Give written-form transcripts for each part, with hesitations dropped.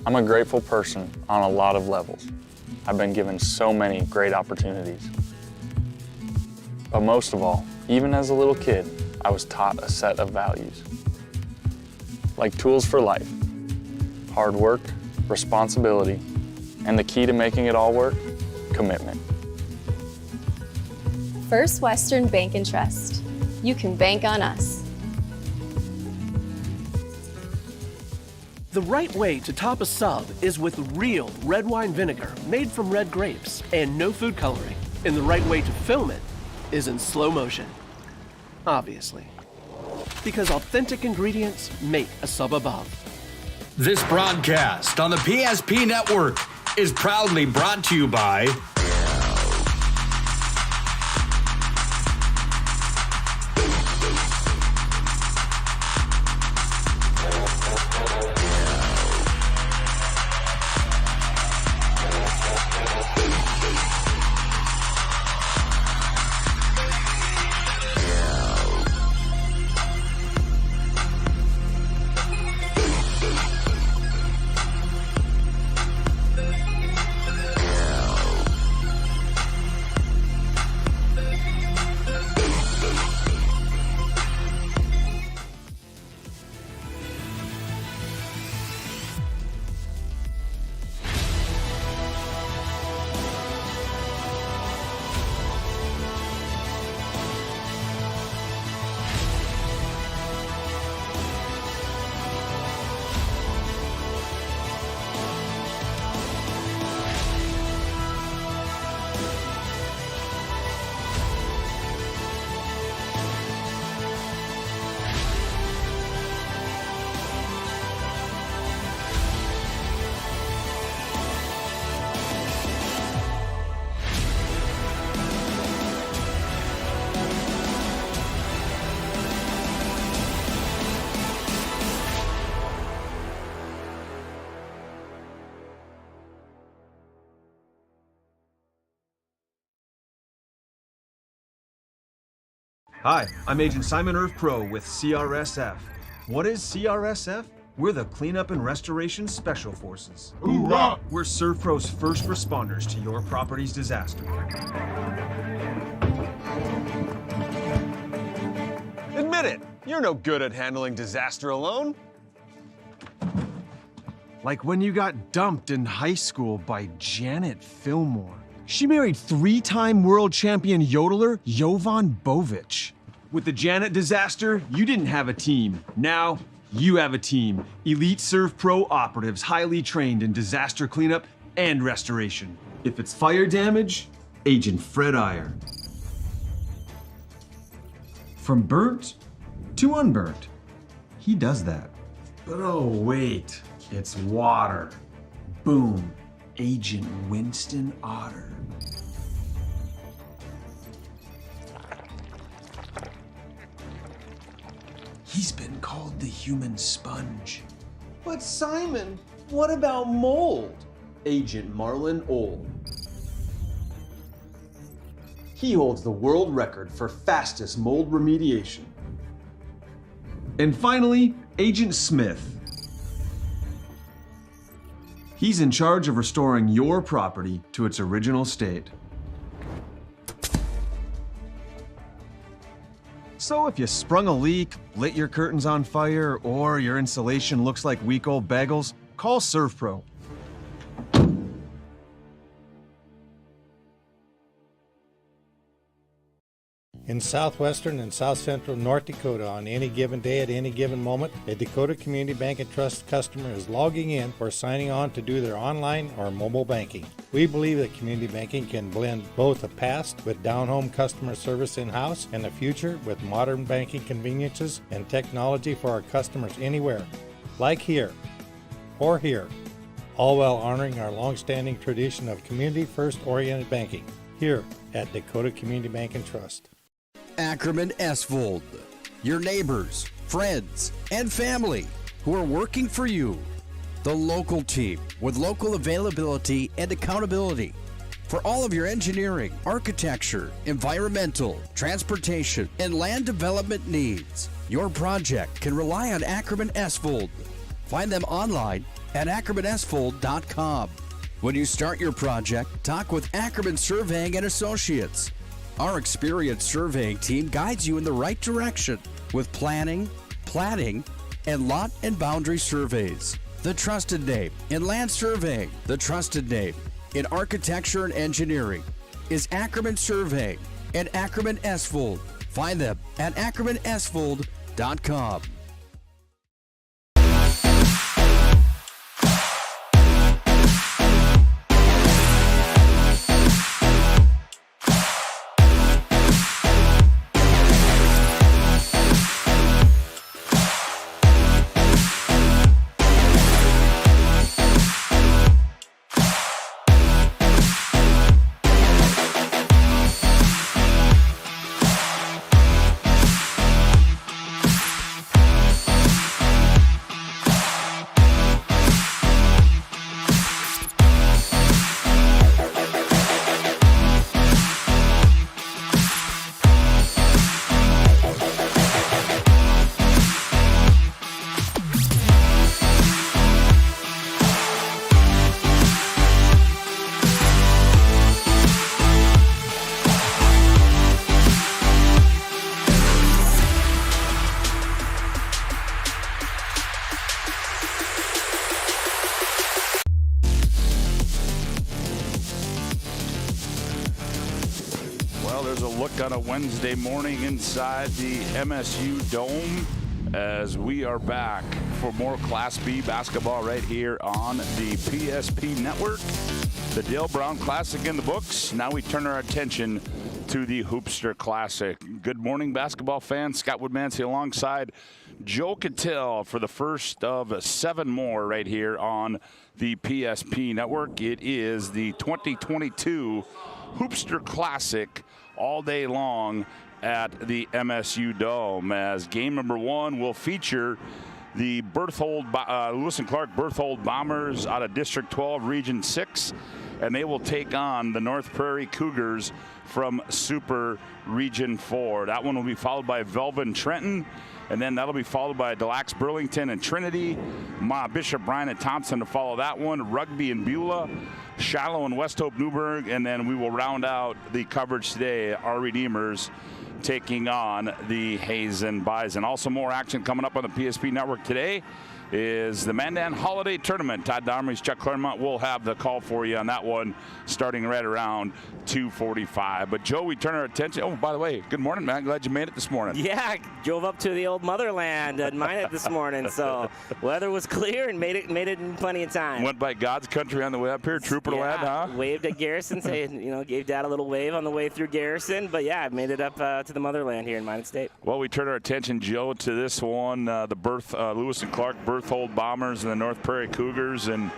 I'm a grateful person on a lot of levels. I've been given so many great opportunities. But most of all, even as a little kid, I was taught a set of values. Like tools for life, hard work, responsibility, and the key to making it all work, commitment. First Western Bank and Trust. You can bank on us. The right way to top a sub is with real red wine vinegar made from red grapes and no food coloring. And the right way to film it is in slow motion. Obviously. Because authentic ingredients make a sub above. This broadcast on the PSP Network is proudly brought to you by Hi, I'm Agent Simon Irv Pro with CRSF. What is CRSF? We're the Cleanup and Restoration Special Forces. Hoorah! We're ServPro's first responders to your property's disaster. Admit it, you're no good at handling disaster alone. Like when you got dumped in high school by Janet Fillmore. She married three-time world champion yodeler Jovan Bovic. With the Janet disaster, you didn't have a team. Now, you have a team. Elite ServPro operatives, highly trained in disaster cleanup and restoration. If it's fire damage, Agent Fred Iyer. From burnt to unburnt, he does that. But oh wait, it's water. Boom, Agent Winston Otter. He's been called the human sponge. But Simon, what about mold? Agent Marlon Old. He holds the world record for fastest mold remediation. And finally, Agent Smith. He's in charge of restoring your property to its original state. So if you sprung a leak, lit your curtains on fire, or your insulation looks like week old bagels, call ServPro. In southwestern and south central North Dakota, on any given day at any given moment, a Dakota Community Bank and Trust customer is logging in or signing on to do their online or mobile banking. We believe that community banking can blend both the past with down-home customer service in-house and the future with modern banking conveniences and technology for our customers anywhere, like here or here, all while honoring our long-standing tradition of community-first oriented banking here at Dakota Community Bank and Trust. Ackerman Esvold, your neighbors, friends, and family who are working for you. The local team with local availability and accountability for all of your engineering, architecture, environmental, transportation, and land development needs. Your project can rely on Ackerman Esvold. Find them online at AckermanSfold.com. When you start your project, talk with Ackerman Surveying and Associates. Our experienced surveying team guides you in the right direction with planning, platting, and lot and boundary surveys. The trusted name in land surveying, the trusted name in architecture and engineering is Ackerman Surveying and Ackerman Esfold. Find them at AckermanSfold.com. On a Wednesday morning inside the MSU Dome as we are back for more Class B basketball right here on the PSP Network. The Dale Brown Classic in the books. Now we turn our attention to the Hoopster Classic. Good morning, basketball fans. Scott Woodmansey alongside Joe Cattell for the first of 7 more right here on the PSP Network. It is the 2022 Hoopster Classic all day long at the MSU Dome, as game number 1 will feature the Lewis and Clark Berthold Bombers out of District 12, Region 6, and they will take on the North Prairie Cougars from Super Region 4. That one will be followed by Velvin Trenton, and then that'll be followed by Des Lacs Burlington and Trinity, Bishop Bryan and Thompson to follow that one, Rugby and Beulah, Shiloh and West Hope Newburgh, and then we will round out the coverage today, our Redeemers taking on the Hazen Bison. Also more action coming up on the PSP Network today is the Mandan Holiday Tournament. Todd Dahmery's Chuck Claremont will have the call for you on that one starting right around 2:45. But Joe, we turn our attention. Oh, by the way, good morning, man. Glad you made it this morning. Yeah, drove up to the old motherland and mined it this morning. So weather was clear and made it in plenty of time. Went by God's country on the way up here, Trooper Land, huh? Waved at Garrison, gave Dad a little wave on the way through Garrison. But yeah, made it up to the motherland here in Minot State. Well, we turn our attention, Joe, to this one, the Lewis and Clark Berthold Bombers and the North Prairie Cougars, and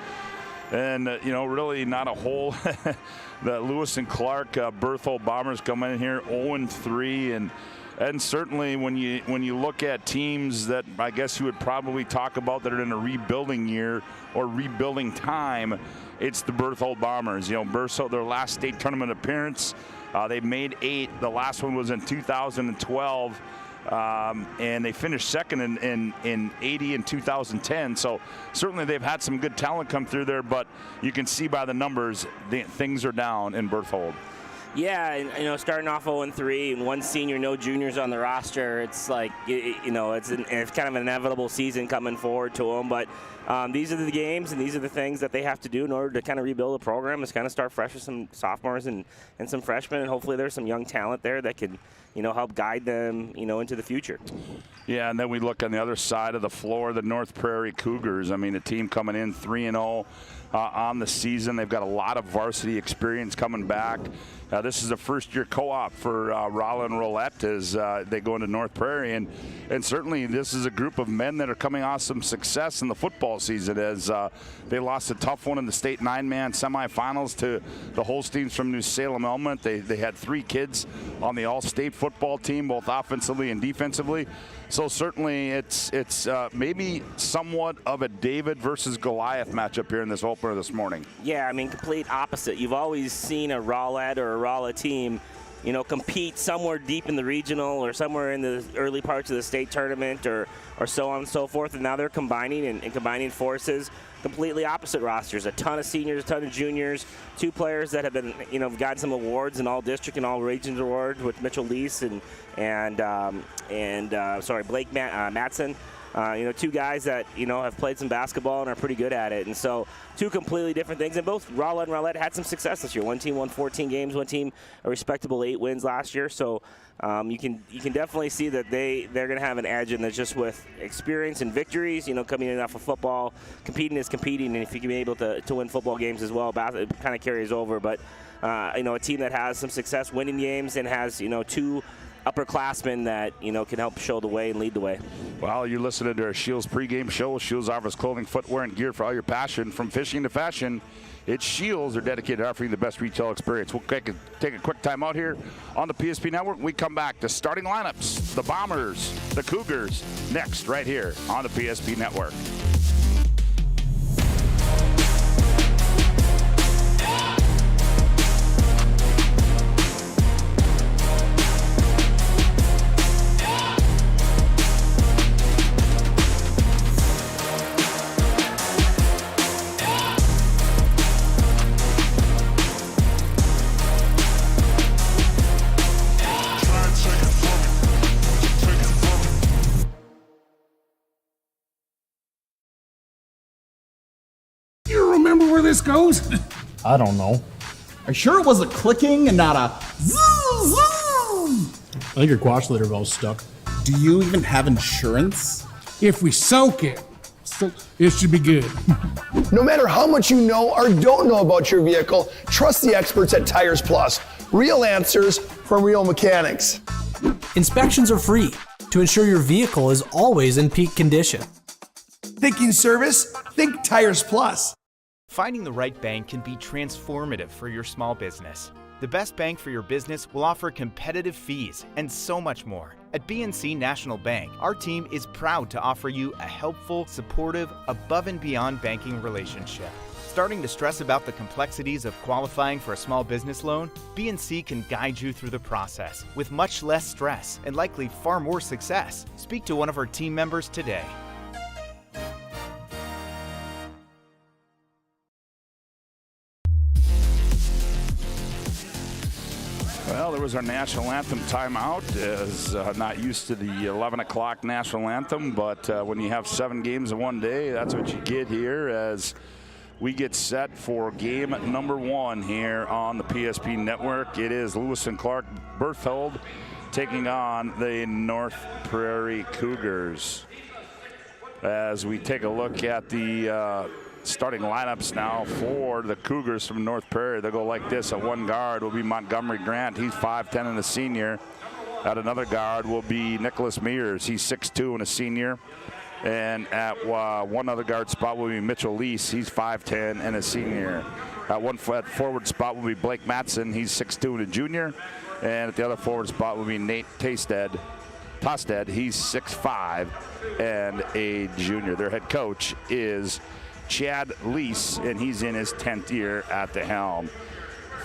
really not a whole. The Lewis and Clark Berthold Bombers come in here 0-3, and certainly when you look at teams that I guess you would probably talk about that are in a rebuilding year or rebuilding time, it's the Berthold Bombers. Berthold, their last state tournament appearance, they made 8. The last one was in 2012. And they finished second in 80 and 2010. So certainly they've had some good talent come through there, but you can see by the numbers, things are down in Berthold. Yeah, and, starting off 0-3 and 1 senior, no juniors on the roster, it's like, it's kind of an inevitable season coming forward to them. But these are the games and these are the things that they have to do in order to kind of rebuild the program, is kind of start fresh with some sophomores and some freshmen, and hopefully there's some young talent there that can, help guide them, into the future. Yeah, and then we look on the other side of the floor, the North Prairie Cougars. I mean, a team coming in 3-0 on the season. They've got a lot of varsity experience coming back. This is a first-year co-op for Rollin Roulette as they go into North Prairie, and certainly this is a group of men that are coming off some success in the football season, as they lost a tough one in the state 9-man semifinals to the Holsteins from New Salem Elmont. They had 3 kids on the all-state football team, both offensively and defensively. So certainly it's maybe somewhat of a David versus Goliath matchup here in this opener this morning. Yeah, I mean, complete opposite. You've always seen a Rowlett or a Rolla team compete somewhere deep in the regional or somewhere in the early parts of the state tournament or so on and so forth. And now they're combining and combining forces. Completely opposite rosters. A ton of seniors, a ton of juniors. 2 players that have been, gotten some awards in all district and all regions awards with Mitchell Lease and Blake Matson. 2 guys that, have played some basketball and are pretty good at it. And so 2 completely different things. And both Rolla and Rowlett had some success this year. One team won 14 games, one team a respectable 8 wins last year. So you can definitely see that they're going to have an edge, and that's just with experience and victories, coming in off of football. Competing is competing, and if you can be able to win football games as well, it kind of carries over. But, a team that has some success winning games and has, 2 upperclassmen that, can help show the way and lead the way. Well, you're listening to our Shields pregame show. Shields offers clothing, footwear, and gear for all your passion. From fishing to fashion, it's Shields. They're dedicated to offering the best retail experience. We'll take a quick time out here on the PSP Network. We come back to starting lineups, the Bombers, the Cougars, next right here on the PSP Network. Where this goes? I don't know. Are you sure it was a clicking and not a zoom? I think your quash litter valve's stuck. Do you even have insurance? If we soak it, it should be good. No matter how much you know or don't know about your vehicle, trust the experts at Tires Plus. Real answers from real mechanics. Inspections are free to ensure your vehicle is always in peak condition. Thinking service? Think Tires Plus. Finding the right bank can be transformative for your small business. The best bank for your business will offer competitive fees and so much more. At BNC National Bank, our team is proud to offer you a helpful, supportive, above and beyond banking relationship. Starting to stress about the complexities of qualifying for a small business loan? BNC can guide you through the process with much less stress and likely far more success. Speak to one of our team members today. Well, there was our national anthem timeout. As not used to the 11 o'clock national anthem, but when you have 7 games in one day, that's what you get here as we get set for game number 1 here on the PSP Network. It is Lewis and Clark Berthold taking on the North Prairie Cougars. As we take a look at the starting lineups now for the Cougars from North Prairie, they'll go like this. At one guard will be Montgomery Grant. He's 5'10" and a senior. At another guard will be Nicholas Mears. He's 6'2" and a senior. And at one other guard spot will be Mitchell Lease. He's 5'10" and a senior. At forward spot will be Blake Matson. He's 6'2" and a junior. And at the other forward spot will be Nate Tosted. He's 6'5" and a junior. Their head coach is Chad Lease, and he's in his 10th year at the helm.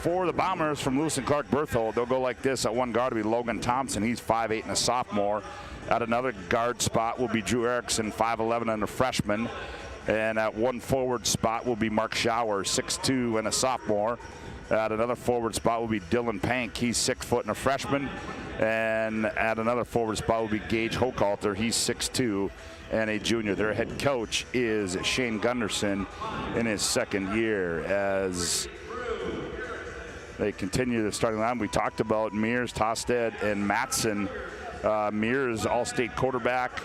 For the Bombers from Lewis and Clark Berthold, they'll go like this. At one guard will be Logan Thompson. He's 5'8" and a sophomore. At another guard spot will be Drew Erickson, 5'11" and a freshman. And at one forward spot will be Mark Schauer, 6'2" and a sophomore. At another forward spot will be Dylan Pank. He's 6 foot and a freshman. And at another forward spot will be Gage Hochhalter. He's 6'2" and a junior. Their head coach is Shane Gunderson in his 2nd year. As they continue the starting line, we talked about Mears, Tosted, and Matson. Mears, all-state quarterback.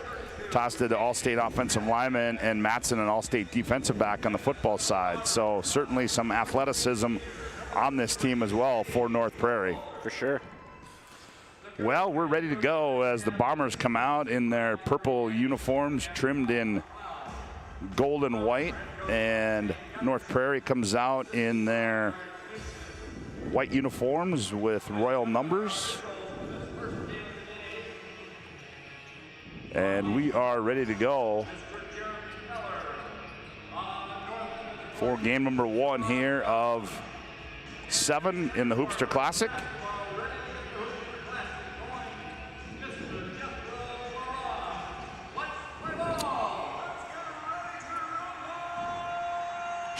Tosted, all-state offensive lineman, and Matson, an all-state defensive back on the football side. So certainly some athleticism on this team as well for North Prairie. For sure. Well, we're ready to go as the Bombers come out in their purple uniforms trimmed in gold and white, and North Prairie comes out in their white uniforms with royal numbers. And we are ready to go for game number 1 here of 7 in the Hoopster Classic.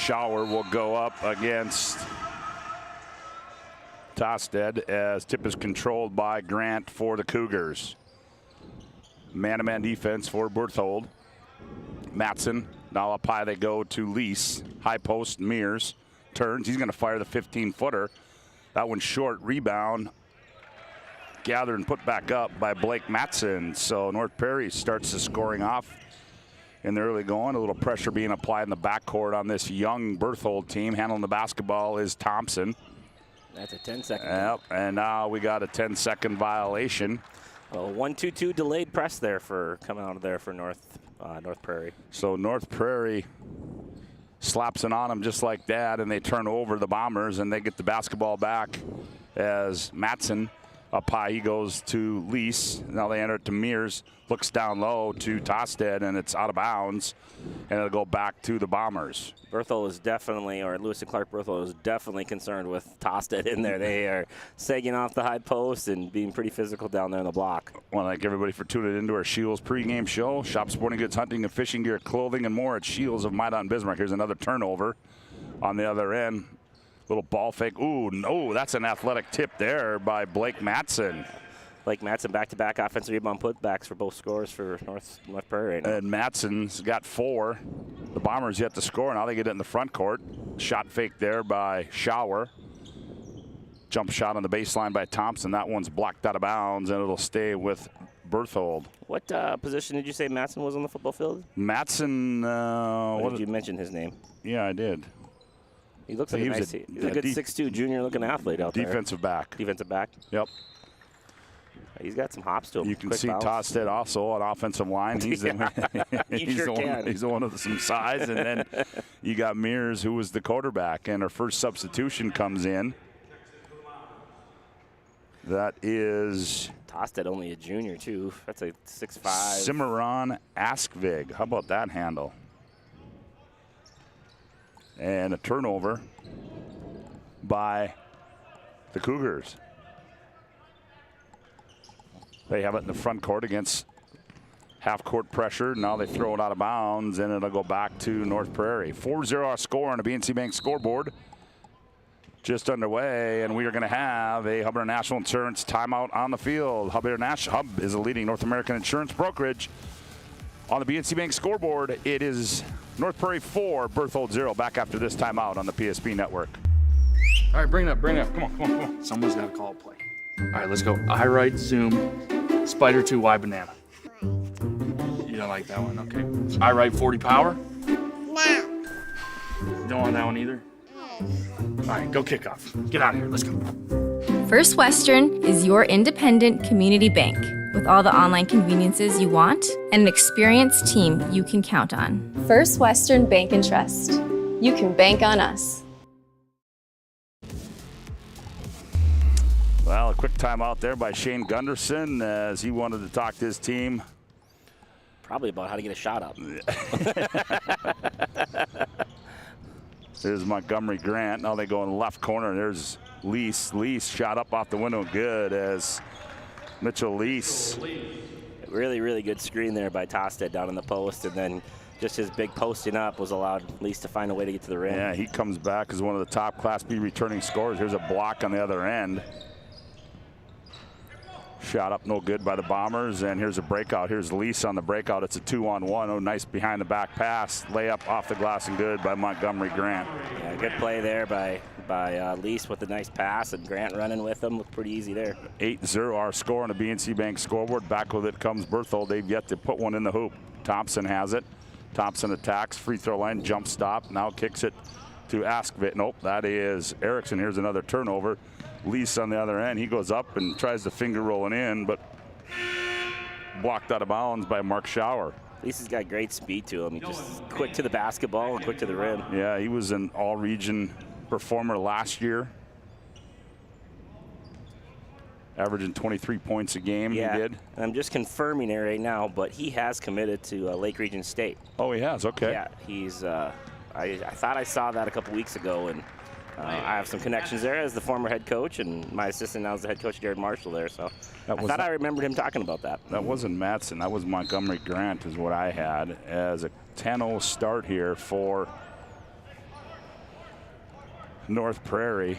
Schauer will go up against Tosted as tip is controlled by Grant for the Cougars. Man-to-man defense for Berthold. Matson, now up high they go to Lease. High post, Mears turns. He's going to fire the 15-footer. That one's short. Rebound. Gathered and put back up by Blake Matson. So North Prairie starts the scoring off in the early going. A little pressure being applied in the backcourt on this young Berthold team. Handling the basketball is Thompson. That's a 10-second. Yep, and now we got a 10-second violation. Well, 1-2-2 delayed press there for coming out of there for North Prairie. So North Prairie slaps it on them just like that, and they turn over the Bombers, and they get the basketball back as Matson up high. He goes to Lease. Now they enter it to Mears. Looks down low to Tosted, and it's out of bounds, and it'll go back to the Bombers. Berthold is definitely, or Lewis and Clark Berthold is definitely concerned with Tosted in there. They are sagging off the high post and being pretty physical down there in the block. I want to thank everybody for tuning into our Shields pregame show. Shop sporting goods, hunting and fishing gear, clothing, and more at Shields of Midot and Bismarck. Here's another turnover on the other end. Little ball fake. Ooh, no, that's an athletic tip there by Blake Matson. Blake Matson back-to-back offensive rebound putbacks for both scores for North Prairie right now. And Matson's got 4. The Bombers yet to score. Now they get it in the front court. Shot fake there by Schauer. Jump shot on the baseline by Thompson. That one's blocked out of bounds, and it'll stay with Berthold. What position did you say Matson was on the football field? Matson. What did you mention his name? Yeah, I did. He looks like he's a good 6'2" junior-looking athlete out there. Defensive back. Defensive back? Yep. He's got some hops to him. You can see Tosted also on offensive line. He's the one with some size. And then you got Mears, who was the quarterback. And our first substitution comes in. That is Tosted, only a junior, too. That's a 6'5". Cimarron Askvig. How about that handle? And a turnover by the Cougars. They have it in the front court against half-court pressure. Now they throw it out of bounds, and it'll go back to North Prairie. 4-0 our score on the BNC Bank scoreboard. Just underway, and we are going to have a Hubb International Insurance timeout on the field. Hubb is a leading North American insurance brokerage. On the BNC Bank scoreboard, it is North Prairie 4, Berthold 0. Back after this timeout on the PSP Network. All right, bring it up. Come on. Someone's got to call a play. All right, let's go. I right, zoom, spider 2, Y banana. You don't like that one? Okay. I right, 40 power? No. You don't want that one either? All right, go kick off. Get out of here. Let's go. First Western is your independent community bank with all the online conveniences you want and an experienced team you can count on. First Western Bank and Trust. You can bank on us. Well, a quick timeout there by Shane Gunderson as he wanted to talk to his team. Probably about how to get a shot up. There's Montgomery Grant. Now they go in the left corner. There's Lease. Lease shot up off the window good as Mitchell Lease. Really, really good screen there by Tosted down in the post, and then just his big posting up was allowed Lease to find a way to get to the rim. Yeah, he comes back as one of the top Class B returning scorers. Here's a block on the other end. Shot up no good by the Bombers, and here's a breakout. Here's Lease on the breakout. It's a 2-on-1. Oh, nice behind the back pass. Layup off the glass and good by Montgomery Grant. Yeah, good play there by Lease with a nice pass, and Grant running with him. Looked pretty easy there. 8-0 our score on the BNC Bank scoreboard. Back with it comes Berthold. They've yet to put one in the hoop. Thompson has it. Thompson attacks, free throw line, jump stop. Now kicks it to Askvit. Nope, that is Erickson. Here's another turnover. Lease on the other end. He goes up and tries to finger rolling in, but blocked out of bounds by Mark Schauer. Lease has got great speed to him. He's just quick to the basketball and quick to the rim. Yeah, he was an all-region performer last year. Averaging 23 points a game, yeah, he did. And I'm just confirming it right now, but he has committed to Lake Region State. Oh, he has, okay. Yeah, he's, I thought I saw that a couple weeks ago, and I have some connections there as the former head coach, and my assistant now is the head coach, Jared Marshall, there. So I thought I remembered him talking about that. That wasn't Matson. That was Montgomery Grant is what I had as a 10-0 start here for North Prairie,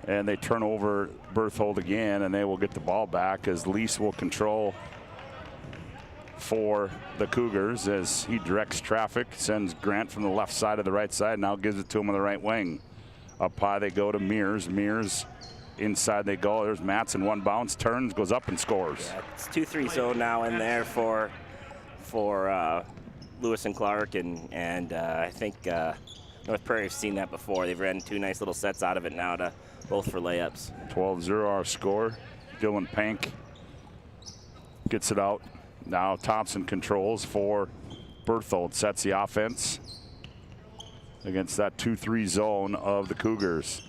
and they turn over Berthold again, and they will get the ball back as Lease will control for the Cougars as he directs traffic, sends Grant from the left side to the right side, now gives it to him on the right wing. Up high they go to Mears. Mears inside they go. There's Matson, one bounce, turns, goes up and scores. Yeah, it's 2-3 zone now in there for Lewis and Clark, and I think North Prairie have seen that before. They've ran 2 nice little sets out of it now, to both for layups. 12-0 our score. Dylan Pank gets it out. Now Thompson controls for Berthold, sets the offense against that 2-3 zone of the Cougars.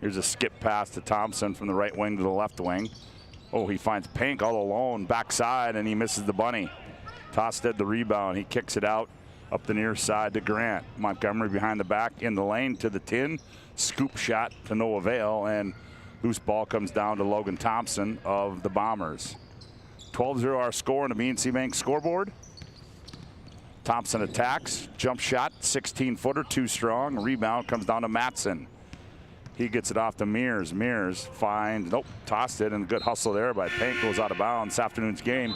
Here's a skip pass to Thompson from the right wing to the left wing. Oh, he finds Pank all alone, backside, and he misses the bunny. Tosted the rebound. He kicks it out up the near side to Grant. Montgomery behind the back in the lane to the tin. Scoop shot to no avail, and loose ball comes down to Logan Thompson of the Bombers. 12-0 our score on the BNC Bank scoreboard. Thompson attacks, jump shot, 16-footer, too strong. Rebound comes down to Matson. He gets it off to Mears. Mears finds, nope, tossed it, and good hustle there by Pank, goes out of bounds. This afternoon's game,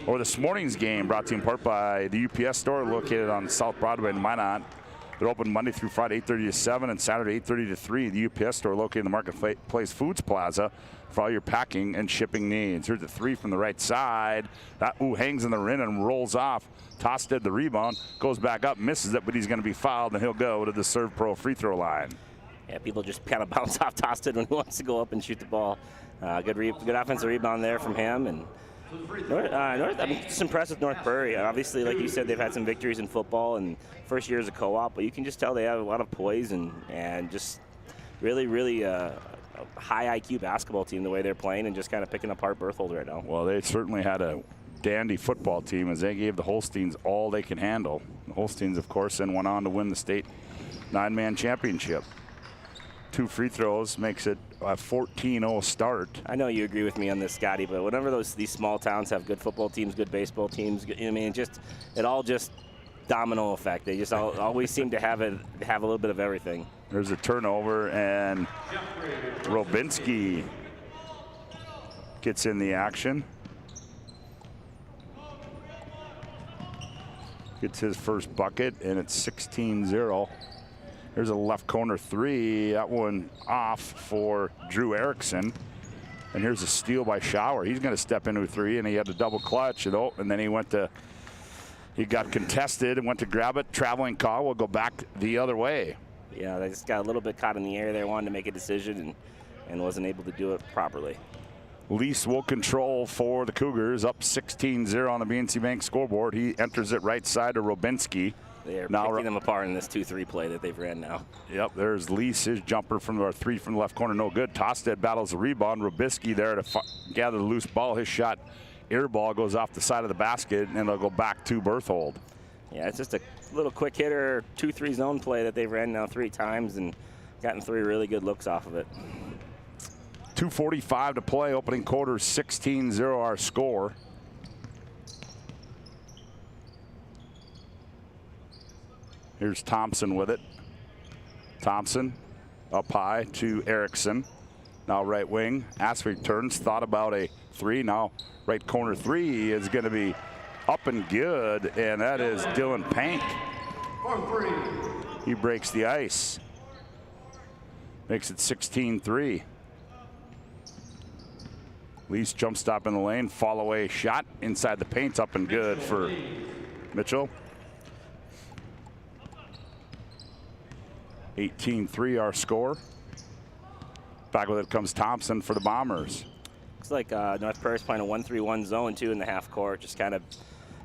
or this morning's game, brought to you in part by the UPS store located on South Broadway in Minot. They're open Monday through Friday, 8:30 to 7, and Saturday, 8:30 to 3. The UPS store located in the Marketplace Foods Plaza for all your packing and shipping needs. Here's a 3 from the right side. That hangs in the rim and rolls off. Tosted the rebound, goes back up, misses it, but he's going to be fouled, and he'll go to the Serve Pro free throw line. Yeah, people just kind of bounce off Tosted when he wants to go up and shoot the ball. Good offensive rebound there from him. And I'm just impressed with North Prairie. Obviously, like you said, they've had some victories in football and first year as a co-op, but you can just tell they have a lot of poise and just really, really high IQ basketball team the way they're playing and just kind of picking apart Berthold right now. Well, they certainly had a dandy football team as they gave the Holsteins all they can handle. The Holsteins, of course, then went on to win the state 9-man championship. 2 free throws makes it a 14-0 start. I know you agree with me on this, Scotty, but whenever these small towns have good football teams, good baseball teams, I mean, it all just domino effect. They just always seem to have a little bit of everything. There's a turnover, and Robinski gets in the action. Gets his first bucket, and it's 16-0. There's a left corner 3. That one off for Drew Erickson. And here's a steal by Schauer. He's going to step into a 3, and he had a double clutch. And then he got contested and went to grab it. Traveling call will go back the other way. Yeah, they just got a little bit caught in the air there, wanted to make a decision and wasn't able to do it properly. Lease will control for the Cougars, up 16-0 on the BNC Bank scoreboard. He enters it right side to Robinski. They're picking them apart in this 2-3 play that they've ran now. Yep, there's Lease, his jumper from the 3 from the left corner, no good. Tosted battles the rebound. Robinski there to gather the loose ball. His shot, air ball, goes off the side of the basket, and it'll go back to Berthold. Yeah, it's just a little quick hitter 2-3 zone play that they've ran now 3 times and gotten 3 really good looks off of it. 2:45 to play, opening quarter, 16-0 our score. Here's Thompson with it. Thompson up high to Erickson. Now right wing. Asfik turns, thought about a 3. Now right corner 3 is going to be up and good, and that is Dylan Pank. He breaks the ice. Makes it 16-3. Lease jump stop in the lane, fall away shot inside the paint's up and good for Mitchell. 18-3 our score. Back with it comes Thompson for the Bombers. Looks like North Prairie's playing a 1-3-1 zone too in the half court, just kind of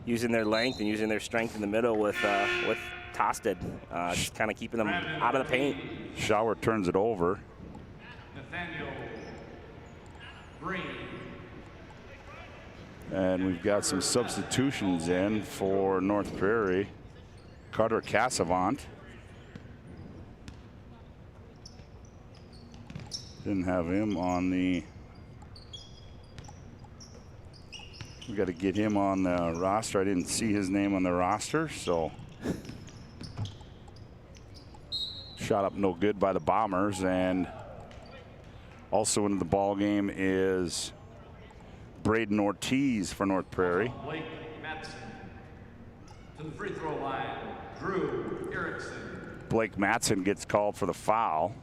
using their length and using their strength in the middle with Tosted, just kind of keeping them out of the paint. Schauer turns it over. And we've got some substitutions in for North Prairie. Carter Cassavant. Didn't have him on the, we got to get him on the roster. I didn't see his name on the roster, so Shot up no good by the Bombers, and also into the ball game is Braden Ortiz for North Prairie. Blake Matson to the free throw line, Drew Erickson. Blake Matson gets called for the foul.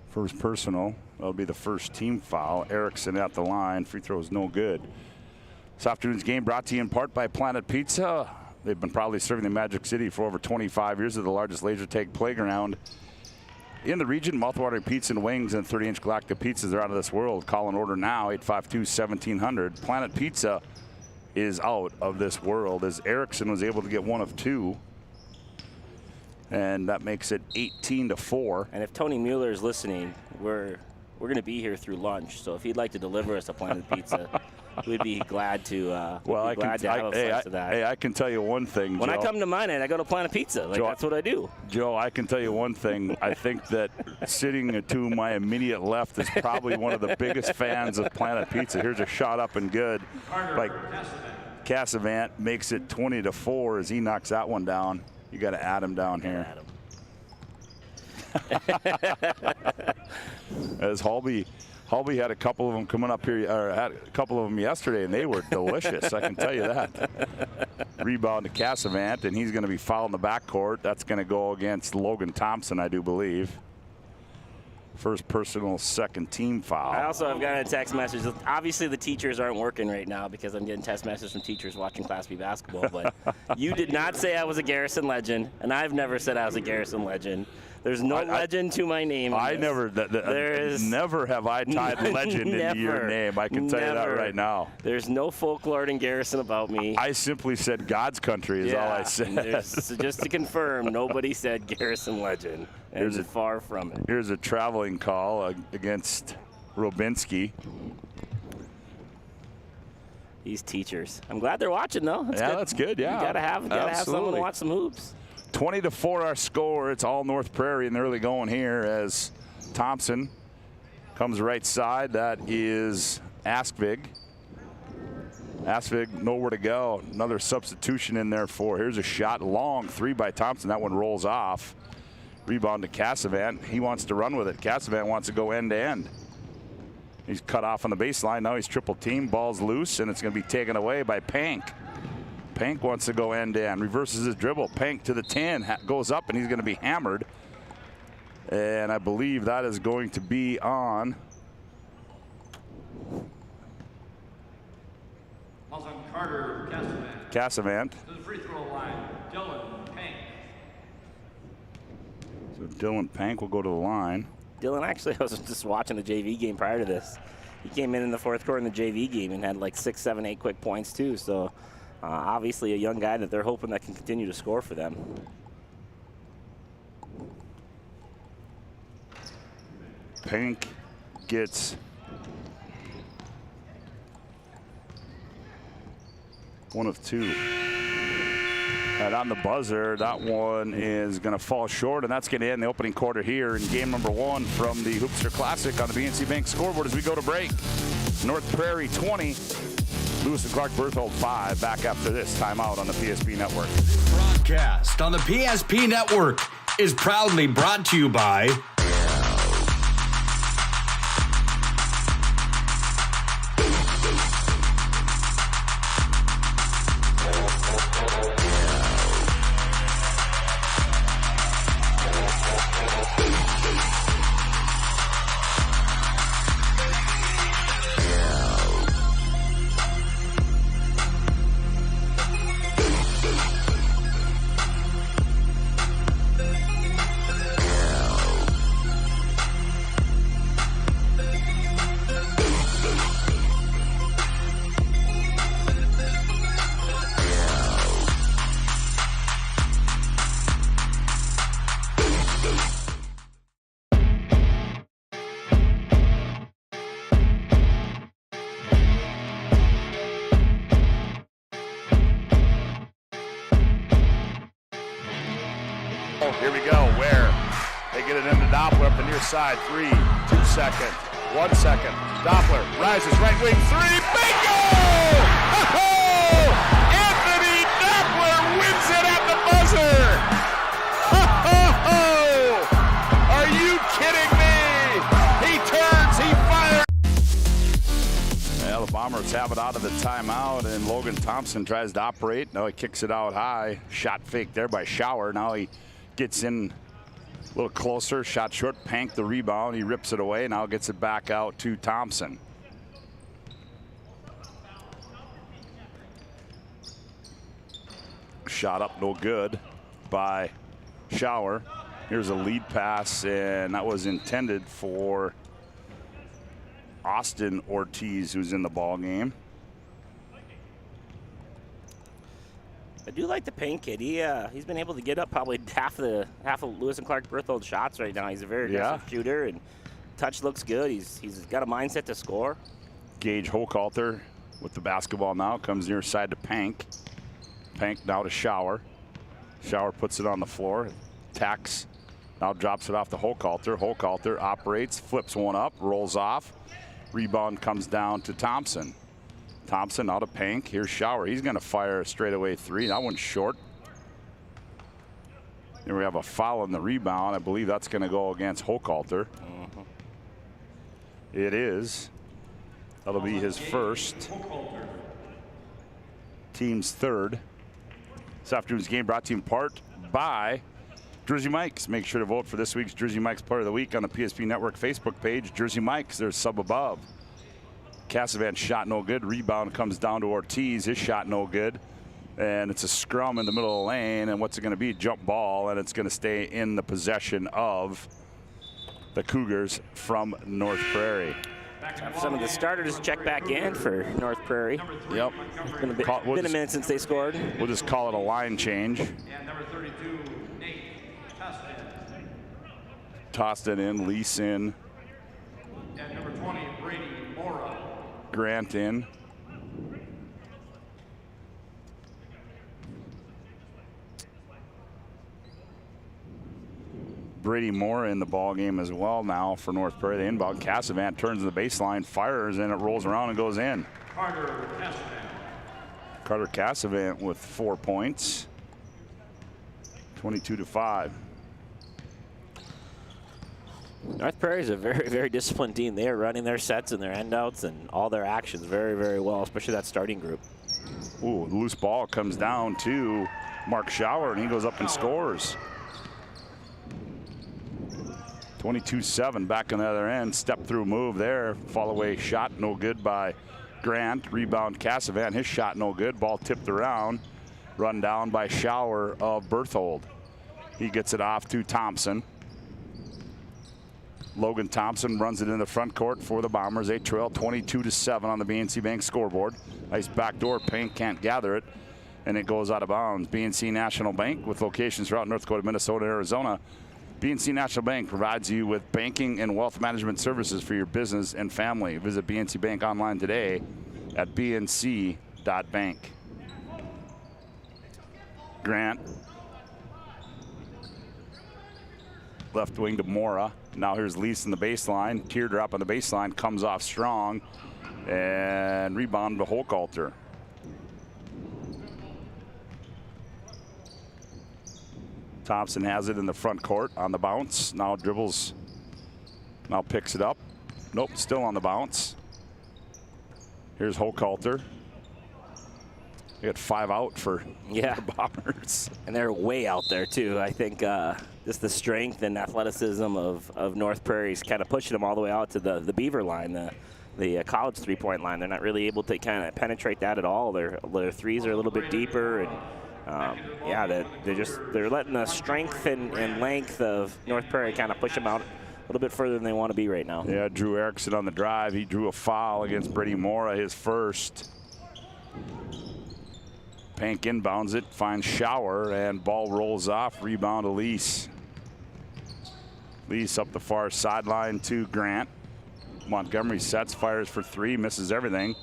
First personal. That'll be the first team foul. Erickson at the line. Free throw is no good. This afternoon's game brought to you in part by Planet Pizza. They've been proudly serving the Magic City for over 25 years. They're the largest laser tag playground in the region. Mouthwatering pizza and wings and 30-inch Galactic pizzas are out of this world. Call and order now, 852-1700. Planet Pizza is out of this world, as Erickson was able to get one of two. And that makes it 18-4. And if Tony Mueller is listening, we're going to be here through lunch. So if he'd like to deliver us a Planet Pizza, we'd be glad to. Have a slice of that. Hey, I can tell you one thing, when Joe. I come to mine, I go to Planet Pizza. Joe, That's what I do. Joe, I can tell you one thing. I think that sitting to my immediate left is probably one of the biggest fans of Planet Pizza. Here's a shot up and good by Cassavant. Makes it 20-4 as he knocks that one down. You got to add him down here. As Halby had a couple of them coming up here, or had a couple of them yesterday, and they were delicious. I can tell you that. Rebound to Cassavant, and he's going to be fouled in the backcourt. That's going to go against Logan Thompson, I do believe. First personal, second team foul. I also have gotten a text message. Obviously, the teachers aren't working right now because I'm getting text messages from teachers watching Class B basketball. But you did not say I was a Garrison legend, and I've never said I was a Garrison legend. There's no legend to my name. Never have I tied legend into your name. I can tell you that right now. There's no folklore in Garrison about me. I simply said God's country is all I said. So just to confirm, nobody said Garrison legend. And here's far from it. Here's a traveling call against Robinski. These teachers. I'm glad they're watching though. That's good. Yeah, you gotta have someone to watch some hoops. 20-4 our score. It's all North Prairie in the early going here as Thompson comes right side. That is Askvig. Askvig nowhere to go. Another substitution in there for. Here's a shot, long three by Thompson. That one rolls off. Rebound to Cassavant. He wants to run with it. Cassavant wants to go end to end. He's cut off on the baseline. Now he's triple team. Ball's loose, and it's going to be taken away by Pank. Pank wants to go end to end, reverses his dribble. Pank to the 10, goes up, and he's going to be hammered. And I believe that is going to be on. Carter Cassavant. To the free throw line, Dylan Pank. So Dylan Pank will go to the line. Dylan, actually, I was just watching the JV game prior to this. He came in the fourth quarter in the JV game and had like 6, 7, 8 quick points too. So obviously a young guy that they're hoping that can continue to score for them. Pank gets one of two. And on the buzzer, that one is going to fall short, and that's going to end the opening quarter here in game number 1 from the Hoopster Classic on the BNC Bank scoreboard as we go to break. North Prairie 20, Lewis and Clark Berthold 5. Back after this timeout on the PSP Network. Broadcast on the PSP Network is proudly brought to you by Here we go, where they get it into Doppler up the near side. 3, 2 seconds, 1 second. Doppler rises, right wing, 3, bingo! Anthony Doppler wins it at the buzzer! Bombers have it out of the timeout, and Logan Thompson tries to operate. Now he kicks it out high. Shot fake there by Schauer. Now he gets in a little closer. Shot short. Pank the rebound. He rips it away. Now gets it back out to Thompson. Shot up, no good by Schauer. Here's a lead pass, and that was intended for Austin Ortiz, who's in the ball game. I do like the Payne kid. He's been able to get up probably half of Lewis and Clark Berthold shots right now. He's a very aggressive shooter, and touch looks good. He's got a mindset to score. Gage Hochhalter with the basketball now, comes near side to Pank. Pank now to Schauer. Schauer puts it on the floor, tacks, now drops it off to Hochhalter. Hochhalter operates, flips one up, rolls off. Rebound comes down to Thompson. Thompson out of Pank. Here's Schauer. He's going to fire a straightaway three. That one's short. Then we have a foul in the rebound. I believe that's going to go against Hochhalter. It is. That'll be his first. Team's third. This afternoon's game brought to you in part by Jersey Mike's. Make sure to vote for this week's Jersey Mike's Player of the Week on the PSP Network Facebook page. Jersey Mike's, there's sub above. Cassavant shot no good. Rebound comes down to Ortiz. His shot no good. And it's a scrum in the middle of the lane. And what's it going to be? Jump ball. And it's going to stay in the possession of the Cougars from North Prairie. Some of the starters check back in for North Prairie. Yep. It's been a minute since they scored. We'll just call it a line change. And number 32, Nate Tustin. Tossed it in, Lease in. And number 20, Brady Mora. Grant in. Brady Moore in the ball game as well now for North Prairie. The inbound. Cassavant turns to the baseline, fires, and it rolls around and goes in. Carter Cassavant with 4 points. 22-5. North Prairie is a very, very disciplined team. They are running their sets and their endouts and all their actions very, very well, especially that starting group. Ooh, the loose ball comes down to Mark Schauer, and he goes up and scores. 22-7 back on the other end. Step through move there. Fall away shot no good by Grant. Rebound Cassavant. His shot no good. Ball tipped around. Run down by Schauer of Berthold. He gets it off to Thompson. Logan Thompson runs it in the front court for the Bombers. They trail 22-7 on the BNC Bank scoreboard. Nice backdoor. Payne can't gather it, and it goes out of bounds. BNC National Bank with locations throughout North Dakota, Minnesota, and Arizona. BNC National Bank provides you with banking and wealth management services for your business and family. Visit BNC Bank online today at bnc.bank. Grant. Left wing to Mora. Now here's Lease in the baseline. Teardrop on the baseline. Comes off strong. And rebound to Hochhalter. Thompson has it in the front court on the bounce. Now dribbles. Now picks it up. Nope, still on the bounce. Here's Hochhalter. They got 5 out for the Bombers. And they're way out there, too. I think just the strength and athleticism of North Prairie's kind of pushing them all the way out to the Beaver line, the college three-point line. They're not really able to kind of penetrate that at all. Their threes are a little bit deeper. And they're letting the strength and length of North Prairie kind of push them out a little bit further than they want to be right now. Yeah, Drew Erickson on the drive. He drew a foul against Brady Mora, his first. Pank inbounds it, finds Schauer, and ball rolls off. Rebound to Lease. Lease up the far sideline to Grant. Montgomery sets, fires for 3, misses everything.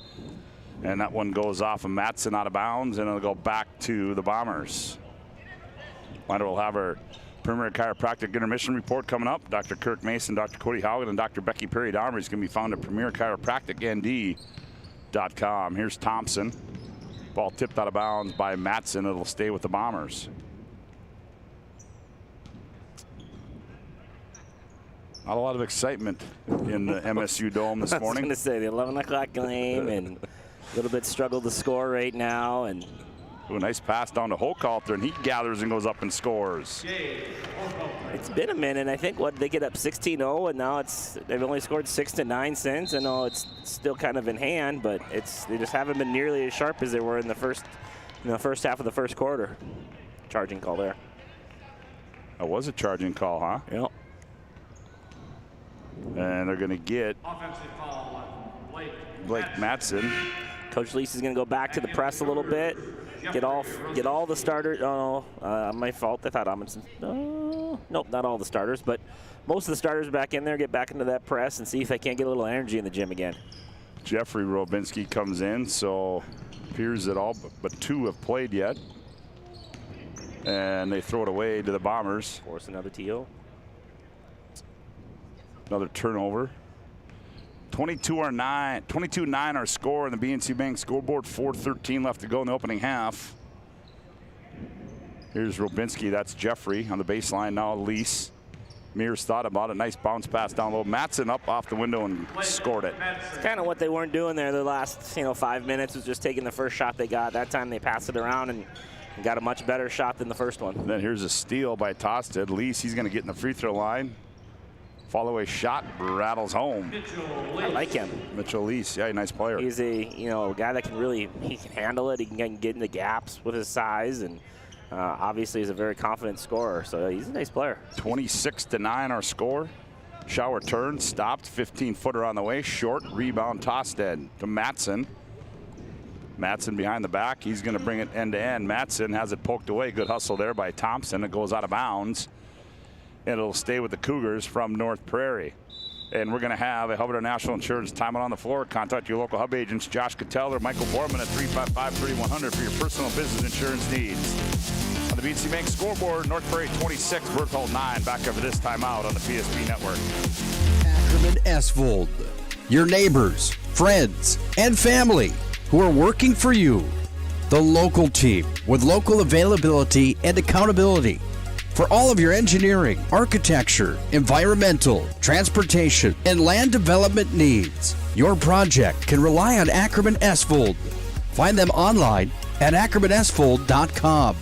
And that one goes off of Matson out of bounds, and it'll go back to the Bombers. Later we'll have our Premier Chiropractic Intermission report coming up. Dr. Kirk Mason, Dr. Cody Haugen, and Dr. Becky Perry Dahmer is going to be found at premierchiropracticnd.com. Here's Thompson. Ball tipped out of bounds by Matson. It'll stay with the Bombers. Not a lot of excitement in the MSU Dome this morning. I was going to say the 11 o'clock game, and a little bit struggled to score right now. And a nice pass down to Holkalter, and he gathers and goes up and scores. It's been a minute. I think they get up 16-0, and now they've only scored 6 to 9 since. I know it's still kind of in hand, but they just haven't been nearly as sharp as they were in the first half of the first quarter. Charging call there. That was a charging call, huh? Yep. And they're going to get Offensive foul on Blake Matson. Coach Lease is going to go back to the press a little bit. Get all the starters. Oh, my fault. I thought Amundsen. Nope, not all the starters, but most of the starters back in there. Get back into that press and see if they can't get a little energy in the gym again. Jeffrey Robinski comes in, so appears that all but 2 have played yet. And they throw it away to the Bombers. Force another TO. Another turnover. 22-9 our score on the BNC Bank scoreboard. 4:13 left to go in the opening half. Here's Robinski. That's Jeffrey on the baseline now. Lease. Mears thought about it. Nice bounce pass down low. Matson up off the window and scored it. It's kind of what they weren't doing there the last 5 minutes, was just taking the first shot they got. That time they passed it around and got a much better shot than the first one. And then here's a steal by Tosted. Lease, he's going to get in the free throw line. Follow-away shot rattles home. I like him. Mitchell Lease, yeah, nice player. He's a guy that he can handle it. He can get into gaps with his size, and obviously he's a very confident scorer. So he's a nice player. 26-9 our score. Shower turn, stopped, 15-footer on the way, short rebound. Tosted to Matson. Matson behind the back. He's going to bring it end to end. Matson has it poked away. Good hustle there by Thompson. It goes out of bounds. And it'll stay with the Cougars from North Prairie. And we're going to have a Hubbard National Insurance timeout on the floor. Contact your local Hub agents, Josh Cattell or Michael Borman at 355-3100 for your personal business insurance needs. On the BNC Bank scoreboard, North Prairie 26, Berthold 9. Back after this timeout on the PSP Network. Ackerman Esvold, your neighbors, friends, and family who are working for you. The local team with local availability and accountability. For all of your engineering, architecture, environmental, transportation, and land development needs, your project can rely on Ackerman Esvold. Find them online at ackermanesvold.com.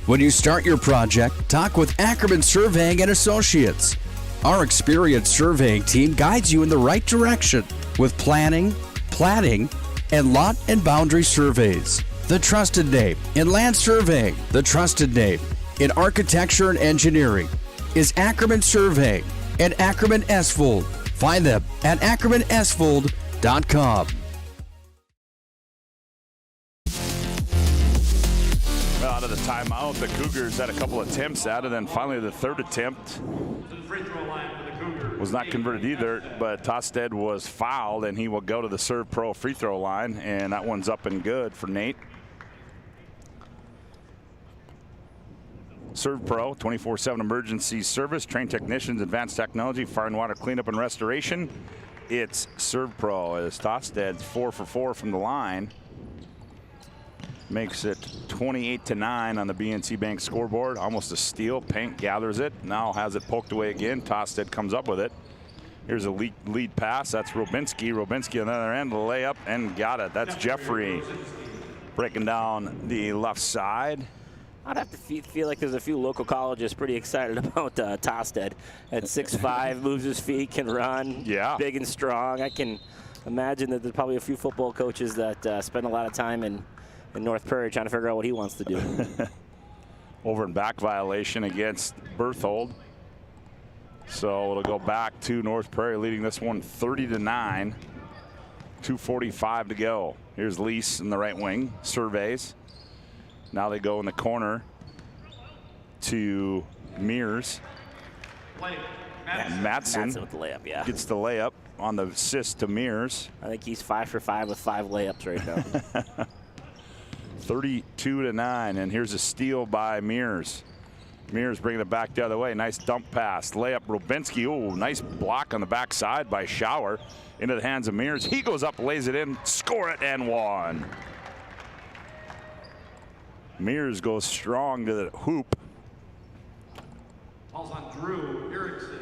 When you start your project, talk with Ackerman Surveying and Associates. Our experienced surveying team guides you in the right direction with planning, platting, and lot and boundary surveys. The trusted name in land surveying, the trusted name in architecture and engineering is Ackerman Surveying and Ackerman Esvold. Find them at ackermanesvold.com. Well, out of the timeout, the Cougars had a couple attempts at it, and finally the third attempt was not converted either, but Tosted was fouled, and he will go to the Serve Pro free throw line, and that one's up and good for Nate. Serve Pro, 24/7 emergency service, trained technicians, advanced technology, fire and water cleanup and restoration. It's Serve Pro as Tosted's 4 for 4 from the line. Makes it 28-9 on the BNC Bank scoreboard. Almost a steal. Pank gathers it. Now has it poked away again. Tosted comes up with it. Here's a lead pass. That's Robinski. Robinski on the other end, layup, and got it. That's Jeffrey breaking down the left side. I'd have to feel like there's a few local colleges pretty excited about Tosted. At 6'5", moves his feet, can run, big and strong. I can imagine that there's probably a few football coaches that spend a lot of time in North Prairie trying to figure out what he wants to do. Over and back violation against Berthold. So it'll go back to North Prairie, leading this one 30-9. 2:45 to go. Here's Lease in the right wing, surveys. Now they go in the corner to Mears. Matson with the layup, gets the layup on the assist to Mears. I think he's 5 for 5 with 5 layups right now. 32-9, and here's a steal by Mears. Mears bringing it back the other way. Nice dump pass. Layup Robinski. Oh, nice block on the backside by Schauer. Into the hands of Mears. He goes up, lays it in, score it, and one. Mears goes strong to the hoop. Falls on Drew Erickson.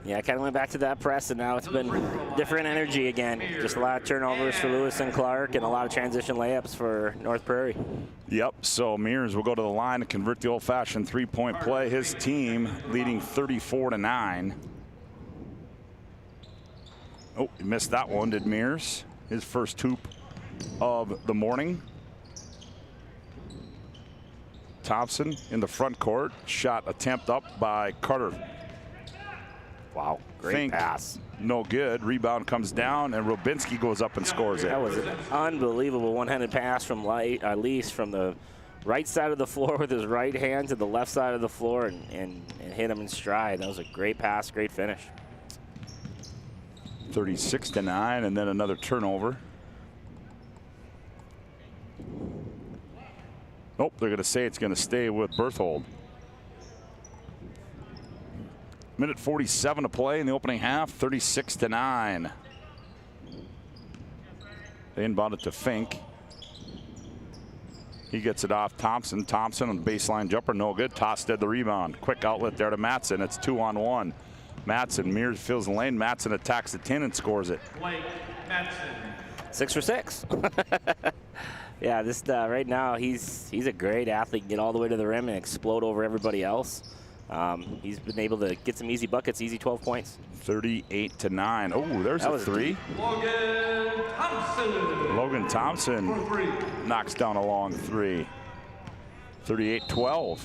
Yeah, I kind of went back to that press, and now it's been different energy again. Just a lot of turnovers for Lewis and Clark and a lot of transition layups for North Prairie. Yep, so Mears will go to the line to convert the old-fashioned three-point play. His team leading 34-9. Oh, he missed that one, did Mears? His first hoop of the morning. Thompson in the front court. Shot attempt up by Carter. Wow, great pass. No good. Rebound comes down, and Robinski goes up and scores it. That was an unbelievable one-handed pass from Lease from the right side of the floor with his right hand to the left side of the floor and hit him in stride. That was a great pass, great finish. 36-9, and then another turnover. Nope, they're going to say it's going to stay with Berthold. Minute 47 to play in the opening half, 36-9. They inbound it to Fink. He gets it off Thompson. Thompson on the baseline jumper, no good. Tosted the rebound. Quick outlet there to Matson. It's 2-on-1. Matson, Mears fills the lane. Matson attacks the 10 and scores it. Blake Matson. 6 for 6. Yeah, this right now he's a great athlete. Get all the way to the rim and explode over everybody else. He's been able to get some easy buckets, easy 12 points. 38-9. Oh, there's a three. Logan Thompson knocks down a long three. 38-12.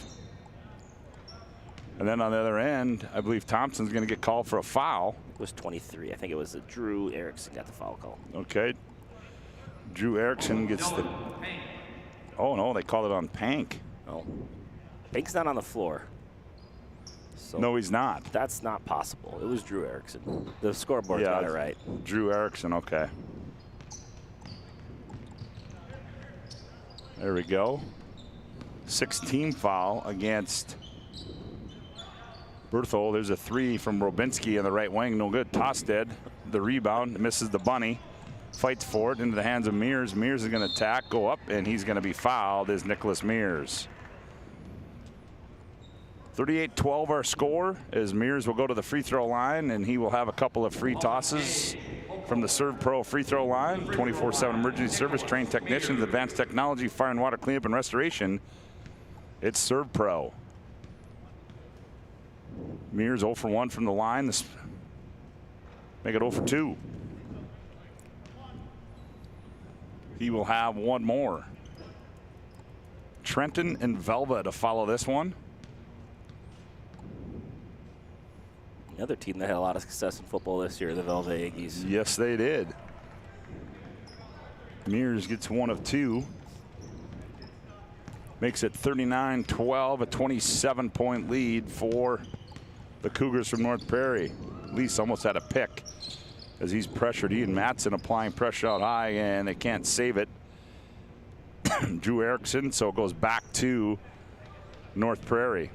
And then on the other end, I believe Thompson's going to get called for a foul. It was 23. I think it was Drew Erickson got the foul call. Okay. Drew Erickson gets the... Oh, no, they called it on Pank. Oh. Pank's not on the floor. So no, he's not. That's not possible. It was Drew Erickson. The scoreboard got it right. Drew Erickson, okay. There we go. 6-team foul against Berthold. There's a three from Robinski on the right wing. No good. Tosted the rebound. Misses the bunny. Fights for it into the hands of Mears. Mears is going to attack, go up, and he's going to be fouled is Nicholas Mears. 38-12 our score as Mears will go to the free throw line, and he will have a couple of free tosses from the Serve Pro free throw line. 24/7 emergency service, trained technicians, advanced technology, fire and water cleanup and restoration. It's Serve Pro. Mears 0 for 1 from the line. This make it 0 for 2. He will have one more. Trenton and Velva to follow this one. Another team that had a lot of success in football this year, the Velva Aggies. Yes, they did. Mears gets one of two. Makes it 39-12, a 27-point lead for the Cougars from North Prairie. Lease almost had a pick as he's pressured. He and Matson applying pressure out high, and they can't save it. Drew Erickson, so it goes back to North Prairie.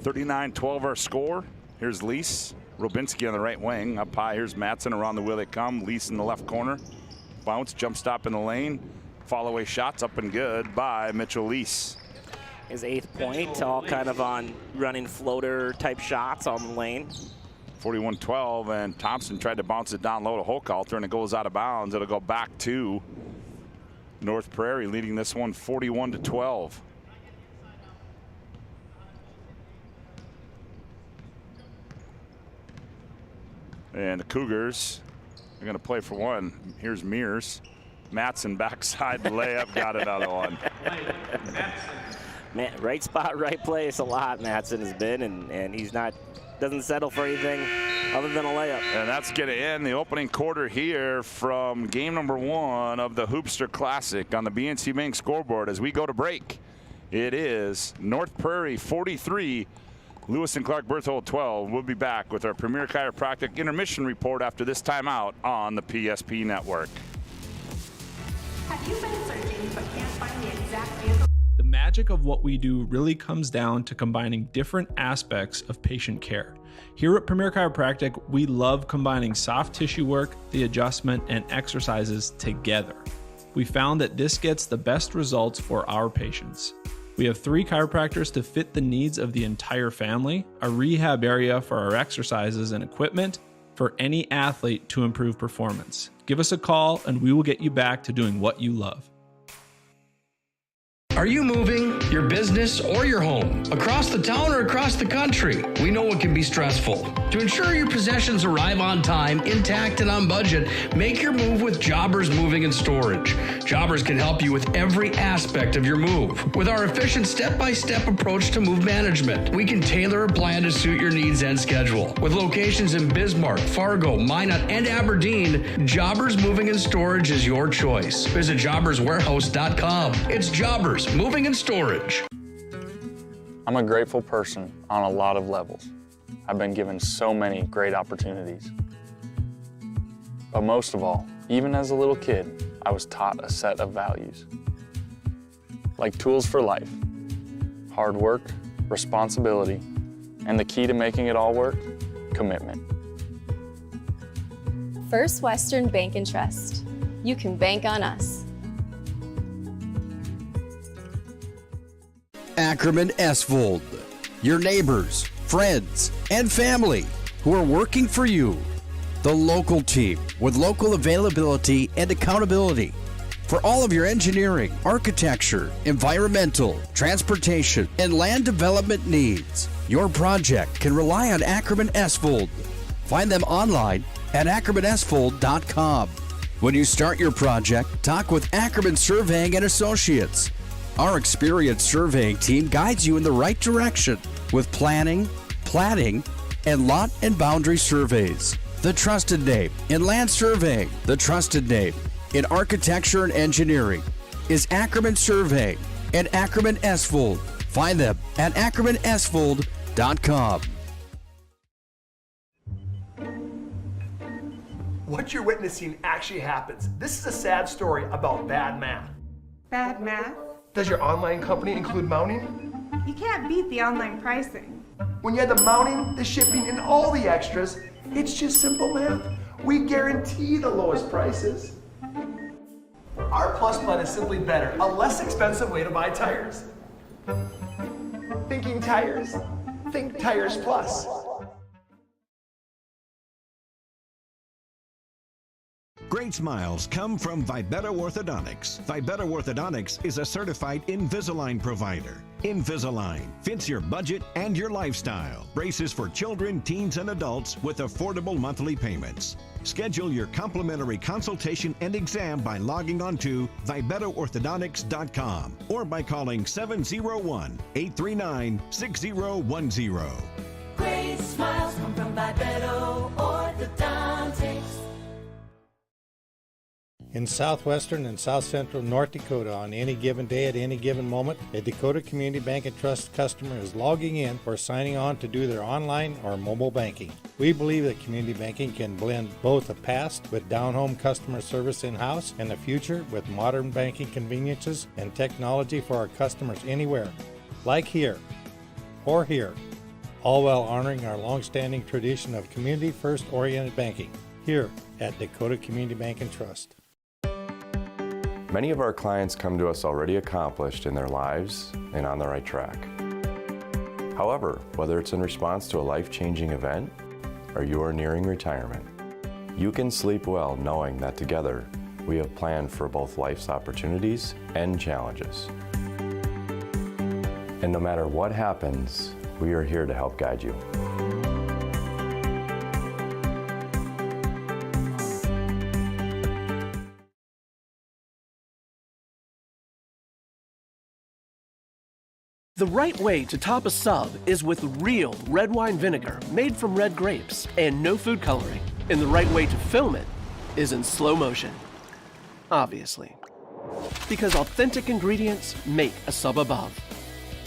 (39-12) our score. Here's Lease. Robinski on the right wing. Up high, here's Matson. Around the wheel they come. Lease in the left corner. Bounce, jump stop in the lane. Fall away shots up and good by Mitchell Lease. His 8th point, all kind of on running floater type shots on the lane. 41-12, and Thompson tried to bounce it down low to Hochhalter, and it goes out of bounds. It'll go back to North Prairie, leading this one 41-12. And the Cougars are going to play for one. Here's Mears. Matson backside layup, got another one. Man, right spot, right place a lot, Matson has been, and he's not, doesn't settle for anything other than a layup. And that's going to end the opening quarter here from game number 1 of the Hoopster Classic on the BNC Bank scoreboard. As we go to break, it is North Prairie 43, Lewis and Clark Berthold 12. We'll be back with our Premier Chiropractic intermission report after this timeout on the PSP Network. Have you been searching but can't find the exact vehicle? The magic of what we do really comes down to combining different aspects of patient care. Here at Premier Chiropractic, we love combining soft tissue work, the adjustment, and exercises together. We found that this gets the best results for our patients. We have 3 chiropractors to fit the needs of the entire family, a rehab area for our exercises and equipment for any athlete to improve performance. Give us a call and we will get you back to doing what you love. Are you moving your business or your home across the town or across the country? We know it can be stressful. To ensure your possessions arrive on time, intact, and on budget, make your move with Jobbers Moving and Storage. Jobbers can help you with every aspect of your move. With our efficient step-by-step approach to move management, we can tailor a plan to suit your needs and schedule. With locations in Bismarck, Fargo, Minot, and Aberdeen, Jobbers Moving and Storage is your choice. Visit jobberswarehouse.com. It's Jobbers Moving and Storage. I'm a grateful person on a lot of levels. I've been given so many great opportunities. But most of all, even as a little kid, I was taught a set of values. Like tools for life, hard work, responsibility, and the key to making it all work, commitment. First Western Bank and Trust. You can bank on us. Ackerman Esvold, your neighbors, friends, and family who are working for you. The local team with local availability and accountability for all of your engineering, architecture, environmental, transportation, and land development needs. Your project can rely on Ackerman Esvold. Find them online at ackermanesvold.com. When you start your project, talk with Ackerman Surveying and Associates. Our experienced surveying team guides you in the right direction with planning, platting, and lot and boundary surveys. The trusted name in land surveying, the trusted name in architecture and engineering is Ackerman Surveying and Ackerman Esvold. Find them at ackermanesvold.com. What you're witnessing actually happens. This is a sad story about bad math. Bad math? Does your online company include mounting? You can't beat the online pricing. When you add the mounting, the shipping, and all the extras, it's just simple math. We guarantee the lowest prices. Our Plus plan is simply better, a less expensive way to buy tires. Thinking tires? Think Tires Plus. Great smiles come from Vibetta Orthodontics. Vibetta Orthodontics is a certified Invisalign provider. Invisalign fits your budget and your lifestyle. Braces for children, teens, and adults with affordable monthly payments. Schedule your complimentary consultation and exam by logging on to VibettaOrthodontics.com or by calling 701-839-6010. Great smiles come from Vibetta Orthodontics. In southwestern and south central North Dakota, on any given day at any given moment, a Dakota Community Bank and Trust customer is logging in or signing on to do their online or mobile banking. We believe that community banking can blend both the past with down-home customer service in-house and the future with modern banking conveniences and technology for our customers anywhere, like here or here, all while honoring our long-standing tradition of community-first oriented banking here at Dakota Community Bank and Trust. Many of our clients come to us already accomplished in their lives and on the right track. However, whether it's in response to a life-changing event or you are nearing retirement, you can sleep well knowing that together we have planned for both life's opportunities and challenges. And no matter what happens, we are here to help guide you. The right way to top a sub is with real red wine vinegar made from red grapes and no food coloring. And the right way to film it is in slow motion. Obviously. Because authentic ingredients make a sub above.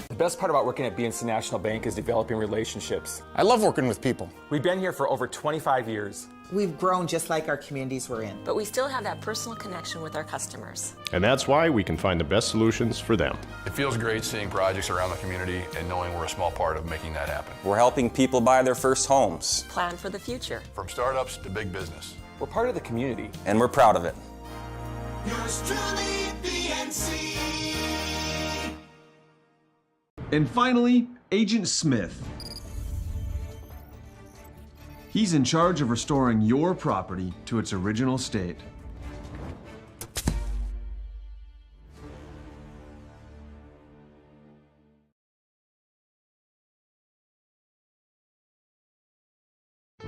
The best part about working at BNC National Bank is developing relationships. I love working with people. We've been here for over 25 years. We've grown just like our communities we're in. But we still have that personal connection with our customers. And that's why we can find the best solutions for them. It feels great seeing projects around the community and knowing we're a small part of making that happen. We're helping people buy their first homes. Plan for the future. From startups to big business. We're part of the community. And we're proud of it. Yours truly, BNC. And finally, Agent Smith. He's in charge of restoring your property to its original state.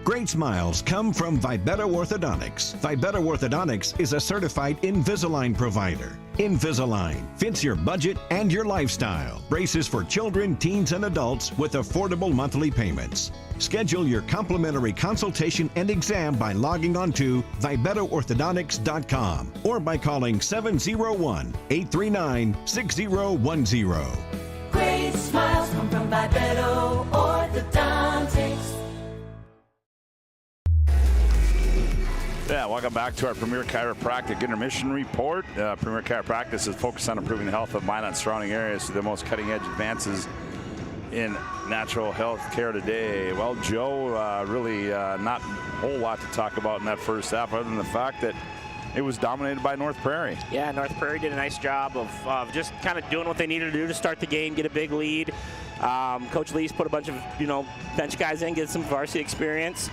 Great smiles come from Vibeto Orthodontics. Vibeto Orthodontics is a certified Invisalign provider. Invisalign fits your budget and your lifestyle. Braces for children, teens, and adults with affordable monthly payments. Schedule your complimentary consultation and exam by logging on to VibetoOrthodontics.com or by calling 701-839-6010. Great smiles come from Vibeto Orthodontics. Yeah, welcome back to our Premier Chiropractic Intermission Report. Premier Chiropractic is focused on improving the health of Minot and surrounding areas through the most cutting-edge advances in natural health care today. Well, Joe, really not a whole lot to talk about in that first half other than the fact that it was dominated by North Prairie. Yeah, North Prairie did a nice job of just kind of doing what they needed to do to start the game, get a big lead. Coach Lee's put a bunch of, bench guys in, get some varsity experience.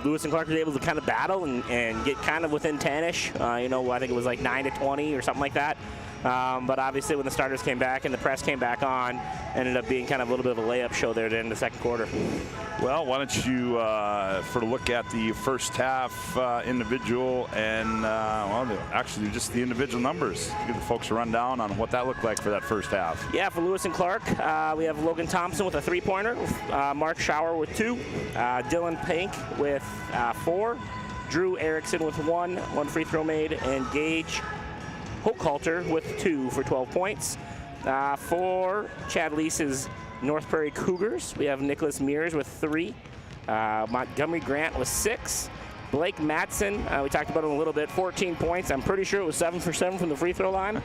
Lewis and Clark was able to kind of battle and get kind of within 10-ish. I think it was like 9-20 or something like that. But obviously when the starters came back and the press came back on, ended up being kind of a little bit of a layup show there at the end of the second quarter. Well, why don't you for a look at the first half individual and, actually just the individual numbers. Give the folks a rundown on what that looked like for that first half. Yeah, for Lewis and Clark, we have Logan Thompson with a 3-pointer, Mark Schauer with 2, Dylan Pink with 4, Drew Erickson with 1 free throw made, and Gage Hochhalter with 2 for 12 points. For Chad Leese's North Prairie Cougars, we have Nicholas Mears with 3. Montgomery Grant with 6. Blake Matson, we talked about him a little bit, 14 points. I'm pretty sure it was 7 for 7 from the free throw line.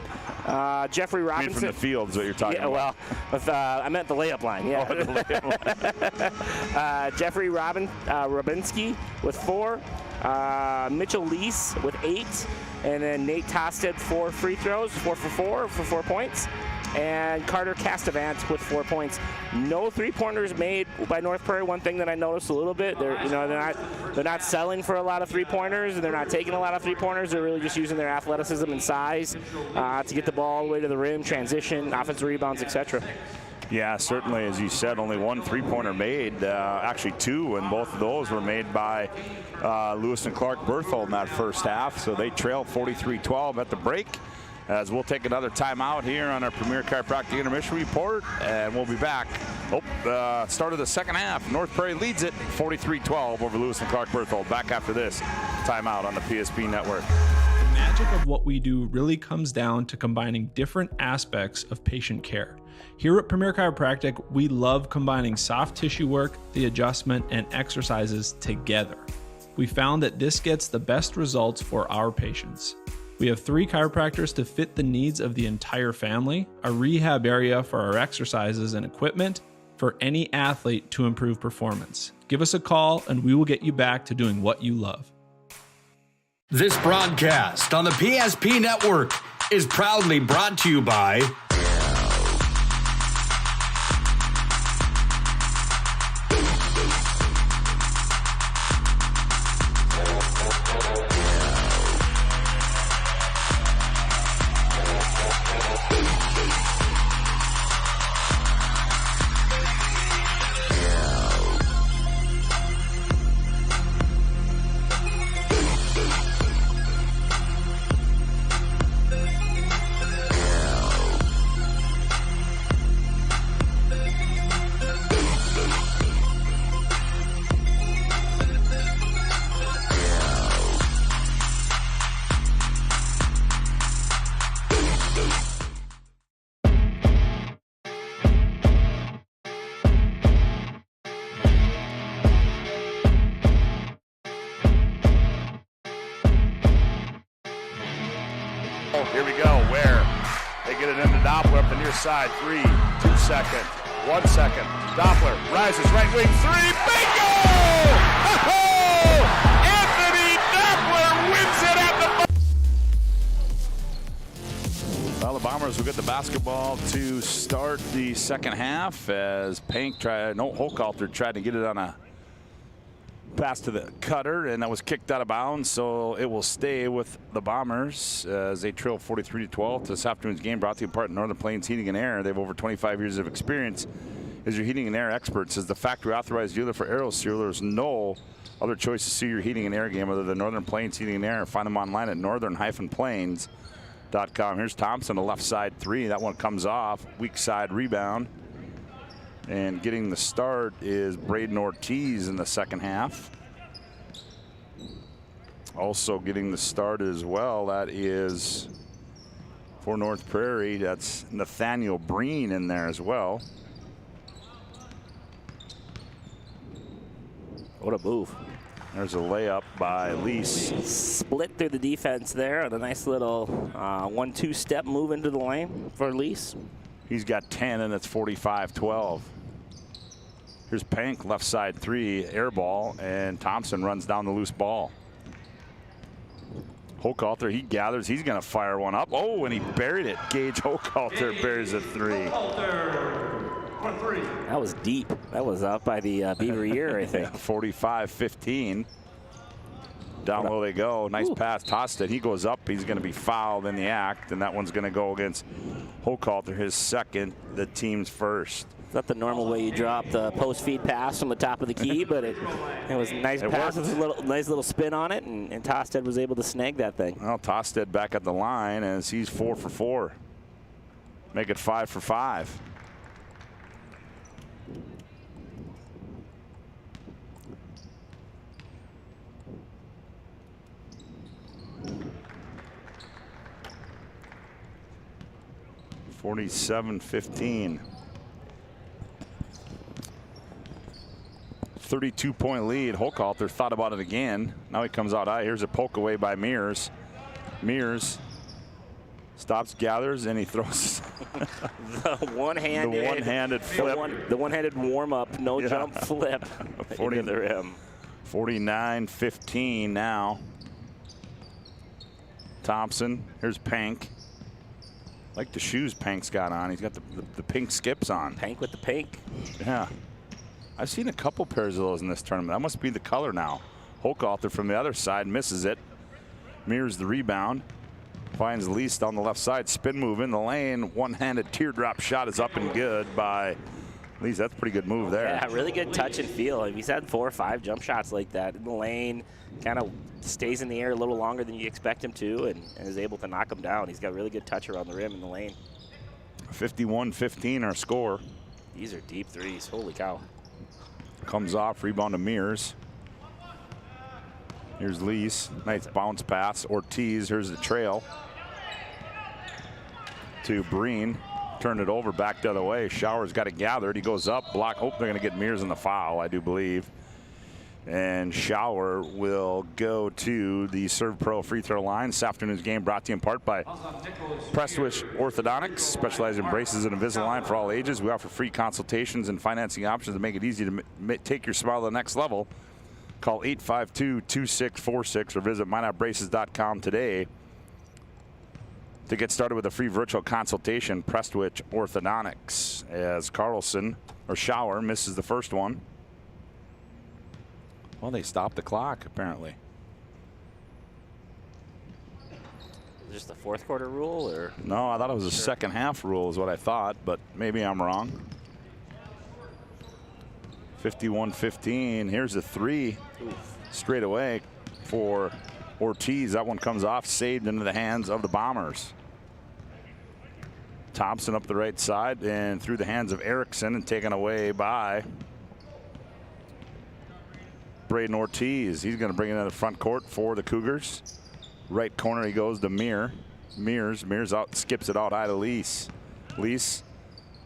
Jeffrey Robinson. I mean from the field is what you're talking about. Well, I meant the layup line, yeah. Oh, the layup line. Jeffrey Robinski with 4. Mitchell Lease with 8. And then Nate Tosted 4 free throws, 4 for 4 points. And Carter Castavant with 4 points. No 3-pointers made by North Prairie. One thing that I noticed a little bit, they're not selling for a lot of 3-pointers, and they're not taking a lot of 3-pointers. They're really just using their athleticism and size to get the ball all the way to the rim, transition, offensive rebounds, etc. Yeah, certainly, as you said, only 1 3-pointer made. Actually 2, and both of those were made by Lewis and Clark Berthold in that first half. So they trailed 43-12 at the break. As we'll take another timeout here on our Premier Chiropractic Intermission Report, and we'll be back. Start of the second half. North Prairie leads it 43-12 over Lewis and Clark Berthold. Back after this timeout on the PSP Network. The magic of what we do really comes down to combining different aspects of patient care. Here at Premier Chiropractic, we love combining soft tissue work, the adjustment, and exercises together. We found that this gets the best results for our patients. We have 3 chiropractors to fit the needs of the entire family, a rehab area for our exercises and equipment for any athlete to improve performance. Give us a call and we will get you back to doing what you love. This broadcast on the PSP Network is proudly brought to you by Here we go, Ware. They get it into Doppler up the near side. 3, 2 seconds, 1 second. Doppler rises, right wing, 3, bingo! Oh! Anthony Doppler wins it at the... Well, the Bombers will get the basketball to start the second half as Hochhalter tried to get it on a pass to the cutter, and that was kicked out of bounds, so it will stay with the Bombers as they trail 43-12 to this afternoon's game, brought to you by Northern Plains Heating and Air. They have over 25 years of experience as your heating and air experts. As the factory authorized dealer for AeroSeal, there's no other choice to see your heating and air game other than Northern Plains Heating and Air. Find them online at northern-plains.com. Here's Thompson, a left side three. That one comes off. Weak side rebound. And getting the start is Braden Ortiz in the second half. Also getting the start as well, that is for North Prairie. That's Nathaniel Breen in there as well. What a move. There's a layup by Lease. Split through the defense there on a nice little 1-2 step move into the lane for Lease. He's got 10, and it's 45-12. Here's Pank, left side three, air ball, and Thompson runs down the loose ball. Hochhalter, he gathers, he's going to fire one up. Oh, and he buried it. Gage Hochhalter buries a three. That was deep. That was up by the Beaver ear, I think. 45-15. Down low they go. Nice pass. Tosted. He goes up. He's going to be fouled in the act, and that one's going to go against Hochhalter, his second, the team's first. It's not the normal way you drop the post feed pass from the top of the key, but it was a nice pass with a nice little spin on it, and Tosted was able to snag that thing. Well, Tosted back at the line as he's 4 for 4. Make it 5 for 5. (47-15). 32-point lead. Hochhalter thought about it again. Now he comes out high. Here's a poke away by Mears. Mears stops, gathers, and he throws the one-handed flip. The one-handed warm-up, no jump flip. 40 to the rim. 49-15 now. Thompson. Here's Pank. Like the shoes Pank's got on. He's got the pink skips on. Pank with the pink. Yeah. I've seen a couple pairs of those in this tournament. That must be the color now. Hochhalter from the other side misses it. Mirrors the rebound. Finds Lease on the left side. Spin move in the lane. One-handed teardrop shot is up and good by Lease. That's a pretty good move there. Yeah, really good touch and feel. He's had 4 or 5 jump shots like that in the lane. Kind of stays in the air a little longer than you expect him to, and is able to knock him down. He's got really good touch around the rim in the lane. 51-15 our score. These are deep threes. Holy cow. Comes off, rebound to Mears. Here's Lease. Nice bounce pass. Ortiz, here's the trail. To Breen. Turned it over, back the other way. Shower's got it gathered. He goes up, block. Hope they're going to get Mears in the foul, I do believe. And Shower will go to the Serve Pro free throw line. This afternoon's game brought to you in part by Prestwick Orthodontics, specializing in braces and Invisalign for all ages. We offer free consultations and financing options to make it easy to take your smile to the next level. Call 852-2646 or visit mynotbraces.com today to get started with a free virtual consultation. Prestwick Orthodontics, as Shower misses the first one. Well, they stopped the clock, apparently. Just the fourth quarter rule, or? No, I thought it was a second half rule is what I thought, but maybe I'm wrong. 51-15. Here's a three straight away for Ortiz. That one comes off, saved into the hands of the Bombers. Thompson up the right side and through the hands of Erickson and taken away by Braden Ortiz. He's going to bring it into the front court for the Cougars. Right corner he goes to Mears out, skips it out high to Lease. Lease,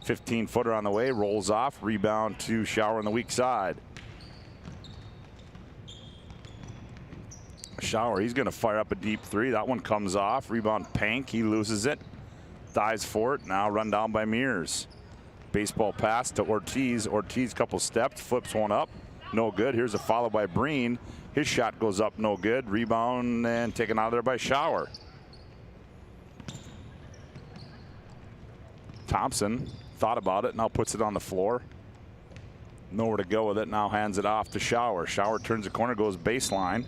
15-footer on the way, rolls off, rebound to Shower on the weak side. Shower, he's going to fire up a deep three. That one comes off. Rebound Pank, he loses it. Dives for it, now run down by Mears. Baseball pass to Ortiz. Ortiz, couple steps, flips one up. No good. Here's a follow by Breen. His shot goes up, no good. Rebound and taken out of there by Shower. Thompson thought about it, now puts it on the floor. Nowhere to go with it, now hands it off to Shower. Shower turns the corner, goes baseline.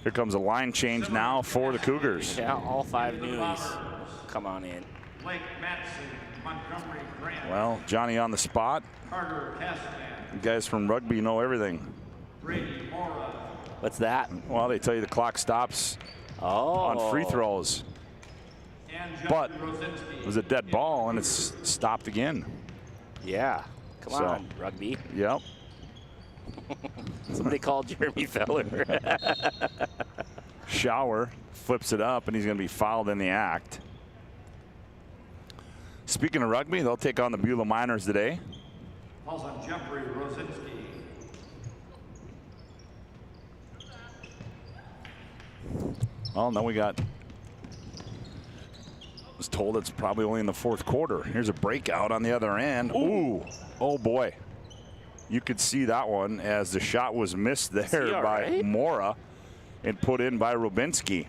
Here comes a line change now for the Cougars. Yeah, all 5 newies come on in. Well, Johnny on the spot. You guys from rugby know everything. What's that? Well, they tell you the clock stops on free throws. But it was a dead ball, and it's stopped again. Yeah. Come on, rugby. Yep. Somebody called Jeremy Feller. Shower flips it up, and he's going to be fouled in the act. Speaking of rugby, they'll take on the Beulah Miners today. Falls on Jeffrey Rosinski. Well, now we got. Was told it's probably only in the 4th quarter. Here's a breakout on the other end. Ooh, oh boy. You could see that one as the shot was missed there by Mora and put in by Robinski.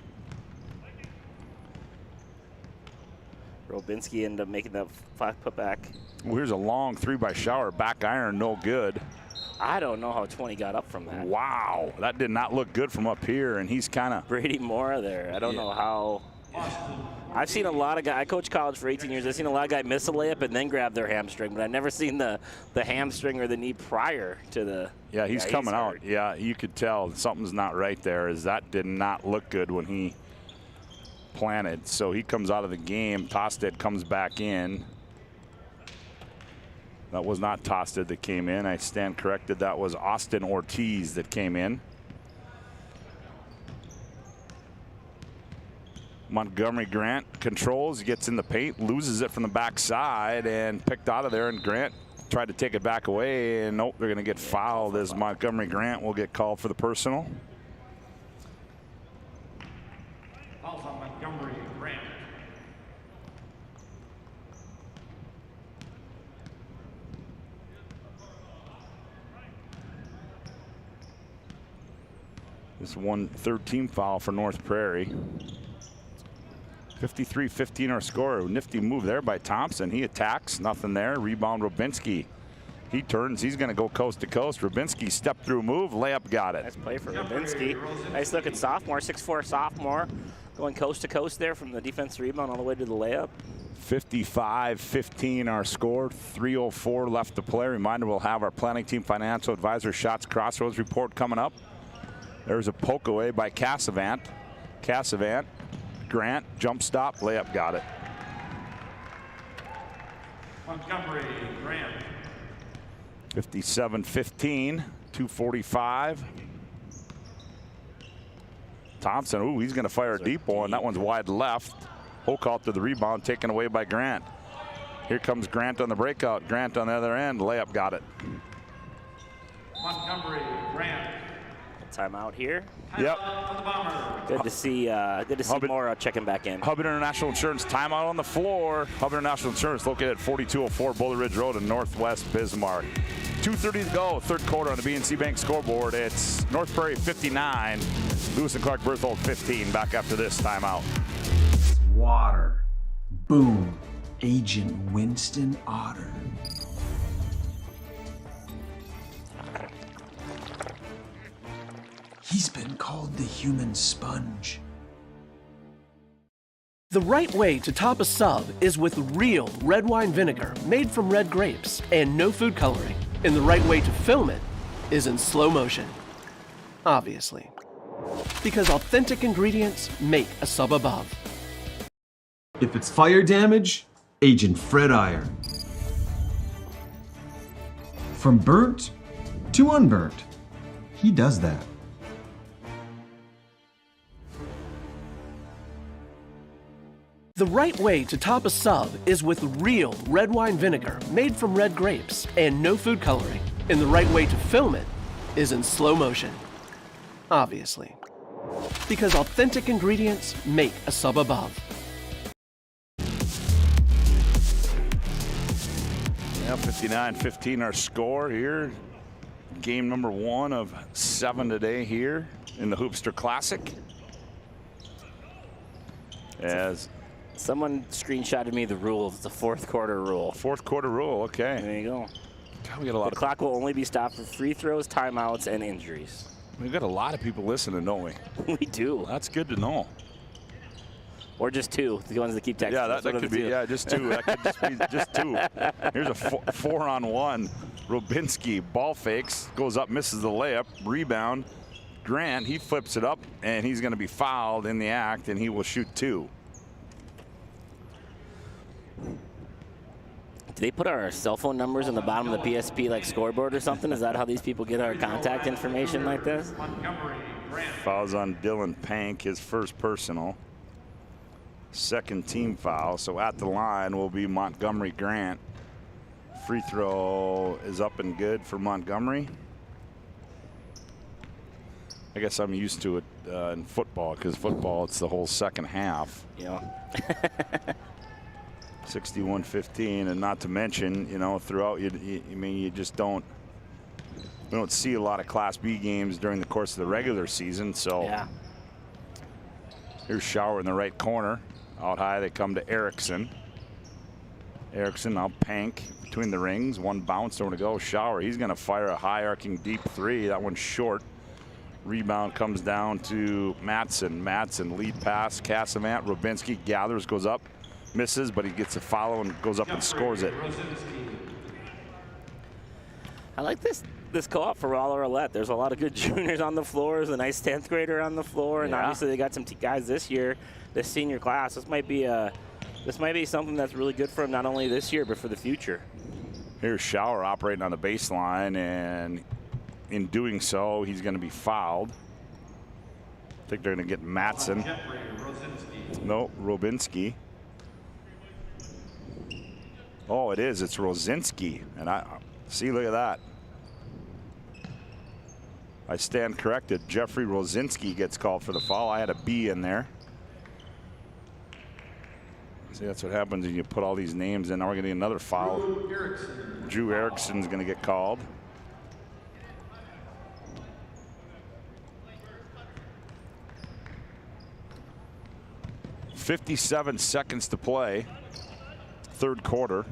Robinski ended up making that 5 putback. Well, here's a long 3 by Shower. Back iron, no good. I don't know how 20 got up from that. Wow, that did not look good from up here, and he's kind of. Brady Mora there. I don't know how. I've seen a lot of guys. I coached college for 18 years. I've seen a lot of guys miss a layup and then grab their hamstring, but I've never seen the hamstring or the knee prior to the. Yeah, he's coming out. Yeah, you could tell something's not right there. As that did not look good when he planted. So he comes out of the game. Tosted comes back in. That was not Tosted that came in. I stand corrected. That was Austin Ortiz that came in. Montgomery Grant controls, gets in the paint, loses it from the backside, and picked out of there. And Grant tried to take it back away, and nope, they're going to get fouled as Montgomery Grant will get called for the personal. Falls on Montgomery Grant. This one third team foul for North Prairie. 53-15 our score. Nifty move there by Thompson. He attacks, nothing there. Rebound Robinski. He turns, he's going to go coast to coast. Robinski step through move, layup, got it. Nice play for Robinski. Nice look at sophomore, 6'4" sophomore. Going coast to coast there from the defense rebound all the way to the layup. 55-15 our score. 3:04 left to play. Reminder, we'll have our planning team financial advisor Shots Crossroads report coming up. There's a poke away by Cassavant. Cassavant, Grant, jump stop, layup, got it. Montgomery Grant. 57-15, 2:45. Thompson, ooh, he's going to fire a deep one. That one's wide left. Hochalt to the rebound, taken away by Grant. Here comes Grant on the breakout. Grant on the other end, layup, got it. Montgomery Grant. Timeout here. Yep. Good to see Mora checking back in. Hub International Insurance timeout on the floor. Hub International Insurance located at 4204 Boulder Ridge Road in Northwest Bismarck. 2:30 to go, 3rd quarter on the BNC Bank scoreboard. It's North Prairie 59, Lewis and Clark Berthold 15. Back after this timeout. Water. Boom. Agent Winston Otter. He's been called the human sponge. The right way to top a sub is with real red wine vinegar made from red grapes and no food coloring. And the right way to film it is in slow motion. Obviously. Because authentic ingredients make a sub above. If it's fire damage, Agent Fred Iron. From burnt to unburnt, he does that. The right way to top a sub is with real red wine vinegar made from red grapes and no food coloring. And the right way to film it is in slow motion. Obviously. Because authentic ingredients make a sub above. Yeah, 59-15 our score here. Game number 1 of 7 today here in the Hoopster Classic. As someone screenshotted me the rules, the fourth quarter rule. Fourth quarter rule, okay. There you go. God, we got a lot the clock will only be stopped for free throws, timeouts, and injuries. We've got a lot of people listening, don't we? We do. That's good to know. Or just two, the ones that keep texting. Yeah, that could be. Yeah, just two. That could just be just two. Here's a 4-on-1. Robinski ball fakes, goes up, misses the layup, rebound. Grant, he flips it up, and he's going to be fouled in the act, and he will shoot 2. Do they put our cell phone numbers in the bottom of the PSP like scoreboard or something? Is that how these people get our contact information like this? Fouls on Dylan Pank, his first personal. Second team foul, so at the line will be Montgomery Grant. Free throw is up and good for Montgomery. I guess I'm used to it in football, because football, it's the whole second half. Yeah. 61-15, and not to mention, you know, throughout, you just don't, we don't see a lot of Class B games during the course of the regular season, so. Yeah. Here's Shower in the right corner. Out high, they come to Erickson. Erickson now Pank between the rings. One bounce over to go. Shower, he's going to fire a high arcing deep 3. That one's short. Rebound comes down to Matson. Matson lead pass. Cassavant. Robinski gathers, goes up, misses, but he gets a follow and goes up and scores it. I like this co-op for Roller Roulette. There's a lot of good juniors on the floor. There's a nice 10th grader on the floor, and obviously they got some guys this year, this senior class. This might be something that's really good for them, not only this year but for the future. Here's Shower operating on the baseline, and in doing so, he's going to be fouled. I think they're going to get Matson. No, Robinski. Oh, it is. It's Rosinski, and I see. Look at that. I stand corrected. Jeffrey Rosinski gets called for the foul. I had a B in there. See, that's what happens when you put all these names in. Now we're getting another foul. Drew Erickson's going to get called. .57 seconds to play. Third quarter.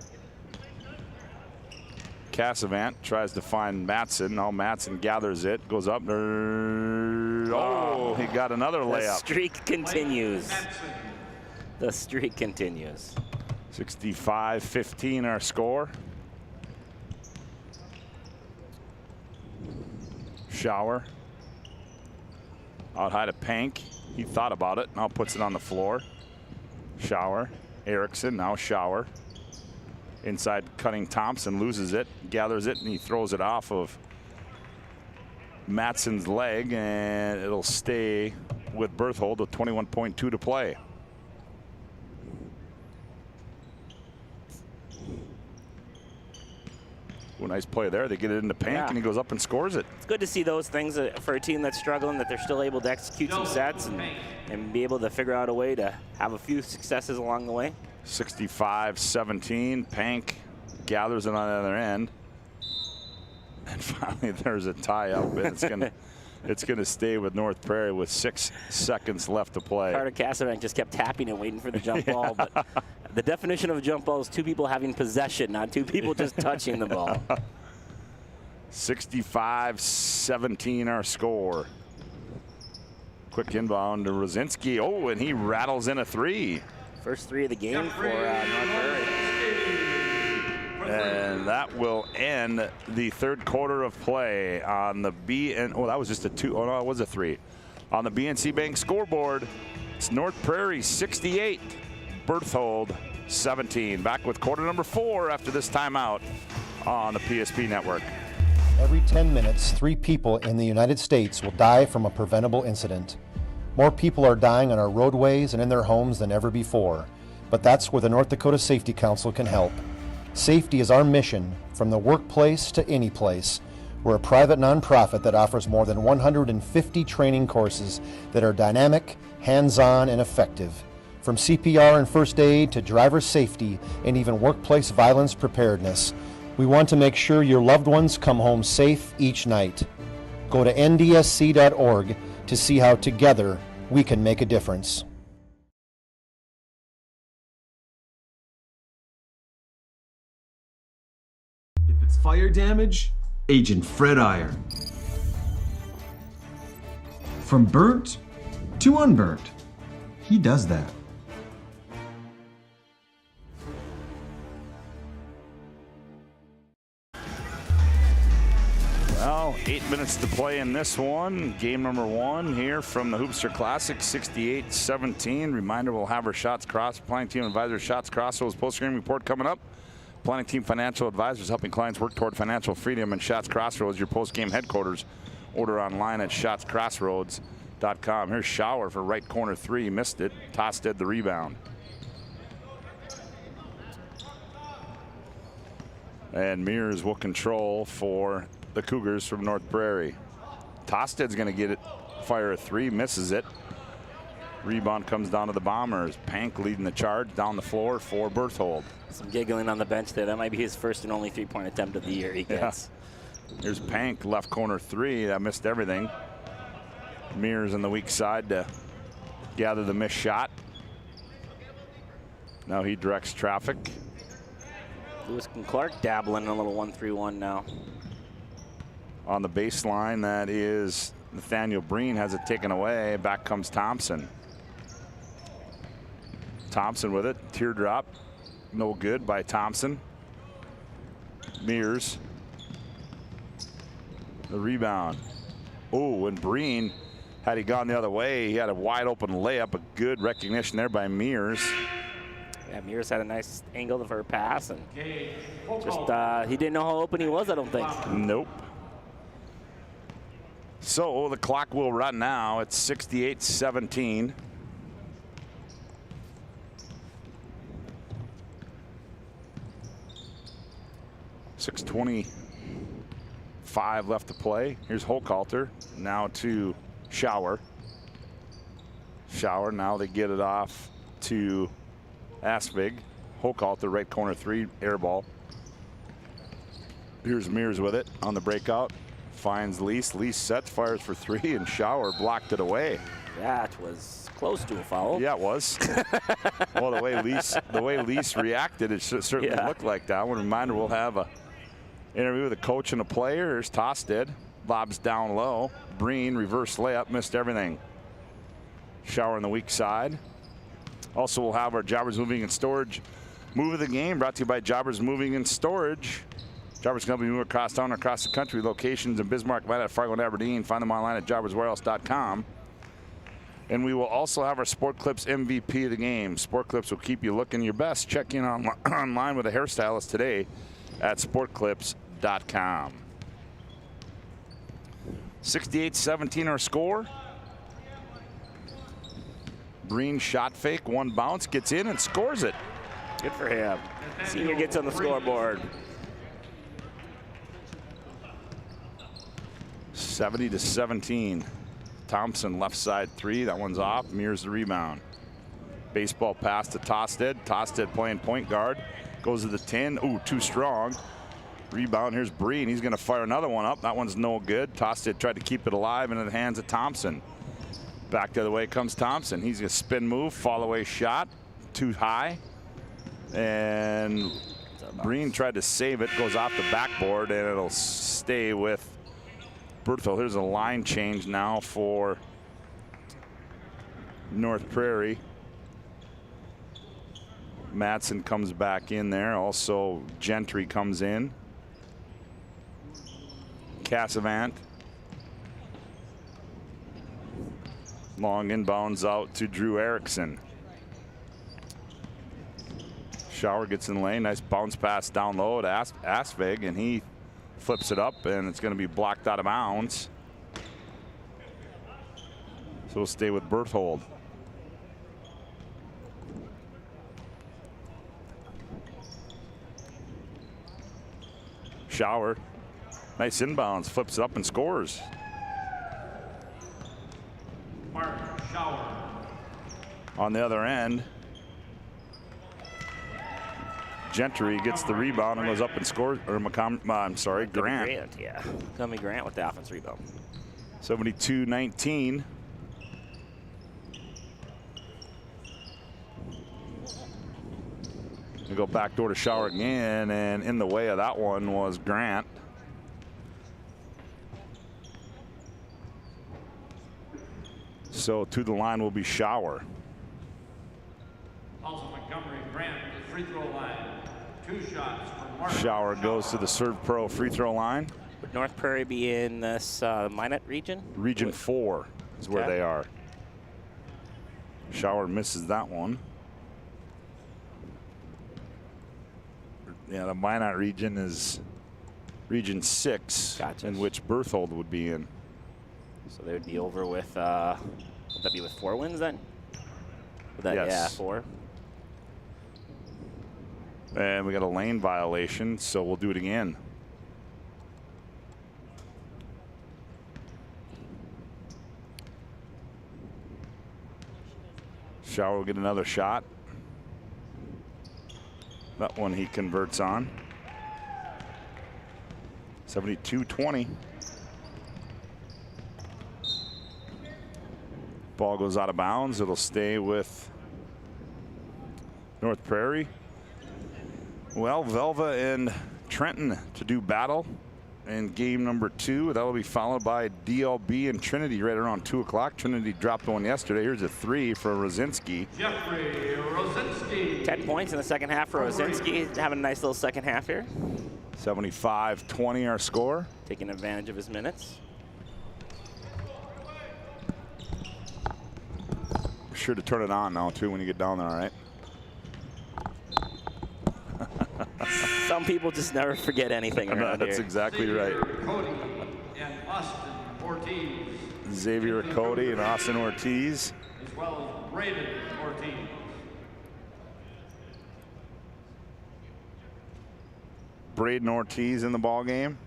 Cassavant tries to find Matson. Now Matson gathers it, goes up. Oh, he got another layup. The streak continues. The streak continues. 65-15 our score. Shower. Out high to Pank. He thought about it, now puts it on the floor. Shower. Erickson, now Shower. Inside cutting Thompson, loses it, gathers it, and he throws it off of Matson's leg, and it'll stay with Berthold with 21.2 to play. Ooh, nice play there. They get it into Pank, and he goes up and scores it. It's good to see those things for a team that's struggling, that they're still able to execute some sets and be able to figure out a way to have a few successes along the way. 65-17. Pank gathers it on the other end. And finally there's a tie up, and it's gonna stay with North Prairie with 6 seconds left to play. Carter Cassavant just kept tapping and waiting for the jump ball, but the definition of a jump ball is 2 people having possession, not 2 people just touching the ball. 65-17 our score. Quick inbound to Rosinski. Oh, and he rattles in a 3. First 3 of the game for North Prairie. And that will end the third quarter of play on the that was just a 2. Oh, no, it was a 3. On the BNC Bank scoreboard, it's North Prairie 68, Berthold 17. Back with quarter number 4 after this timeout on the PSP network. Every 10 minutes, 3 people in the United States will die from a preventable incident. More people are dying on our roadways and in their homes than ever before, but that's where the North Dakota Safety Council can help. Safety is our mission, from the workplace to any place. We're a private nonprofit that offers more than 150 training courses that are dynamic, hands-on, and effective. From CPR and first aid to driver safety and even workplace violence preparedness, we want to make sure your loved ones come home safe each night. Go to ndsc.org to see how together we can make a difference. it's fire damage, Agent Fred Iron. From burnt to unburnt, he does that. Well, 8 minutes to play in this one. Game number 1 here from the Hoopster Classic, 68-17. Reminder, we'll have our Planning Team Advisor Shots Crossroads post-game report coming up. Planning Team Financial Advisors helping clients work toward financial freedom, and Shots Crossroads, your post-game headquarters. Order online at shotscrossroads.com. Here's Shower for right corner 3. Missed it. Tosted the rebound. And Mears will control for the Cougars from North Prairie. Tosted's going to get it, fire a 3, misses it. Rebound comes down to the Bombers. Pank leading the charge down the floor for Berthold. Some giggling on the bench there. That might be his first and only 3-point attempt of the year he gets. Yeah. Here's Pank, left corner 3. That missed everything. Mears on the weak side to gather the missed shot. Now he directs traffic. Lewis and Clark dabbling in a little 1-3-1 now. On the baseline, that is Nathaniel Breen, has it taken away. Back comes Thompson. Thompson with it. Teardrop. No good by Thompson. Mears. The rebound. Oh, and Breen, had he gone the other way, he had a wide open layup. A good recognition there by Mears. Yeah, Mears had a nice angle for a pass, and just he didn't know how open he was, I don't think. Nope. So the clock will run now. It's 68-17. .6:25 left to play. Here's Hochhalter now to Shower. Shower, now they get it off to Asvig. Hochhalter, right corner 3, air ball. Here's Mears with it on the breakout. Finds Lease. Lease sets, fires for 3, and Shower blocked it away. That was close to a foul. Yeah, it was. Well, the way Lease reacted, it certainly looked like that one. Reminder, we'll have a interview with a coach and a player. Here's Tosted. Lobs down low. Breen, reverse layup, missed everything. Shower on the weak side. Also, we'll have our Jobbers Moving and Storage move of the game, brought to you by Jobbers Moving and Storage. Jobbers Company move across town, across the country. Locations in Bismarck, Atlanta, Fargo, and Aberdeen. Find them online at jobberswarehouse.com. And we will also have our Sport Clips MVP of the game. Sport Clips will keep you looking your best. Check in online with a hairstylist today at sportclips.com. 68-17 our score. Breen shot fake, one bounce, gets in and scores it. Good for him. Senior gets on the scoreboard. 70-17. Thompson left side 3. That one's off. Mears the rebound. Baseball pass to Tosted. Tosted playing point guard. Goes to the 10. Ooh, too strong. Rebound. Here's Breen. He's going to fire another one up. That one's no good. Tosted tried to keep it alive into the hands of Thompson. Back the other way comes Thompson. He's going to spin move. Fall away shot. Too high. And Breen tried to save it. Goes off the backboard, and it'll stay with Berthold. Here's a line change now for North Prairie. Madsen comes back in there. Also, Gentry comes in. Cassavant. Long inbounds out to Drew Erickson. Shower gets in the lane. Nice bounce pass down low to Asvig, and he flips it up, and it's going to be blocked out of bounds. So we'll stay with Berthold. Shower. Nice inbounds. Flips it up and scores. Mark Shower. On the other end, Gentry gets the rebound and goes up and scores. Or I'm sorry, Grant. Yeah, Gummy Grant with the offense rebound. 72-19. We go backdoor to Shower again, and in the way of that one was Grant. So to the line will be Shower. Also Montgomery Grant at the free throw line. 2 shots for Mark. Shower goes to the Serve Pro free throw line. Would North Prairie be in this Minot region? Region 4 is where they are. Shower misses that one. Yeah, the Minot region is Region 6, in which Berthold would be in. So they would be over with, would that be with 4 wins then? Would that, yes. Yeah, 4. And we got a lane violation, so we'll do it again. Shower will get another shot. That one he converts on. 72-20. Ball goes out of bounds. It'll stay with North Prairie. Well, Velva and Trenton to do battle in game number 2. That will be followed by DLB and Trinity right around 2 o'clock. Trinity dropped one yesterday. Here's a 3 for Rosinski. Jeffrey Rosinski. 10 points in the second half for Rosinski. Having a nice little second half here. 75-20 our score. Taking advantage of his minutes. Be sure to turn it on now too when you get down there, all right? Some people just never forget anything around That's here. exactly right. Cody and Austin Ortiz. Xavier Cody and Austin Ortiz. As well as Braden Ortiz. Braden Ortiz in the ball game.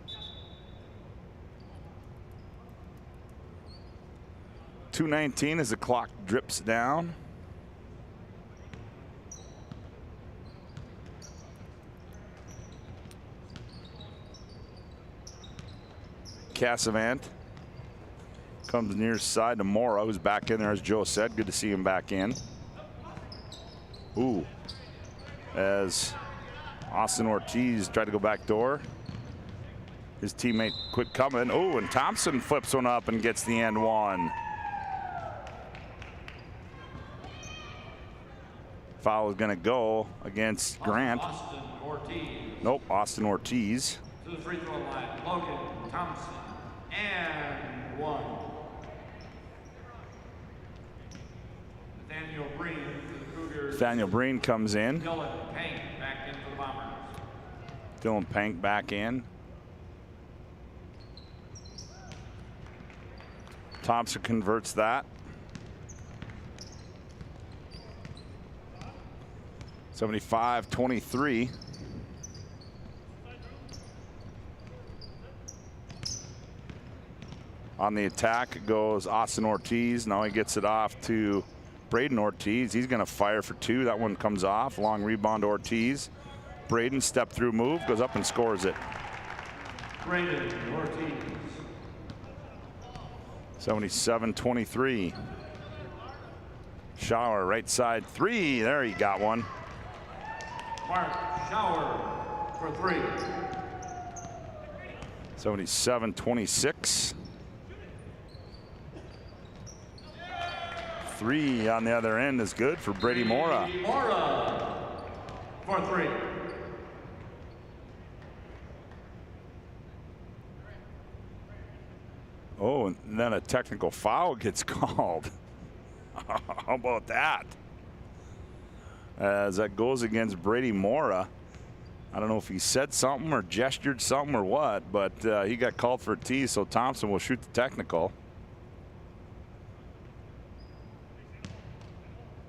.219 as the clock drips down. Cassavant comes near side to Mora, who's back in there, as Joe said. Good to see him back in. Ooh, as Austin Ortiz tried to go back door. His teammate quit coming. Oh, and Thompson flips one up and gets the end one. Foul is going to go against Grant. Austin Ortiz. Nope, Austin Ortiz. To the free throw line, Logan Thompson. And 1. Nathaniel Breen to the Cougars. Nathaniel Breen comes in. Dylan Pank back in for the Bombers. Dylan Pank back in. Thompson converts that. 75-23. On the attack goes Austin Ortiz. Now he gets it off to Braden Ortiz. He's going to fire for 2. That one comes off. Long rebound to Ortiz. Braden step through move, goes up and scores it. Braden Ortiz. 77-23. Shower right side 3. There, he got one. Mark Shower for 3. 77-26. 3 on the other end is good for Brady Mora. Mora for 3. Oh, and then a technical foul gets called. How about that? As that goes against Brady Mora. I don't know if he said something or gestured something or what, but he got called for a tee, so Thompson will shoot the technical.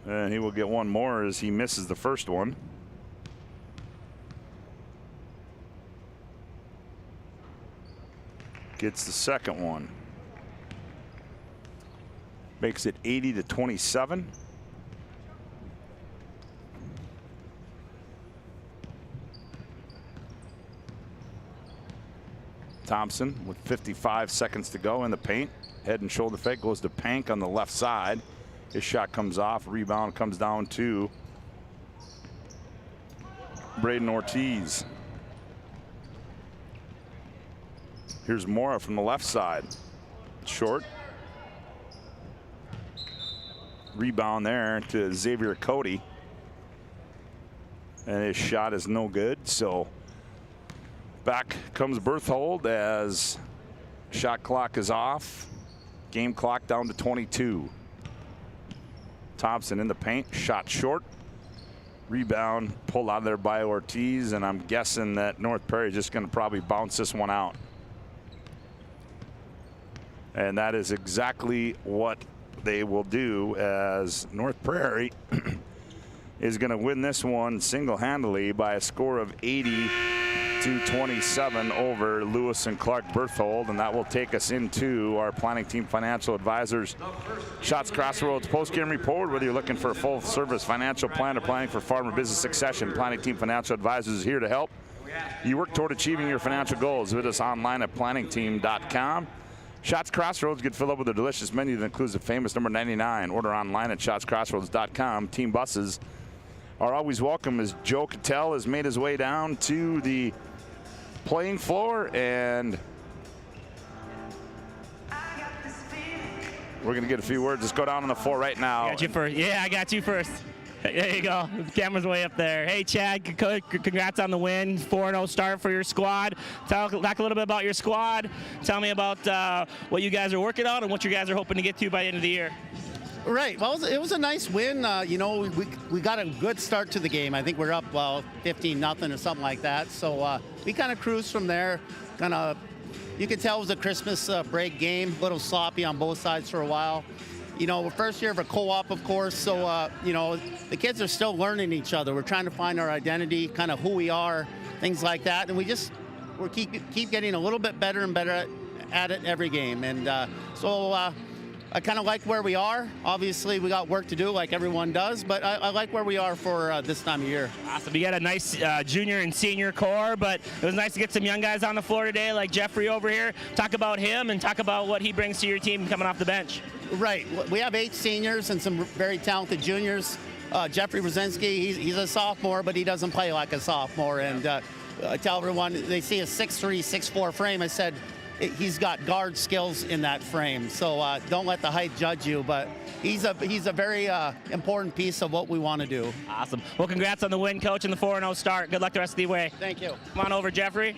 And he will get one more as he misses the first one. Gets the second one. Makes it 80-27. Thompson with 55 seconds to go in the paint. Head and shoulder fake goes to Pank on the left side. His shot comes off. Rebound comes down to Braden Ortiz. Here's Mora from the left side. Short. Rebound there to Xavier Cody. And his shot is no good, so back comes Berthold as shot clock is off. Game clock down to 22. Thompson in the paint, shot short. Rebound pulled out of there by Ortiz, and I'm guessing that North Prairie is just going to probably bounce this one out. And that is exactly what they will do, as North Prairie is going to win this one single-handedly by a score of 80-27 over Lewis and Clark Berthold, and that will take us into our Planning Team Financial Advisors Shots Crossroads postgame report. Whether you're looking for a full-service financial plan or planning for farm or business succession, Planning Team Financial Advisors is here to help you work toward achieving your financial goals. Visit us online at planningteam.com. Shots Crossroads get filled up with a delicious menu that includes the famous number 99. Order online at shotscrossroads.com. Team buses are always welcome, as Joe Cattell has made his way down to the playing floor, and we're going to get a few words. Let's go down on the floor right now. I got you first. Yeah, I got you first. There you go. The camera's way up there. Hey, Chad, congrats on the win. 4-0 start for your squad. Talk a little bit about your squad. Tell me about what you guys are working on and what you guys are hoping to get to by the end of the year. Right. Well, it was a nice win. You know, we got a good start to the game. I think we're up 15-0 or something like that. So we kind of cruised from there. You could tell it was a Christmas break game. A little sloppy on both sides for a while. You know, first year of a co-op, of course. So you know, the kids are still learning each other. We're trying to find our identity, kind of who we are, things like that. And we keep getting a little bit better and better at it every game. And I kind of like where we are. Obviously, we got work to do like everyone does, but I like where we are for this time of year. Awesome. You got a nice junior and senior core, but it was nice to get some young guys on the floor today, like Jeffrey over here. Talk about him and talk about what he brings to your team coming off the bench. Right. We have 8 seniors and some very talented juniors. Jeffrey Brzezinski, he's a sophomore, but he doesn't play like a sophomore. And I tell everyone, they see a 6'3", 6'4" frame. I said, he's got guard skills in that frame, so don't let the height judge you. But he's a very important piece of what we want to do. Awesome. Well, congrats on the win, Coach, and the 4-0 start. Good luck the rest of the way. Thank you. Come on over, Jeffrey.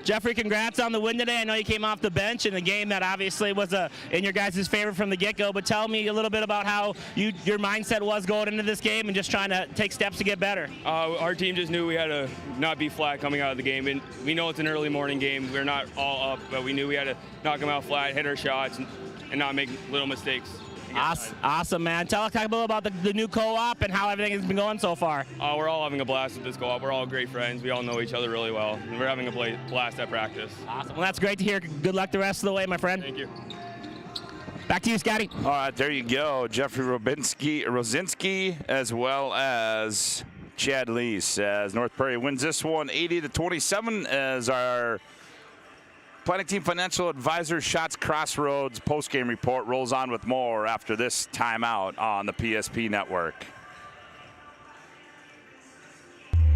Jeffrey, congrats on the win today. I know you came off the bench in a game that obviously was in your guys' favor from the get-go, but tell me a little bit about how your mindset was going into this game and just trying to take steps to get better. Our team just knew we had to not be flat coming out of the game, and we know it's an early morning game. We're not all up, but we knew we had to not come out flat, hit our shots, and not make little mistakes. Awesome, man. Talk a little about the new co-op and how everything has been going so far. We're all having a blast at this co-op. We're all great friends. We all know each other really well, and we're having a blast at practice. Awesome. Well, that's great to hear. Good luck the rest of the way, my friend. Thank you. Back to you, Scotty. All right, there you go. Jeffrey Rosinski, as well as Chad Lease, as North Prairie wins this one 80-27, as our Planning Team Financial Advisors Shots Crossroads postgame report rolls on with more after this timeout on the PSP Network.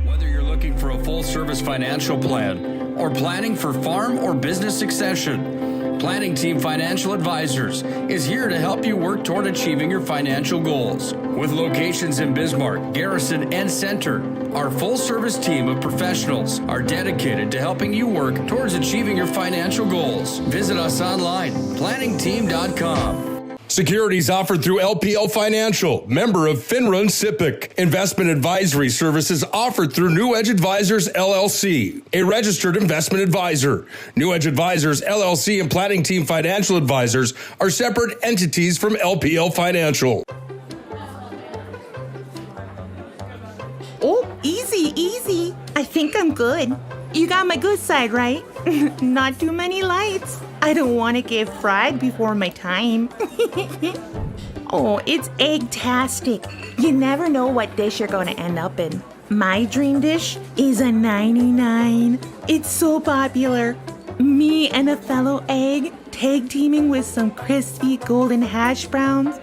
Whether you're looking for a full-service financial plan or planning for farm or business succession, Planning Team Financial Advisors is here to help you work toward achieving your financial goals. With locations in Bismarck, Garrison, and Center, our full-service team of professionals are dedicated to helping you work towards achieving your financial goals. Visit us online, planningteam.com. Securities offered through LPL Financial, member of FINRA and SIPC. Investment advisory services offered through New Edge Advisors, LLC, a registered investment advisor. New Edge Advisors, LLC and Planning Team Financial Advisors are separate entities from LPL Financial. Oh, easy. I think I'm good. You got my good side, right? Not too many lights. I don't want to get fried before my time. Oh, it's egg-tastic. You never know what dish you're going to end up in. My dream dish is a 99. It's so popular. Me and a fellow egg tag teaming with some crispy golden hash browns.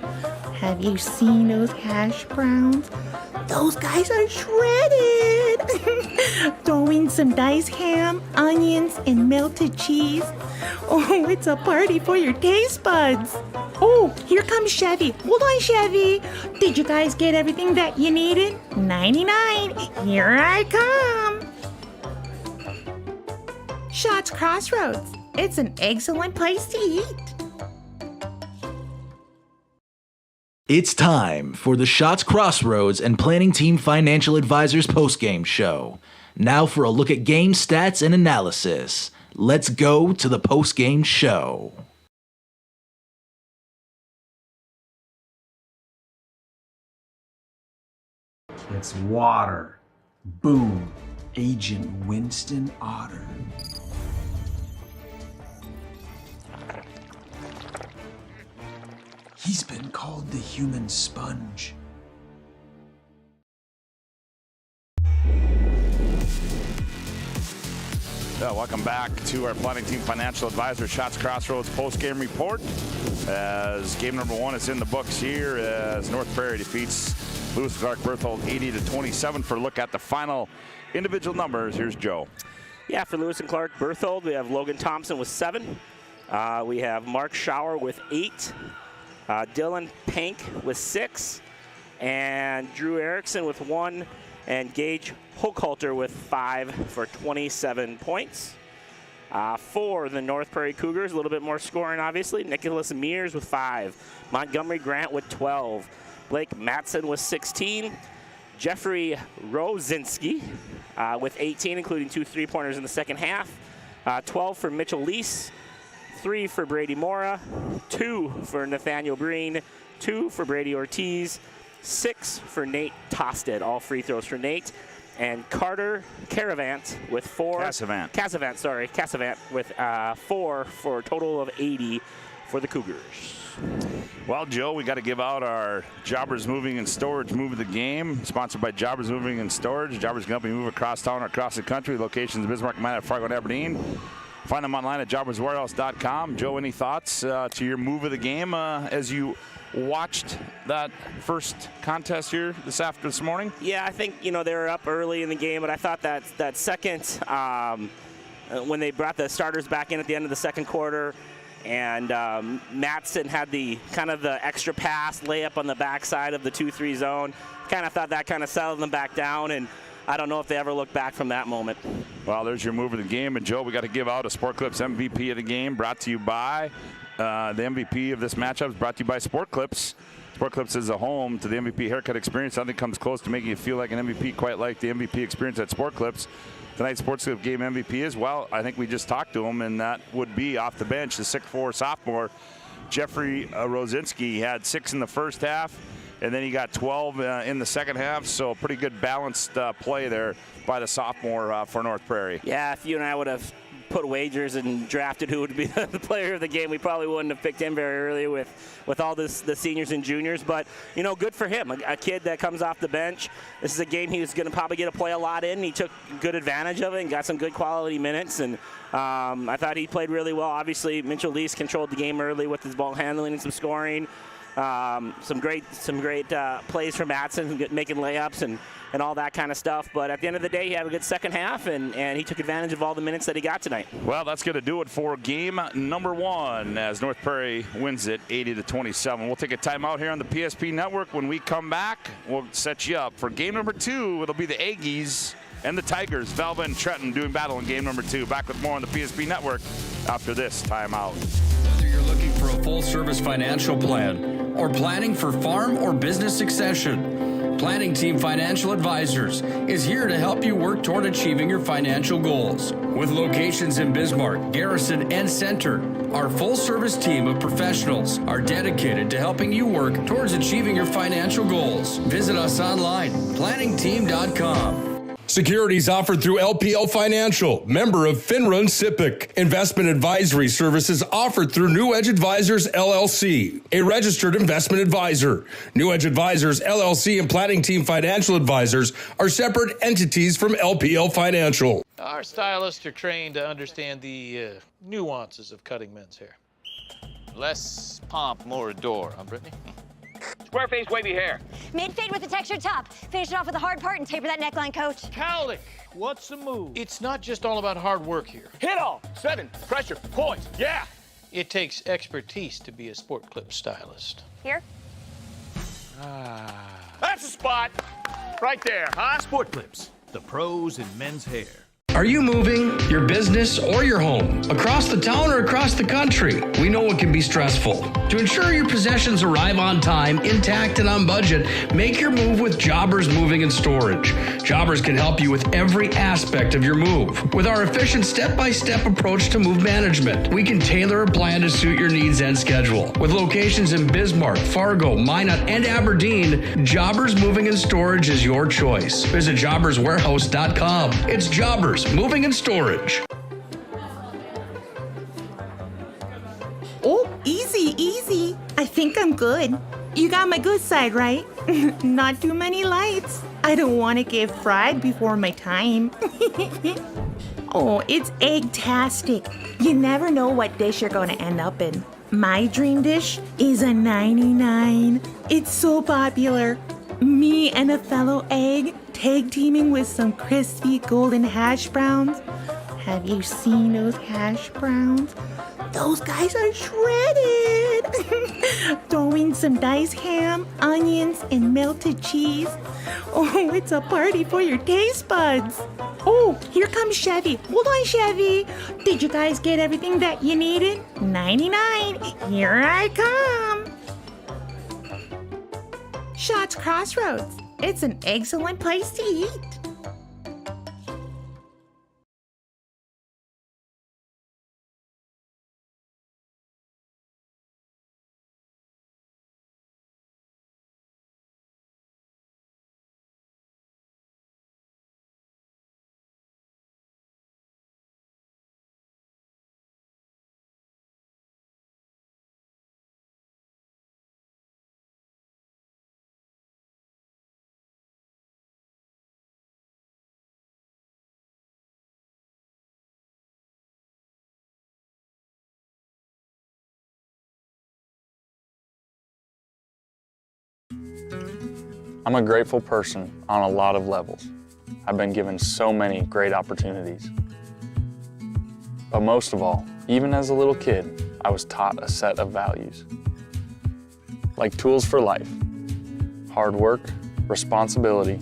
Have you seen those hash browns? Those guys are shredded. Throw in some diced ham, onions, and melted cheese. Oh, it's a party for your taste buds. Oh, here comes Chevy. Hold on, Chevy. Did you guys get everything that you needed? 99. Here I come. Shots Crossroads. It's an excellent place to eat. It's time for the Shots Crossroads and Planning Team Financial Advisors postgame show. Now for a look at game stats and analysis. Let's go to the postgame show. It's water. Boom. Agent Winston Otter. He's been called the human sponge. Welcome back to our Planning Team Financial Advisor Shots Crossroads post-game report. As game number 1 is in the books here as North Prairie defeats Lewis Clark Berthold 80-27. For a look at the final individual numbers, here's Joe. Yeah, for Lewis and Clark Berthold, we have Logan Thompson with 7. We have Mark Schauer with 8. Dylan Pank with 6, and Drew Erickson with 1, and Gage Hochhalter with 5 for 27 points. For the North Prairie Cougars, a little bit more scoring, obviously. Nicholas Mears with 5, Montgomery Grant with 12, Blake Matson with 16, Jeffrey Rosinski with 18, including 2 3-pointers in the second half, 12 for Mitchell Lease, 3 for Brady Mora, 2 for Nathaniel Breen, 2 for Brady Ortiz, 6 for Nate Tosted, all free throws for Nate, and Carter Caravant with 4. Casavant with 4 for a total of 80 for the Cougars. Well, Joe, we got to give out our Jobbers Moving and Storage Move of the Game, sponsored by Jobbers Moving and Storage. Jobbers can help you move across town or across the country. Locations Bismarck, Manatee, Fargo, and Aberdeen. Find them online at jobberswarehouse.com. Joe, any thoughts to your move of the game as you watched that first contest here this morning? Yeah, I think, they were up early in the game, but I thought that second, when they brought the starters back in at the end of the second quarter, and Matson had the extra pass layup on the backside of the 2-3 zone, kind of thought that kind of settled them back down, and I don't know if they ever look back from that moment. Well, there's your move of the game. And, Joe, we got to give out a Sport Clips MVP of the game, brought to you by the MVP of this matchup is brought to you by Sport Clips. Sport Clips is a home to the MVP haircut experience. Nothing comes close to making you feel like an MVP quite like the MVP experience at Sport Clips. Tonight's Sports Clip game MVP is, well, I think we just talked to him, and that would be off the bench, the 6'4 sophomore, Jeffrey Rosinski. He had 6 in the first half, and then he got 12 in the second half, so pretty good balanced play there by the sophomore for North Prairie. Yeah, if you and I would have put wagers and drafted who would be the player of the game, we probably wouldn't have picked him very early with all the seniors and juniors. But, good for him. A kid that comes off the bench. This is a game he was going to probably get to play a lot in. He took good advantage of it and got some good quality minutes. And I thought he played really well. Obviously, Mitchell Lease controlled the game early with his ball handling and some scoring. Some great plays from Matson, making layups and all that kind of stuff. But at the end of the day, he had a good second half, and he took advantage of all the minutes that he got tonight. Well, that's going to do it for game number 1 as North Prairie wins it 80-27. We'll take a timeout here on the PSP Network. When we come back, we'll set you up for game number 2. It'll be the Aggies and the Tigers, Velva and Trenton, doing battle in game number 2. Back with more on the PSP Network after this timeout. Whether you're looking for a full-service financial plan or planning for farm or business succession, Planning Team Financial Advisors is here to help you work toward achieving your financial goals. With locations in Bismarck, Garrison, and Center, our full-service team of professionals are dedicated to helping you work towards achieving your financial goals. Visit us online, planningteam.com. Securities offered through LPL Financial, member of FINRA and SIPC. Investment advisory services offered through New Edge Advisors, LLC, a registered investment advisor. New Edge Advisors, LLC, and Planning Team Financial Advisors are separate entities from LPL Financial. Our stylists are trained to understand the nuances of cutting men's hair. Less pomp, more adore, huh, Brittany? Square face, wavy hair. Mid-fade with a textured top. Finish it off with a hard part and taper that neckline, coach. Cowlick, what's the move? It's not just all about hard work here. Hit all. 7. Pressure. Poise. Yeah. It takes expertise to be a sport clip stylist. Here? That's the spot. Right there, huh? Sport Clips, the pros in men's hair. Are you moving your business or your home across the town or across the country? We know it can be stressful. To ensure your possessions arrive on time, intact, and on budget, make your move with Jobbers Moving and Storage. Jobbers can help you with every aspect of your move. With our efficient step-by-step approach to move management, we can tailor a plan to suit your needs and schedule. With locations in Bismarck, Fargo, Minot, and Aberdeen, Jobbers Moving and Storage is your choice. Visit jobberswarehouse.com. It's Jobbers Moving and Storage. Oh, easy, easy. I think I'm good. You got my good side, right? Not too many lights. I don't want to get fried before my time. Oh, it's egg-tastic. You never know what dish you're going to end up in. My dream dish is a 99. It's so popular. Me and a fellow egg tag teaming with some crispy golden hash browns. Have you seen those hash browns? Those guys are shredded. Throw in some diced ham, onions, and melted cheese. Oh, it's a party for your taste buds. Oh, here comes Chevy. Hold on, Chevy. Did you guys get everything that you needed? 99. Here I come. Shots Crossroads. It's an excellent place to eat. I'm a grateful person on a lot of levels. I've been given so many great opportunities. But most of all, even as a little kid, I was taught a set of values. Like tools for life, hard work, responsibility,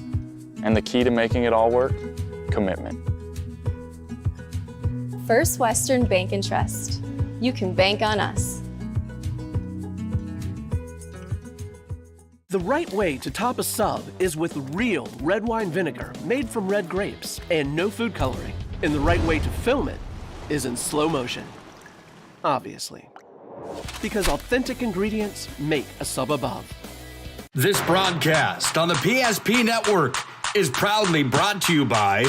and the key to making it all work, commitment. First Western Bank and Trust. You can bank on us. The right way to top a sub is with real red wine vinegar made from red grapes and no food coloring. And the right way to film it is in slow motion. Obviously. Because authentic ingredients make a sub above. This broadcast on the PSP Network is proudly brought to you by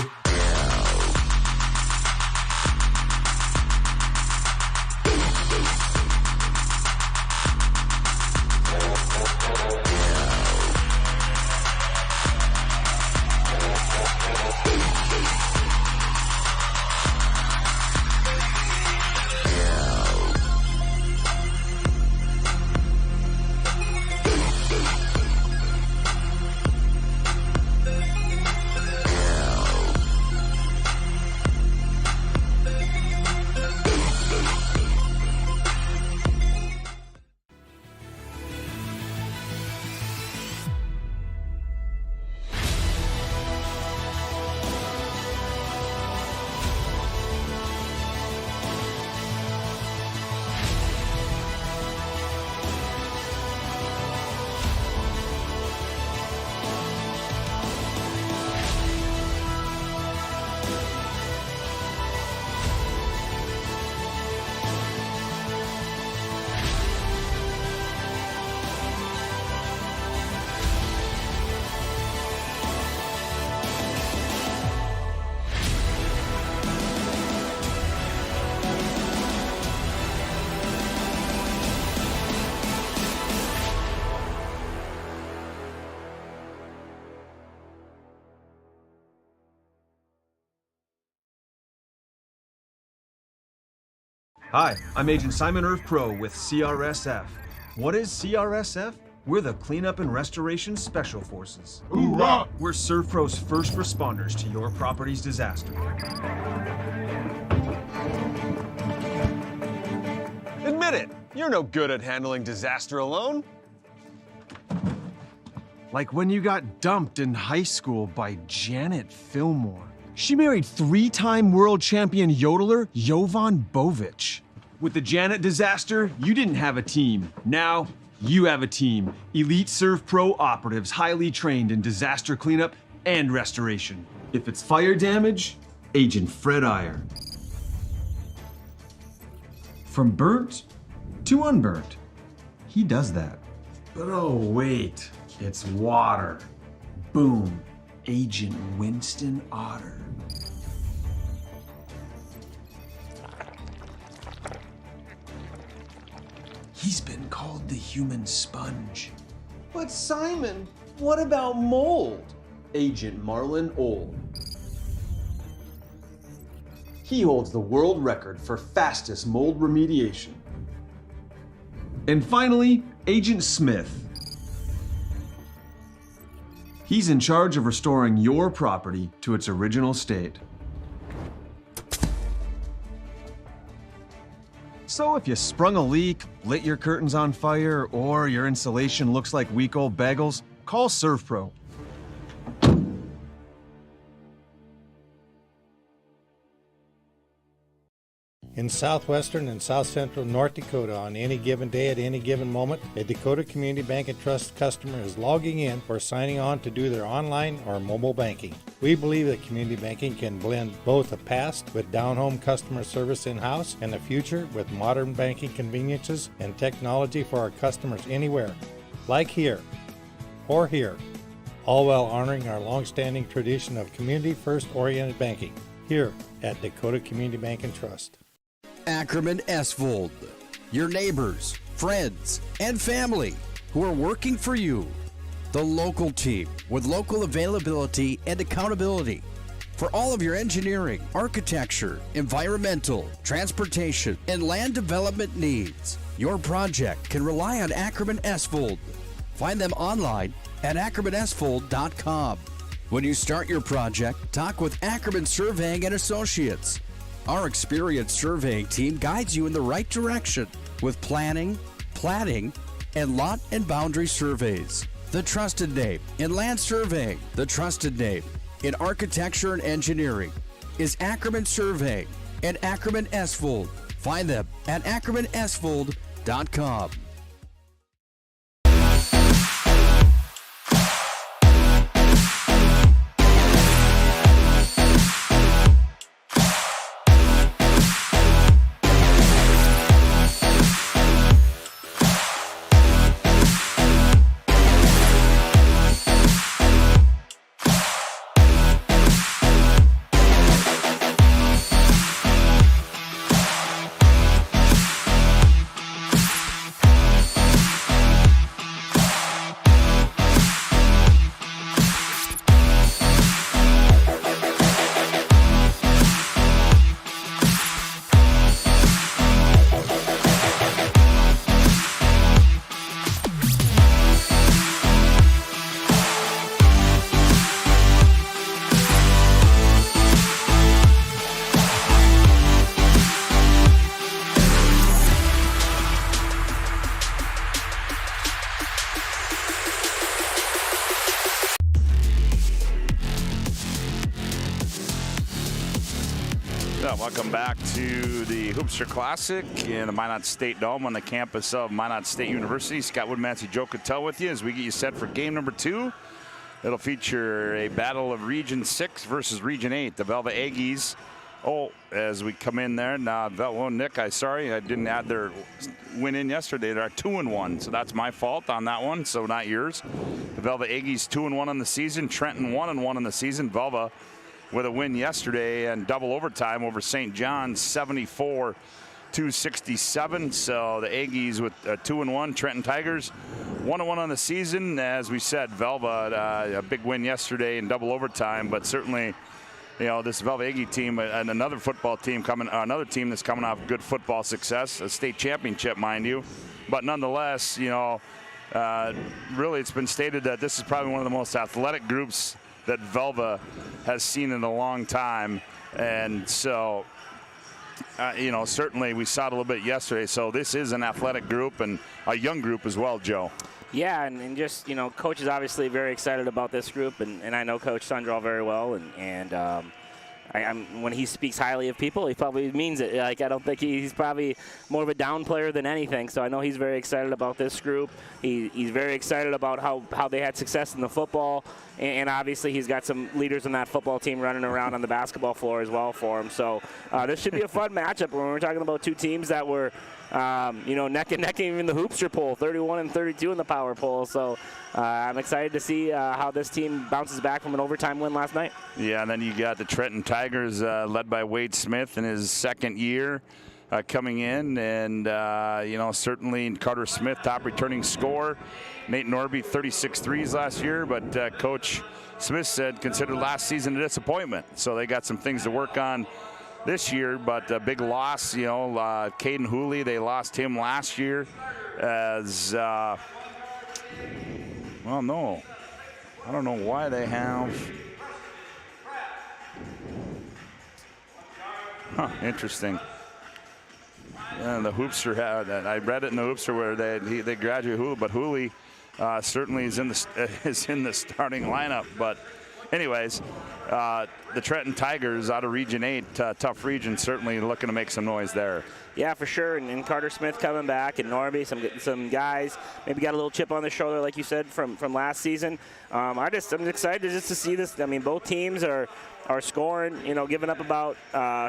Hi, I'm Agent Simon Irv Pro with CRSF. What is CRSF? We're the Cleanup and Restoration Special Forces. Hoorah! We're ServPro's first responders to your property's disaster. Admit it, you're no good at handling disaster alone. Like when you got dumped in high school by Janet Fillmore. She married 3-time world champion yodeler Jovan Bovic. With the Janet disaster, you didn't have a team. Now, you have a team. Elite ServPro operatives, highly trained in disaster cleanup and restoration. If it's fire damage, Agent Fred Iyer. From burnt to unburnt, he does that. But oh wait, it's water. Boom, Agent Winston Otter. He's been called the human sponge. But Simon, what about mold? Agent Marlon Old. He holds the world record for fastest mold remediation. And finally, Agent Smith. He's in charge of restoring your property to its original state. So if you sprung a leak, lit your curtains on fire, or your insulation looks like week old bagels, call ServPro. In southwestern and south central North Dakota, on any given day at any given moment, a Dakota Community Bank and Trust customer is logging in or signing on to do their online or mobile banking. We believe that community banking can blend both the past with down-home customer service in-house and the future with modern banking conveniences and technology for our customers anywhere, like here or here, all while honoring our long-standing tradition of community-first oriented banking here at Dakota Community Bank and Trust. Ackerman Esvold, your neighbors, friends, and family who are working for you. The local team with local availability and accountability for all of your engineering, architecture, environmental, transportation, and land development needs. Your project can rely on Ackerman Esvold. Find them online at ackermanesvold.com. When you start your project, talk with Ackerman Surveying and Associates. Our experienced surveying team guides you in the right direction with planning, platting, and lot and boundary surveys. The trusted name in land surveying, the trusted name in architecture and engineering is Ackerman Surveying and Ackerman Esvold. Find them at ackermanesvold.com. Welcome back to the Hoopster Classic in the Minot State Dome on the campus of Minot State University. Scott Woodmansey, Joe Cattell with you as we get you set for game number 2. It'll feature a battle of Region 6 versus Region 8. The Velva Aggies, as we come in there. Now, Nick, I didn't add their win in yesterday. They're 2-1, so that's my fault on that one, so not yours. The Velva Aggies 2-1 on the season. Trenton 1-1 on the season. Velva with a win yesterday and double overtime over St. John's, 74-67. So the Aggies with 2-1. Trenton Tigers 1-1 on the season. As we said, Velva a big win yesterday in double overtime, but certainly, this Velva Aggie team and another football team another team that's coming off good football success, a state championship, mind you. But nonetheless, really, it's been stated that this is probably one of the most athletic groups that Velva has seen in a long time. And so, you know, certainly we saw it a little bit yesterday. So this is an athletic group and a young group as well, Joe. Yeah, and just, you know, Coach is obviously very excited about this group, and I know Coach Sundral very well, and when he speaks highly of people, he probably means it. Like, I don't think he's probably more of a down player than anything, so I know he's very excited about this group. He's very excited about how they had success in the football, and obviously he's got some leaders on that football team running around on the basketball floor as well for him. So this should be a fun matchup when we're talking about two teams that were you know, neck and neck in the Hoopster poll, 31 and 32 in the power poll. So I'm excited to see how this team bounces back from an overtime win last night. Yeah, and then you got the Trenton Tigers led by Wade Smith in his second year coming in. And, you know, certainly Carter Smith, top returning scorer. Nate Norby, 36 threes last year. But Coach Smith said considered last season a disappointment. So they got some things to work on this year, but a big loss, you know, Caden Hooley, they lost him last year as, well, no, I don't know why they have, interesting. Yeah, the Hoopster had, I read it in the Hoopster where they graduated Hooley, but Hooley certainly is in the starting lineup, but anyways, the Trenton Tigers out of Region 8, tough region, certainly looking to make some noise there. Yeah, for sure, and Carter Smith coming back, and Norby, some guys maybe got a little chip on the shoulder, like you said, from last season. I'm excited just to see this. I mean, both teams are scoring, you know, giving up about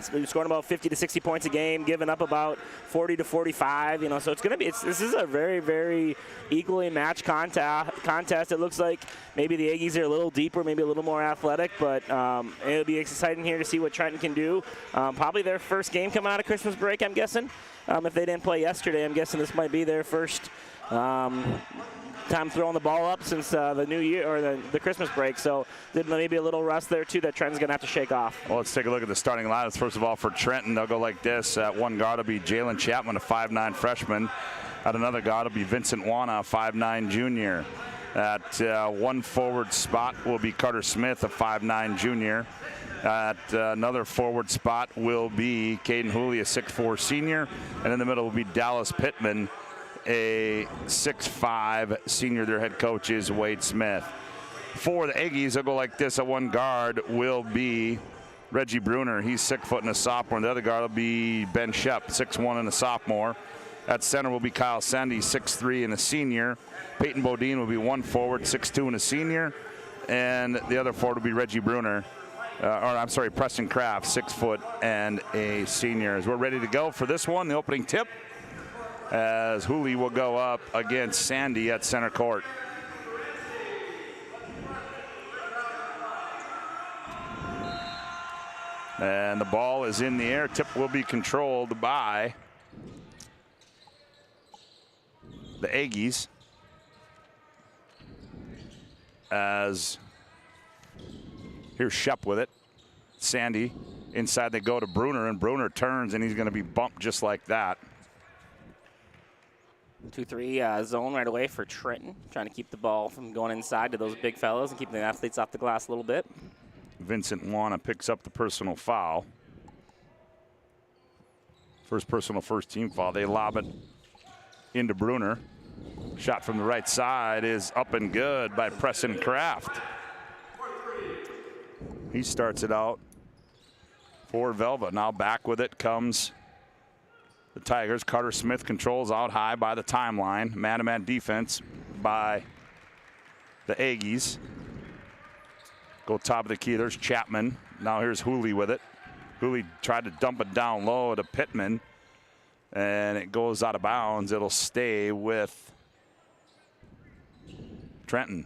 scoring about 50 to 60 points a game, giving up about 40 to 45. You know, so it's going to be this is a very, very equally matched contest. It looks like maybe the Aggies are a little deeper, maybe a little more athletic, but it'll be exciting here to see what Trenton can do. Probably their first game coming out of Christmas break, I'm guessing. If they didn't play yesterday, I'm guessing this might be their first time throwing the ball up since the new year or the Christmas break. So maybe a little rust there too that Trenton's going to have to shake off. Well, let's take a look at the starting lineups. First of all, for Trenton, they'll go like this. At one guard will be Jalen Chapman, a 5'9" freshman. At another guard will be Vincent Wana, a 5'9" junior. At one forward spot will be Carter Smith, a 5'9" junior. At another forward spot will be Caden Hooley, a 6'4" senior. And in the middle will be Dallas Pittman, a 6'5" senior. Their head coach is Wade Smith. For the Aggies, they'll go like this. At one guard will be Reggie Bruner. He's 6 foot and a sophomore. And the other guard will be Ben Shep, 6'1" and a sophomore. At center will be Kyle Sandy, 6'3" and a senior. Peyton Bodine will be one forward, 6'2" and a senior. And the other forward will be Reggie Bruner. Preston Kraft, 6 foot and a senior. As we're ready to go for this one, the opening tip, as Hooley will go up against Sandy at center court. And the ball is in the air. Tip will be controlled by the Aggies. As here's Shep with it. Sandy inside, they go to Bruner, and Bruner turns, and he's going to be bumped just like that. 2-3 zone right away for Trenton, trying to keep the ball from going inside to those big fellows and keeping the athletes off the glass a little bit. Vincent Wana picks up the personal foul. First personal, first team foul. They lob it into Bruner. Shot from the right side is up and good by Preston Kraft. He starts it out for Velva. Now back with it comes the Tigers. Carter Smith controls out high by the timeline. Man-to-man defense by the Aggies. Go top of the key. There's Chapman. Now here's Hooley with it. Hooley tried to dump it down low to Pittman, and it goes out of bounds. It'll stay with Trenton.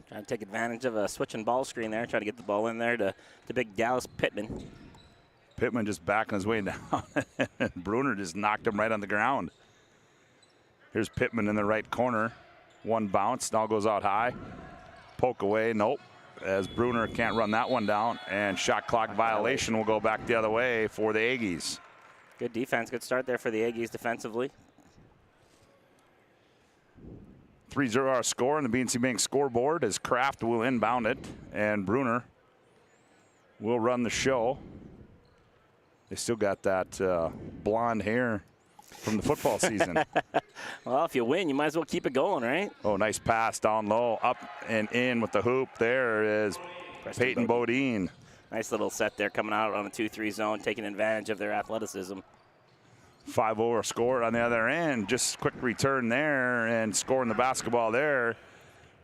Trying to take advantage of a switching ball screen there. Try to get the ball in there to big Dallas Pittman. Pittman just backing his way down. Bruner just knocked him right on the ground. Here's Pittman in the right corner. One bounce, now goes out high. Poke away, nope. As Bruner can't run that one down, and shot clock violation will go back the other way for the Aggies. Good defense, good start there for the Aggies defensively. 3-0 our score on the BNC Bank scoreboard as Kraft will inbound it, and Bruner will run the show. They still got that blonde hair from the football season. Well, if you win, you might as well keep it going, right? Oh, nice pass down low, up and in with the hoop. There is Peyton Bodine. Nice little set there coming out on a 2-3 zone, taking advantage of their athleticism. 5-0 score on the other end. Just quick return there, and scoring the basketball there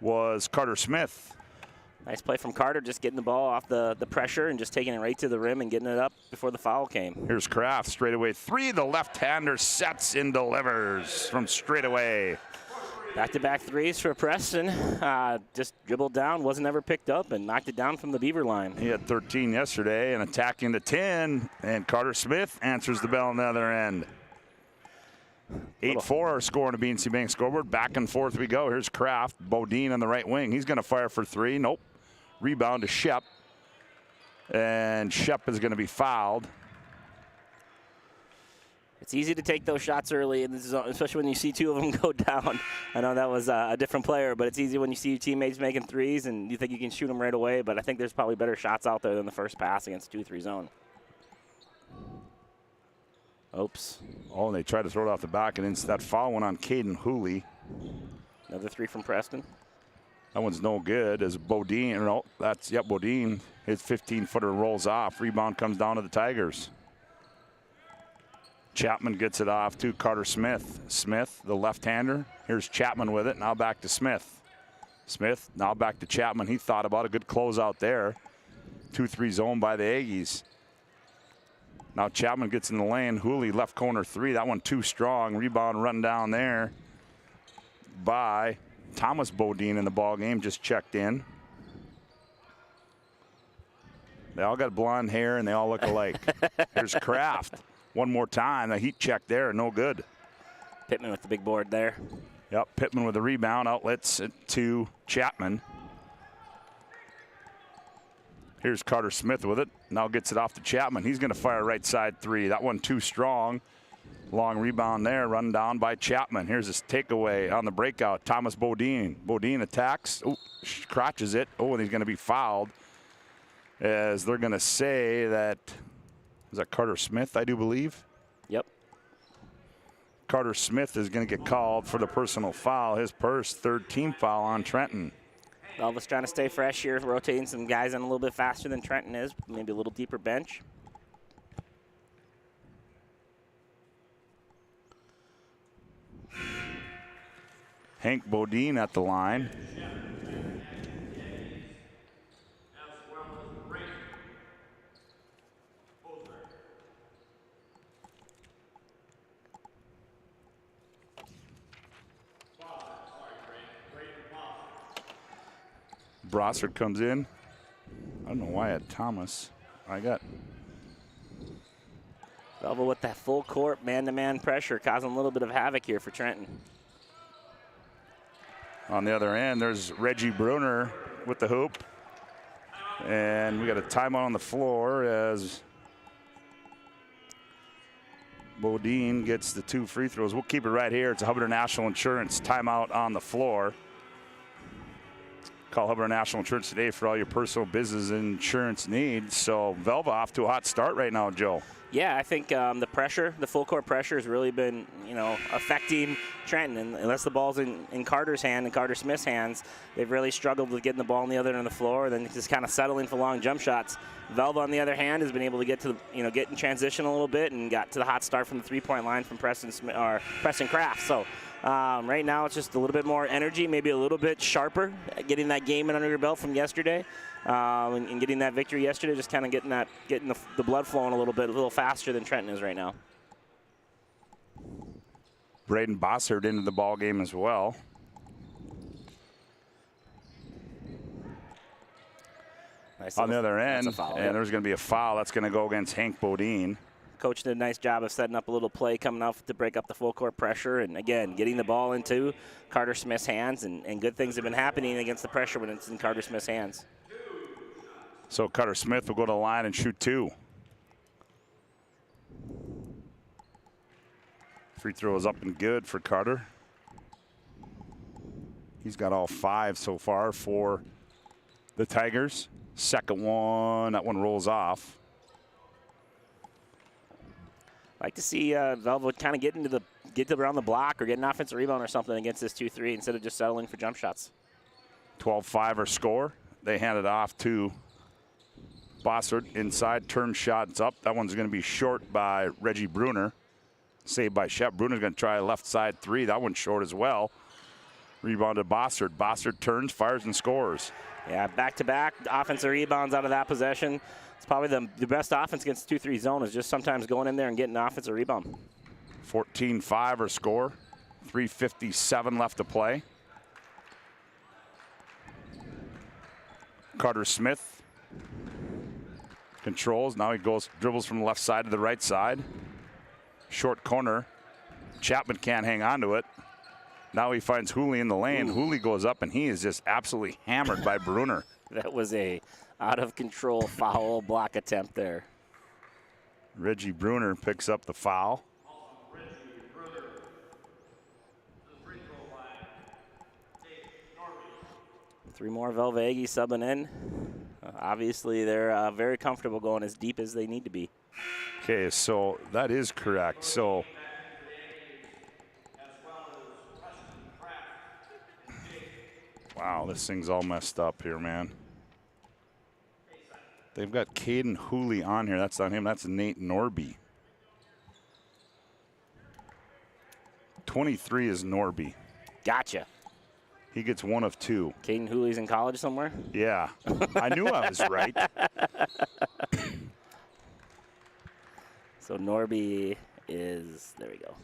was Carter Smith. Nice play from Carter, just getting the ball off the pressure and just taking it right to the rim and getting it up before the foul came. Here's Kraft, straightaway three. The left-hander sets and delivers from straightaway. Back-to-back threes for Preston. Just dribbled down, wasn't ever picked up, and knocked it down from the Beaver line. He had 13 yesterday and attacking the 10, and Carter Smith answers the bell on the other end. 8-4 score on the BNC Bank scoreboard. Back and forth we go. Here's Kraft. Bodine on the right wing. He's going to fire for three. Nope. Rebound to Shep. And Shep is going to be fouled. It's easy to take those shots early, in the zone, especially when you see two of them go down. I know that was a different player, but it's easy when you see your teammates making threes and you think you can shoot them right away. But I think there's probably better shots out there than the first pass against 2-3 zone. Oops. Oh, and they tried to throw it off the back, and then that foul went on Caden Hooley. Another three from Preston. That one's no good as Bodine, no, that's, yep, Bodine. His 15-footer rolls off. Rebound comes down to the Tigers. Chapman gets it off to Carter Smith. Smith, the left-hander. Here's Chapman with it. Now back to Smith. Smith, now back to Chapman. He thought about a good closeout there. 2-3 zone by the Aggies. Now Chapman gets in the lane. Hooley left corner three. That one too strong. Rebound run down there by Thomas Bodine in the ball game. Just checked in. They all got blonde hair and they all look alike. Here's Kraft. One more time. A heat check there. No good. Pittman with the big board there. Yep. Pittman with the rebound. Outlets it to Chapman. Here's Carter Smith with it. Now gets it off to Chapman. He's going to fire right side three. That one too strong. Long rebound there, run down by Chapman. Here's his takeaway on the breakout. Thomas Bodine. Bodine attacks. Oh, crotches it. Oh, and he's going to be fouled. As they're going to say that, is that Carter Smith, I do believe? Yep. Carter Smith is going to get called for the personal foul. His first third team foul on Trenton. Elvis trying to stay fresh here, rotating some guys in a little bit faster than Trenton is, maybe a little deeper bench. Hank Bodine at the line. Brossard comes in. I don't know why I had Thomas. I got Velva with that full court man-to-man pressure, causing a little bit of havoc here for Trenton. On the other end, there's Reggie Bruner with the hoop. And we got a timeout on the floor as Bodine gets the two free throws. We'll keep it right here. It's a Hubbard National Insurance timeout on the floor. Call Hubbard National Insurance today for all your personal business insurance needs. So Velva off to a hot start right now, Joe. Yeah, I think the pressure, the full court pressure has really been, affecting Trenton. And unless the ball's in Carter's hand and Carter Smith's hands, they've really struggled with getting the ball on the other end of the floor and then just kind of settling for long jump shots. Velva, on the other hand, has been able to get to the, get in transition a little bit and got to the hot start from the three-point line from Preston Kraft. So right now it's just a little bit more energy, maybe a little bit sharper, getting that game in under your belt from yesterday. And getting that victory yesterday, just kind of getting the blood flowing a little faster than Trenton is right now. Braden Bossard into the ball game as well. Nice on the other end, foul, and there's going to be a foul that's going to go against Hank Bodine. Coach did a nice job of setting up a little play coming off to break up the full court pressure, and again, getting the ball into Carter Smith's hands, and good things have been happening against the pressure when it's in Carter Smith's hands. So Carter Smith will go to the line and shoot two. Free throw is up and good for Carter. He's got all 5 so far for the Tigers. Second one, that one rolls off. Like to see Velvet kind of get around the block or get an offensive rebound or something against this 2-3 instead of just settling for jump shots. 12-5 our score. They hand it off to Bossert. Inside, turn shots up. That one's going to be short by Reggie Bruner. Saved by Shep. Bruner's going to try a left side 3. That one's short as well. Rebounded Bossert. Bossert turns, fires, and scores. Yeah, back-to-back offensive rebounds out of that possession. It's probably the best offense against the 2-3 zone is just sometimes going in there and getting an offensive rebound. 14-5 our score. 3:57 left to play. Carter Smith controls. Now he dribbles from the left side to the right side. Short corner. Chapman can't hang on to it. Now he finds Hooley in the lane. Hooley goes up, and he is just absolutely hammered by Bruner. That was a out-of-control foul block attempt there. Reggie Bruner picks up the foul. 3 more Velvegi subbing in. Obviously, they're very comfortable going as deep as they need to be. Okay, so that is correct. So wow, this thing's all messed up here, man. They've got Caden Hooley on here. That's not him. That's Nate Norby. 23 is Norby. Gotcha. He gets 1 of 2. Caden Hooley's in college somewhere? Yeah. I knew I was right. So Norby is, there we go.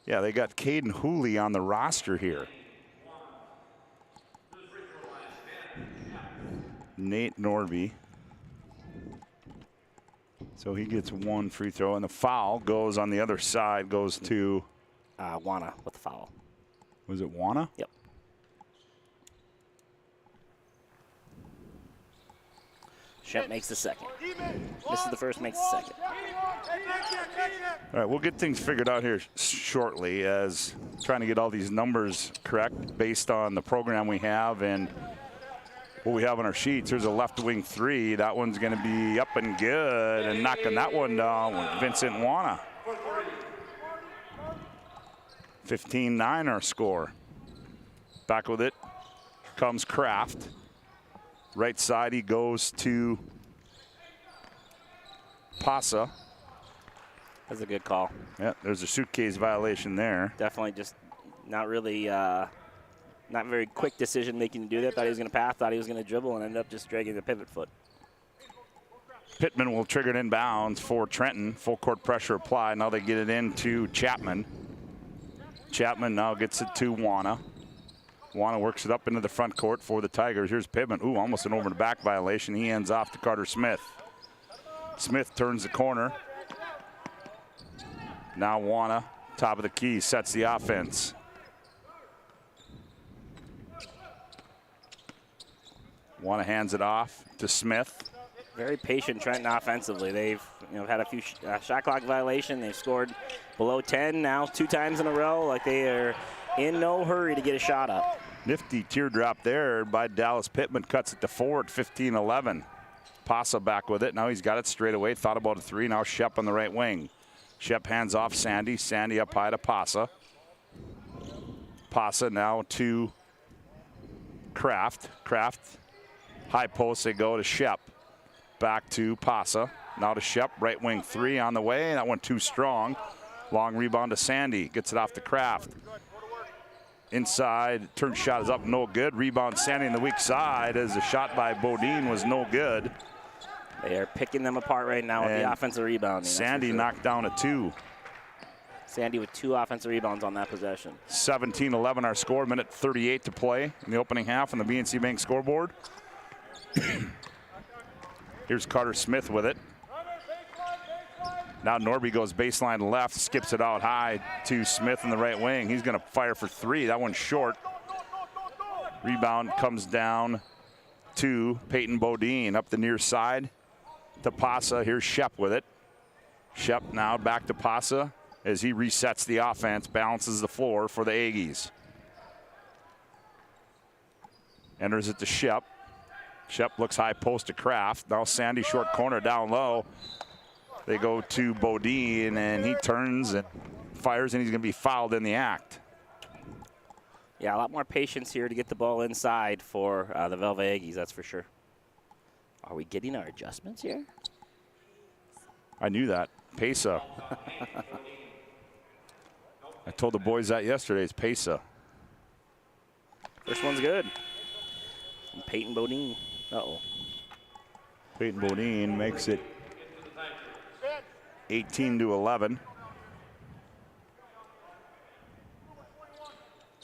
Yeah, they got Caden Hooley on the roster here. Nate Norby. So he gets 1 free throw, and the foul goes on the other side, goes to Wana with the foul. Was it Wana? Yep. Shep makes the second. Misses the first, makes the second. All right, we'll get things figured out here shortly as trying to get all these numbers correct based on the program we have and what we have on our sheets. There's a left wing 3. That one's going to be up and good, and knocking that one down with Vincent Wana. 15-9 our score. Back with it comes Kraft. Right side he goes to Pasa. That's a good call. Yeah, there's a suitcase violation there. Definitely just not really, not very quick decision making to do that. Thought he was going to pass, thought he was going to dribble, and ended up just dragging the pivot foot. Pittman will trigger it inbounds for Trenton. Full court pressure applied. Now they get it into Chapman. Chapman now gets it to Wana. Wana works it up into the front court for the Tigers. Here's Pittman. Ooh, almost an over-the-back violation. He ends off to Carter Smith. Smith turns the corner. Now Wana, top of the key, sets the offense. Wana hands it off to Smith. Very patient Trenton offensively. They've had a few shot clock violation. They've scored below 10 now 2 times in a row. Like they are in no hurry to get a shot up. Nifty teardrop there by Dallas Pittman. Cuts it to 4 at 15-11. Pasa back with it. Now he's got it straight away. Thought about a 3. Now Shep on the right wing. Shep hands off Sandy. Sandy up high to Pasa. Pasa now to Kraft. Kraft. High post, they go to Shep. Back to Pasa. Now to Shep. Right wing 3 on the way. That one too strong. Long rebound to Sandy. Gets it off to Kraft. Inside, turn shot is up, no good. Rebound Sandy in the weak side as the shot by Bodine was no good. They are picking them apart right now with the offensive rebounding. Sandy knocked down a 2. Sandy with 2 offensive rebounds on that possession. 17-11 our score, minute 38 to play in the opening half on the BNC Bank scoreboard. Here's Carter Smith with it. Now Norby goes baseline left, skips it out high to Smith in the right wing. He's going to fire for 3. That one's short. Rebound comes down to Peyton Bodine up the near side to Pasa. Here's Shep with it. Shep now back to Pasa. as he resets the offense, balances the floor for the Aggies. Enters it to Shep. Shep looks high post to Kraft. Now Sandy short corner down low. They go to Bodine, and he turns and fires, and he's going to be fouled in the act. Yeah, a lot more patience here to get the ball inside for the Velvet Aggies, that's for sure. Are we getting our adjustments here? I knew that. Pesa. I told the boys that yesterday. It's Pesa. First one's good. From Peyton Bodine. Uh-oh. Peyton Bodine makes it 18-11.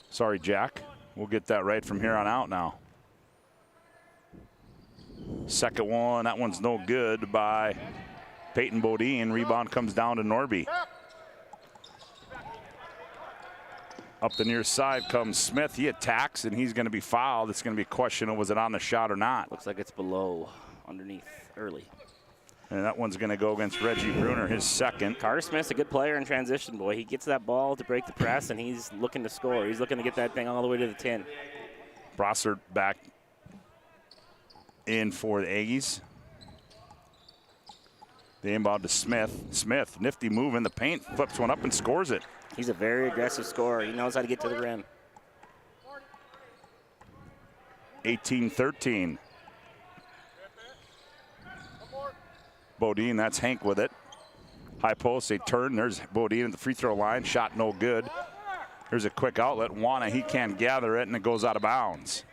Sorry, Jack. We'll get that right from here on out now. Second one, that one's no good by Peyton Bodine. Rebound comes down to Norby. Up the near side comes Smith. He attacks, and he's going to be fouled. It's going to be a question of was it on the shot or not. Looks like it's below, underneath, early. And that one's going to go against Reggie Bruner, his second. Carter Smith's a good player in transition, boy. He gets that ball to break the press, and he's looking to score. He's looking to get that thing all the way to the 10. Brossard back in for the Aggies. The inbound to Smith. Smith, nifty move in the paint, flips one up and scores it. He's a very aggressive scorer. He knows how to get to the rim. 18-13. Bodine, that's Hank with it. High post, they turn. There's Bodine at the free throw line. Shot no good. Here's a quick outlet. Wana, he can't gather it, and it goes out of bounds.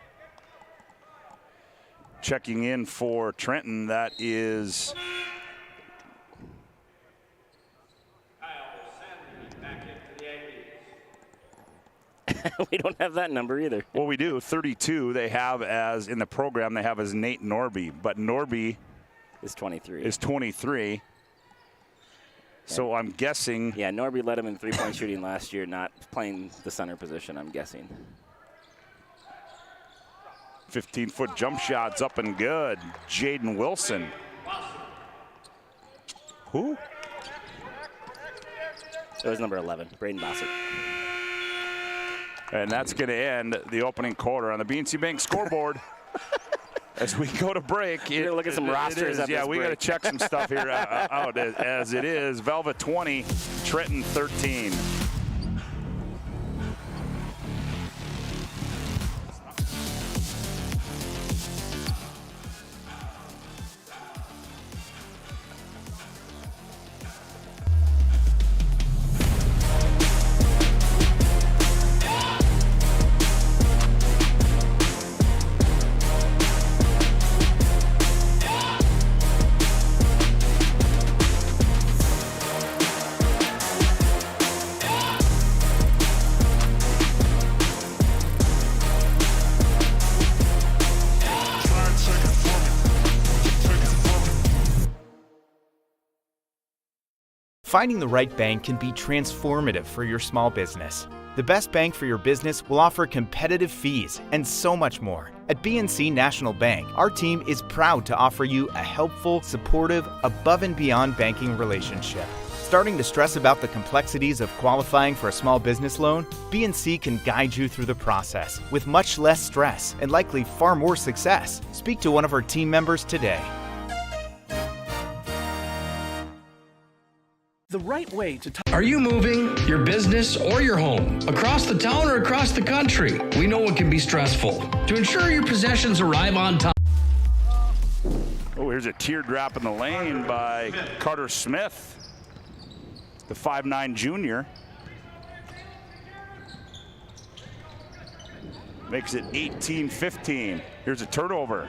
Checking in for Trenton, that is we don't have that number either. Well, we do. 32 they have as, in the program, they have as Nate Norby. But Norby is 23. Is 23. So I'm guessing. Yeah, Norby led him in three-point shooting last year, not playing the center position, I'm guessing. 15-foot jump shots up and good. Jaden Wilson. Who? It was number 11, Braden Bossert. And that's going to end the opening quarter on the BNC Bank scoreboard. As we go to break. We're going to look at some rosters. Yeah, we got to check some stuff here out as it is. Velvet 20, Trenton 13. Finding the right bank can be transformative for your small business. The best bank for your business will offer competitive fees and so much more. At BNC National Bank, our team is proud to offer you a helpful, supportive, above and beyond banking relationship. Starting to stress about the complexities of qualifying for a small business loan? BNC can guide you through the process with much less stress and likely far more success. Speak to one of our team members today. The right way to Are you moving your business or your home across the town or across the country? We know it can be stressful. To ensure your possessions arrive on time. Oh, here's a teardrop in the lane by Carter Smith, the 5'9" junior. Makes it 18-15. Here's a turnover.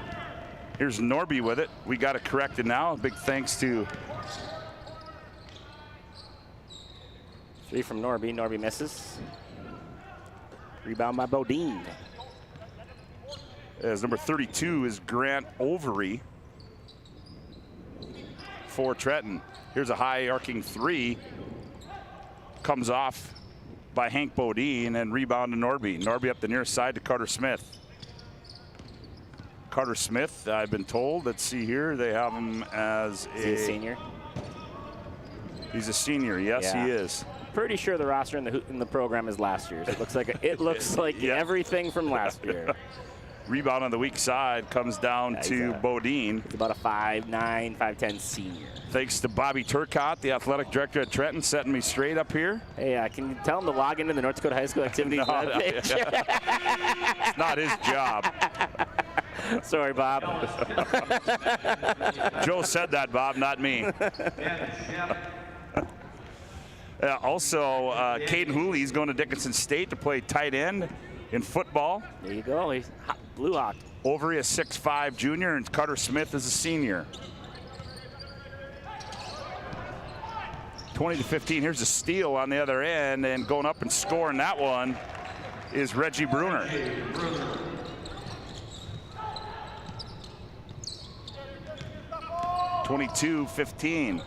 Here's Norby with it. We got it corrected now. Big thanks to. Three from Norby. Norby misses. Rebound by Bodine. As number 32 is Grant Overy for Trenton. Here's a high arcing three. Comes off by Hank Bodine and rebound to Norby. Norby up the near side to Carter Smith. Carter Smith, I've been told, let's see here, they have him as Is he a senior? He's a senior, yes, yeah. He is. pretty sure the roster in the program is last year's. It looks like everything from last year. Rebound on the weak side comes down to Bodine. It's about a 5'9", 5'10" senior. Thanks to Bobby Turcotte, the athletic director at Trenton, setting me straight up here. Hey, can you tell him to log into the North Dakota High School activities webpage? It's not his job. Sorry, Bob. Joe said that, Bob, not me. Also, Caden Hooley's going to Dickinson State to play tight end in football. There you go. He's Blue Hawk. Overy, a 6'5" junior, and Carter Smith is a senior. 20-15. Here's a steal on the other end, and going up and scoring that one is Reggie Bruner. (22-15).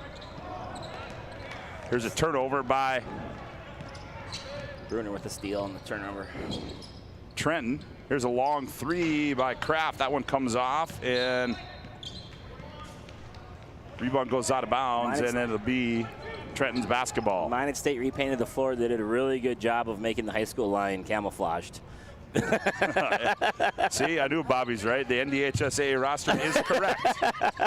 Here's a turnover by Bruner with the steal and the turnover. Trenton. Here's a long three by Kraft. That one comes off, and rebound goes out of bounds, and it'll be Trenton's basketball. Minot State repainted the floor. They did a really good job of making the high school line camouflaged. See, I knew Bobby's right. The NDHSAA roster is correct.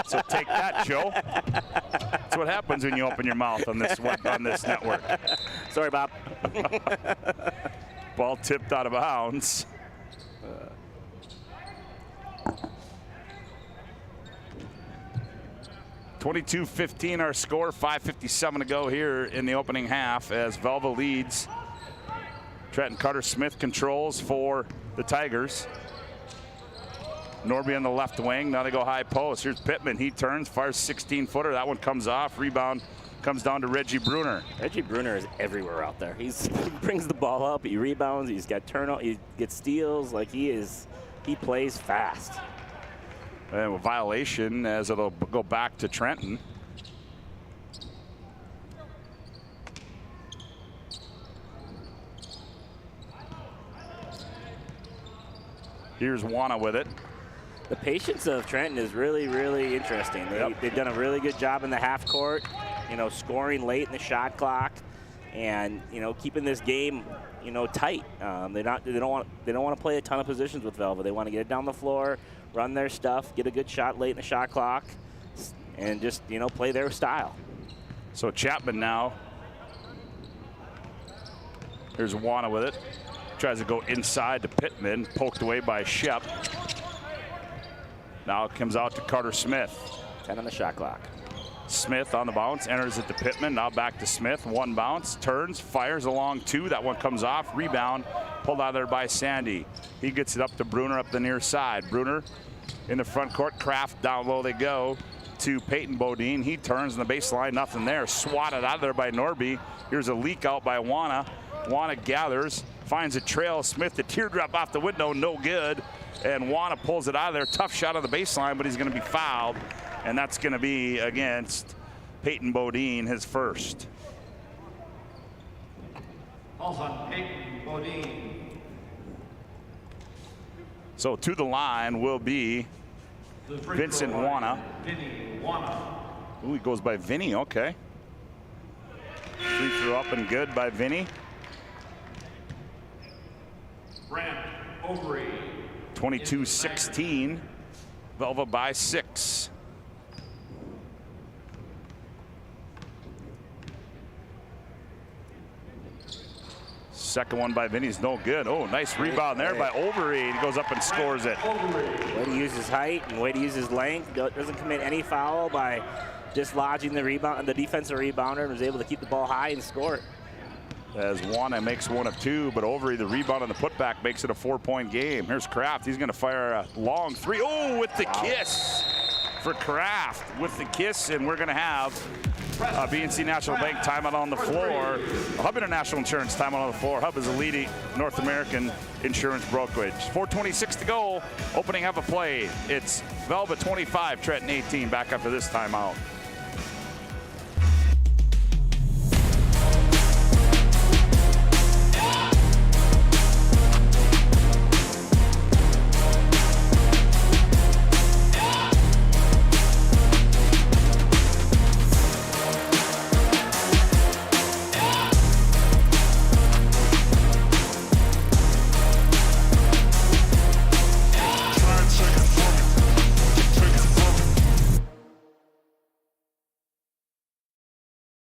So take that, Joe. That's what happens when you open your mouth on this network. Sorry, Bob. Ball tipped out of bounds. (22-15) our score. 5:57 to go here in the opening half as Velva leads. Trenton. Carter Smith controls for the Tigers. Norby on the left wing. Now they go high post. Here's Pittman. He turns, fires 16-footer. That one comes off. Rebound comes down to Reggie Bruner. Reggie Bruner is everywhere out there. He brings the ball up. He rebounds. He's got turnover. He gets steals. Like he plays fast. And a violation as it'll go back to Trenton. Here's Wana with it. The patience of Trenton is really, really interesting. They've done a really good job in the half court, scoring late in the shot clock, and keeping this game, tight. They don't want to play a ton of positions with Velva. They want to get it down the floor, run their stuff, get a good shot late in the shot clock, and just play their style. So Chapman now. Here's Wana with it. Tries to go inside to Pittman, poked away by Shep. Now it comes out to Carter Smith. 10 on the shot clock. Smith on the bounce, enters it to Pittman. Now back to Smith. One bounce, turns, fires along two. That one comes off. Rebound pulled out of there by Sandy. He gets it up to Bruner up the near side. Bruner in the front court. Kraft down low they go to Peyton Bodine. He turns on the baseline. Nothing there. Swatted out of there by Norby. Here's a leak out by Wana. Wana gathers. Finds a trail. Smith, the teardrop off the window, no good. And Wana pulls it out of there. Tough shot on the baseline, but he's going to be fouled. And that's going to be against Peyton Bodine, his first. Calls on Peyton Bodine. So to the line will be Vincent Wana. Vinny Wana. Ooh, he goes by Vinny, okay. Free throw up and good by Vinny. Brent Overy. 22-16. Velva by 6. Second one by Vinny's no good. Oh, nice rebound there by Overy. He goes up and scores it. Way to use his height and way to use his length. Doesn't commit any foul by dislodging the rebound, the defensive rebounder, and was able to keep the ball high and score it. As Wana makes one of two, but Overy, the rebound on the putback, makes it a 4-point game. Here's Kraft. He's going to fire a long three. Oh, with the kiss for Kraft. With the kiss, and we're going to have BNC National Bank timeout on the floor. Hub International Insurance timeout on the floor. Hub is a leading North American insurance brokerage. 4:26 to go. Opening half of play. It's Velva 25, Trenton 18. Back after this timeout.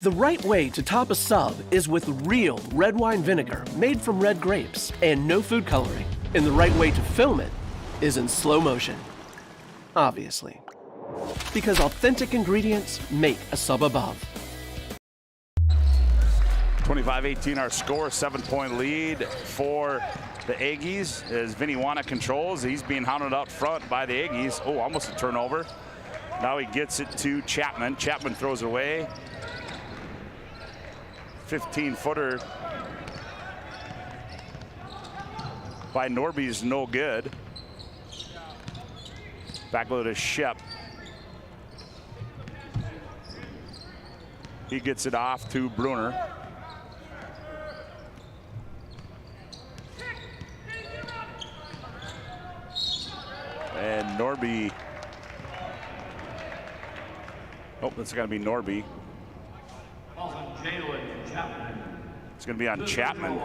The right way to top a sub is with real red wine vinegar made from red grapes and no food coloring. And the right way to film it is in slow motion. Obviously. Because authentic ingredients make a sub above. 25-18 our score, 7-point lead for the Aggies as Vinny Wana controls. He's being hounded out front by the Aggies. Oh, almost a turnover. Now he gets it to Chapman. Chapman throws it away. 15-footer by Norby is no good. Back low to Shep. He gets it off to Bruner. And Norby. Oh, that's got to be Norby. It's going to be on Chapman.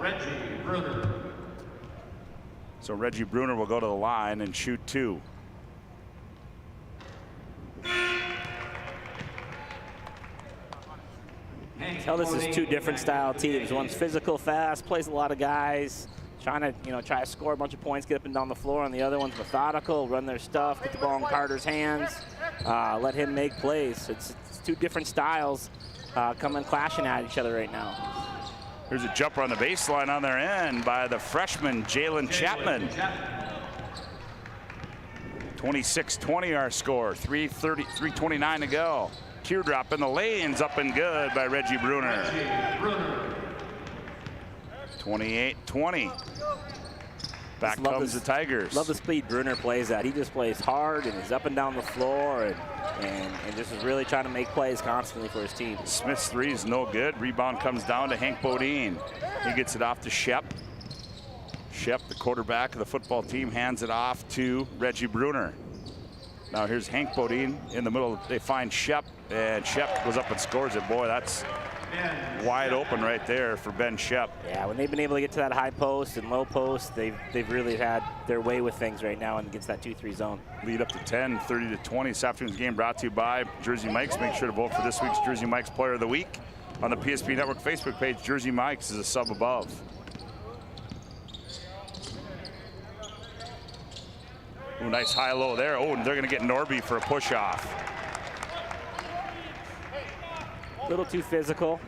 Reggie Bruner. So Reggie Bruner will go to the line and shoot 2. Tell this is 2 different style teams. One's physical, fast, plays a lot of guys, trying to try to score a bunch of points, get up and down the floor. And the other one's methodical, run their stuff, get the ball in Carter's hands, let him make plays. It's 2 different styles coming clashing at each other right now. Here's a jumper on the baseline on their end by the freshman Jalen Chapman. 26-20 our score, 3:29 to go. Teardrop in the lanes, up and good by Reggie Bruner. 28-20. Back comes the Tigers. Love the speed Bruner plays at. He just plays hard and he's up and down the floor and just is really trying to make plays constantly for his team. Smith's 3 is no good. Rebound comes down to Hank Bodine. He gets it off to Shep. Shep, the quarterback of the football team, hands it off to Reggie Bruner. Now here's Hank Bodine in the middle. They find Shep, and Shep goes up and scores it. Boy, that's wide open right there for Ben Shep. Yeah, when they've been able to get to that high post and low post, they've really had their way with things right now and against that 2-3 zone. Lead up to 10, 30-20. This afternoon's game brought to you by Jersey Mike's. Make sure to vote for this week's Jersey Mike's Player of the Week on the PSP Network Facebook page. Jersey Mike's is a sub above. Ooh, nice high-low there. Oh, and they're going to get Norby for a push-off. A little too physical.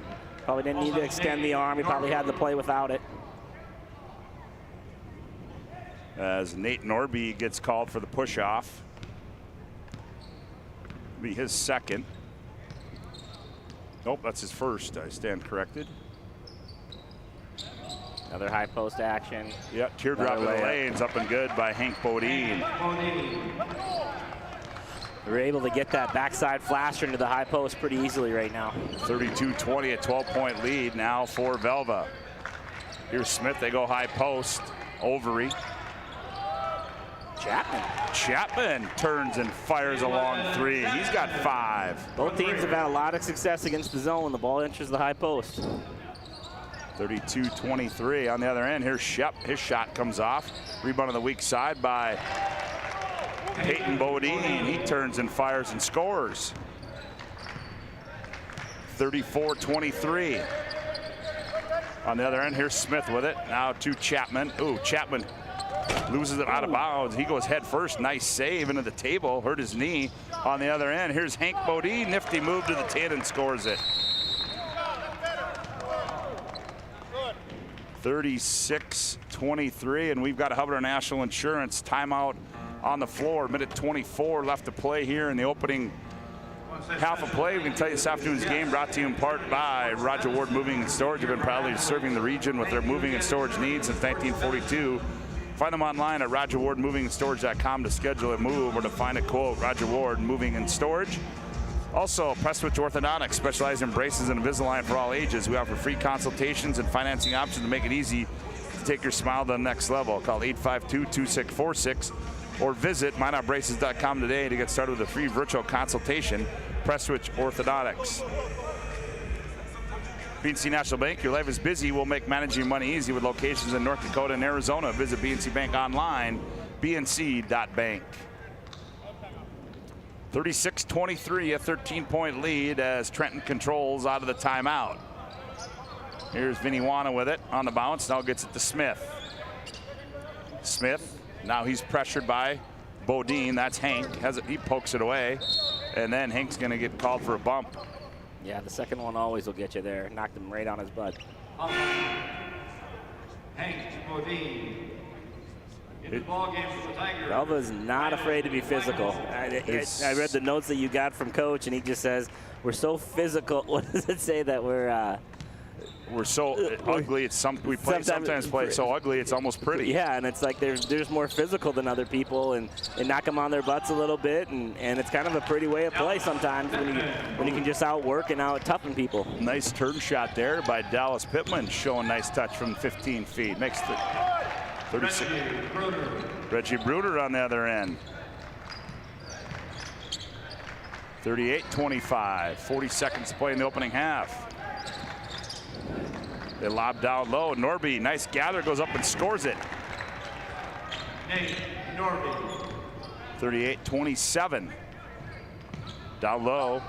Probably didn't need to extend the arm. He probably had to play without it. As Nate Norby gets called for the push-off. Be his second. Nope, that's his first. I stand corrected. Another high post action. Yep, teardrop in the lanes, up and good by Hank Bodine. They were able to get that backside flasher into the high post pretty easily right now. 32-20, a 12-point lead now for Velva. Here's Smith, they go high post. Overy. Chapman turns and fires a long 3. He's got 5. Both teams have had a lot of success against the zone. The ball enters the high post. 32-23 on the other end. Here's Shep. His shot comes off. Rebound on the weak side by Peyton Bodine. He turns and fires and scores. 34-23. On the other end, here's Smith with it. Now to Chapman. Ooh, Chapman loses it out of bounds. He goes head first. Nice save into the table. Hurt his knee. On the other end, here's Hank Bodine. Nifty move to the tin and scores it. 36-23, and we've got Hubbard National Insurance timeout on the floor. Minute 24 left to play here in the opening half of play. We can tell you this afternoon's game brought to you in part by Roger Ward Moving and Storage. They've been proudly serving the region with their moving and storage needs since 1942. Find them online at RogerWardMovingAndStorage.com to schedule a move or to find a quote. Roger Ward Moving and Storage. Also, Prestwich Orthodontics, specializing in braces and Invisalign for all ages. We offer free consultations and financing options to make it easy to take your smile to the next level. Call 852-2646 or visit MineOutBraces.com today to get started with a free virtual consultation. Prestwich Orthodontics. BNC National Bank, your life is busy. We'll make managing your money easy with locations in North Dakota and Arizona. Visit BNC Bank online, bnc.bank. 36-23, a 13-point lead as Trenton controls out of the timeout. Here's Viniwana with it on the bounce. Now gets it to Smith. Smith, now he's pressured by Bodine. That's Hank. He pokes it away. And then Hank's going to get called for a bump. Yeah, the second one always will get you there. Knocked him right on his butt. Hank Bodine. In the ball game for the Tigers. Velva's not afraid to be physical. I read the notes that you got from Coach, and he just says, we're so physical. What does it say that we're so ugly? It's we sometimes play so ugly it's almost pretty. Yeah, and it's like there's more physical than other people, and knock them on their butts a little bit, and it's kind of a pretty way of play sometimes when you can just outwork and out-toughen people. Nice turn shot there by Dallas Pittman, showing nice touch from 15 feet. Makes the 36. Reggie Bruder on the other end. 38-25, 40 seconds to play in the opening half. They lob down low. Norby, nice gather, goes up and scores it. Nate Norby. 38-27. Down low.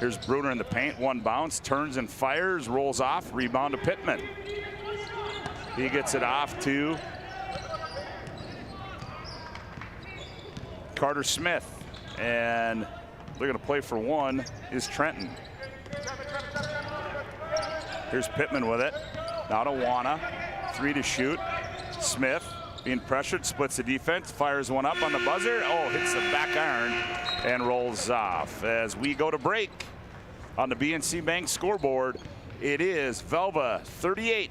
Here's Bruner in the paint. One bounce, turns and fires, rolls off. Rebound to Pittman. He gets it off to Carter Smith. And they're going to play for one is Trenton. Here's Pittman with it. Now to Wana. 3 to shoot. Smith being pressured, splits the defense, fires one up on the buzzer. Oh, hits the back iron and rolls off. As we go to break on the BNC Bank scoreboard, it is Velva 38,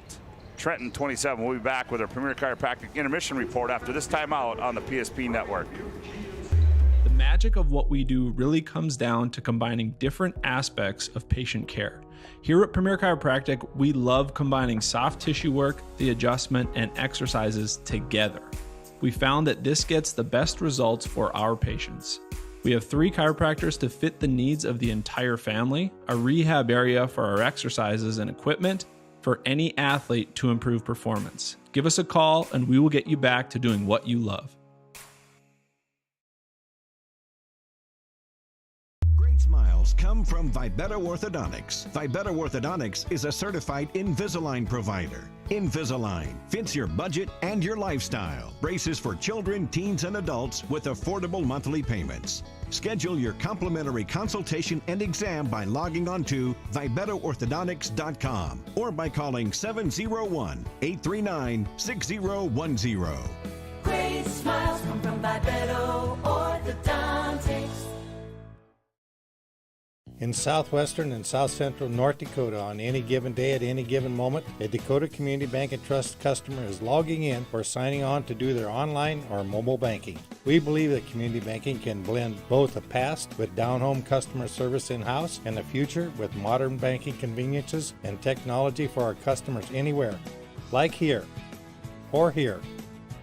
Trenton 27. We'll be back with our Premier Chiropractic intermission report after this timeout on the PSP Network. The magic of what we do really comes down to combining different aspects of patient care. Here at Premier Chiropractic, we love combining soft tissue work, the adjustment, and exercises together. We found that this gets the best results for our patients. We have 3 chiropractors to fit the needs of the entire family, a rehab area for our exercises and equipment, for any athlete to improve performance. Give us a call and we will get you back to doing what you love. Smiles come from Vibeto Orthodontics. Vibeto Orthodontics is a certified Invisalign provider. Invisalign fits your budget and your lifestyle. Braces for children, teens, and adults with affordable monthly payments. Schedule your complimentary consultation and exam by logging on to VibetoOrthodontics.com or by calling 701-839-6010. Great smiles come from Vibeto Orthodontics. In southwestern and south central North Dakota, on any given day at any given moment, a Dakota Community Bank and Trust customer is logging in or signing on to do their online or mobile banking. We believe that community banking can blend both the past with down-home customer service in-house and the future with modern banking conveniences and technology for our customers anywhere, like here or here,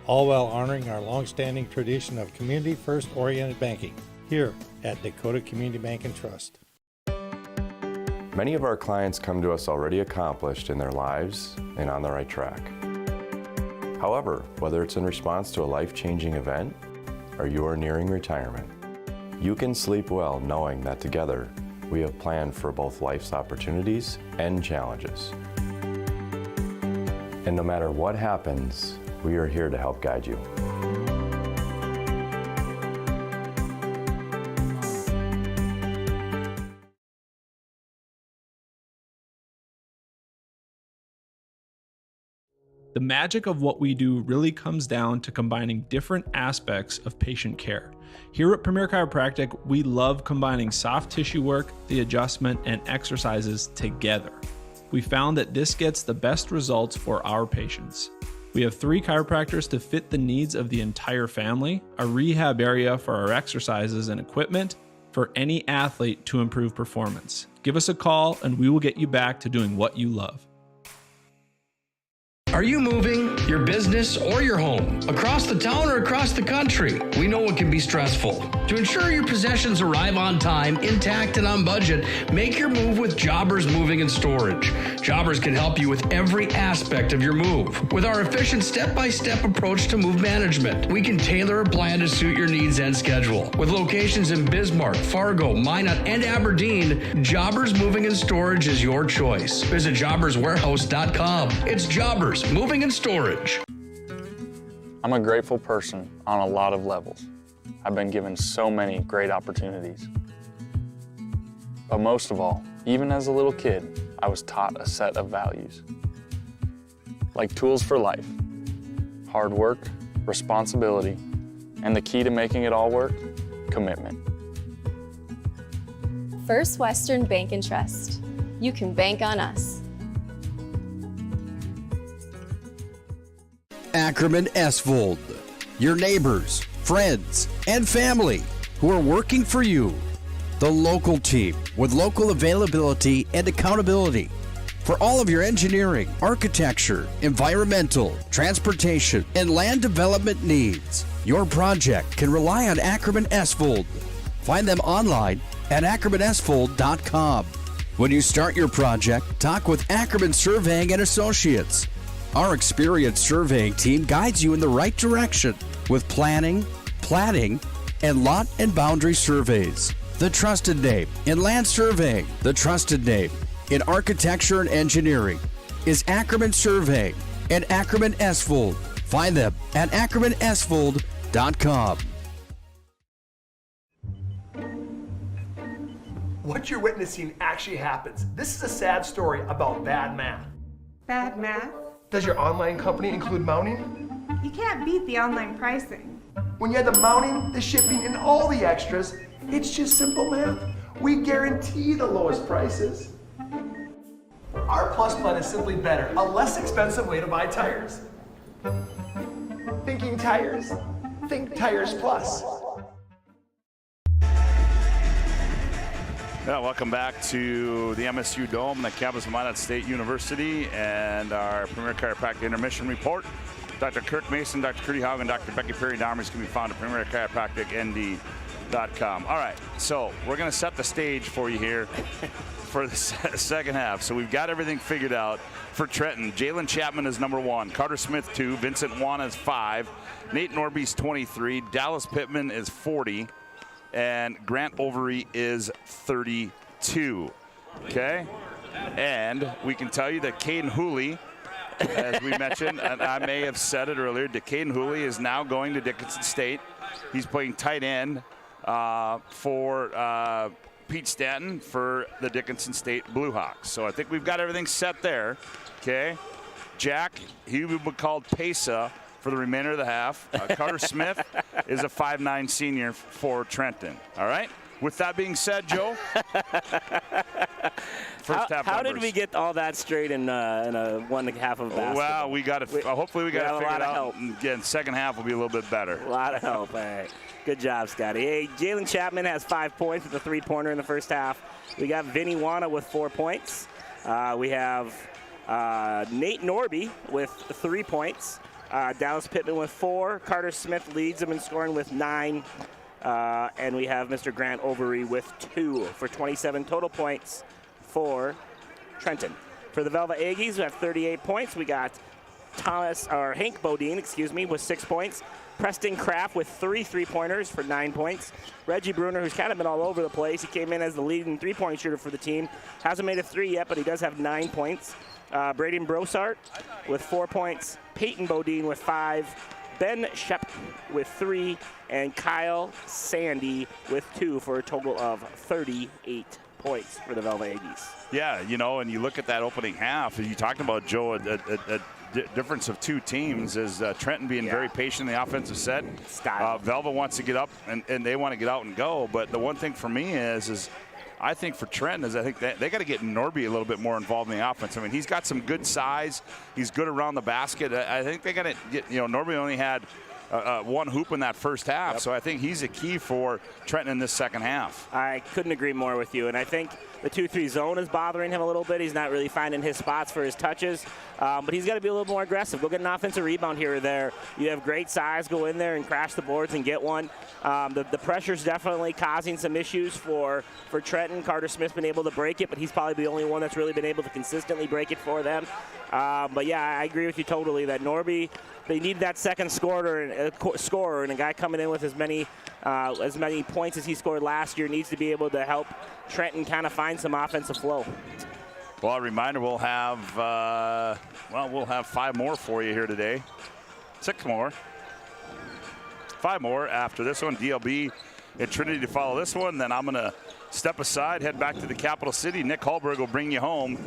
all while honoring our long-standing tradition of community-first oriented banking here at Dakota Community Bank and Trust. Many of our clients come to us already accomplished in their lives and on the right track. However, whether it's in response to a life-changing event or you are nearing retirement, you can sleep well knowing that together we have planned for both life's opportunities and challenges. And no matter what happens, we are here to help guide you. The magic of what we do really comes down to combining different aspects of patient care. Here at Premier Chiropractic, we love combining soft tissue work, the adjustment, and exercises together. We found that this gets the best results for our patients. We have 3 chiropractors to fit the needs of the entire family, a rehab area for our exercises and equipment, for any athlete to improve performance. Give us a call and we will get you back to doing what you love. Are you moving your business or your home across the town or across the country? We know it can be stressful. To ensure your possessions arrive on time, intact, and on budget, make your move with Jobbers Moving and Storage. Jobbers can help you with every aspect of your move. With our efficient step-by-step approach to move management, we can tailor a plan to suit your needs and schedule. With locations in Bismarck, Fargo, Minot, and Aberdeen, Jobbers Moving and Storage is your choice. Visit jobberswarehouse.com. It's Jobbers Moving and Storage. I'm a grateful person on a lot of levels. I've been given so many great opportunities. But most of all, even as a little kid, I was taught a set of values. Like tools for life, hard work, responsibility, and the key to making it all work, commitment. First Western Bank and Trust. You can bank on us. Ackerman Esvold, your neighbors, friends, and family who are working for you. The local team with local availability and accountability for all of your engineering, architecture, environmental, transportation, and land development needs. Your project can rely on Ackerman Esvold. Find them online at ackermanesvold.com. When you start your project, talk with Ackerman Surveying and Associates. Our experienced surveying team guides you in the right direction with planning, platting, and lot and boundary surveys. The trusted name in land surveying, the trusted name in architecture and engineering is Ackerman Surveying and Ackerman Esvold. Find them at ackermanesvold.com. What you're witnessing actually happens. This is a sad story about bad math. Bad math? Does your online company include mounting? You can't beat the online pricing. When you have the mounting, the shipping, and all the extras, it's just simple math. We guarantee the lowest prices. Our Plus plan is simply better, a less expensive way to buy tires. Thinking tires? Think Tires Plus. Yeah, welcome back to the MSU Dome, the campus of Minot State University, and our Premier Chiropractic Intermission Report. Dr. Kirk Mason, Dr. Curdy Hogg, and Dr. Becky Perry-Dahmers can be found at PremierChiropracticND.com. All right, so we're going to set the stage for you here for the second half. So we've got everything figured out for Trenton. Jalen Chapman is number 1, Carter Smith 2, Vincent Juan is 5, Nate Norby's 23, Dallas Pittman is 40, and Grant Overy is 32. Okay? And we can tell you that Caden Hooley, as we mentioned, and I may have said it earlier, Caden Hooley is now going to Dickinson State. He's playing tight end for Pete Stanton for the Dickinson State Blue Hawks. So I think we've got everything set there. Okay? Jack, he will be called Pesa for the remainder of the half. Carter Smith is a 5'9" senior for Trenton. All right? With that being said, Joe, first half how numbers. did we get all that straight in a 1 half of basketball? Well, we got to. Hopefully, we got to figure it out. Help. And again, second half will be a little bit better. A lot of help. All right. Good job, Scotty. Hey, Jalen Chapman has 5 points with a 3-pointer in the first half. We got Vinny Wana with 4 points. We have Nate Norby with 3 points. Dallas Pittman with 4. Carter Smith leads him in scoring with 9. And we have Mr. Grant Overy with 2 for 27 total points for Trenton. For the Velva Aggies, we have 38 points. We got Hank Bodine, with 6 points. Preston Kraft with 3 3-pointers for 9 points. Reggie Bruner, who's kind of been all over the place. He came in as the leading 3-point shooter for the team. Hasn't made a 3 yet, but he does have 9 points. Braden Brossart with 4 points. Peyton Bodine with 5. Ben Shep with 3. And Kyle Sandy with 2 for a total of 38 points for the Velva Aggies. Yeah, and you look at that opening half, and you talked about, Joe, a difference of 2 teams is Trenton being very patient in the offensive set. Velva wants to get up, and they want to get out and go. But the one thing for me is I think for Trenton is I think they got to get Norby a little bit more involved in the offense. I mean, he's got some good size. He's good around the basket. I think they got to get, Norby only had one hoop in that first half. So I think he's a key for Trenton in this second half. I couldn't agree more with you. And I think the 2-3 zone is bothering him a little bit. He's not really finding his spots for his touches. But he's got to be a little more aggressive. Go get an offensive rebound here or there. You have great size. Go in there and crash the boards and get one. The pressure's definitely causing some issues for Trenton. Carter Smith's been able to break it, but he's probably the only one that's really been able to consistently break it for them. But yeah, I agree with you totally that Norby, they need that second scorer and a guy coming in with as many points as he scored last year needs to be able to help Trenton kind of find some offensive flow. Well, a reminder, we'll have 5 more for you here today. 6 more. 5 more after this one. DLB and Trinity to follow this one. Then I'm going to step aside, head back to the capital city. Nick Holberg will bring you home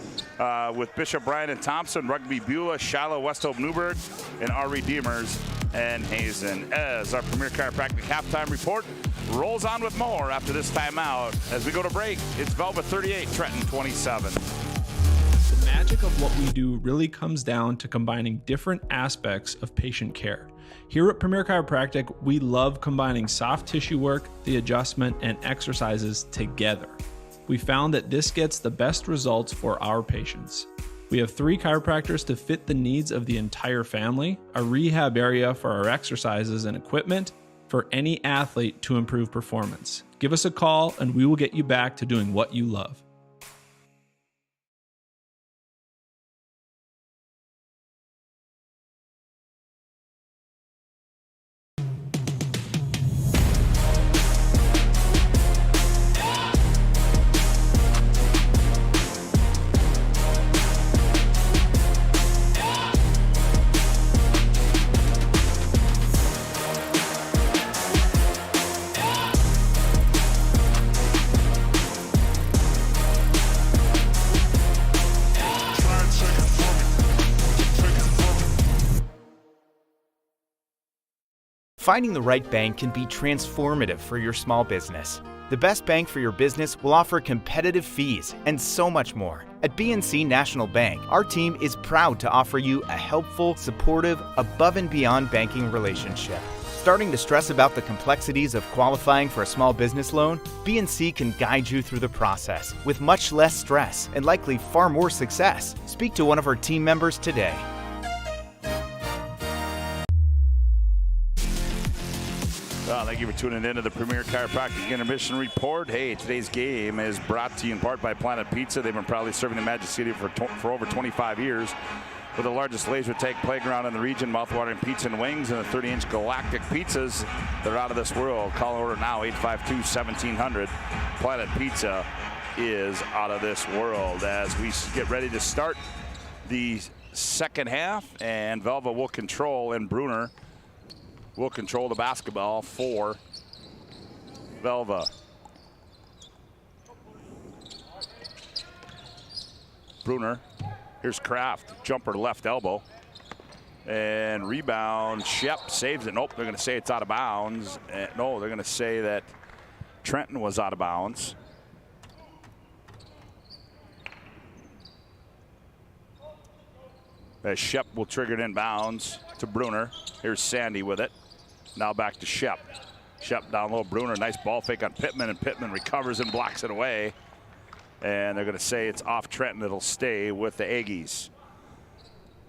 with Bishop, Bryan, and Thompson, Rugby Beulah, Shiloh, West Hope, Newburgh, and our Redeemers and Hazen. As our Premier Chiropractic halftime report rolls on with more after this timeout. As we go to break, it's Velvet 38, Trenton 27. The magic of what we do really comes down to combining different aspects of patient care. Here at Premier Chiropractic, we love combining soft tissue work, the adjustment, and exercises together. We found that this gets the best results for our patients. We have 3 chiropractors to fit the needs of the entire family, a rehab area for our exercises and equipment for any athlete to improve performance. Give us a call and we will get you back to doing what you love. Finding the right bank can be transformative for your small business. The best bank for your business will offer competitive fees and so much more. At BNC National Bank, our team is proud to offer you a helpful, supportive, above and beyond banking relationship. Starting to stress about the complexities of qualifying for a small business loan? BNC can guide you through the process with much less stress and likely far more success. Speak to one of our team members today. Well, thank you for tuning in to the Premier Chiropractic Intermission Report. Hey, today's game is brought to you in part by Planet Pizza. They've been proudly serving the Magic City for over 25 years. With the largest laser tag playground in the region, mouthwatering pizza and wings, and the 30-inch galactic pizzas, they're out of this world. Call order now, 852-1700. Planet Pizza is out of this world. As we get ready to start the second half, and Velva will control, and Bruner will control the basketball for Velva. Bruner, here's Kraft, jumper left elbow, and rebound. Shep saves it. Nope, they're going to say it's out of bounds. No, they're going to say that Trenton was out of bounds. As Shep will trigger it in bounds to Bruner. Here's Sandy with it. Now back to Shep. Shep down low. Bruner, nice ball fake on Pittman, and Pittman recovers and blocks it away. And they're going to say it's off Trenton. It'll stay with the Aggies.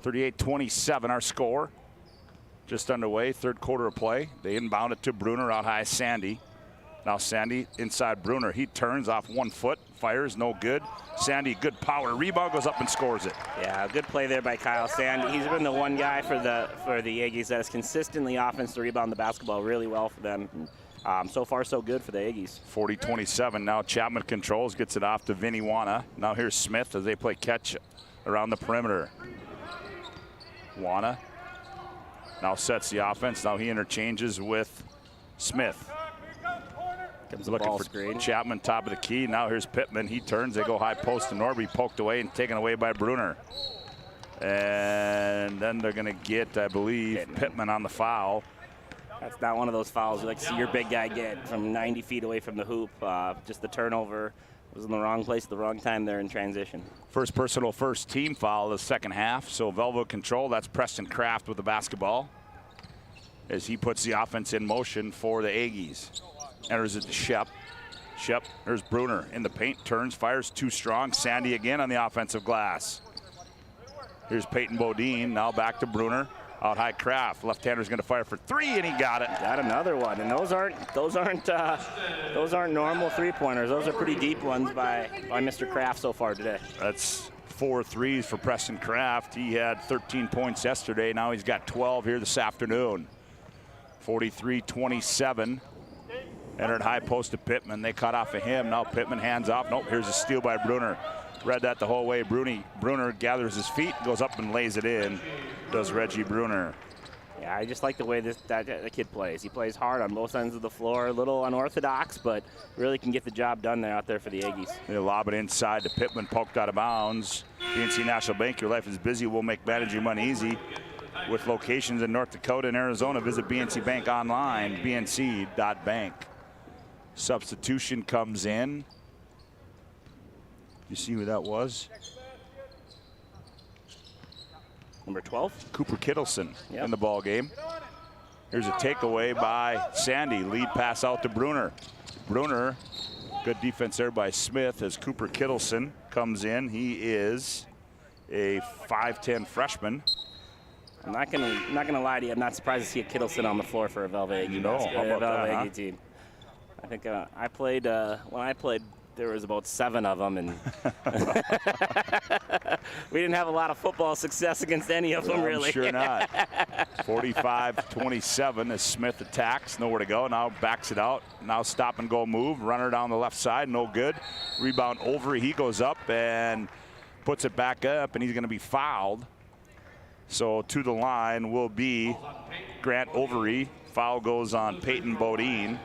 38-27 our score. Just underway, third quarter of play. They inbound it to Bruner, out high Sandy. Now Sandy inside Bruner. He turns off 1 foot, fires, no good. Sandy, good power rebound, goes up and scores it. Yeah, good play there by Kyle Sandy. He's been the one guy for the Aggies that has consistently offensively rebound the basketball really well for them. So far, so good for the Aggies. 40-27. Now Chapman controls, gets it off to Vinny Wana. Now here's Smith as they play catch around the perimeter. Wana now sets the offense. Now he interchanges with Smith. Comes the looking ball for screen. Chapman, top of the key. Now here's Pittman. He turns. They go high post to Norby, poked away and taken away by Bruner. And then they're going to get, I believe, Pittman on the foul. That's not one of those fouls you like to see your big guy get from 90 feet away from the hoop. Just the turnover was in the wrong place at the wrong time there in transition. First personal, first team foul of the second half. So Velvo control. That's Preston Kraft with the basketball. as he puts the offense in motion for the Aggies. Enters it to Shep. Shep, there's Bruner in the paint, turns, fires too strong. Sandy again on the offensive glass. Here's Peyton Bodine, now back to Bruner. Out high Kraft, left-hander's going to fire for three, and he got it. Got another one, and those aren't normal three-pointers. Those are pretty deep ones by Mr. Kraft so far today. That's 4 threes for Preston Kraft. He had 13 points yesterday. Now he's got 12 here this afternoon. 43-27. Entered high post to Pittman. They cut off of him. Now Pittman hands off. Nope, here's a steal by Bruner. Read that the whole way. Bruner gathers his feet, goes up and lays it in. Does Reggie Bruner. Yeah, I just like the way that kid plays. He plays hard on both ends of the floor. A little unorthodox, but really can get the job done out there for the Aggies. They lob it inside to Pittman, poked out of bounds. PNC National Bank, your life is busy. We'll make managing money easy. With locations in North Dakota and Arizona, visit BNC Bank online, bnc.bank. Substitution comes in. You see who that was? Number 12. Cooper Kittleson in the ball game. Here's a takeaway by Sandy. Lead pass out to Bruner. Bruner, good defense there by Smith as Cooper Kittleson comes in. He is a 5'10" freshman. I'm not gonna lie to you. I'm not surprised to see a Kittleson on the floor for a Velvet Aggie. No, how about that, huh? team. I think I played when I played. There was about 7 of them, and we didn't have a lot of football success against any of them, really. I'm sure not. 45-27 as Smith attacks, nowhere to go. Now backs it out. Now stop and go move. Runner down the left side, no good. Rebound over. He goes up and puts it back up, and he's going to be fouled. So to the line will be Grant Overy. Foul goes on Peyton Bodine.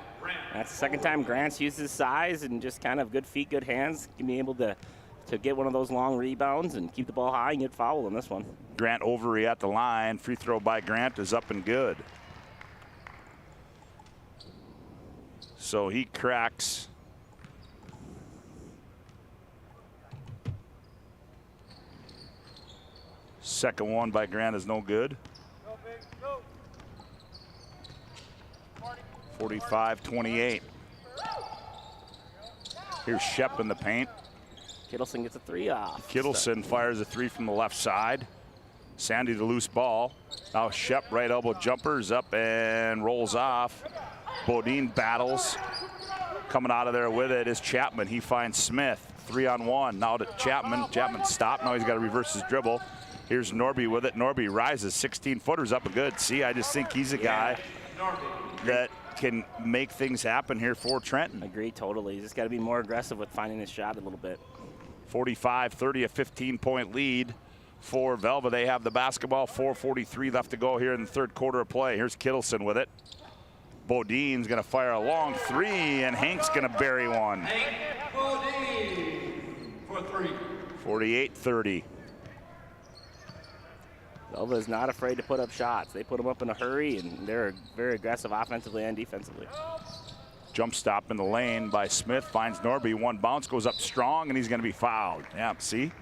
That's the second time Grant's used his size and just kind of good feet, good hands, can be able to get one of those long rebounds and keep the ball high and get fouled on this one. Grant Overy at the line. Free throw by Grant is up and good. So he cracks. Second one by Grant is no good. 45-28. Here's Shep in the paint. Kittleson gets a 3 off. Kittleson fires a 3 from the left side. Sandy the loose ball. Now Shep right elbow jumpers up and rolls off. Bodine battles. Coming out of there with it is Chapman. He finds Smith. 3-on-1. Now to Chapman. Chapman stopped. Now he's got to reverse his dribble. Here's Norby with it. Norby rises. 16-footers up and good. See, I just think he's a guy that can make things happen here for Trenton. Agree totally. He's just got to be more aggressive with finding his shot a little bit. 45-30, a 15-point lead for Velva. They have the basketball. 4:43 left to go here in the third quarter of play. Here's Kittleson with it. Bodine's going to fire a long 3, and Hank's going to bury one. Hank Bodine for 3. 48-30. Velva is not afraid to put up shots. They put them up in a hurry, and they're very aggressive offensively and defensively. Jump stop in the lane by Smith. Finds Norby. One bounce goes up strong, and he's going to be fouled. Yeah, see?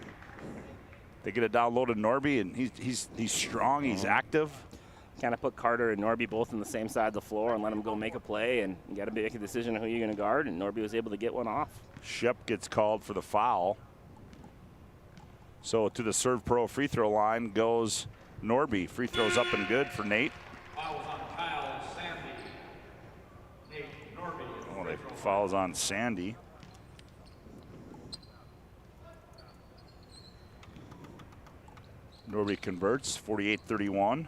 They get it down low to Norby, and he's strong. He's active. Kind of put Carter and Norby both on the same side of the floor and let them go make a play, and you got to make a decision on who you're going to guard, and Norby was able to get one off. Shep gets called for the foul. So to the Serve Pro free throw line goes Norby. Free throws up and good for Nate. Fouls on Kyle Sandy. Nate Norby. Oh, they fouls on Sandy. Norby converts, 48-31.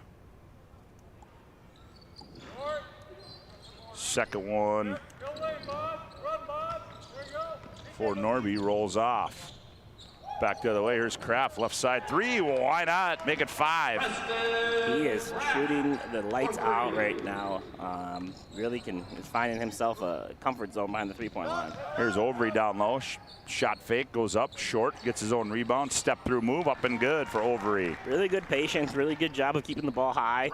Second one for Norby, rolls off. Back the other way, here's Kraft, left side 3, why not? Make it 5. He is shooting the lights out right now. Really is finding himself a comfort zone behind the 3-point line. Here's Overy down low, shot fake, goes up, short, gets his own rebound, step through move, up and good for Overy. Really good patience, really good job of keeping the ball high.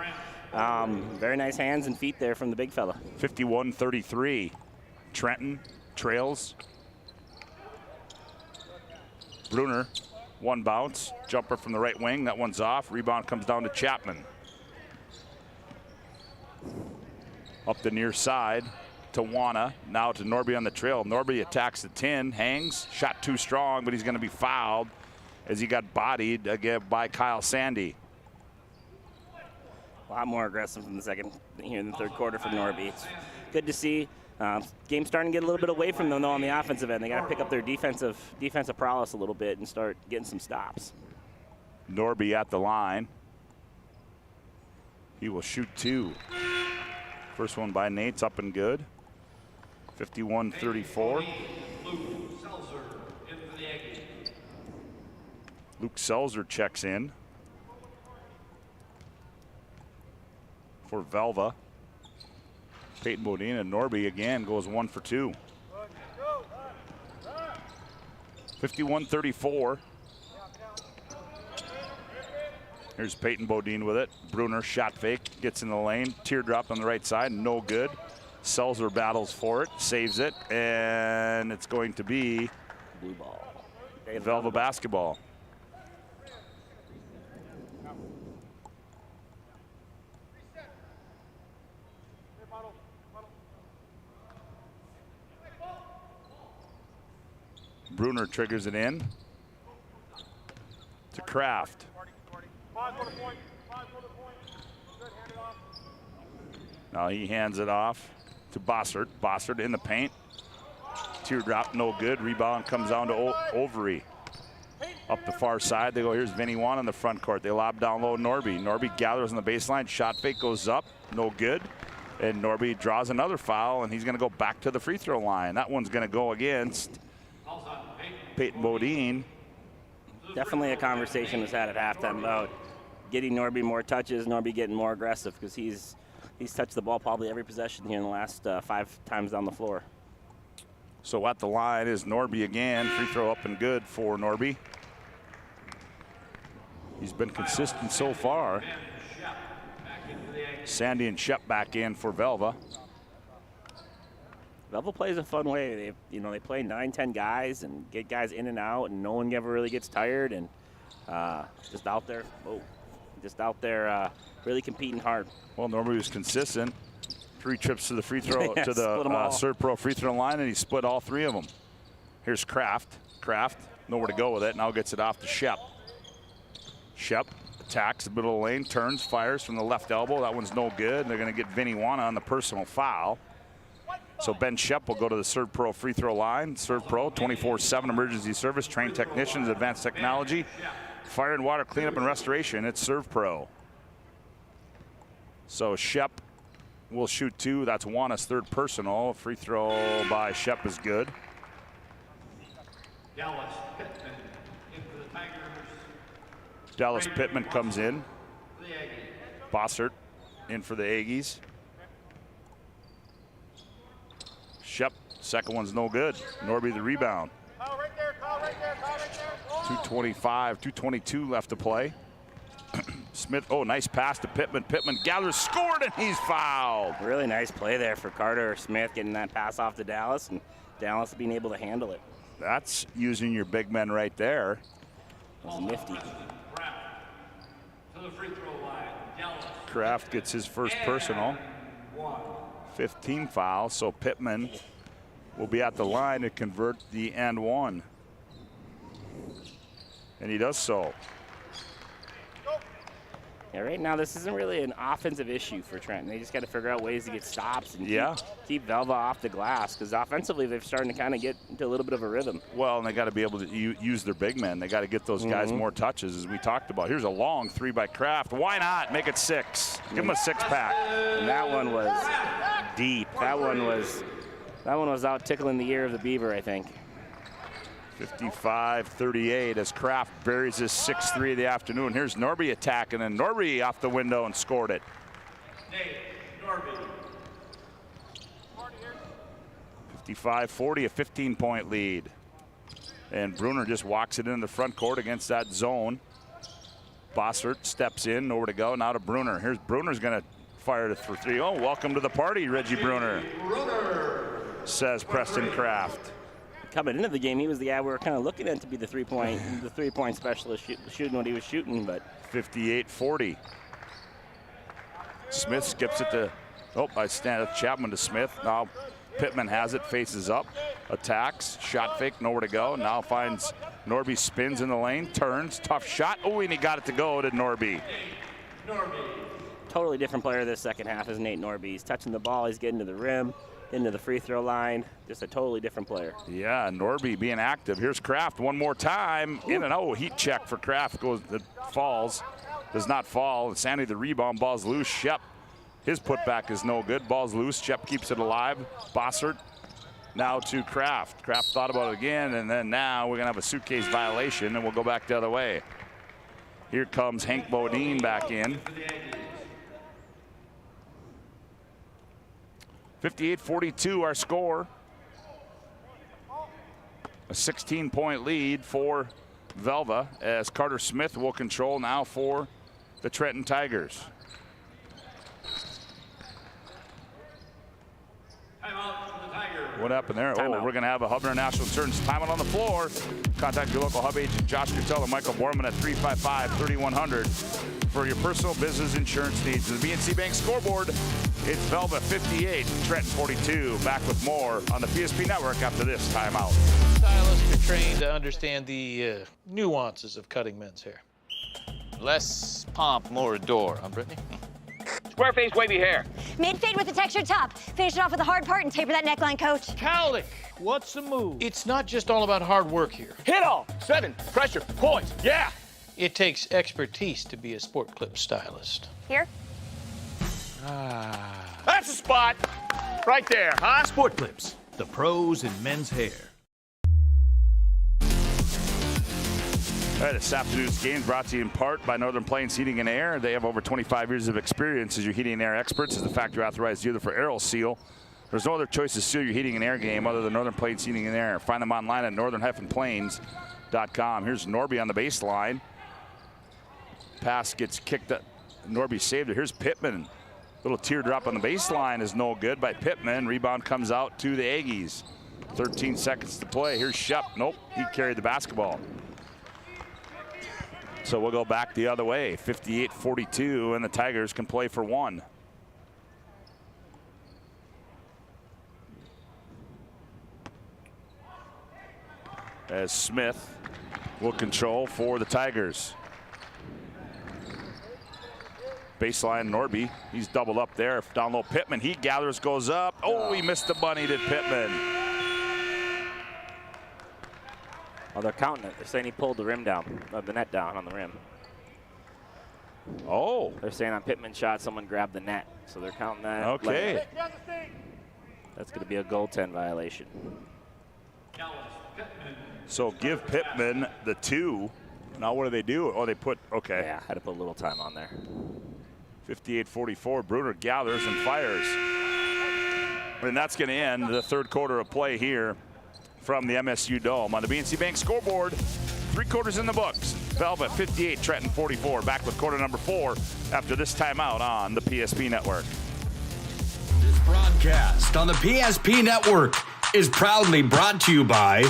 Very nice hands and feet there from the big fella. 51-33, Trenton trails. Bruner, one bounce, jumper from the right wing, that one's off. Rebound comes down to Chapman. Up the near side to Wana. Now to Norby on the trail. Norby attacks the 10, hangs. Shot too strong, but he's going to be fouled as he got bodied again by Kyle Sandy. A lot more aggressive in the second here in the third quarter for Norby. It's good to see. Game's starting to get a little bit away from them, though, on the offensive end. They got to pick up their defensive prowess a little bit and start getting some stops. Norby at the line. He will shoot 2. First one by Nate's up and good. 51-34. Luke Selzer checks in for Velva. Peyton Bodine and Norby again goes 1 for 2. 51-34. Here's Peyton Bodine with it. Bruner shot fake, gets in the lane. Teardrop on the right side, no good. Selzer battles for it, saves it, and it's going to be blue ball. Velva basketball. Bruner triggers it in to Kraft. Now he hands it off to Bossert. Bossert in the paint. Teardrop, no good. Rebound comes down to Overy. Up the far side, they go, here's Vinny Wan on the front court. They lob down low Norby. Norby gathers on the baseline. Shot fake goes up, no good. And Norby draws another foul, and he's going to go back to the free throw line. That one's going to go against Peyton Bodine. Definitely a conversation was had at halftime about getting Norby more touches, Norby getting more aggressive, because he's touched the ball probably every possession here in the last 5 times down the floor. So at the line is Norby again. Free throw up and good for Norby. He's been consistent so far. Sandy and Shep back in for Velva. Velva plays a fun way. They play 9-10 guys and get guys in and out, and no one ever really gets tired, and just out there really competing hard. Well, Norby was consistent. 3 trips to the free throw to the Serve Pro free throw line, and he split all 3 of them. Here's Kraft. Kraft, nowhere to go with it. Now gets it off to Shep. Shep attacks the middle of the lane, turns, fires from the left elbow. That one's no good. They're going to get Vinny Wana on the personal foul. So Ben Shep will go to the Serve Pro free throw line. Serve Pro, 24/7 emergency service, trained technicians, advanced technology, fire and water cleanup and restoration. It's Serve Pro. So Shep will shoot 2. That's Wana's 3rd personal. Free throw by Shep is good. Dallas Pittman comes in. Bossert in for the Aggies. Shep, second one's no good. Norby the rebound. 2:22 left to play. Smith, oh, nice pass to Pittman. Pittman gathers, scored, and he's fouled. Really nice play there for Carter Smith, getting that pass off to Dallas, and Dallas being able to handle it. That's using your big men right there. That was nifty. Kraft gets his first personal. 15 fouls, so Pittman will be at the line to convert the and one. And he does so. Yeah, right now this isn't really an offensive issue for Trenton. They just got to figure out ways to get stops and keep Velva off the glass, because offensively they're starting to kind of get into a little bit of a rhythm. Well, and they got to be able to use their big men. They got to get those guys more touches, as we talked about. Here's a long 3 by Kraft. Why not make it 6? Give him a 6-pack. And that one was deep. That one was out tickling the ear of the Beaver, I think. 55-38 as Kraft buries his 6-3 of the afternoon. Here's Norby attacking, and Norby off the window and scored it. 55-40, a 15-point lead. And Bruner just walks it in the front court against that zone. Bossert steps in, nowhere to go. Now to Bruner. Here's Bruner's going to fire it for 3. Oh, welcome to the party, Reggie Bruner, says Preston Kraft. Coming into the game, he was the guy we were kind of looking at to be the three-point specialist, shooting what he was shooting. But 58-40. Smith skips it to Oh, I stand up. Chapman to Smith. Now Pittman has it, faces up, attacks, shot fake, nowhere to go. Now finds Norby, spins in the lane, turns, tough shot. Oh, and he got it to go to Norby. Totally different player this second half is Nate Norby. He's touching the ball, he's getting to the rim, into the free throw line. Just a totally different player. Yeah, Norby being active. Here's Kraft one more time. In and out, heat check for Kraft. It falls, does not fall. Sandy the rebound, ball's loose. Shep, his putback is no good. Ball's loose. Shep keeps it alive. Bossert now to Kraft. Kraft thought about it again, and then now we're gonna have a suitcase violation, and we'll go back the other way. Here comes Hank Bodine back in. 58-42 our score. A 16-point lead for Velva as Carter Smith will control now for the Trenton Tigers. What happened there? Oh, we're going to have a Hub International Insurance timeout on the floor. Contact your local Hub agent Josh Cutell and Michael Borman at 355-3100 for your personal business insurance needs. The BNC Bank scoreboard, it's Velva 58, Trenton 42. Back with more on the PSP Network after this timeout. Stylists are trained to understand the nuances of cutting men's hair. Less pomp, more adore, huh, Brittany? Square face, wavy hair. Mid-fade with a textured top. Finish it off with a hard part and taper that neckline, coach. Cowlick, what's the move? It's not just all about hard work here. Hit all. 7. Pressure. Poise. Yeah. It takes expertise to be a sport clip stylist. Here? That's a spot. Right there, huh? Sport Clips, the pros in men's hair. All right, this afternoon's game brought to you in part by Northern Plains Heating and Air. They have over 25 years of experience as your heating and air experts, as the factory authorized dealer for Aero Seal. There's no other choice to seal your heating and air game other than Northern Plains Heating and Air. Find them online at northern-plains.com. Here's Norby on the baseline. Pass gets kicked up. Norby saved it. Here's Pittman. Little teardrop on the baseline is no good by Pittman. Rebound comes out to the Aggies. 13 seconds to play. Here's Shep. Nope, he carried the basketball. So we'll go back the other way. 58-42, and the Tigers can play for one. As Smith will control for the Tigers. Baseline Norby, he's doubled up there. Down low Pittman, he gathers, goes up. Oh, he missed the bunny to Pittman. Oh, they're counting it. They're saying he pulled the rim down, the net down on the rim. Oh. They're saying on Pittman's shot, someone grabbed the net. So they're counting that. Okay. That's going to be a goaltend violation. So give Pittman the 2. Now what do they do? Oh, they put, okay. Yeah, had to put a little time on there. 58-44, Bruner gathers and fires. And that's going to end the third quarter of play here from the MSU Dome. On the BNC Bank scoreboard, 3 quarters in the books. Velva 58, Trenton 44. Back with quarter number 4 after this timeout on the PSP Network. This broadcast on the PSP Network is proudly brought to you by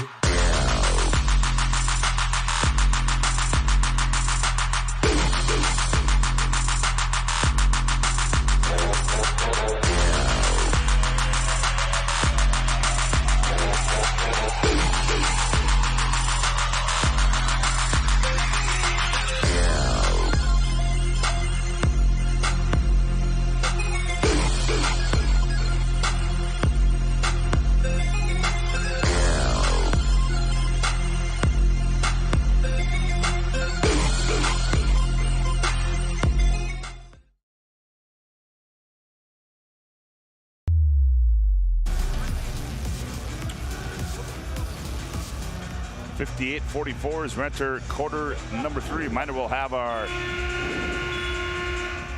.44 as we enter quarter number 3. Reminder, we'll have our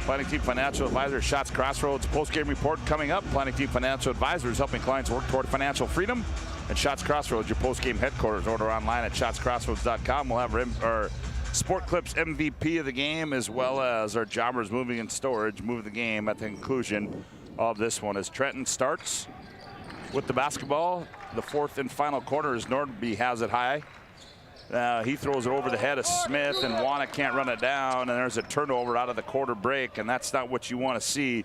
Planning Team Financial Advisor Shots Crossroads post-game report coming up. Planning Team Financial Advisors helping clients work toward financial freedom. And Shots Crossroads, your post-game headquarters. Order online at shotscrossroads.com. We'll have our Sport Clips MVP of the game, as well as our Jobbers Moving and Storage move of the game at the conclusion of this one. As Trenton starts with the basketball, the 4th and final quarter as Nordby has it high. He throws it over the head of Smith, and Wanna can't run it down, and there's a turnover out of the quarter break, and that's not what you want to see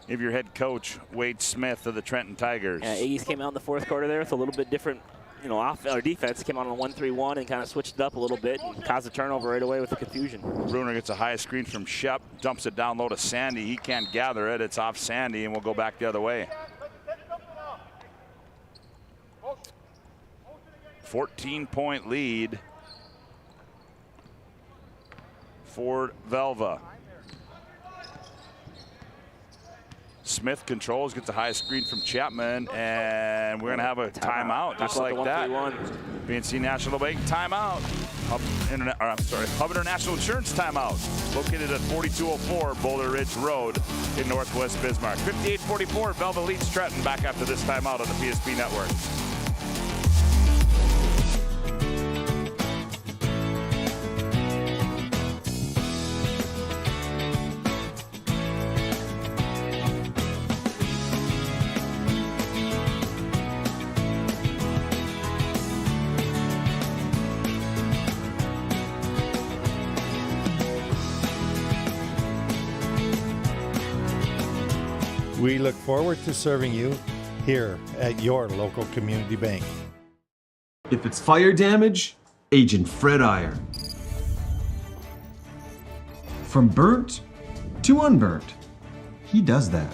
If your head coach, Wade Smith of the Trenton Tigers. Yeah, Aggies came out in the fourth quarter there with a little bit different, or defense. Came out on a 1-3-1 and kind of switched it up a little bit and caused a turnover right away with the confusion. Bruner gets a high screen from Shep, dumps it down low to Sandy. He can't gather it. It's off Sandy, and we'll go back the other way. 14-point lead for Velva. Smith controls, gets a high screen from Chapman, and we're going to have a timeout just like that. BNC National Bank timeout. Hub International Insurance timeout. Located at 4204 Boulder Ridge Road in Northwest Bismarck. 58-44, Velva leads Trenton. Back after this timeout on the PSP Network. We look forward to serving you here at your local community bank. If it's fire damage, Agent Fred Iyer. From burnt to unburnt, he does that.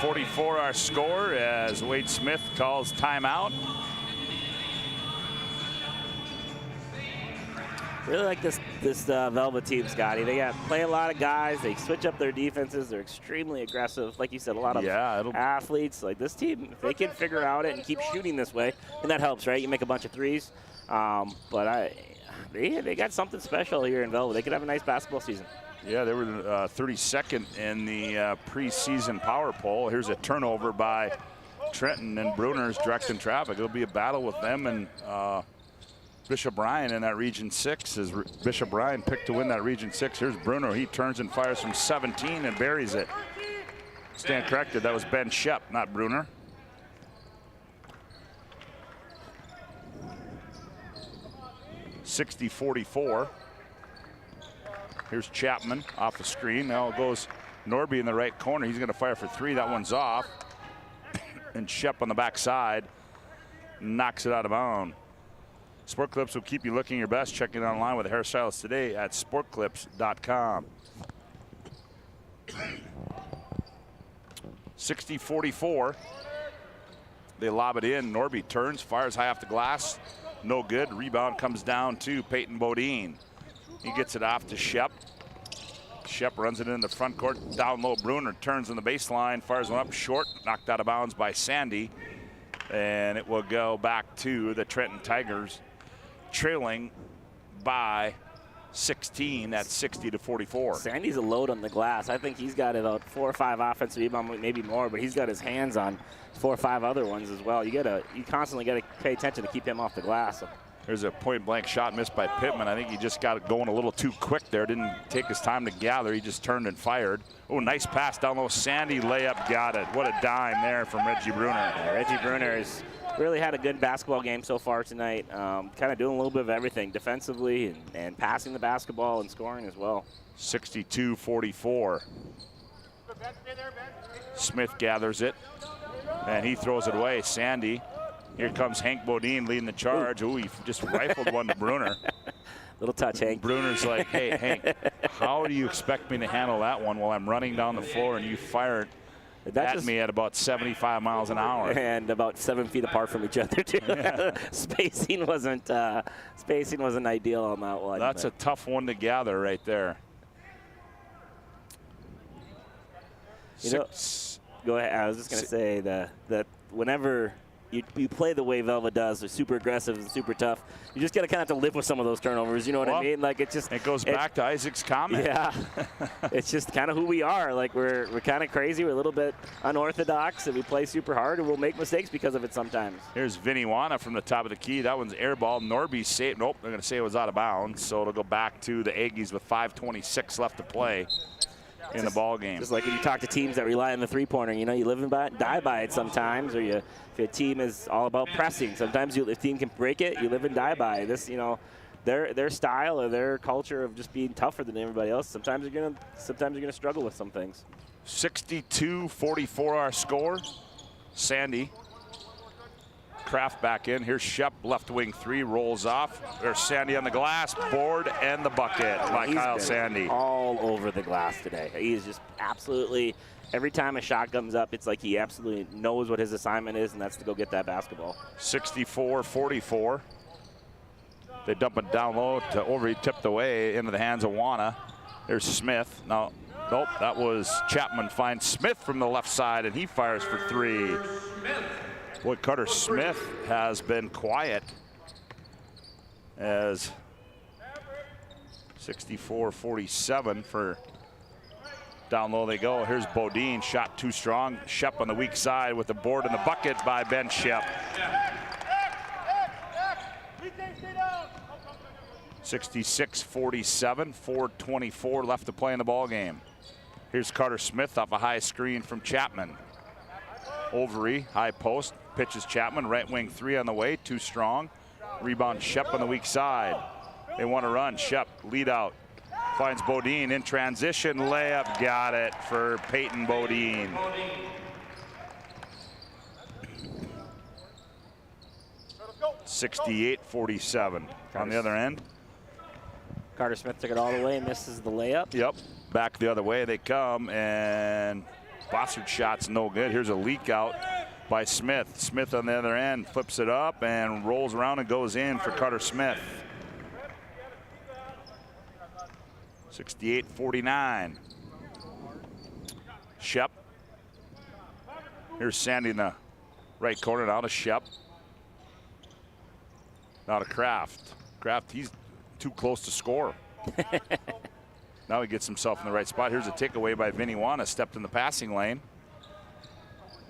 .44 our score as Wade Smith calls timeout. Really like this Velva team, Scotty. They play a lot of guys. They switch up their defenses. They're extremely aggressive. Like you said, a lot of athletes. Like this team, if they can figure out it and keep shooting this way, and that helps, right? You make a bunch of threes. But they got something special here in Velva. They could have a nice basketball season. Yeah, they were 32nd in the preseason power poll. Here's a turnover by Trenton, and Bruner's directing traffic. It'll be a battle with them and Bishop Bryan in that Region 6. As Bishop Bryan picked to win that Region 6. Here's Bruner. He turns and fires from 17 and buries it. Stand corrected. That was Ben Shep, not Bruner. .60-44. Here's Chapman off the screen. Now it goes Norby in the right corner. He's going to fire for three. That one's off. And Shep on the backside knocks it out of bounds. Sport Clips will keep you looking your best. Check it online with a hairstylist today at sportclips.com. 60-44. They lob it in. Norby turns, fires high off the glass. No good. Rebound comes down to Peyton Bodine. He gets it off to Shep. Shep runs it in the front court. Down low, Bruner turns on the baseline, fires one up short, knocked out of bounds by Sandy. And it will go back to the Trenton Tigers, trailing by 16 at 60-44. Sandy's a load on the glass. I think he's got about 4 or 5 offensive rebounds, maybe more, but he's got his hands on 4 or 5 other ones as well. You constantly got to pay attention to keep him off the glass. There's a point-blank shot missed by Pittman. I think he just got it going a little too quick there. Didn't take his time to gather. He just turned and fired. Oh, nice pass down low. Sandy layup, got it. What a dime there from Reggie Bruner. Yeah, Reggie Bruner has really had a good basketball game so far tonight. Kind of doing a little bit of everything defensively and passing the basketball and scoring as well. 62-44. Smith gathers it, and he throws it away. Sandy. Here comes Hank Bodine leading the charge. Ooh, he just rifled one to Bruner. Little touch, Hank. Bruner's like, hey, Hank, how do you expect me to handle that one while I'm running down the floor and you fire it at me at about 75 miles an hour? And about 7 feet apart from each other, too. Yeah. Spacing wasn't ideal on that one. That's a tough one to gather right there. Go ahead. I was just going to say that whenever you play the way Velva does, they're super aggressive and super tough. You just got to kind of have to live with some of those turnovers. You know what I mean? Like it goes back to Isaac's comment. Yeah, it's just kind of who we are. Like we're kind of crazy. We're a little bit unorthodox, and we play super hard, and we'll make mistakes because of it sometimes. Here's Vinny Wana from the top of the key. That one's air ball. Norby saved. Nope, they're going to say it was out of bounds. So it'll go back to the Aggies with 5:26 left to play in the ball game. Just like when you talk to teams that rely on the three-pointer, you know, you live and die by it sometimes, or if your team is all about pressing, sometimes if the team can break it, you live and die by it. This, you know, their style or their culture of just being tougher than everybody else, sometimes you're gonna struggle with some things. 62-44 our score. Sandy. Kraft back in. Here's Shep, left wing three, rolls off. There's Sandy on the glass, board, and the bucket by Kyle Sandy. All over the glass today. He is just absolutely, every time a shot comes up, it's like he absolutely knows what his assignment is, and that's to go get that basketball. 64-44. They dump it down low to over, he tipped away into the hands of Wana. There's Smith. Now, nope, that was Chapman finds Smith from the left side, and he fires for three. Boy, Carter Smith has been quiet as 64-47 for down low they go. Here's Bodine, shot too strong. Shep on the weak side with the board and the bucket by Ben Shep. 66-47, 4:24 left to play in the ball game. Here's Carter Smith off a high screen from Chapman. Overy, high post, pitches Chapman, right wing three on the way, too strong. Rebound Shep on the weak side. They want to run. Shep, lead out. Finds Bodine in transition, layup, got it for Peyton Bodine. $68-47 on the other end. Carter Smith took it all the way and misses the layup. Yep, back the other way they come, and Bossard's shot's no good. Here's a leak out by Smith. Smith on the other end flips it up and rolls around and goes in for Carter Smith. 68-49. Shep. Here's Sandy in the right corner, now to Shep. Now to Kraft. Kraft, he's too close to score. Now he gets himself in the right spot. Here's a takeaway by Vinny Wana, stepped in the passing lane.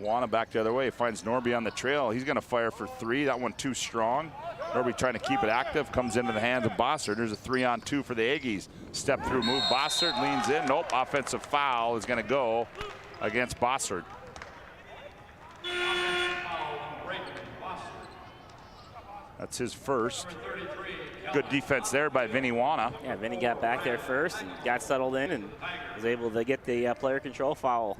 Wana back the other way, finds Norby on the trail. He's gonna fire for three, that one too strong. Norby trying to keep it active, comes into the hands of Bossard. There's a 3-on-2 for the Aggies. Step through move, Bossard leans in, nope, offensive foul is gonna go against Bossard. That's his first. Good defense there by Vinny Wana. Yeah, Vinny got back there first and got settled in and was able to get the player control foul.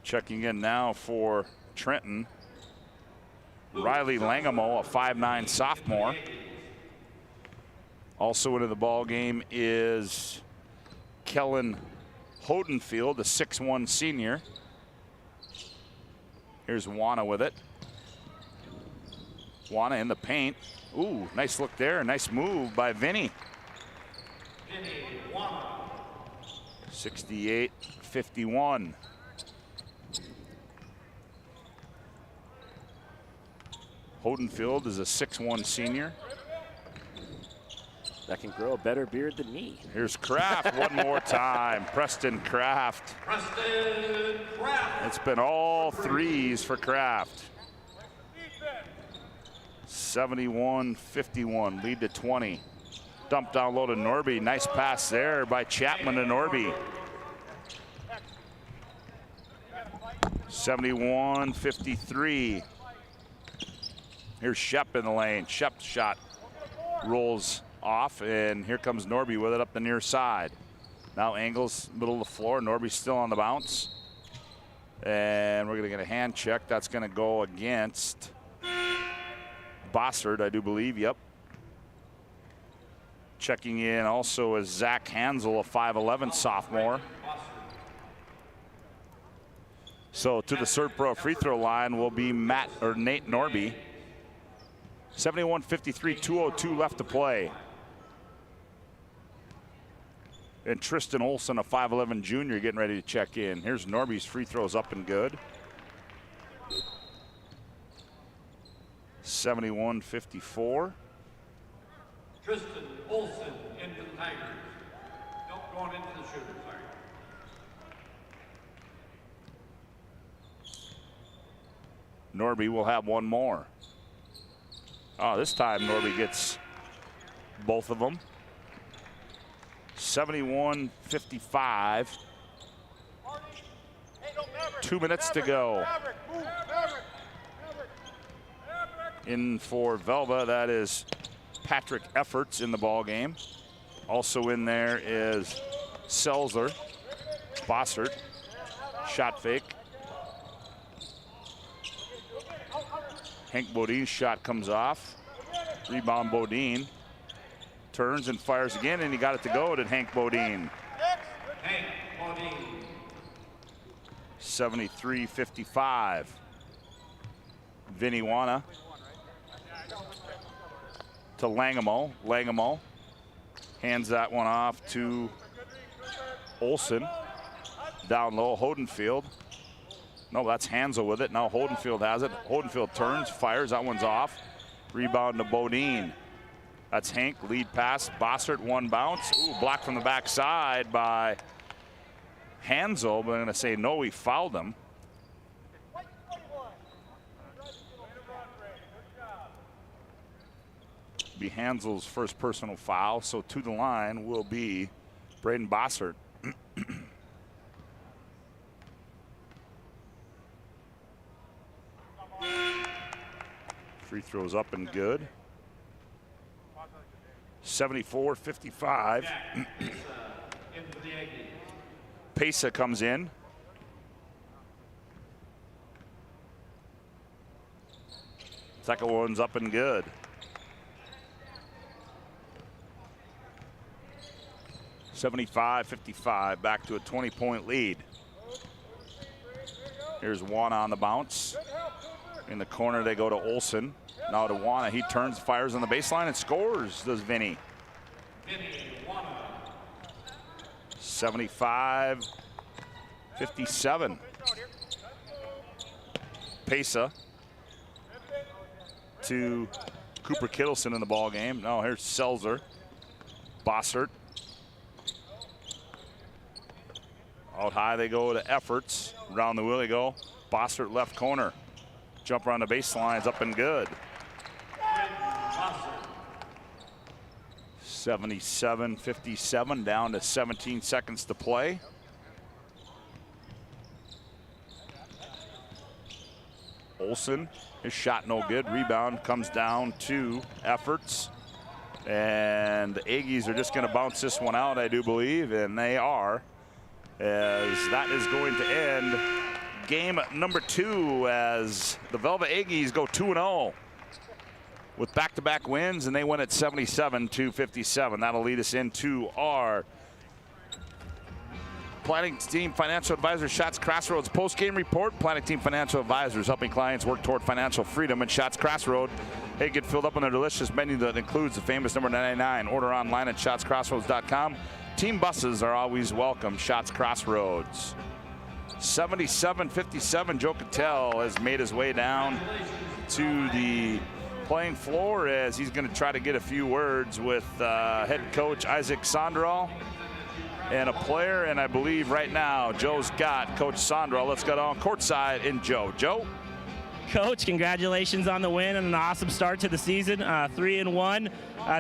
Checking in now for Trenton. Riley Langamo, a 5'9" sophomore. Also into the ball game is Kellen Hodenfield, a 6'1" senior. Here's Wana with it. Wana in the paint. Ooh, nice look there. Nice move by Vinny. 68-51. Hodenfield is a 6'1" senior. That can grow a better beard than me. Here's Kraft one more time. Preston Kraft. Preston Kraft. It's been all threes for Kraft. 71-51, lead to 20. Dump down low to Norby. Nice pass there by Chapman to Norby. 71-53. Here's Shep in the lane. Shep's shot rolls off, and here comes Norby with it up the near side. Now angles middle of the floor. Norby's still on the bounce. And we're gonna get a hand check. That's gonna go against Bossard, I do believe, yep. Checking in also is Zach Hansel, a 5'11" sophomore. So to the Serpro free throw line will be Nate Norby. 71-53, 2:02 left to play. And Tristan Olson, a 5'11" junior, getting ready to check in. Here's Norby's free throws up and good. 71-54. Tristan Olson into the Tigers. Nope, going into the shooter, sorry. Norby will have one more. Oh, this time Norby gets both of them. 71-55. 2 minutes to go. In for Velva, that is Patrick Efforts in the ball game. Also in there is Selzer, Bossert, shot fake. Hank Bodine's shot comes off. Rebound Bodine. Turns and fires again, and he got it to go to Hank Bodine. Hank Bodine. 73-55. Vinny Wana to Langamo. Langamo hands that one off to Olsen. Down low, Hodenfield. No, that's Hansel with it. Now Hodenfield has it. Hodenfield turns, fires, that one's off. Rebound to Bodine. That's Hank, lead pass, Bossert, one bounce. Ooh, blocked from the backside by Hansel, but I'm gonna say no, he fouled him. Be Hansel's first personal foul, so to the line will be Braden Bossert. Free throws up and good. 74-55. Pesa comes in. Second one's up and good. $75-55, back to a 20-point lead. Here's Wana on the bounce. In the corner, they go to Olsen. Now to Wana, he turns, fires on the baseline, and scores, does Vinny. 75-57. Pesa to Cooper Kittleson in the ball game. Now here's Selzer. Bossert. Out high they go to Efforts. Around the wheel they go. Bossert left corner. Jumper on the baseline is up and good. 77-57, down to 17 seconds to play. Olsen, his shot no good. Rebound comes down to Efforts. And the Aggies are just going to bounce this one out, I do believe, and they are, as that is going to end game number 2 as the Velva Aggies go 2-0 with back-to-back wins, and they win at 77-57. That'll lead us into our Planning Team Financial Advisors Shots Crossroads post-game report. Planning Team Financial Advisors helping clients work toward financial freedom. And Shots Crossroad, hey, get filled up on a delicious menu that includes the famous number 99. Order online at shotscrossroads.com. Team buses are always welcome. Shots Crossroads. 77-57. Joe Cattell has made his way down to the playing floor as he's going to try to get a few words with head coach Isaac Sondral and a player, and I believe right now Joe's got Coach Sondral. Let's get on courtside in Joe. Joe? Coach, congratulations on the win and an awesome start to the season, 3-1.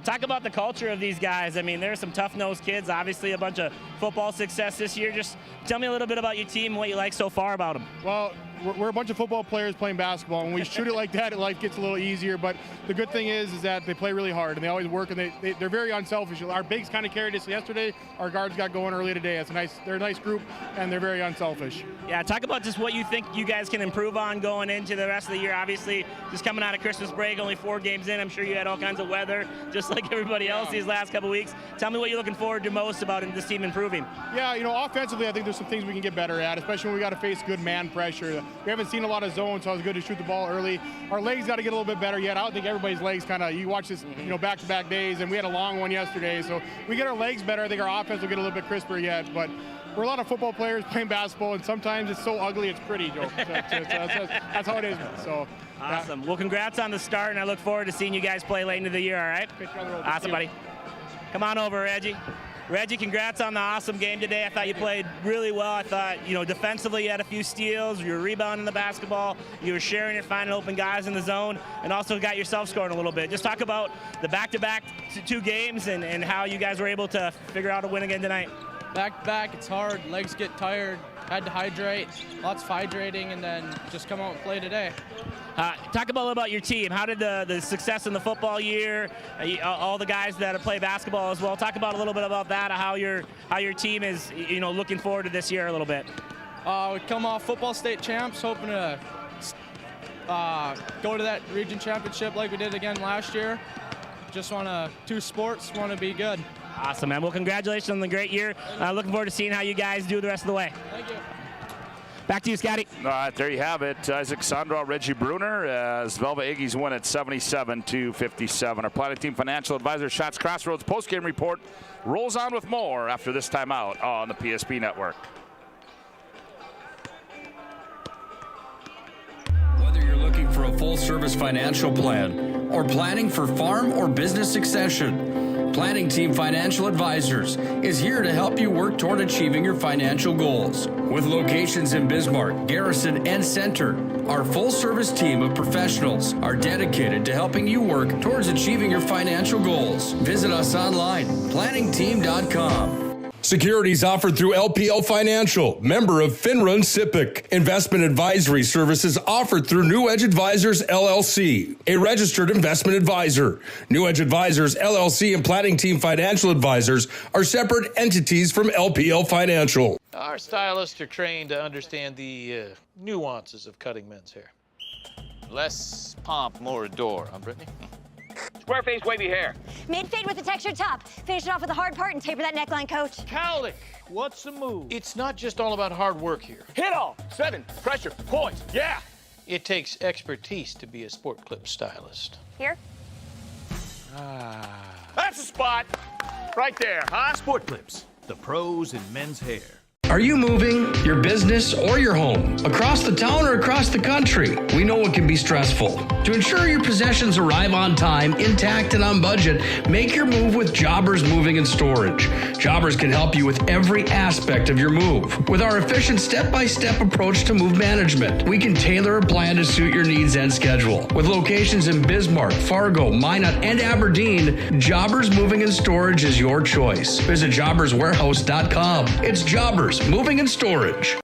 Talk about the culture of these guys. I mean, there's some tough-nosed kids, obviously a bunch of football success this year. Just tell me a little bit about your team and what you like so far about them. Well, we're a bunch of football players playing basketball. When we shoot it like that, life gets a little easier. But the good thing is that they play really hard, and they always work, and they're very unselfish. Our bigs kind of carried us yesterday. Our guards got going early today. They're a nice group, and they're very unselfish. Yeah, talk about just what you think you guys can improve on going into the rest of the year. Obviously, just coming out of Christmas break, only 4 games in. I'm sure you had all kinds of weather, just like everybody else these last couple weeks. Tell me what you're looking forward to most about this team improving. Yeah, offensively, I think there's some things we can get better at, especially when we got to face good man pressure. We haven't seen a lot of zone, so it's good to shoot the ball early. Our legs got to get a little bit better yet. I don't think everybody's legs you watch this, back-to-back days, and we had a long one yesterday. So we get our legs better. I think our offense will get a little bit crisper yet, but we're a lot of football players playing basketball, and sometimes it's so ugly it's pretty, Joe. That's how it is. So awesome. Well, congrats on the start, and I look forward to seeing you guys play late into the year, all right? Awesome, buddy. Come on over, Reggie. Reggie, congrats on the awesome game today. I thought you played really well. I thought, defensively you had a few steals. You were rebounding the basketball. You were sharing it, finding open guys in the zone, and also got yourself scoring a little bit. Just talk about the back-to-back two games and how you guys were able to figure out a win again tonight. Back-to-back, it's hard. Legs get tired. Had to hydrate. Lots of hydrating, and then just come out and play today. Talk a little about your team. How did the success in the football year, all the guys that play basketball as well, talk about a little bit about that, how your team is looking forward to this year a little bit. We come off football state champs, hoping to go to that region championship like we did again last year. Just two sports, want to be good. Awesome, man. Well, congratulations on the great year. Looking forward to seeing how you guys do the rest of the way. Thank you. Back to you, Scotty. All right, there you have it. Isaac Sandra, Reggie Bruner, as Velva Aggies win at 77-57. Our Planning Team Financial Advisor Shots Crossroads postgame report rolls on with more after this timeout on the PSP Network. Whether you're looking for a full-service financial plan or planning for farm or business succession, Planning Team Financial Advisors is here to help you work toward achieving your financial goals. With locations in Bismarck, Garrison, and Center, our full-service team of professionals are dedicated to helping you work towards achieving your financial goals. Visit us online, planningteam.com. Securities offered through LPL Financial, member of FINRA and SIPC. Investment advisory services offered through New Edge Advisors, LLC, a registered investment advisor. New Edge Advisors, LLC and Planning Team Financial Advisors are separate entities from LPL Financial. Our stylists are trained to understand the nuances of cutting men's hair. Less pomp, more adore, huh, Brittany? Square face wavy hair. Mid-fade with a textured top. Finish it off with a hard part and taper that neckline, coach. Cowlick, what's the move? It's not just all about hard work here. Hit all. 7. Pressure. Points. Yeah. It takes expertise to be a sport clip stylist. Here? That's the spot. Right there, huh? Sport Clips, the pros in men's hair. Are you moving your business or your home across the town or across the country? We know it can be stressful. To ensure your possessions arrive on time, intact, and on budget, make your move with Jobbers Moving and Storage. Jobbers can help you with every aspect of your move. With our efficient step-by-step approach to move management, we can tailor a plan to suit your needs and schedule. With locations in Bismarck, Fargo, Minot, and Aberdeen, Jobbers Moving and Storage is your choice. Visit jobberswarehouse.com. It's Jobbers Moving and Storage.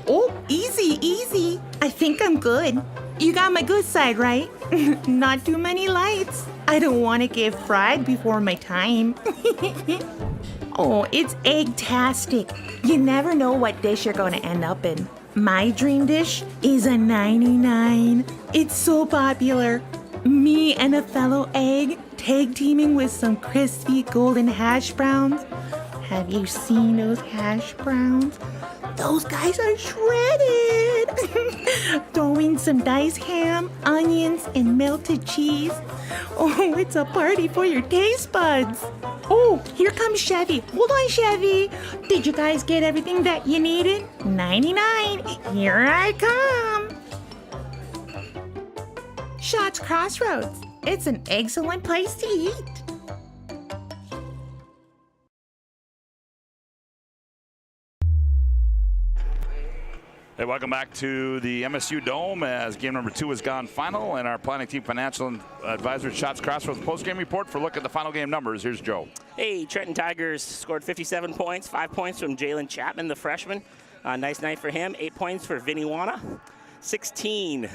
Oh, easy, easy. I think I'm good. You got my good side, right? Not too many lights. I don't want to get fried before my time. Oh, it's egg-tastic. You never know what dish you're going to end up in. My dream dish is a 99. It's so popular. Me and a fellow egg tag teaming with some crispy golden hash browns. Have you seen those hash browns? Those guys are shredded. Throw in some diced ham, onions, and melted cheese. Oh, it's a party for your taste buds. Oh, here comes Chevy. Hold on, Chevy. Did you guys get everything that you needed? 99. Here I come. Shots Crossroads. It's an excellent place to eat. Hey, welcome back to the MSU Dome as game number 2 has gone final, and our Planning Team Financial Advisor Shots Crossroads postgame report for a look at the final game numbers. Here's Joe. Hey, Trenton Tigers scored 57 points, 5 points from Jalen Chapman, the freshman. Nice night for him. 8 points for Vinny Wana. 16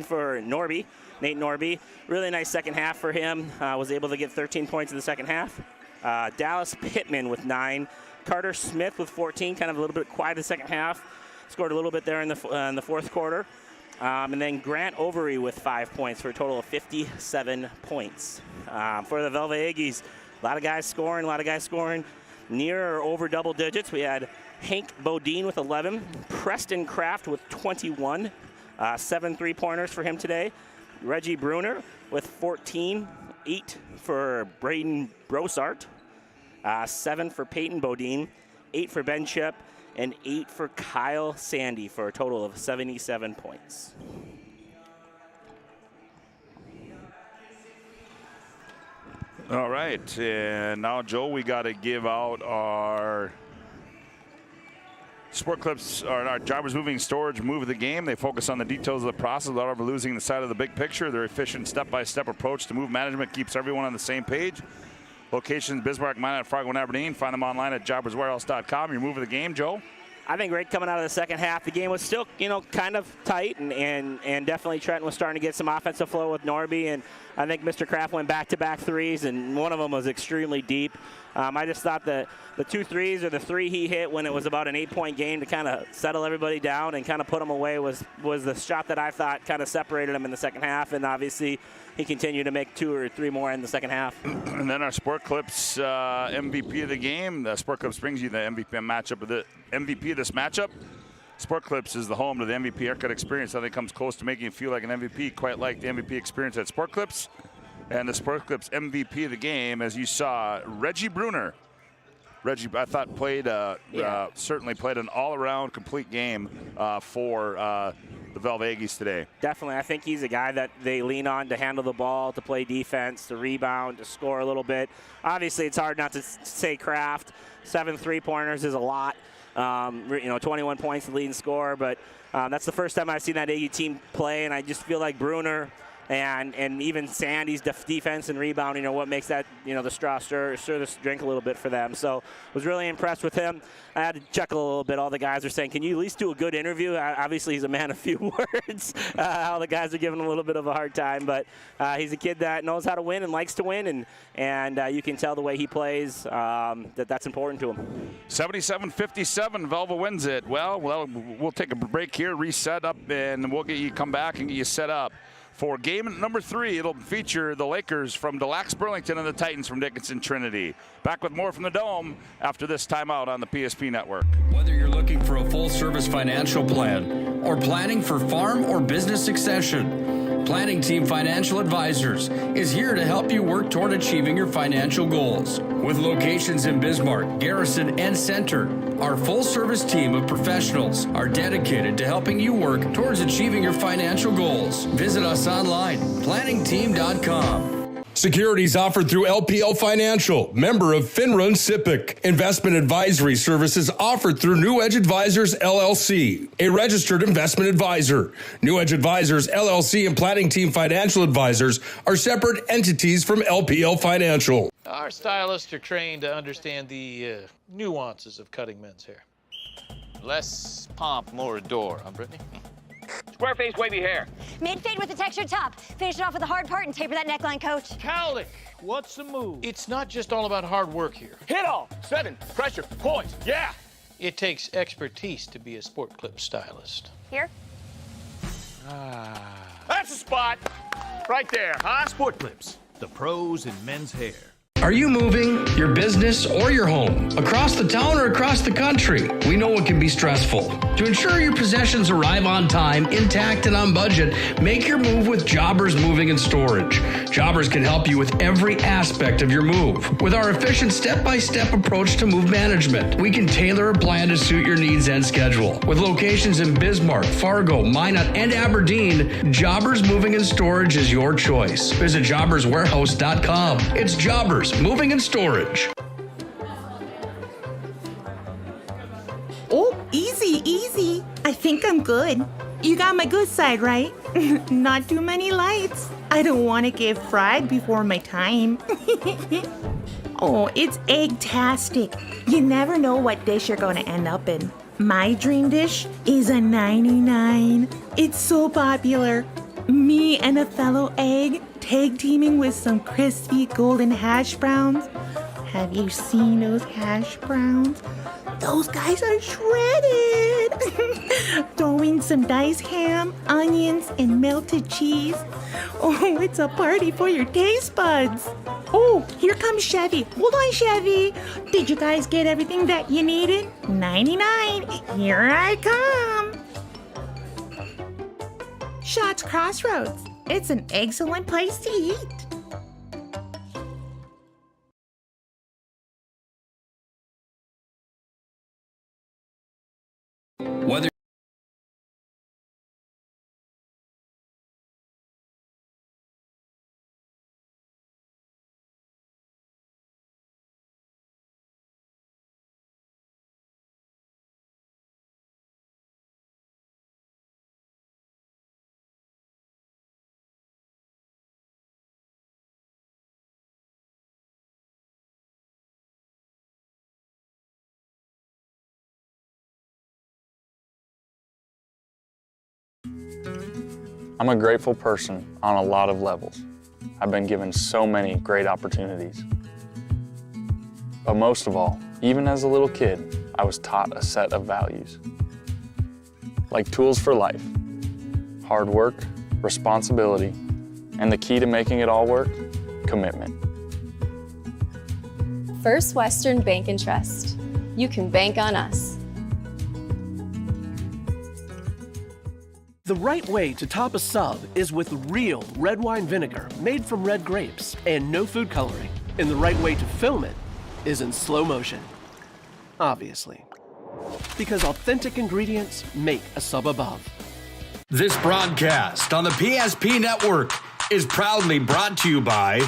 for Norby, Nate Norby. Really nice second half for him. Was able to get 13 points in the second half. Dallas Pittman with 9. Carter Smith with 14, kind of a little bit quiet in the second half. Scored a little bit there in the fourth quarter. And then Grant Overy with 5 points for a total of 57 points. For the Velva Aggies, a lot of guys scoring near or over double digits. We had Hank Bodine with 11, Preston Kraft with 21, 7 3-pointers for him today. Reggie Bruner with 14, 8 for Braden Brossart, 7 for Peyton Bodine, 8 for Ben Chip, and 8 for Kyle Sandy for a total of 77 points. All right, and now, Joe, we got to give out our Sport Clips, or our Jobbers Moving Storage move of the game. They focus on the details of the process without ever losing the sight of the big picture. Their efficient step-by-step approach to move management keeps everyone on the same page. Locations: Bismarck, Minot, Fargo, and Aberdeen. Find them online at jobberswarehouse.com. Your move of the game, Joe? I think right coming out of the second half, the game was still, kind of tight, and definitely Trenton was starting to get some offensive flow with Norby, and I think Mr. Kraft went back-to-back threes, and one of them was extremely deep. I just thought the 2 threes or the 3 he hit when it was about an 8-point game to kind of settle everybody down and kind of put them away was the shot that I thought kind of separated him in the second half, and obviously he continued to make 2 or 3 more in the second half. And then our Sport Clips MVP of the game. The Sport Clips brings you the MVP of this matchup. Sport Clips is the home to the MVP haircut experience. I think comes close to making you feel like an MVP, quite like the MVP experience at Sport Clips. And the Sport Clips MVP of the game, as you saw, Reggie Bruner. Reggie, I thought certainly played an all-around complete game for the Velveegis today. Definitely. I think he's a guy that they lean on to handle the ball, to play defense, to rebound, to score a little bit. Obviously, it's hard not to say Kraft. 7 3-pointers is a lot. 21 points, the leading scorer, but that's the first time I've seen that AU team play, and I just feel like Bruner and even Sandy's defense and rebounding are what makes that, the straw stir this drink a little bit for them. So was really impressed with him. I had to chuckle a little bit. All the guys are saying, can you at least do a good interview? Obviously, he's a man of few words. All the guys are giving him a little bit of a hard time, but he's a kid that knows how to win and likes to win, and you can tell the way he plays that's important to him. 77-57, Velva wins it. Well, we'll take a break here, reset up, and we'll come back and get you set up for game number 3. It'll feature the Lakers from Des Lacs, Burlington, and the Titans from Dickinson Trinity. Back with more from the Dome after this timeout on the PSP Network. Whether you're looking for a full-service financial plan or planning for farm or business succession, Planning Team Financial Advisors is here to help you work toward achieving your financial goals. With locations in Bismarck, Garrison, and Center, our full-service team of professionals are dedicated to helping you work towards achieving your financial goals. Visit us online, planningteam.com. Securities offered through LPL Financial, member of FINRA and SIPC. Investment advisory services offered through New Edge Advisors, LLC, a registered investment advisor. New Edge Advisors, LLC, and Planning Team Financial Advisors are separate entities from LPL Financial. Our stylists are trained to understand the nuances of cutting men's hair. Less pomp, more adore, huh, Brittany? Square face, wavy hair. Mid-fade with a textured top. Finish it off with a hard part and taper that neckline, coach. Cowlick, what's the move? It's not just all about hard work here. Hit all. 7, pressure, points, yeah. It takes expertise to be a Sport Clip stylist. Here. That's the spot. Right there, huh? Sport Clips, the pros in men's hair. Are you moving your business or your home across the town or across the country? We know it can be stressful. To ensure your possessions arrive on time, intact, and on budget, make your move with Jobbers Moving and Storage. Jobbers can help you with every aspect of your move. With our efficient step-by-step approach to move management, we can tailor a plan to suit your needs and schedule. With locations in Bismarck, Fargo, Minot, and Aberdeen, Jobbers Moving and Storage is your choice. Visit jobberswarehouse.com. It's Jobbers Moving and Storage. Oh, easy. I think I'm good. You got my good side, right? Not too many lights. I don't want to get fried before my time. Oh, it's egg-tastic. You never know what dish you're going to end up in. My dream dish is a 99. It's so popular. Me and a fellow egg tag teaming with some crispy golden hash browns. Have you seen those hash browns? Those guys are shredded. Throw in some diced ham, onions, and melted cheese. Oh, it's a party for your taste buds. Oh, here comes Chevy. Hold on, Chevy. Did you guys get everything that you needed? 99. Here I come. Shots Crossroads. It's an excellent place to eat. Whether I'm a grateful person on a lot of levels. I've been given so many great opportunities. But most of all, even as a little kid, I was taught a set of values. Like tools for life, hard work, responsibility, and the key to making it all work, commitment. First Western Bank and Trust. You can bank on us. The right way to top a sub is with real red wine vinegar made from red grapes and no food coloring. And the right way to film it is in slow motion. Obviously. Because authentic ingredients make a sub above. This broadcast on the PSP Network is proudly brought to you by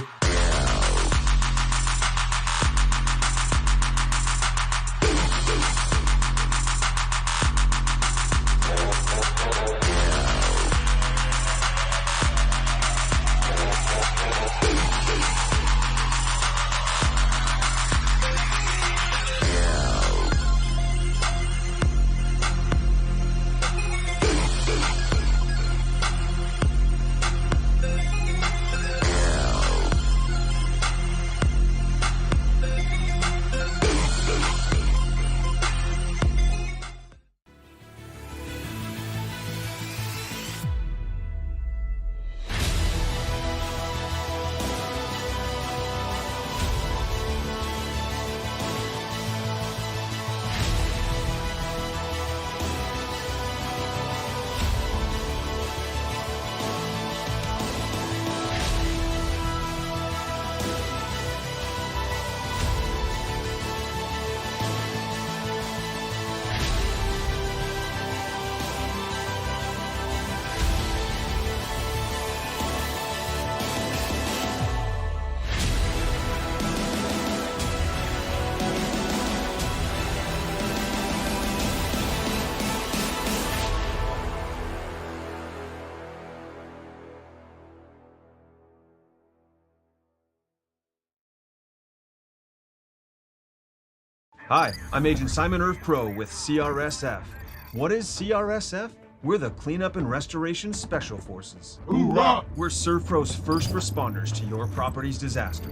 Hi, I'm Agent Simon Irv Pro with CRSF. What is CRSF? We're the Cleanup and Restoration Special Forces. Hoorah! We're ServPro's first responders to your property's disaster.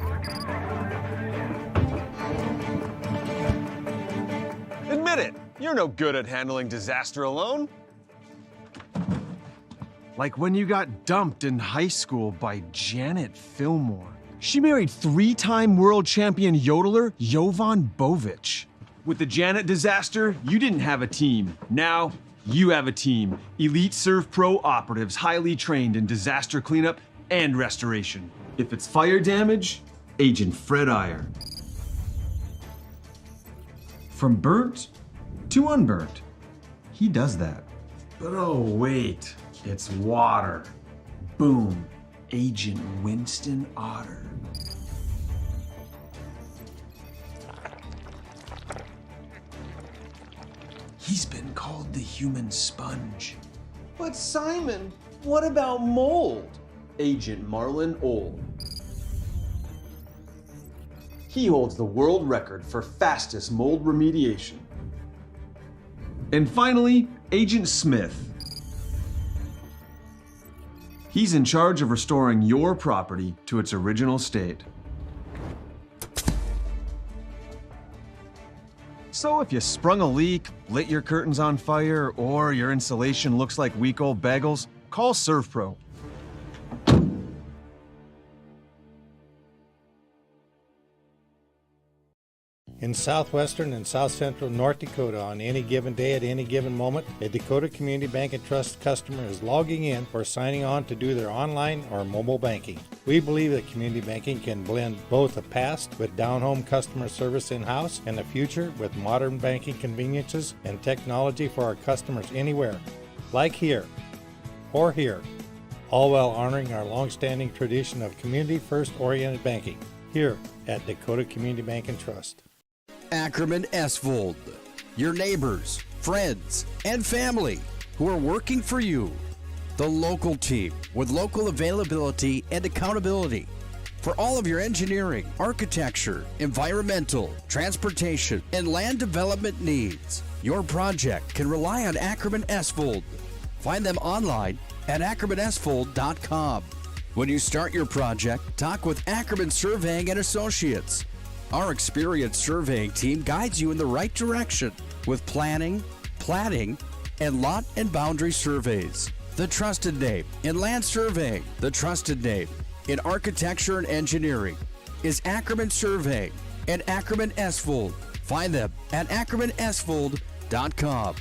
Admit it, you're no good at handling disaster alone. Like when you got dumped in high school by Janet Fillmore. She married three-time world champion yodeler Jovan Bovic. With the Janet disaster, you didn't have a team. Now, you have a team. Elite ServPro operatives, highly trained in disaster cleanup and restoration. If it's fire damage, Agent Fred Iyer. From burnt to unburnt, he does that. But oh wait, it's water. Boom, Agent Winston Otter. He's been called the human sponge. But Simon, what about mold? Agent Marlon Old. He holds the world record for fastest mold remediation. And finally, Agent Smith. He's in charge of restoring your property to its original state. So if you sprung a leak, lit your curtains on fire, or your insulation looks like week old bagels, call ServPro. In southwestern and south central North Dakota on any given day at any given moment, a Dakota Community Bank and Trust customer is logging in or signing on to do their online or mobile banking. We believe that community banking can blend both the past with down-home customer service in-house and the future with modern banking conveniences and technology for our customers anywhere, like here or here, all while honoring our long-standing tradition of community-first oriented banking here at Dakota Community Bank and Trust. Ackerman Esvold, your neighbors, friends, and family who are working for you. The local team with local availability and accountability for all of your engineering, architecture, environmental, transportation, and land development needs. Your project can rely on Ackerman Esvold. Find them online at AckermanSfold.com. When you start your project, talk with Ackerman Surveying and Associates. Our experienced surveying team guides you in the right direction with planning, platting, and lot and boundary surveys. The trusted name in land surveying, the trusted name in architecture and engineering is Ackerman Surveying and Ackerman Esfold. Find them at AckermanSfold.com.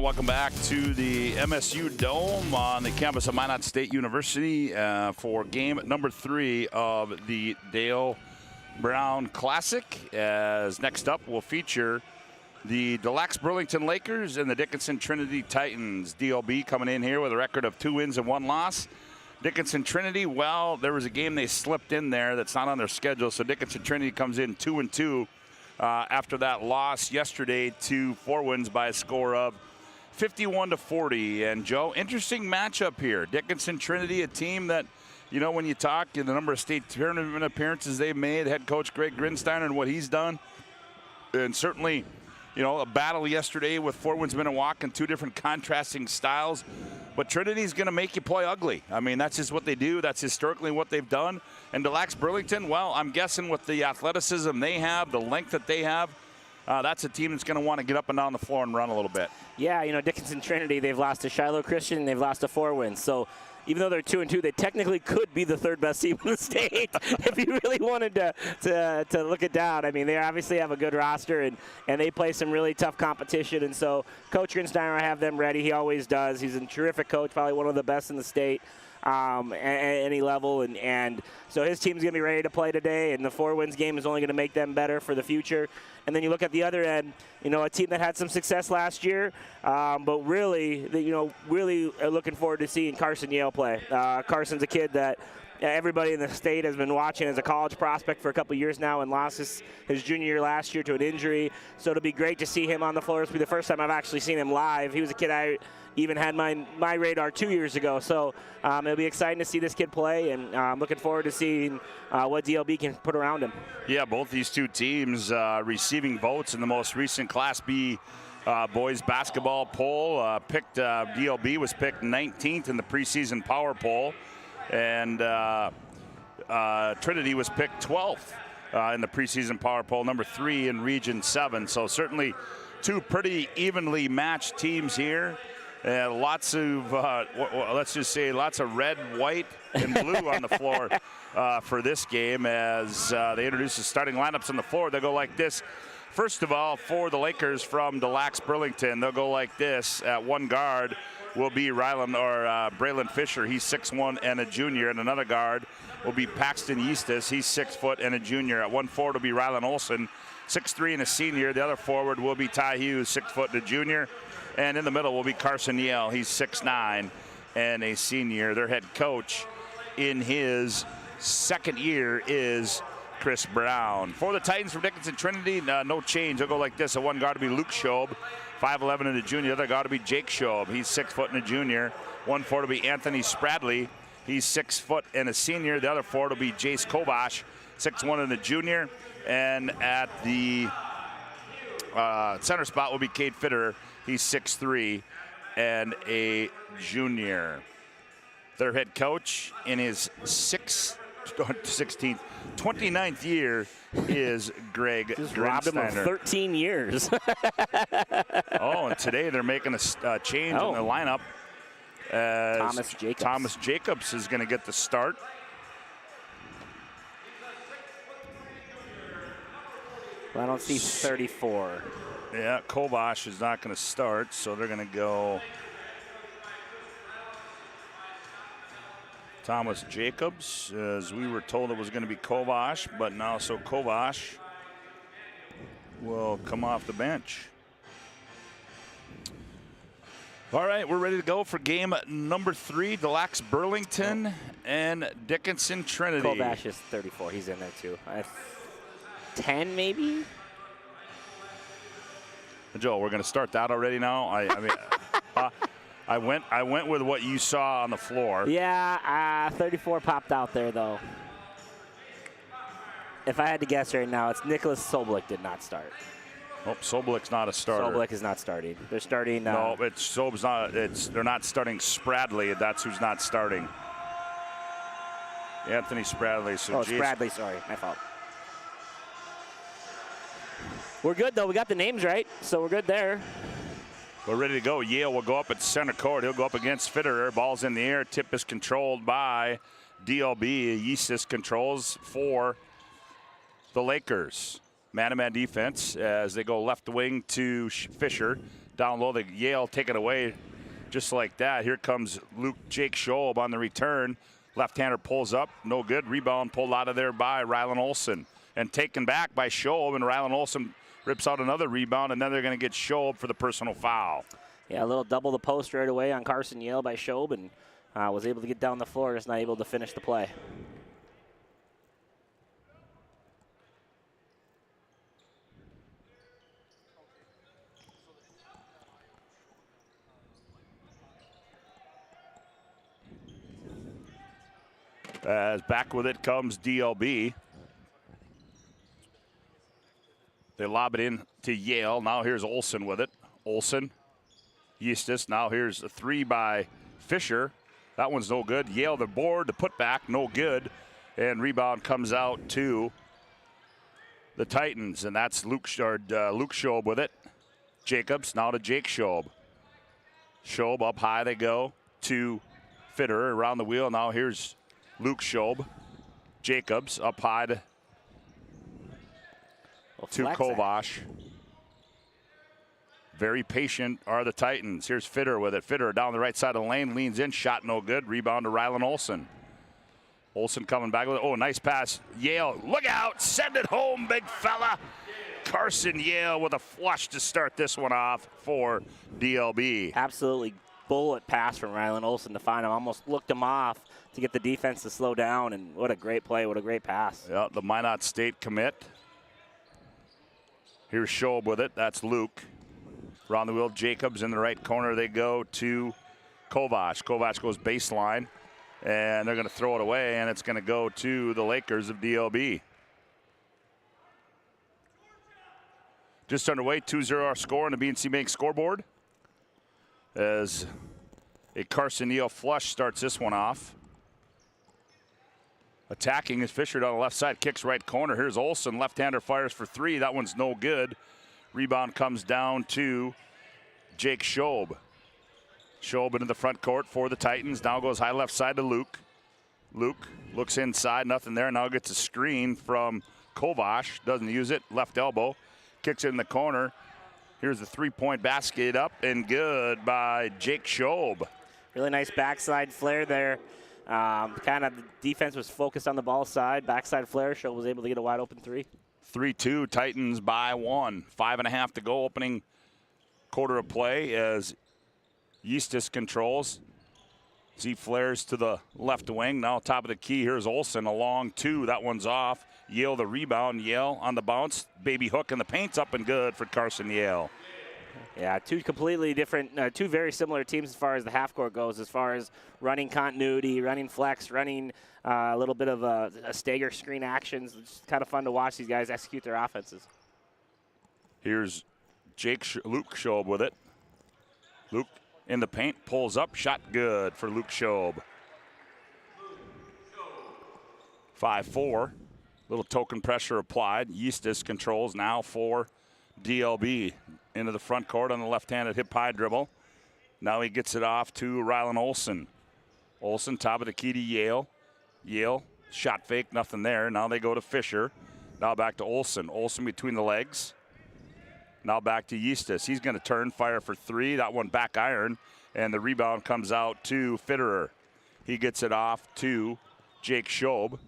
Welcome back to the MSU Dome on the campus of Minot State University for game number 3 of the Dale Brown Classic. As next up will feature the Deluxe Burlington Lakers and the Dickinson Trinity Titans. DLB coming in here with a record of 2 wins and 1 loss. Dickinson Trinity, well, there was a game they slipped in there that's not on their schedule, so Dickinson Trinity comes in 2-2 after that loss yesterday to 4 wins by a score of 51-40. And Joe, interesting matchup here. Dickinson Trinity, a team that, you know, when you talk the number of state tournament appearances they've made, head coach Greg Grinsteiner and what he's done, and certainly, you know, a battle yesterday with 4 wins, men and walk and 2 different contrasting styles. But Trinity's going to make you play ugly. I mean, that's just what they do. That's historically what they've done. And Deluxe Burlington, well, I'm guessing with the athleticism they have, the length that they have, that's a team that's going to want to get up and down the floor and run a little bit. Yeah, you know, Dickinson Trinity, they've lost to Shiloh Christian, and they've lost to 4 wins. So even though they're 2-2, they technically could be the 3rd best team in the state if you really wanted to look it down. I mean, they obviously have a good roster, and they play some really tough competition. And so Coach Grinsteiner, I have them ready. He always does. He's a terrific coach, probably one of the best in the state. At any level, and so his team's going to be ready to play today, and the 4 wins game is only going to make them better for the future. And then you look at the other end, you know, a team that had some success last year, but really, really are looking forward to seeing Carson Yale play. Carson's a kid that everybody in the state has been watching as a college prospect for a couple years now, and lost his junior year last year to an injury. So it'll be great to see him on the floor. It'll be the first time I've actually seen him live. He was a kid I even had my radar 2 years ago. So it'll be exciting to see this kid play, and I'm looking forward to seeing what DLB can put around him. Yeah, both these 2 teams receiving votes in the most recent Class B boys basketball poll. DLB was picked 19th in the preseason power poll, and Trinity was picked 12th in the preseason power poll, number 3 in Region 7. So certainly 2 pretty evenly matched teams here. Lots of, let's just say, lots of red, white, and blue on the floor for this game as they introduce the starting lineups on the floor. They'll go like this. First of all, for the Lakers from Deluxe Burlington, they'll go like this. At 1 guard will be Braylon Fisher. He's 6'1" and a junior. And another guard will be Paxton Eastis. He's 6 foot and a junior. At 1 forward will be Rylan Olson, 6'3" and a senior. The other forward will be Ty Hughes, 6 foot and a junior. And in the middle will be Carson Yale. He's 6'9" and a senior. Their head coach in his 2nd year is Chris Brown. For the Titans from Dickinson Trinity, no change. They'll go like this. At 1 guard will be Luke Schob, 5'11" and a junior. The other guard will be Jake Schob. He's 6 foot and a junior. 1 forward will be Anthony Spradley. He's 6 foot and a senior. The other forward will be Jace Kobash, 6'1" and a junior. And at the center spot will be Cade Fitterer. He's 6'3" and a junior. Their head coach in his 6th 16th, 29th year is Greg Just robbed him of Grinsteiner. 13 years. Oh, and today they're making a change in the lineup. As Thomas Jacobs is going to get the start. Well, I don't see 34. Yeah, Kovash is not going to start, so they're going to go Thomas Jacobs, as we were told it was going to be Kovash, but now so Kovash will come off the bench. All right, we're ready to go for game number 3. Delax Burlington and Dickinson Trinity. Kovash is 34. He's in there too. 10 maybe? Joe, we're going to start that already now. I mean, I went with what you saw on the floor. Yeah, 34 popped out there though. If I had to guess right now, it's Nicholas Soblik did not start. Oh, Soblik's not a starter. Soblik is not starting. They're starting. No, Sob's not. They're not starting Spradley. That's who's not starting. Anthony Spradley. So Spradley. Sorry, my fault. We're good though. We got the names right, so we're good there. We're ready to go. Yale will go up at center court. He'll go up against Fitterer. Ball's in the air. Tip is controlled by DLB. Yeastis controls for the Lakers. Man-to-man defense as they go left wing to Fisher. Down low, the Yale take it away just like that. Here comes Jake Schob on the return. Left-hander pulls up. No good. Rebound pulled out of there by Rylan Olsen. And taken back by Schob, and Rylan Olsen rips out another rebound, and then they're going to get Schob for the personal foul. Yeah, a little double the post right away on Carson Yale by Schob, and was able to get down the floor, just not able to finish the play. As back with it comes DLB. They lob it in to Yale. Now here's Olsen with it. Olsen. Eustis. Now here's a 3 by Fisher. That one's no good. Yale the board, the putback, no good. And rebound comes out to the Titans. And that's Luke Schob with it. Jacobs now to Jake Schob. Schob up high they go to Fitterer around the wheel. Now here's Luke Schob. Jacobs up high to Kovash. Very patient are the Titans. Here's Fitterer with it. Fitterer down the right side of the lane, leans in, shot no good. Rebound to Rylan Olsen. Olsen coming back with it. Oh, nice pass. Yale, look out, send it home, big fella. Carson Yale with a flush to start this one off for DLB. Absolutely bullet pass from Rylan Olsen to find him. Almost looked him off to get the defense to slow down, and what a great play, what a great pass. Yeah, the Minot State commit. Here's Schob with it. That's Luke. Around the wheel, Jacobs in the right corner. They go to Kovash. Kovash goes baseline, and they're going to throw it away, and it's going to go to the Lakers of DLB. Just underway, 2-0 our score on the BNC Bank scoreboard. As a Carson Neal flush starts this one off. Attacking is Fisher down the left side, kicks right corner. Here's Olsen, left-hander fires for 3. That one's no good. Rebound comes down to Jake Schob. Schob into the front court for the Titans. Now goes high left side to Luke. Luke looks inside, nothing there. Now gets a screen from Kovash. Doesn't use it, left elbow. Kicks it in the corner. Here's the 3-point basket up and good by Jake Schob. Really nice backside flare there. Kind of the defense was focused on the ball side. Backside flare. Schob was able to get a wide open 3. 3-2, Titans by 1. 5.5 to go, opening quarter of play as Eustis controls. Z flares to the left wing. Now top of the key, here's Olsen, a long 2. That one's off. Yale the rebound. Yale on the bounce. Baby hook, and the paint's up and good for Carson Yale. Yeah, two completely different, two very similar teams as far as the half court goes, as far as running continuity, running flex, running a little bit of a stagger screen actions. It's kind of fun to watch these guys execute their offenses. Here's Luke Schob with it. Luke in the paint, pulls up, shot good for Luke Schob. 5-4. Little token pressure applied. Eustis controls now for DLB. Into the front court on the left-handed hip high dribble. Now he gets it off to Rylan Olson. Olson, top of the key to Yale. Yale, shot fake, nothing there. Now they go to Fisher. Now back to Olson. Olson between the legs. Now back to Eustis. He's going to turn, fire for three. That one back iron, and the rebound comes out to Fitterer. He gets it off to Jake Schob.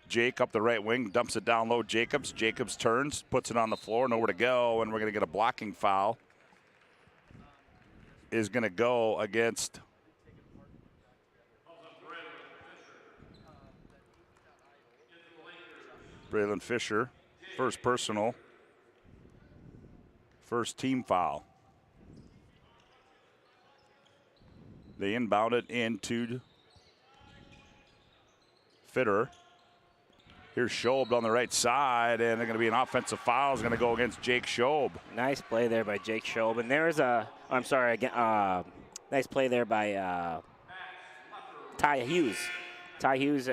Jake up the right wing, dumps it down low. Jacobs turns, puts it on the floor, nowhere to go, and we're going to get a blocking foul. Is going to go against Braylon Fisher. First personal. First team foul. They inbound it into Fitterer. Here's Schob on the right side, and they're going to be an offensive foul. Is going to go against Jake Schob. Nice play there by Jake Schob. And there's nice play there by Ty Hughes. Ty Hughes,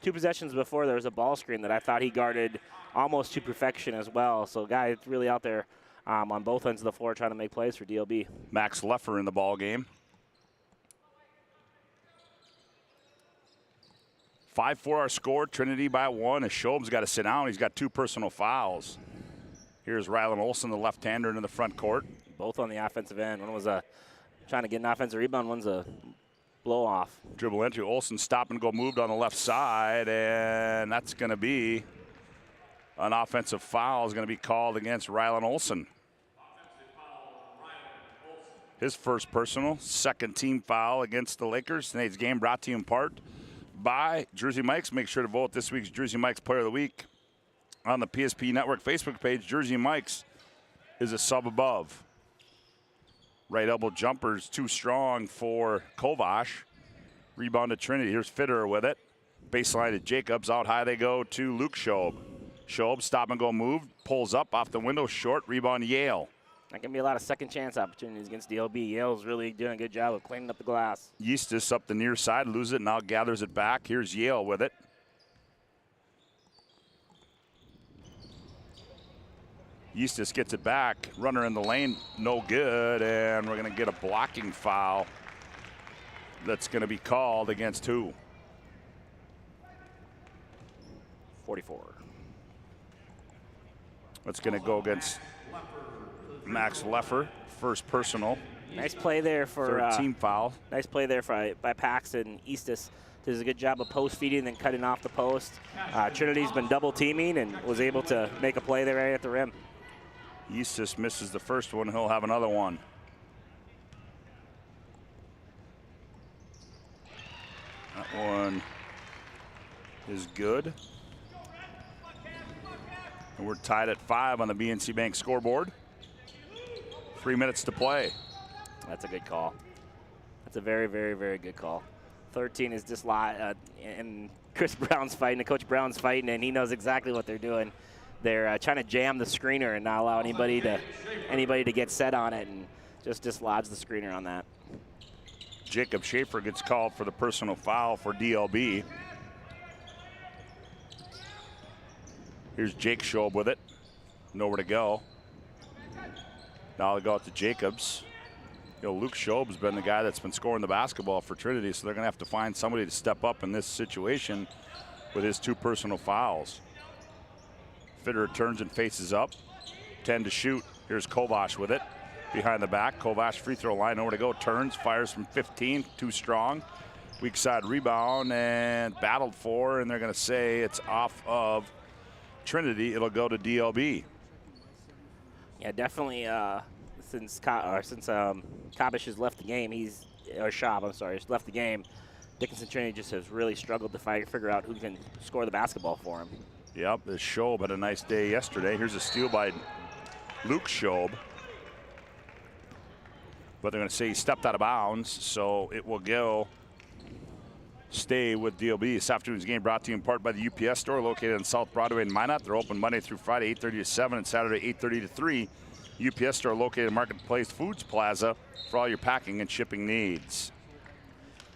2 possessions before, there was a ball screen that I thought he guarded almost to perfection as well. So guy really out there on both ends of the floor trying to make plays for DLB. Max Leffer in the ball game. 5-4 our score. Trinity by 1. As Schob's got to sit down. He's got 2 personal fouls. Here's Rylan Olson, the left-hander, into the front court. Both on the offensive end. One was trying to get an offensive rebound. One's a blow-off. Dribble entry. Olson stop and go moved on the left side, and that's going to be an offensive foul. Is going to be called against Rylan Olson. His first personal, second team foul against the Lakers. Tonight's game brought to you in part by Jersey Mike's. Make sure to vote this week's Jersey Mike's Player of the Week on the PSP Network Facebook page. Jersey Mike's is a sub above. Right elbow jumper's too strong for Kovash. Rebound to Trinity. Here's Fitterer with it. Baseline to Jacobs. Out high they go to Luke Schob. Schob, stop and go move. Pulls up off the window. Short. Rebound Yale. Not going to be a lot of second chance opportunities against DLB. Yale's really doing a good job of cleaning up the glass. Eustis up the near side. Loses it. Now gathers it back. Here's Yale with it. Eustis gets it back. Runner in the lane, no good, and we're going to get a blocking foul that's going to be called against who? 44. That's going to go against Max Leffer, first personal. Nice play there for third team foul. Nice play there by Paxton. Eustis does a good job of post feeding and then cutting off the post. Trinity's been double teaming and was able to make a play there right at the rim. Eustis misses the first one. He'll have another one. That one is good. And we're tied at 5 on the BNC Bank scoreboard. 3 minutes to play. That's a good call. That's a very, very, very good call. 13 is just and Chris Brown's fighting, and Coach Brown's fighting, and he knows exactly what they're doing. They're trying to jam the screener and not allow anybody to get set on it, and just dislodge the screener on that. Jacob Schaefer gets called for the personal foul for DLB. Here's Jake Schob with it. Nowhere to go. Now they go out to Jacobs. Luke Schob's been the guy that's been scoring the basketball for Trinity, so they're going to have to find somebody to step up in this situation with his 2 personal fouls. Fitterer turns and faces up. 10 to shoot. Here's Kovash with it. Behind the back. Kovash free throw line. Nowhere to go. Turns. Fires from 15. Too strong. Weak side rebound and battled for. And they're going to say it's off of Trinity. It'll go to DLB. Yeah, definitely. Since Kabish has left the game, has left the game. Dickinson Trinity just has really struggled to figure out who can score the basketball for him. Yep, this Schob had a nice day yesterday. Here's a steal by Luke Schob. But they're going to say he stepped out of bounds, so it will stay with DLB. This afternoon's game brought to you in part by the UPS store located on South Broadway in Minot. They're open Monday through Friday, 8:30 to 7, and Saturday, 8:30 to 3. UPS store located in Marketplace Foods Plaza for all your packing and shipping needs.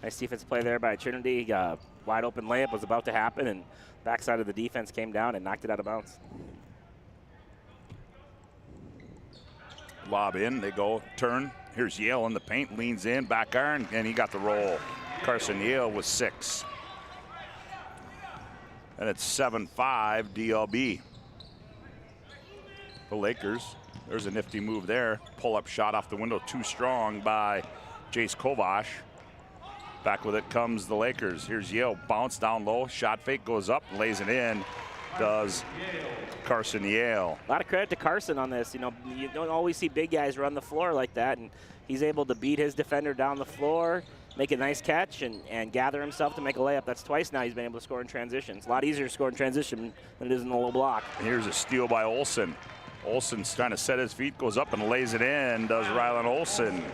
Nice defense play there by Trinity. Wide open layup was about to happen, and backside of the defense came down and knocked it out of bounds. Lob in, they go, turn. Here's Yale in the paint, leans in, back iron, and he got the roll. Carson Yale with 6. And it's 7-5 DLB. The Lakers, there's a nifty move there. Pull-up shot off the window, too strong by Jace Kovash. Back with it comes the Lakers. Here's Yale, bounce down low, shot fake, goes up, lays it in. Does Carson Yale. A lot of credit to Carson on this. You know, you don't always see big guys run the floor like that, and he's able to beat his defender down the floor, make a nice catch, and gather himself to make a layup. That's twice now he's been able to score in transition. It's a lot easier to score in transition than it is in the low block. And here's a steal by Olsen. Olsen's trying to set his feet, goes up and lays it in, does Rylan Olsen.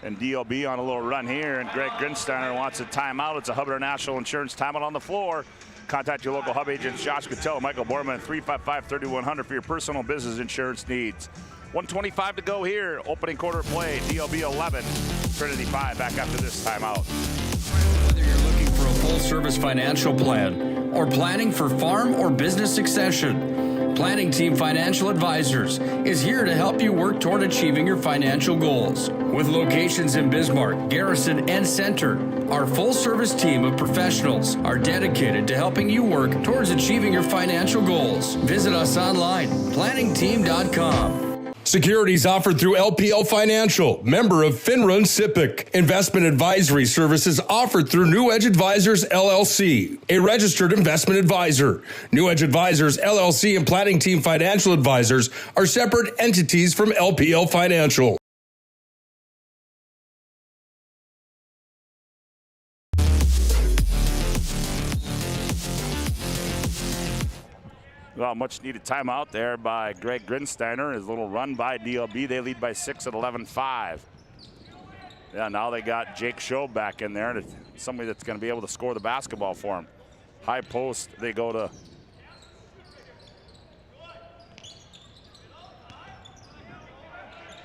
And DLB on a little run here, and Greg Grinsteiner wants a timeout. It's a Hubbard National Insurance timeout on the floor. Contact your local Hub agents, Josh Cotillo, Michael Borman, 355-3100 for your personal business insurance needs. 1:25 to go here. Opening quarter play. DLB 11, Trinity 5. Back after this timeout. Whether you're looking for a full-service financial plan or planning for farm or business succession, Planning Team Financial Advisors is here to help you work toward achieving your financial goals. With locations in Bismarck, Garrison, and Center, our full-service team of professionals are dedicated to helping you work towards achieving your financial goals. Visit us online, planningteam.com. Securities offered through LPL Financial, member of FINRA and SIPC. Investment advisory services offered through New Edge Advisors, LLC, a registered investment advisor. New Edge Advisors, LLC, and Planning Team Financial Advisors are separate entities from LPL Financial. Well, much needed timeout there by Greg Grinsteiner. His little run by DLB. They lead by 6 at 11-5. Yeah, now they got Jake Schob back in there. Somebody that's going to be able to score the basketball for him. High post, they go to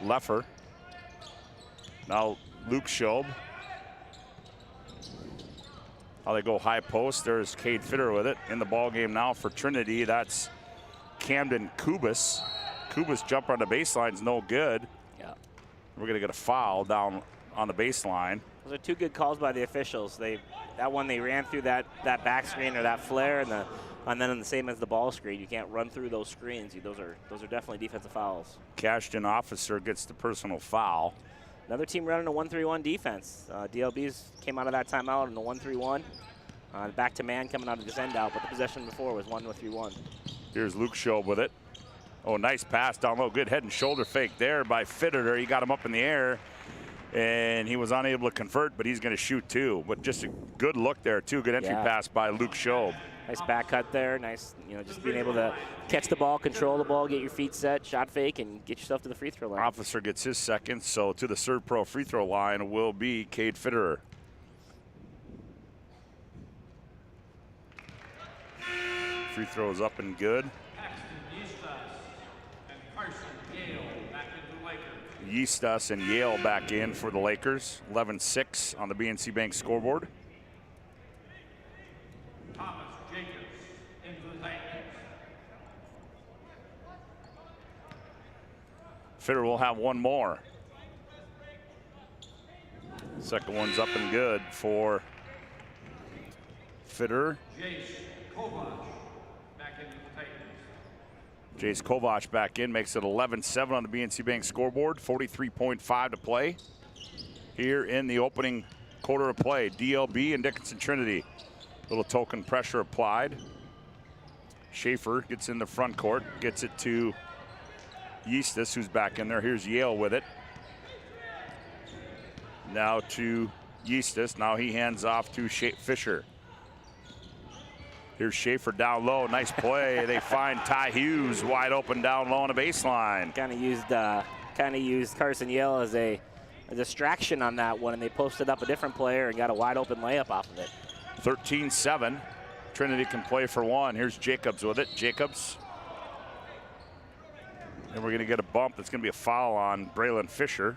Leffer. Now Luke Schob. How they go high post. There's Cade Fitter with it. In the ball game now for Trinity, that's Camden Kubas. Kubas jumper on the baseline's no good. Yeah. We're gonna get a foul down on the baseline. Those are two good calls by the officials. That one they ran through that back screen or that flare, and then the same as the ball screen. You can't run through those screens. Those are definitely defensive fouls. Cashton Officer gets the personal foul. Another team running a 1-3-1 defense. DLB's came out of that timeout in the 1-3-1. Back to man coming out of this end out, but the possession before was 1-3-1. Here's Luke Schob with it. Oh, nice pass down low. Good head and shoulder fake there by Fitter. He got him up in the air, and he was unable to convert, but he's going to shoot too. But just a good look there too. Good entry pass by Luke Schob. Nice back cut there. Nice, just being able to catch the ball, control the ball, get your feet set, shot fake, and get yourself to the free throw line. Officer gets his second, so to the Serve Pro free throw line will be Cade Fitterer. Free throw is up and good. Yeastus and Yale back in for the Lakers. 11-6 on the BNC Bank scoreboard. Fitter will have one more. Second one's up and good for Fitter. Jace Kovac back in, makes it 11-7 on the BNC Bank scoreboard. 43.5 to play here in the opening quarter of play. DLB and Dickinson Trinity. Little token pressure applied. Schaefer gets in the front court, gets it to Yeastus, who's back in there. Here's Yale with it. Now to Yeastus. Now he hands off to Fisher. Here's Schaefer down low. Nice play. They find Ty Hughes wide open down low on the baseline. Kind of used Carson Yale as a distraction on that one, and they posted up a different player and got a wide open layup off of it. 13-7. Trinity can play for one. Here's Jacobs with it. Jacobs. And we're going to get a bump. That's going to be a foul on Braylon Fisher.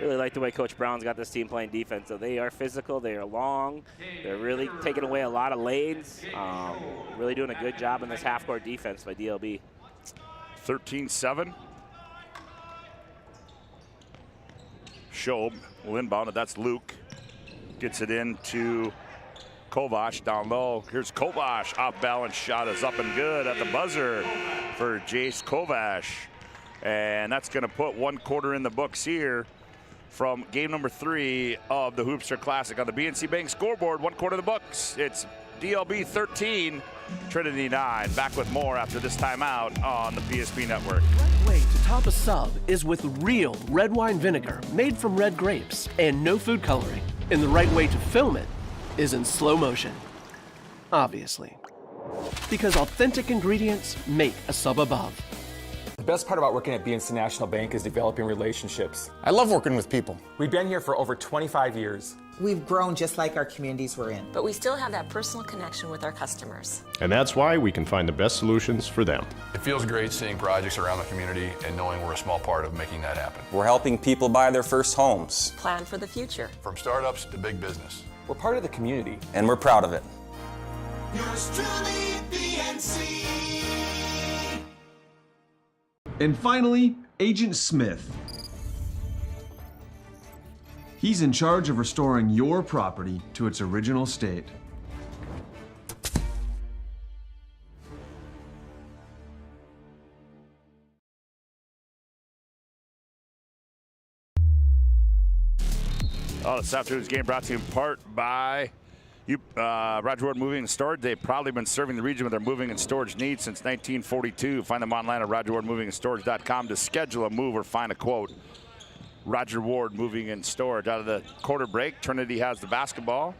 Really like the way Coach Brown's got this team playing defense. So they are physical, they are long, they're really taking away a lot of lanes. Really doing a good job in this half-court defense by DLB. 13-7. Schob will inbound it. That's Luke. Gets it into Kovash down low. Here's Kovash. Off balance shot is up and good at the buzzer for Jace Kovash. And that's going to put 1 quarter in the books here from game number 3 of the Hoopster Classic on the BNC Bank scoreboard. 1 quarter in the books. It's DLB 13, Trinity 9. Back with more after this timeout on the PSP Network. The way to top a sub is with real red wine vinegar made from red grapes and no food coloring. And the right way to film it is in slow motion. Obviously. Because authentic ingredients make a sub above. The best part about working at BNC National Bank is developing relationships. I love working with people. We've been here for over 25 years. We've grown just like our communities we're in. But we still have that personal connection with our customers. And that's why we can find the best solutions for them. It feels great seeing projects around the community and knowing we're a small part of making that happen. We're helping people buy their first homes. Plan for the future. From startups to big business. We're part of the community. And we're proud of it. Yours truly, BNC. And finally, Agent Smith. He's in charge of restoring your property to its original state. This afternoon's game brought to you in part by Roger Ward Moving and Storage. They've proudly been serving the region with their moving and storage needs since 1942. Find them online at RogerWardMovingandStorage.com to schedule a move or find a quote. Roger Ward Moving and Storage. Out of the quarter break, Trinity has the basketball.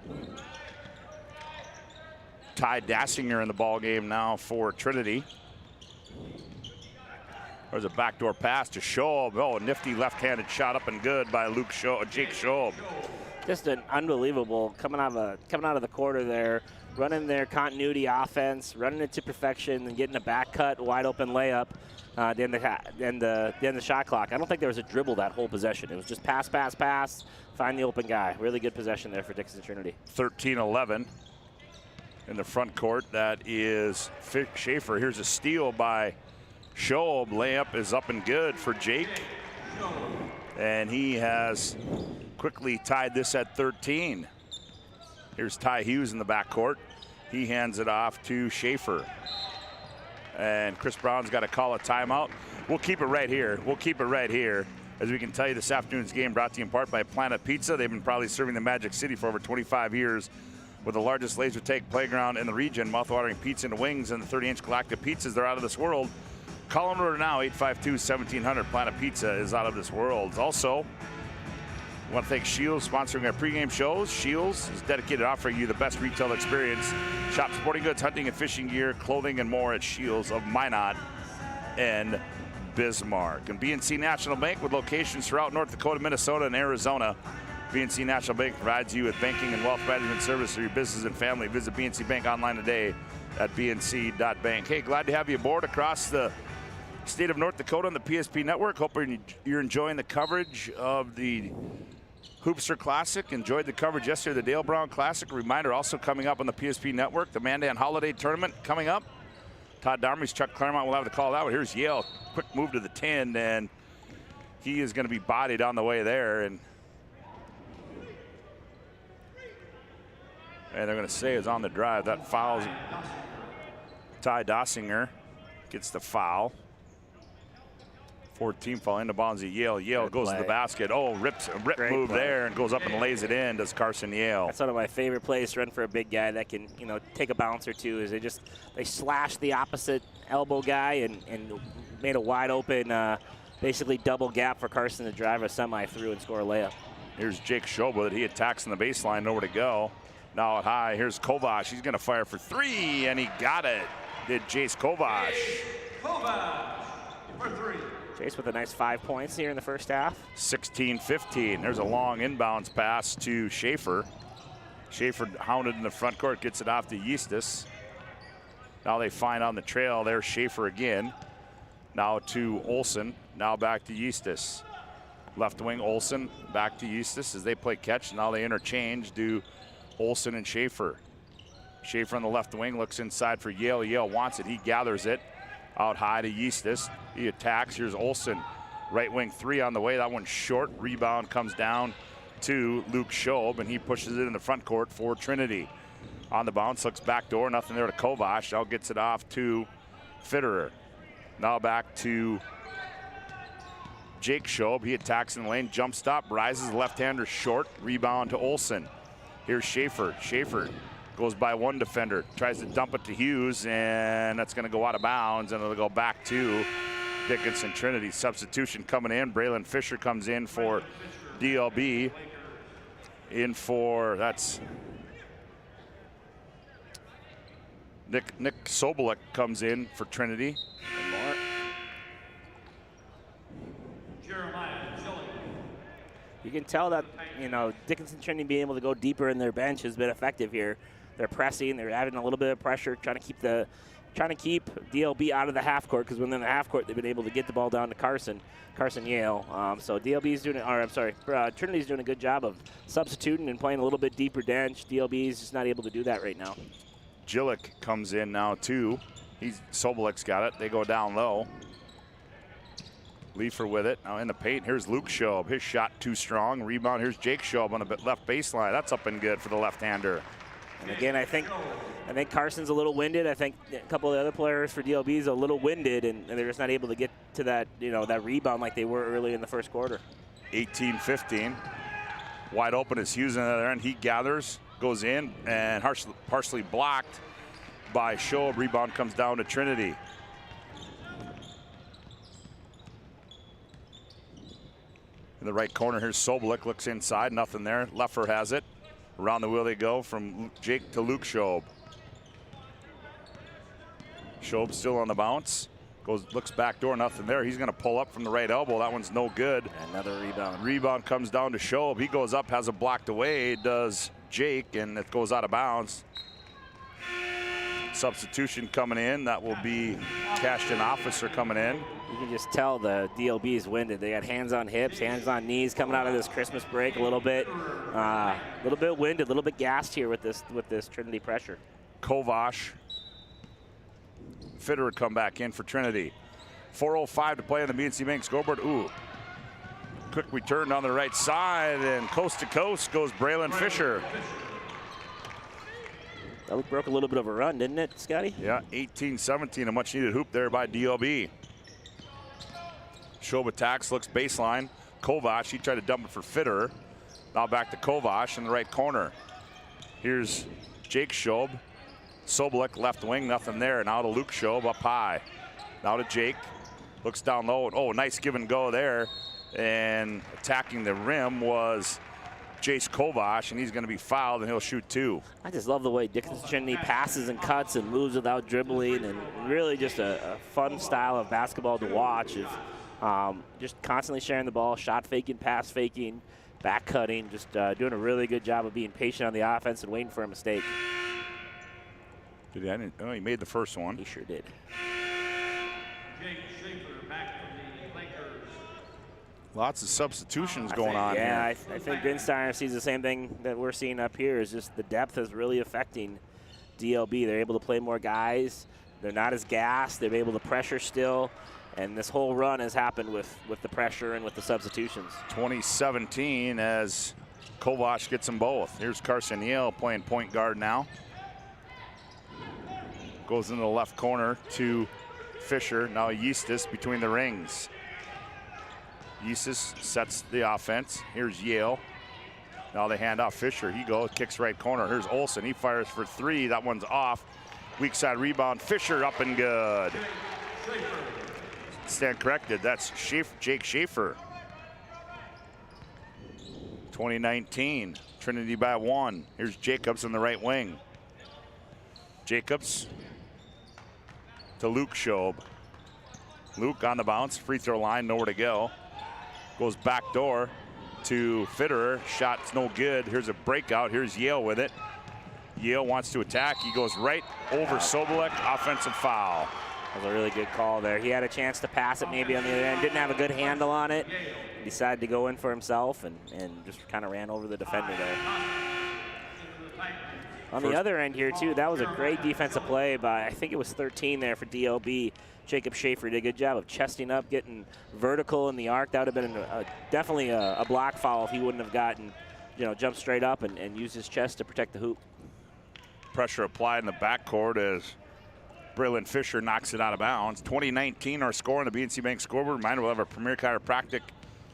Ty Dassinger in the ball game now for Trinity. There's a backdoor pass to Schob. Oh, nifty left-handed shot up and good by Jake Schob. Just an unbelievable coming out of the quarter there, running their continuity offense, running it to perfection, and getting a back cut, wide open layup. Then the shot clock. I don't think there was a dribble that whole possession. It was just pass, pass, pass, find the open guy. Really good possession there for Dixon Trinity. 13-11 in the front court. That is Schaefer. Here's a steal by Schob. Layup is up and good for Jake. And he has quickly tied this at 13. Here's Ty Hughes in the backcourt. He hands it off to Schaefer. And Chris Brown's got to call a timeout. We'll keep it right here. We'll keep it right here. As we can tell you, this afternoon's game brought to you in part by Planet Pizza. They've been probably serving the Magic City for over 25 years with the largest laser tag playground in the region, mouthwatering pizza and wings, and the 30-inch galactic pizzas. They're out of this world. Call them now, 852-1700. Planet Pizza is out of this world. Also, I want to thank Shields sponsoring our pregame shows. Shields is dedicated to offering you the best retail experience. Shop sporting goods, hunting and fishing gear, clothing, and more at Shields of Minot and Bismarck. And BNC National Bank with locations throughout North Dakota, Minnesota, and Arizona. BNC National Bank provides you with banking and wealth management service for your business and family. Visit BNC Bank online today at bnc.bank. Hey, glad to have you aboard across the state of North Dakota on the PSP Network. Hope you're enjoying the coverage of the Hoopster Classic. Enjoyed the coverage yesterday of the Dale Brown Classic. A reminder also coming up on the PSP Network, the Mandan Holiday Tournament coming up. Todd Darmy's Chuck Claremont will have to call that one. Here's Yale, quick move to the 10, and he is going to be bodied on the way there. And they're going to say is on the drive. That fouls Ty Dassinger. Gets the foul. 14 foul into bounds at Yale. Yale Good goes play. to the basket. Oh, rip move play. there and goes up and lays it in. Does Carson Yale. That's one of my favorite plays to run for a big guy that can, take a bounce or two. Is they slash the opposite elbow guy and made a wide open, basically double gap for Carson to drive a semi through and score a layup. Here's Jake Schob with it. He attacks in the baseline, nowhere to go. Now at high, here's Kovash. He's going to fire for 3, and he got it. Did Jace Kovash. Kovash for 3. Jace with a nice 5 points here in the first half. 16-15. There's a long inbounds pass to Schaefer. Schaefer hounded in the front court, gets it off to Eustis. Now they find on the trail, there's Schaefer again. Now to Olsen, now back to Eustis. Left wing Olsen back to Eustis as they play catch. Now they interchange, do Olsen and Schaefer. Schaefer on the left wing looks inside for Yale. Yale wants it. He gathers it out high to Eustis. He attacks. Here's Olsen. Right wing 3 on the way. That one's short. Rebound comes down to Luke Schob, and he pushes it in the front court for Trinity. On the bounce, looks back door. Nothing there to Kovash. Now gets it off to Fitterer. Now back to Jake Schob. He attacks in the lane. Jump stop. Rises left-hander short. Rebound to Olsen. Here's Schaefer. Schaefer goes by one defender. Tries to dump it to Hughes, and that's going to go out of bounds, and it'll go back to Dickinson Trinity. Substitution coming in. Braylon Fisher comes in for DLB. In for, that's Nick Sobolek comes in for Trinity. And more. You can tell that, you know, Dickinson Trinity being able to go deeper in their bench has been effective here. They're pressing, they're adding a little bit of pressure, trying to keep DLB out of the half court, because when they're in the half court, they've been able to get the ball down to Carson Yale. So DLB's doing, or I'm sorry, Trinity's doing a good job of substituting and playing a little bit deeper bench. DLB's just not able to do that right now. Gillick comes in now too. Sobolek's got it. They go down low. Leifer with it. Now in the paint, here's Luke Schob. His shot too strong. Rebound, here's Jake Schob on the left baseline. That's up and good for the left-hander. And again, I think Carson's a little winded. I think a couple of the other players for DLB is a little winded, and they're just not able to get to that, you know, that rebound like they were early in the first quarter. 18-15. Wide open is Hughes on the other end. He gathers, goes in, and partially blocked by Schob. Rebound comes down to Trinity. In the right corner, here's Sobolek, looks inside, nothing there. Leffer has it. Around the wheel they go from Jake to Luke Schob. Schob still on the bounce. Looks back door, nothing there. He's gonna pull up from the right elbow. That one's no good. Another rebound. Rebound comes down to Schob. He goes up, has it blocked away, does Jake, and it goes out of bounds. Substitution coming in. That will be Cashton Officer coming in. You can just tell the DLB is winded. They got hands on hips, hands on knees coming out of this Christmas break a little bit winded, a little bit gassed here with this Trinity pressure. Kovash. Fitterer come back in for Trinity. 4:05 to play on the BNC Bank scoreboard. Ooh. Quick return down the right side, and coast to coast goes Braylon Fisher. That broke a little bit of a run, didn't it, Scotty? Yeah, 18-17, a much needed hoop there by DLB. Schob attacks, looks baseline. Kovash, he tried to dump it for Fitterer. Now back to Kovash in the right corner. Here's Jake Schob. Sobolek left wing, nothing there. Now to Luke Schob up high. Now to Jake. Looks down low. Oh, nice give and go there. And attacking the rim was Jace Kovash, and he's going to be fouled, and he'll shoot 2. I just love the way Dickinson Trinity passes and cuts and moves without dribbling, and really just a fun style of basketball to watch. Just constantly sharing the ball, shot faking, pass faking, back cutting, just doing a really good job of being patient on the offense and waiting for a mistake. He made the first one. He sure did. Jake Schaefer back from the Lakers. Lots of substitutions going on here. Yeah, I think Grinsteiner sees the same thing that we're seeing up here, is just the depth is really affecting DLB. They're able to play more guys. They're not as gassed. They're able to pressure still. And this whole run has happened with the pressure and with the substitutions. 2017 as Kovash gets them both. Here's Carson Yale playing point guard now. Goes into the left corner to Fisher. Now Eustis between the rings. Eustis sets the offense. Here's Yale. Now they hand off Fisher. He goes, kicks right corner. Here's Olsen. He fires for 3. That one's off. Weak side rebound. Fisher up and good. Stand corrected. That's Jake Schaefer. 2019. Trinity by 1. Here's Jacobs in the right wing. Jacobs to Luke Schob. Luke on the bounce. Free throw line. Nowhere to go. Goes back door to Fitterer. Shot's no good. Here's a breakout. Here's Yale with it. Yale wants to attack. He goes right over Sobolek. Offensive foul. That was a really good call there. He had a chance to pass it maybe on the other end. Didn't have a good handle on it. He decided to go in for himself and just kind of ran over the defender there. On the other end here, too, that was a great defensive play by, I think it was 13 there for DLB. Jacob Schaefer did a good job of chesting up, getting vertical in the arc. That would have been definitely a block foul if he wouldn't have gotten, jumped straight up and used his chest to protect the hoop. Pressure applied in the backcourt as Braylon Fisher knocks it out of bounds. 2019 our score on the BNC Bank scoreboard. Reminder, we'll have our Premier Chiropractic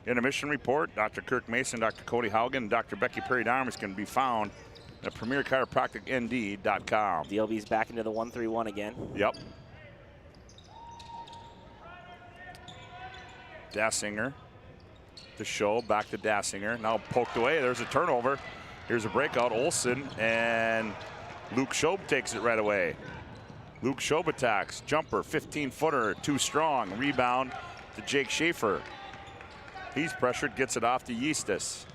intermission report. Dr. Kirk Mason, Dr. Cody Haugen, and Dr. Becky Perry-Darmus can be found at PremierChiropracticND.com. DLB's back into the 1-3-1 again. Yep. Dassinger to Show, back to Dassinger. Now poked away, there's a turnover. Here's a breakout, Olsen, and Luke Shobe takes it right away. Luke Shobe attacks, jumper, 15-footer, too strong. Rebound to Jake Schaefer. He's pressured, gets it off to Eastis.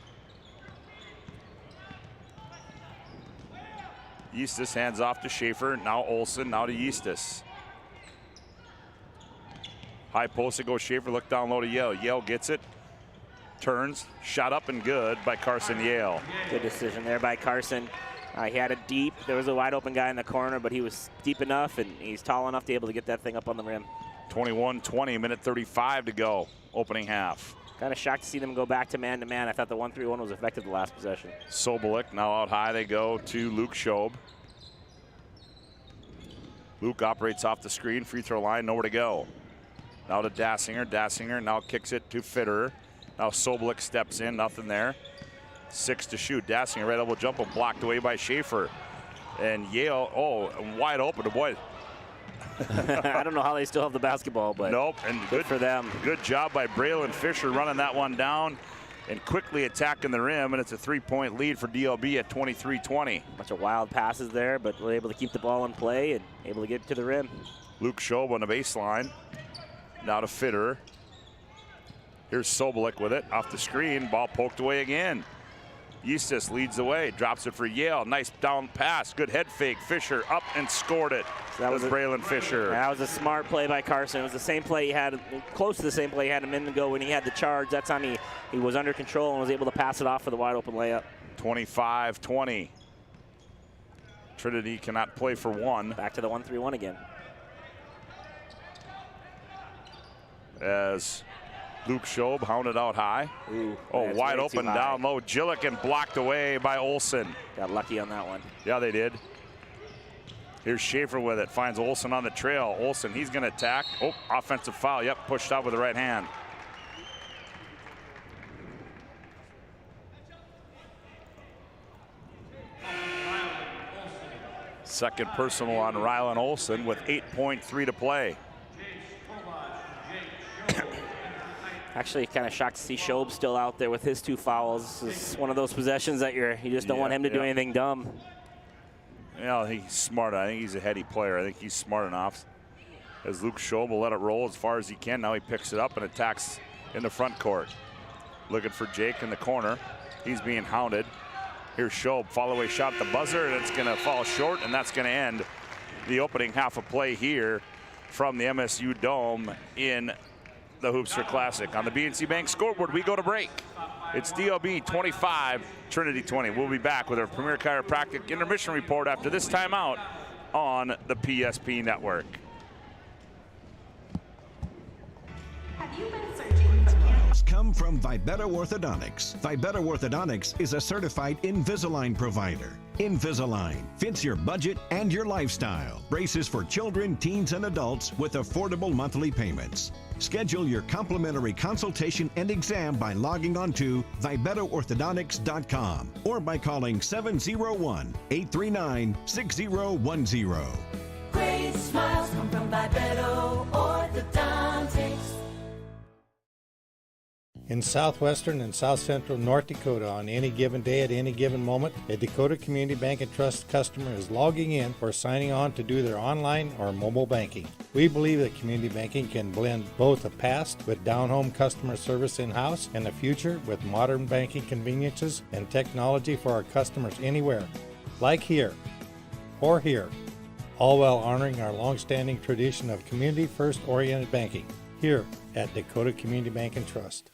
Eastis hands off to Schaefer, now Olsen, now to Eastis. High post, it goes Schaefer, look down low to Yale. Yale gets it, turns, shot up and good by Carson Yale. Good decision there by Carson. He had it deep. There was a wide open guy in the corner, but he was deep enough and he's tall enough to be able to get that thing up on the rim. 21-20, minute 35 to go, opening half. Kind of shocked to see them go back to man-to-man. I thought the 1-3-1 was effective the last possession. Sobolik, now out high they go to Luke Shobe. Luke operates off the screen, free throw line, nowhere to go. Now to Dassinger. Dassinger now kicks it to Fitterer. Now Sobolik steps in, nothing there. 6 to shoot. Dassinger, right elbow jumper, blocked away by Schaefer. And Yale, wide open. Boy. I don't know how they still have the basketball, but nope. And good for them. Good job by Braylon Fisher running that one down and quickly attacking the rim, and it's a 3-point lead for DLB at 23-20. Bunch of wild passes there, but we're able to keep the ball in play and able to get to the rim. Luke Shobe on the baseline. Now to Fitterer. Here's Sobolik with it off the screen. Ball poked away again. Eustis leads the way, drops it for Yale. Nice down pass, good head fake. Fisher up and scored it. So that was Braylon Fisher. That was a smart play by Carson. It was the same play he had, close to the same play he had a minute ago when he had the charge. That time he was under control and was able to pass it off for the wide open layup. 25-20. Trinity cannot play for one. Back to the 1-3-1 again. As Luke Shobe hounded out high. Ooh, wide open down low. Gillikin blocked away by Olsen. Got lucky on that one. Yeah, they did. Here's Schaefer with it. Finds Olsen on the trail. Olsen, he's going to attack. Oh, offensive foul. Yep, pushed out with the right hand. Second personal on Rylan Olsen with 8.3 to play. Actually, kind of shocked to see Shobe still out there with his 2 fouls. This is one of those possessions that you just don't want him to do anything dumb. Yeah, I think he's smart. I think he's a heady player. I think he's smart enough. As Luke Shobe will let it roll as far as he can. Now he picks it up and attacks in the front court. Looking for Jake in the corner. He's being hounded. Here's Shobe, follow away shot at the buzzer, and it's going to fall short, and that's going to end the opening half of play here from the MSU Dome in the Hoopster Classic. On the BNC Bank scoreboard, we go to break. It's DLB 25, Trinity 20. We'll be back with our Premier Chiropractic intermission report after this timeout on the PSP network. Have you been searching for come from Vibetta Orthodontics. Vibetta Orthodontics is a certified Invisalign provider. Invisalign fits your budget and your lifestyle. Braces for children, teens, and adults with affordable monthly payments. Schedule your complimentary consultation and exam by logging on to VibettaOrthodontics.com or by calling 701-839-6010. Great smiles come from Vibetta Orthodontics. In southwestern and south central North Dakota, on any given day at any given moment, a Dakota Community Bank and Trust customer is logging in or signing on to do their online or mobile banking. We believe that community banking can blend both the past with down-home customer service in-house and the future with modern banking conveniences and technology for our customers anywhere, like here or here. all while honoring our long-standing tradition of community-first oriented banking here at Dakota Community Bank and Trust.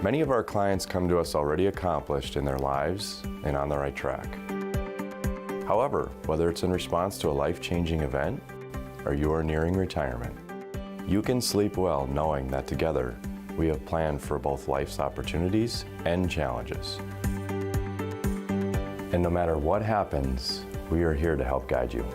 Many of our clients come to us already accomplished in their lives and on the right track. However, whether it's in response to a life-changing event or you are nearing retirement, you can sleep well knowing that together we have planned for both life's opportunities and challenges. And no matter what happens, we are here to help guide you.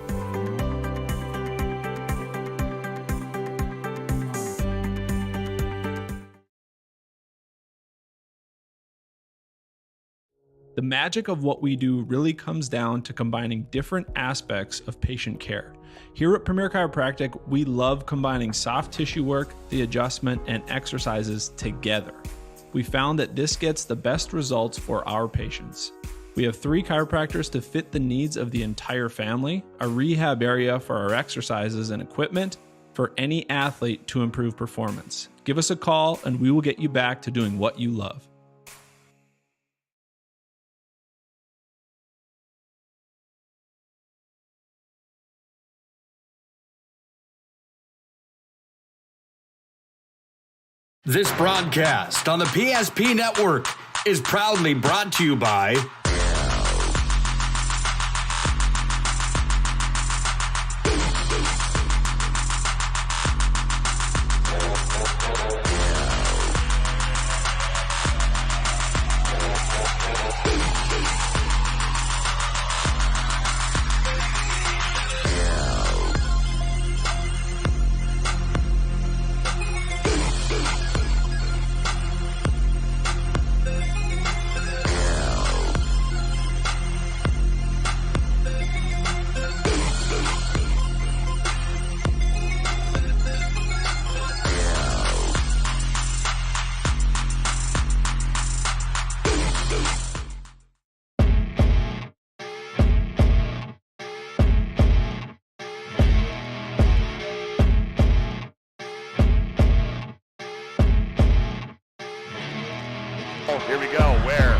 The magic of what we do really comes down to combining different aspects of patient care. Here at Premier Chiropractic, we love combining soft tissue work, the adjustment, and exercises together. We found that this gets the best results for our patients. We have 3 chiropractors to fit the needs of the entire family, a rehab area for our exercises and equipment for any athlete to improve performance. Give us a call and we will get you back to doing what you love. This broadcast on the PSP Network is proudly brought to you by Here we go, where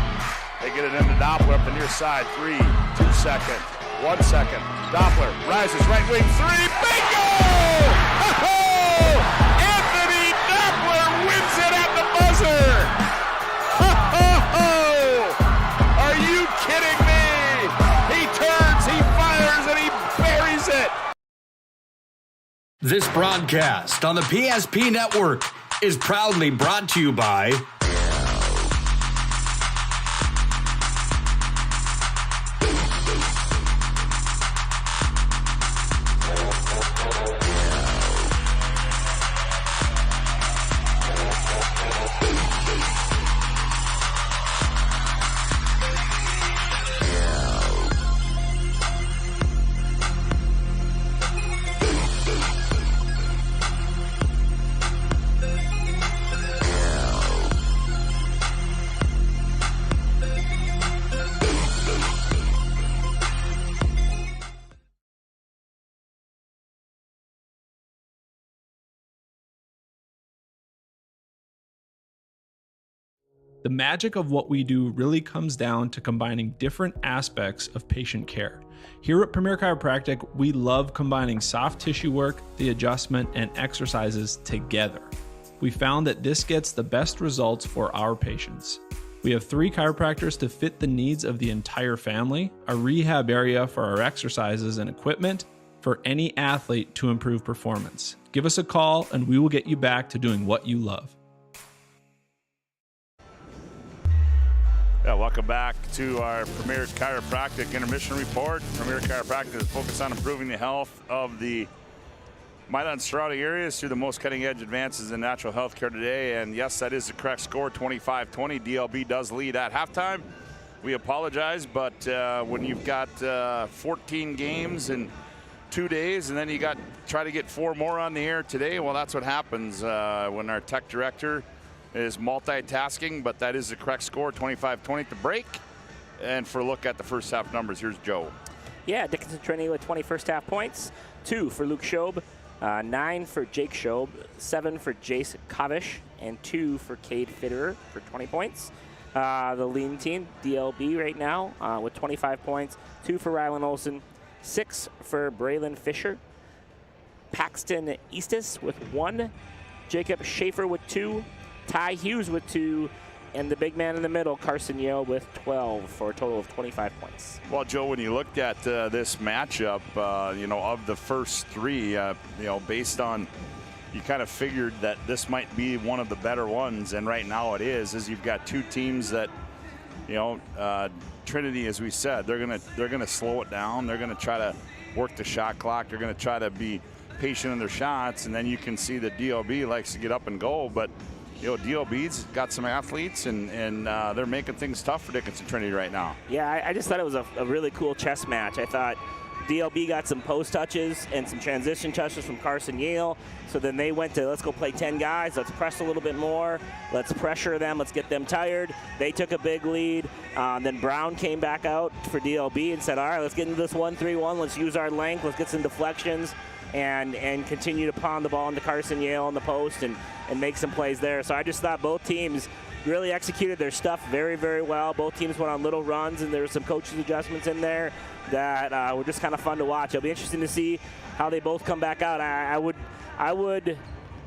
they get it into Doppler up the near side. 3, 2 second, 1 second. Doppler rises, right wing, 3, bingo! Ho-ho! Anthony Doppler wins it at the buzzer! Ho-ho-ho! Are you kidding me? He turns, he fires, and he buries it! This broadcast on the PSP Network is proudly brought to you by The magic of what we do really comes down to combining different aspects of patient care. Here at Premier Chiropractic, we love combining soft tissue work, the adjustment, and exercises together. We found that this gets the best results for our patients. We have 3 chiropractors to fit the needs of the entire family, a rehab area for our exercises and equipment for any athlete to improve performance. Give us a call and we will get you back to doing what you love. Yeah, welcome back to our Premier Chiropractic Intermission Report. Premier Chiropractic is focused on improving the health of the Minot and surrounding areas through the most cutting-edge advances in natural health care today. And yes, that is the correct score, 25-20. DLB does lead at halftime. We apologize, but when you've got 14 games in 2 days and then you got try to get 4 more on the air today, well, that's what happens when our tech director is multitasking, but that is the correct score, 25-20 at the break. And for a look at the first half numbers, here's Joe. Yeah, Dickinson Trinity with 20 first half points, 2 for Luke Schob, 9 for Jake Schob, 7 for Jace Kavish, and 2 for Cade Fitterer for 20 points. The leading team, DLB right now, with 25 points, 2 for Rylan Olsen, 6 for Braylon Fisher. Paxton Eastis with 1. Jacob Schaefer with 2. Ty Hughes with 2. And the big man in the middle, Carson Yale, with 12 for a total of 25 points. Well, Joe, when you looked at this matchup, of the first 3, based on, you kind of figured that this might be one of the better ones, and right now it is you've got 2 teams that, Trinity, as we said, they're gonna slow it down. They're gonna try to work the shot clock. They're gonna try to be patient in their shots, and then you can see that DOB likes to get up and go, but DOB's got some athletes, and they're making things tough for Dickinson Trinity right now. Yeah, I just thought it was a really cool chess match. I thought DLB got some post touches and some transition touches from Carson Yale. So then they went to, let's go play 10 guys. Let's press a little bit more. Let's pressure them. Let's get them tired. They took a big lead. Then Brown came back out for DLB and said, all right, let's get into this 1-3-1. Let's use our length. Let's get some deflections and continue to pound the ball into Carson Yale on the post and make some plays there. So I just thought both teams really executed their stuff very, very well. Both teams went on little runs, and there were some coaches' adjustments in there that were just kind of fun to watch. It'll be interesting to see how they both come back out. I would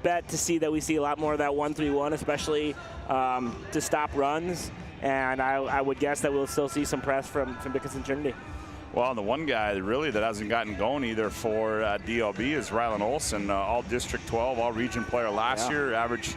bet to see that we see a lot more of that 1-3-1, especially to stop runs. And I would guess that we'll still see some press from Dickinson Trinity. Well, the one guy really that hasn't gotten going either for DLB is Rylan Olson, all District 12, all region player last year, averaged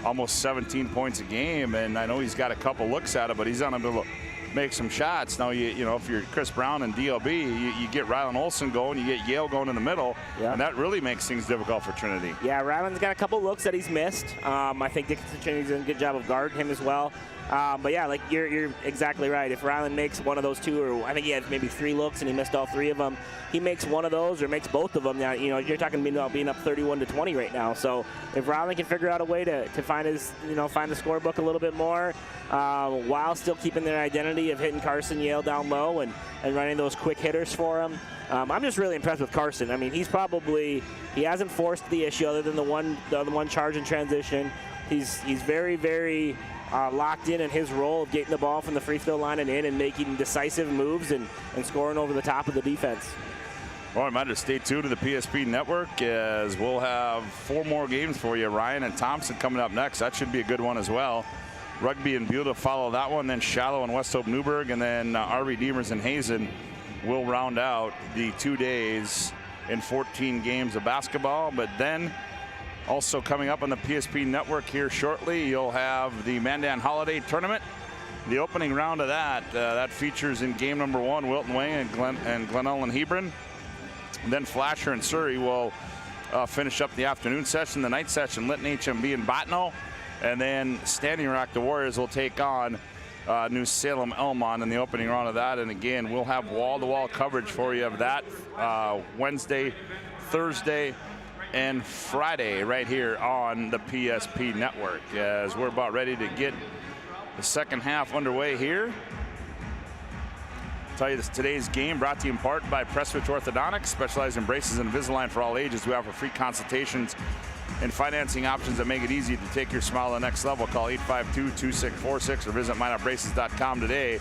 almost 17 points a game, and I know he's got a couple looks at it, but he's unable to make some shots. Now, if you're Chris Brown and DLB, you get Rylan Olson going, you get Yale going in the middle, and that really makes things difficult for Trinity. Yeah, Rylan's got a couple looks that he's missed. I think Dickinson Trinity's done a good job of guarding him as well. But yeah, like you're exactly right. If Rylan makes one of those 2, or I think he had maybe 3 looks and he missed all 3 of them, he makes one of those or makes both of them. Now, you're talking about being up 31-20 right now. So if Rylan can figure out a way to find his, find the scorebook a little bit more, while still keeping their identity of hitting Carson Yale down low and running those quick hitters for him. I'm just really impressed with Carson. I mean, he hasn't forced the issue other than the one charge in transition. He's very, very locked in his role of getting the ball from the free throw line and in and making decisive moves and scoring over the top of the defense. Well, reminder, stay tuned to the PSP Network as we'll have 4 more games for you. Ryan and Thompson coming up next. That should be a good one as well. Rugby and Buda follow that one, then Shallow and West Hope Newburgh, and then RV Demers and Hazen will round out the 2 days in 14 games of basketball. But then also coming up on the PSP Network here shortly, you'll have the Mandan Holiday Tournament. The opening round of that features in game number 1 Wilton Wayne and Glenelg and Hebron. And then Flasher and Surrey will finish up the afternoon session. The night session, Lytton HMB and Bottineau. And then Standing Rock, the Warriors will take on New Salem Elmont in the opening round of that. And again, we'll have wall-to-wall coverage for you of that Wednesday, Thursday, and Friday right here on the PSP Network, as we're about ready to get the second half underway here. I'll tell you this, today's game brought to you in part by Prestwich Orthodontics, specialized in braces and Invisalign for all ages. We offer free consultations and financing options that make it easy to take your smile to the next level. Call 852-2646 or visit mineupbraces.com today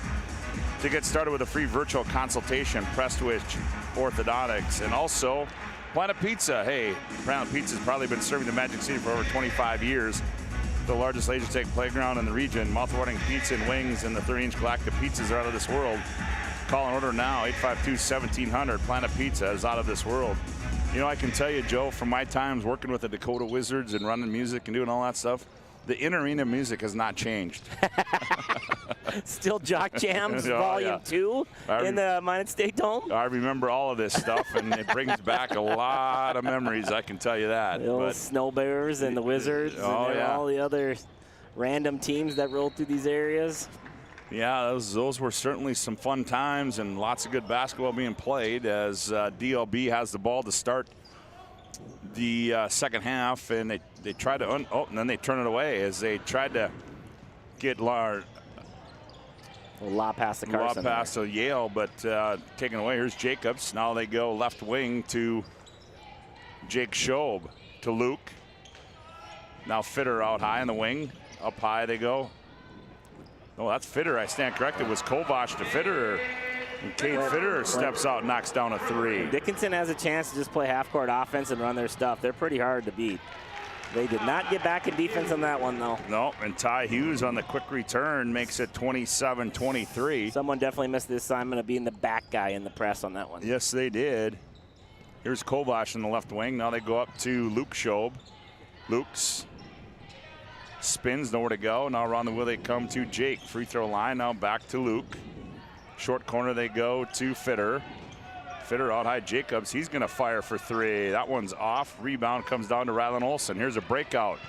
to get started with a free virtual consultation. Prestwich Orthodontics. And also Planet Pizza. Hey, Planet Pizza has probably been serving the Magic City for over 25 years. The largest laser tag playground in the region. Mouth-watering pizza and wings, and the 30-inch galactic pizzas are out of this world. Call and order now, 852-1700. Planet Pizza is out of this world. I can tell you, Joe, from my times working with the Dakota Wizards and running music and doing all that stuff, the in-arena music has not changed. Still Jock Jams Volume 2 in the Minot State Dome? I remember all of this stuff, and it brings back a lot of memories, I can tell you that. The old Snow Bears and the Wizards and all the other random teams that rolled through these areas. Yeah, those were certainly some fun times and lots of good basketball being played as DLB has the ball to start the second half, and they try to and then they turn it away as they tried to get lob pass to Carson. Lob pass to Yale, but taken away. Here's Jacobs. Now they go left wing to Jake Schob to Luke. Now Fitter out high in the wing. Up high they go. Oh, that's Fitter. I stand corrected. Was Kovac to Fitter? And Kate Fitterer steps out, knocks down a 3. Dickinson has a chance to just play half-court offense and run their stuff. They're pretty hard to beat. They did not get back in defense on that one, though. No, and Ty Hughes on the quick return makes it 27-23. Someone definitely missed the assignment of being the back guy in the press on that one. Yes, they did. Here's Kovash in the left wing. Now they go up to Luke Schob. Luke's spins, nowhere to go. Now around the wheel they come to Jake. Free throw line, now back to Luke. Short corner they go to Fitterer. Fitterer out high, Jacobs, he's gonna fire for 3. That one's off. Rebound comes down to Rylan Olsen. Here's a breakout.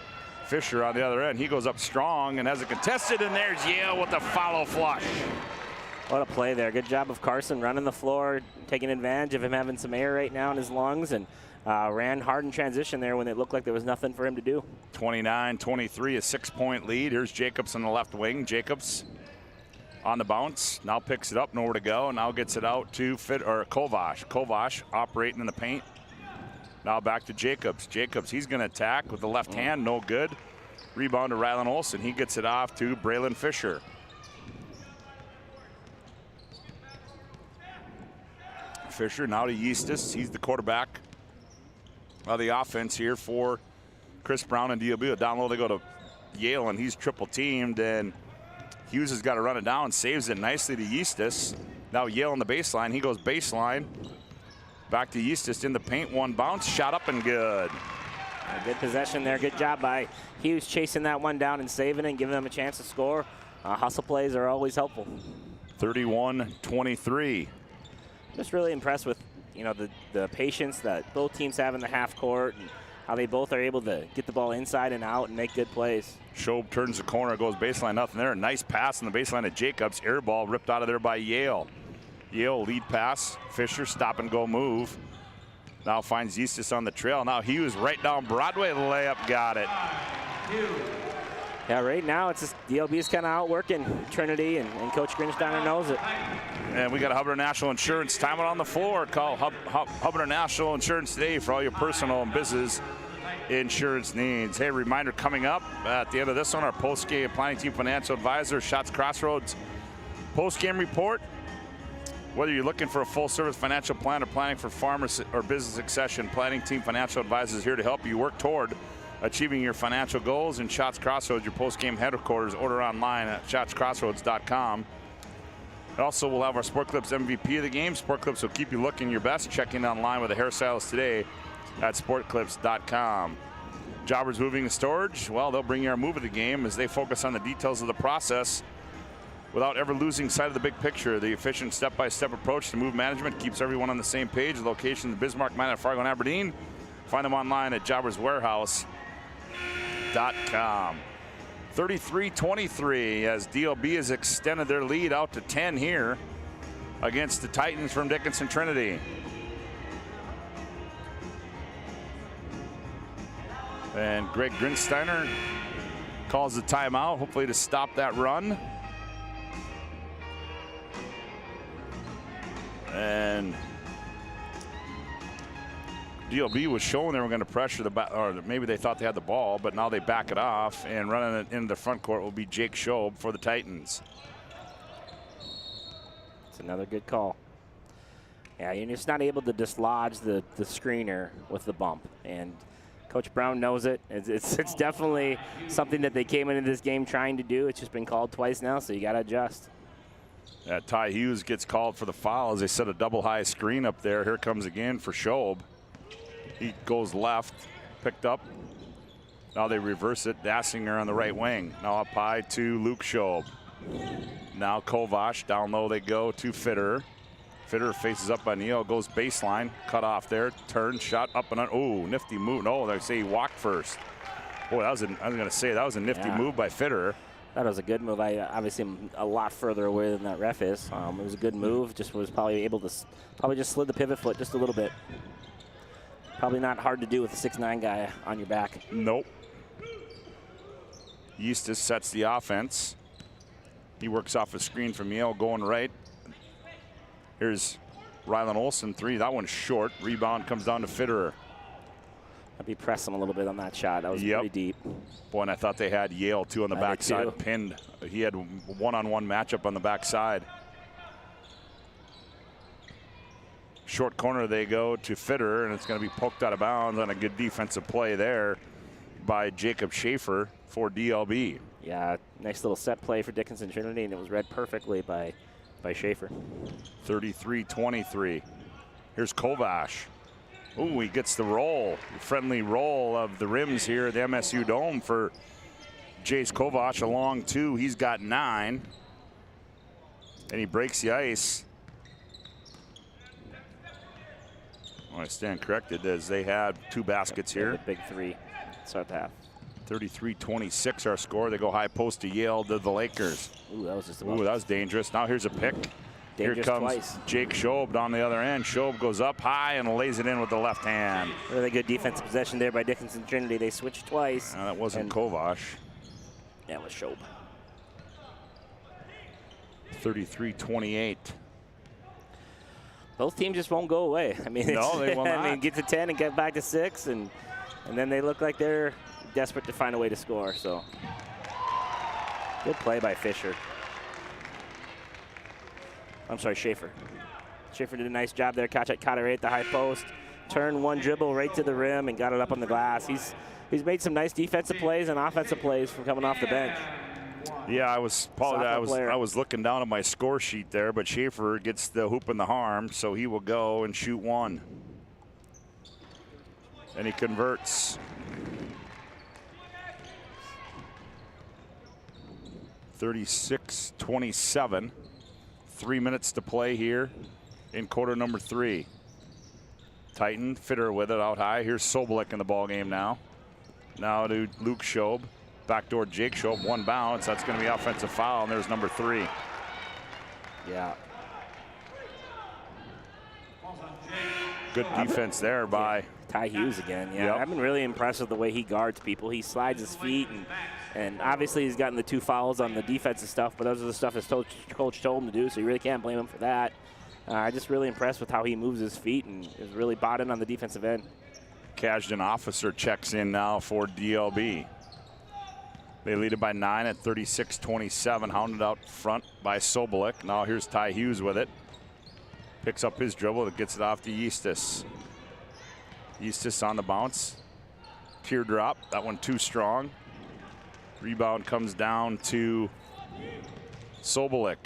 Fisher on the other end, he goes up strong and has it contested, and there's Yale with the follow flush. What a play there. Good job of Carson running the floor, taking advantage of him having some air right now in his lungs, and ran hard in transition there when it looked like there was nothing for him to do. 29-23, a 6-point lead. Here's Jacobs on the left wing. Jacobs on the bounce, now picks it up, nowhere to go. Now gets it out to Kovash. Kovash operating in the paint. Now back to Jacobs. Jacobs, he's gonna attack with the left hand, no good. Rebound to Rylan Olsen. He gets it off to Braylon Fisher. Fisher now to Eustis. He's the quarterback of the offense here for Chris Brown and DLB. Down low they go to Yale, and he's triple teamed, and Hughes has got to run it down, saves it nicely to Eustis. Now Yale on the baseline, he goes baseline. Back to Eustis in the paint, one bounce, shot up and good. A good possession there, good job by Hughes chasing that one down and saving it and giving them a chance to score. Hustle plays are always helpful. 31-23. Just really impressed with, you know, the patience that both teams have in the half court and how they both are able to get the ball inside and out and make good plays. Schob turns the corner, goes baseline, nothing there. Nice pass on the baseline of Jacobs. Air ball ripped out of there by Yale. Yale lead pass. Fisher stop and go move. Now finds Eustis on the trail. Now Hughes right down Broadway, layup, got it. Yeah, right now it's just DLB's kind of outworking Trinity, and Coach Grinsteiner knows it. And we got Hubbard National Insurance timeout on the floor. Call Hubbard National Insurance today for all your personal and business insurance needs. Hey, reminder coming up at the end of this one, our post-game planning team financial advisor, Shots Crossroads post-game report. Whether you're looking for a full-service financial plan or planning for farm or business succession, Planning Team Financial Advisors is here to help you work toward achieving your financial goals. And Shots Crossroads, your post-game headquarters. Order online at shotscrossroads.com. Also, we'll have our Sport Clips MVP of the game. Sport Clips will keep you looking your best. Check in online with a hairstylist today at sportclips.com. Jobbers Moving and Storage, well, they'll bring you our move of the game as they focus on the details of the process without ever losing sight of the big picture. The efficient step-by-step approach to move management keeps everyone on the same page. Location in Bismarck, Minot, Fargo, and Aberdeen. Find them online at jobberswarehouse.com. 33-23 as DLB has extended their lead out to 10 here against the Titans from Dickinson Trinity. And Greg Grinsteiner calls the timeout, hopefully to stop that run. And DLB was showing they were going to pressure the back, or maybe they thought they had the ball, but now they back it off, and running it into the front court will be Jake Schob for the Titans. It's another good call. Yeah, you're just not able to dislodge the screener with the bump, and Coach Brown knows it. It's definitely something that they came into this game trying to do. It's just been called twice now, so you got to adjust. Ty Hughes gets called for the foul as they set a double high screen up there. Here comes again for Schob. He goes left, picked up. Now they reverse it. Dassinger on the right wing. Now up high to Luke Schob. Now Kovash. Down low they go to Fitterer. Fitterer faces up by Neal, goes baseline. Cut off there. Turn, shot up and on. Oh, nifty move. No, they say he walked first. Boy, I was going to say that was a nifty move by Fitterer. That was a good move. I obviously am a lot further away than that ref is. It was a good move. Just was probably able to just slid the pivot foot just a little bit. Probably not hard to do with a 6'9" guy on your back. Nope. Eustis sets the offense. He works off a screen from Yale going right. Here's Rylan Olsen, 3. That one's short. Rebound comes down to Fitterer. I'd be pressing a little bit on that shot. That was pretty deep. Boy, and I thought they had Yale, too, on the backside, pinned. He had one-on-one matchup on the backside. Short corner they go to Fitterer, and it's going to be poked out of bounds on a good defensive play there by Jacob Schaefer for DLB. Yeah, nice little set play for Dickinson Trinity, and it was read perfectly by Schaefer. 33-23. Here's Kovash. Ooh, he gets the roll. Friendly roll of the rims here at the MSU Dome for Jace Kovash. Along 2, he's got 9. And he breaks the ice. I stand corrected as they had 2 baskets here. Big 3. Start the half. 33-26 our score. They go high post to Yale to the Lakers. Ooh, that was just Ooh, that was dangerous. Now here's a pick. Dangerous Here comes twice. Jake Schob on the other end. Schob goes up high and lays it in with the left hand. Really good defensive possession there by Dickinson Trinity. They switched twice. That wasn't Kovash. Yeah, it was Schob. 33-28. Both teams just won't go away. I mean, no, they will not. I mean, get to 10 and get back to 6, and then they look like they're desperate to find a way to score. So good play by Fisher. I'm sorry, Schaefer. Schaefer did a nice job there. Caught it right at the high post. Turned one dribble right to the rim and got it up on the glass. He's made some nice defensive plays and offensive plays from coming off the bench. Yeah, I was looking down at my score sheet there, but Schaefer gets the hoop in the harm, so he will go and shoot 1. And he converts. 36-27. 3 minutes to play here in quarter number 3. Titan, Fitter with it out high. Here's Sobolik in the ball game now. Now to Luke Schob. Backdoor Jake Schob, 1 bounce. That's going to be offensive foul, and there's number 3. Yeah. Good defense there by Ty Hughes again. Yeah, Yep. I've been really impressed with the way he guards people. He slides his feet, and obviously he's gotten the 2 fouls on the defensive stuff, but those are the stuff his coach told him to do, so you really can't blame him for that. I'm just really impressed with how he moves his feet and is really bought in on the defensive end. Kajdan Officer checks in now for DLB. They lead it by 9 at 36-27, hounded out front by Sobolik. Now here's Ty Hughes with it. Picks up his dribble, gets it off to Eastis. Eastis on the bounce. Teardrop, that one too strong. Rebound comes down to Sobolik.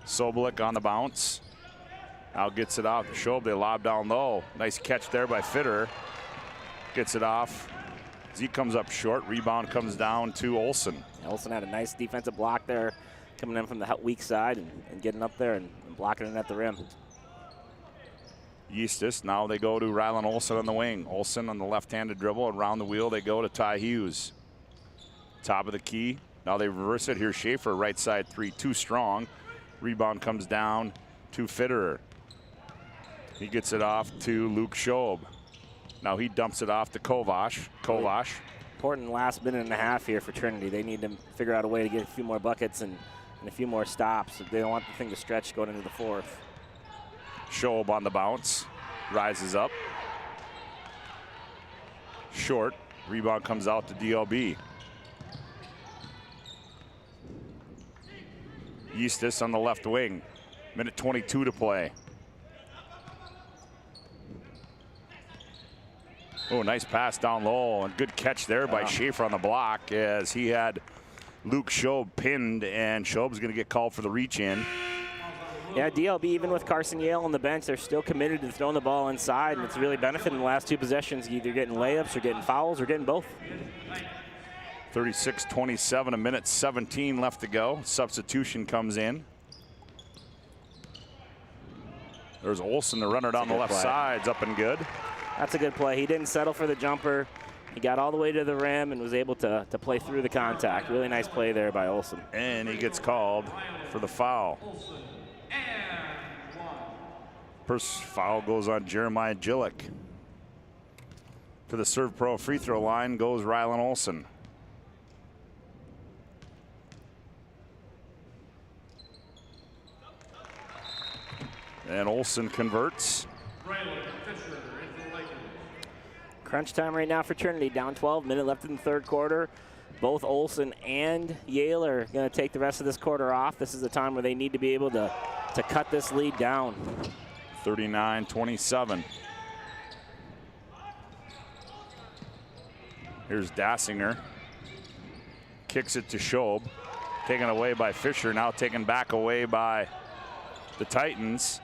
Sobolik on the bounce. Now gets it off to Schob. They lob down low. Nice catch there by Fitter. Gets it off. Z comes up short. Rebound comes down to Olsen. Olsen had a nice defensive block there, coming in from the weak side and getting up there and blocking it at the rim. Eastis, now they go to Rylan Olsen on the wing. Olsen on the left-handed dribble. Around the wheel they go to Ty Hughes. Top of the key. Now they reverse it. Here's Schaefer, right side 3, too strong. Rebound comes down to Fitterer. He gets it off to Luke Schob. Now he dumps it off to Kovash. Kovash. Important last minute and a half here for Trinity. They need to figure out a way to get a few more buckets and a few more stops. They don't want the thing to stretch going into the 4th. Schob on the bounce. Rises up. Short. Rebound comes out to DLB. Eastis on the left wing. Minute 22 to play. Oh, nice pass down low, and good catch there by Schaefer on the block as he had Luke Schob pinned, and Schob's going to get called for the reach in. Yeah, DLB, even with Carson Yale on the bench, they're still committed to throwing the ball inside, and it's really benefiting the last 2 possessions, either getting layups or getting fouls or getting both. 36-27, a minute 17 left to go. Substitution comes in. There's Olsen, the runner down the left side, up and good. That's a good play. He didn't settle for the jumper. He got all the way to the rim and was able to play through the contact. Really nice play there by Olsen. And he gets called for the foul. First foul goes on Jeremiah Gillick. To the Serve Pro free throw line goes Rylan Olsen. And Olsen converts. Crunch time right now for Trinity. Down 12, minute left in the 3rd quarter. Both Olsen and Yale are going to take the rest of this quarter off. This is the time where they need to be able to cut this lead down. 39-27. Here's Dassinger. Kicks it to Schob. Taken away by Fisher. Now taken back away by the Titans.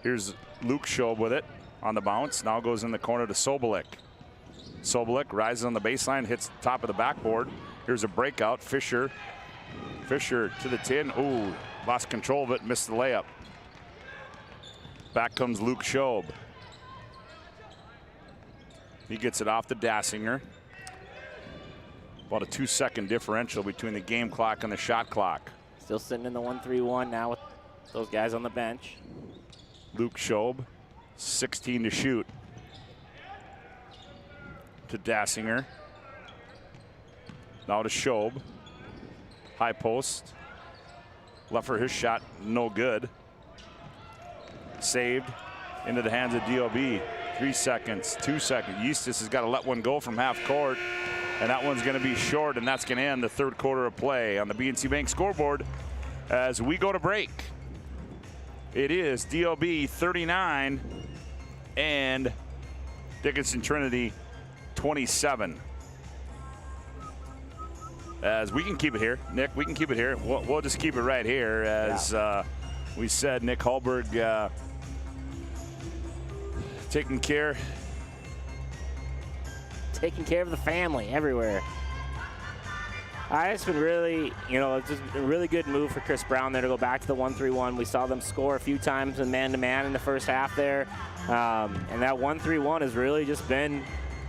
Here's Luke Schob with it on the bounce. Now goes in the corner to Sobolik. Sobolik rises on the baseline, hits the top of the backboard. Here's a breakout. Fisher to the tin. Ooh, lost control of it, missed the layup. Back comes Luke Schob. He gets it off to Dassinger. About a 2-second differential between the game clock and the shot clock. Still sitting in the 1-3-1 now with those guys on the bench. Luke Schob, 16 to shoot. To Dassinger. Now to Schob. High post. Left for his shot, no good. Saved into the hands of DOB. 3 seconds, 2 seconds. Eustis has got to let one go from half court. And that one's going to be short, and that's going to end the third quarter of play on the BNC Bank scoreboard as we go to break. It is DOB 39 and Dickinson Trinity 27. As we can keep it here, Nick, we can keep it here. We'll just keep it right here as we said, Nick Hallberg taking care of the family everywhere. It's been really, it's just a really good move for Chris Brown there to go back to the 1-3-1. We saw them score a few times in man-to-man in the first half there. And that 1-3-1 has really just been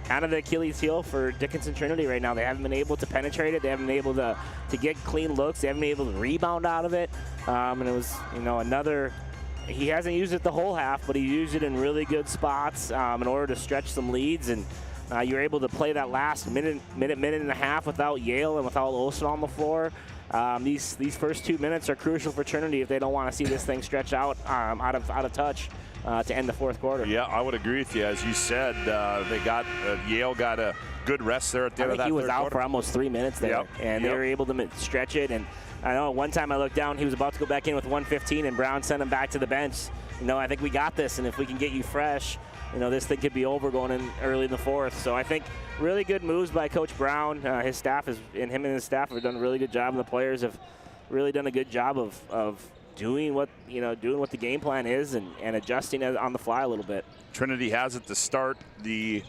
kind of the Achilles heel for Dickinson Trinity right now. They haven't been able to penetrate it. They haven't been able to get clean looks. They haven't been able to rebound out of it. And it was, another, he hasn't used it the whole half, but he used it in really good spots in order to stretch some leads. And you're able to play that last minute and a half without Yale and without Olsen on the floor. These first 2 minutes are crucial for Trinity if they don't want to see this thing stretch out out of touch to end the fourth quarter. Yeah, I would agree with you. As you said, Yale got a good rest there at the end of that third quarter. He was out for almost 3 minutes there, and they were able to stretch it. And I know one time I looked down, he was about to go back in with 1:15, and Brown sent him back to the bench. I think we got this, and if we can get you fresh, this thing could be over going in early in the fourth. So I think really good moves by Coach Brown. His staff him and his staff have done a really good job, and the players have really done a good job of doing what the game plan is and adjusting it on the fly a little bit. Trinity has it to start the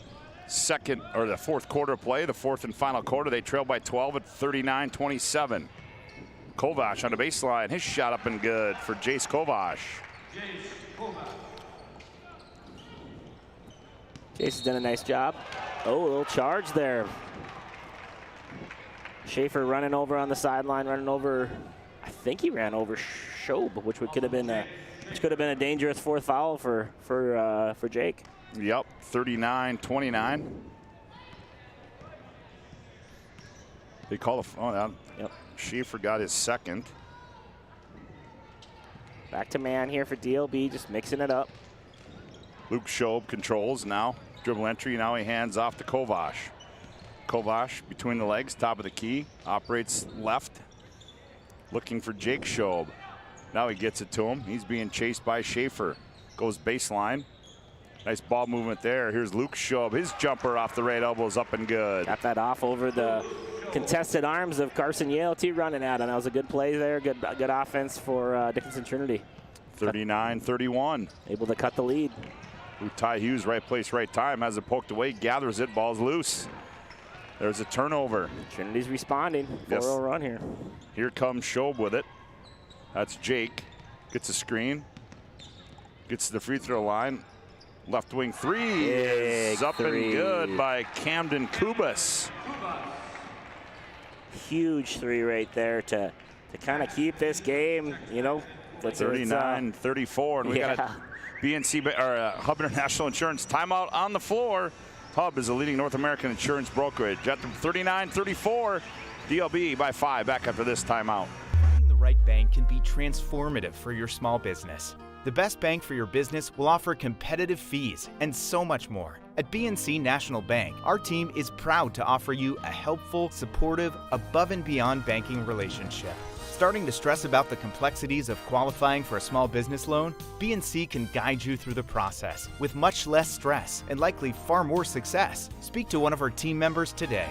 fourth quarter of play, the fourth and final quarter. They trail by 12 at 39-27. Kovash on the baseline, his shot up and good for Jace Kovash. Jace has done a nice job. Oh, a little charge there. Schaefer running over on the sideline, running over. I think he ran over Schob, which could have been a dangerous fourth foul for Jake. Yep, 39-29. They call a Yep. Schaefer got his second. Back to man here for DLB, just mixing it up. Luke Schob controls now. Dribble entry, now he hands off to Kovash. Kovash between the legs, top of the key, operates left, looking for Jake Schob. Now he gets it to him. He's being chased by Schaefer. Goes baseline. Nice ball movement there. Here's Luke Schob. His jumper off the right elbow is up and good. Got that off over the contested arms of Carson Yale running at him. That was a good play there. Good offense for Dickinson Trinity. 39-31. Able to cut the lead. Ty Hughes, right place, right time, has it poked away, gathers it, ball's loose. There's a turnover. Trinity's responding. 4-0 run here. Here comes Schob with it. That's Jake. Gets a screen. Gets to the free throw line. Left wing three is up and good by Camden Kubas. Huge three right there to kind of keep this game, 39-34, and we got a BNC or Hub International Insurance timeout on the floor. Hub is a leading North American insurance brokerage. At the 39-34, DLB by 5. Back after this timeout. Finding the right bank can be transformative for your small business. The best bank for your business will offer competitive fees and so much more. At BNC National Bank, our team is proud to offer you a helpful, supportive, above and beyond banking relationship. Starting to stress about the complexities of qualifying for a small business loan? BNC can guide you through the process with much less stress and likely far more success. Speak to one of our team members today.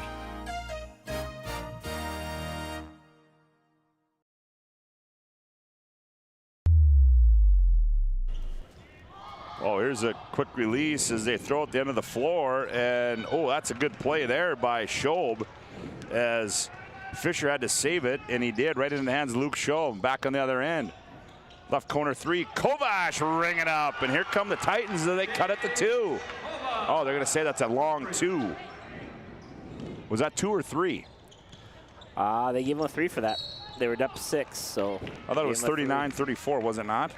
Oh, here's a quick release as they throw at the end of the floor. And, oh, that's a good play there by Schob as Fisher had to save it, and he did right in the hands of Luke Schob. Back on the other end. Left corner three. Kovash ringing up. And here come the Titans as they cut it to 2. Oh, they're going to say that's a long 2. Was that 2 or 3? They gave him a 3 for that. They were up 6, so. I thought it was 39-34, was it not?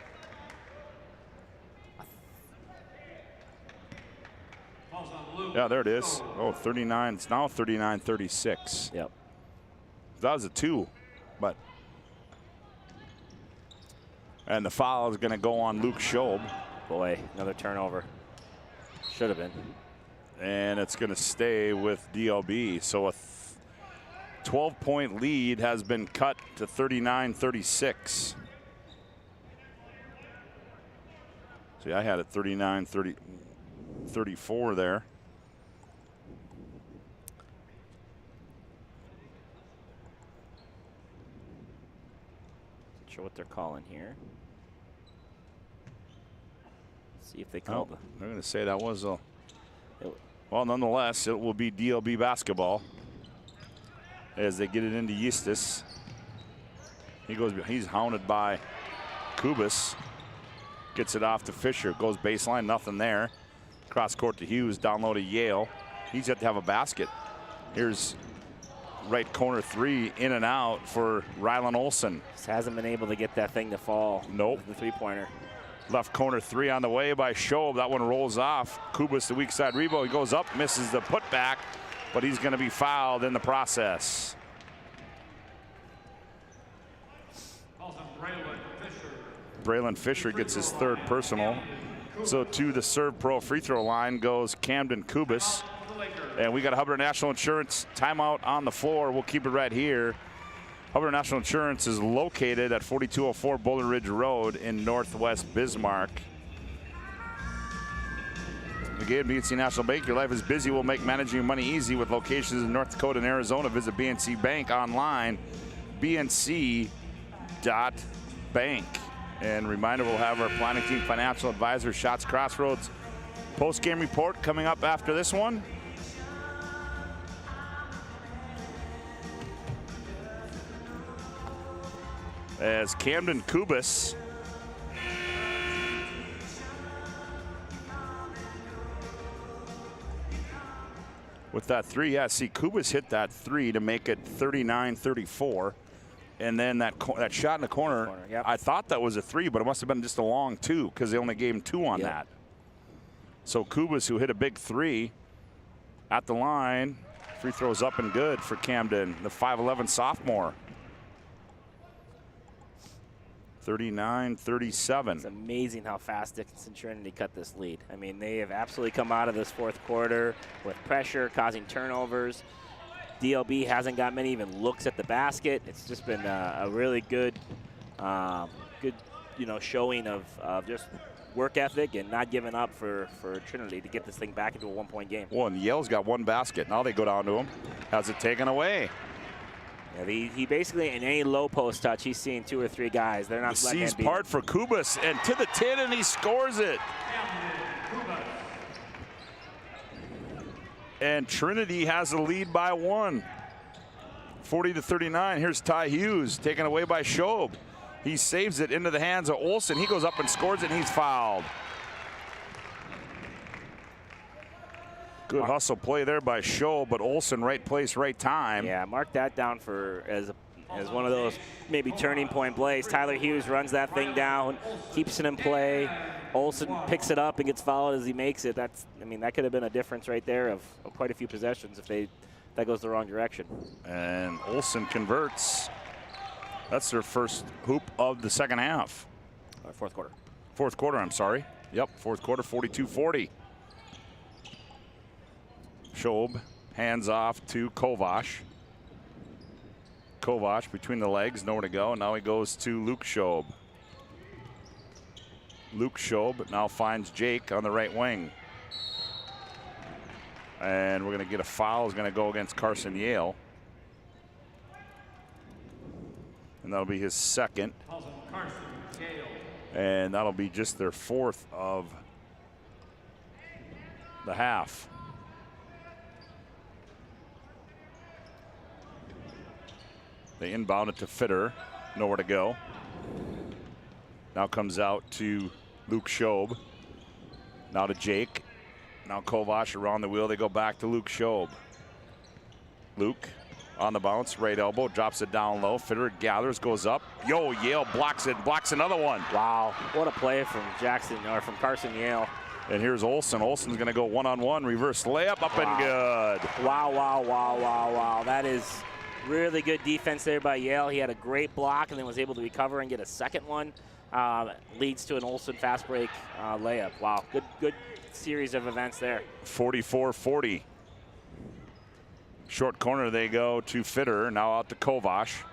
Yeah, there it is. Oh, 39. It's now 39-36. Yep. That was a 2, but. And the foul is going to go on Luke Schob. Boy, another turnover. Should have been. And it's going to stay with DLB. So a 12-point lead has been cut to 39-36. See, I had it 39-34 there. Not sure what they're calling here. See if they called. Oh, they're going to say that was a. Well, nonetheless, it will be DLB basketball as they get it into Eustis. He's hounded by Kubas. Gets it off to Fisher. Goes baseline, nothing there. Cross court to Hughes, down low to Yale. He's got to have a basket. Here's right corner 3, in and out for Rylan Olsen. Just hasn't been able to get that thing to fall. Nope. The 3-pointer. Left corner 3 on the way by Schob. That one rolls off. Kubas, the weak side rebound. He goes up, misses the putback, but he's going to be fouled in the process. Braylon Fisher gets his 3rd personal. So to the Serve Pro free throw line goes Camden Kubas. And we got a Hubbard National Insurance timeout on the floor. We'll keep it right here. Hubbard National Insurance is located at 4204 Boulder Ridge Road in Northwest Bismarck. Again, BNC National Bank, your life is busy. We'll make managing your money easy with locations in North Dakota and Arizona. Visit BNC Bank online, bnc.bank. And reminder, we'll have our planning team financial advisor, Shots Crossroads, post-game report coming up after this one. As Camden Kubas with that 3. Yeah, see, Kubas hit that 3 to make it 39-34. And then that shot in the corner, yep. I thought that was a 3, but it must have been just a long 2 because they only gave him 2 on that. So Kubas, who hit a big 3 at the line, free throws up and good for Camden, the 5'11 sophomore. 39-37. It's amazing how fast Dickinson Trinity cut this lead. I mean, they have absolutely come out of this 4th quarter with pressure, causing turnovers. DLB hasn't got many even looks at the basket. It's just been a really good, showing of just work ethic and not giving up for Trinity to get this thing back into a 1-point game. Well, and Yale's got 1 basket. Now they go down to him. Has it taken away? Yeah, he basically, in any low post touch, he's seeing 2 or 3 guys. They're not the letting C's part for Kubas, and to the tin, and he scores it. And Trinity has the lead by 1. 40-39. Here's Ty Hughes, taken away by Schob. He saves it into the hands of Olsen. He goes up and scores it, and he's fouled. Good hustle play there by Schob, but Olsen, right place, right time. Yeah, mark that down as one of those maybe turning point plays. Tyler Hughes runs that thing down, keeps it in play. Olsen picks it up and gets fouled as he makes it. That could have been a difference right there of quite a few possessions if that goes the wrong direction. And Olsen converts. That's their first hoop of the second half. 4th quarter. 4th quarter, I'm sorry. Yep, 4th quarter, 42-40. Schob hands off to Kovash. Kovac between the legs, nowhere to go. Now he goes to Luke Schob. Luke Schob now finds Jake on the right wing. And we're going to get a foul. It's going to go against Carson Yale. And that'll be his second. And that'll be just their fourth of the half. They inbound it to Fitter. Nowhere to go. Now comes out to Luke Schob. Now to Jake. Now Kovac around the wheel. They go back to Luke Schob. Luke on the bounce, right elbow, drops it down low. Fitter gathers, goes up. Yale blocks it, blocks another one. Wow, what a play from from Carson Yale. And here's Olsen. Olsen's going to go one-on-one, reverse layup, up and good. Wow. That is really good defense there by Yale. He had a great block and then was able to recover and get a second one. Leads to an Olsen fast break layup. Wow, good series of events there. 44-40. Short corner they go to Fitter, now out to Kovac.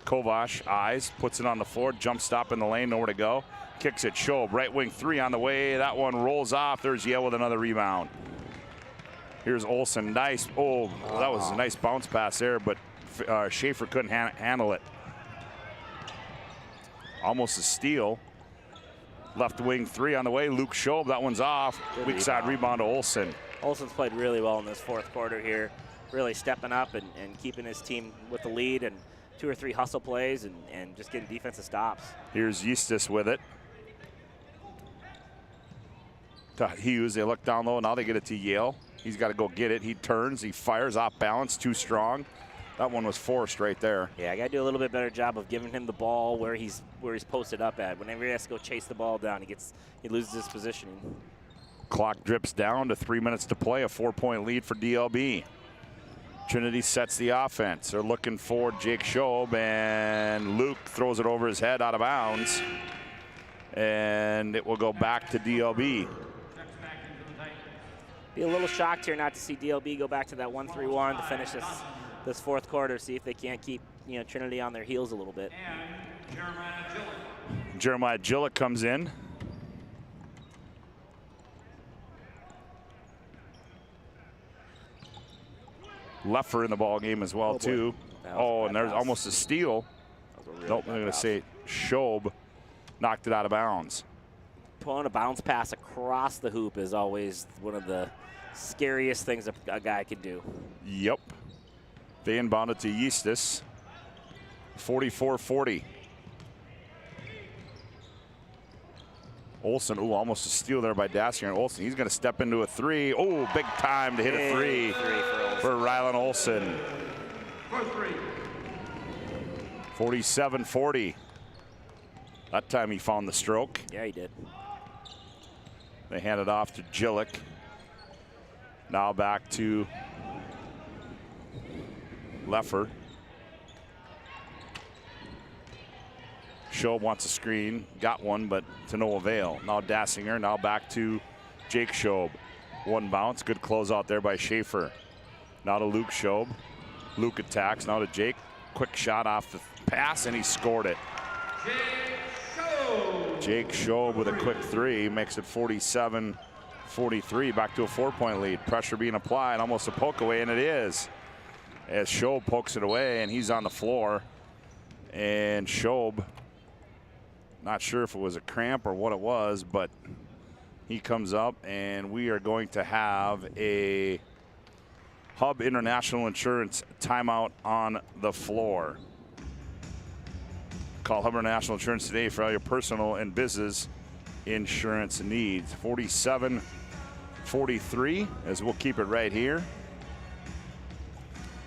Kovac eyes, puts it on the floor, jump stop in the lane, nowhere to go. Kicks it, Schob, right wing three on the way. That one rolls off. There's Yale with another rebound. Here's Olsen, nice, that was a nice bounce pass there, but Schaefer couldn't handle it. Almost a steal. Left wing three on the way. Luke Schob, that one's off. Weak side rebound to Olsen. Olsen's played really well in this fourth quarter here. Really stepping up and keeping his team with the lead and 2 or 3 hustle plays and just getting defensive stops. Here's Eustis with it. To Hughes, they look down low. Now they get it to Yale. He's got to go get it. He turns, he fires off balance, too strong. That one was forced right there. Yeah, I got to do a little bit better job of giving him the ball where he's posted up at. Whenever he has to go chase the ball down, he loses his positioning. Clock drips down to 3 minutes to play. A 4-point lead for DLB. Trinity sets the offense. They're looking for Jake Schob, and Luke throws it over his head out of bounds. And it will go back to DLB. Be a little shocked here not to see DLB go back to that 1-3-1 to finish this fourth quarter, see if they can't keep Trinity on their heels a little bit. Jeremiah Gillick comes in. Leffer in the ball game as well, too. And there's almost a steal. Nope, I'm going to say Schob knocked it out of bounds. Pulling a bounce pass across the hoop is always one of the scariest things a guy can do. Yep. They inbound it to Eustis. 44-40. Olsen, almost a steal there by Dassinger. And Olsen, he's going to step into a three. Big time to hit a three for Rylan Olsen. 47-40. That time he found the stroke. Yeah, he did. They hand it off to Gillick. Now back to Leffer. Schob wants a screen, got one, but to no avail. Now Dassinger, now back to Jake Schob. One bounce, good closeout there by Schaefer. Now to Luke Schob. Luke attacks, now to Jake. Quick shot off the pass, and he scored it. Jake Schob with a quick three makes it 47-43, back to a 4-point lead. Pressure being applied, almost a poke away, and it is. As Schob pokes it away, and he's on the floor. And Schob, not sure if it was a cramp or what it was, but he comes up, and we are going to have a Hub International Insurance timeout on the floor. Call Hub International Insurance today for all your personal and business insurance needs. 47-43, as we'll keep it right here.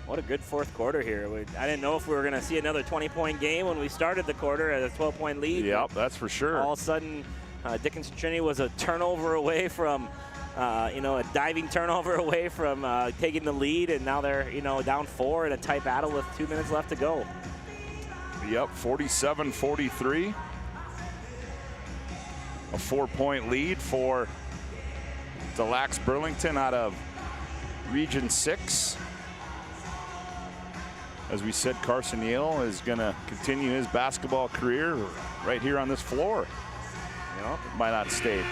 What a good fourth quarter here. I didn't know if we were going to see another 20-point game when we started the quarter at a 12-point lead. Yep, that's for sure. All of a sudden, Dickinson Trinity was a turnover away from, a diving turnover away from taking the lead, and now they're, down 4 in a tight battle with 2 minutes left to go. Yep, 47-43. A 4-point lead for Delax Burlington out of Region 6. As we said, Carson Yale is going to continue his basketball career right here on this floor. You know, might not stay.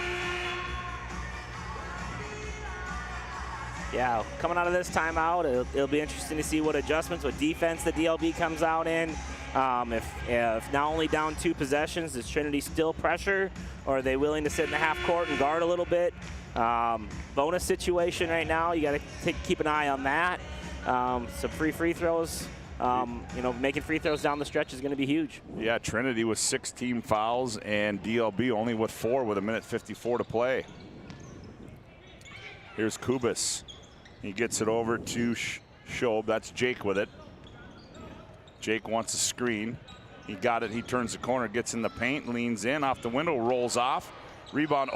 Yeah, coming out of this timeout, it'll be interesting to see what adjustments, what defense the DLB comes out in. If not only down 2 possessions, does Trinity still pressure, or are they willing to sit in the half court and guard a little bit? Bonus situation right now, you got to keep an eye on that. Some free throws. You know, making free throws down the stretch is going to be huge. Yeah, Trinity with 6 team fouls and DLB only with 4 with 1:54 to play. Here's Kubas. He gets it over to Schob. That's Jake with it. Jake wants a screen. He got it. He turns the corner, gets in the paint, leans in, off the window, rolls off. Rebound,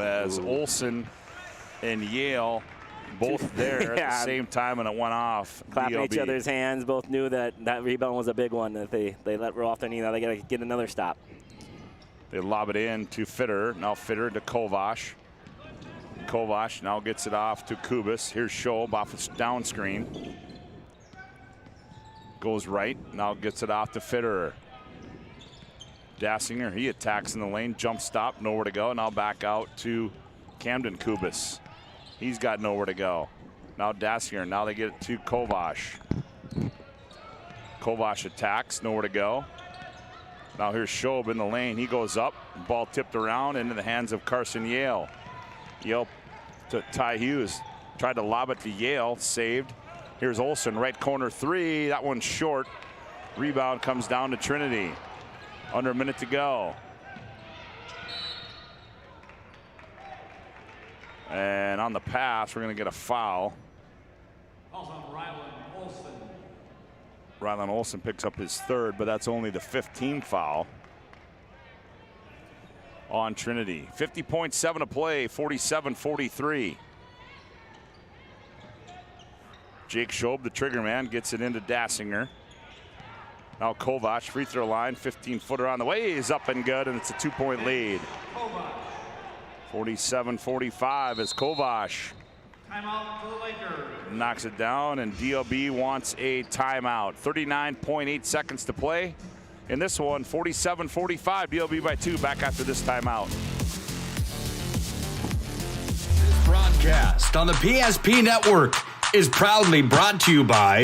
as Olsen and Yale both there at the same time, and it went off. Clapping DLB. each other's hands. Both knew that rebound was a big one. That they let roll off their knee. Now they got to get another stop. They lob it in to Fitter. Now Fitter to Kovash. Kovash now gets it off to Kubas. Here's Schob off his down screen. Goes right. Now gets it off to Fitterer. Dassinger, he attacks in the lane. Jump stop, nowhere to go. Now back out to Camden Kubas. He's got nowhere to go. Now Dassinger. Now they get it to Kovash. Kovash attacks, nowhere to go. Now here's Schob in the lane. He goes up. Ball tipped around into the hands of Carson Yale. Yale to Ty Hughes. Tried to lob it to Yale. Saved. Here's Olsen. Right corner 3. That one's short. Rebound comes down to Trinity. Under a minute to go. And on the pass, we're going to get a foul. Calls on Ryland Olsen. Ryland Olsen picks up his 3rd, but that's only the 5th team foul on Trinity. 50.7 to play, 47-43. Jake Schob, the trigger man, gets it into Dassinger. Now Kovac, free throw line, 15-footer on the way, is up and good, and it's a 2-point lead. 47-45 as Kovac Timeout for the Lakers. knocks it down, and DLB wants a timeout. 39.8 seconds to play in this one. 47-45, DLB by 2. Back after this timeout. This broadcast on the PSP Network is proudly brought to you by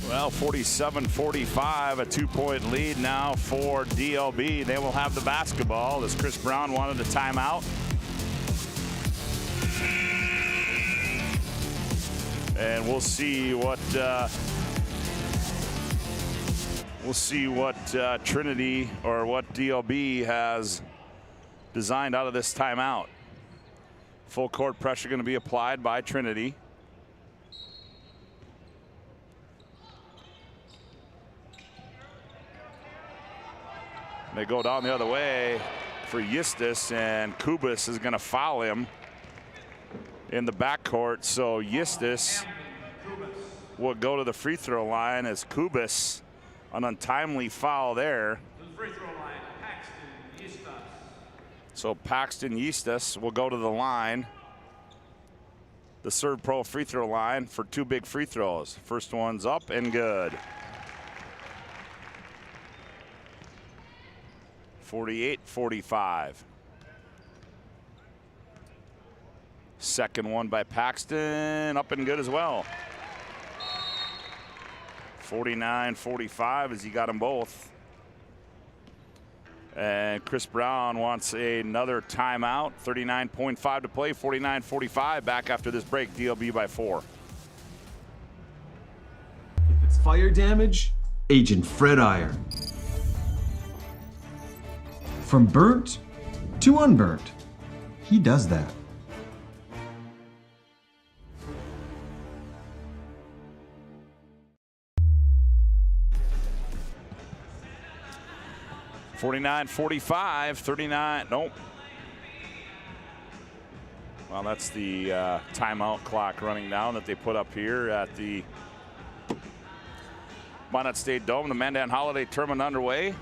Well, 47-45, a 2-point lead now for DLB. They will have the basketball as Chris Brown wanted a timeout. And we'll see what Trinity or what DLB has designed out of this timeout. Full court pressure going to be applied by Trinity. They go down the other way for Eustis, and Kubas is going to foul him in the backcourt. So Eustis will go to the free throw line as Kubas, an untimely foul there. Free throw line, Paxton Eustis. So Paxton Eustis will go to the line, the Serve Pro free throw line, for 2 big free throws. First one's up and good. 48-45. Second one by Paxton, up and good as well. 49-45 as he got them both. And Chris Brown wants another timeout. 39.5 to play, 49-45. Back after this break, DLB by 4. If it's fire damage, Agent Fred Iyer. From burnt to unburnt, he does that. (49-45), 39. Nope. Well, that's the timeout clock running down that they put up here at the Minot State Dome. The Mandan Holiday Tournament underway.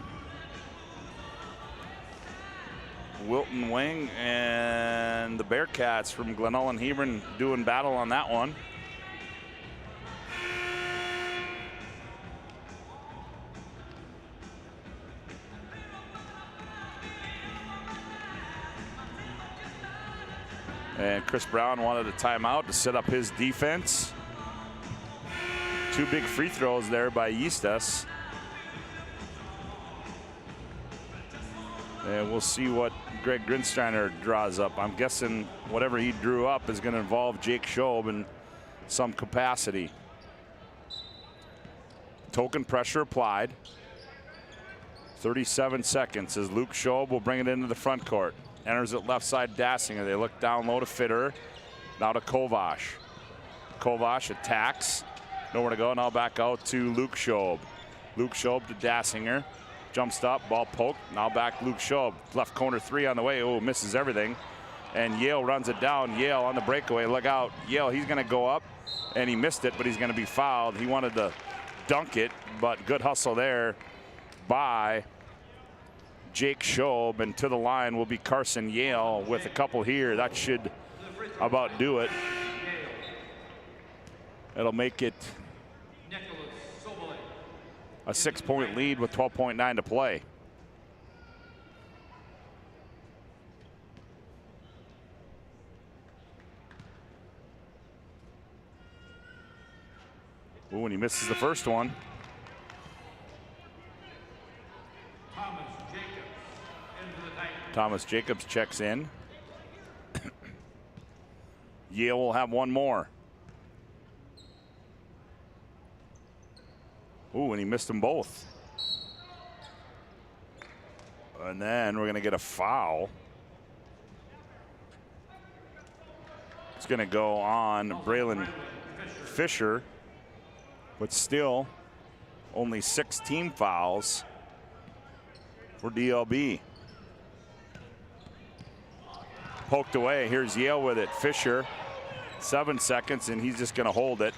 Wilton Wing and the Bearcats from Glenullen Hebron doing battle on that one. And Chris Brown wanted a timeout to set up his defense. 2 big free throws there by Eastus. And we'll see what Greg Grinsteiner draws up. I'm guessing whatever he drew up is going to involve Jake Schob in some capacity. Token pressure applied. 37 seconds as Luke Schob will bring it into the front court. Enters it left side, Dassinger. They look down low to Fitter. Now to Kovash. Kovash attacks. Nowhere to go. Now back out to Luke Schob. Luke Schob to Dassinger. Jumps up, ball poked. Now back Luke Schob. Left corner 3 on the way. Oh, misses everything. And Yale runs it down. Yale on the breakaway. Look out. Yale, he's going to go up. And he missed it, but he's going to be fouled. He wanted to dunk it, but good hustle there by Jake Schob, and to the line will be Carson Yale with a couple here. That should about do it. It'll make it a 6-point lead with 12.9 to play. Ooh, and he misses the first one. Thomas Jacobs checks in. Yale will have one more. Ooh, and he missed them both. And then we're going to get a foul. It's going to go on Braylon Fisher, but still only 6 team fouls for DLB. Poked away. Here's Yale with it. Fisher, 7 seconds, and he's just going to hold it.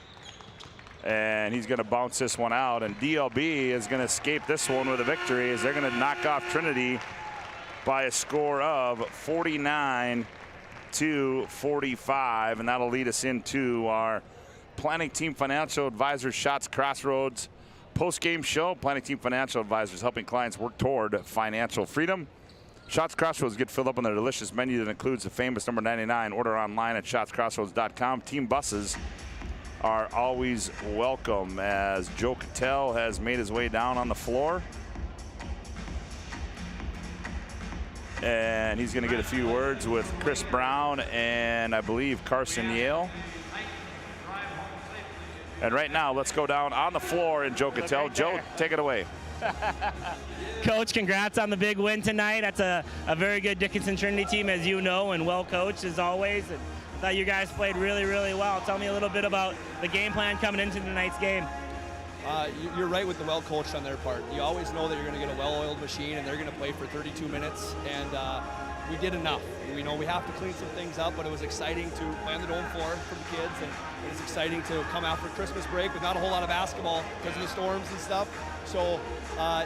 And he's going to bounce this one out. And DLB is going to escape this one with a victory as they're going to knock off Trinity by a score of 49-45. And that'll lead us into our Planning Team Financial Advisors Shots Crossroads post-game show. Planning Team Financial Advisors helping clients work toward financial freedom. Shots Crossroads get filled up on their delicious menu that includes the famous number 99. Order online at shotscrossroads.com. Team buses are always welcome as Joe Cattell has made his way down on the floor. And he's going to get a few words with Chris Brown and I believe Carson Yale. And right now, let's go down on the floor and Joe Cattell. Joe, take it away. Coach, congrats on the big win tonight. That's a very good Dickinson Trinity team, as you know, and well coached as always. And I thought you guys played really, really well. Tell me a little bit about the game plan coming into tonight's game. You're right with the well coached on their part. You always know that you're going to get a well-oiled machine, and they're going to play for 32 minutes. And we did enough. We know we have to clean some things up, but it was exciting to play on the dome floor for the kids, and it was exciting to come after Christmas break with not a whole lot of basketball because of the storms and stuff. So,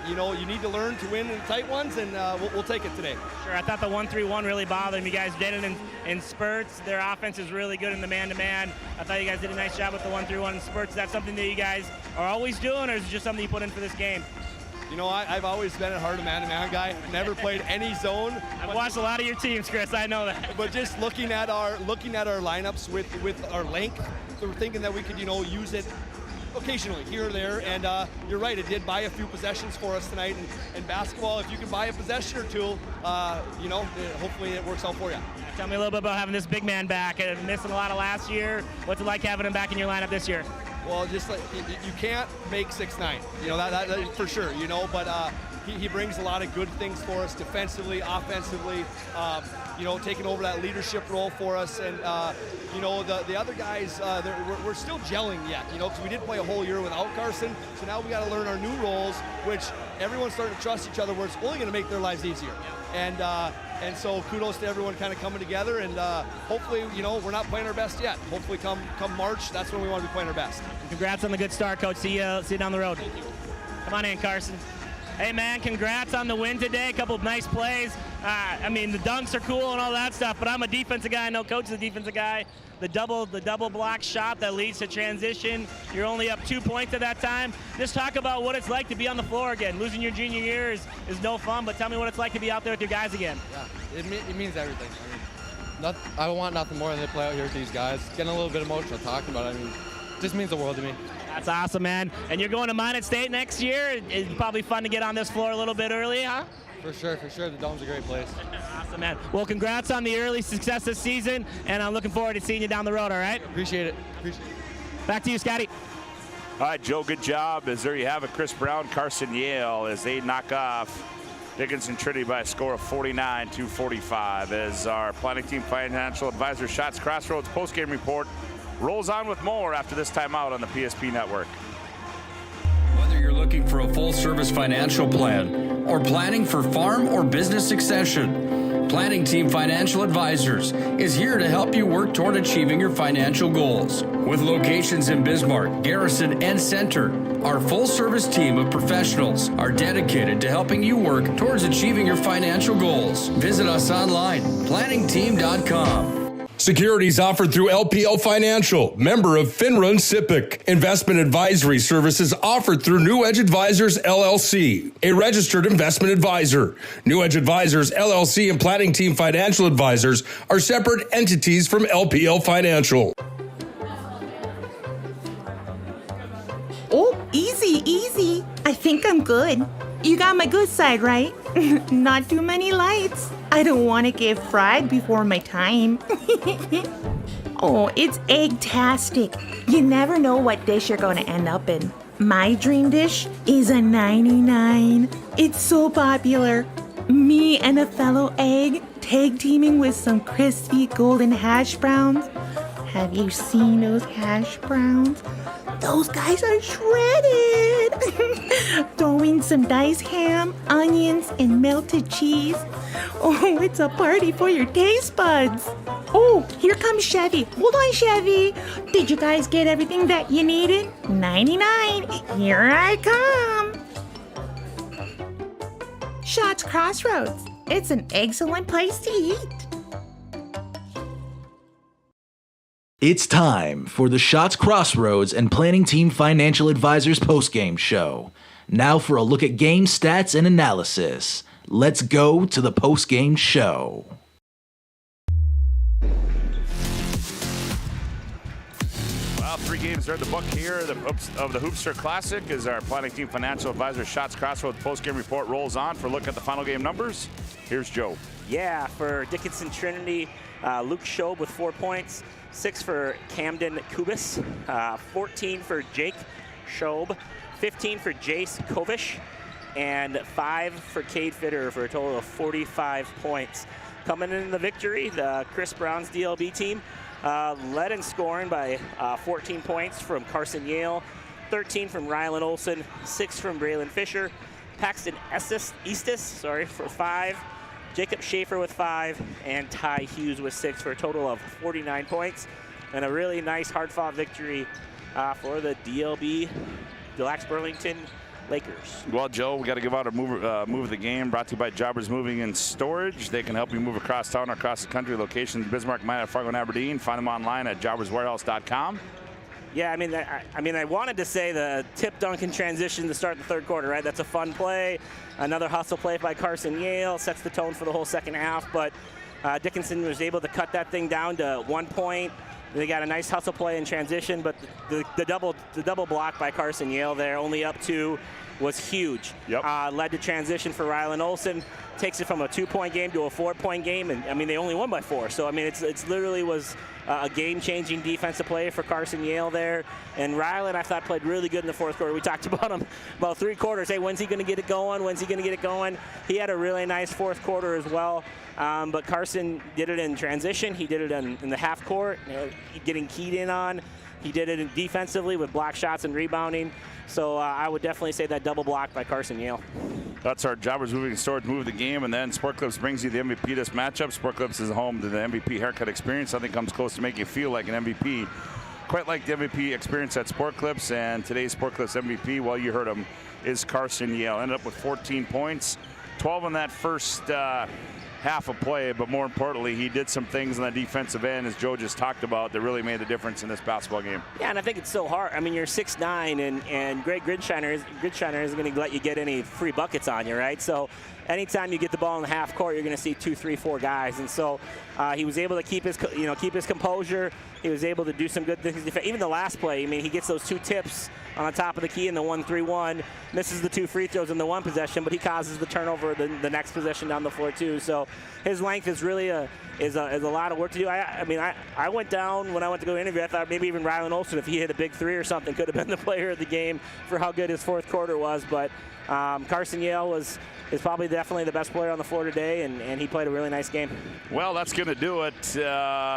you know, you need to learn to win in the tight ones, and we'll take it today. Sure, I thought the 1-3-1 really bothered me. You guys did it in spurts. Their offense is really good in the man-to-man. I thought you guys did a nice job with the 1-3-1 in spurts. Is that something that you guys are always doing, or is it just something you put in for this game? You know, I've always been at heart a man-to-man guy. Never played any zone. I've watched a lot of your teams, Chris. I know that. But just looking at our lineups with our length, so we're thinking that we could, you know, use it occasionally here or there. And you're right, it did buy a few possessions for us tonight. And basketball, if you can buy a possession or two, you know, hopefully it works out for you. Tell me a little bit about having this big man back. Missing a lot of last year. What's it like having him back in your lineup this year? Well, just like you can't make 6'9", you know, that for sure, you know, but he brings a lot of good things for us defensively, offensively, you know, taking over that leadership role for us. And, you know, the other guys, we're still gelling yet, you know, because we did play a whole year without Carson. So now we got to learn our new roles, which everyone's starting to trust each other, where it's only going to make their lives easier. And so kudos to everyone kind of coming together, and hopefully, you know, we're not playing our best yet. Hopefully come March, that's when we want to be playing our best. Congrats on the good start, Coach. See you down the road. Thank you. Come on in, Carson. Hey, man, congrats on the win today. A couple of nice plays. I mean, the dunks are cool and all that stuff, but I'm a defensive guy. I know Coach is a defensive guy. The double block shot that leads to transition. You're only up 2 points at that time. Just talk about what it's like to be on the floor again. Losing your junior year is no fun, but tell me what it's like to be out there with your guys again. Yeah, it means everything. I mean, I want nothing more than to play out here with these guys. Getting a little bit emotional talking about it. I mean, it just means the world to me. That's awesome, man. And you're going to Minot State next year. It's probably fun to get on this floor a little bit early, huh? For sure. The Dome's a great place. Awesome, man. Well, congrats on the early success this season, and I'm looking forward to seeing you down the road, all right? Appreciate it. Back to you, Scotty. All right, Joe, good job. As there you have it, Chris Brown, Carson Yale, as they knock off Dickinson Trinity by a score of 49-45. As our planning team financial advisor Shots Crossroads postgame report rolls on with more after this timeout on the PSP Network. Whether you're looking for a full-service financial plan or planning for farm or business succession, Planning Team Financial Advisors is here to help you work toward achieving your financial goals. With locations in Bismarck, Garrison, and Center, our full-service team of professionals are dedicated to helping you work towards achieving your financial goals. Visit us online, planningteam.com. Securities offered through LPL Financial, member of FINRA and SIPC. Investment advisory services offered through New Edge Advisors, LLC, a registered investment advisor. New Edge Advisors, LLC, and Planning Team Financial Advisors are separate entities from LPL Financial. Oh, easy. I think I'm good. You got my good side, right? Not too many lights. I don't want to get fried before my time. Oh, it's egg-tastic. You never know what dish you're going to end up in. My dream dish is a 99. It's so popular. Me and a fellow egg tag teaming with some crispy golden hash browns. Have you seen those hash browns? Those guys are shredded. Throw in some diced ham, onions, and melted cheese. Oh, it's a party for your taste buds. Oh, here comes Chevy. Hold on, Chevy. Did you guys get everything that you needed? 99. Here I come. Shots Crossroads. It's an excellent place to eat. It's time for the Shots Crossroads and Planning Team Financial Advisors postgame show. Now for a look at game stats and analysis. Let's go to the postgame show. Well, 3 games are in the book here of the Hoopster Classic as our Planning Team Financial Advisor Shots Crossroads postgame report rolls on for a look at the final game numbers. Here's Joe. Yeah, for Dickinson Trinity, Luke Schob with 4 points. 6 for Camden Kubis, 14 for Jake Schob, 15 for Jace Kovish, and 5 for Cade Fitter for a total of 45 points. Coming in the victory, the Chris Brown's DLB team led in scoring by 14 points from Carson Yale, 13 from Rylan Olson, 6 from Braylon Fisher, Paxton Estes for 5, Jacob Schaefer with 5, and Ty Hughes with 6 for a total of 49 points. And a really nice hard-fought victory for the DLB Deluxe Burlington Lakers. Well, Joe, we got to give out a move of the game brought to you by Jobbers Moving and Storage. They can help you move across town or across the country. Locations Bismarck, Minot, Fargo, and Aberdeen. Find them online at jobberswarehouse.com. Yeah, I mean, I wanted to say the tip dunk in transition to start the third quarter, right? That's a fun play. Another hustle play by Carson Yale sets the tone for the whole second half, but Dickinson was able to cut that thing down to 1 point. They got a nice hustle play in transition, but the double block by Carson Yale there, only up 2, was huge. Yep. Led to transition for Rylan Olson. takes it from a 2-point game to a 4-point game, and I mean they only won by 4. So I mean it's literally was a game-changing defensive play for Carson Yale there. And Ryland, I thought, played really good in the fourth quarter. We talked about him about 3 quarters. Hey, when's he going to get it going? When's he going to get it going? He had a really nice fourth quarter as well. But Carson did it in transition. He did it in the half court, getting keyed in on. He did it defensively with block shots and rebounding. So I would definitely say that double block by Carson Yale. That's our Jobbers Moving Storage move of the game, and then Sport Clips brings you the MVP of this matchup. Sport Clips is home to the MVP haircut experience. Nothing comes close to making you feel like an MVP. Quite like the MVP experience at Sport Clips, and today's Sport Clips MVP, well, you heard him, is Carson Yale. Ended up with 14 points, 12 in that first half of play, but more importantly, he did some things on the defensive end, as Joe just talked about, that really made the difference in this basketball game. Yeah, and I think it's so hard. I mean, you're 6'9", and Greg Gridshiner isn't going to let you get any free buckets on you, right? So anytime you get the ball in the half court, you're going to see 2, 3, 4 guys, and so he was able to keep his composure. He was able to do some good things. Even the last play, I mean, he gets those 2 tips on the top of the key in the 1-3-1, misses the 2 free throws in the 1 possession, but he causes the turnover the next possession down the floor too. So his length is really a lot of work to do. I went down when I went to go interview. I thought maybe even Ryland Olsen, if he hit a big 3 or something, could have been the player of the game for how good his fourth quarter was. But Carson Yale is probably definitely the best player on the floor today, and he played a really nice game. Well, that's going to do it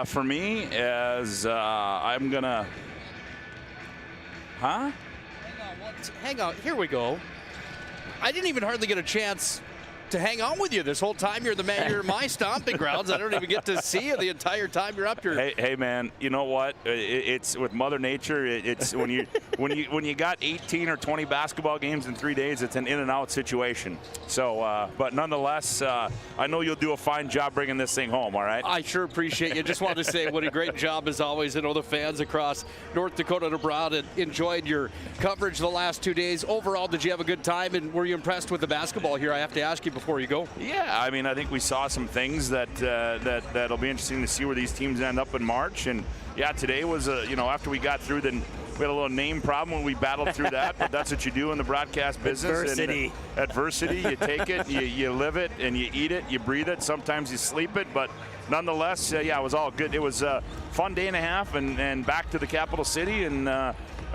for me, as I'm going to... Huh? Hang on, here we go. I didn't even hardly get a chance to hang on with you this whole time. You're in my stomping grounds. I don't even get to see you the entire time you're up here. Hey man, you know what? It's with Mother Nature. It's when you got 18 or 20 basketball games in 3 days, it's an in and out situation. So, but nonetheless, I know you'll do a fine job bringing this thing home. All right. I sure appreciate you. Just wanted to say what a great job as always. I know the fans across North Dakota and abroad enjoyed your coverage the last 2 days. Overall, did you have a good time, and were you impressed with the basketball here? I have to ask you before you go. Yeah, I mean, I think we saw some things that'll be interesting to see where these teams end up in March. And yeah, today was after we got through, then we had a little name problem when we battled through that, but that's what you do in the broadcast business. Adversity. And adversity, you take it, you live it, and you eat it, you breathe it. Sometimes you sleep it, but nonetheless, yeah, it was all good. It was a fun day and a half, and back to the capital city, and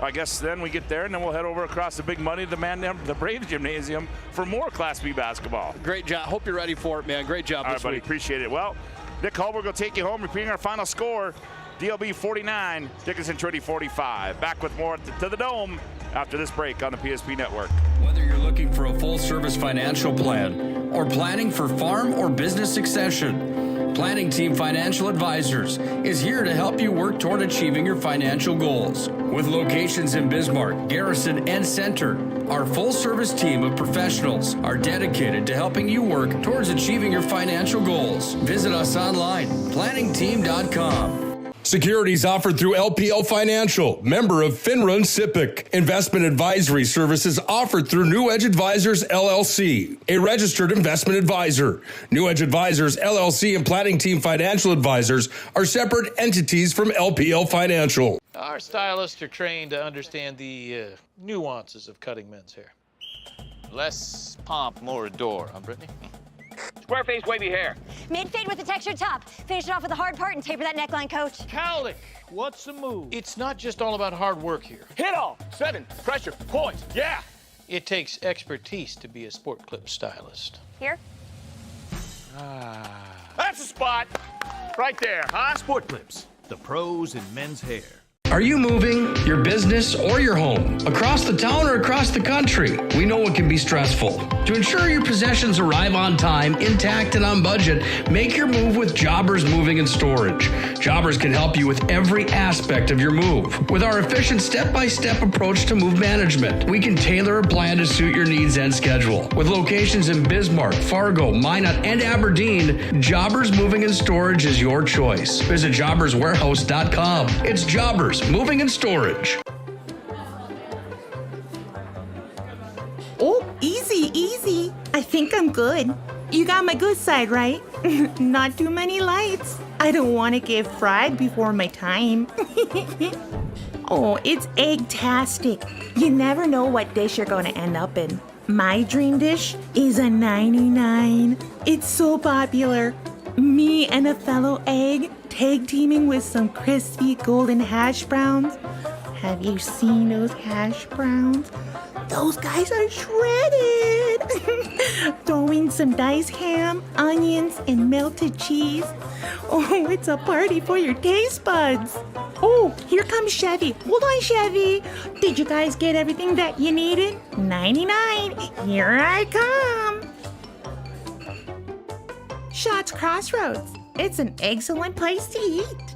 I guess then we get there, and then we'll head over across the big money to the Braves Gymnasium for more Class B basketball. Great job. Hope you're ready for it, man. Great job all this right, buddy. week. Appreciate it. Well, Nick Holberg will take you home, repeating our final score. DLB 49, Dickinson Trinity 45. Back with more to the Dome after this break on the PSP Network. Whether you're looking for a full-service financial plan or planning for farm or business succession, Planning Team Financial Advisors is here to help you work toward achieving your financial goals. With locations in Bismarck, Garrison, and Center, our full-service team of professionals are dedicated to helping you work towards achieving your financial goals. Visit us online, planningteam.com. Securities offered through LPL Financial, member of FINRA and SIPC. Investment advisory services offered through New Edge Advisors, LLC, a registered investment advisor. New Edge Advisors, LLC, and Planning Team Financial Advisors are separate entities from LPL Financial. Our stylists are trained to understand the nuances of cutting men's hair. Less pomp, more adore, huh, Brittany? Square face, wavy hair. Mid-fade with a textured top. Finish it off with a hard part and taper that neckline, coach. Cowlick, what's the move? It's not just all about hard work here. Hit all. 7. Pressure. Points. Yeah. It takes expertise to be a sport clip stylist. Here? That's the spot. Right there, huh? Sport Clips, the pros in men's hair. Are you moving your business or your home across the town or across the country? We know it can be stressful. To ensure your possessions arrive on time, intact, and on budget, make your move with Jobbers Moving and Storage. Jobbers can help you with every aspect of your move. With our efficient step-by-step approach to move management, we can tailor a plan to suit your needs and schedule. With locations in Bismarck, Fargo, Minot, and Aberdeen, Jobbers Moving and Storage is your choice. Visit jobberswarehouse.com. It's Jobbers Moving and Storage. Oh, easy. I think I'm good. You got my good side, right? Not too many lights. I don't want to get fried before my time. Oh, it's egg-tastic. You never know what dish you're going to end up in. My dream dish is a 99. It's so popular. Me and a fellow egg tag teaming with some crispy golden hash browns. Have you seen those hash browns? Those guys are shredded. Throw in some diced ham, onions, and melted cheese. Oh, it's a party for your taste buds. Oh, here comes Chevy. Hold on, Chevy. Did you guys get everything that you needed? 99. Here I come. Shots Crossroads. It's an excellent place to eat.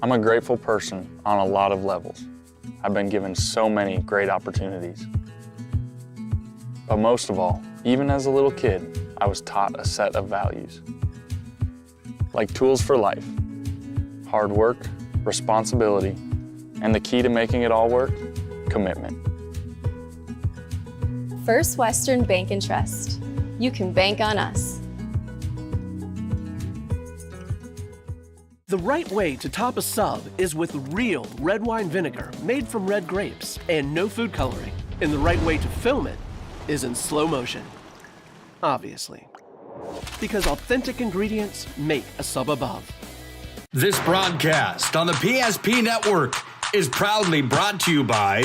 I'm a grateful person on a lot of levels. I've been given so many great opportunities. But most of all, even as a little kid, I was taught a set of values. Like tools for life, hard work, responsibility, and the key to making it all work, commitment. First Western Bank and Trust. You can bank on us. The right way to top a sub is with real red wine vinegar made from red grapes and no food coloring. And the right way to film it is in slow motion. Obviously. Because authentic ingredients make a sub above. This broadcast on the PSP Network is proudly brought to you by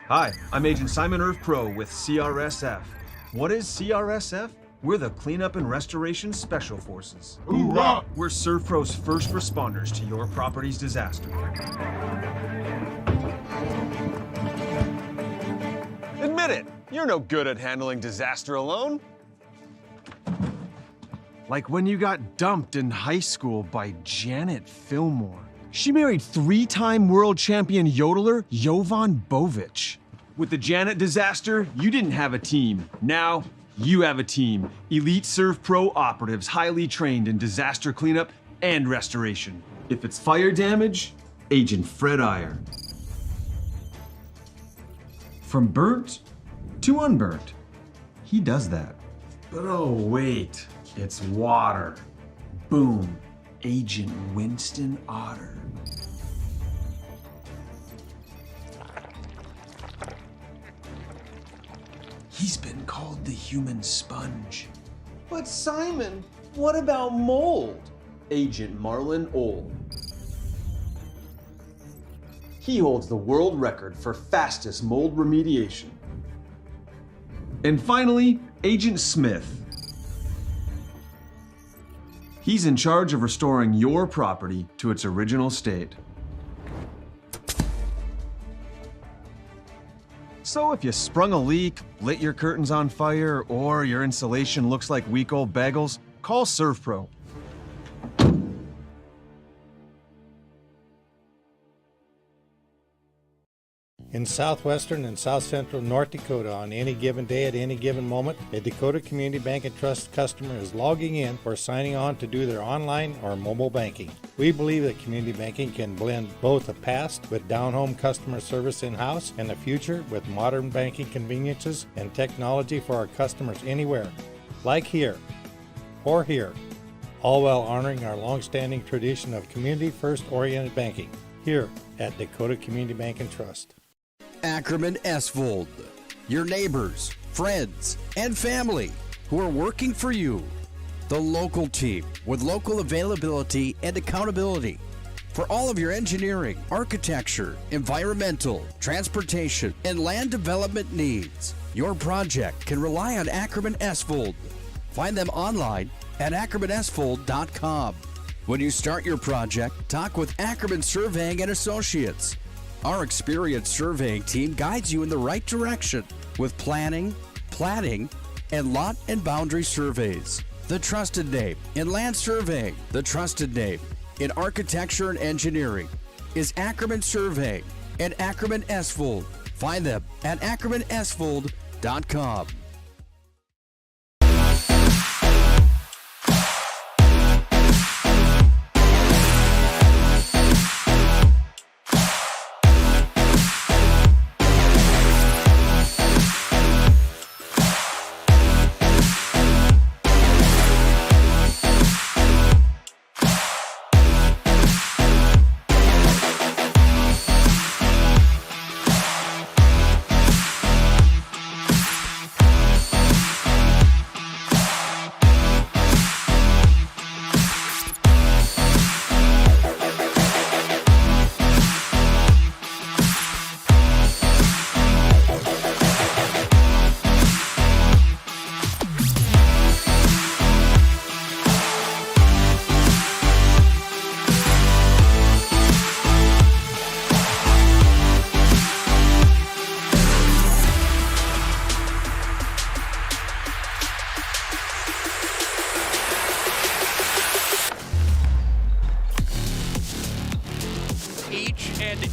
Hi, I'm Agent Simon Irv Pro with CRSF. What is CRSF? We're the Cleanup and Restoration Special Forces. Hoorah! We're ServPro's first responders to your property's disaster. Admit it, you're no good at handling disaster alone. Like when you got dumped in high school by Janet Fillmore. She married three-time world champion yodeler Jovan Bovic. With the Janet disaster, you didn't have a team. Now, you have a team. Elite ServPro operatives, highly trained in disaster cleanup and restoration. If it's fire damage, Agent Fred Iyer. From burnt to unburnt, he does that. But oh wait, it's water. Boom, Agent Winston Otter. He's been called the human sponge. But Simon, what about mold? Agent Marlon Old. He holds the world record for fastest mold remediation. And finally, Agent Smith. He's in charge of restoring your property to its original state. So if you sprung a leak, lit your curtains on fire, or your insulation looks like week old bagels, call ServPro. In southwestern and south central North Dakota, on any given day at any given moment, a Dakota Community Bank and Trust customer is logging in or signing on to do their online or mobile banking. We believe that community banking can blend both the past with down-home customer service in-house and the future with modern banking conveniences and technology for our customers anywhere, like here or here, all while honoring our long-standing tradition of community-first oriented banking here at Dakota Community Bank and Trust. Ackerman Esvold, your neighbors, friends, and family who are working for you. The local team with local availability and accountability for all of your engineering, architecture, environmental, transportation, and land development needs. Your project can rely on Ackerman Esvold. Find them online at ackermanesvold.com. When you start your project, talk with Ackerman Surveying and Associates. Our experienced surveying team guides you in the right direction with planning, platting, and lot and boundary surveys. The trusted name in land surveying, the trusted name in architecture and engineering is Ackerman Surveying and Ackerman Esvold. Find them at ackermanesvold.com.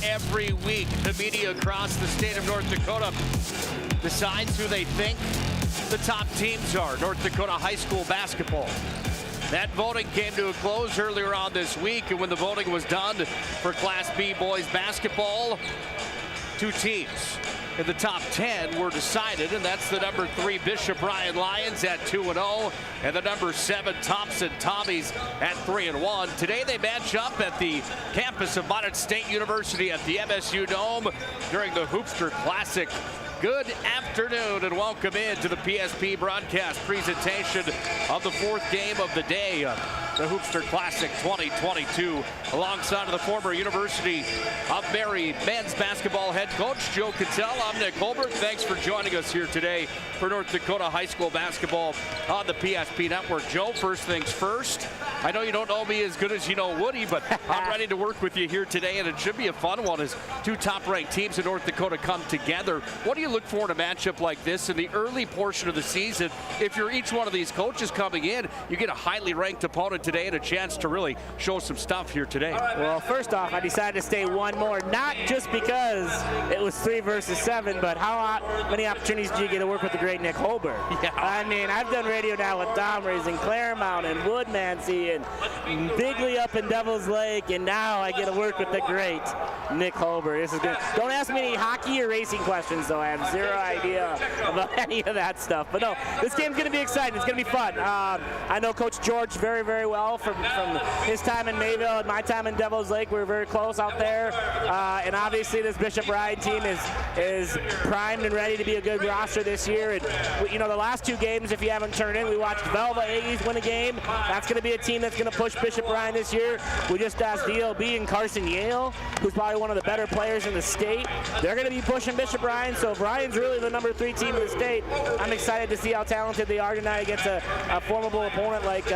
Every week, the media across the state of North Dakota decides who they think the top teams are. North Dakota high school basketball. That voting came to a close earlier on this week, and when the voting was done for Class B boys basketball, 2 teams in the top 10 were decided, and that's the number 3 Bishop Bryan Lions at 2-0, and the number 7 Thompson Tommies at 3-1. Today they match up at the campus of Modern State University at the MSU Dome during the Hoopster Classic. Good afternoon and welcome in to the PSP broadcast presentation of the 4th game of the day, the Hoopster Classic 2022, alongside of the former University of Mary men's basketball head coach Joe Cattell. I'm Nick Holbert. Thanks for joining us here today for North Dakota high school basketball on the PSP network. Joe, first things first, I know you don't know me as good as you know Woody, but I'm ready to work with you here today, and it should be a fun one as 2 top-ranked teams in North Dakota come together. What do you look for in a matchup like this in the early portion of the season? If you're each one of these coaches coming in, you get a highly ranked opponent today and a chance to really show some stuff here today. Well, first off, I decided to stay one more, not just because it was 3 versus 7, but how many opportunities do you get to work with the great Nick Holbert? Yeah. I mean, I've done radio now with Domrey's and Claremont and Woodmansey and Bigley up in Devil's Lake, and now I get to work with the great Nick Holbert. This is good. Don't ask me any hockey or racing questions, though. I have zero idea about any of that stuff. But no, this game's going to be exciting. It's going to be fun. I know Coach George very, very well from his time in Mayville and my time in Devil's Lake. We were very close out there. And obviously this Bishop Bryan team is primed and ready to be a good roster this year. And, you know, the last 2 games, if you haven't turned in, we watched Velva Aggies win a game. That's going to be a team that's going to push Bishop Ryan this year. We just asked DLB and Carson Yale, who's probably one of the better players in the state. They're going to be pushing Bishop Ryan, so if Ryan's really the number 3 team in the state, I'm excited to see how talented they are tonight against a formidable opponent like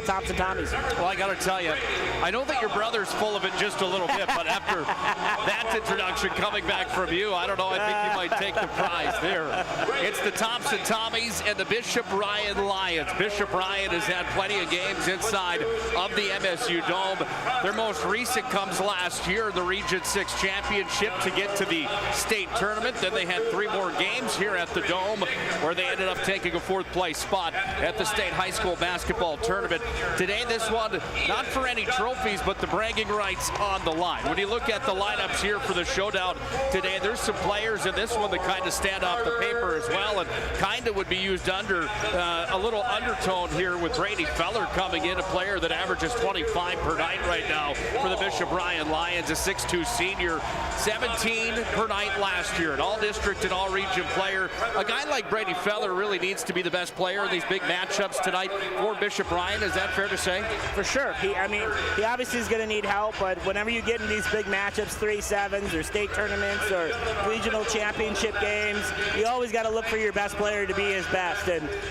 Thompson Tommies. Well, I got to tell you, I know that your brother's full of it just a little bit, but after that introduction coming back from you, I don't know, I think you might take the prize there. It's the Thompson Tommies and the Bishop Ryan Lions. Bishop Ryan has had plenty of games inside of the MSU Dome. Their most recent comes last year, the Region 6 Championship, to get to the state tournament. Then they had 3 more games here at the Dome, where they ended up taking a 4th place spot at the state high school basketball tournament. Today, this one, not for any trophies, but the bragging rights on the line. When you look at the lineups here for the showdown today, there's some players in this one that kind of stand off the paper as well, and kind of would be used under a little undertone here with Brady Feller coming in, a player that averages 25 per night right now for the Bishop Ryan Lions, a 6'2 senior, 17 per night last year, an all-district and all-region player. A guy like Brady Feller really needs to be the best player in these big matchups tonight for Bishop Ryan. Is that fair to say? For sure. He obviously is going to need help, but whenever you get in these big matchups, 3-7s or state tournaments or regional championship games, you always got to look for your best player to be his best.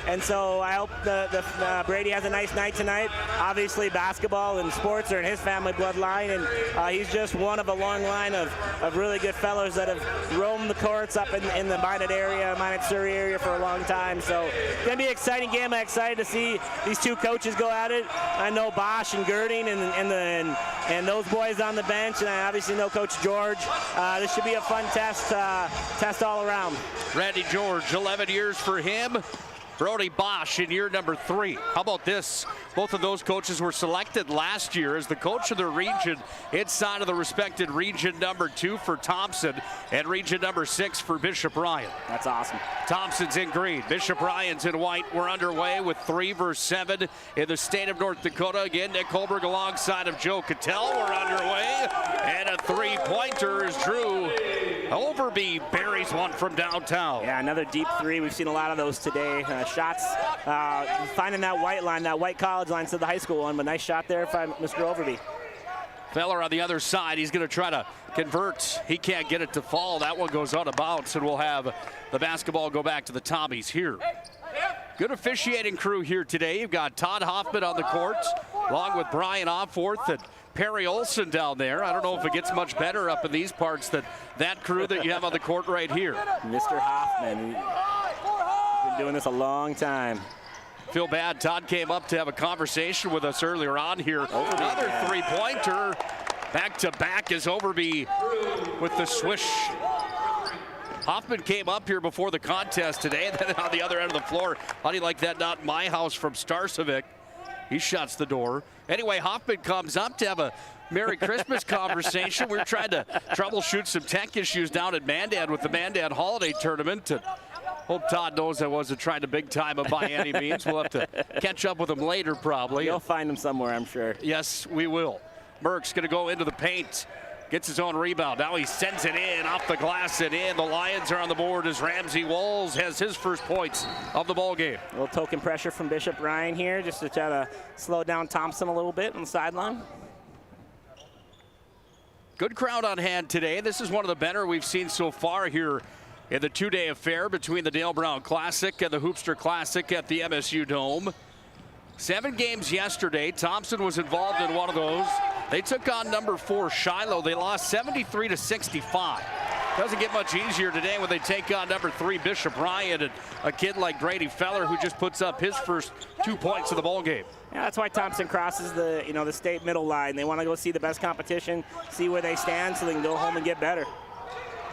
And so I hope Brady has a nice night tonight. Obviously, basketball and sports are in his family bloodline, and he's just one of a long line of really good fellows that have roamed the courts up in the Minot-Surrey area for a long time. So it's going to be an exciting game. I'm excited to see these 2 coaches go at it. I know Bosch and Girding and those boys on the bench, and I obviously know Coach George. This should be a fun test all around. Randy George, 11 years for him. Brody Bosch in year number 3. How about this? Both of those coaches were selected last year as the coach of their region inside of the respected region number 2 for Thompson and region number 6 for Bishop Ryan. That's awesome. Thompson's in green, Bishop Ryan's in white. We're underway with 3 versus 7 in the state of North Dakota. Again, Nick Holberg alongside of Joe Cattell. We're underway, and a 3-pointer is Drew Overby buries one from downtown. Yeah, another deep 3. We've seen a lot of those today. Shots finding that white line, that white college line to the high school one, but nice shot there by Mr. Overby. Feller on the other side, he's going to try to convert. He can't get it to fall. That one goes out of bounds, and we'll have the basketball go back to the Tommies here. Good officiating crew here today. You've got Todd Hoffman on the court, along with Brian Opforth and Perry Olson down there. I don't know if it gets much better up in these parts than that crew that you have on the court right here. Mr. Hoffman, he's been doing this a long time. Feel bad. Todd came up to have a conversation with us earlier on here. Another 3-pointer. Back-to-back is Overby with the swish. Hoffman came up here before the contest today, and then on the other end of the floor, how do you like that? Not my house from Starcevic. He shuts the door. Anyway, Hoffman comes up to have a Merry Christmas conversation. We're trying to troubleshoot some tech issues down at Mandan with the Mandan Holiday Tournament. Hope Todd knows I wasn't trying to big time him by any means. We'll have to catch up with him later probably. You'll find him somewhere, I'm sure. Yes, we will. Merck's going to go into the paint. Gets his own rebound. Now he sends it in, off the glass and in. The Lions are on the board as Ramsey Walls has his first points of the ball game. A little token pressure from Bishop Ryan here just to try to slow down Thompson a little bit on the sideline. Good crowd on hand today. This is one of the better we've seen so far here in the 2-day affair between the Dale Brown Classic and the Hoopster Classic at the MSU Dome. 7 games yesterday. Thompson was involved in one of those. They took on number 4 Shiloh. They lost 73-65. Doesn't get much easier today when they take on number 3 Bishop Ryan and a kid like Brady Feller who just puts up his first 2 points of the ball game. Yeah, that's why Thompson crosses the the state middle line. They want to go see the best competition, see where they stand, so they can go home and get better.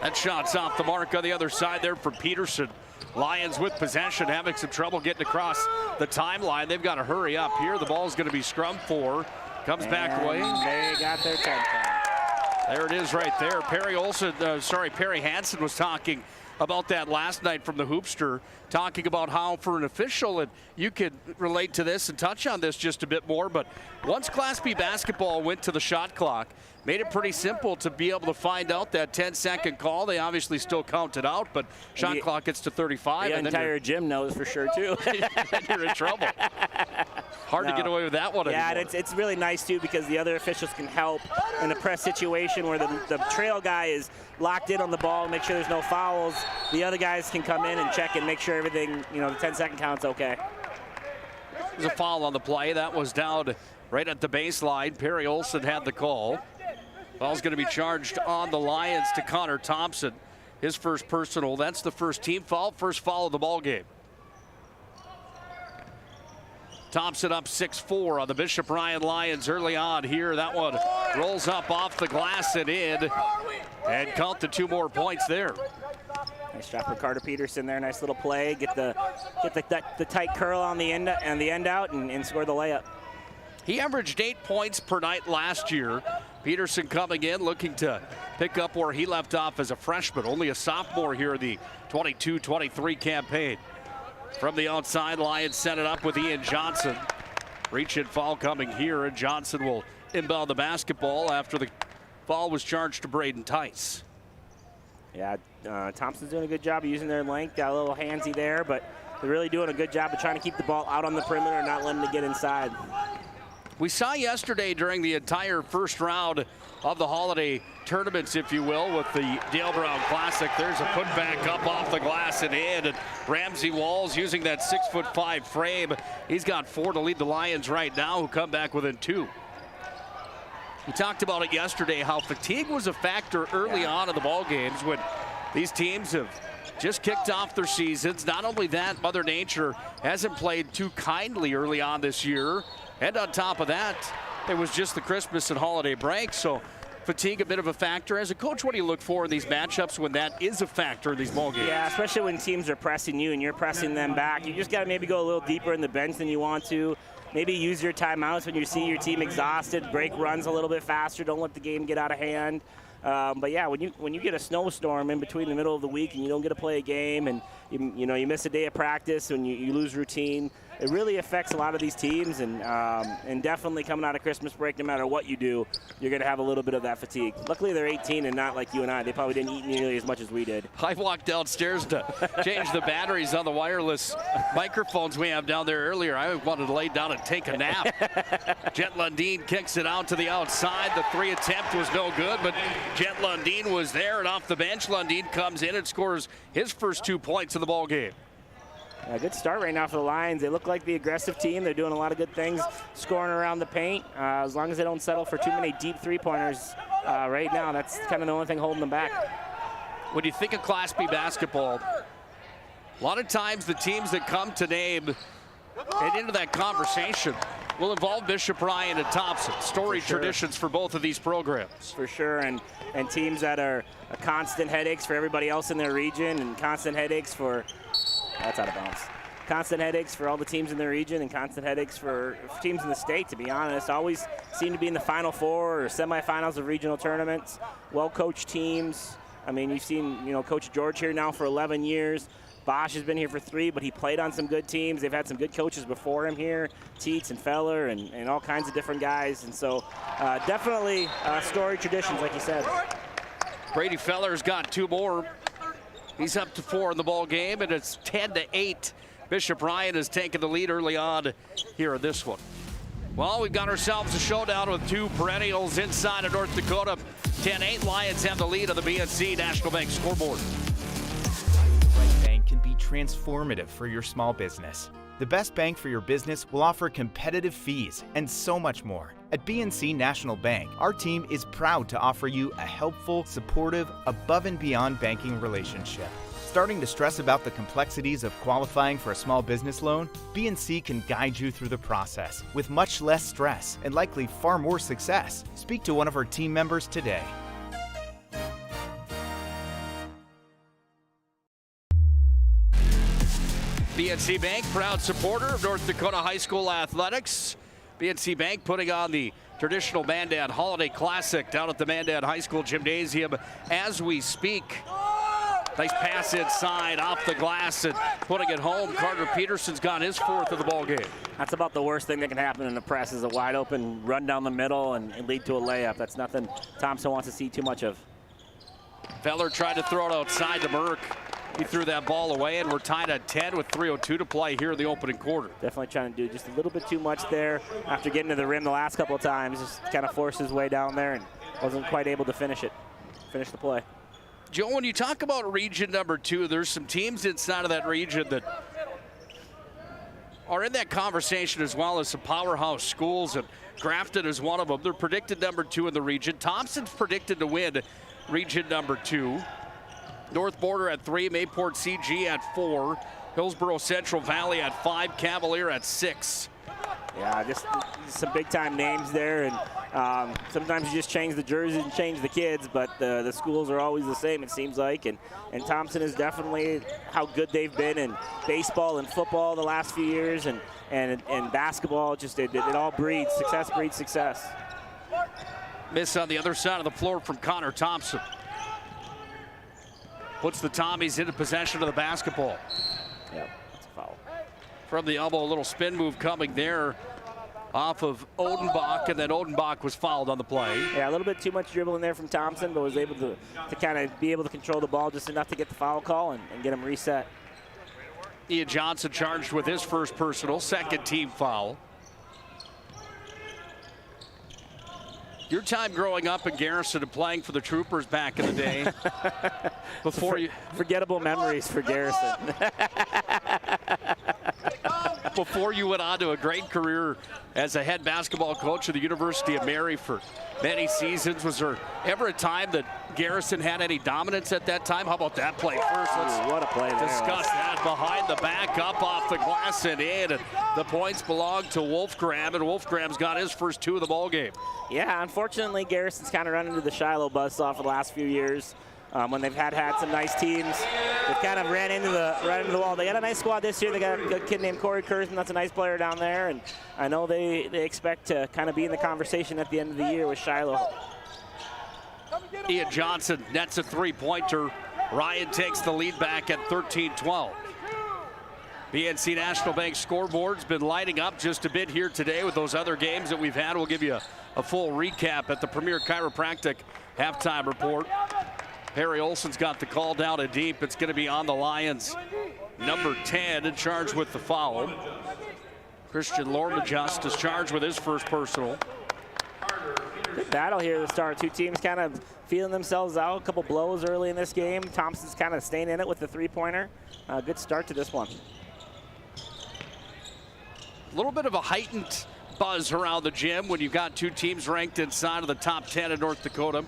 That shot's off the mark on the other side there for Peterson. Lions with possession, having some trouble getting across the timeline. They've got to hurry up here. The ball's going to be scrummed for. Comes back away. They got their 10 time. There it is right there. Perry Hansen was talking about that last night from the Hoopster, talking about how for an official, and you could relate to this and touch on this just a bit more, but once Class B basketball went to the shot clock, made it pretty simple to be able to find out that 10-second call. They obviously still count it out, but shot clock gets to 35. The entire gym knows for sure, too. You're in trouble. Hard to get away with that one Yeah, anymore. and it's really nice, too, because the other officials can help in a press situation where the trail guy is locked in on the ball and make sure there's no fouls. The other guys can come in and check and make sure everything, the 10-second count's okay. There's a foul on the play. That was down right at the baseline. Perry Olson had the call. Foul's going to be charged on the Lions to Connor Thompson. His first personal. That's the first team foul. First foul of the ball game. Thompson up 6-4 on the Bishop Ryan Lions early on here. That one rolls up off the glass and in. And count the 2 more points there. Nice shot for Carter Peterson there. Nice little play. Get the tight curl on the end out and score the layup. He averaged 8 points per night last year. Peterson coming in looking to pick up where he left off as a freshman. Only a sophomore here in the 22-23 campaign. From the outside, Lions set it up with Ian Johnson. Reach and foul coming here, and Johnson will inbound the basketball after the foul was charged to Braden Tice. Yeah, Thompson's doing a good job of using their length. Got a little handsy there, but they're really doing a good job of trying to keep the ball out on the perimeter and not letting it get inside. We saw yesterday during the entire first round of the holiday tournaments, if you will, with the Dale Brown Classic. There's a putback up off the glass and in. And Ramsey Walls using that 6'5" frame. He's got 4 to lead the Lions right now, who come back within 2. We talked about it yesterday, how fatigue was a factor early on in the ball games when these teams have just kicked off their seasons. Not only that, Mother Nature hasn't played too kindly early on this year. And on top of that, it was just the Christmas and holiday break, so fatigue a bit of a factor. As a coach, what do you look for in these matchups when that is a factor in these ball games? Yeah, especially when teams are pressing you and you're pressing them back. You just got to maybe go a little deeper in the bench than you want to. Maybe use your timeouts when you see your team exhausted. Break runs a little bit faster. Don't let the game get out of hand. But yeah, when you get a snowstorm in between the middle of the week and you don't get to play a game and you miss a day of practice and you lose routine, it really affects a lot of these teams, and definitely coming out of Christmas break, no matter what you do, you're going to have a little bit of that fatigue. Luckily, they're 18 and not like you and I. They probably didn't eat nearly as much as we did. I walked downstairs to change the batteries on the wireless microphones we have down there earlier. I wanted to lay down and take a nap. Jet Lundeen kicks it out to the outside. The 3 attempt was no good, but Jet Lundeen was there, and off the bench, Lundeen comes in and scores his first 2 points of the ball game. A good start right now for the Lions. They look like the aggressive team. They're doing a lot of good things, scoring around the paint. As long as they don't settle for too many deep three-pointers right now, that's kind of the only thing holding them back. When you think of Class B basketball, a lot of times the teams that come to name and into that conversation will involve Bishop Ryan and Thompson. Storied traditions for both of these programs. For sure, and teams that are constant headaches for everybody else in their region, and constant headaches for that's out of bounds. Constant headaches for all the teams in the region, and constant headaches for teams in the state, to be honest. Always seem to be in the Final Four or semifinals of regional tournaments. Well-coached teams. I mean, you've seen, Coach George here now for 11 years. Bosch has been here for 3, but he played on some good teams. They've had some good coaches before him here, Teets and Feller and all kinds of different guys. And so definitely storied traditions, like you said. Brady Feller's got 2 more. He's up to 4 in the ball game, and it's 10-8. Bishop Ryan has taken the lead early on here in this one. Well, we've got ourselves a showdown with 2 perennials inside of North Dakota. 10-8, Lions have the lead on the BNC National Bank scoreboard. Right bank can be transformative for your small business. The best bank for your business will offer competitive fees and so much more. At BNC National Bank, our team is proud to offer you a helpful, supportive, above and beyond banking relationship. Starting to stress about the complexities of qualifying for a small business loan? BNC can guide you through the process with much less stress and likely far more success. Speak to one of our team members today. BNC Bank, proud supporter of North Dakota High School athletics. BNC Bank putting on the traditional Mandan Holiday Classic down at the Mandan High School Gymnasium as we speak. Nice pass inside, off the glass, and putting it home. Carter Peterson's got his 4th of the ball game. That's about the worst thing that can happen in the press is a wide open run down the middle and lead to a layup. That's nothing Thompson wants to see too much of. Feller tried to throw it outside to Merck. He threw that ball away, and we're tied at 10 with 3:02 to play here in the opening quarter. Definitely trying to do just a little bit too much there after getting to the rim the last couple of times. Just kind of forced his way down there and wasn't quite able to finish the play. Joe, when you talk about region number 2, there's some teams inside of that region that are in that conversation as well as some powerhouse schools, and Grafton is one of them. They're predicted number 2 in the region. Thompson's predicted to win region number 2. North Border at 3, Mayport CG at 4, Hillsborough Central Valley at 5, Cavalier at 6. Yeah, just some big-time names there, and sometimes you just change the jerseys and change the kids, but the schools are always the same, it seems like, and Thompson is definitely how good they've been in baseball and football the last few years, and basketball. Just it all breeds success. Miss on the other side of the floor from Connor Thompson. Puts the Tommies into possession of the basketball. Yep, that's a foul. From the elbow, a little spin move coming there off of Odenbach, and then Odenbach was fouled on the play. Yeah, a little bit too much dribbling there from Thompson, but was able to kind of be able to control the ball just enough to get the foul call and get him reset. Ian Johnson charged with his first personal, second team foul. Your time growing up in Garrison and playing for the Troopers back in the day. Forgettable memories for Garrison. Before you went on to a great career as a head basketball coach at the University of Mary for many seasons, was there ever a time that Garrison had any dominance at that time? How about that play first? Let's what a play there. Discuss that. Behind the back, up off the glass and in. And the points belong to Wolfgram, and Wolfgram's got his first 2 of the ball game. Yeah, unfortunately, Garrison's kind of run into the Shiloh buzzsaw for the last few years. When they've had some nice teams, they've kind of ran into the wall. They got a nice squad this year. They got a kid named Corey Kurzman. That's a nice player down there, and I know they expect to kind of be in the conversation at the end of the year with Shiloh. Ian Johnson nets a 3-pointer. Ryan takes the lead back at 13-12. BNC National Bank scoreboard's been lighting up just a bit here today with those other games that we've had. We'll give you a full recap at the Premier Chiropractic halftime report. Perry Olson's got the call down and deep. It's going to be on the Lions. Number 10 in charge with the foul. Christian Lormajust is charged with his first personal. Good battle here to start. Two teams kind of feeling themselves out. A couple blows early in this game. Thompson's kind of staying in it with the 3-pointer. Good start to this one. A little bit of a heightened buzz around the gym when you've got 2 teams ranked inside of the top 10 in North Dakota.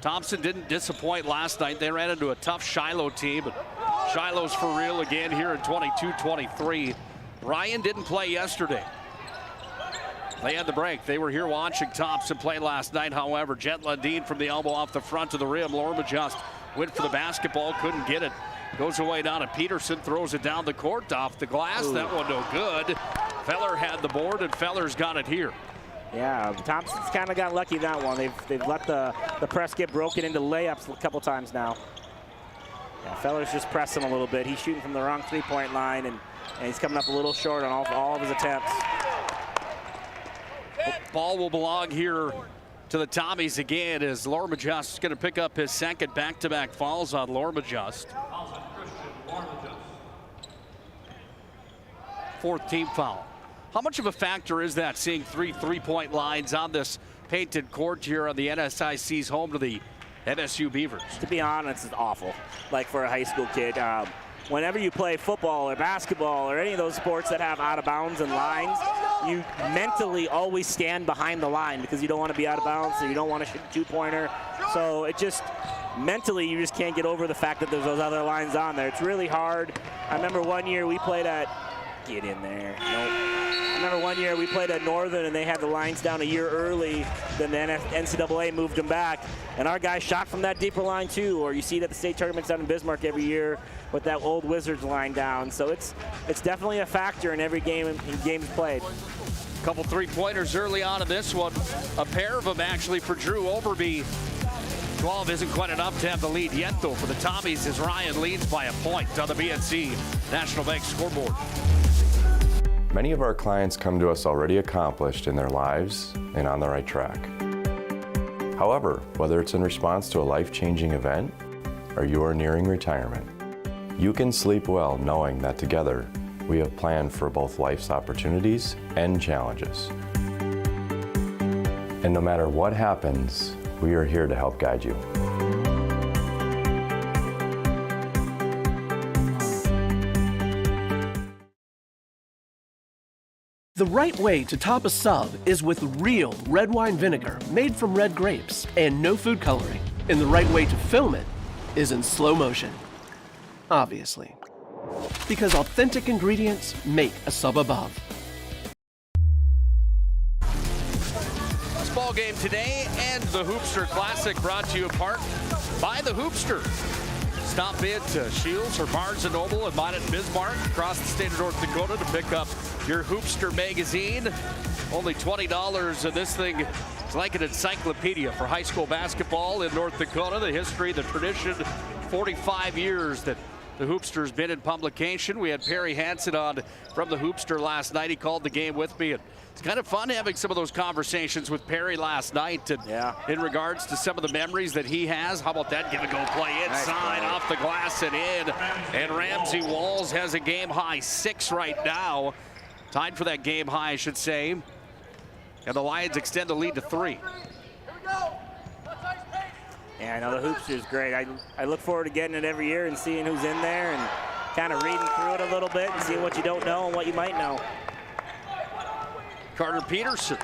Thompson didn't disappoint last night. They ran into a tough Shiloh team, but Shiloh's for real again here in 22-23. Ryan didn't play yesterday. They had the break. They were here watching Thompson play last night. However, Jet Lundin from the elbow off the front of the rim. Lormajust went for the basketball, couldn't get it. Goes away down to Peterson, throws it down the court, off the glass. Ooh. That one no good. Feller had the board, and Feller's got it here. Yeah, Thompson's kind of got lucky that one. They've let the press get broken into layups a couple times now. Yeah, Feller's just pressing a little bit. He's shooting from the wrong 3-point line, and he's coming up a little short on all of his attempts. Ball will belong here to the Tommies again as Lormajust is going to pick up his second back-to-back fouls on Lormajust. 4th team foul. How much of a factor is that, seeing 3 3-point lines on this painted court here on the NSIC's home to the MSU Beavers? To be honest, it's awful, like for a high school kid. Whenever you play football or basketball or any of those sports that have out of bounds and lines, you mentally always stand behind the line because you don't want to be out of bounds, so you don't want to shoot a 2-pointer. So it just, mentally, you just can't get over the fact that there's those other lines on there. It's really hard. I remember one year we played at, get in there, nope. I remember one year we played at Northern and they had the lines down a year early, then the NCAA moved them back, and our guys shot from that deeper line too, or you see it at the state tournaments down in Bismarck every year with that old Wizards line down. So it's definitely a factor in every game in games played. Couple 3-pointers early on in this one. A pair of them actually for Drew Overby. 12 isn't quite enough to have the lead yet though for the Tommies as Ryan leads by a point on the BNC National Bank scoreboard. Many of our clients come to us already accomplished in their lives and on the right track. However, whether it's in response to a life-changing event or you are nearing retirement, you can sleep well knowing that together we have planned for both life's opportunities and challenges. And no matter what happens, we are here to help guide you. The right way to top a sub is with real red wine vinegar made from red grapes and no food coloring. And the right way to film it is in slow motion. Obviously. Because authentic ingredients make a sub above. This ball game today and the Hoopster Classic brought to you in part by the Hoopster. Stop in to Shields or Barnes & Noble and Minot Bismarck across the state of North Dakota to pick up your Hoopster magazine. Only $20, and this thing is like an encyclopedia for high school basketball in North Dakota. The history, the tradition, 45 years that the Hoopster's been in publication. We had Perry Hansen on from the Hoopster last night. He called the game with me. And it's kind of fun having some of those conversations with Perry last night. And in regards to some of the memories that he has. How about that give and go play inside, nice off the glass and in. And Ramsey Walls has a game high 6 right now. Tied for that game high, I should say. And the Lions extend the lead to 3. Yeah, I know the Hoopster is great. I look forward to getting it every year and seeing who's in there and kind of reading through it a little bit and seeing what you don't know and what you might know. Carter Peterson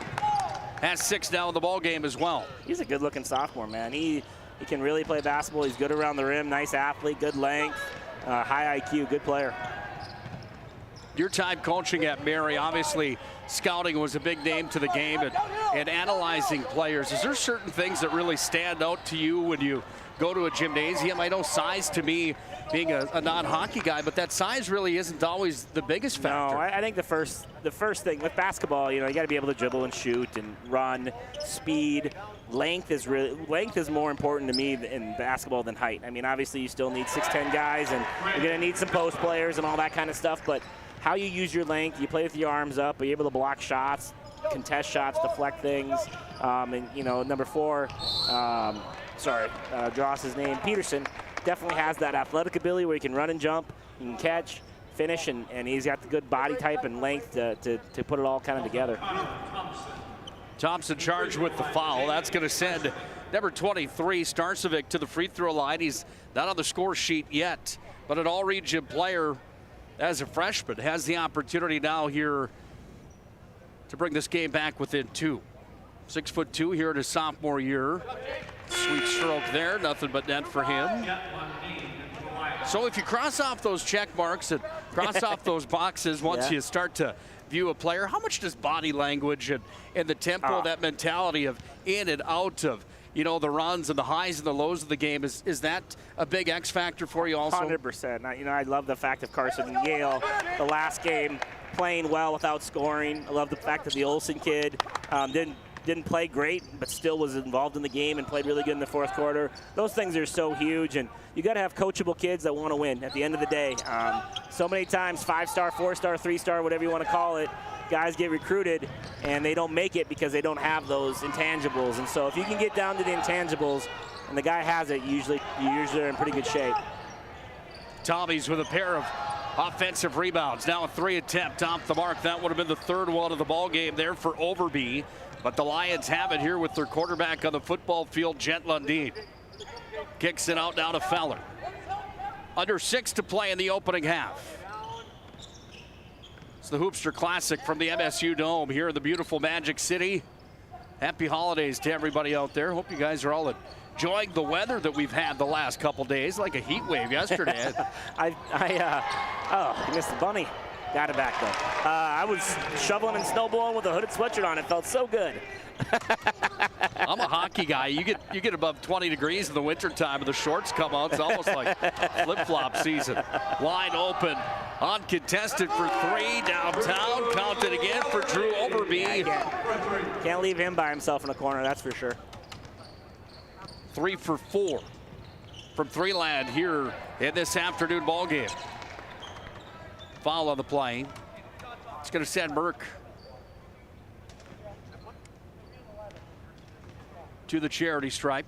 has 6 now in the ball game as well. He's a good-looking sophomore, man. He can really play basketball. He's good around the rim, nice athlete, good length, high IQ, good player. Your time coaching at Mary, obviously scouting was a big name to the game and analyzing players. Is there certain things that really stand out to you when you go to a gymnasium? I know size to me, being a non-hockey guy, but that size really isn't always the biggest factor. No, I think the first thing with basketball, you know, you got to be able to dribble and shoot and run, speed. Length is more important to me in basketball than height. I mean, obviously you still need 6'10" guys, and you're going to need some post players and all that kind of stuff, but how you use your length, you play with your arms up, are you able to block shots, contest shots, deflect things, and you know, number 4, draws his name, Peterson, definitely has that athletic ability where he can run and jump, he can catch, finish, and he's got the good body type and length to put it all kind of together. Thompson charged with the foul. That's going to send number 23, Starcevic, to the free throw line. He's not on the score sheet yet, but an all-region player as a freshman has the opportunity now here to bring this game back within 2. 6'2" here in his sophomore year. Sweet stroke there, nothing but net for him. So if you cross off those check marks and cross off those boxes once you start to view a player, how much does body language and the tempo, that mentality of in and out of, you know, the runs and the highs and the lows of the game, is that a big X factor for you also? 100%. You know, I love the fact of Carson and Yale, the last game, playing well without scoring. I love the fact that the Olsen kid didn't play great, but still was involved in the game and played really good in the 4th quarter. Those things are so huge, and you got to have coachable kids that want to win at the end of the day. So many times, 5-star, 4-star, 3-star, whatever you want to call it, guys get recruited and they don't make it because they don't have those intangibles. And so if you can get down to the intangibles and the guy has it, you usually are in pretty good shape. Tommy's with a pair of offensive rebounds. Now a 3 attempt off the mark. That would have been the 3rd one of the ball game there for Overby. But the Lions have it here with their quarterback on the football field, Jet Lundin. Kicks it out now to Feller. Under 6 to play in the opening half. It's the Hoopster Classic from the MSU Dome here in the beautiful Magic City. Happy holidays to everybody out there. Hope you guys are all enjoying the weather that we've had the last couple days, like a heat wave yesterday. Oh, you missed the bunny. Got it back though. I was shoveling and snowballing with a hooded sweatshirt on. It felt so good. I'm a hockey guy. You get above 20 degrees in the wintertime and the shorts come out. It's almost like flip-flop season. Wide open, uncontested for 3 downtown. Counted again for Drew Overby. Can't leave him by himself in a corner, that's for sure. 3 for 4 from 3-land here in this afternoon ball game. Foul on the play. It's going to send Merck to the charity stripe.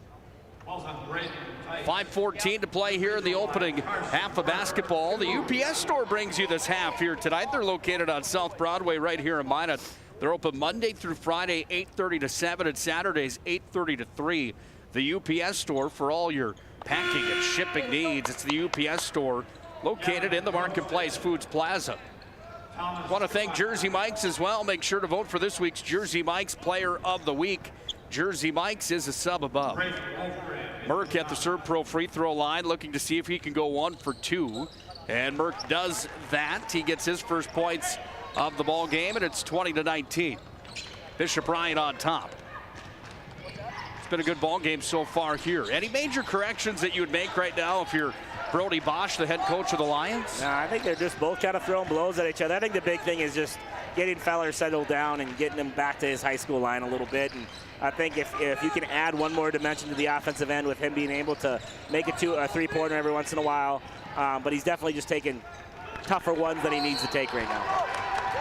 5:14 to play here in the opening half of basketball. The UPS store brings you this half here tonight. They're located on South Broadway right here in Minot. They're open Monday through Friday, 8:30 to 7, and Saturdays, 8:30 to 3. The UPS store for all your packing and shipping needs. It's the UPS store located in the Marketplace Foods Plaza. I want to thank Jersey Mike's as well. Make sure to vote for this week's Jersey Mike's Player of the Week. Jersey Mike's is a sub above. Merck at the Serve Pro free throw line, looking to see if he can go 1 for 2. And Merck does that. He gets his first points of the ball game, and it's 20-19. Bishop Ryan on top. It's been a good ball game so far here. Any major corrections that you would make right now if you're Brody Bosch, the head coach of the Lions? No, I think they're just both kind of throwing blows at each other. I think the big thing is just getting Feller settled down and getting him back to his high school line a little bit. And I think if you can add one more dimension to the offensive end with him being able to make it to a three-pointer every once in a while, but he's definitely just taking tougher ones than he needs to take right now.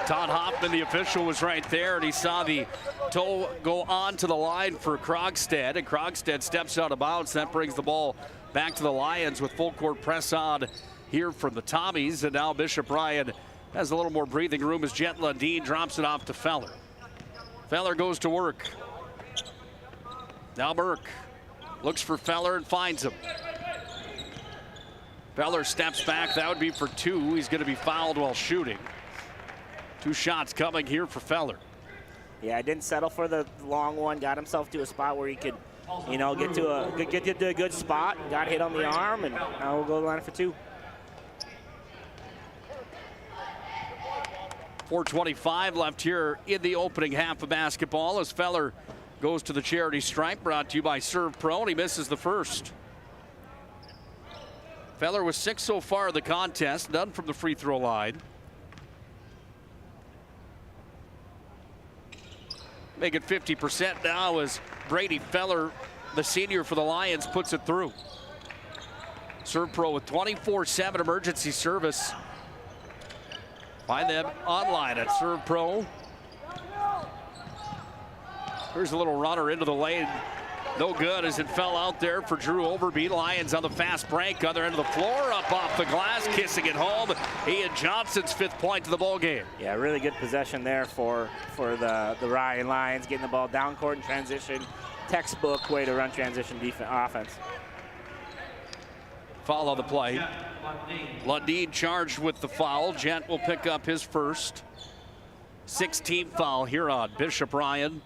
Todd Hoffman, the official, was right there, and he saw the toe go on to the line for Krogstad, and Krogstad steps out of bounds. That brings the ball back to the Lions with full court press on here for the Tommies, and now Bishop Ryan has a little more breathing room as Jet Lundeen drops it off to Feller. Feller goes to work. Now Burke looks for Feller and finds him. Feller steps back. That would be for 2. He's going to be fouled while shooting. 2 shots coming here for Feller. Yeah, I didn't settle for the long one. Got himself to a spot where he could, you know, get to a good spot. Got hit on the arm, and now we'll go to the line for 2. 4:25 left here in the opening half of basketball as Feller goes to the charity stripe, brought to you by Serve Pro, and he misses the first. Feller with 6 so far in the contest, none from the free throw line. Make it 50% now as Brady Feller, the senior for the Lions, puts it through. Serve Pro with 24/7 emergency service. Find them online at Serve Pro. Here's a little runner into the lane. No good as it fell out there for Drew Overby. Lions on the fast break. Other end of the floor, up off the glass, kissing it home. Ian Johnson's 5th point to the ball game. Yeah, really good possession there for the Ryan Lions, getting the ball down court in transition. Textbook way to run transition offense. Foul on the play. Lundeen charged with the foul. Jet will pick up his first. 16th foul here on Bishop Ryan.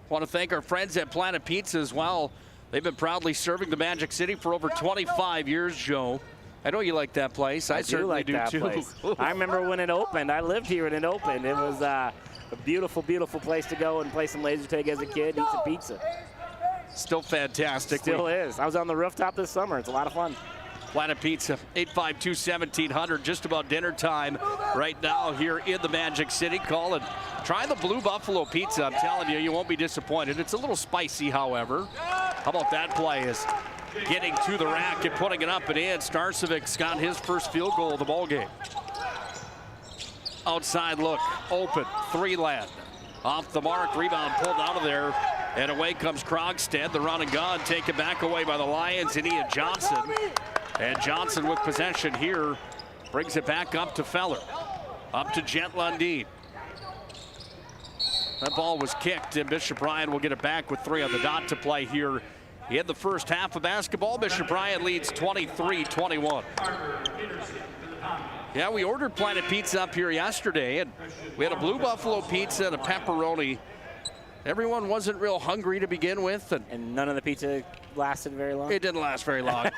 Want to thank our friends at Planet Pizza as well. They've been proudly serving the Magic City for over 25 years, Joe. I know you like that place. I certainly do too. Place. I remember when it opened. I lived here when it opened. It was a beautiful, beautiful place to go and play some laser tag as a kid, eat some pizza. Still fantastic. Still is. I was on the rooftop this summer. It's a lot of fun. Planet Pizza, 852-1700, just about dinner time right now here in the Magic City. Call and try the Blue Buffalo Pizza. I'm telling you, you won't be disappointed. It's a little spicy, however. How about that play is getting to the rack and putting it up and in. Starcevic's got his first field goal of the ball game. Outside look, open, 3-land. Off the mark, rebound pulled out of there. And away comes Krogstad, the run and gun, taken back away by the Lions and Ian Johnson. And Johnson with possession here, brings it back up to Feller. Up to Jet Lundeen. That ball was kicked, and Bishop Ryan will get it back with 3 on the dot to play here in the first half of basketball. Bishop Ryan leads 23-21. Yeah, we ordered Planet Pizza up here yesterday, and we had a Blue Buffalo Pizza and a pepperoni. Everyone wasn't real hungry to begin with. And none of the pizza lasted very long? It didn't last very long.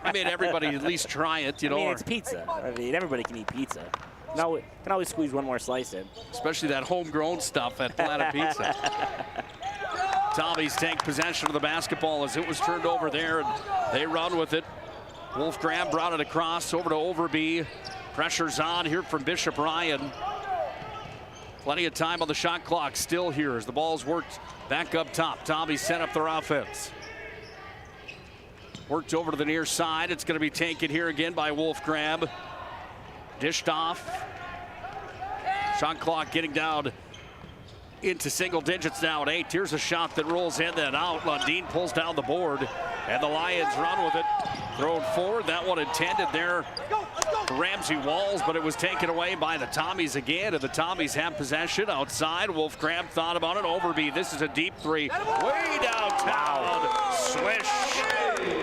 I mean, everybody at least try it, you know. I mean, it's pizza. I mean, everybody can eat pizza. No, can always squeeze one more slice in. Especially that homegrown stuff at Planet Pizza. Tommies take possession of the basketball as it was turned over there, and they run with it. Wolf Graham brought it across over to Overby. Pressure's on here from Bishop Ryan. Plenty of time on the shot clock still here as the ball's worked back up top. Tommies set up their offense. Worked over to the near side. It's going to be taken here again by Wolf Graham. Dished off. Shot clock getting down into single digits now at 8. Here's a shot that rolls in then out. Lundin pulls down the board, and the Lions run with it. Thrown forward. That one intended there for Ramsey Walls, but it was taken away by the Tommies again, and the Tommies have possession outside. Wolfgram thought about it. Overby, this is a deep three. Way downtown. Swish.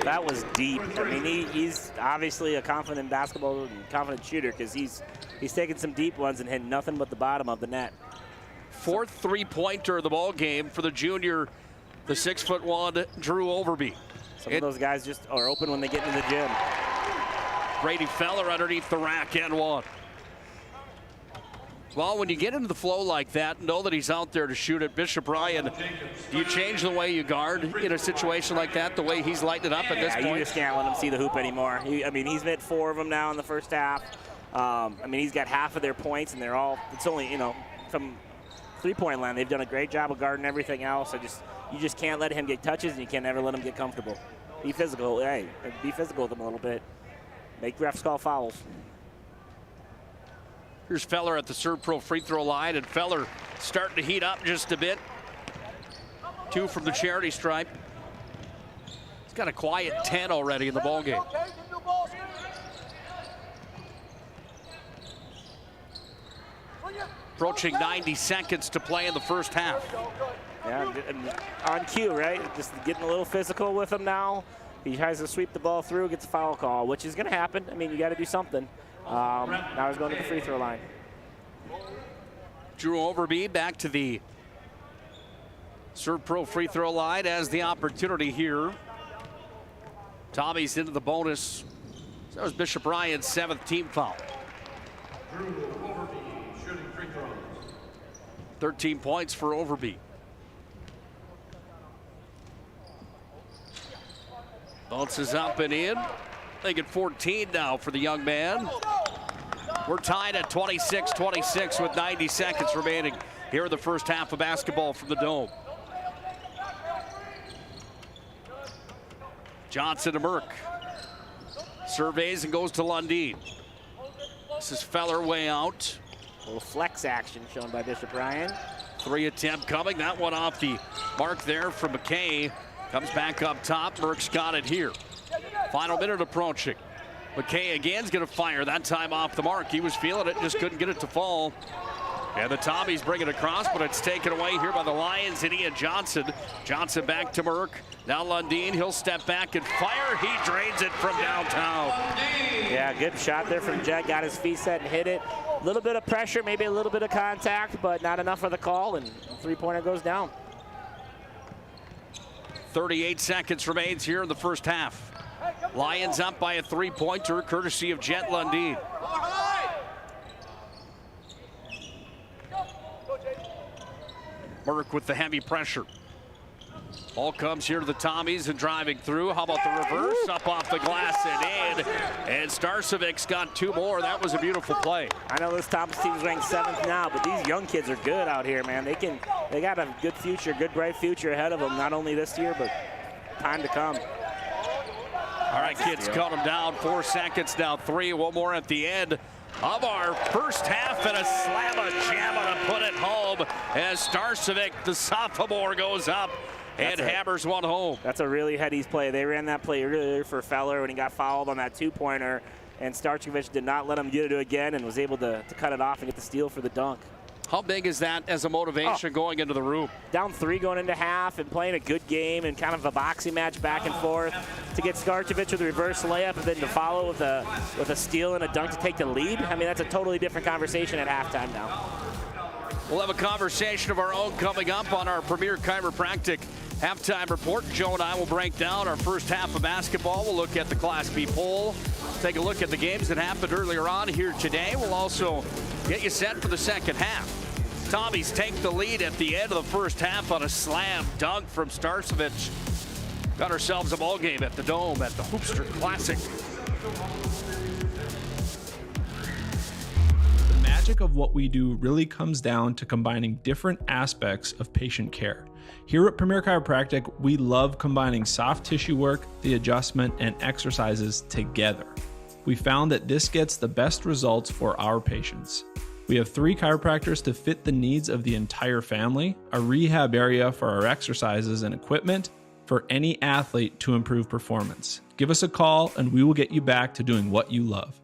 That was deep. I mean, he's obviously a confident confident shooter, because he's taken some deep ones and hit nothing but the bottom of the net. Fourth three-pointer of the ball game for the junior, the 6'1" Drew Overby. Some of those guys just are open when they get into the gym. Brady Feller underneath the rack and one. Well, when you get into the flow like that, know that he's out there to shoot it. Bishop Ryan, do you change the way you guard in a situation like that, the way he's lighting it up at this point? You just can't let him see the hoop anymore. I mean, he's made 4 of them now in the first half. I mean, he's got half of their points, and they're all, it's only, from three-point line. They've done a great job of guarding everything else. You just can't let him get touches, and you can never let him get comfortable. Be physical. Hey, be physical with him a little bit. Make refs call fouls. Here's Feller at the Serve Pro free throw line, and Feller starting to heat up just a bit. 2 from the charity stripe. He's got a quiet 10 already in the ball game. Approaching 90 seconds to play in the first half. Yeah, and on cue, right? Just getting a little physical with him now. He tries to sweep the ball through, gets a foul call, which is going to happen. I mean, you got to do something. Now he's going to the free throw line. Drew Overby back to the Serve Pro free throw line as the opportunity here. Tommy's into the bonus. That was Bishop Ryan's 7th team foul. Drew Overby shooting free throws. 13 points for Overby. Bounces up and in. They get 14 now for the young man. We're tied at 26-26 with 90 seconds remaining here in the first half of basketball from the Dome. Johnson to Merck. Surveys and goes to Lundin. This is Feller way out. A little flex action shown by Bishop Ryan. 3 attempt coming. That one off the mark there from McKay. Comes back up top. Merck's got it here. Final minute approaching. McKay again's going to fire. That time off the mark. He was feeling it, just couldn't get it to fall. And the Tommies bring it across, but it's taken away here by the Lions and Ian Johnson. Johnson back to Merck. Now Lundin, he'll step back and fire. He drains it from downtown. Yeah, good shot there from Jet. Got his feet set and hit it. A little bit of pressure, maybe a little bit of contact, but not enough for the call, and three-pointer goes down. 38 seconds remains here in the first half. Lions up by a three-pointer, courtesy of Jet Lundin. Merck with the heavy pressure. Ball comes here to the Tommies and driving through. How about the reverse? Up off the glass and in. And Starsevic's got 2 more. That was a beautiful play. I know this Thomas team's ranked 7th now, but these young kids are good out here, man. They got a good future, good bright future ahead of them, not only this year, but time to come. All right, kids, cut them down. 4 seconds now. 3, 1 more at the end of our first half, and a slam-a-jamma to put it home as Starcevic, the sophomore, goes up and hammers one home. That's a really heady play. They ran that play earlier for Feller when he got fouled on that 2-pointer, and Starcevic did not let him get it again and was able to cut it off and get the steal for the dunk. How big is that as a motivation going into the room? Down 3 going into half and playing a good game and kind of a boxing match back and forth. To get Starcevic with a reverse layup and then to follow with a steal and a dunk to take the lead, I mean, that's a totally different conversation at halftime now. We'll have a conversation of our own coming up on our Premier Chiropractic halftime report. Joe and I will break down our first half of basketball. We'll look at the Class B poll, take a look at the games that happened earlier on here today. We'll also get you set for the second half. Tommies take the lead at the end of the first half on a slam dunk from Starcevic. Got ourselves a ball game at the Dome at the Hoopster Classic. The magic of what we do really comes down to combining different aspects of patient care. Here at Premier Chiropractic, we love combining soft tissue work, the adjustment, and exercises together. We found that this gets the best results for our patients. We have 3 chiropractors to fit the needs of the entire family, a rehab area for our exercises and equipment for any athlete to improve performance. Give us a call and we will get you back to doing what you love.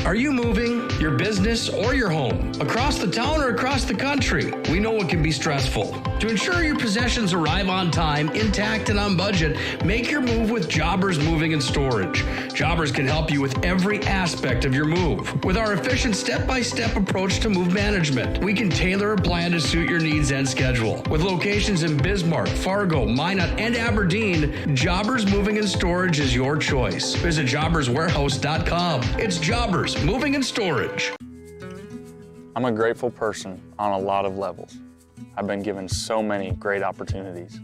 Are you moving your business or your home across the town or across the country? We know it can be stressful. To ensure your possessions arrive on time, intact, and on budget, make your move with Jobbers Moving and Storage. Jobbers can help you with every aspect of your move. With our efficient step-by-step approach to move management, we can tailor a plan to suit your needs and schedule. With locations in Bismarck, Fargo, Minot, and Aberdeen, Jobbers Moving and Storage is your choice. Visit jobberswarehouse.com. It's Jobbers Moving and Storage. I'm a grateful person on a lot of levels. I've been given so many great opportunities.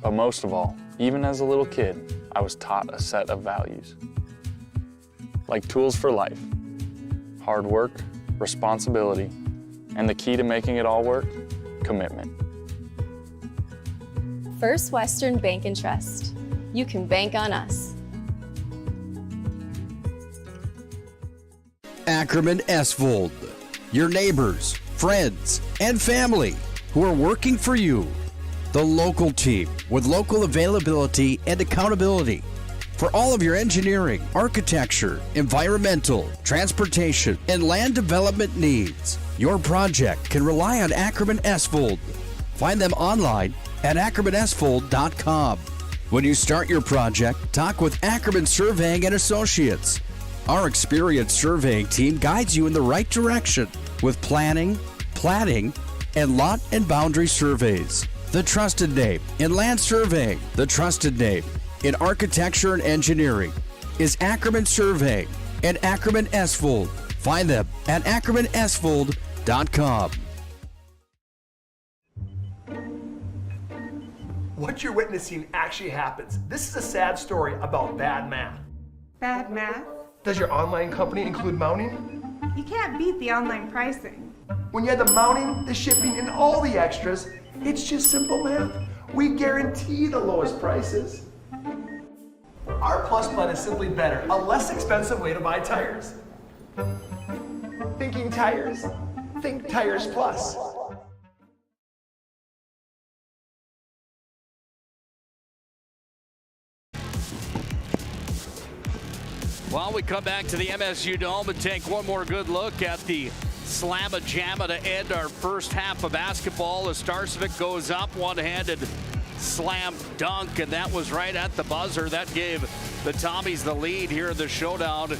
But most of all, even as a little kid, I was taught a set of values. Like tools for life, hard work, responsibility, and the key to making it all work, commitment. First Western Bank and Trust. You can bank on us. Ackerman Esvold, your neighbors, friends, and family who are working for you. The local team with local availability and accountability for all of your engineering, architecture, environmental, transportation, and land development needs. Your project can rely on Ackerman Esvold. Find them online at ackermanesvold.com. When you start your project, talk with Ackerman Surveying and Associates. Our experienced surveying team guides you in the right direction with planning, platting, and lot and boundary surveys. The trusted name in land surveying, the trusted name in architecture and engineering is Ackerman Surveying and Ackerman Esvold. Find them at ackermanesvold.com. What you're witnessing actually happens. This is a sad story about bad math. Bad math? Does your online company include mounting? You can't beat the online pricing. When you have the mounting, the shipping, and all the extras, it's just simple math. We guarantee the lowest prices. Our Plus plan is simply better, a less expensive way to buy tires. Thinking tires? Think Tires Plus. Well, we come back to the MSU Dome and take one more good look at the slamma-jamma to end our first half of basketball as Starcevic goes up, one-handed slam dunk, and that was right at the buzzer. That gave the Tommies the lead here in the showdown.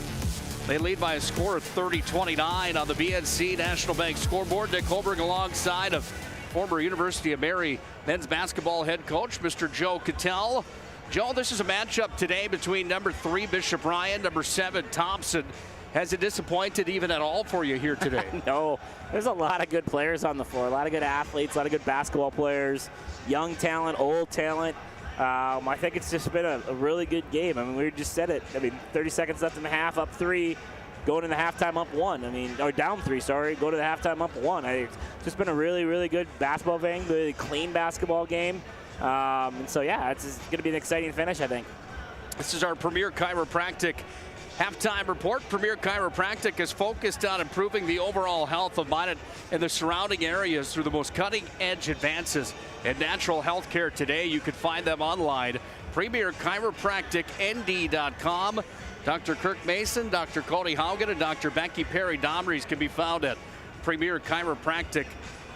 They lead by a score of 30-29 on the BNC National Bank scoreboard. Nick Holberg alongside of former University of Mary men's basketball head coach, Mr. Joe Cattell. Joe, this is a matchup today between number 3 Bishop Ryan, number 7 Thompson. Has it disappointed even at all for you here today? No, there's a lot of good players on the floor, a lot of good athletes, a lot of good basketball players, young talent, old talent. I think it's just been a really good game. I mean, we just said it. I mean, 30 seconds left in the half, up 3, going into halftime up 1. I mean, or down 3, sorry, go to the halftime up 1. It's just been a really, really good basketball game, really clean basketball game. And so, yeah, it's going to be an exciting finish, I think. This is our Premier Chiropractic halftime report. Premier Chiropractic is focused on improving the overall health of Minot and the surrounding areas through the most cutting-edge advances in natural health care today. You can find them online, premierchiropracticnd.com. Dr. Kirk Mason, Dr. Cody Haugen, and Dr. Becky Perry-Domries can be found at Premier Chiropractic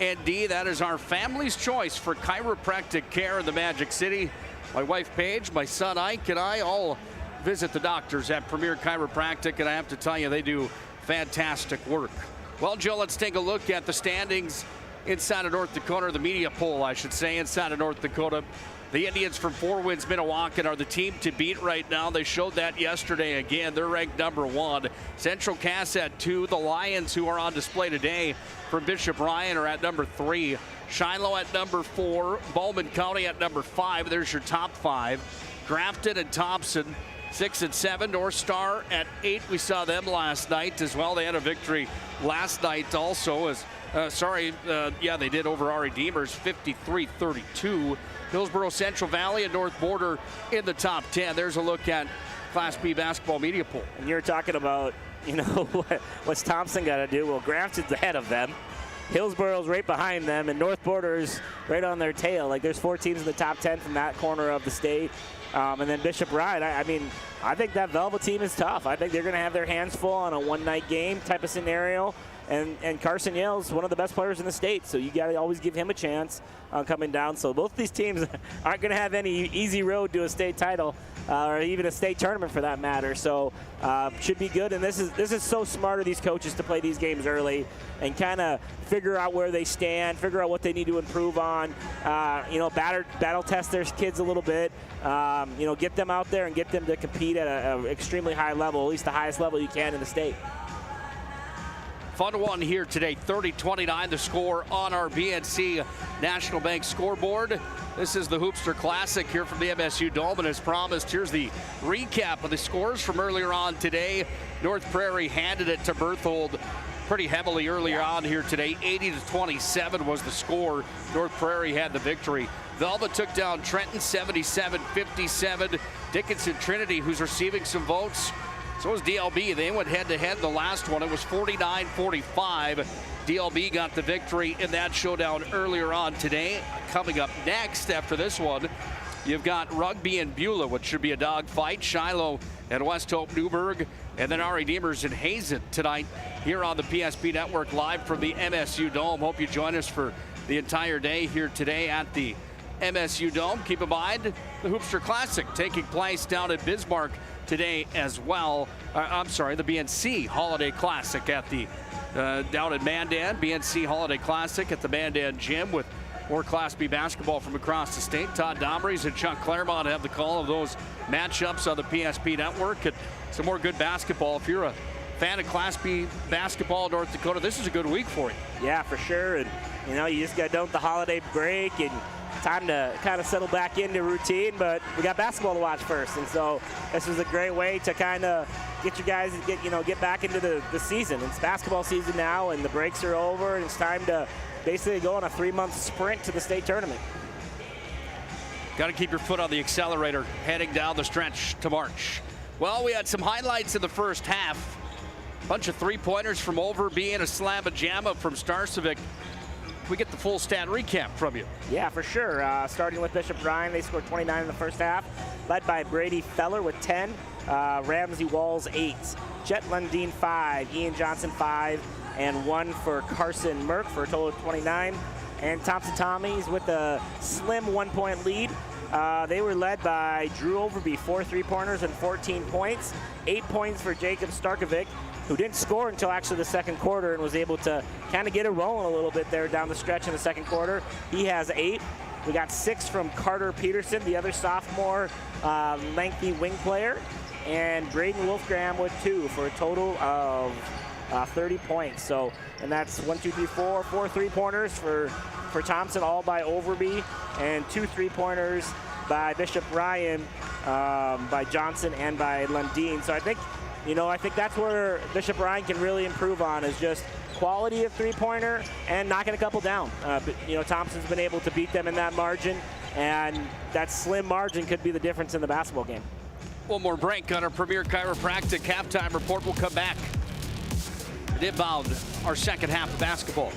ND. That is our family's choice for chiropractic care in the Magic City. My wife Paige, my son Ike, and I all visit the doctors at Premier Chiropractic, and I have to tell you, they do fantastic work. Well, Joe, let's take a look at the standings inside of North Dakota, or the media poll, I should say, inside of North Dakota. The Indians from Four Winds Minnewacan are the team to beat right now. They showed that yesterday again. They're ranked number 1. Central Cass at 2. The Lions, who are on display today from Bishop Ryan, are at number 3. Shiloh at number 4. Bowman County at number 5. There's your top 5. Grafton and Thompson 6 and 7. North Star at 8. We saw them last night as well. They had a victory last night also. They did over our Redeemers 53-32. Hillsborough Central Valley and North Border in the top 10. There's a look at Class B basketball media poll. And you're talking about you know, what's Thompson got to do? Well, Grafton's ahead of them. Hillsboro's right behind them, and North Border's right on their tail. Like, there's 4 teams in the top 10 from that corner of the state. And then Bishop Ryan, I mean, I think that Velva team is tough. I think they're going to have their hands full on a one-night game type of scenario. And Carson Yale's one of the best players in the state, so you got to always give him a chance on coming down. So both these teams aren't going to have any easy road to a state title or even a state tournament for that matter. So should be good. And this is so smart of these coaches to play these games early and kind of figure out where they stand, figure out what they need to improve on. You know, battle test their kids a little bit. You know, get them out there and get them to compete at an extremely high level, at least the highest level you can in the state. Fun one here today, 30-29 the score on our BNC National Bank scoreboard. This is the Hoopster Classic here from the MSU Dome, and as promised, here's the recap of the scores from earlier on today. North Prairie handed it to Berthold pretty heavily earlier on here today. 80-27 was the score. North Prairie had the victory. Velva took down Trenton 77-57. Dickinson Trinity, who's receiving some votes, so was DLB. They went head-to-head the last one. It was 49-45. DLB got the victory in that showdown earlier on today. Coming up next after this one, you've got Rugby and Beulah, which should be a dog fight. Shiloh and West Hope Newburgh, and then R.A. Demers and Hazen tonight here on the PSP Network live from the MSU Dome. Hope you join us for the entire day here today at the MSU Dome. Keep in mind the Hoopster Classic taking place down at Bismarck today as well. I'm sorry, the BNC Holiday Classic at the down at Mandan. BNC Holiday Classic at the Mandan Gym with more Class B basketball from across the state. Todd Domrys and Chuck Claremont have the call of those matchups on the PSP Network, and some more good basketball. If you're a fan of Class B basketball in North Dakota, this is a good week for you. Yeah, for sure. And you know, you just got done with the holiday break and time to kind of settle back into routine, but we got basketball to watch first, and so this is a great way to kind of get you guys get back into the season. It's basketball season now, and the breaks are over, and it's time to basically go on a 3-month sprint to the state tournament. Got to keep your foot on the accelerator heading down the stretch to March. Well, we had some highlights in the first half. Bunch of 3-pointers from Overby and a slam and jamma from Starcevic. We get the full stat recap from you. Yeah, for sure. Starting with Bishop Ryan, they scored 29 in the first half, led by Brady Feller with 10, Ramsey Walls 8, Jet Lundeen 5, Ian Johnson 5, and 1 for Carson Merck for a total of 29. And Thompson Tommies with a slim 1-point lead. They were led by Drew Overby, 4 3-pointers and 14 points. 8 points for Jacob Starkovic, who didn't score until actually the second quarter and was able to kind of get it rolling a little bit there down the stretch in the second quarter. He has 8. We got 6 from Carter Peterson, the other sophomore lengthy wing player, and Braden Wolfgram with 2 for a total of 30 points. So, and that's 4 3-pointers for Thompson, all by Overby, and 2 3-pointers by Bishop Ryan, by Johnson, and by Lundeen. So I think that's where Bishop Ryan can really improve on, is just quality of 3-pointer and knocking a couple down. Thompson's been able to beat them in that margin, and that slim margin could be the difference in the basketball game. One more break on our Premier Chiropractic halftime report. We'll come back and inbound our second half of basketball.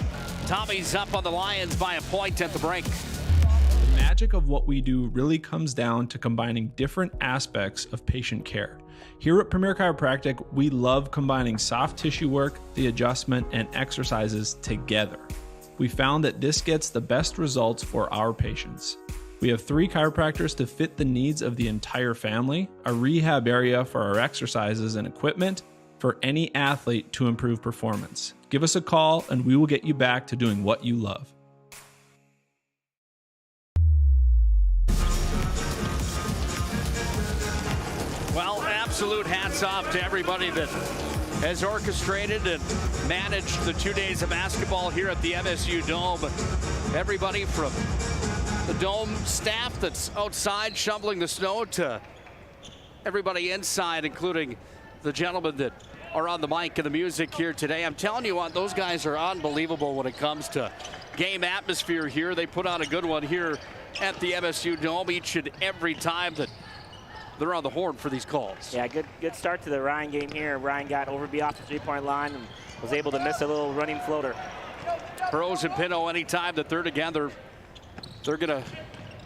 Tommy's up on the Lions by a point at the break. The magic of what we do really comes down to combining different aspects of patient care. Here at Premier Chiropractic, we love combining soft tissue work, the adjustment, and exercises together. We found that this gets the best results for our patients. We have 3 chiropractors to fit the needs of the entire family, a rehab area for our exercises and equipment for any athlete to improve performance. Give us a call and we will get you back to doing what you love. Well, absolute hats off to everybody that has orchestrated and managed the 2 days of basketball here at the MSU Dome. Everybody from the Dome staff that's outside shoveling the snow to everybody inside, including the gentlemen that are on the mic and the music here today. I'm telling you what, those guys are unbelievable when it comes to game atmosphere here. They put on a good one here at the MSU Dome each and every time that they're on the horn for these calls. Yeah, good start to the Ryan game here. Ryan got Overby off the three-point line and was able to miss a little running floater. Burrows and Pino, anytime that they're together, they're going to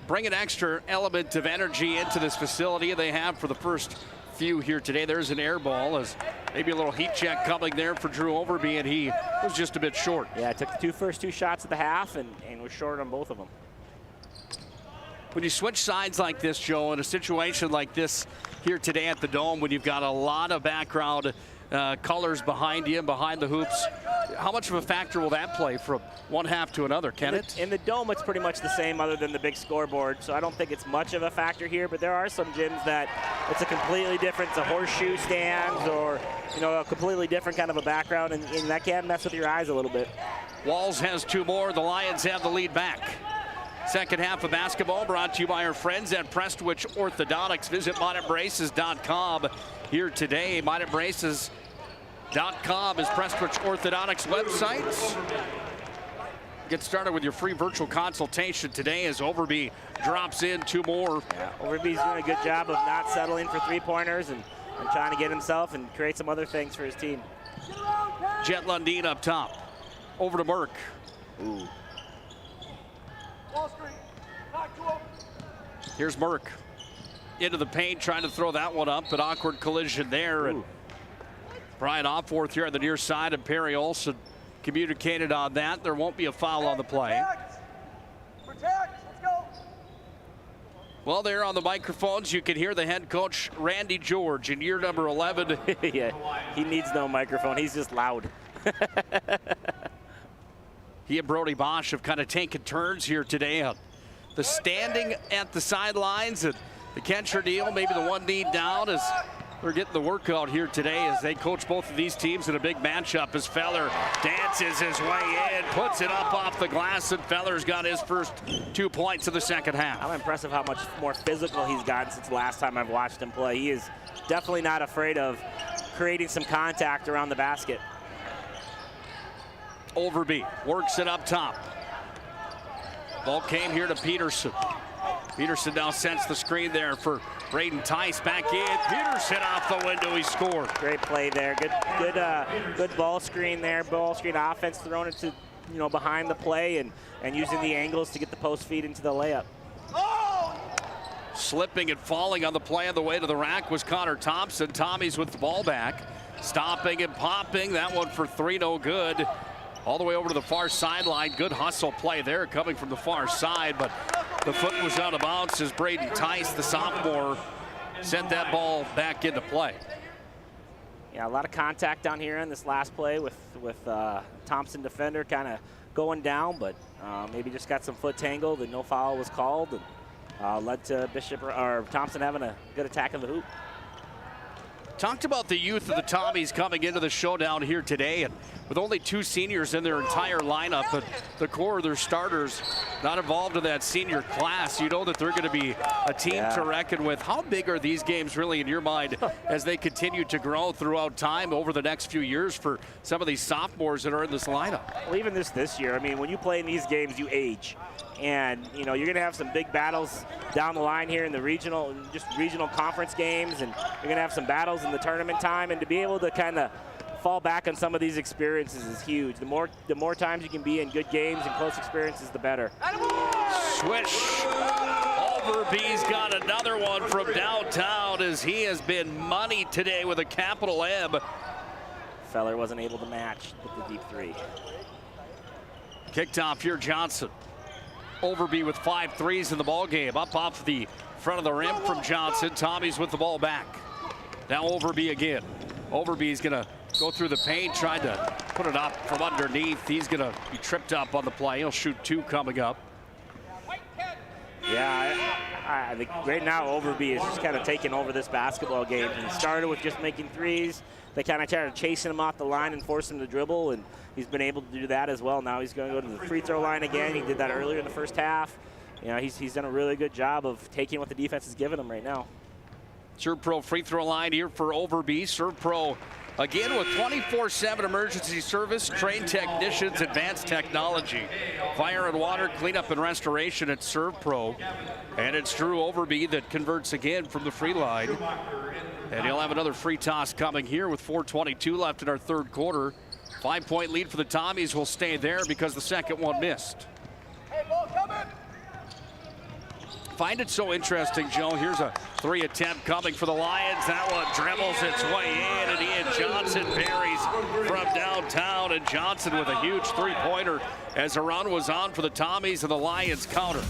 bring an extra element of energy into this facility. They have for the first few here today. There's an air ball, as maybe a little heat check coming there for Drew Overby, and he was just a bit short. Yeah, took the first two shots at the half and was short on both of them. When you switch sides like this, Joe, in a situation like this here today at the Dome, when you've got a lot of background colors behind you and behind the hoops, how much of a factor will that play from one half to another, can it? In the Dome, it's pretty much the same other than the big scoreboard, so I don't think it's much of a factor here, but there are some gyms that it's a completely different, it's a horseshoe stands or, you know, a completely different kind of a background, and that can mess with your eyes a little bit. Walls has two more. The Lions have the lead back. Second half of basketball brought to you by our friends at Prestwich Orthodontics. Visit MindAtBraces.com here today. MindAtBraces.com is Prestwich Orthodontics website. Get started with your free virtual consultation today as Overby drops in two more. Yeah, Overby's doing a good job of not settling for three-pointers and trying to get himself and create some other things for his team. Jet Lundeen up top. Over to Merck. Ooh. Here's Merck into the paint, trying to throw that one up, but awkward collision there. And Brian Opforth here on the near side, and Perry Olson communicated on that. There won't be a foul on the play. Protect. Let's go. Well, there on the microphones, you can hear the head coach, Randy George, in year number 11. Yeah, he needs no microphone. He's just loud. He and Brody Bosch have kind of taken turns here today on the standing at the sidelines, and the catcher deal, maybe the one knee down, as they're getting the workout here today as they coach both of these teams in a big matchup as Feller dances his way in, puts it up off the glass, and Feller's got his first 2 points of the second half. I'm impressed with how much more physical he's gotten since the last time I've watched him play. He is definitely not afraid of creating some contact around the basket. Overby works it up top. Ball came here to Peterson. Peterson now sends the screen there for Braden Tice back in. Peterson off the window, he scored. Great play there. Good ball screen there. Ball screen offense thrown into, behind the play and using the angles to get the post feed into the layup. Slipping and falling on the play on the way to the rack was Connor Thompson. Tommy's with the ball back. Stopping and popping. That one for three, no good. All the way over to the far sideline. Good hustle play there coming from the far side, but the foot was out of bounds as Braden Tice, the sophomore, sent that ball back into play. Yeah, a lot of contact down here in this last play with Thompson defender kind of going down, but maybe just got some foot tangled and no foul was called, and led to Thompson having a good attack in the hoop. Talked about the youth of the Tommies coming into the showdown here today, and with only 2 seniors in their entire lineup, but the core of their starters not involved in that senior class, you know that they're going to be a team to reckon with. How big are these games really in your mind as they continue to grow throughout time over the next few years for some of these sophomores that are in this lineup? Well, even this year, I mean, when you play in these games, you age. And, you're going to have some big battles down the line here in the regional conference games, and you're going to have some battles in the tournament time, and to be able to kind of fall back on some of these experiences is huge. The more times you can be in good games and close experiences, the better. Swish. Overby's got another one from downtown as he has been money today with a capital M. Feller wasn't able to match with the deep three. Kicked off here, Johnson. Overby with 5 threes in the ball game. Up off the front of the rim from Johnson. Tommy's with the ball back. Now Overby again. Overby's going to go through the paint, trying to put it up from underneath. He's going to be tripped up on the play. He'll shoot 2 coming up. Yeah, I think right now Overby is just kind of taking over this basketball game. He started with just making threes. They kind of started chasing him off the line and forcing him to dribble, and he's been able to do that as well. Now he's going to go to the free throw line again. He did that earlier in the first half. He's done a really good job of taking what the defense is giving him right now. Serve Pro free throw line here for Overby. Serve Pro Again, with 24/7 emergency service, trained technicians, advanced technology, fire and water, cleanup and restoration at ServPro. And it's Drew Overby that converts again from the free line. And he'll have another free toss coming here with 4:22 left in our third quarter. 5-point lead for the Tommies will stay there because the second one missed. Hey, ball coming. Find it so interesting, Joe. Here's a 3 attempt coming for the Lions. That one dribbles its way in, and Ian Johnson parries from downtown. And Johnson with a huge 3-pointer as a run was on for the Tommies, and the Lions counter.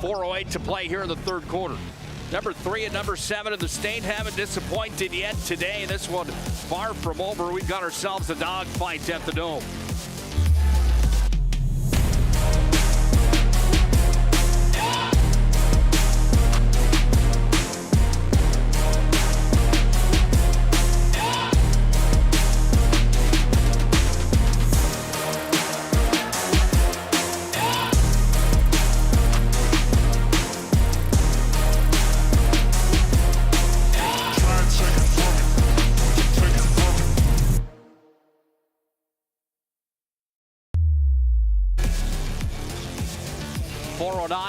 4:08 to play here in the third quarter. Number 3 and number 7 in the state haven't disappointed yet today. This one far from over. We've got ourselves a dogfight at the Dome.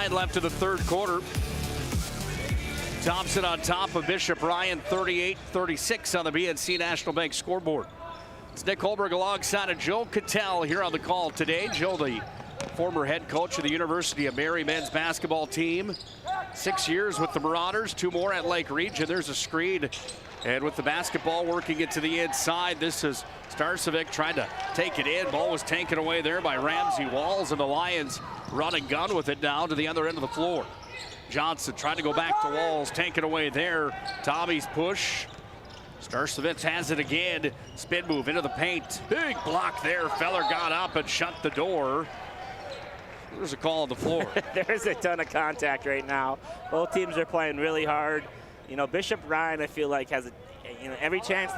Left in the third quarter. Thompson on top of Bishop Ryan, 38-36 on the BNC National Bank scoreboard. It's Nick Holberg alongside of Joe Cattell here on the call today. Joe, the former head coach of the University of Mary men's basketball team. 6 years with the Marauders, 2 more at Lake Region. There's a screen. And with the basketball working it to the inside, this is Starcevic trying to take it in. Ball was taken away there by Ramsey Walls, and the Lions run and gun with it down to the other end of the floor. Johnson trying to go back to Walls, taken away there. Tommy's push. Starcevic has it again. Spin move into the paint. Big block there. Feller got up and shut the door. There's a call on the floor. There's a ton of contact right now. Both teams are playing really hard. You know, Bishop Ryan, I feel like, has every time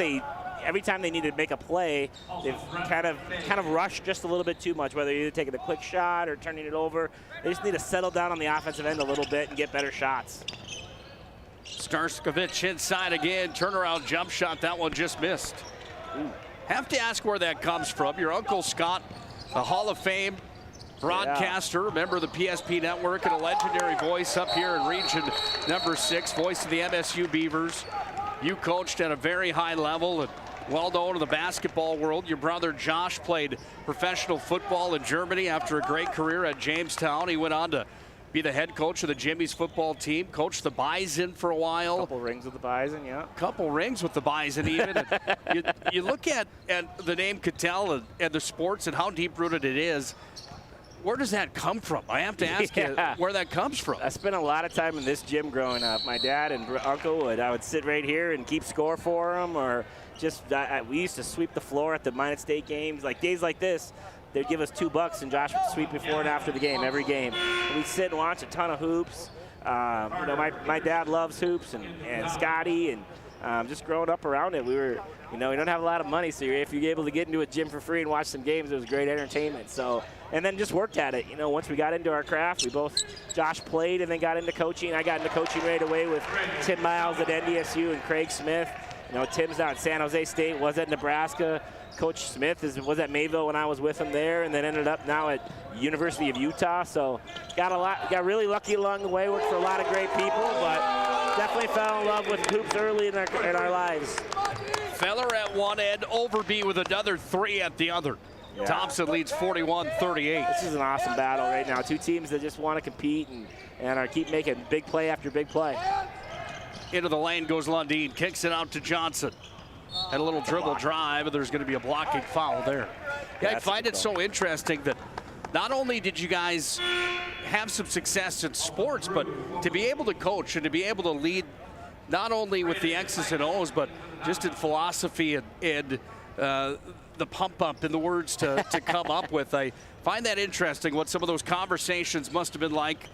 they need to make a play, they've kind of rushed just a little bit too much, whether you're either taking a quick shot or turning it over. They just need to settle down on the offensive end a little bit and get better shots. Starcevic inside again, turnaround jump shot, that one just missed. Ooh. Have to ask where that comes from. Your Uncle Scott, a Hall of Fame broadcaster, member of the PSP Network, and a legendary voice up here in Region number 6, voice of the MSU Beavers. You coached at a very high level and well known in the basketball world. Your brother Josh played professional football in Germany after a great career at Jamestown. He went on to be the head coach of the Jimmy's football team, coached the Bison for a while. Couple rings with the Bison, yeah. Couple rings with the Bison even. you look at the name Cattell and the sports and how deep-rooted it is. Where does that come from? I have to ask you where that comes from. I spent a lot of time in this gym growing up. My dad and uncle I would sit right here and keep score for them, or just we used to sweep the floor at the Minot State games. Like days like this, they'd give us $2 and Josh would sweep before and after the game, every game. We'd sit and watch a ton of hoops. You know, my dad loves hoops and Scotty, and just growing up around it, we were, you know, we don't have a lot of money, so if you're able to get into a gym for free and watch some games, it was great entertainment. So, and then just worked at it. You know, once we got into our craft, Josh played and then got into coaching. I got into coaching right away with Tim Miles at NDSU and Craig Smith. You know, Tim's out at San Jose State, was at Nebraska. Coach Smith was at Mayville when I was with him there, and then ended up now at University of Utah. So got really lucky along the way, worked for a lot of great people, but definitely fell in love with hoops early in our lives. Feller at one end, Overby with another 3 at the other. Yeah. Thompson leads 41-38. This is an awesome battle right now. Two teams that just want to compete and keep making big play after big play. Into the lane goes Lundeen, kicks it out to Johnson. Had a little dribble drive, and there's going to be a blocking foul there. Yeah, I find it so interesting that not only did you guys have some success in sports, but to be able to coach and to be able to lead not only with the X's and O's, but just in philosophy and the pump up and the words to come up with. I find that interesting what some of those conversations must have been like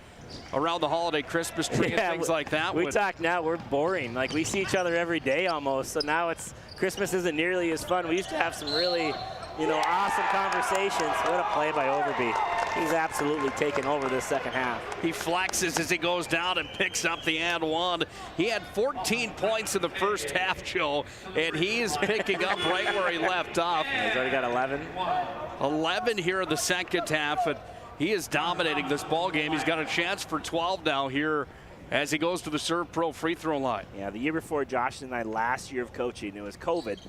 around the holiday Christmas tree and things like that. We talk now, we're boring. Like we see each other every day almost. So now Christmas isn't nearly as fun. We used to have some really, awesome conversations. What a play by Overby. He's absolutely taken over this second half. He flexes as he goes down and picks up the and one. He had 14 points in the first half, Joe, and he is picking up right where he left off. He's already got 11. 11 here in the second half, and he is dominating this ball game. He's got a chance for 12 now here as he goes to the Serve Pro free throw line. Yeah, the year before Josh and I, last year of coaching, it was COVID.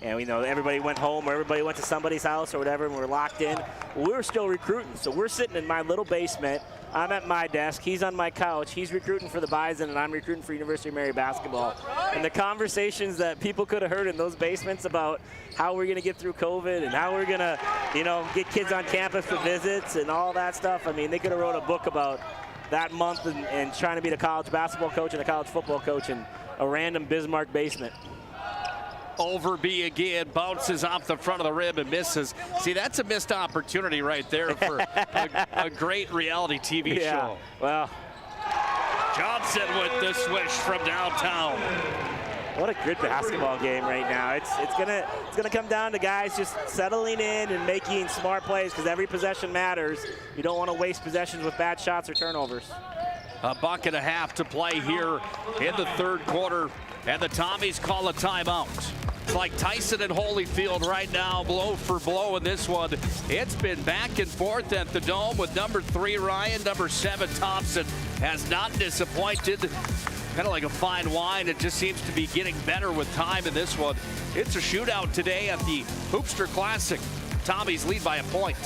And we know everybody went home or everybody went to somebody's house or whatever, and we're locked in. Well, we were still recruiting. So we're sitting in my little basement. I'm at my desk. He's on my couch. He's recruiting for the Bison, and I'm recruiting for University of Mary basketball. And the conversations that people could have heard in those basements about how we're going to get through COVID and how we're going to, you know, get kids on campus for visits and all that stuff. I mean, they could have wrote a book about that month and trying to be a college basketball coach and a college football coach in a random Bismarck basement. Overby again, bounces off the front of the rim and misses. See, that's a missed opportunity right there for a great reality TV show. Well, Johnson with the swish from downtown. What a good basketball game right now. It's gonna come down to guys just settling in and making smart plays, because every possession matters. You don't want to waste possessions with bad shots or turnovers. A buck and a half to play here in the third quarter, and the Tommies call a timeout. It's like Tyson and Holyfield right now, blow for blow in this one. It's been back and forth at the Dome with number 3 Ryan, number 7 Thompson has not disappointed. Kind of like a fine wine, it just seems to be getting better with time in this one. It's a shootout today at the Hoopster Classic. Tommies lead by a point.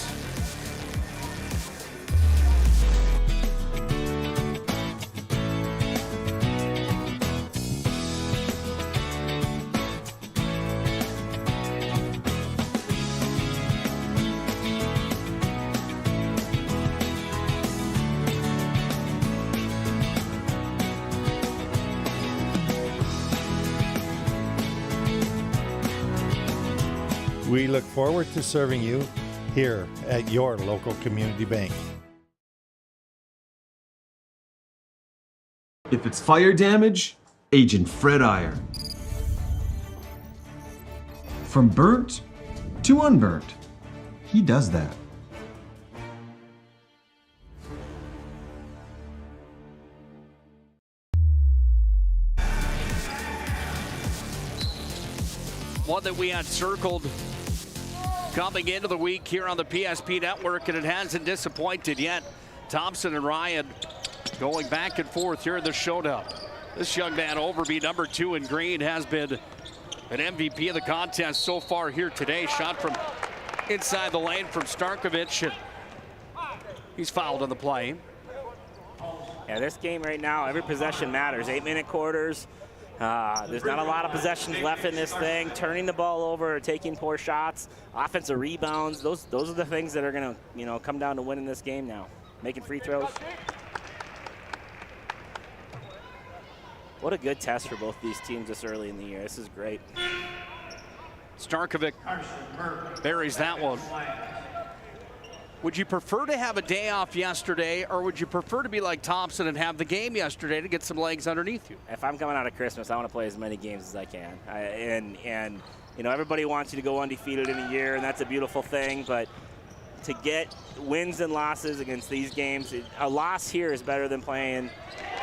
We look forward to serving you here at your local community bank. If it's fire damage, Agent Fred Iyer. From burnt to unburnt, he does that. One that we had circled coming into the week here on the PSP Network, and it hasn't disappointed yet. Thompson and Ryan going back and forth here in the showdown. This young man, Overby, number 2 in green, has been an MVP of the contest so far here today. Shot from inside the lane from Starkovich, and he's fouled on the play. Yeah, this game right now, every possession matters. 8-minute quarters. There's not a lot of possessions left in this thing. Turning the ball over, taking poor shots, offensive rebounds. Those are the things that are going to, come down to winning this game now. Making free throws. What a good test for both these teams this early in the year. This is great. Starkovic buries that one. Would you prefer to have a day off yesterday, or would you prefer to be like Thompson and have the game yesterday to get some legs underneath you? If I'm coming out of Christmas, I want to play as many games as I can. And everybody wants you to go undefeated in a year, and that's a beautiful thing. But to get wins and losses against these games, a loss here is better than playing,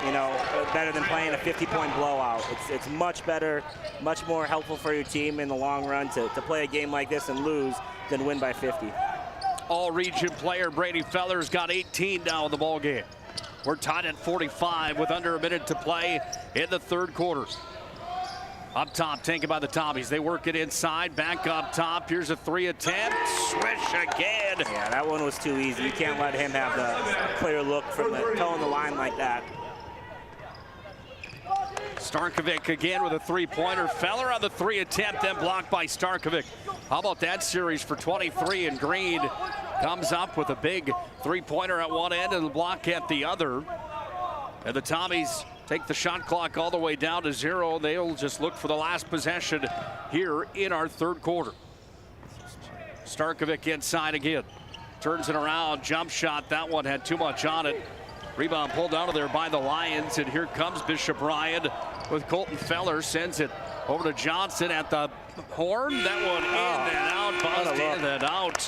a 50-point blowout. It's much better, much more helpful for your team in the long run to play a game like this and lose than win by 50. All-region player Brady Feller's got 18 now in the ball game. We're tied at 45 with under a minute to play in the third quarter. Up top, taken by the Tommies. They work it inside, back up top. Here's a 3 attempt. Swish again. Yeah, that one was too easy. You can't let him have the clear look from the toe on the line like that. Starkovic again with a 3-pointer. Feller on the 3 attempt, then blocked by Starkovic. How about that series for 23 in green? Comes up with a big 3-pointer at one end and a block at the other. And the Tommies take the shot clock all the way down to 0. They'll just look for the last possession here in our third quarter. Starkovic inside again. Turns it around, jump shot. That one had too much on it. Rebound pulled out of there by the Lions, and here comes Bishop Ryan with Colton Feller. Sends it over to Johnson at the horn. That one in and out, buzzed in and out.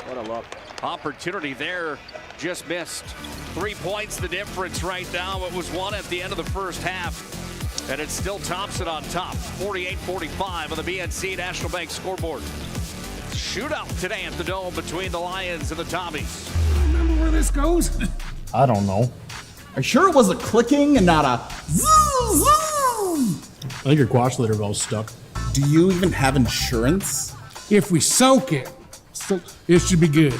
What a look. Opportunity there, just missed. 3 points the difference right now. It was 1 at the end of the first half, and it's still Thompson on top. 48-45 on the BNC National Bank scoreboard. Shootout today at the Dome between the Lions and the Tommies. Remember where this goes? I don't know. Are you sure it was a clicking and not a zoo? I think your quash litter valve's stuck. Do you even have insurance? If we soak it, it should be good.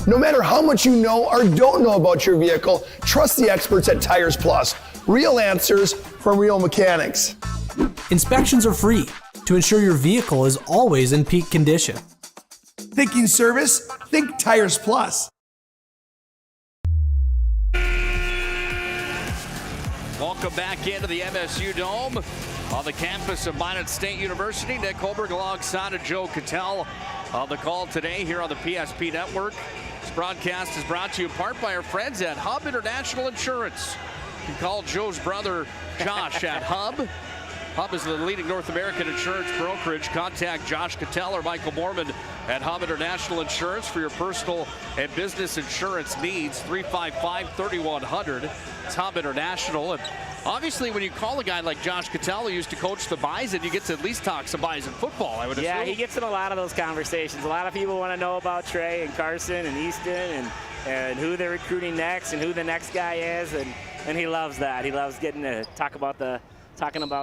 No matter how much you know or don't know about your vehicle, trust the experts at Tires Plus. Real answers from real mechanics. Inspections are free to ensure your vehicle is always in peak condition. Thinking service? Think Tires Plus. Welcome back into the MSU Dome on the campus of Minot State University. Nick Holberg alongside of Joe Cattell on the call today here on the PSP Network. This broadcast is brought to you in part by our friends at Hub International Insurance. You can call Joe's brother Josh at Hub. Hub is the leading North American insurance brokerage. Contact Josh Cattell or Michael Mormon at Hub International Insurance for your personal and business insurance needs. 355-3100. It's Hub International. And obviously, when you call a guy like Josh Cattell, who used to coach the Bison, you get to at least talk some Bison football, I would assume. Yeah, he gets in a lot of those conversations. A lot of people want to know about Trey and Carson and Easton and who they're recruiting next and who the next guy is. And he loves that. He loves getting to talking about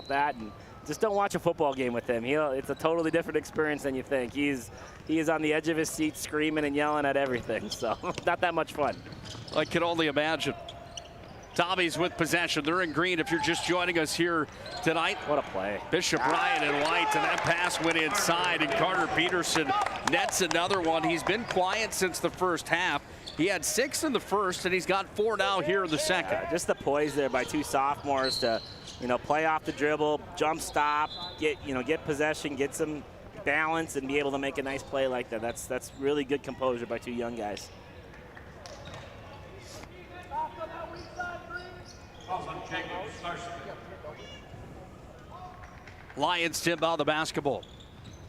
that, and just don't watch a football game with him. It's a totally different experience than you think. He is on the edge of his seat screaming and yelling at everything, so not that much fun. I can only imagine. Tommies with possession. They're in green if you're just joining us here tonight. What a play. Bishop Ryan in white, and that pass went inside, and Carter Peterson nets another one. He's been quiet since the first half. He had 6 in the first, and he's got 4 now here in the second. Just the poise there by 2 sophomores to, play off the dribble, jump stop, get possession, get some balance, and be able to make a nice play like that. That's really good composure by 2 young guys. Lions tip out the basketball.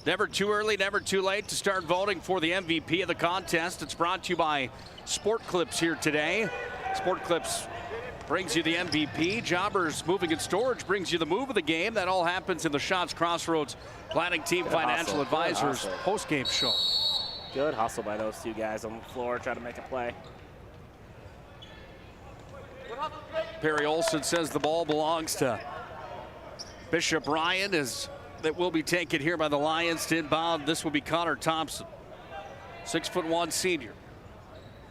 Never too early, never too late to start voting for the MVP of the contest. It's brought to you by Sport Clips here today. Sport Clips brings you the MVP. Jobbers Moving and Storage brings you the move of the game. That all happens in the Shots Crossroads Planning Team Financial Advisors post-game show. Good hustle by those 2 guys on the floor trying to make a play. Perry Olson says the ball belongs to Bishop Ryan, that will be taken here by the Lions to inbound. This will be Connor Thompson, 6'1" senior.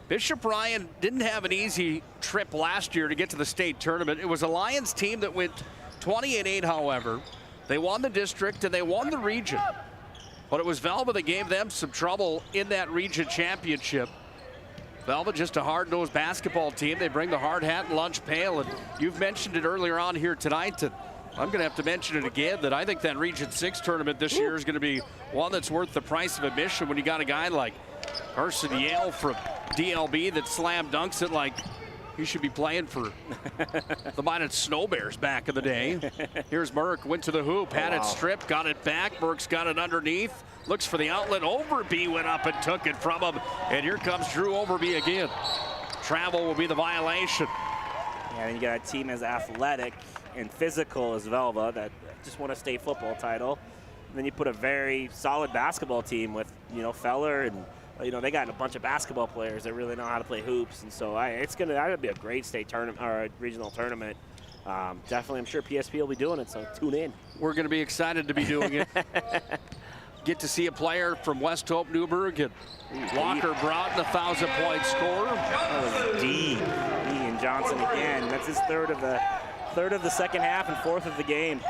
Bishop Ryan didn't have an easy trip last year to get to the state tournament. It was a Lions team that went 20-8, however. They won the district and they won the region. But it was Velva that gave them some trouble in that region championship. Velva, just a hard-nosed basketball team. They bring the hard hat and lunch pail, and you've mentioned it earlier on here tonight, and I'm going to have to mention it again, that I think that Region 6 tournament this year is going to be one that's worth the price of admission when you got a guy like Carson Yale from DLB that slam dunks it like he should be playing for the Minot Snow Bears back in the day. Here's Merck, went to the hoop, had it stripped, got it back. Merck's got it underneath, looks for the outlet. Overby went up and took it from him. And here comes Drew Overby again. Travel will be the violation. Yeah, and you got a team as athletic and physical as Velva that just won a state football title. And then you put a very solid basketball team with, Feller and, they got a bunch of basketball players that really know how to play hoops. And so it's going to be a great state tournament or a regional tournament. Definitely, I'm sure PSP will be doing it, so tune in. We're going to be excited to be doing it. Get to see a player from West Hope, Newburgh, and Walker Broughton, 1,000-point scorer. That was deep. Ian Johnson again. That's his third of the second half and 4th of the game.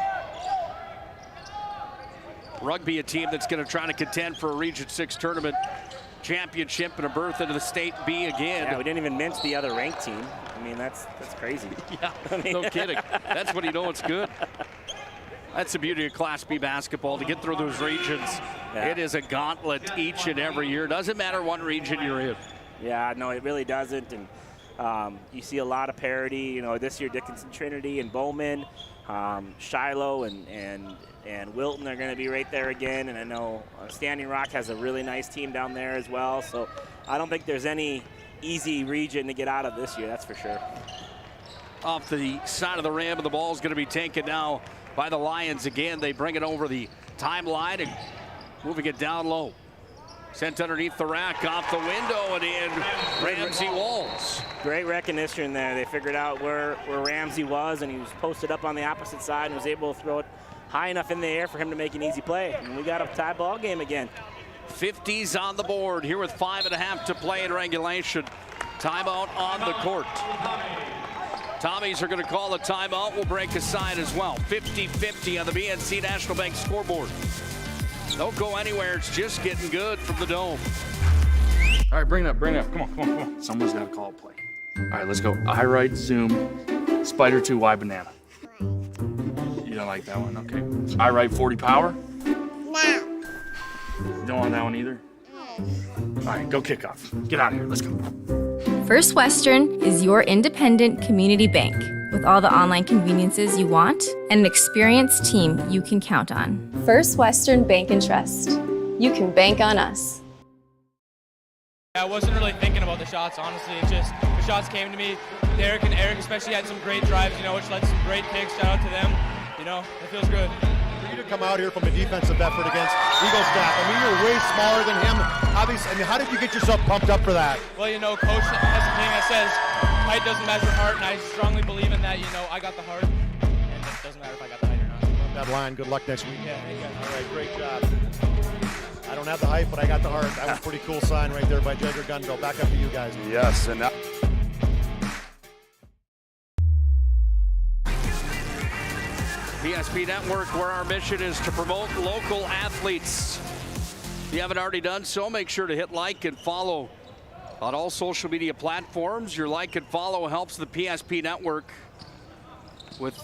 Rugby, a team that's going to try to contend for a Region 6 tournament championship and a berth into the State B again. Yeah, we didn't even mention the other ranked team. I mean, that's crazy. Yeah, no kidding. That's when you know it's good. That's the beauty of Class B basketball. To get through those regions, It is a gauntlet each and every year. Doesn't matter what region you're in. Yeah, no, it really doesn't. And You see a lot of parity. You know, this year Dickinson Trinity and Bowman, Shiloh and Wilton are going to be right there again. And I know Standing Rock has a really nice team down there as well. So I don't think there's any easy region to get out of this year, that's for sure. Off the side of the rim, and the ball's going to be taken now by the Lions again. They bring it over the timeline and moving it down low. Sent underneath the rack, off the window, and in Ramsey Walls. Great recognition there. They figured out where Ramsey was, and he was posted up on the opposite side and was able to throw it high enough in the air for him to make an easy play. And we got a tie ball game again. 50s on the board here with 5.5 to play in regulation. Timeout on the court. Tommies are going to call a timeout. We'll break aside as well. 50-50 on the BNC National Bank scoreboard. Don't go anywhere. It's just getting good from the Dome. All right, bring it up. Come on. Someone's got to call a play. All right, let's go. I right, zoom, spider 2, Y banana. You don't like that one, okay. I right, 40 power? No. You don't want that one either? All right, go kick off. Get out of here, let's go. First Western is your independent community bank with all the online conveniences you want and an experienced team you can count on. First Western Bank and Trust. You can bank on us. I wasn't really thinking about the shots, honestly. It's just the shots came to me. Derek and Eric especially had some great drives, which led to some great kicks. Shout out to them. It feels good. For you to come out here from a defensive effort against Eagle staff, I mean, you're way smaller than him. Obviously, I mean, how did you get yourself pumped up for that? Well, Coach has a thing that says height doesn't measure heart, and I strongly believe in that. I got the heart, and it doesn't matter if I got the height or not. Love that line. Good luck next week. Yeah, thank you. All right, great job. I don't have the height, but I got the heart. That was a pretty cool sign right there by Jagger Gunville. Back up to you guys. Yes, and now. PSP Network, where our mission is to promote local athletes. If you haven't already done so, make sure to hit like and follow on all social media platforms. Your like and follow helps the PSP Network with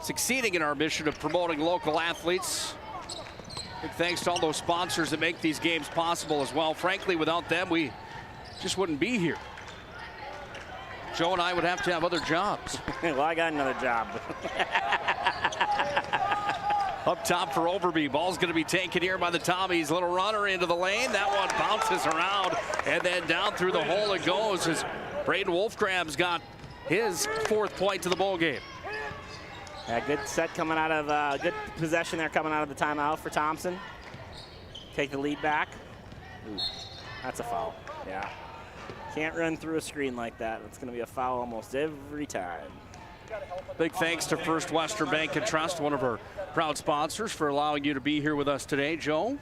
succeeding in our mission of promoting local athletes. Big thanks to all those sponsors that make these games possible as well. Frankly, without them, we just wouldn't be here. Joe and I would have to have other jobs. Well, I got another job. Up top for Overby. Ball's going to be taken here by the Tommies. Little runner into the lane. That one bounces around, and then down through the hole it goes as Braden Wolfgram's got his 4th point to the bowl game. Yeah, good set coming out of, good possession there coming out of the timeout for Thompson. Take the lead back. Ooh, that's a foul. Yeah. Can't run through a screen like that. It's going to be a foul almost every time. Big thanks to First Western Bank and Trust, one of our proud sponsors, for allowing you to be here with us today. Joe,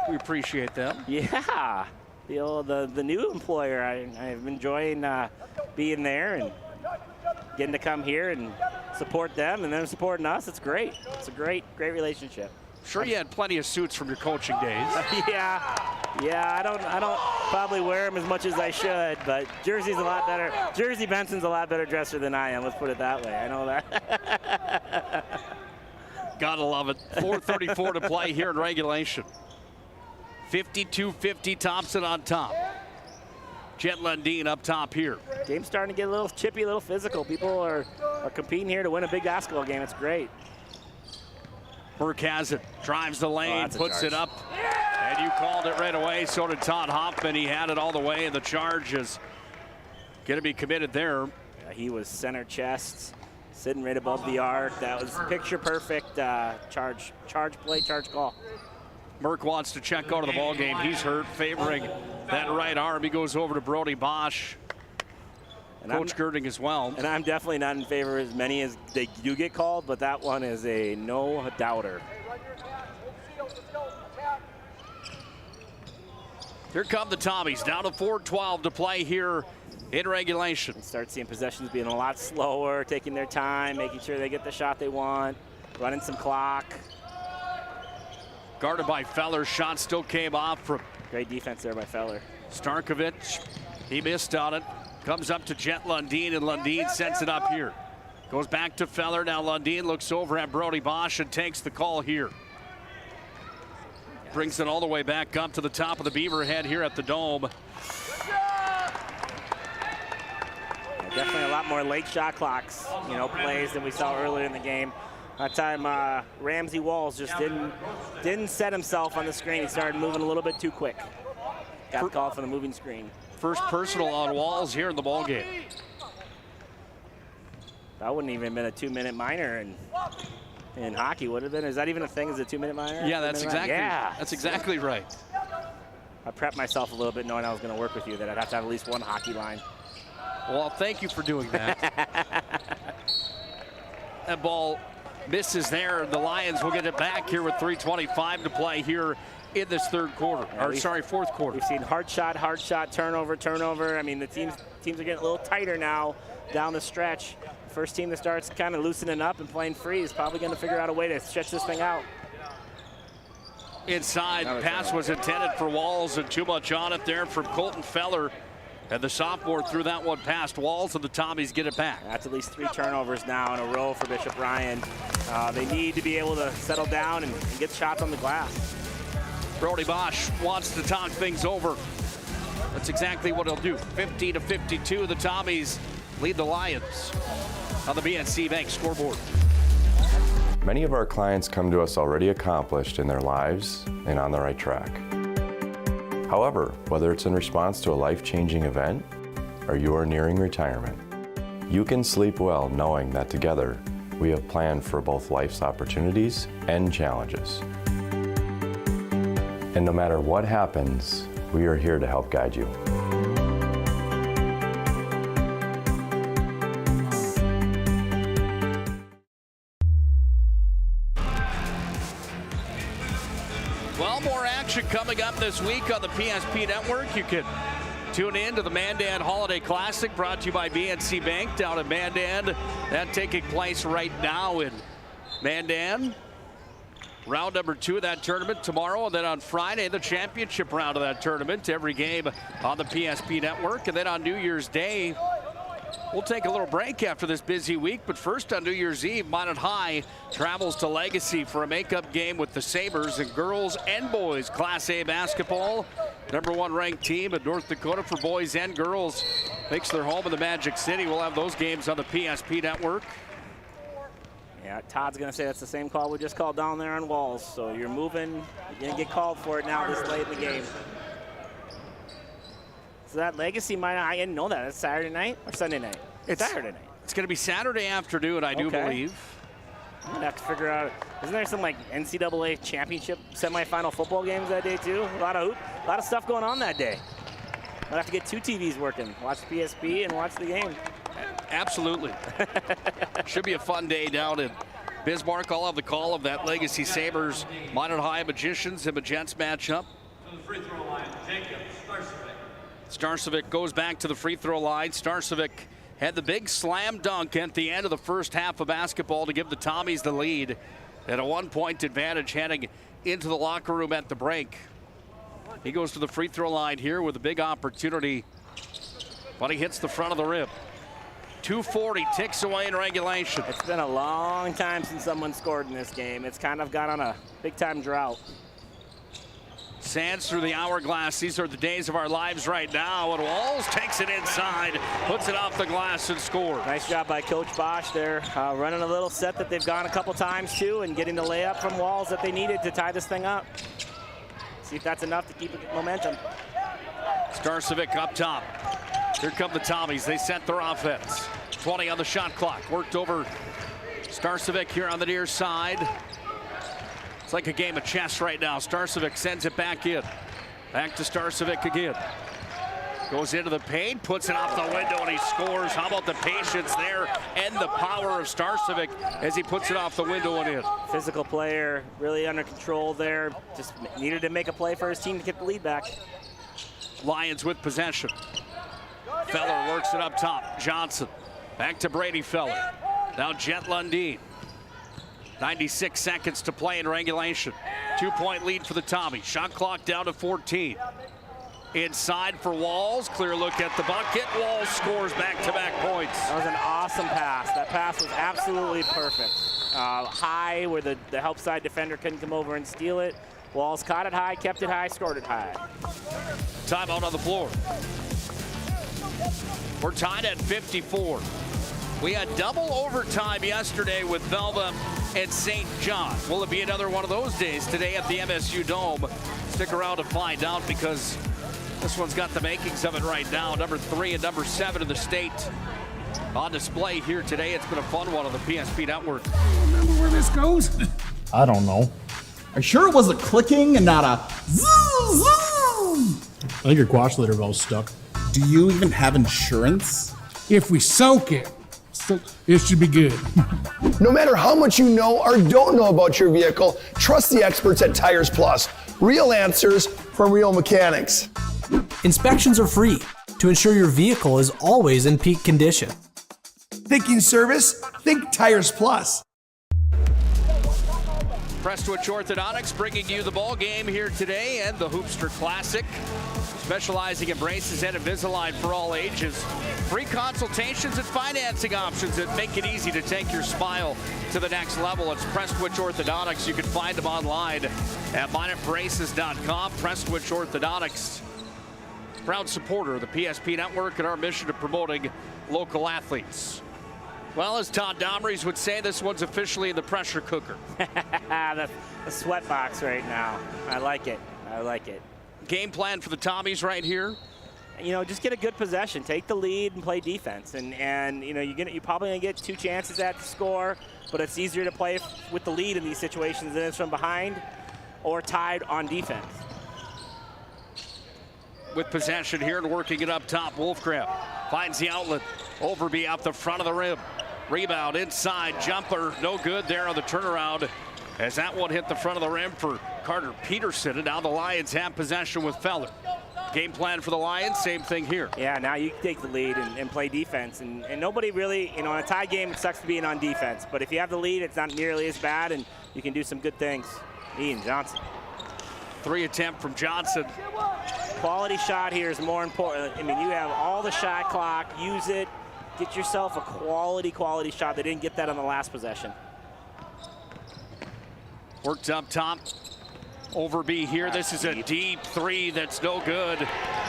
we appreciate them. Yeah. The new employer, I'm enjoying being there and getting to come here and support them and them supporting us. It's great. It's a great relationship. Sure, you had plenty of suits from your coaching days. Yeah. I don't probably wear them as much as I should, but Jersey's a lot better. Jersey Benson's a lot better dresser than I am. Let's put it that way. I know that. Gotta love it. 4:34 to play here in regulation. 52-50, Thompson on top. Jet Lundeen up top here. Game's starting to get a little chippy, a little physical. People are competing here to win a big basketball game. It's great. Burke has it, drives the lane, puts it up, and you called it right away. So did Todd Hoffman. He had it all the way, and the charge is going to be committed there. Yeah, he was center chest, sitting right above the arc. That was picture perfect charge play, charge call. Merck wants to check out of the ball game. He's hurt, favoring that right arm. He goes over to Brody Bosch. And Coach Girding as well. And I'm definitely not in favor of as many as they do get called, but that one is a no-doubter. Here come the Tommies, down to 4:12 to play here in regulation. You start seeing possessions being a lot slower, taking their time, making sure they get the shot they want, running some clock. Guarded by Feller, shot still came off from. Great defense there by Feller. Starkovich, he missed on it. Comes up to Jet Lundeen, and Lundeen sets it up here. Goes back to Feller. Now Lundeen looks over at Brody Bosch and takes the call here. Brings it all the way back up to the top of the Beaver Head here at the Dome. Definitely a lot more late shot clocks, plays than we saw earlier in the game. That time, Ramsey Walls just didn't set himself on the screen. He started moving a little bit too quick. Got called for the moving screen. First personal on Walls here in the ballgame. That wouldn't even have been a 2-minute minor in hockey, would it have been? Is that even a thing? Is it a 2-minute minor? Yeah, that's exactly right. I prepped myself a little bit knowing I was going to work with you, that I'd have to have at least one hockey line. Well, thank you for doing that. That ball misses there. The Lions will get it back here with 3:25 to play here in this fourth quarter. We've seen hard shot, turnover. I mean, the teams are getting a little tighter now down the stretch. First team that starts kind of loosening up and playing free is probably going to figure out a way to stretch this thing out. Inside, pass was intended for Walls, and too much on it there from Colton Feller. And the sophomore threw that one past Walls, and the Tommies get it back. That's at least 3 turnovers now in a row for Bishop Ryan. They need to be able to settle down and get shots on the glass. Brody Bosch wants to talk things over. That's exactly what he'll do. 50-52, the Tommies lead the Lions on the BNC Bank scoreboard. Many of our clients come to us already accomplished in their lives and on the right track. However, whether it's in response to a life-changing event or you are nearing retirement, you can sleep well knowing that together we have planned for both life's opportunities and challenges. And no matter what happens, we are here to help guide you. Well, more action coming up this week on the PSP Network. You can tune in to the Mandan Holiday Classic, brought to you by BNC Bank down in Mandan. That taking place right now in Mandan. Round number 2 of that tournament tomorrow, and then on Friday, the championship round of that tournament. Every game on the PSP Network, and then on New Year's Day, we'll take a little break after this busy week, but first on New Year's Eve, Minot High travels to Legacy for a makeup game with the Sabres in girls and boys Class A basketball. Number 1 ranked team in North Dakota for boys and girls makes their home in the Magic City. We'll have those games on the PSP Network. Yeah, Todd's going to say that's the same call we just called down there on Walls. So you're moving, you're going to get called for it now this late in the game. So that Legacy I didn't know that. It's Saturday night or Sunday night? It's Saturday night. It's going to be Saturday afternoon, I do believe. I'm going to have to figure out, isn't there some NCAA championship semifinal football games that day too? A lot of stuff going on that day. I'll have to get 2 TVs working. Watch the PSP and watch the game. Absolutely. Should be a fun day down in Bismarck. I'll have the call of that Legacy Sabres Minot High Magicians and Magents matchup. Starcevic goes back to the free throw line. Starcevic had the big slam dunk at the end of the first half of basketball to give the Tommies the lead and a 1-point advantage heading into the locker room at the break. He goes to the free throw line here with a big opportunity, but he hits the front of the rim. 2:40 ticks away in regulation. It's been a long time since someone scored in this game. It's kind of got on a big-time drought. Sands through the hourglass. These are the days of our lives right now. And Walls takes it inside, puts it off the glass and scores. Nice job by Coach Bosch there, running a little set that they've gone a couple times too, and getting the layup from Walls that they needed to tie this thing up. See if that's enough to keep it momentum. Starcevic up top. Here come the Tommies. They set their offense. 20 on the shot clock. Worked over Starcevic here on the near side. It's like a game of chess right now. Starcevic sends it back in. Back to Starcevic again. Goes into the paint, puts it off the window, and he scores. How about the patience there and the power of Starcevic as he puts it off the window and in. Physical player, really under control there. Just needed to make a play for his team to get the lead back. Lions with possession. Feller works it up top. Johnson back to Brady Feller. Now Jet Lundeen. 96 seconds to play in regulation. 2-point lead for the Tommies. Shot clock down to 14. Inside for Walls. Clear look at the bucket. Walls scores back-to-back points. That was an awesome pass. That pass was absolutely perfect. High where the help side defender couldn't come over and steal it. Walls caught it high, kept it high, scored it high. Timeout on the floor. We're tied at 54. We had double overtime yesterday with Velva and St. John. Will it be another one of those days today at the MSU Dome? Stick around to find out, because this one's got the makings of it right now. Number 3 and number 7 in the state on display here today. It's been a fun one on the PSP Network. Remember where this goes? I don't know. Are you sure it was a clicking and not a zoom, zoom? I think your quash litter valve's stuck. Do you even have insurance? If we soak it, it should be good. No matter how much you know or don't know about your vehicle, trust the experts at Tires Plus. Real answers from real mechanics. Inspections are free to ensure your vehicle is always in peak condition. Thinking service? Think Tires Plus. Prestwich Orthodontics bringing you the ball game here today and the Hoopster Classic. Specializing in braces and Invisalign for all ages. Free consultations and financing options that make it easy to take your smile to the next level. It's Prestwich Orthodontics. You can find them online at minebraces.com. Prestwich Orthodontics, proud supporter of the PSP Network and our mission of promoting local athletes. Well, as Todd Domrys would say, this one's officially in the pressure cooker. the sweat box right now. I like it. I like it. Game plan for the Tommies right here. You know, just get a good possession, take the lead, and play defense. And you know, you're probably gonna get 2 chances at the score, but it's easier to play with the lead in these situations than it's from behind or tied on defense. With possession here and working it up top, Wolfcraft finds the outlet. Overby out the front of the rim. Rebound inside, jumper, no good there on the turnaround, as that one hit the front of the rim for Carter Peterson, and now the Lions have possession with Feller. Game plan for the Lions, same thing here. Yeah, now you can take the lead and play defense, and nobody really, you know, in a tie game, it sucks to be on defense, but if you have the lead, it's not nearly as bad, and you can do some good things. Ian Johnson. 3 attempt from Johnson. Quality shot here is more important. I mean, you have all the shot clock, use it, get yourself a quality shot. They didn't get that on the last possession. Worked up top. Overby here. This is a deep 3 that's no good.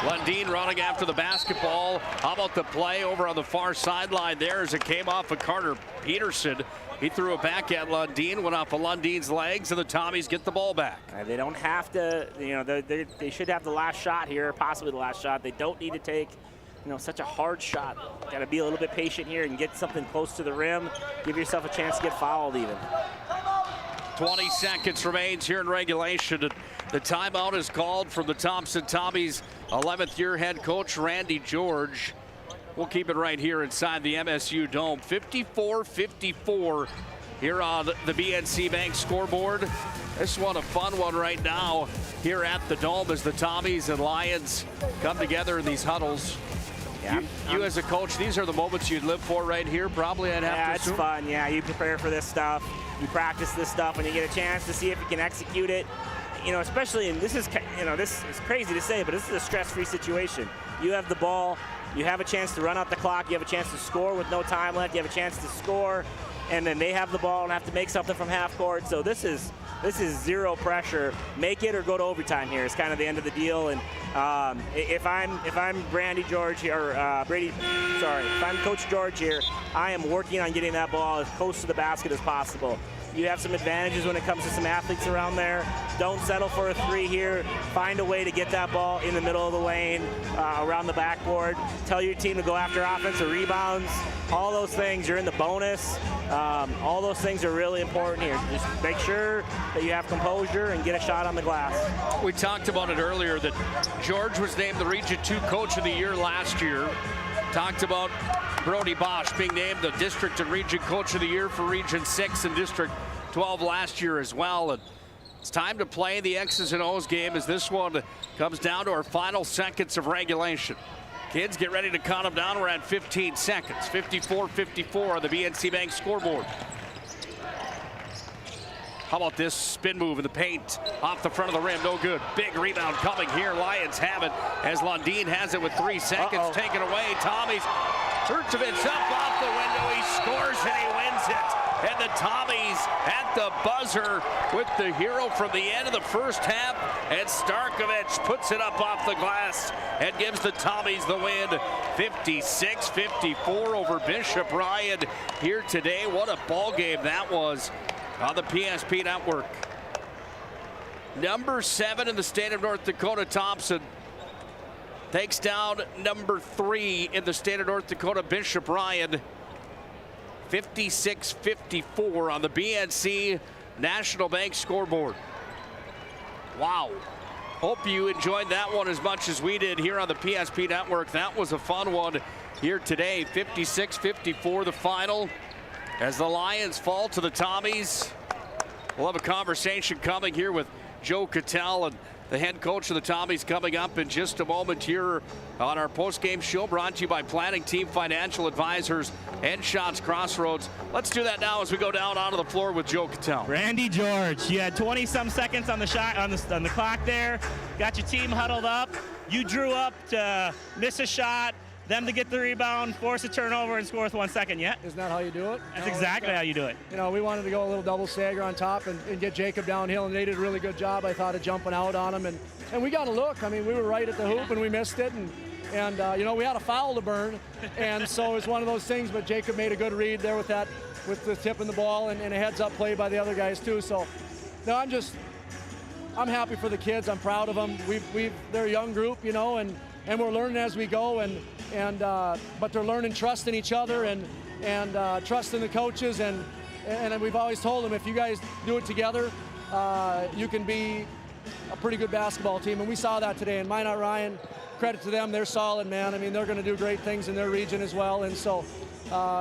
Lundeen running after the basketball. How about the play over on the far sideline there as it came off of Carter Peterson. He threw it back at Lundeen, went off of Lundeen's legs, and the Tommies get the ball back. They don't have to, you know, they should have the last shot here, possibly the last shot. They don't need to take, you know, such a hard shot. Got to be a little bit patient here and get something close to the rim. Give yourself a chance to get fouled even. 20 seconds remains here in regulation. The timeout is called from the Thompson Tommies 11th year head coach Randy George. We'll keep it right here inside the MSU Dome. 54-54 here on the BNC Bank scoreboard. This one a fun one right now here at the Dome as the Tommies and Lions come together in these huddles. Yeah. You as a coach, these are the moments you'd live for right here, probably, I'd have to assume. It's fun. Yeah, you prepare for this stuff. You practice this stuff when you get a chance to see if you can execute it. You know, especially in this is crazy to say, but this is a stress-free situation. You have the ball. You have a chance to run out the clock. You have a chance to score with no time left. You have a chance to score, and then they have the ball and have to make something from half court. So this is zero pressure. Make it or go to overtime here. It's kind of the end of the deal. And if I'm Brandy George here, or Brady, sorry, if I'm Coach George here, I am working on getting that ball as close to the basket as possible. You have some advantages when it comes to some athletes around there. Don't settle for a 3 here. Find a way to get that ball in the middle of the lane, around the backboard. Tell your team to go after offensive rebounds. All those things, you're in the bonus. All those things are really important here. Just make sure that you have composure and get a shot on the glass. We talked about it earlier that George was named the Region 2 Coach of the Year last year. Talked about Brody Bosch being named the District and Region Coach of the Year for Region 6 and District 12 last year as well. And it's time to play the X's and O's game as this one comes down to our final seconds of regulation. Kids, get ready to count them down. We're at 15 seconds. 54-54 on the BNC Bank scoreboard. How about this spin move in the paint? Off the front of the rim, no good. Big rebound coming here. Lions have it as Lundeen has it with 3 seconds. Taken away. Tommy's Turcevich up off the window. He scores and he wins it. and the Tommies at the buzzer with the hero from the end of the first half, and Starkovich puts it up off the glass and gives the Tommies the win, 56-54 over Bishop Ryan here today. What a ball game that was on the PSP Network. Number 7 in the state of North Dakota, Thompson, takes down number 3 in the state of North Dakota, Bishop Ryan, 56-54 on the BNC National Bank scoreboard. Wow. Hope you enjoyed that one as much as we did here on the PSP Network. That was a fun one here today. 56-54 the final as the Lions fall to the Tommies. We'll have a conversation coming here with Joe Cattell and the head coach of the Tommies coming up in just a moment here on our post-game show, brought to you by Planning Team Financial Advisors and Shots Crossroads. Let's do that now as we go down onto the floor with Joe Cattell. Randy George, you had 20-some seconds on the shot on the clock there. Got your team huddled up. You drew up to miss a shot, them to get the rebound, force a turnover, and score with 1 second. Yeah? Isn't that how you do it? That's exactly how you do it. You know, we wanted to go a little double stagger on top and get Jacob downhill, and they did a really good job, I thought, of jumping out on him. And we got a look. I mean, we were right at the hoop, and we missed it. And you know, we had a foul to burn, and so it was one of those things, but Jacob made a good read there with the tip in the ball and a heads-up play by the other guys, too. So, no, I'm happy for the kids. I'm proud of them. They're a young group, you know, and we're learning as we go, but they're learning trust in each other and trust in the coaches, and we've always told them, if you guys do it together, you can be a pretty good basketball team, and we saw that today. And Minot Ryan, credit to them, they're solid, man. I mean, they're going to do great things in their region as well, and so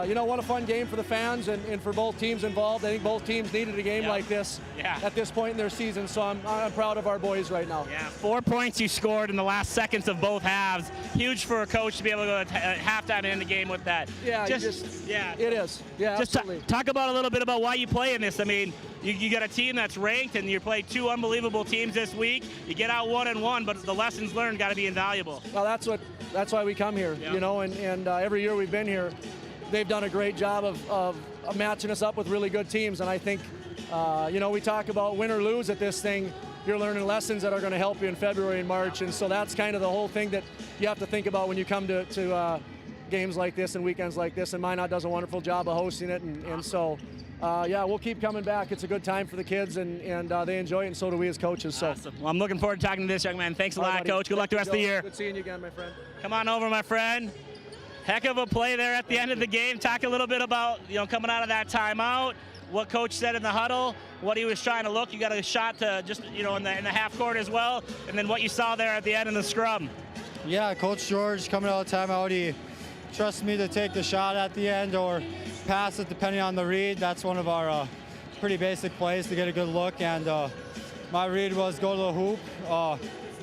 you know, what a fun game for the fans and for both teams involved. I think both teams needed a game like this at this point in their season, so I'm proud of our boys right now. Yeah, 4 points you scored in the last seconds of both halves. Huge for a coach to be able to go at halftime and end the game with that. Yeah, it is. Yeah, just absolutely. Talk about a little bit about why you play in this. I mean, you got a team that's ranked, and you play 2 unbelievable teams this week. You get out 1-1, but the lessons learned got to be invaluable. Well, that's why we come here, you know, and every year we've been here, they've done a great job of matching us up with really good teams. And I think, you know, we talk about win or lose at this thing. You're learning lessons that are going to help you in February and March. And so that's kind of the whole thing that you have to think about when you come to games like this and weekends like this. And Minot does a wonderful job of hosting it. And so, yeah, we'll keep coming back. It's a good time for the kids, and they enjoy it, and so do we as coaches. So. Awesome. Well, I'm looking forward to talking to this young man. Thanks a lot, Coach. Good luck the rest of the year. Good seeing you again, my friend. Come on over, my friend. Heck of a play there at the end of the game. Talk a little bit about, you know, coming out of that timeout, what Coach said in the huddle, what he was trying to look. You got a shot to just, you know, in the half court as well, and then what you saw there at the end in the scrum. Yeah, Coach George coming out of timeout, he trusted me to take the shot at the end or pass it depending on the read. That's one of our pretty basic plays to get a good look, and my read was go to the hoop.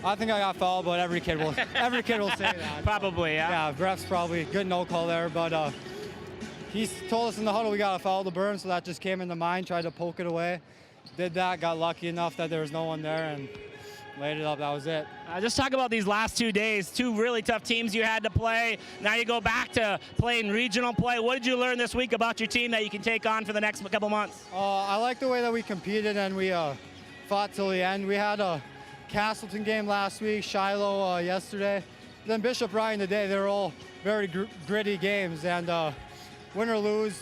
I think I got fouled, but every kid will say that. Probably, yeah. Yeah, ref's probably good no call there, but he told us in the huddle we got a foul to burn, so that just came into mind, tried to poke it away. Did that, got lucky enough that there was no one there, and laid it up. That was it. Just talk about these last 2 days. 2 really tough teams you had to play. Now you go back to playing regional play. What did you learn this week about your team that you can take on for the next couple months? I like the way that we competed and we fought till the end. We had a Castleton game last week, Shiloh yesterday, then Bishop Ryan today. They're all very gritty games, and win or lose,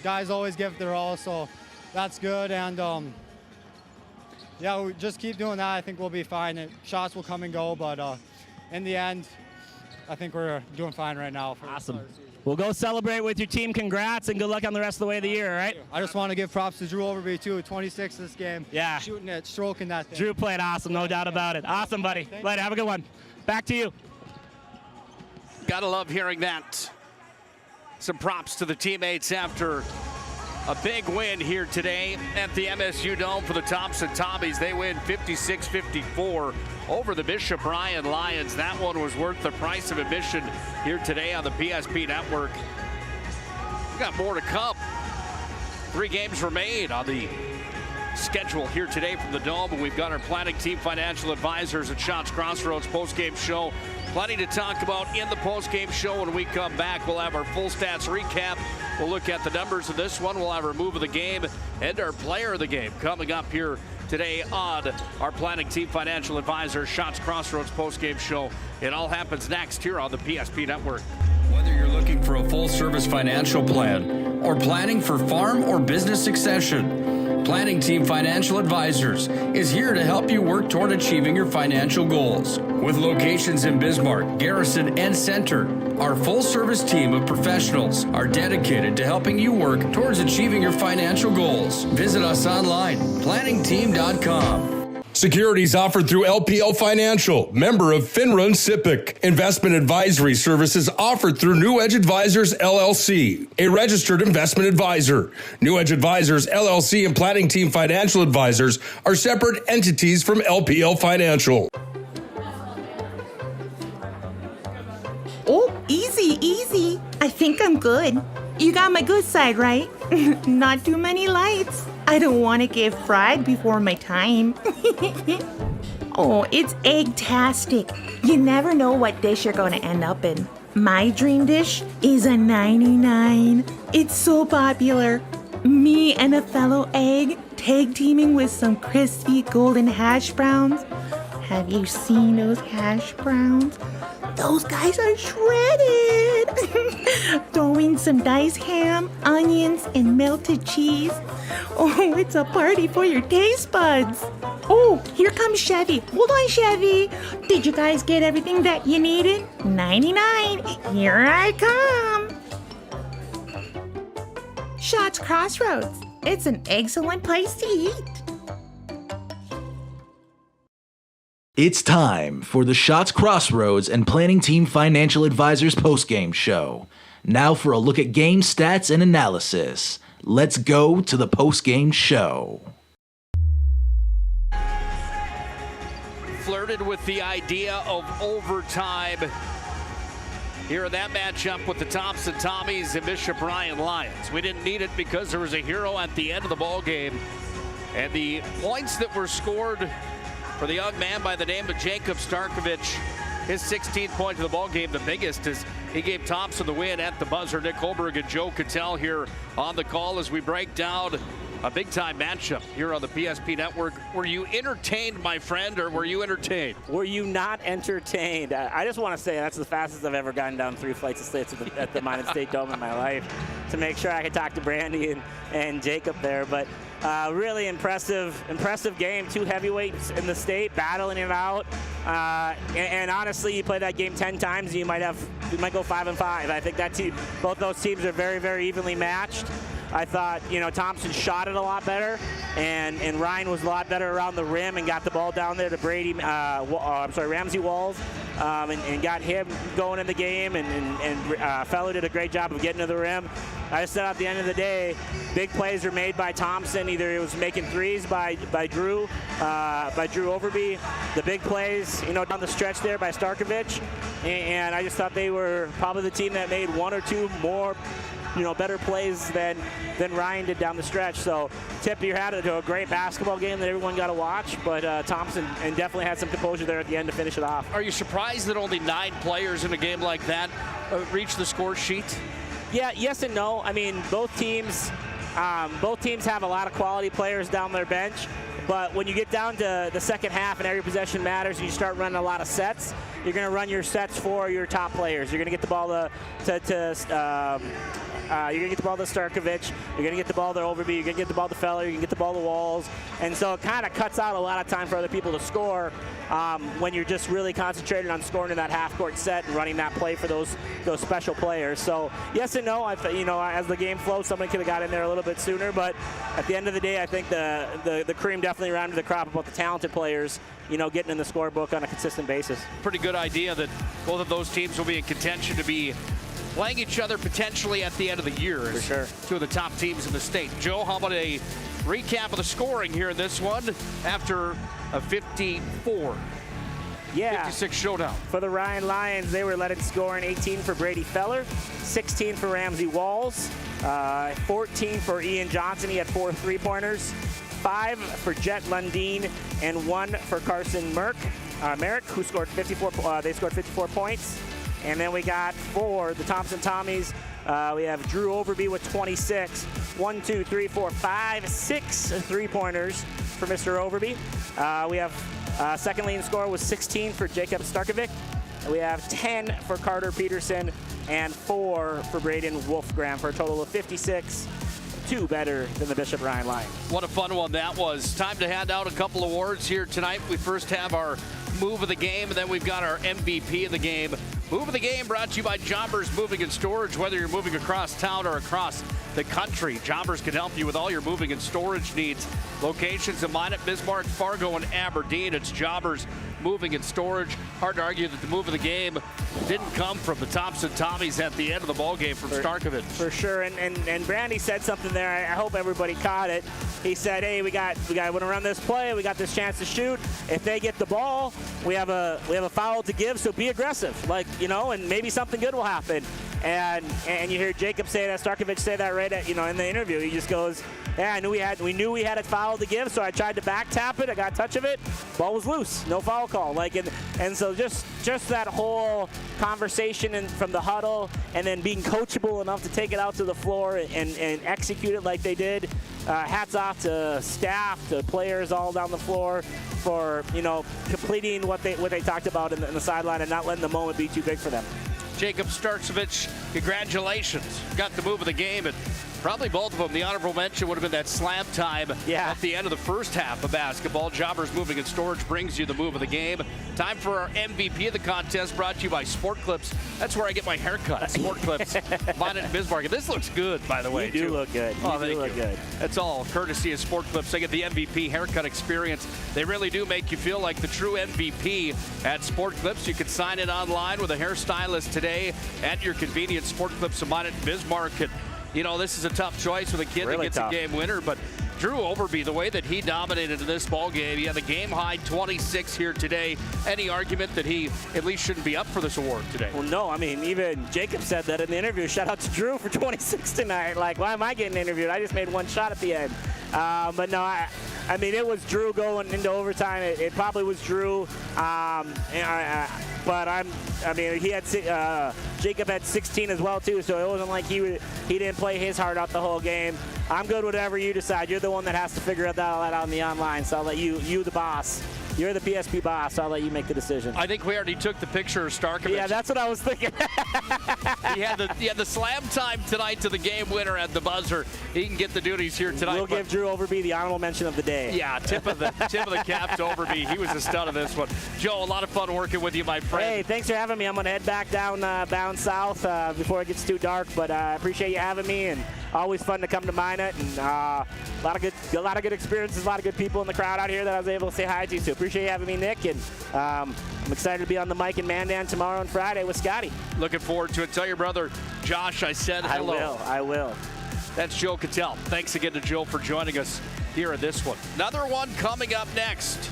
guys always give their all, so that's good. And yeah, we just keep doing that. I think we'll be fine. Shots will come and go, but in the end, I think we're doing fine right now. Awesome. We'll go celebrate with your team. Congrats, and good luck on the rest of the way of the year, all right? I just want to give props to Drew Overby, too. 26 this game. Yeah. Shooting it, stroking that thing. Drew played awesome, no doubt about it. Awesome, buddy. Later, have a good one. Back to you. Gotta love hearing that. Some props to the teammates after a big win here today at the MSU Dome for the Thompson Tommies. They win 56-54 over the Bishop Ryan Lions. That one was worth the price of admission here today on the PSP Network. We got more to come. 3 games remain on the schedule here today from the Dome, and we've got our Planning Team Financial Advisors at Shots Crossroads postgame show. Plenty to talk about in the postgame show. When we come back, we'll have our full stats recap We'll look at the numbers of this one. We'll have our move of the game and our player of the game coming up here today on our Planning Team Financial Advisor Shots Crossroads postgame show. It all happens next here on the PSP Network. Whether you're looking for a full-service financial plan or planning for farm or business succession, Planning Team Financial Advisors is here to help you work toward achieving your financial goals. With locations in Bismarck, Garrison, and Center, our full-service team of professionals are dedicated to helping you work towards achieving your financial goals. Visit us online, planningteam.com. Securities offered through LPL Financial, member of FINRA and SIPC. Investment advisory services offered through New Edge Advisors, LLC, a registered investment advisor. New Edge Advisors, LLC and Planning Team Financial Advisors are separate entities from LPL Financial. Oh, easy. I think I'm good. You got my good side, right? Not too many lights. I don't want to get fried before my time. Oh, it's egg-tastic. You never know what dish you're going to end up in. My dream dish is a 99. It's so popular. Me and a fellow egg tag teaming with some crispy golden hash browns. Have you seen those hash browns? Those guys are shredded. Throw in some diced ham, onions, and melted cheese. Oh, it's a party for your taste buds. Oh, here comes Chevy. Hold on, Chevy. Did you guys get everything that you needed? 99. Here I come. Shots Crossroads. It's an excellent place to eat. It's time for the Shots Crossroads and Planning Team Financial Advisors postgame show. Now for a look at game stats and analysis. Let's go to the postgame show. Flirted with the idea of overtime here in that matchup with the Thompson Tommies and Bishop Ryan Lions. We didn't need it because there was a hero at the end of the ball game, and the points that were scored for the young man by the name of Jacob Starkovich, his 16th point of the ball game, the biggest, as he gave Thompson the win at the buzzer. Nick Holberg and Joe Cattell here on the call as we break down a big-time matchup here on the PSP Network. Were you entertained, my friend, or were you entertained? Were you not entertained? I just want to say that's the fastest I've ever gotten down 3 flights of stairs at the Minot State Dome in my life to make sure I could talk to Brandy and Jacob there. But really impressive game. 2 heavyweights in the state battling it out. And honestly, you play that game 10 times, and you might go 5-5. I think that both those teams are very, very evenly matched. I thought, Thompson shot it a lot better, and Ryan was a lot better around the rim and got the ball down there to Ramsey Walls, and got him going in the game, and Fellow did a great job of getting to the rim. I just said at the end of the day, big plays are made by Thompson. Either it was making threes by Drew Overby, the big plays, down the stretch there by Starkovich, and I just thought they were probably the team that made 1 or 2 more better plays than Ryan did down the stretch. So tip your hat to a great basketball game that everyone got to watch, but Thompson and definitely had some composure there at the end to finish it off. Are you surprised that only 9 players in a game like that reach the score sheet? Yeah, yes and no. I mean, both teams have a lot of quality players down their bench, but when you get down to the second half and every possession matters and you start running a lot of sets, you're going to run your sets for your top players. You're going to get the ball to you're going to get the ball to Starkovich. You're going to get the ball to Overby. You're going to get the ball to Feller. You're going to get the ball to Walls. And so it kind of cuts out a lot of time for other people to score when you're just really concentrated on scoring in that half-court set and running that play for those special players. So yes and no. As the game flowed, somebody could have got in there a little bit sooner. But at the end of the day, I think the cream definitely rounded the crop about the talented players, getting in the scorebook on a consistent basis. Pretty good idea that both of those teams will be in contention to be playing each other potentially at the end of the year. For sure. 2 of the top teams in the state. Joe, how about a recap of the scoring here in this one after a 54? Yeah. 56 showdown. For the Ryan Lions, they were led in scoring 18 for Brady Feller, 16 for Ramsey Walls, 14 for Ian Johnson. He had 4 3-pointers, 5 for Jet Lundeen, and 1 for Carson Merrick, who scored 54. They scored 54 points. And then we got for the Thompson Tommies, We have Drew Overby with 26. 1, 2, 3, 4, 5, 6 3-pointers for Mr. Overby. We have second leading scorer was 16 for Jacob Starkovic. We have 10 for Carter Peterson and 4 for Braden Wolfgram for a total of 56. 2 better than the Bishop Ryan Lions. What a fun one that was. Time to hand out a couple awards here tonight. We first have our move of the game, and then we've got our MVP of the game. Move of the game brought to you by Jobbers Moving and Storage. Whether you're moving across town or across the country, Jobbers can help you with all your moving and storage needs. Locations in Minot, Bismarck, Fargo, and Aberdeen. It's Jobbers Moving and Storage. Hard to argue that the move of the game didn't come from the Thompson Tommies at the end of the ball game from Starkovic. For sure, and Brandy said something there. I hope everybody caught it. He said, "Hey, we got want to run this play. We got this chance to shoot. If they get the ball, we have a foul to give. So be aggressive, and maybe something good will happen." And you hear Jacob say that, Starkovic say that right at, in the interview. He just goes, "Yeah, we knew we had a foul to give, so I tried to back tap it. I got a touch of it. Ball was loose. No foul call." And so just that whole conversation from the huddle, and then being coachable enough to take it out to the floor and execute it like they did. Hats off to staff, to players all down the floor for completing what they talked about in the sideline and not letting the moment be too big for them. Jacob Starkovic, congratulations. Got the move of the game, and probably both of them. The honorable mention would have been that slam time at the end of the first half of basketball. Jobbers Moving and Storage brings you the move of the game. Time for our MVP of the contest, brought to you by Sport Clips. That's where I get my haircut. Sport Clips, Minot and Bismarck. This looks good, by the way. You do look good. Oh, thank you. That's all courtesy of Sport Clips. I get the MVP haircut experience. They really do make you feel like the true MVP at Sport Clips. You can sign in online with a hairstylist today at your convenience. Sport Clips of Minot and Bismarck. And, this is a tough choice with a kid that gets a game winner, but Drew Overby, the way that he dominated in this ball game, he had the game high 26 here today. Any argument that he at least shouldn't be up for this award today? Well, no. I mean, even Jacob said that in the interview. Shout out to Drew for 26 tonight. Like, why am I getting interviewed? I just made one shot at the end. But no, I mean, it was Drew going into overtime. It probably was Drew. But he had Jacob had 16 as well too, so it wasn't like he didn't play his heart out the whole game. I'm good with whatever you decide. You're the one that has to figure that out on the online, so I'll let you the boss. You're the PSP boss, so I'll let you make the decision. I think we already took the picture of Starkovic. Yeah, that's what I was thinking. He had the slam time tonight to the game winner at the buzzer. He can get the duties here tonight. We'll give Drew Overby the honorable mention of the day. Yeah, tip of the cap to Overby. He was a stud of this one. Joe, a lot of fun working with you, my friend. Hey, thanks for having me. I'm going to head back bound south before it gets too dark, but I appreciate you having me, and always fun to come to Minot, and a lot of good experiences, a lot of good people in the crowd out here that I was able to say hi to. So appreciate you having me, Nick, and I'm excited to be on the mic in Mandan tomorrow and Friday with Scotty. Looking forward to it. Tell your brother Josh I said hello. I will. That's Joe Cattell. Thanks again to Joe for joining us here in this one. Another one coming up next.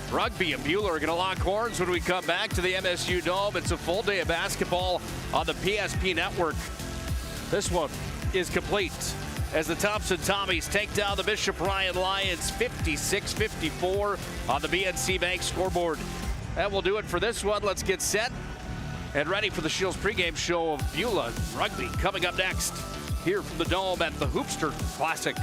Rugby and Beulah are going to lock horns when we come back to the MSU Dome. It's a full day of basketball on the PSP network. This one is complete as the Thompson Tommies take down the Bishop Ryan Lions 56-54 on the BNC Bank scoreboard. That will do it for this one. Let's get set and ready for the Shields pregame show of Beulah Rugby coming up next here from the Dome at the Hoopster Classic.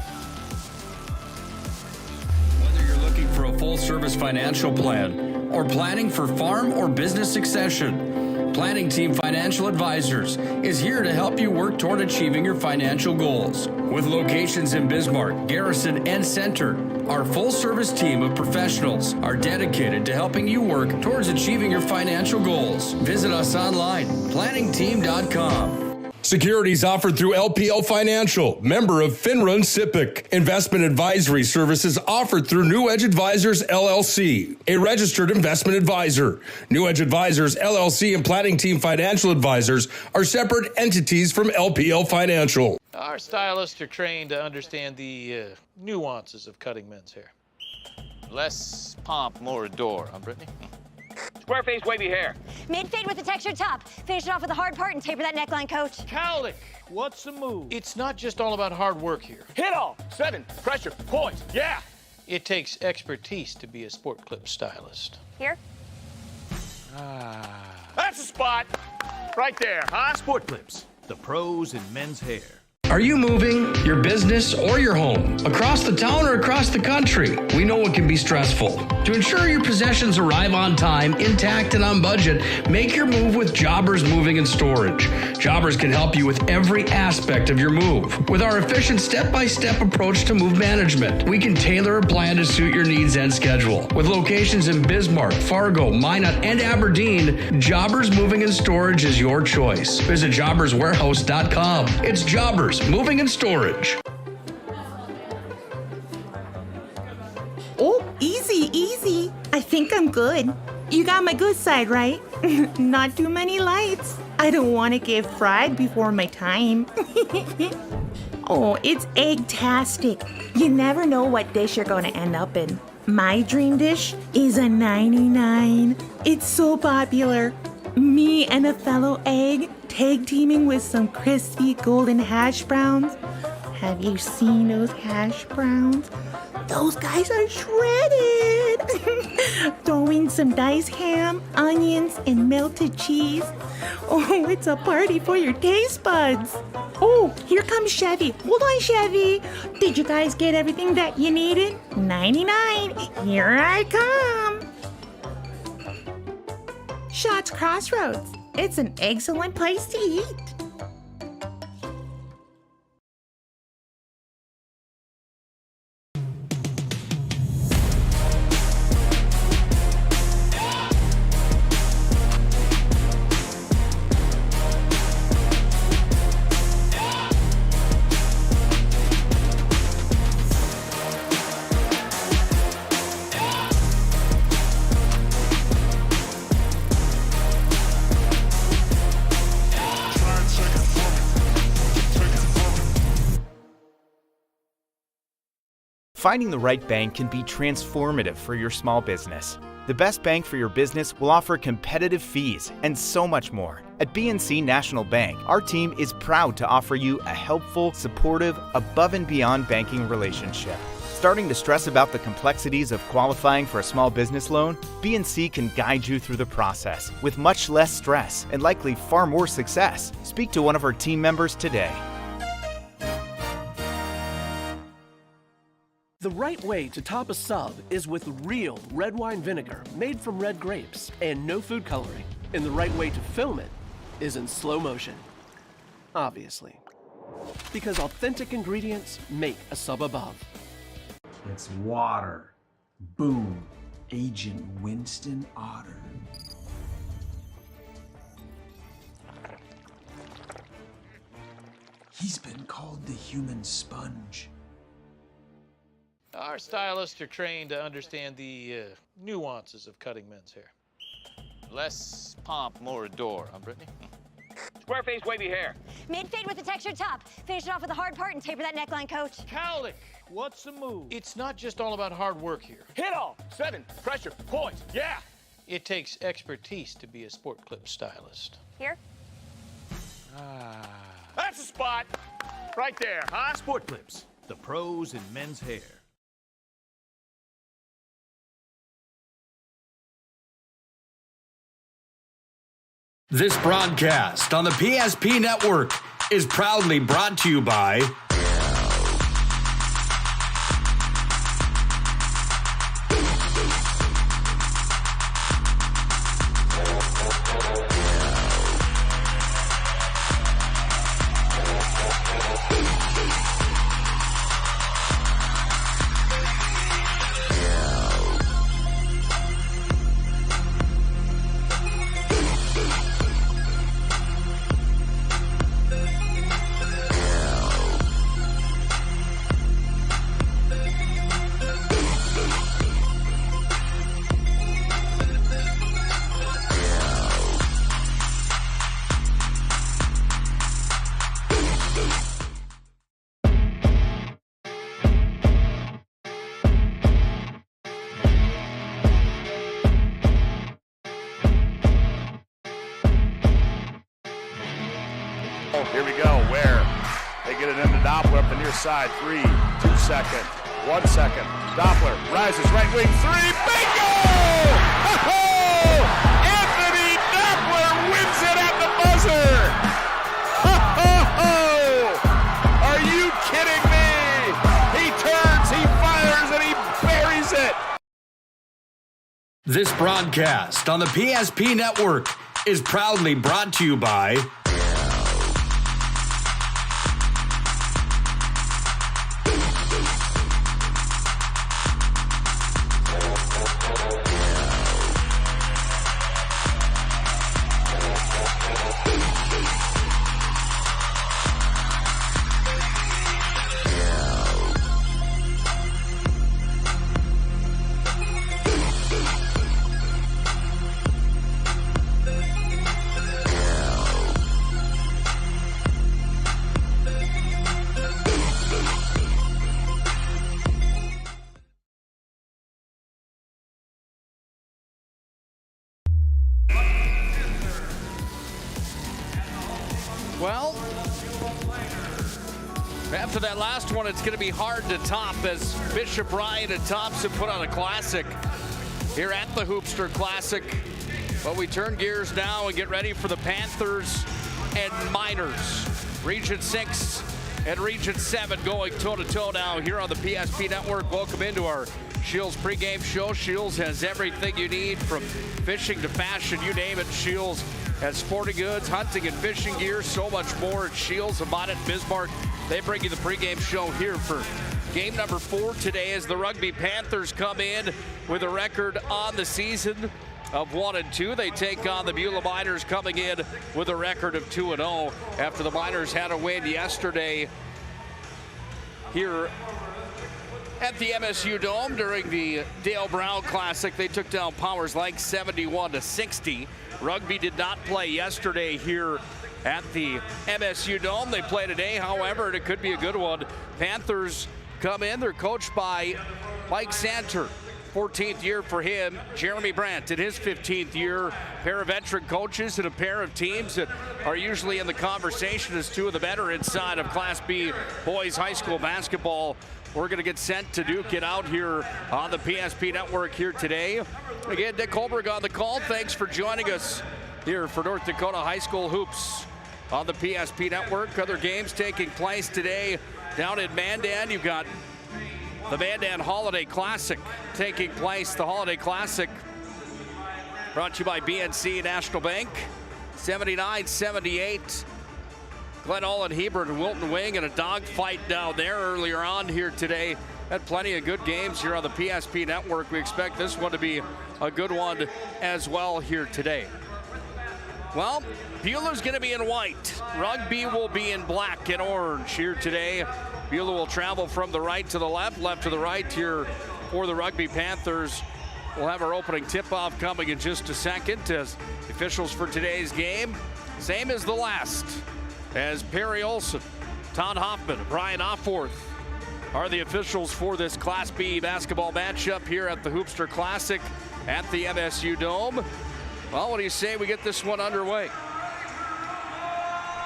Whether you're looking for a full-service financial plan or planning for farm or business succession, Planning Team Financial Advisors is here to help you work toward achieving your financial goals. With locations in Bismarck, Garrison, and Center, our full-service team of professionals are dedicated to helping you work towards achieving your financial goals. Visit us online, planningteam.com. Securities offered through LPL Financial, member of FINRA and SIPC. Investment advisory services offered through New Edge Advisors, LLC, a registered investment advisor. New Edge Advisors, LLC, and Planning Team Financial Advisors are separate entities from LPL Financial. Our stylists are trained to understand the nuances of cutting men's hair. Less pomp, more adore, huh, Brittany? Square face, wavy hair. Mid-fade with a textured top. Finish it off with a hard part and taper that neckline, coach. Cowlick, what's the move? It's not just all about hard work here. Hit all. 7. Pressure. Poise. Yeah. It takes expertise to be a sport clip stylist. Here? That's the spot. Right there, huh? Sport Clips. the pros in men's hair. Are you moving your business or your home across the town or across the country? We know it can be stressful. To ensure your possessions arrive on time, intact, and on budget, make your move with Jobbers Moving and Storage. Jobbers can help you with every aspect of your move. With our efficient step-by-step approach to move management, we can tailor a plan to suit your needs and schedule. With locations in Bismarck, Fargo, Minot, and Aberdeen, Jobbers Moving and Storage is your choice. Visit jobberswarehouse.com. It's Jobbers Moving and Storage. Oh, easy, easy. I think I'm good. You got my good side, right? Not too many lights. I don't want to get fried before my time. Oh, it's egg-tastic. You never know what dish you're going to end up in. My dream dish is a 99. It's so popular. Me and a fellow egg tag teaming with some crispy golden hash browns. Have you seen those hash browns? Those guys are shredded. Throw in some diced ham, onions, and melted cheese. Oh, it's a party for your taste buds. Oh, here comes Chevy. Hold on, Chevy. Did you guys get everything that you needed? 99. Here I come. Shots Crossroads. It's an excellent place to eat. Finding the right bank can be transformative for your small business. The best bank for your business will offer competitive fees and so much more. At BNC National Bank, our team is proud to offer you a helpful, supportive, above and beyond banking relationship. Starting to stress about the complexities of qualifying for a small business loan? BNC can guide you through the process with much less stress and likely far more success. Speak to one of our team members today. The right way to top a sub is with real red wine vinegar made from red grapes and no food coloring. And the right way to film it is in slow motion. Obviously. Because authentic ingredients make a sub above. It's water. Boom. Agent Winston Otter. He's been called the human sponge. Our stylists are trained to understand the nuances of cutting men's hair. Less pomp, more adore, huh, Brittany? Square face, wavy hair. Mid-fade with a textured top. Finish it off with the hard part and taper that neckline, coach. Cowlick, what's the move? It's not just all about hard work here. Hit off. 7. Pressure. Point. Yeah. It takes expertise to be a sport clip stylist. Here? That's the spot. Right there, huh? Sport Clips, the pros in men's hair. This broadcast on the PSP Network is proudly brought to you by Here we go, where they get it into Doppler up the near side. 3, 2 seconds, 1 second. Doppler rises, right wing, 3, bingo! Anthony Doppler wins it at the buzzer! This broadcast on the PSP Network is proudly brought to you by Well, after that last one, it's going to be hard to top as Bishop Ryan and Thompson put on a classic here at the Hoopster Classic. But we turn gears now and get ready for the Panthers and Miners. Region 6 and Region 7 going toe-to-toe now here on the PSP Network. Welcome into our Shields pregame show. Shields has everything you need, from fishing to fashion, you name it. Shields has sporting goods, hunting and fishing gear, so much more at Shields, Amana, Bismarck. They bring you the pregame show here for game number 4 today as the Rugby Panthers come in with a record on the season of 1-2. They take on the Beulah Miners, coming in with a record of 2-0 after the Miners had a win yesterday here at the MSU Dome during the Dale Brown Classic. They took down Powers Lake 71-60. Rugby did not play yesterday here at the MSU Dome. They play today, however, and it could be a good one. Panthers come in. They're coached by Mike Santer. 14th year for him. Jeremy Brandt in his 15th year. Pair of veteran coaches and a pair of teams that are usually in the conversation as two of the better inside of Class B boys high school basketball. We're going to get sent to duke it out here on the PSP Network here today. Again, Dick Holberg on the call. Thanks for joining us here for North Dakota High School Hoops on the PSP Network. Other games taking place today down in Mandan. You've got the Mandan Holiday Classic taking place. The Holiday Classic brought to you by BNC National Bank. 79-78. Glen Olin, Hebert, and Wilton Wing in a dogfight down there earlier on here today. Had plenty of good games here on the PSP Network. We expect this one to be a good one as well here today. Well, Beulah's going to be in white. Rugby will be in black and orange here today. Beulah will travel from the right to the left, left to the right here for the Rugby Panthers. We'll have our opening tip-off coming in just a second as officials for today's game, same as the last, as Perry Olson, Todd Hoffman, Brian Offorth are the officials for this Class B basketball matchup here at the Hoopster Classic at the MSU Dome. Well, what do you say we get this one underway?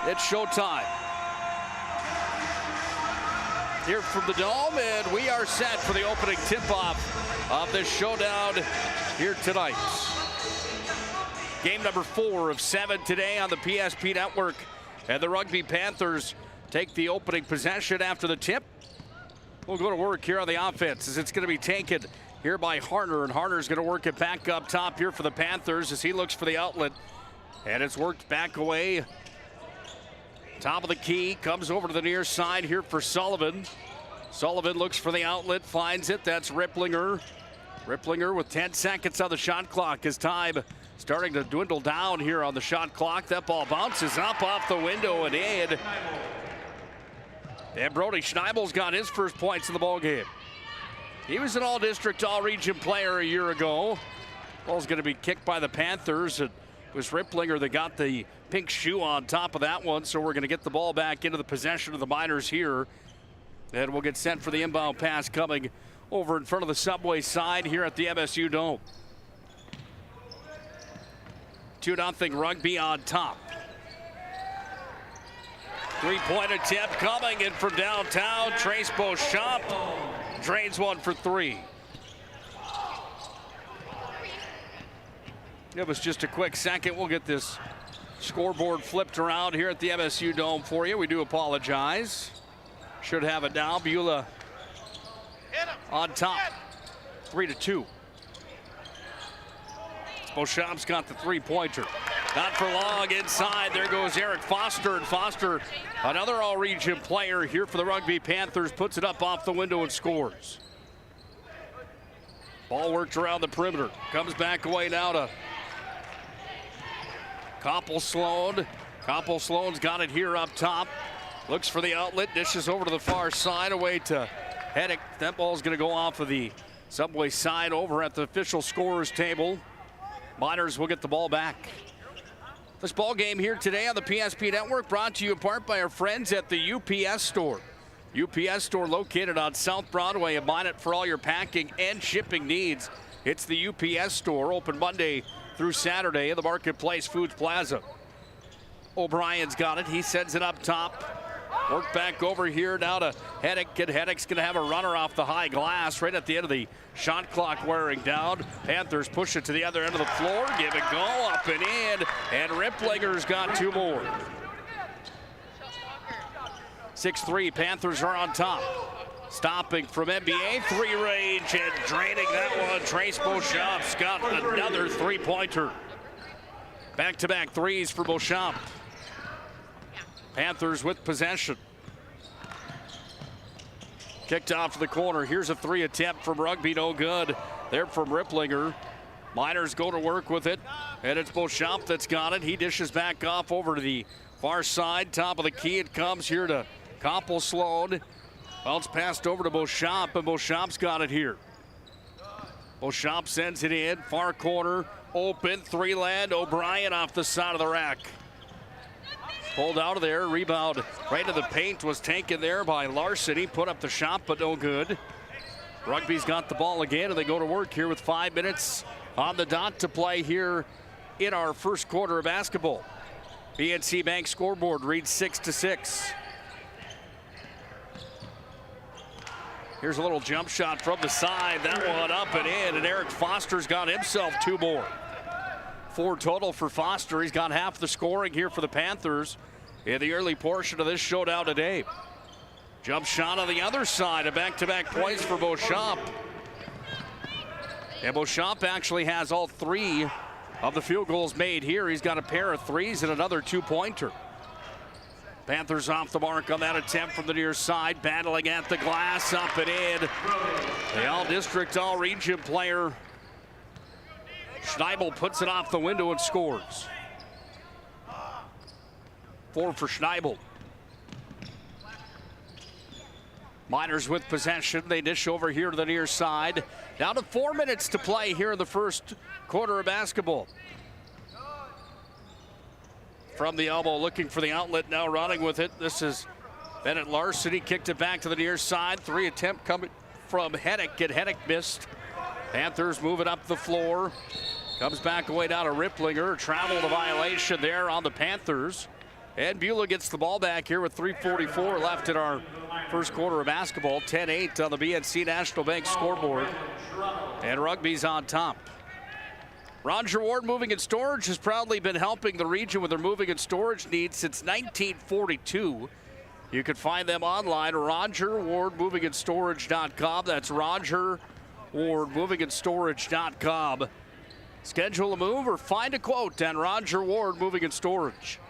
It's showtime here from the Dome, and we are set for the opening tip-off of this showdown here tonight. Game number 4 of 7 today on the PSP Network, and the Rugby Panthers take the opening possession after the tip. We'll go to work here on the offense as it's going to be taken here by Harner, and Harner's going to work it back up top here for the Panthers as he looks for the outlet, and it's worked back away. Top of the key, comes over to the near side here for Sullivan. Sullivan looks for the outlet, finds it. That's Ripplinger. Ripplinger with 10 seconds on the shot clock as time starting to dwindle down here on the shot clock. That ball bounces up off the window and in. And Brody Schneibel's got his first points in the ball game. He was an all-district, all-region player a year ago. Ball's going to be kicked by the Panthers. It was Ripplinger that got the pink shoe on top of that one, so we're going to get the ball back into the possession of the Miners here. And we'll get sent for the inbound pass coming over in front of the Subway side here at the MSU Dome. 2-0 Rugby on top. Three-point attempt coming in from downtown. Trace Beauchamp drains one for 3. Give us just a quick second. We'll get this scoreboard flipped around here at the MSU Dome for you. We do apologize. Should have it now. Beulah on top, 3-2. Beauchamp's got the three-pointer. Not for long inside. There goes Eric Foster. And Foster, another all-region player here for the Rugby Panthers, puts it up off the window and scores. Ball worked around the perimeter. Comes back away now to Koppel Sloan. Koppel Sloan's got it here up top. Looks for the outlet. Dishes over to the far side. Away to Heddick. That ball's going to go off of the Subway side over at the official scorer's table. Miners will get the ball back. This ball game here today on the PSP Network brought to you in part by our friends at the UPS Store. UPS Store located on South Broadway and Minot for all your packing and shipping needs. It's the UPS Store, open Monday through Saturday in the Marketplace Foods Plaza. O'Brien's got it. He sends it up top. Work back over here now to Heddick, and Heddick's going to have a runner off the high glass right at the end of the shot clock wearing down. Panthers push it to the other end of the floor. Give it go up and in, and Ripplinger's got two more. 6-3, Panthers are on top. Stopping from NBA, three range and draining that one. Trace Beauchamp's got another three-pointer. Back-to-back threes for Beauchamp. Panthers with possession. Kicked off to the corner. Here's a three attempt from Rugby, no good. There from Ripplinger. Miners go to work with it, and it's Beauchamp that's got it. He dishes back off over to the far side. Top of the key, it comes here to Koppel Sloan. Bounce passed over to Beauchamp, and Beauchamp's got it here. Beauchamp sends it in, far corner, open, three land. O'Brien off the side of the rack. Pulled out of there, rebound right to the paint was taken there by Larson. He put up the shot, but no good. Rugby's got the ball again, and they go to work here with 5 minutes on the dot to play here in our first quarter of basketball. PNC Bank scoreboard reads 6-6. Here's a little jump shot from the side. That one up and in, and Eric Foster's got himself two more. 4 total for Foster. He's got half the scoring here for the Panthers in the early portion of this showdown today. Jump shot on the other side. A back-to-back points for Beauchamp. And Beauchamp actually has all 3 of the field goals made here. He's got a pair of threes and another two-pointer. Panthers off the mark on that attempt from the near side. Battling at the glass, up and in. The all-district, all-region player Schneibel puts it off the window and scores. 4 for Schneibel. Miners with possession. They dish over here to the near side. Down to 4 minutes to play here in the first quarter of basketball. From the elbow, looking for the outlet, now running with it. This is Bennett Larson. He kicked it back to the near side. 3 attempt coming from Heddick, and Heddick missed. Panthers moving up the floor. Comes back away down to Ripplinger. Travel to violation there on the Panthers. And Beulah gets the ball back here with 3:44 left in our first quarter of basketball. 10-8 on the BNC National Bank scoreboard. And Rugby's on top. Roger Ward Moving and Storage has proudly been helping the region with their moving and storage needs since 1942. You can find them online, RogerWardMovingandStorage.com. That's RogerWardMovingandStorage.com. Schedule a move or find a quote on Roger Ward Moving and Storage.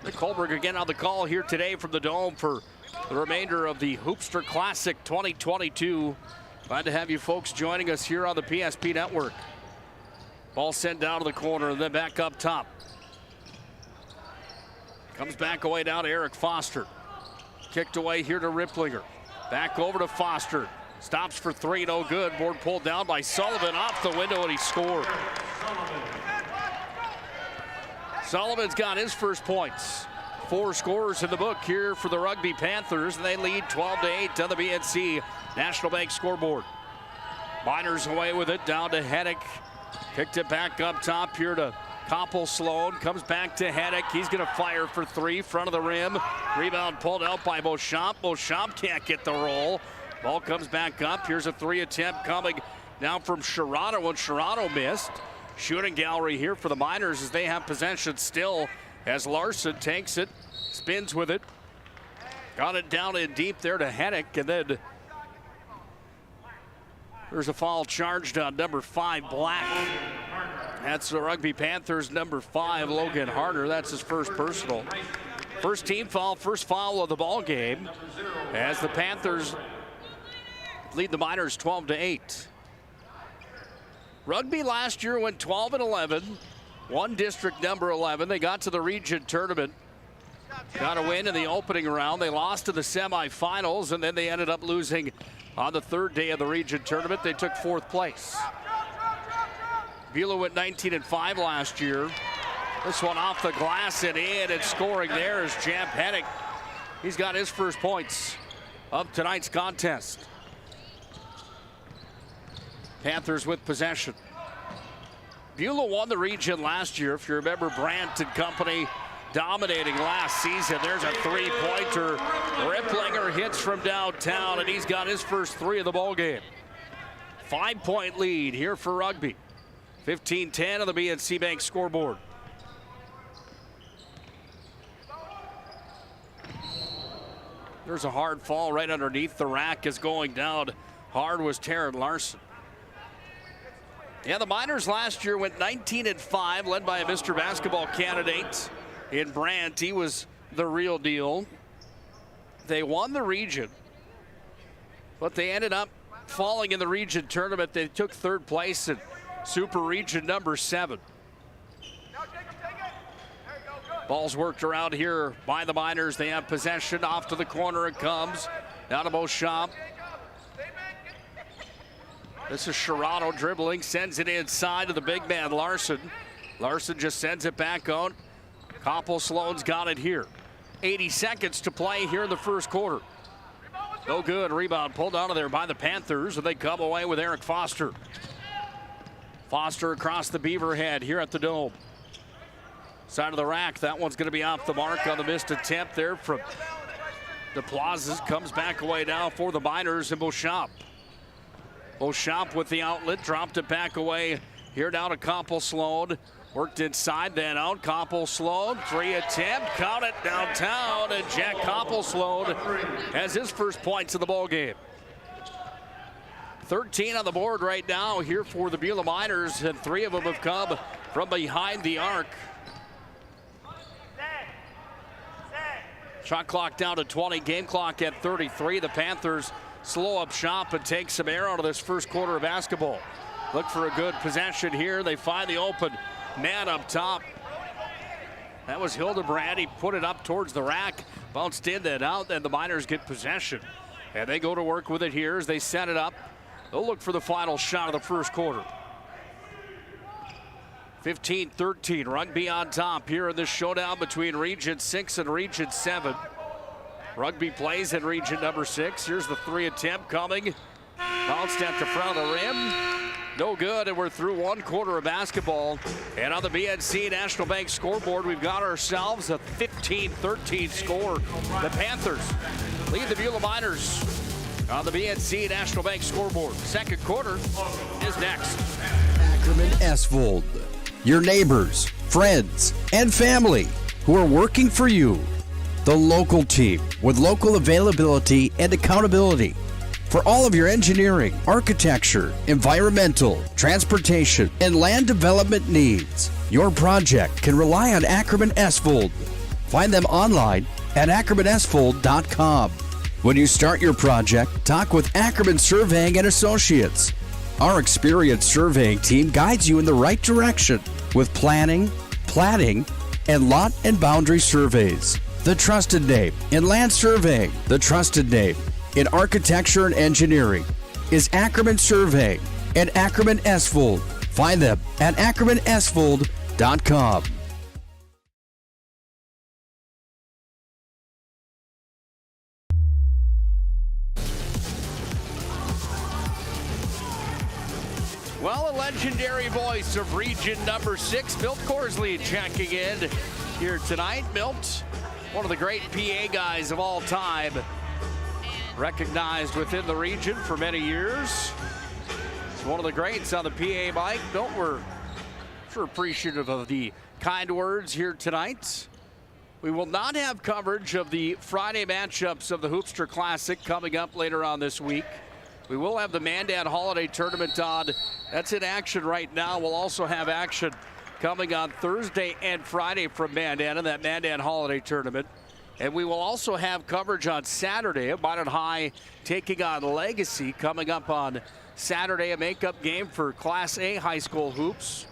Nick Kohlberg again on the call here today from the Dome for the remainder of the Hoopster Classic 2022. Glad to have you folks joining us here on the PSP Network. Ball sent down to the corner and then back up top. Comes back away down to Eric Foster. Kicked away here to Ripplinger. Back over to Foster. Stops for 3, no good. Board pulled down by Sullivan off the window, and he scored. Sullivan's got his first points. 4 scorers in the book here for the Rugby Panthers, and they lead 12-8 on the BNC National Bank scoreboard. Miners away with it, down to Heddick. Kicked it back up top here to Koppel Sloan. Comes back to Heddick. He's going to fire for 3, front of the rim. Rebound pulled out by Beauchamp. Beauchamp can't get the roll. Ball comes back up. Here's a 3 attempt coming now from Sherrano, when Sherrano missed. Shooting gallery here for the Miners as they have possession still, as Larson takes it, spins with it. Got it down in deep there to Heddick, and then there's a foul charged on number 5, Black. That's the Rugby Panthers number 5, Logan Harder. That's his first personal. First team foul, first foul of the ball game, as the Panthers lead the Miners 12-8. Rugby last year went 12-11, won district number 11. They got to the region tournament, got a win in the opening round. They lost to the semifinals, and then they ended up losing on the third day of the region tournament. They took 4th place. Beulah went 19-5 last year. This one off the glass and in, and scoring there is Jam Hennig. He's got his first points of tonight's contest. Panthers with possession. Beulah won the region last year. If you remember, Brandt and company dominating last season. There's a three-pointer. Ripplinger hits from downtown, and he's got his first 3 of the ball game. 5-point lead here for Rugby. 15-10 on the BNC Bank scoreboard. There's a hard fall right underneath. The rack is going down. Hard was Taryn Larson. Yeah, the Miners last year went 19-5, led by a Mr. Basketball candidate in Brandt. He was the real deal. They won the region, but they ended up falling in the region tournament. They took 3rd place in Super Region number 7. Ball's worked around here by the Miners. They have possession. Off to the corner it comes. Down to Beauchamp. This is Sherrano dribbling, sends it inside to the big man Larson. Larson just sends it back out. Koppel Sloan's got it here. 80 seconds to play here in the first quarter. No good. Rebound pulled out of there by the Panthers, and they come away with Eric Foster. Foster across the Beaver head here at the Dome. Side of the rack. That one's going to be off the mark on the missed attempt there from DePlazes. Comes back away now for the Miners and Beauchamp. Beauchamp with the outlet, dropped it back away. Here down to Koppel Sloan. Worked inside, then out. Koppel Sloan, 3 attempt, count it downtown, and Jack Koppel Sloan has his first points of the ball game. 13 on the board right now here for the Beulah Miners, and 3 of them have come from behind the arc. Shot clock down to 20, game clock at 33. The Panthers slow up shop and take some air out of this first quarter of basketball. Look for a good possession here. They find the open man up top. That was Hildebrand. He put it up towards the rack, bounced in, then out, then the Miners get possession. And they go to work with it here as they set it up. They'll look for the final shot of the first quarter. 15-13, Rugby on top here in this showdown between Region 6 and Region 7. Rugby plays in Region number 6. Here's the 3 attempt coming. Bounced at the front of the rim. No good, and we're through 1 quarter of basketball. And on the BNC National Bank scoreboard, we've got ourselves a 15-13 score. The Panthers lead the Beulah Miners on the BNC National Bank scoreboard. Second quarter is next. Ackerman Esvold, your neighbors, friends, and family who are working for you. The local team with local availability and accountability. For all of your engineering, architecture, environmental, transportation, and land development needs, your project can rely on Ackerman Esvold. Find them online at ackermanesvold.com. When you start your project, talk with Ackerman Surveying and Associates. Our experienced surveying team guides you in the right direction with planning, platting, and lot and boundary surveys. The trusted name in land surveying, the trusted name in architecture and engineering is Ackerman Surveying and Ackerman Esvold. Find them at ackermanesvold.com. Well, a legendary voice of Region number 6, Milt Corsley, checking in here tonight. Milt, one of the great PA guys of all time, recognized within the region for many years. He's one of the greats on the PA mic. Milt, we're sure appreciative of the kind words here tonight. We will not have coverage of the Friday matchups of the Hoopster Classic coming up later on this week. We will have the Mandan Holiday Tournament on. That's in action right now. We'll also have action coming on Thursday and Friday from Mandan in that Mandan Holiday Tournament. And we will also have coverage on Saturday at Minot High taking on Legacy coming up on Saturday, a makeup game for Class A high school hoops.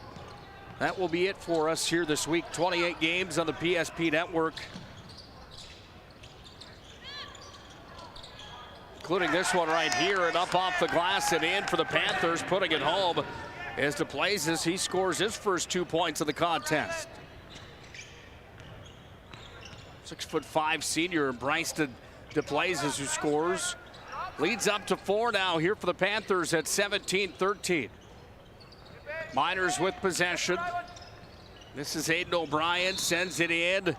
That will be it for us here this week. 28 games on the PSP network, including this one right here, and up off the glass and in for the Panthers, putting it home as DePlazes, he scores his first 2 points of the contest. 6'5" senior Bryson DePlazes who scores. Leads up to 4 now here for the Panthers at 17-13. Miners with possession. This is Aiden O'Brien, sends it in.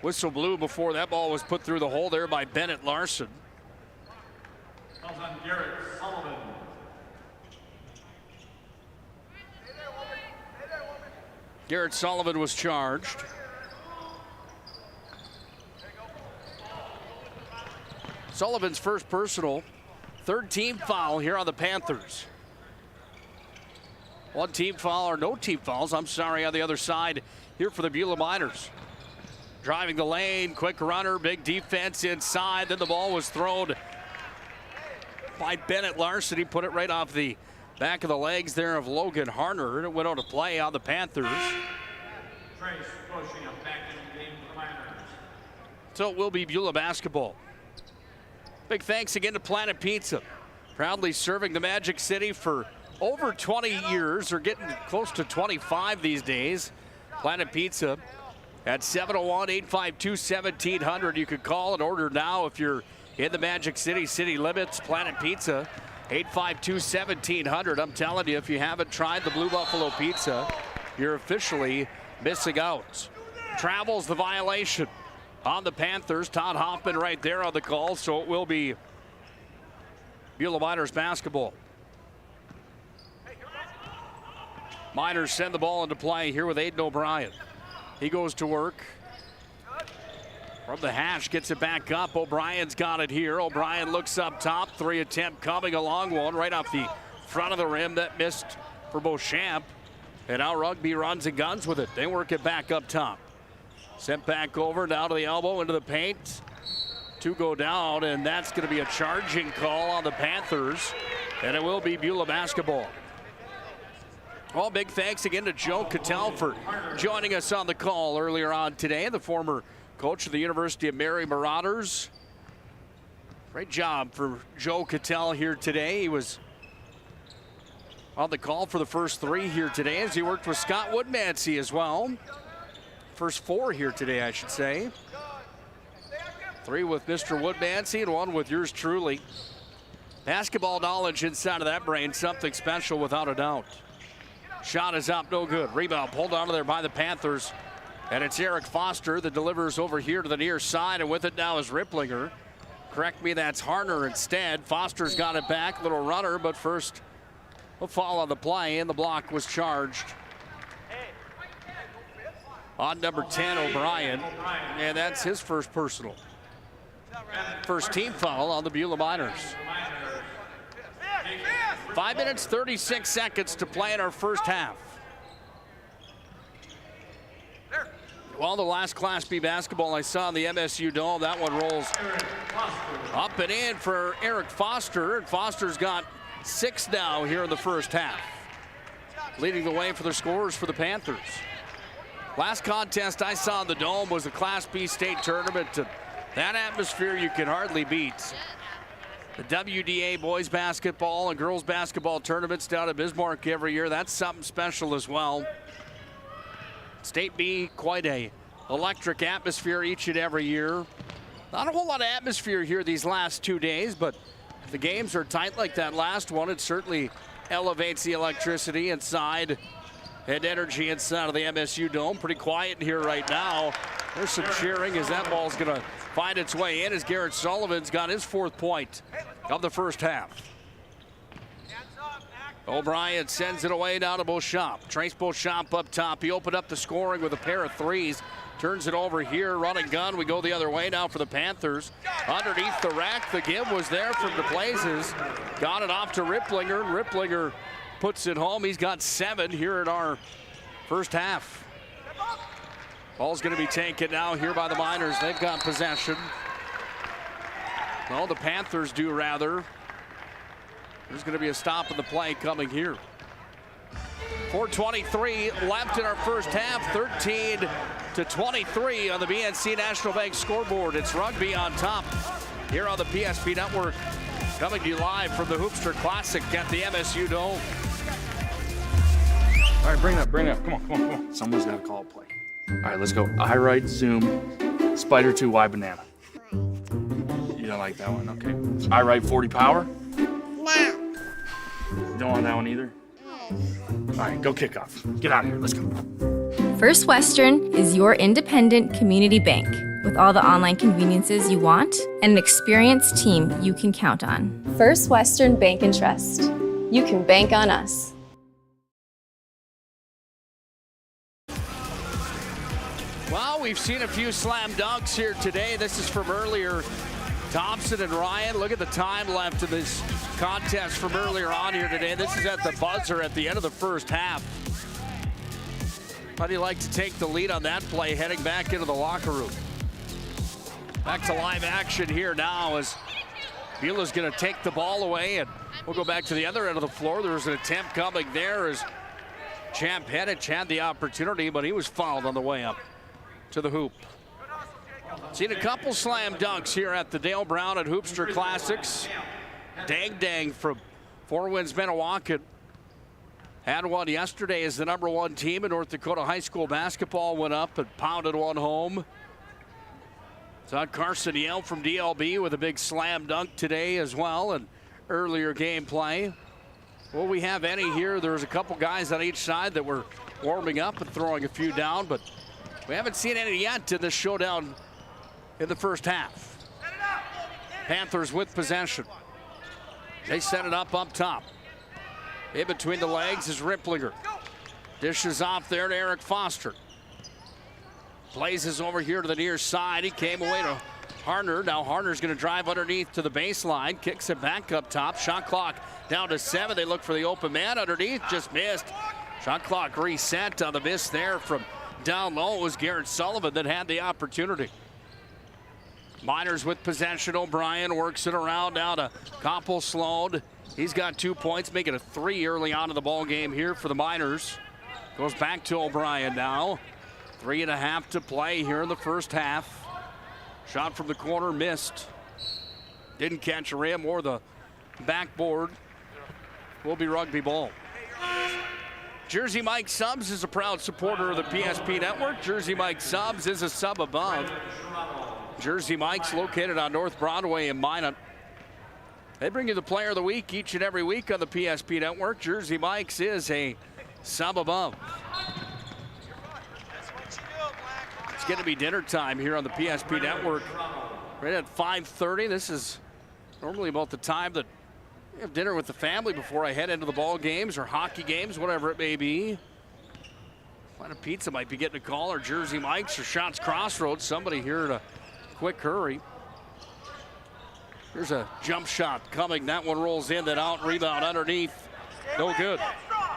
Whistle blew before that ball was put through the hole there by Bennett Larson. Calls on Garrett Sullivan. Garrett Sullivan was charged. Sullivan's first personal, third team foul here on the Panthers. One team foul, or no team fouls, I'm sorry, on the other side here for the Beulah Miners. Driving the lane, quick runner, big defense inside, then the ball was thrown by Bennett Larson. He put it right off the back of the legs there of Logan Harner, and it went out to play on the Panthers. Trace pushing up back in the game for the Miners. So it will be Beulah basketball. Big thanks again to Planet Pizza, proudly serving the Magic City for over 20 years. They're getting close to 25 these days. Planet Pizza at 701-852-1700. You could call and order now if you're in the Magic City city limits. Planet Pizza, 852-1700. I'm telling you, if you haven't tried the Blue Buffalo Pizza, you're officially missing out. Travel's the violation on the Panthers. Todd Hoffman right there on the call, so it will be Beulah Miners basketball. Miners send the ball into play here with Aiden O'Brien. He goes to work. From the hash, gets it back up. O'Brien's got it here. O'Brien looks up top. 3 attempt coming, a long one right off the front of the rim. That missed for Beauchamp. And now Rugby runs and guns with it. They work it back up top. Sent back over, down to the elbow, into the paint. 2 go down, and that's going to be a charging call on the Panthers. And it will be Beulah basketball. Well, big thanks again to Joe Cattell for joining us on the call earlier on today. The former coach of the University of Mary Marauders. Great job for Joe Cattell here today. He was on the call for the first 3 here today as he worked with Scott Woodmansey as well. First 4 here today, I should say. 3 with Mr. Woodmansey and 1 with yours truly. Basketball knowledge inside of that brain, something special without a doubt. Shot is up, no good. Rebound pulled onto there by the Panthers. And it's Eric Foster that delivers over here to the near side, and with it now is Ripplinger. Correct me, that's Harner instead. Foster's got it back, little runner, but first a foul on the play, and the block was charged on number 10, O'Brien, and that's his first personal. First team foul on the Beulah Miners. 5 minutes, 36 seconds to play in our first half. Well, the last Class B basketball I saw in the MSU Dome, that one rolls up and in for Eric Foster, and Foster's got 6 now here in the first half. Leading the way for the scorers for the Panthers. Last contest I saw in the Dome was the Class B state tournament. That atmosphere you can hardly beat. The WDA boys basketball and girls basketball tournaments down at Bismarck every year, that's something special as well. State B, quite a electric atmosphere each and every year. Not a whole lot of atmosphere here these last 2 days, but if the games are tight like that last one, it certainly elevates the electricity inside and energy inside of the MSU Dome. Pretty quiet here right now. There's some cheering as that ball's gonna find its way in as Garrett Sullivan's got his 4th point of the first half. O'Brien sends it away down to Beauchamp. Trace Beauchamp up top. He opened up the scoring with a pair of 3s. Turns it over here, running gun. We go the other way now for the Panthers. Underneath the rack, the give was there from DePlazes. Got it off to Ripplinger, and Ripplinger puts it home. He's got 7 here in our first half. Ball's going to be taken now here by the Miners. They've got possession. Well, the Panthers do rather. There's going to be a stop in the play coming here. 4:23 left in our first half. 13-23 on the BNC National Bank scoreboard. It's Rugby on top here on the PSP Network. Coming to you live from the Hoopster Classic at the MSU Dome. All right, bring it up. Come on. Someone's got to call a play. All right, let's go. I right, zoom, spider 2, Y banana. You don't like that one, okay. I right, 40 power? No. You don't want that one either? All right, go kick off. Get out of here, let's go. First Western is your independent community bank with all the online conveniences you want and an experienced team you can count on. First Western Bank and Trust. You can bank on us. Well, we've seen a few slam dunks here today. This is from earlier. Thompson and Ryan, look at the time left in this contest from earlier on here today. This is at the buzzer at the end of the first half. How do you like to take the lead on that play heading back into the locker room? Back to live action here now as Beulah's going to take the ball away, and we'll go back to the other end of the floor. There's an attempt coming there as Champ Hedich had the opportunity, but he was fouled on the way up to the hoop. Seen a couple slam dunks here at the Dale Brown at Hoopster Classics. Dang from Four Winds Minnewacan. Had one yesterday as the #1 team in North Dakota high school basketball went up and pounded one home. Saw Carson Yale from DLB with a big slam dunk today as well, and earlier game play. Will we have any here? There's a couple guys on each side that were warming up and throwing a few down, but we haven't seen any yet in this showdown in the first half. Panthers with possession. They set it up top. In between the legs is Ripplinger. Dishes off there to Eric Foster. Blazes over here to the near side. He came away to Harner. Now Harner's going to drive underneath to the baseline. Kicks it back up top. Shot clock down to 7. They look for the open man underneath. Just missed. Shot clock reset on the miss there from down low. It was Garrett Sullivan that had the opportunity. Miners with possession. O'Brien works it around now to Koppel Sloan. He's got 2 points, making it 3 early on in the ball game here for the Miners. Goes back to O'Brien now. 3.5 to play here in the first half. Shot from the corner, missed. Didn't catch a rim or the backboard. Will be rugby ball. Jersey Mike Subs is a proud supporter of the PSP Network. Jersey Mike Subs is a sub above. Jersey Mike's located on North Broadway in Minot. They bring you the player of the week each and every week on the PSP Network. Jersey Mike's is a sub above. It's going to be dinner time here on the PSP Network. Right at 5:30. This is normally about the time that I have dinner with the family before I head into the ball games or hockey games, whatever it may be. Planet Pizza might be getting a call, or Jersey Mike's, or Shots Crossroads. Somebody here in a quick hurry. Here's a jump shot coming. That one rolls in, then out, rebound underneath. No good.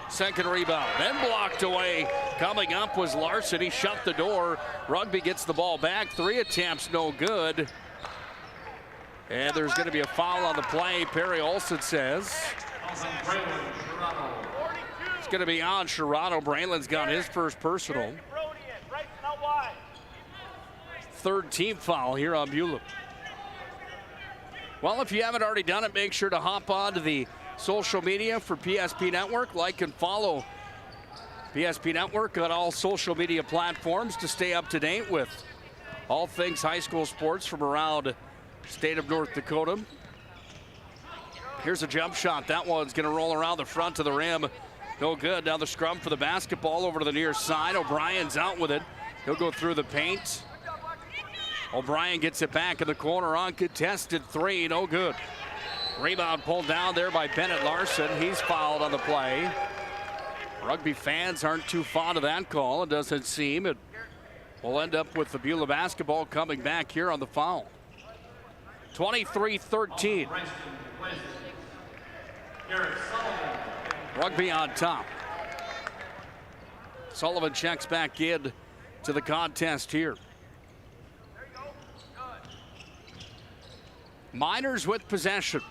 Second rebound, then blocked away. Coming up was Larson. He shut the door. Rugby gets the ball back. 3 attempts, no good. And there's going to be a foul on the play, Perry Olson says. It's going to be on Sherrano. Brainland's got his first personal. Third team foul here on Beulah. Well, if you haven't already done it, make sure to hop on to the social media for PSP Network. Like and follow PSP Network on all social media platforms to stay up to date with all things high school sports from around the state of North Dakota. Here's a jump shot. That one's going to roll around the front of the rim. No good. Now the scrum for the basketball over to the near side. O'Brien's out with it. He'll go through the paint. O'Brien gets it back in the corner. Uncontested 3, no good. Rebound pulled down there by Bennett Larson. He's fouled on the play. Rugby fans aren't too fond of that call, it doesn't seem. And We'll end up with the Beulah basketball coming back here on the foul. 23-13. Rugby on top. Sullivan checks back in to the contest here. Miners with possession.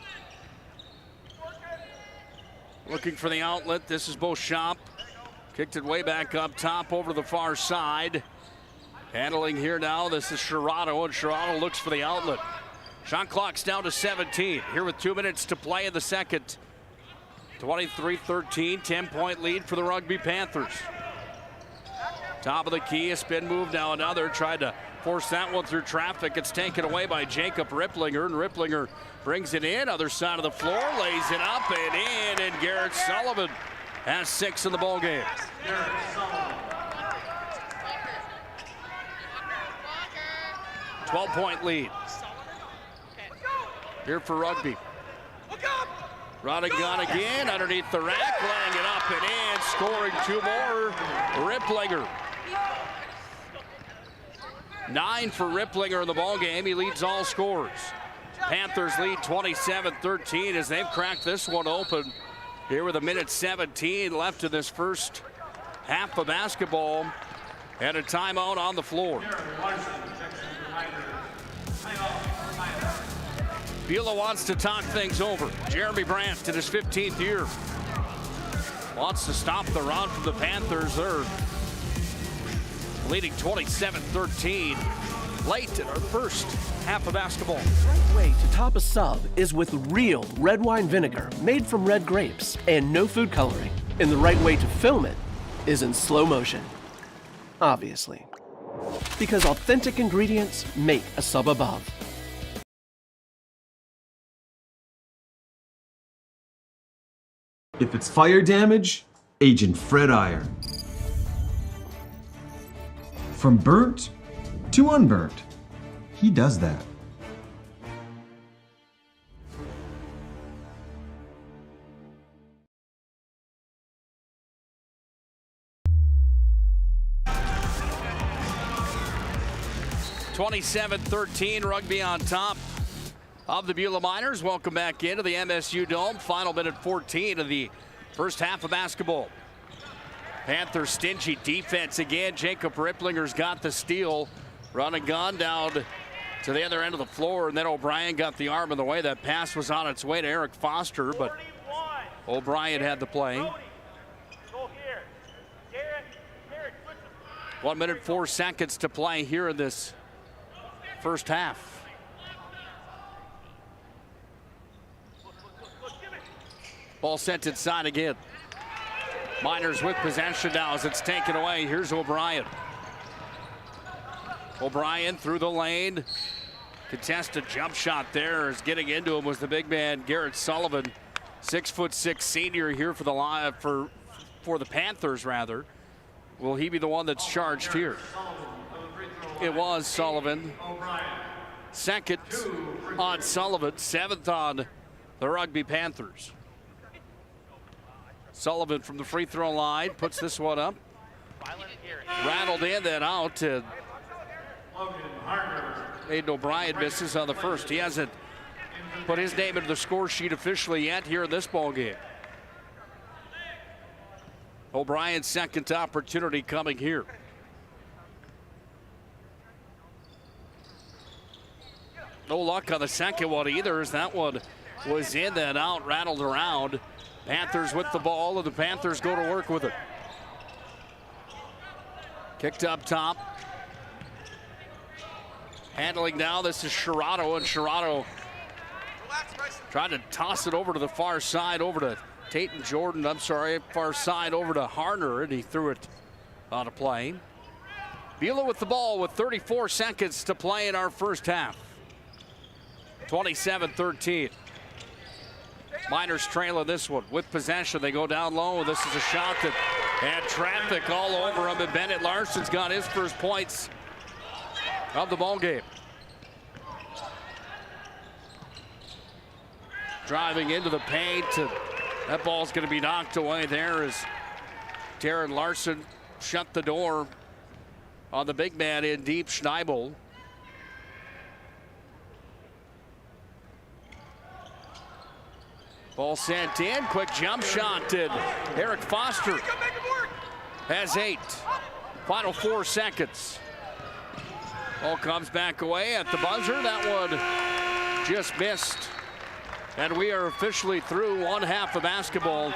Looking for the outlet. This is Beauchamp. Kicked it way back up top over the far side. Handling here now. This is Sherrano, and Sherrano looks for the outlet. Shot clock's down to 17. Here with 2 minutes to play in the second. 23-13, 10-point lead for the Rugby Panthers. Top of the key, a spin move, now another. Tried to force that one through traffic. It's taken away by Jacob Ripplinger, and Ripplinger brings it in. Other side of the floor, lays it up and in, and Garrett Sullivan has 6 in the ball game. 12-point lead. Here for Rugby. Run and gun again, underneath the rack, laying it up and in, scoring 2 more. Ripplinger. 9 for Ripplinger in the ball game. He leads all scorers. Panthers lead 27-13 as they've cracked this one open. Here with 1:17 left in this first half of basketball, and a timeout on the floor. Beulah wants to talk things over. Jeremy Brandt in his 15th year wants to stop the run from the Panthers. They're leading 27-13 late in our first half of basketball. The right way to top a sub is with real red wine vinegar made from red grapes and no food coloring. And the right way to film it is in slow motion. Obviously. Because authentic ingredients make a sub above. If it's fire damage, Agent Fred Iron. From burnt to unburnt, he does that. (27-13) Rugby on top of the Beulah Miners. Welcome back into the MSU Dome. Final minute 14 of the first half of basketball. Panthers stingy defense again. Jacob Ripplinger's got the steal. Run and gun down to the other end of the floor, and then O'Brien got the arm in the way. That pass was on its way to Eric Foster, but O'Brien had the play. 1 minute 4 seconds to play here in this first half. Ball sent inside again. Miners with possession now as it's taken away. Here's O'Brien. O'Brien through the lane. Contested jump shot there. As getting into him was the big man Garrett Sullivan, 6'6" senior here for the for the Panthers rather. Will he be the one that's charged here? It was Sullivan. Second on Sullivan, 7th on the Rugby Panthers. Sullivan from the free throw line puts this one up. Rattled in, then out. And Aiden O'Brien misses on the first. He hasn't put his name into the score sheet officially yet here in this ball game. O'Brien's second opportunity coming here. No luck on the second one either, as that one was in, then out, rattled around. Panthers with the ball, and the Panthers go to work with it. Kicked up top. Handling now, this is Sherrano, and Sherrano trying to toss it over to the far side, over to Tatum Jordan, far side over to Harner, and he threw it on a play. Beulah with the ball with 34 seconds to play in our first half. 27-13. Miners trailing this one with possession. They go down low. This is a shot that had traffic all over him, and Bennett Larson's got his first points of the ball game. Driving into the paint. That ball's going to be knocked away there as Darren Larson shut the door on the big man in deep, Schneibel. Ball sent in, quick jump shot, and Eric Foster has 8. Final 4 seconds. Ball comes back away at the buzzer. That one just missed. And we are officially through one half of basketball.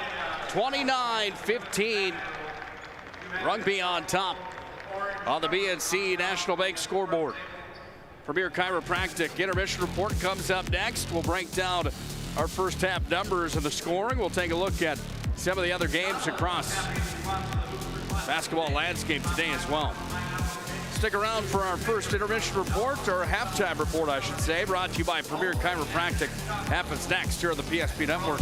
29-15. Rugby on top on the BNC National Bank scoreboard. Premier Chiropractic Intermission Report comes up next. We'll break down our first half numbers and the scoring. We'll take a look at some of the other games across basketball landscape today as well. Stick around for our first intermission report, or halftime report, I should say, brought to you by Premier Chiropractic. Happens next here on the PSP Network.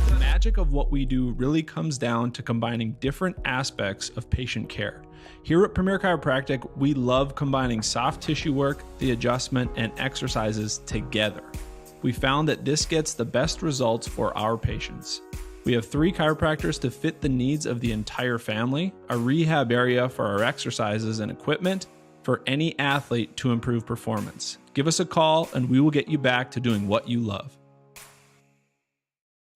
The magic of what we do really comes down to combining different aspects of patient care. Here at Premier Chiropractic, we love combining soft tissue work, the adjustment, and exercises together. We found that this gets the best results for our patients. We have 3 chiropractors to fit the needs of the entire family, a rehab area for our exercises and equipment, for any athlete to improve performance. Give us a call and we will get you back to doing what you love.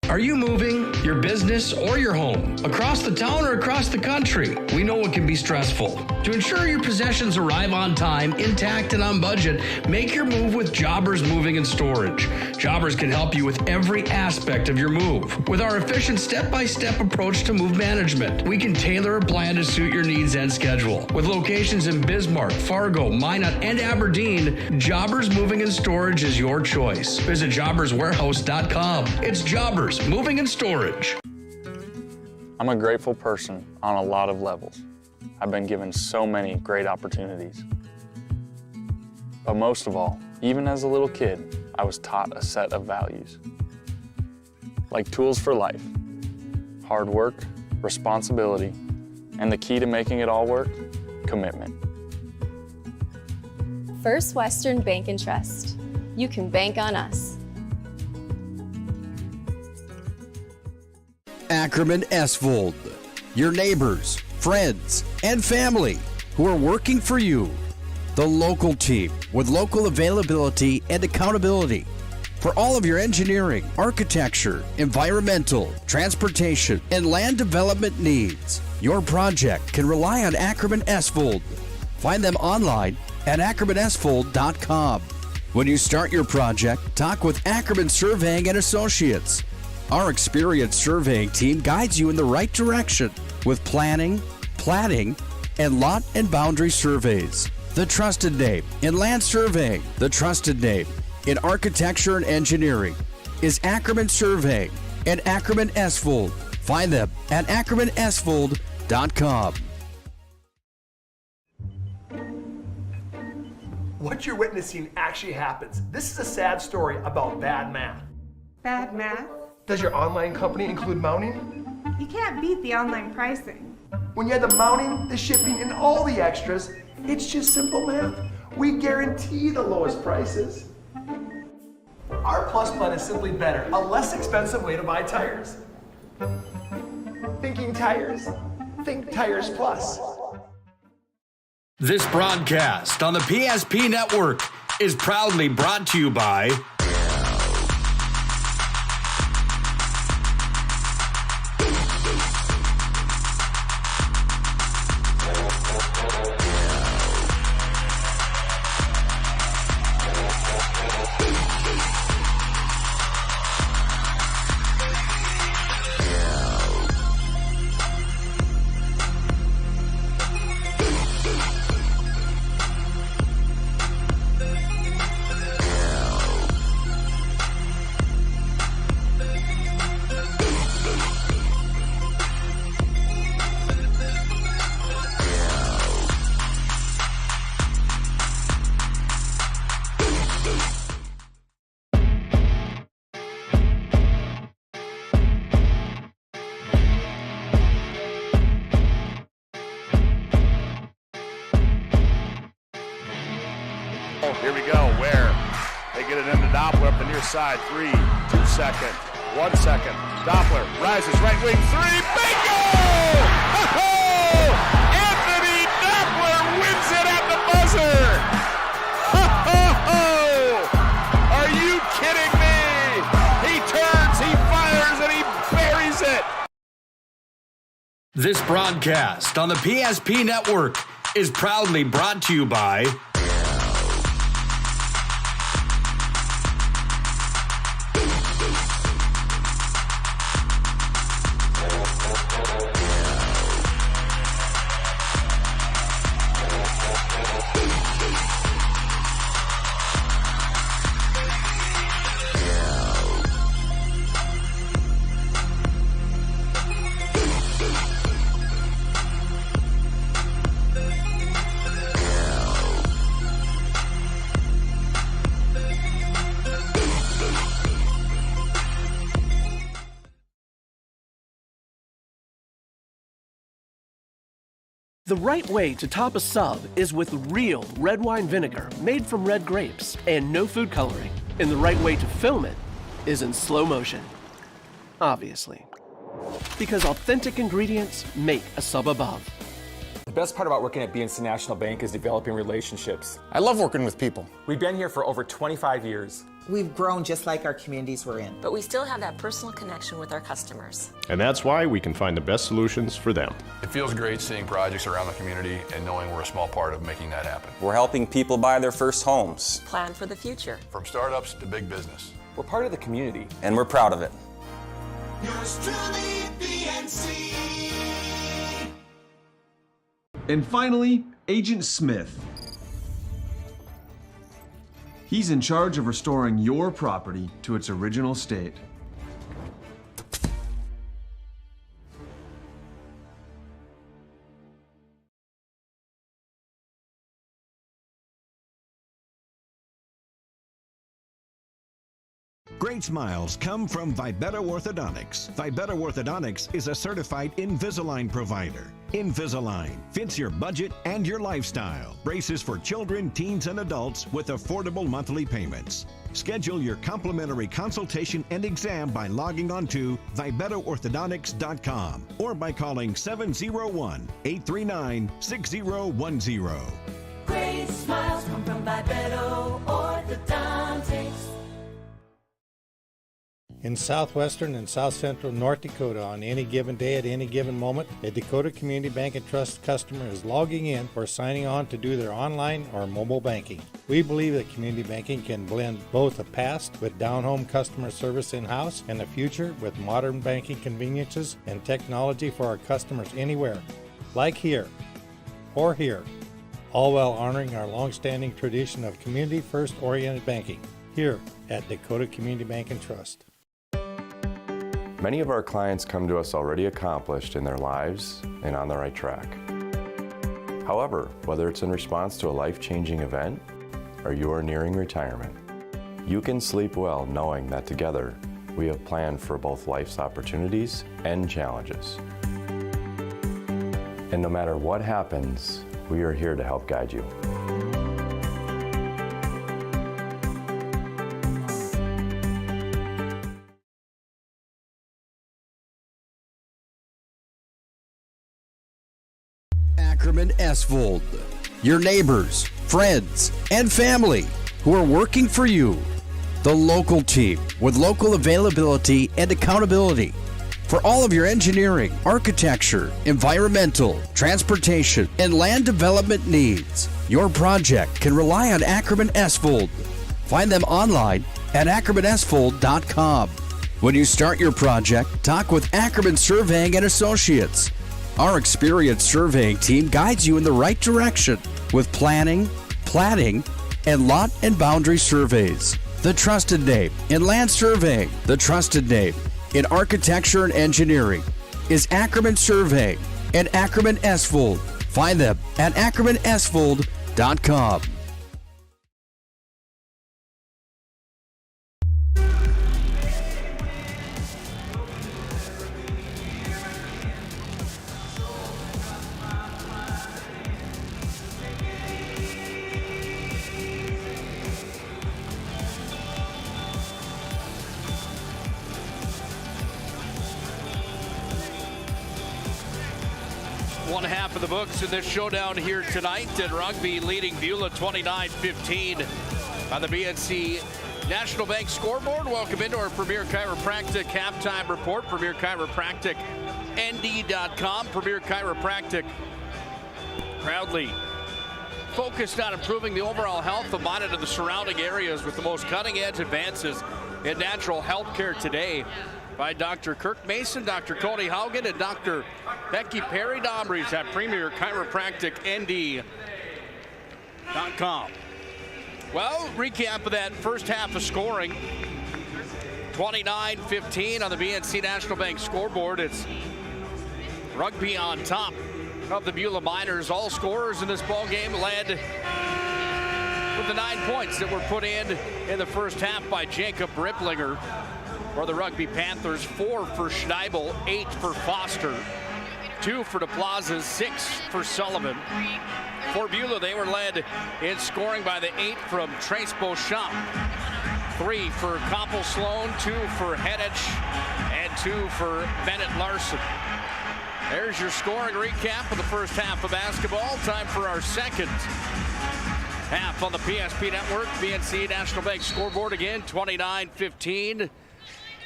Are you moving your business or your home across the town or across the country? We know it can be stressful. To ensure your possessions arrive on time, intact, and on budget, make your move with Jobbers Moving and Storage. Jobbers can help you with every aspect of your move. With our efficient step-by-step approach to move management, we can tailor a plan to suit your needs and schedule. With locations in Bismarck, Fargo, Minot, and Aberdeen, Jobbers Moving and Storage is your choice. Visit jobberswarehouse.com. It's Jobbers Moving and Storage. I'm a grateful person on a lot of levels. I've been given so many great opportunities. But most of all, even as a little kid, I was taught a set of values. Like tools for life, hard work, responsibility, and the key to making it all work, commitment. First Western Bank and Trust. You can bank on us. Ackerman Esvold, your neighbors, friends, and family who are working for you. The local team with local availability and accountability for all of your engineering, architecture, environmental, transportation, and land development needs. Your project can rely on Ackerman Esvold. Find them online at ackermanesvold.com. When you start your project, talk with Ackerman Surveying and Associates. Our experienced surveying team guides you in the right direction with planning, platting, and lot and boundary surveys. The trusted name in land surveying, the trusted name in architecture and engineering is Ackerman Surveying and Ackerman Esvold. Find them at ackermanesvold.com. What you're witnessing actually happens. This is a sad story about bad math. Bad math? Does your online company include mounting? You can't beat the online pricing. When you have the mounting, the shipping, and all the extras, it's just simple math. We guarantee the lowest prices. Our Plus plan is simply better, a less expensive way to buy tires. Thinking tires? Think Tires Plus. This broadcast on the PSP Network is proudly brought to you by Here we go, Ware. They get it into Doppler up the near side. 3, 2 second, 1 second. Doppler rises, right wing, 3, bingo! Anthony Doppler wins it This broadcast on the PSP Network is proudly brought to you by The right way to top a sub is with real red wine vinegar made from red grapes and no food coloring. And the right way to film it is in slow motion. Obviously. Because authentic ingredients make a sub above. The best part about working at BNC National Bank is developing relationships. I love working with people. We've been here for over 25 years. We've grown just like our communities we're in. But we still have that personal connection with our customers. And that's why we can find the best solutions for them. It feels great seeing projects around the community and knowing we're a small part of making that happen. We're helping people buy their first homes. Plan for the future. From startups to big business. We're part of the community. And we're proud of it. Yours truly, BNC. And finally, Agent Smith. He's in charge of restoring your property to its original state. Great smiles come from Vibetta Orthodontics. Vibetta Orthodontics is a certified Invisalign provider. Invisalign fits your budget and your lifestyle. Braces for children, teens, and adults with affordable monthly payments. Schedule your complimentary consultation and exam by logging on to VibettaOrthodontics.com or by calling 701-839-6010. Great smiles come from Vibetta Orthodontics. In southwestern and south central North Dakota, on any given day at any given moment, a Dakota Community Bank and Trust customer is logging in or signing on to do their online or mobile banking. We believe that community banking can blend both the past with down-home customer service in-house and the future with modern banking conveniences and technology for our customers anywhere, like here or here, all while honoring our long-standing tradition of community-first oriented banking here at Dakota Community Bank and Trust. Many of our clients come to us already accomplished in their lives and on the right track. However, whether it's in response to a life-changing event or you are nearing retirement, you can sleep well knowing that together we have planned for both life's opportunities and challenges. And no matter what happens, we are here to help guide you. Ackerman Esvold, your neighbors, friends, and family who are working for you. The local team with local availability and accountability for all of your engineering, architecture, environmental, transportation, and land development needs. Your project can rely on Ackerman Esvold. Find them online at ackermanesvold.com. When you start your project, talk with Ackerman Surveying and Associates. Our experienced surveying team guides you in the right direction with planning, platting, and lot and boundary surveys. The trusted name in land surveying, the trusted name in architecture and engineering is Ackerman Surveying and Ackerman Esvold. Find them at ackermanesvold.com. One half of the books in this showdown here tonight, and Rugby leading Beulah 29-15 on the BNC National Bank scoreboard. Welcome into our Premier Chiropractic halftime report. Premier Chiropractic PregameneND.com. Premier Chiropractic, proudly focused on improving the overall health of Monmouth and the surrounding areas with the most cutting-edge advances in natural health care today by Dr. Kirk Mason, Dr. Cody Haugen, and Dr. Becky Perry Dombries at Premier Chiropractic ND.com. Well, recap of that first half of scoring. 29-15 on the BNC National Bank scoreboard. It's Rugby on top of the Beulah Miners. All scorers in this ball game led with the 9 points that were put in the first half by Jacob Ripplinger for the Rugby Panthers. 4 for Schneibel, 8 for Foster, 2 for DePlaza, 6 for Sullivan. For Beulah, they were led in scoring by the 8 from Trace Beauchamp, 3 for Koppel Sloan, 2 for Hedich, and 2 for Bennett Larson. There's your scoring recap of the first half of basketball. Time for our second half on the PSP Network. BNC National Bank scoreboard again, 29-15.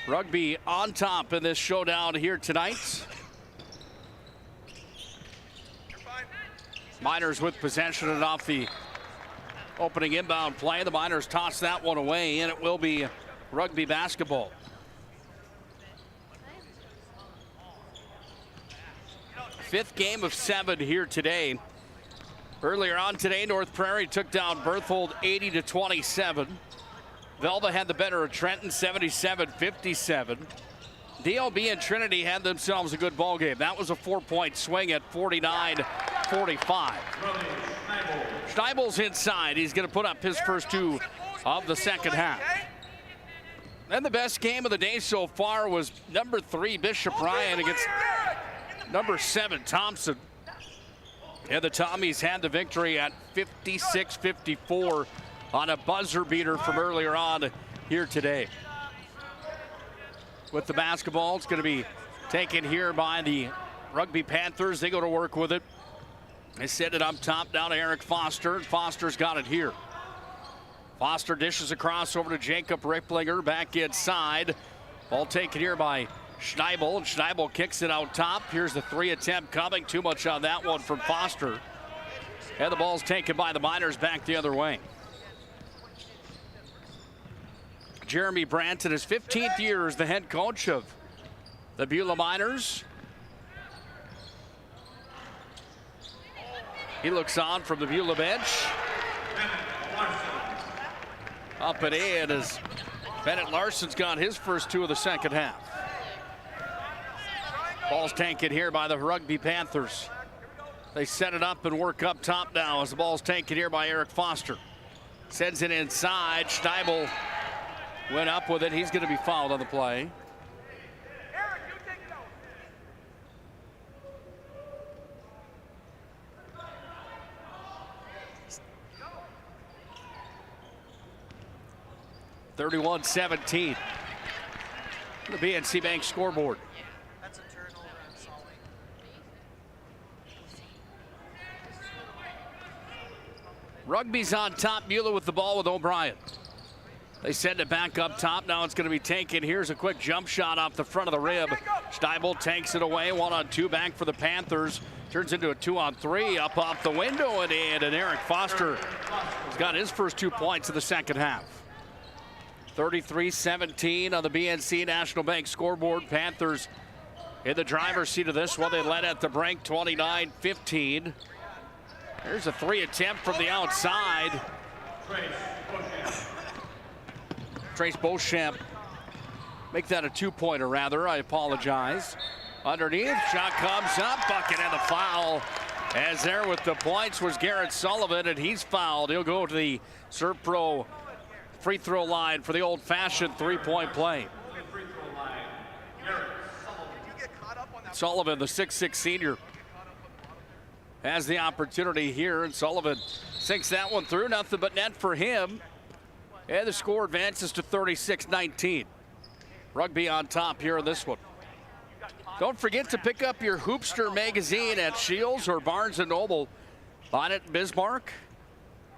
Rugby on top in this showdown here tonight. Miners with possession and off the opening inbound play. The Miners toss that one away, and it will be Rugby basketball. Fifth game of 7 here today. Earlier on today, North Prairie took down Berthold 80-27. Velva had the better of Trenton 77-57. DLB and Trinity had themselves a good ball game. That was a 4-point swing at 49-45. Schneibel's inside. He's going to put up his first 2 of the second half. And the best game of the day so far was number 3 Bishop Ryan against number 7 Thompson. And the Tommies had the victory at 56-54 on a buzzer beater from earlier on here today. With the basketball, it's going to be taken here by the Rugby Panthers. They go to work with it. They set it up top down to Eric Foster. Foster's got it here. Foster dishes across over to Jacob Ripplinger back inside. Ball taken here by Schneibel, and Schneibel kicks it out top. Here's the 3 attempt coming. Too much on that one from Foster. And the ball's taken by the Miners back the other way. Jeremy Brandt in his 15th year as the head coach of the Beulah Miners. He looks on from the Beulah bench. Up and in as Bennett Larson's got his first 2 of the second half. Ball's taken here by the Rugby Panthers. They set it up and work up top now as the ball's taken here by Eric Foster. Sends it inside. Schneibel went up with it. He's going to be fouled on the play. (31-17). The BNC Bank scoreboard. Rugby's on top. Beulah with the ball with O'Brien. They send it back up top. Now it's going to be taken. Here's a quick jump shot off the front of the rib. Schneibel takes it away. 1-on-2 back for the Panthers. Turns into a 2-on-3 up off the window and in. And Eric Foster has got his first 2 points of the second half. 33-17 on the BNC National Bank scoreboard. Panthers in the driver's seat of this one. They led at the break 29-15. There's a 3 attempt from the outside. Trace Beauchamp. Make that a 2-pointer rather. I apologize. Underneath, shot comes up, bucket and the foul. As there with the points was Garrett Sullivan, and he's fouled. He'll go to the Serve Pro free throw line for the old-fashioned 3-point play. Sullivan, the 6'6 senior, has the opportunity here, and Sullivan sinks that one through. Nothing but net for him. And the score advances to 36-19. Rugby on top here in this one. Don't forget to pick up your Hoopster magazine at Shields or Barnes & Noble. Find it in Bismarck.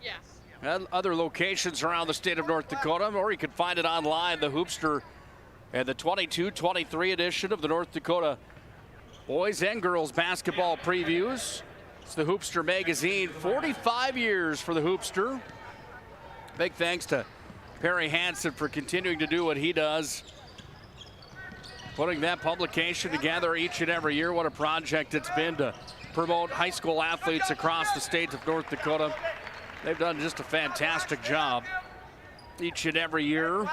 Yes. And other locations around the state of North Dakota, or you can find it online, the Hoopster and the 22-23 edition of the North Dakota Boys and girls basketball previews. It's the Hoopster Magazine. 45 years for the Hoopster. Big thanks to Perry Hansen for continuing to do what he does. Putting that publication together each and every year. What a project it's been to promote high school athletes across the state of North Dakota. They've done just a fantastic job each and every year.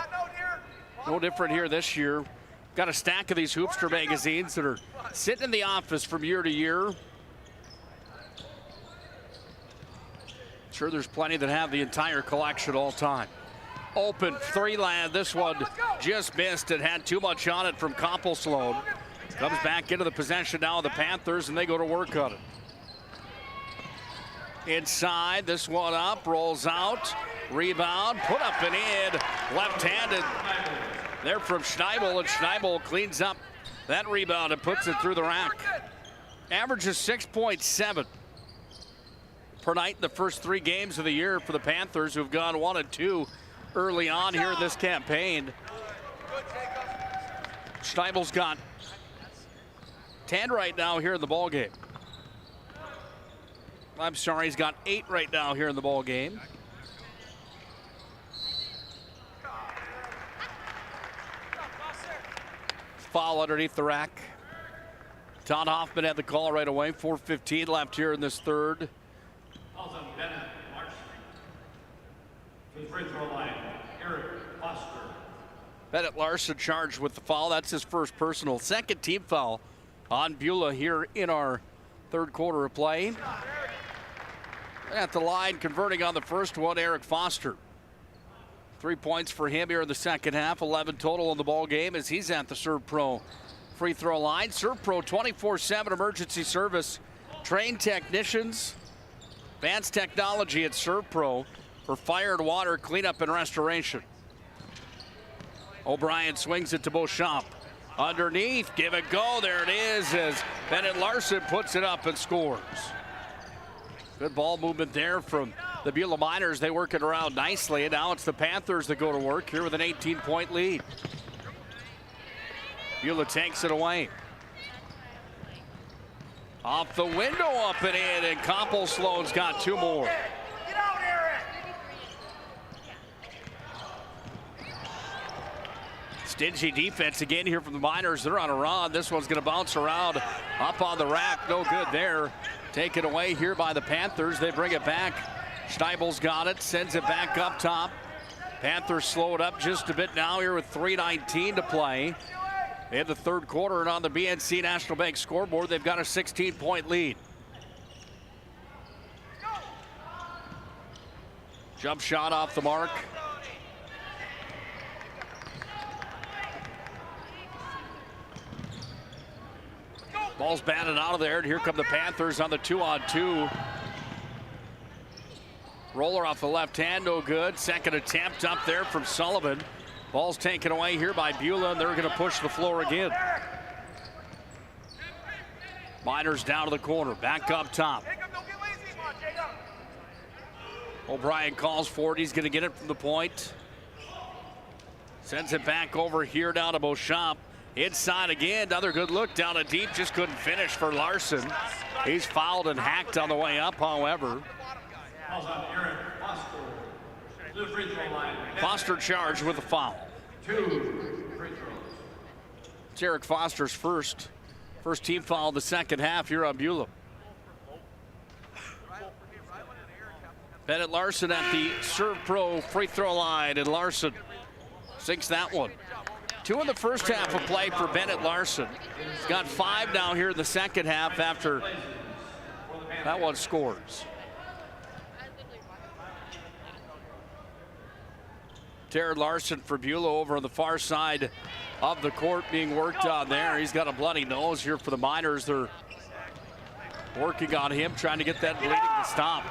No different here this year. Got a stack of these Hoopster magazines that are sitting in the office from year to year. Sure, there's plenty that have the entire collection all time. Open three land. This one just missed. It had too much on it from Koppel-Sloan. Comes back into the possession now of the Panthers, and they go to work on it. Inside, this one up, rolls out, rebound, put up and in, left-handed. There from Schneibel, and Schneibel cleans up that rebound and puts it through the rack. Averages 6.7 per night in the first 3 games of the year for the Panthers, who've gone 1-2 early on here in this campaign. Schneibel's got 10 right now here in the ball game. I'm sorry, he's got 8 right now here in the ball game. Foul underneath the rack. Todd Hoffman had the call right away. 4:15 left here in this third. Calls on Bennett Larson. To the free throw line, Eric Foster. Bennett Larson charged with the foul. That's his first personal. Second team foul on Beulah here in our third quarter of play. At the line, converting on the first one, Eric Foster. 3 points for him here in the second half. 11 total in the ball game as he's at the Serve Pro free throw line. Serve Pro 24/7 emergency service. Trained technicians. Advanced technology at Serve Pro for fire and water cleanup and restoration. O'Brien swings it to Beauchamp. Underneath, give it go. There it is as Bennett Larson puts it up and scores. Good ball movement there from the Beulah Miners. They work it around nicely, and now it's the Panthers that go to work here with an 18-point lead. Beulah takes it away. Off the window, up and in, and Koppel-Sloan's got 2 more. Stingy defense again here from the Miners. They're on a run. This one's going to bounce around up on the rack. No good there. Taken away here by the Panthers. They bring it back. Schneibel's got it, sends it back up top. Panthers slow it up just a bit now here with 3:19 to play in the third quarter, and on the BNC National Bank scoreboard, they've got a 16-point lead. Jump shot off the mark. Ball's batted out of there, and here come the Panthers on the 2-on-2. Roller off the left hand, no good. Second attempt up there from Sullivan. Ball's taken away here by Beulah, and they're going to push the floor again. Miners down to the corner, back up top. O'Brien calls for it. He's going to get it from the point. Sends it back over here down to Beauchamp. Inside again, another good look down to deep, just couldn't finish for Larson. He's fouled and hacked on the way up, however. Foster charged with a foul. 2 free throws. It's Eric Foster's first team foul of the second half here on Beulah. Bennett Larson at the Serve Pro free throw line, and Larson sinks that one. 2 in the first half of play for Bennett Larson. He's got 5 now here in the second half after that one scores. Jared Larson for Beulah over on the far side of the court being worked on there. He's got a bloody nose here for the Miners. They're working on him, trying to get that bleeding to stop.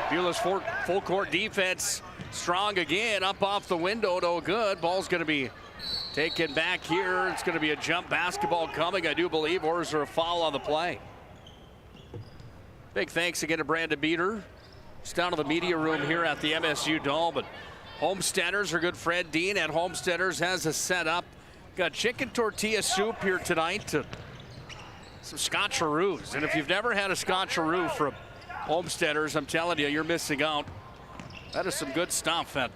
Beulah's full court defense strong again, up off the window, no good. Ball's going to be taken back here. It's going to be a jump basketball coming, I do believe, or is there a foul on the play? Big thanks again to Brandon Beater. It's down to the media room here at the MSU Dome, but Homesteaders, our good friend Dean at Homesteaders has a setup. Got chicken tortilla soup here tonight. some Scotcheroos. And if you've never had a Scotcheroo from Homesteaders, I'm telling you, you're missing out. That is some good stuff at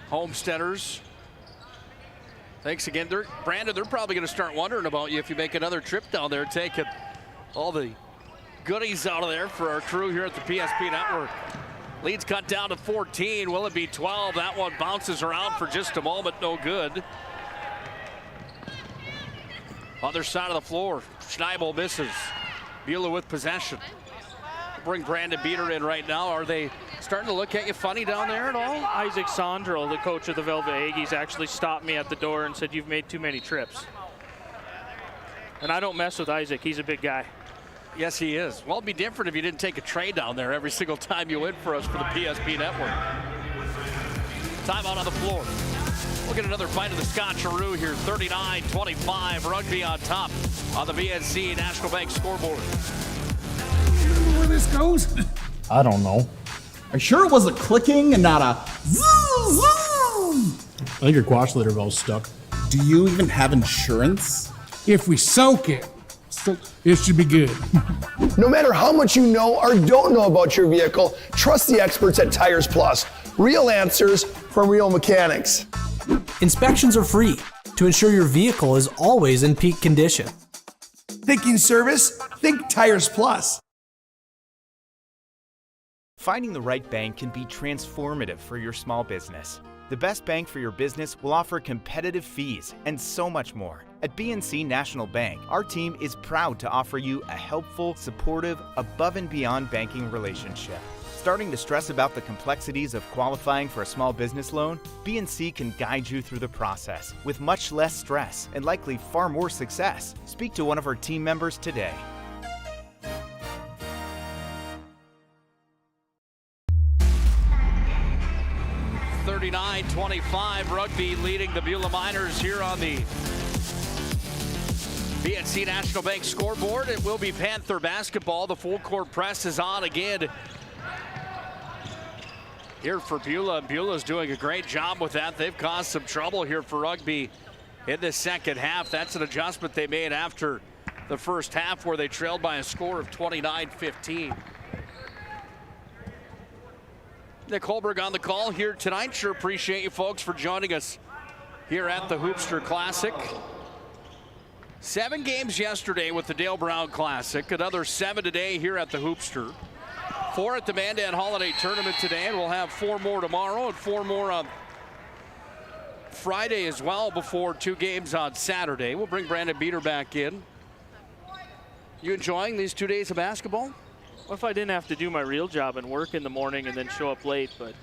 Homesteaders. Thanks again. Brandon, they're probably going to start wondering about you if you make another trip down there, taking all the goodies out of there for our crew here at the PSP Network. Lead's cut down to 14. Will it be 12? That one bounces around for just a moment. No good. Other side of the floor. Schneibel misses. Beulah with possession. Bring Brandon Beater in right now. Are they starting to look at you funny down there at all? Isaac Sondrel, the coach of the Velvet Aggies, actually stopped me at the door and said, "You've made too many trips." And I don't mess with Isaac. He's a big guy. Yes, he is. Well, it'd be different if you didn't take a trade down there every single time you went for us for the PSP Network. Timeout on the floor. We'll get another bite of the Scotcheroo here. 39-25. Rugby on top on the VNC National Bank scoreboard. Where this goes? I don't know. Are you sure it was a clicking and not a zoom, zoom? I think your quash litter valve's stuck. Do you even have insurance? If we soak it, it should be good. No matter how much you know or don't know about your vehicle, trust the experts at Tires Plus. Real answers from real mechanics. Inspections are free to ensure your vehicle is always in peak condition. Thinking service? Think Tires Plus. Finding the right bank can be transformative for your small business. The best bank for your business will offer competitive fees and so much more. At BNC National Bank, our team is proud to offer you a helpful, supportive, above and beyond banking relationship. Starting to stress about the complexities of qualifying for a small business loan? BNC can guide you through the process with much less stress and likely far more success. Speak to one of our team members today. (39-25) Rugby leading the Beulah Miners here on the BNC National Bank scoreboard. It will be Panther basketball. The full court press is on again here for Beulah. Beulah's doing a great job with that. They've caused some trouble here for Rugby in the second half. That's an adjustment they made after the first half where they trailed by a score of 29-15. Nick Holberg on the call here tonight. Sure appreciate you folks for joining us here at the Hoopster Classic. 7 games yesterday with the Dale Brown Classic. Another 7 today here at the Hoopster. 4 at the Mandan Holiday Tournament today, and we'll have 4 more tomorrow and 4 more on Friday as well before 2 games on Saturday. We'll bring Brandon Beater back in. You enjoying these 2 days of basketball? What if I didn't have to do my real job and work in the morning and then show up late? But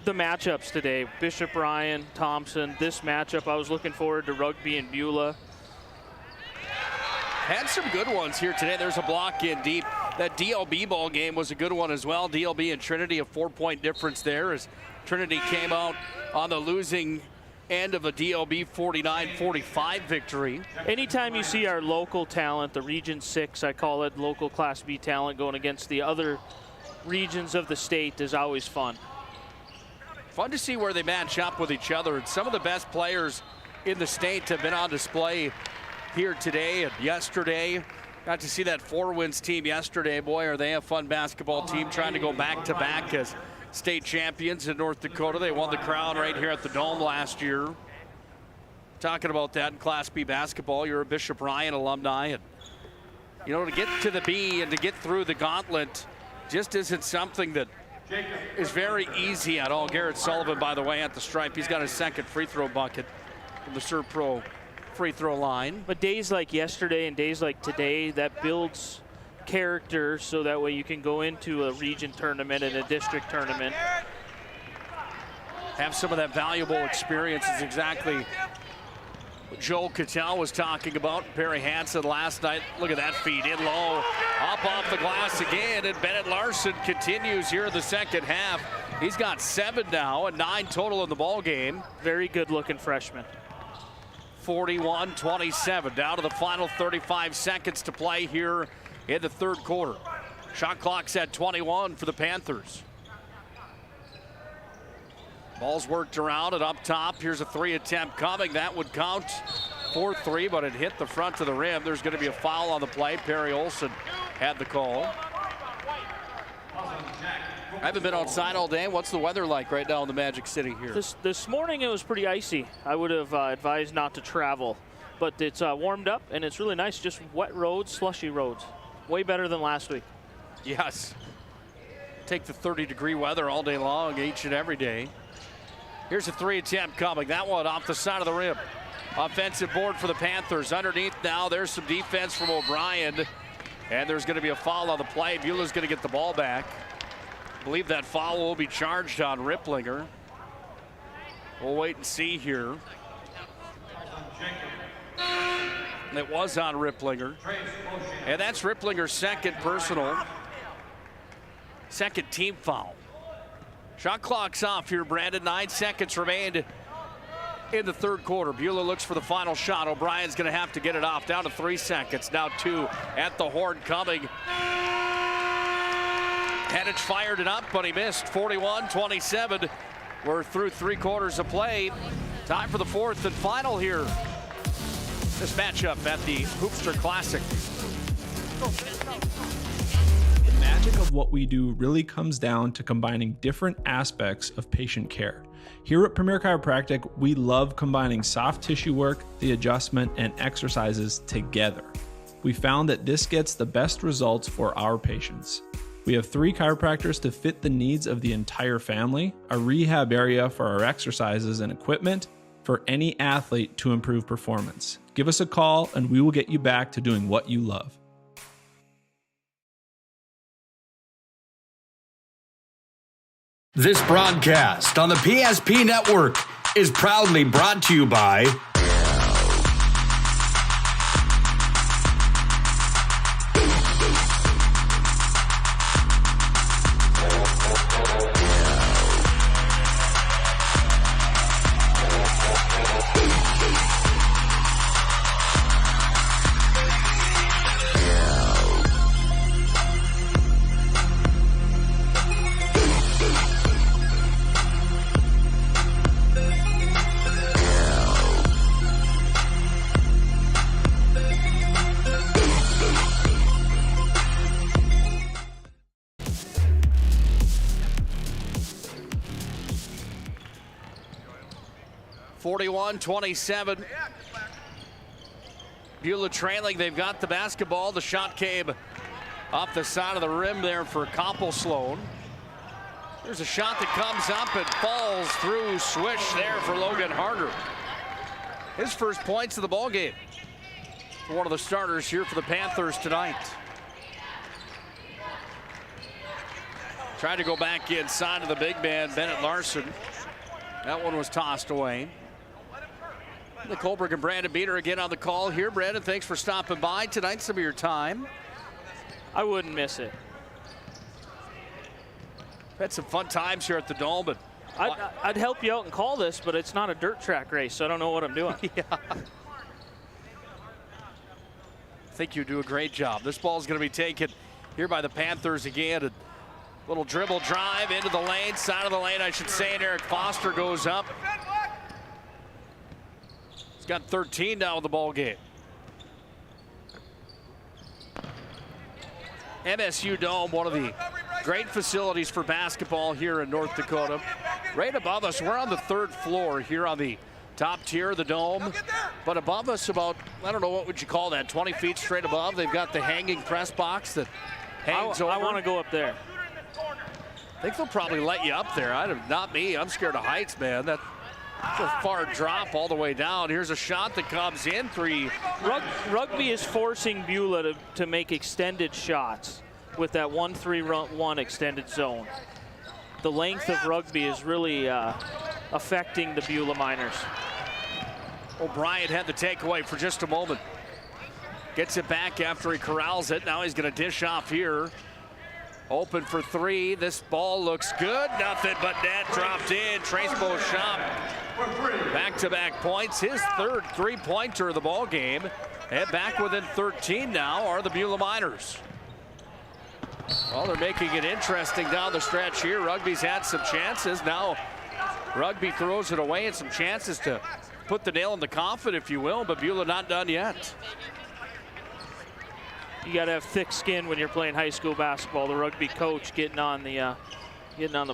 the matchups today, Bishop Ryan, Thompson, this matchup, I was looking forward to Rugby and Beulah. Had some good ones here today. There's a block in deep. That DLB ball game was a good one as well. DLB and Trinity, a 4-point difference there as Trinity came out on the losing end of a DLB 49-45 victory. Anytime you see our local talent, the Region 6, I call it, local Class B talent going against the other regions of the state is always fun. Fun to see where they match up with each other. And some of the best players in the state have been on display here today and yesterday. Got to see that 4-wins team yesterday. Boy, are they a fun basketball team trying to go back-to-back as state champions in North Dakota. They won the crown right here at the Dome last year. Talking about that in Class B basketball, you're a Bishop Ryan alumni. And, you know, to get to the B and to get through the gauntlet just isn't something that is very easy at all. Garrett Sullivan, by the way, at the stripe. He's got his second free throw bucket from the Serve Pro free throw line. But days like yesterday and days like today, that builds character so that way you can go into a region tournament and a district tournament. Have some of that valuable experience is exactly what Joel Cattell was talking about. Perry Hansen last night. Look at that feed in low. Up off the glass again, and Bennett Larson continues here in the second half. He's got 7 now and 9 total in the ball game. Very good looking freshman. 41-27, down to the final 35 seconds to play here in the third quarter. Shot clock's at 21 for the Panthers. Ball's worked around and up top. Here's a 3 attempt coming. That would count 4-3, but it hit the front of the rim. There's going to be a foul on the play. Perry Olson had the call. I haven't been outside all day. What's the weather like right now in the Magic City here? This morning it was pretty icy. I would have advised not to travel, but it's warmed up and it's really nice. Just wet roads, slushy roads. Way better than last week. Yes. Take the 30-degree weather all day long, each and every day. Here's a 3 attempt coming. That one off the side of the rim. Offensive board for the Panthers. Underneath now, there's some defense from O'Brien. And there's going to be a foul on the play. Beulah's going to get the ball back. I believe that foul will be charged on Ripplinger. We'll wait and see here. It was on Ripplinger. And that's Ripplinger's second personal. Second team foul. Shot clock's off here, Brandon. 9 seconds remained in the third quarter. Beulah looks for the final shot. O'Brien's going to have to get it off. Down to 3 seconds. Now 2 at the horn coming. Hadich fired it up, but he missed. 41-27. We're through 3 quarters of play. Time for the fourth and final here. This matchup at the Hoopster Classic. The magic of what we do really comes down to combining different aspects of patient care. Here at Premier Chiropractic, we love combining soft tissue work, the adjustment, and exercises together. We found that this gets the best results for our patients. We have 3 chiropractors to fit the needs of the entire family, a rehab area for our exercises and equipment for any athlete to improve performance. Give us a call and we will get you back to doing what you love. This broadcast on the PSP Network is proudly brought to you by .27. Beulah trailing. They've got the basketball. The shot came off the side of the rim there for Koppel Sloan. There's a shot that comes up and falls through. Swish there for Logan Harder. His first points of the ball game. One of the starters here for the Panthers tonight. Tried to go back inside of the big man, Bennett Larson. That one was tossed away. The Colberg and Brandon Beater again on the call here. Brandon, thanks for stopping by tonight. Some of your time. I wouldn't miss it. Had some fun times here at the Dome, but I'd help you out and call this, but it's not a dirt track race, so I don't know what I'm doing. Yeah. I think you do a great job. This ball is going to be taken here by the Panthers again. A little dribble drive into the lane, side of the lane, I should say, and Eric Foster goes up. He's got 13 now in the ball game. MSU Dome, one of the great facilities for basketball here in North Dakota. Right above us, we're on the 3rd floor here on the top tier of the Dome. But above us, about, I don't know, what would you call that, 20 feet straight above, they've got the hanging press box that hangs over. I want to go up there. I think they'll probably let you up there. Not me. I'm scared of heights, man. That's a far drop all the way down. Here's a shot that comes in. 3. Rugby is forcing Beulah to make extended shots with that 1-3-1 extended zone. The length of rugby is really affecting the Beulah Miners. O'Brien had the takeaway for just a moment. Gets it back after he corrals it. Now he's going to dish off here. Open for 3. This ball looks good. Nothing but net dropped in. Trace Beauchamp. Back-to-back points. His 3rd 3-pointer of the ball game. And back within 13 now are the Beulah Miners. Well, they're making it interesting down the stretch here. Rugby's had some chances. Now Rugby throws it away and some chances to put the nail in the coffin, if you will, but Beulah not done yet. You got to have thick skin when you're playing high school basketball. The rugby coach getting on the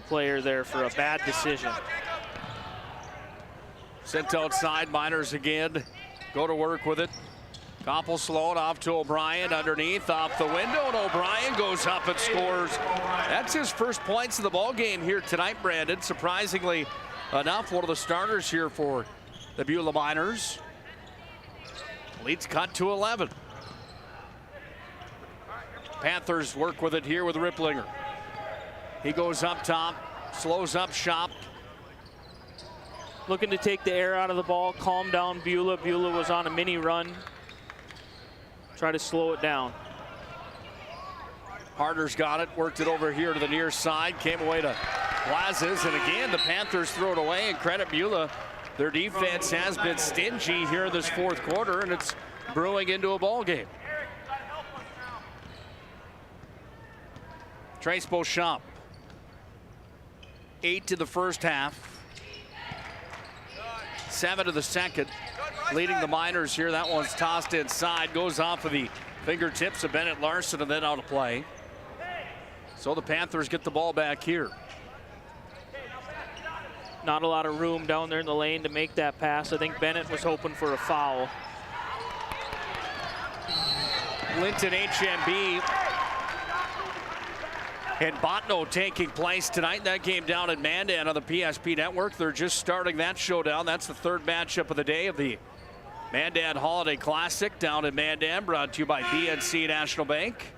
player there for a bad decision. Sent outside, Miners again. Go to work with it. Koppel slowed off to O'Brien, underneath, off the window, and O'Brien goes up and scores. That's his first points of the ball game here tonight, Brandon. Surprisingly enough, one of the starters here for the Beulah Miners. Lead's cut to 11. Panthers work with it here with Ripplinger. He goes up top, slows up shop. Looking to take the air out of the ball, calm down Beulah. Beulah was on a mini run. Try to slow it down. Harder's got it, worked it over here to the near side, came away to Plazas, and again the Panthers throw it away, and credit Beulah. Their defense has been stingy here in this fourth quarter, and it's brewing into a ball game. Trace Beauchamp, 8 to the first half, 7 to the second. Leading the Miners here. That one's tossed inside, goes off of the fingertips of Bennett Larson and then out of play. So the Panthers get the ball back here. Not a lot of room down there in the lane to make that pass. I think Bennett was hoping for a foul. Linton HMB and Botno taking place tonight. That game down in Mandan on the PSP network. They're just starting that showdown. That's the third matchup of the day of the Mandan Holiday Classic down in Mandan, brought to you by BNC National Bank.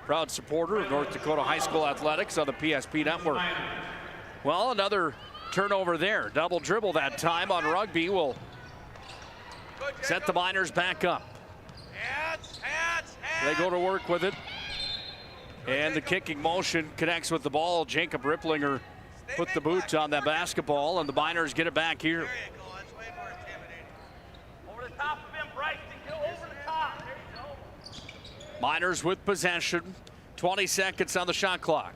Proud supporter of North Dakota High School Athletics on the PSP network. Well, another turnover there. Double dribble that time on Rugby will set the Miners back up. They go to work with it. And the kicking motion connects with the ball. Jacob Ripplinger put the boot on that basketball, and the Miners get it back here. Miners with possession. 20 seconds on the shot clock.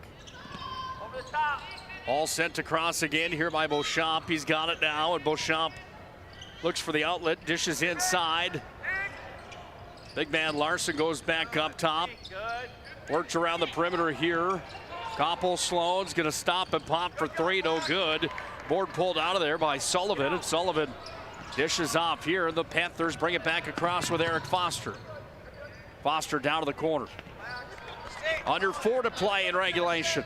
All sent across again here by Beauchamp. He's got it now, and Beauchamp looks for the outlet, dishes inside. Big man Larson goes back up top. Works around the perimeter here. Koppel Sloan's gonna stop and pop for three, no good. Board pulled out of there by Sullivan, and Sullivan dishes off here, and the Panthers bring it back across with Eric Foster. Foster down to the corner. Under 4 to play in regulation.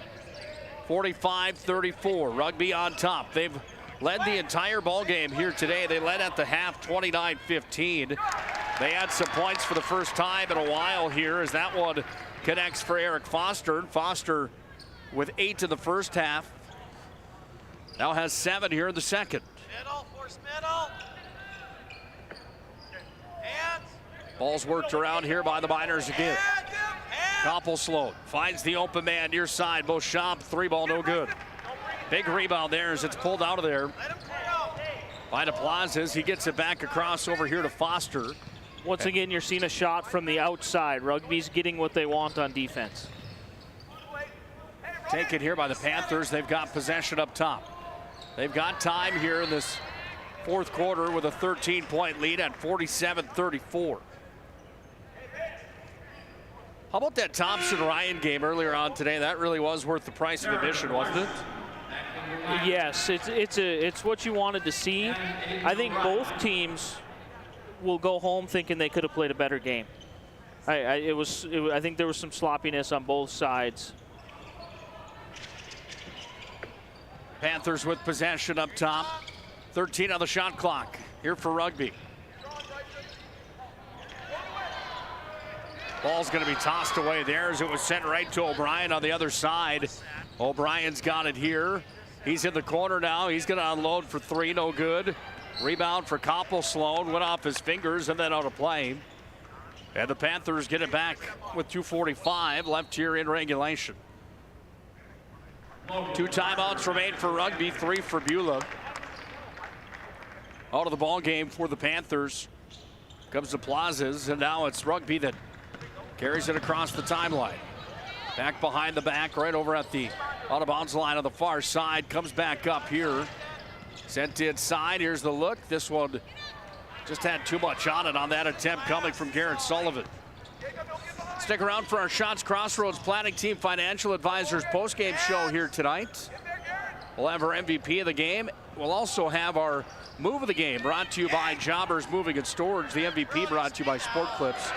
45-34, Rugby on top. They've led the entire ball game here today. They led at the half 29-15. They had some points for the first time in a while here as that one connects for Eric Foster. Foster with 8 to the first half. Now has 7 here in the second. Ball's worked around here by the Miners again. Koppel Sloan finds the open man near side. Beauchamp, 3-ball, no good. Big rebound there as it's pulled out of there by DePlazas. He gets it back across over here to Foster. Once again, you're seeing a shot from the outside. Rugby's getting what they want on defense. Taken here by the Panthers. They've got possession up top. They've got time here in this fourth quarter with a 13-point lead at 47-34. How about that Thompson-Ryan game earlier on today? That really was worth the price of admission, wasn't it? Yes, it's what you wanted to see. I think both teams will go home thinking they could have played a better game. I think there was some sloppiness on both sides. Panthers with possession up top. 13 on the shot clock here for Rugby. Ball's going to be tossed away there as it was sent right to O'Brien on the other side. O'Brien's got it here. He's in the corner now. He's going to unload for 3, no good. Rebound for Koppel Sloan, went off his fingers and then out of play. And the Panthers get it back with 2:45 left here in regulation. 2 timeouts remain for Rugby, 3 for Beulah. Out of the ball game for the Panthers comes the Plazas, and now it's Rugby that carries it across the timeline. Back behind the back, right over at the out of bounds line on the far side, comes back up here. Sent inside, here's the look. This one Just had too much on it on that attempt coming from Garrett Sullivan. Stick around for our Shots Crossroads Planning Team Financial Advisors postgame show here tonight. We'll have our MVP of the game. We'll also have our move of the game brought to you by Jobbers Moving and Storage. The MVP brought to you by Sport Clips.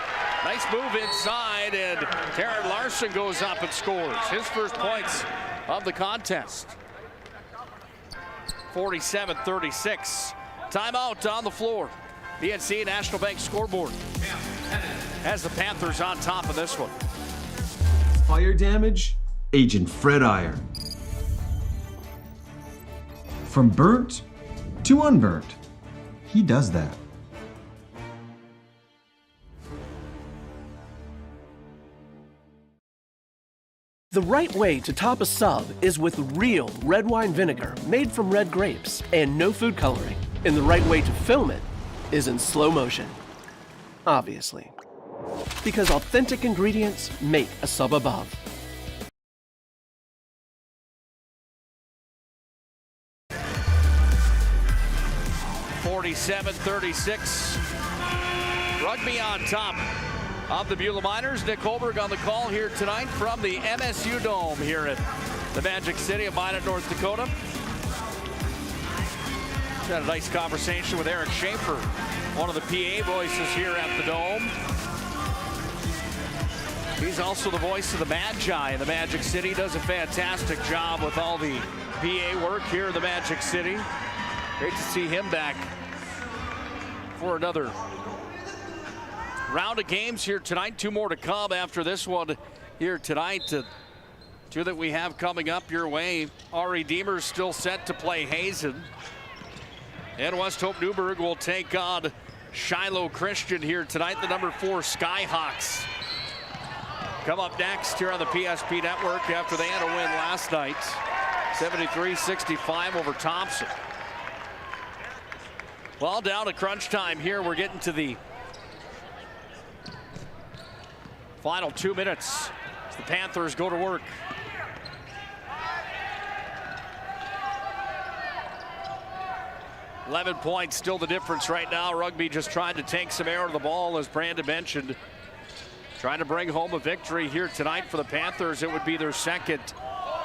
Nice move inside, and Taryn Larson goes up and scores his first points of the contest. 47-36. Timeout on the floor. BNC National Bank scoreboard has the Panthers on top of this one. Fire damage, Agent Fred Iron. From burnt to unburnt, he does that. The right way to top a sub is with real red wine vinegar made from red grapes and no food coloring. And the right way to film it is in slow motion. Obviously. Because authentic ingredients make a sub above. (47-36). Rugby on top of the Beulah Miners. Nick Holberg on the call here tonight from the MSU Dome here at the Magic City of Minot, North Dakota. Had a nice conversation with Eric Schaefer, one of the PA voices here at the Dome. He's also the voice of the Magi in the Magic City. Does a fantastic job with all the PA work here in the Magic City. Great to see him back for another round of games here tonight. Two more to come after this one here tonight. Two that we have coming up your way. Ari Deemer's still set to play Hazen. And West Hope Newburgh will take on Shiloh Christian here tonight. The number 4 Skyhawks come up next here on the PSP Network after they had a win last night. 73-65 over Thompson. Well, down to crunch time here. We're getting to the final 2 minutes as the Panthers go to work. $11 points still the difference right now. Rugby just trying to take some air out of the ball, as Brandon mentioned. Trying to bring home a victory here tonight for the Panthers. It would be their second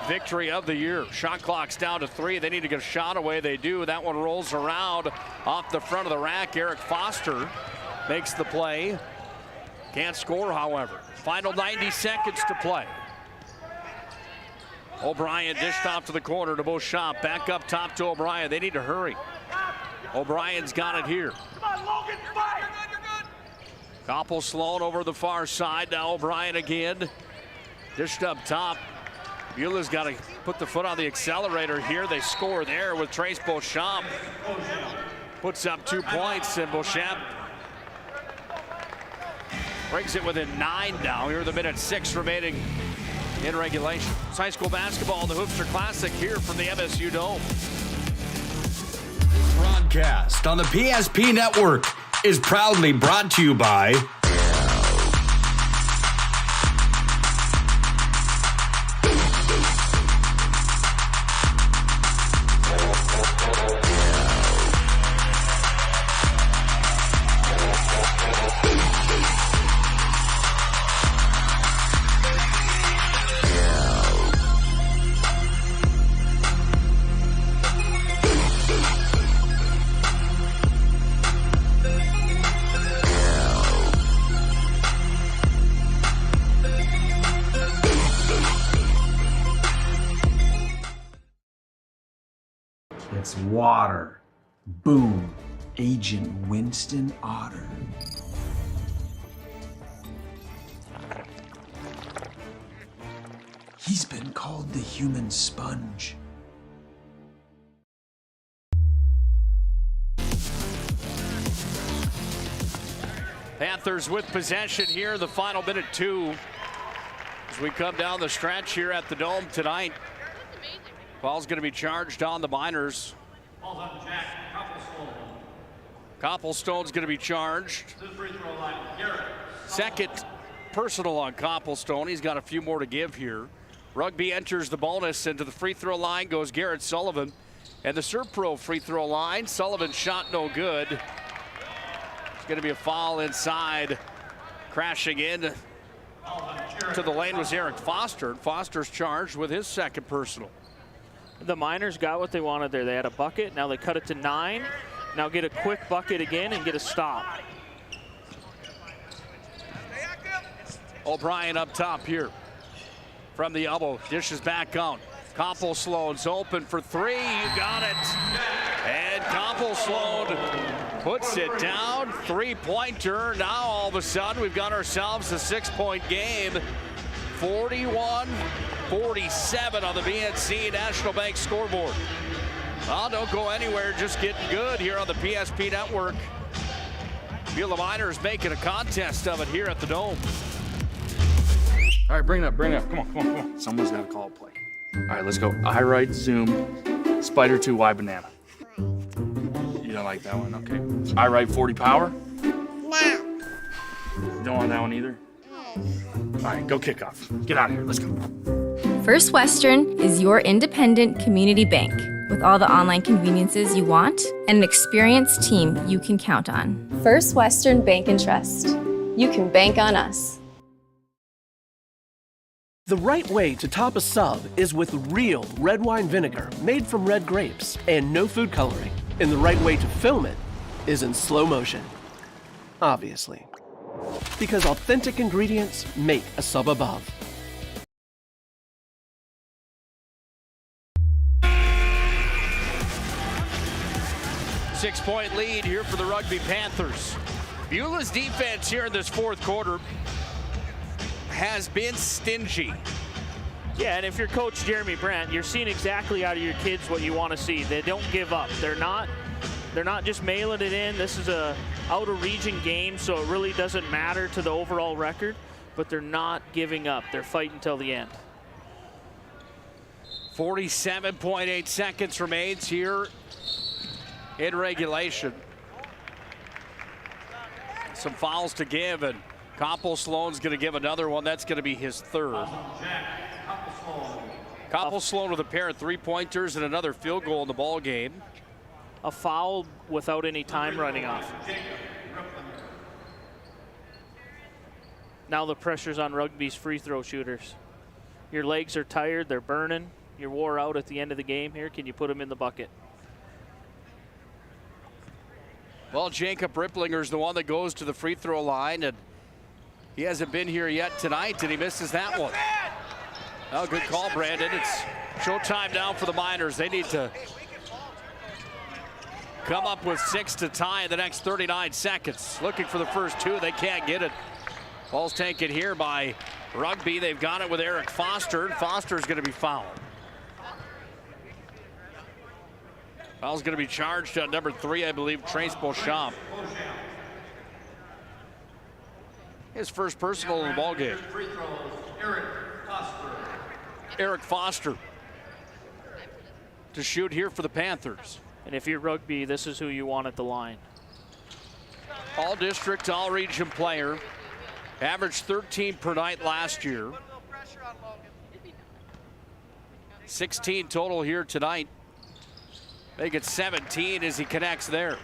victory of the year. Shot clock's down to 3. They need to get a shot away. They do. That one rolls around off the front of the rack. Eric Foster makes the play. Can't score, however. Final 90 seconds to play. O'Brien dished off to the corner to Beauchamp. Back up top to O'Brien. They need to hurry. O'Brien's got it here. Koppel Sloan over the far side. Now O'Brien again. Dished up top. Beulah's got to put the foot on the accelerator here. They score there with Trace Beauchamp. Puts up 2 points, and Beauchamp brings it within 9 now. Here are the minute 6 remaining in regulation. It's high school basketball in the Hoopster Classic here from the MSU Dome. Broadcast on the PSP Network is proudly brought to you by It's water. Boom. Agent Winston Otter. He's been called the human sponge. Panthers with possession here, the final minute 2. As we come down the stretch here at the Dome tonight. Ball's going to be charged on the Miners. Ball's on Jack Copplestone. Copplestone's going to be charged. To the free throw line, Garrett. Second personal on Copplestone. He's got a few more to give here. Rugby enters the bonus, and to the free throw line goes Garrett Sullivan. And the Serve Pro free throw line, Sullivan's shot no good. It's going to be a foul inside. Crashing in to the lane was Eric Foster. Foster's charged with his second personal. The Miners got what they wanted there. They had a bucket. Now they cut it to 9. Now get a quick bucket again and get a stop. O'Brien up top here from the elbow. Dishes back out. Koppel-Sloan's open for 3. You got it. And Koppel-Sloan puts it down. 3-pointer. Now all of a sudden we've got ourselves a 6-point game. 41-47 on the BNC National Bank scoreboard. Well, don't go anywhere. Just getting good here on the PSP Network. Beulah Miners making a contest of it here at the Dome. All right, bring it up. Come on. Someone's got to call a play. All right, let's go. I right, zoom, spider 2, Y banana. You don't like that one, okay. I right, 40 power? No. You don't want that one either? All right, go kick off. Get out of here, let's go. First Western is your independent community bank with all the online conveniences you want and an experienced team you can count on. First Western Bank and Trust. You can bank on us. The right way to top a sub is with real red wine vinegar made from red grapes and no food coloring. And the right way to film it is in slow motion. Obviously. Because authentic ingredients make a sub above. Six-point lead here for the Rugby Panthers. Beulah's defense here in this fourth quarter has been stingy. Yeah, and if you're Coach Jeremy Brandt, you're seeing exactly out of your kids what you want to see. They don't give up. They're not just mailing it in. This is a out-of-region game, so it really doesn't matter to the overall record, but they're not giving up. They're fighting till the end. 47.8 seconds remains here in regulation. Some fouls to give, and Koppel-Sloan's going to give another one. That's going to be his third. Koppel-Sloan with a pair of 3-pointers and another field goal in the ball game. A foul without any time running off. Now the pressure's on Rugby's free throw shooters. Your legs are tired, they're burning. You're wore out at the end of the game here. Can you put them in the bucket? Well, Jacob Ripplinger's the one that goes to the free throw line, and he hasn't been here yet tonight, and he misses that one. Oh, good call, Brandon. It's showtime now for the Miners. They need to come up with 6 to tie in the next 39 seconds. Looking for the first 2. They can't get it. Ball's taken here by Rugby. They've got it with Eric Foster, and Foster's going to be fouled. Foul's going to be charged on number 3, I believe, Trace Beauchamp. His first personal in the ball game. Eric Foster to shoot here for the Panthers. And if you're Rugby, this is who you want at the line. All district, all region player. Averaged 13 per night last year. 16 total here tonight. Make it 17 as he connects there.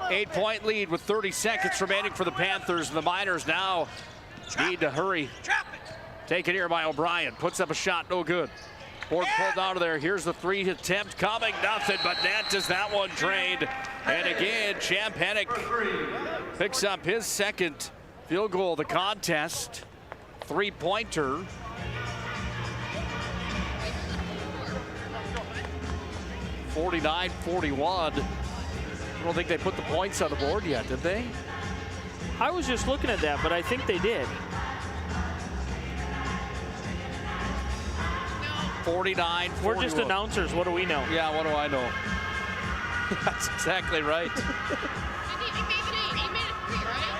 8-point lead with 30 seconds remaining for the Panthers. And the Miners now need to hurry. Taken here by O'Brien. Puts up a shot, no good. Board pulled out of there. Here's the 3 attempt coming, nothing, but net is that one drained. And again, Champ Hennick picks up his second field goal of the contest. 3-pointer. (49-41). I don't think they put the points on the board yet, did they? I was just looking at that, but I think they did. 49-41. We're just announcers. What do we know? Yeah, what do I know? That's exactly right.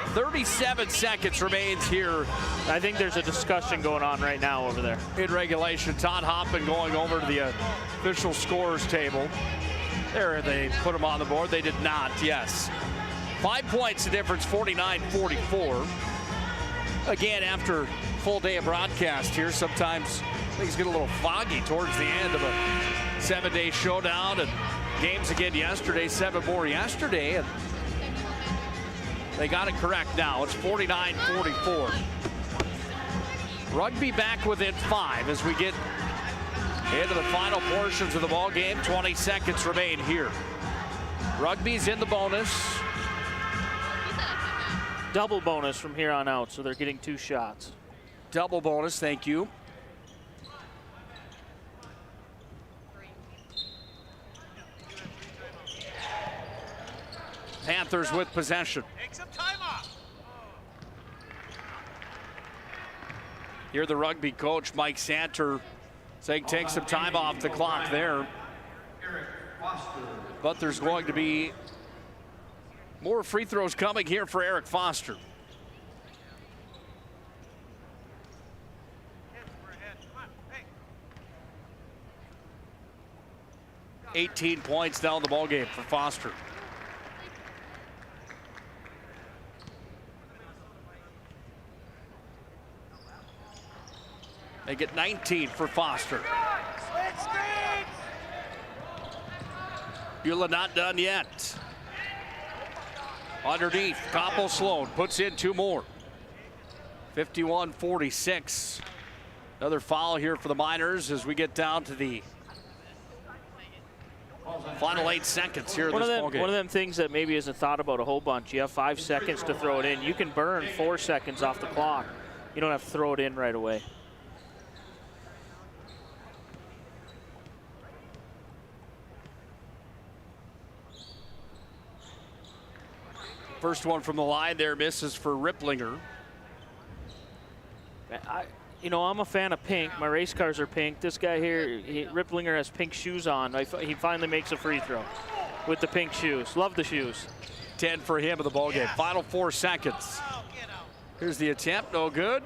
37 seconds remains here. I think there's a discussion going on right now over there. In regulation, Todd Hoppin going over to the official scores table. There they put him on the board. They did not, yes. 5 points the difference, 49-44. Again, after full day of broadcast here, sometimes things get a little foggy towards the end of a 7-day showdown, and games again yesterday, 7 more yesterday. And They got it correct now. It's 49-44. Rugby back within 5 as we get into the final portions of the ball game. 20 seconds remain here. Rugby's in the bonus. Double bonus from here on out, so they're getting 2 shots. Double bonus, thank you. Panthers with possession. Take some time off. Here the rugby coach, Mike Santer, saying take some time off the clock there. But there's going to be more free throws coming here for Eric Foster. Hey. 18 points down the ball game for Foster. They get 19 for Foster. Beulah not done yet. Underneath, Capo Sloan puts in 2 more. 51-46. Another foul here for the Miners as we get down to the final 8 seconds here in this ball game. One of them things that maybe isn't thought about a whole bunch. You have 5 seconds to throw it in. You can burn 4 seconds off the clock. You don't have to throw it in right away. First one from the line there misses for Ripplinger. I'm a fan of pink. My race cars are pink. This guy here, Ripplinger, has pink shoes on. He finally makes a free throw with the pink shoes. Love the shoes. 10 for him in the ball game. Final 4 seconds. Here's the attempt, no good.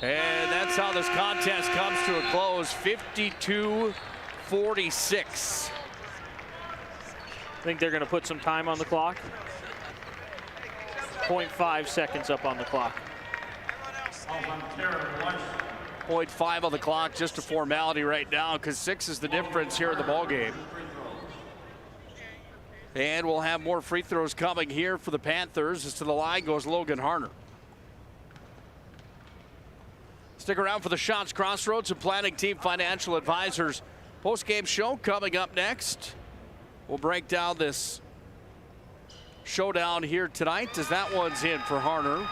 And that's how this contest comes to a close, 52-46. I think they're going to put some time on the clock. 0.5 seconds up on the clock. 0.5 on the clock, just a formality right now, because 6 is the difference here in the ball game. And we'll have more free throws coming here for the Panthers. As to the line goes Logan Harner. Stick around for the Shots Crossroads and Planning Team Financial Advisors post-game show coming up next. We'll break down this showdown here tonight as that one's in for Harner.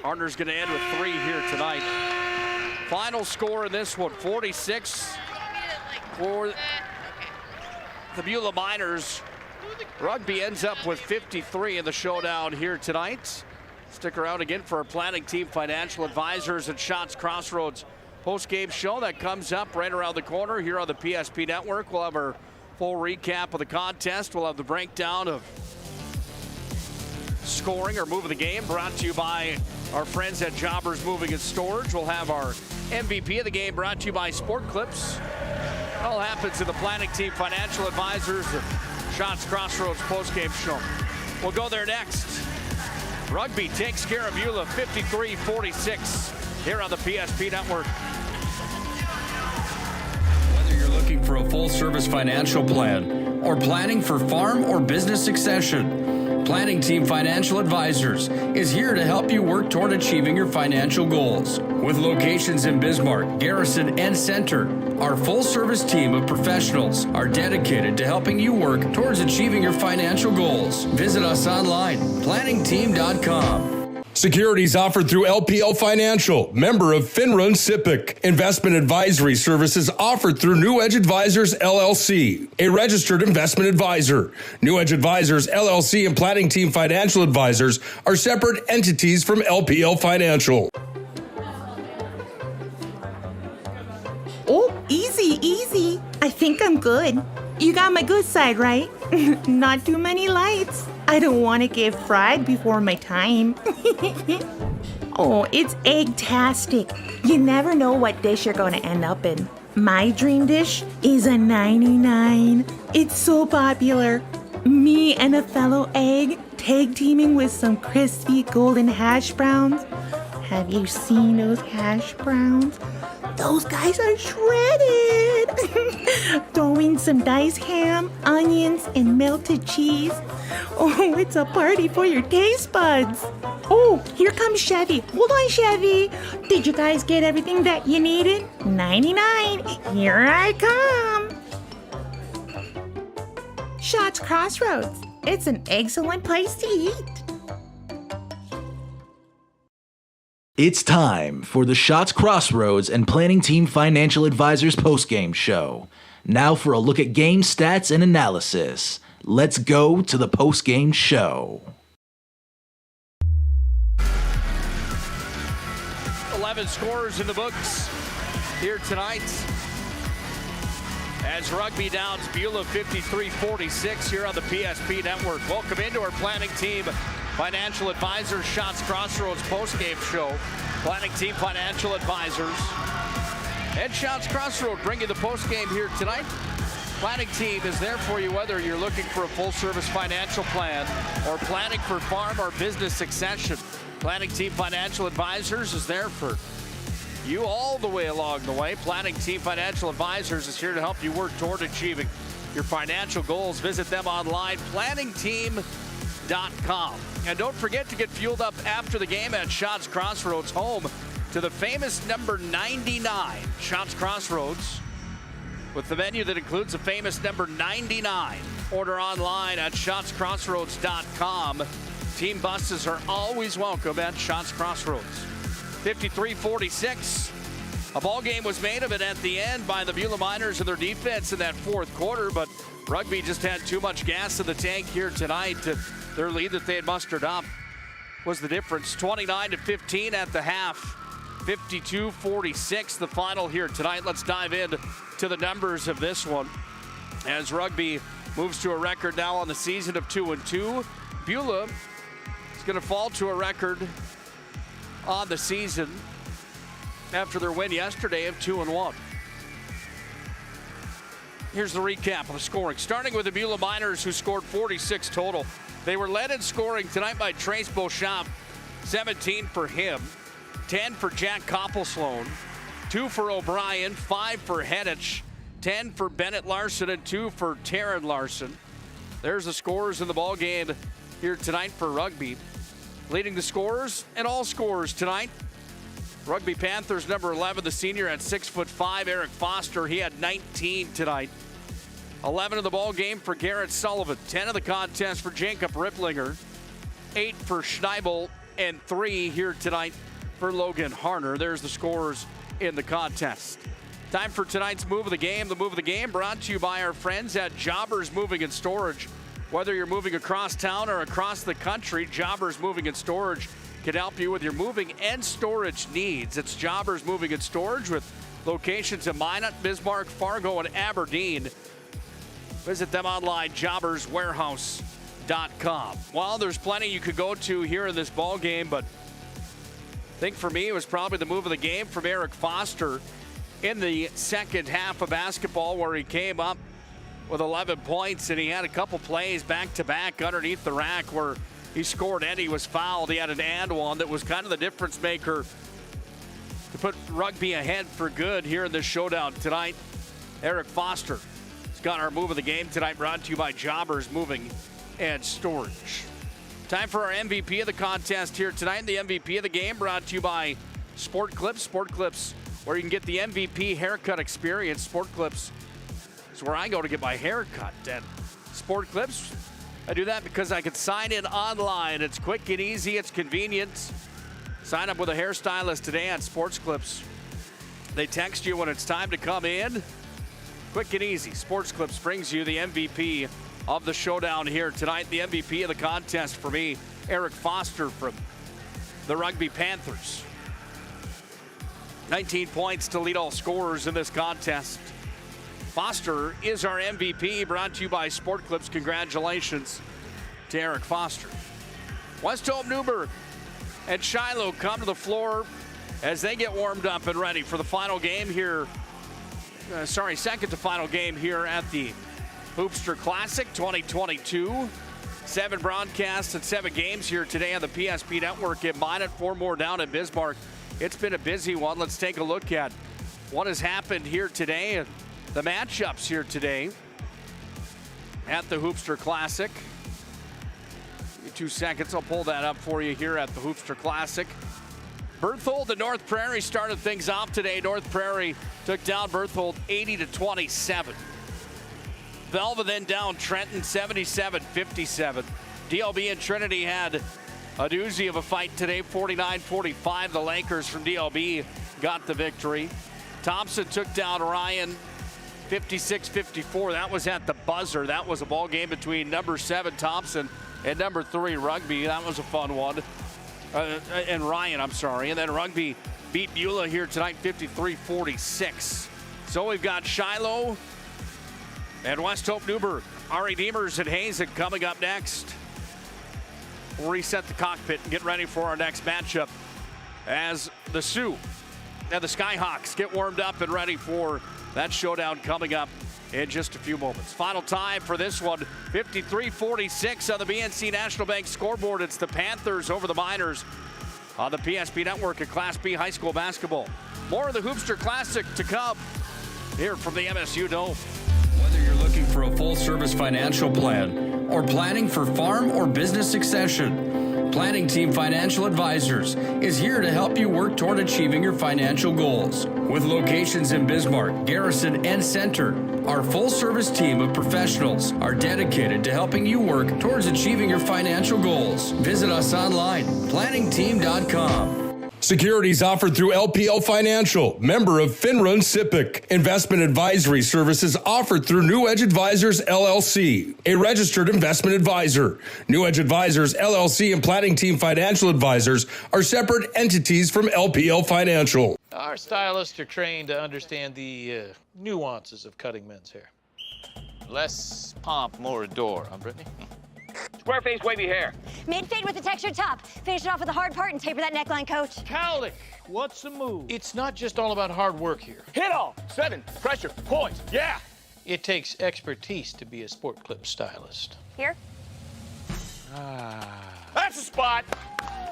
Harner's going to end with 3 here tonight. Final score in this one, 46 for the Beulah Miners. Rugby ends up with 53 in the showdown here tonight. Stick around again for our Planning Team Financial Advisors and Shots Crossroads post-game show that comes up right around the corner here on the PSP Network. We'll have our full recap of the contest. We'll have the breakdown of scoring or move of the game brought to you by our friends at Jobbers Moving and Storage. We'll have our MVP of the game brought to you by Sport Clips. It all happens in the Planning Team Financial Advisors and Shots Crossroads post-game show. We'll go there next. Rugby takes care of Beulah 53-46 here on the PSP Network. Whether you're looking for a full-service financial plan or planning for farm or business succession, Planning Team Financial Advisors is here to help you work toward achieving your financial goals. With locations in Bismarck, Garrison, and Center, our full-service team of professionals are dedicated to helping you work towards achieving your financial goals. Visit us online, planningteam.com. Securities offered through LPL Financial, member of FINRA and SIPC. Investment advisory services offered through New Edge Advisors, LLC, a registered investment advisor. New Edge Advisors, LLC, and Planning Team Financial Advisors are separate entities from LPL Financial. Oh, easy, easy. I think I'm good. You got my good side, right? Not too many lights. I don't want to get fried before my time. Oh, it's egg-tastic. You never know what dish you're going to end up in. My dream dish is a 99. It's so popular. Me and a fellow egg tag teaming with some crispy golden hash browns. Have you seen those hash browns? Those guys are shredded. Throw in some diced ham, onions, and melted cheese. Oh, it's a party for your taste buds. Oh, here comes Chevy. Hold on, Chevy. Did you guys get everything that you needed? 99. Here I come. Shots Crossroads. It's an excellent place to eat. It's time for the Shots Crossroads and Planning Team Financial Advisors postgame show. Now for a look at game stats and analysis. Let's go to the postgame show. 11 scorers in the books here tonight as Rugby downs Beulah 53-46 here on the PSP Network. Welcome into our Planning Team Financial Advisors Shots Crossroads postgame show. Planning Team Financial Advisors and Shots Crossroads bring you the postgame here tonight. Planning Team is there for you whether you're looking for a full-service financial plan or planning for farm or business succession. Planning Team Financial Advisors is there for you all the way along the way. Planning Team Financial Advisors is here to help you work toward achieving your financial goals. Visit them online, planningteam.com. And don't forget to get fueled up after the game at Shots Crossroads, home to the famous number 99. Shots Crossroads with the menu that includes the famous number 99. Order online at shotscrossroads.com. Team buses are always welcome at Shots Crossroads. 53-46. A ball game was made of it at the end by the Beulah Miners and their defense in that fourth quarter, but Rugby just had too much gas in the tank here tonight. Their lead that they had mustered up was the difference. 29-15 at the half. 52-46 the final here tonight. Let's dive in to the numbers of this one as Rugby moves to a record now on the season of 2-2. Beulah is going to fall to a record on the season after their win yesterday of 2-1. Here's the recap of scoring. Starting with the Beulah Miners, who scored 46 total. They were led in scoring tonight by Trace Beauchamp, 17 for him, 10 for Jack Koppelsloan, 2 for O'Brien, 5 for Hedich, 10 for Bennett Larson, and 2 for Taryn Larson. There's the scores in the ball game here tonight for Rugby. Leading the scorers and all scorers tonight, Rugby Panthers number 11, the senior at 6'5", Eric Foster. He had 19 tonight. 11 of the ball game for Garrett Sullivan. 10 of the contest for Jacob Ripplinger. 8 for Schneibel and 3 here tonight for Logan Harner. There's the scores in the contest. Time for tonight's Move of the Game. The Move of the Game brought to you by our friends at Jobbers Moving and Storage. Whether you're moving across town or across the country, Jobbers Moving and Storage can help you with your moving and storage needs. It's Jobbers Moving and Storage with locations in Minot, Bismarck, Fargo, and Aberdeen. Visit them online, jobberswarehouse.com. Well, there's plenty you could go to here in this ball game, but I think for me it was probably the move of the game from Eric Foster in the second half of basketball, where he came up with 11 points, and he had a couple plays back-to-back underneath the rack where he scored and he was fouled. He had an and one that was kind of the difference maker to put Rugby ahead for good here in this showdown tonight. Eric Foster has got our Move of the Game tonight, brought to you by Jobbers Moving and Storage. Time for our MVP of the contest here tonight. The MVP of the game brought to you by Sport Clips. Sport Clips, where you can get the MVP haircut experience. Sport Clips is where I go to get my haircut. And Sport Clips, I do that because I can sign in online. It's quick and easy. It's convenient. Sign up with a hairstylist today on Sports Clips. They text you when it's time to come in. Quick and easy. Sports Clips brings you the MVP of the showdown here tonight. The MVP of the contest for me, Eric Foster from the Rugby Panthers. 19 points to lead all scorers in this contest. Foster is our MVP, brought to you by Sport Clips. Congratulations to Eric Foster. West Hope Newburgh and Shiloh come to the floor as they get warmed up and ready for the final game here. Second to final game here at the Hoopster Classic 2022. 7 broadcasts and 7 games here today on the PSP Network in Minot. 4 more down in Bismarck. It's been a busy one. Let's take a look at what has happened here today. And the matchups here today at the Hoopster Classic. Give me 2 seconds, I'll pull that up for you here at the Hoopster Classic. Berthold and North Prairie started things off today. North Prairie took down Berthold 80-27. Velva then down Trenton 77-57. DLB and Trinity had a doozy of a fight today, 49-45. The Lakers from DLB got the victory. Thompson took down Ryan 56-54. That was at the buzzer. That was a ball game between number 7 Thompson and number 3 Rugby. That was a fun one. And Ryan, I'm sorry. And then Rugby beat Beulah here tonight 53-46. So we've got Shiloh and West Hope Newburgh. Ari Demers and Hazen coming up next. We'll reset the cockpit and get ready for our next matchup as the Sioux and the Skyhawks get warmed up and ready for that showdown coming up in just a few moments. Final time for this one, 53-46 on the BNC National Bank scoreboard. It's the Panthers over the Miners on the PSP Network at Class B high school basketball. More of the Hoopster Classic to come here from the MSU Dome. Whether you're looking for a full-service financial plan or planning for farm or business succession, Planning Team Financial Advisors is here to help you work toward achieving your financial goals. With locations in Bismarck, Garrison, and Center, our full-service team of professionals are dedicated to helping you work towards achieving your financial goals. Visit us online, planningteam.com. Securities offered through LPL Financial, member of FINRA and SIPC. Investment advisory services offered through New Edge Advisors, LLC, a registered investment advisor. New Edge Advisors, LLC, and Planning Team Financial Advisors are separate entities from LPL Financial. Our stylists are trained to understand the nuances of cutting men's hair. Less pomp, more adore, huh, Brittany? Square face, wavy hair. Mid-fade with a textured top. Finish it off with a hard part and taper that neckline, coach. Cowlick, what's the move? It's not just all about hard work here. Hit all. 7. Pressure. Points. Yeah. It takes expertise to be a sport clip stylist. Here? That's a spot.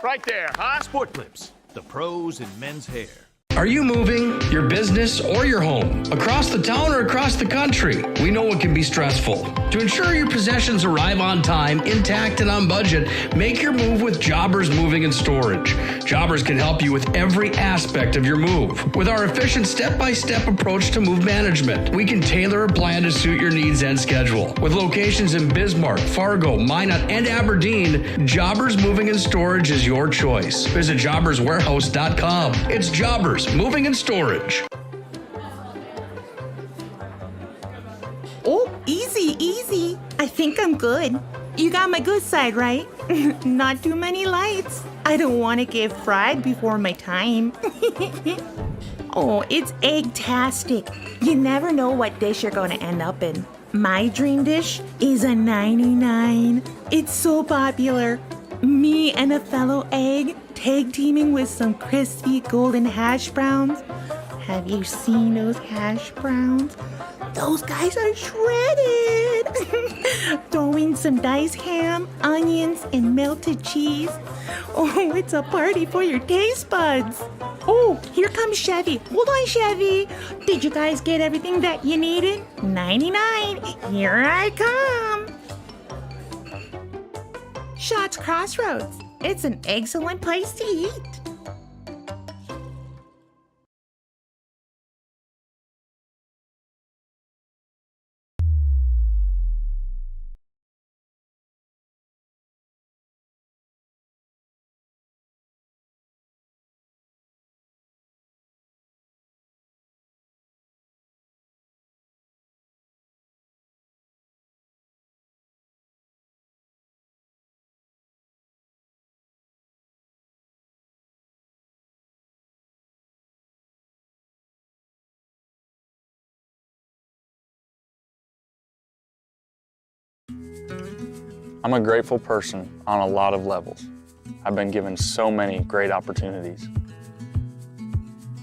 Right there, huh? Sport Clips, the pros in men's hair. Are you moving your business or your home across the town or across the country? We know it can be stressful. To ensure your possessions arrive on time, intact, and on budget, make your move with Jobbers Moving and Storage. Jobbers can help you with every aspect of your move. With our efficient step-by-step approach to move management, we can tailor a plan to suit your needs and schedule. With locations in Bismarck, Fargo, Minot, and Aberdeen, Jobbers Moving and Storage is your choice. Visit jobberswarehouse.com. It's Jobbers Moving and Storage. Oh, easy, easy. I think I'm good. You got my good side, right? Not too many lights. I don't want to get fried before my time. Oh, it's egg-tastic. You never know what dish you're going to end up in. My dream dish is a 99. It's so popular. Me and a fellow egg tag teaming with some crispy golden hash browns. Have you seen those hash browns? Those guys are shredded. Throw in some diced ham, onions, and melted cheese. Oh, it's a party for your taste buds. Oh, here comes Chevy. Hold on, Chevy. Did you guys get everything that you needed? 99. Here I come. Shots Crossroads. It's an excellent place to eat. I'm a grateful person on a lot of levels. I've been given so many great opportunities.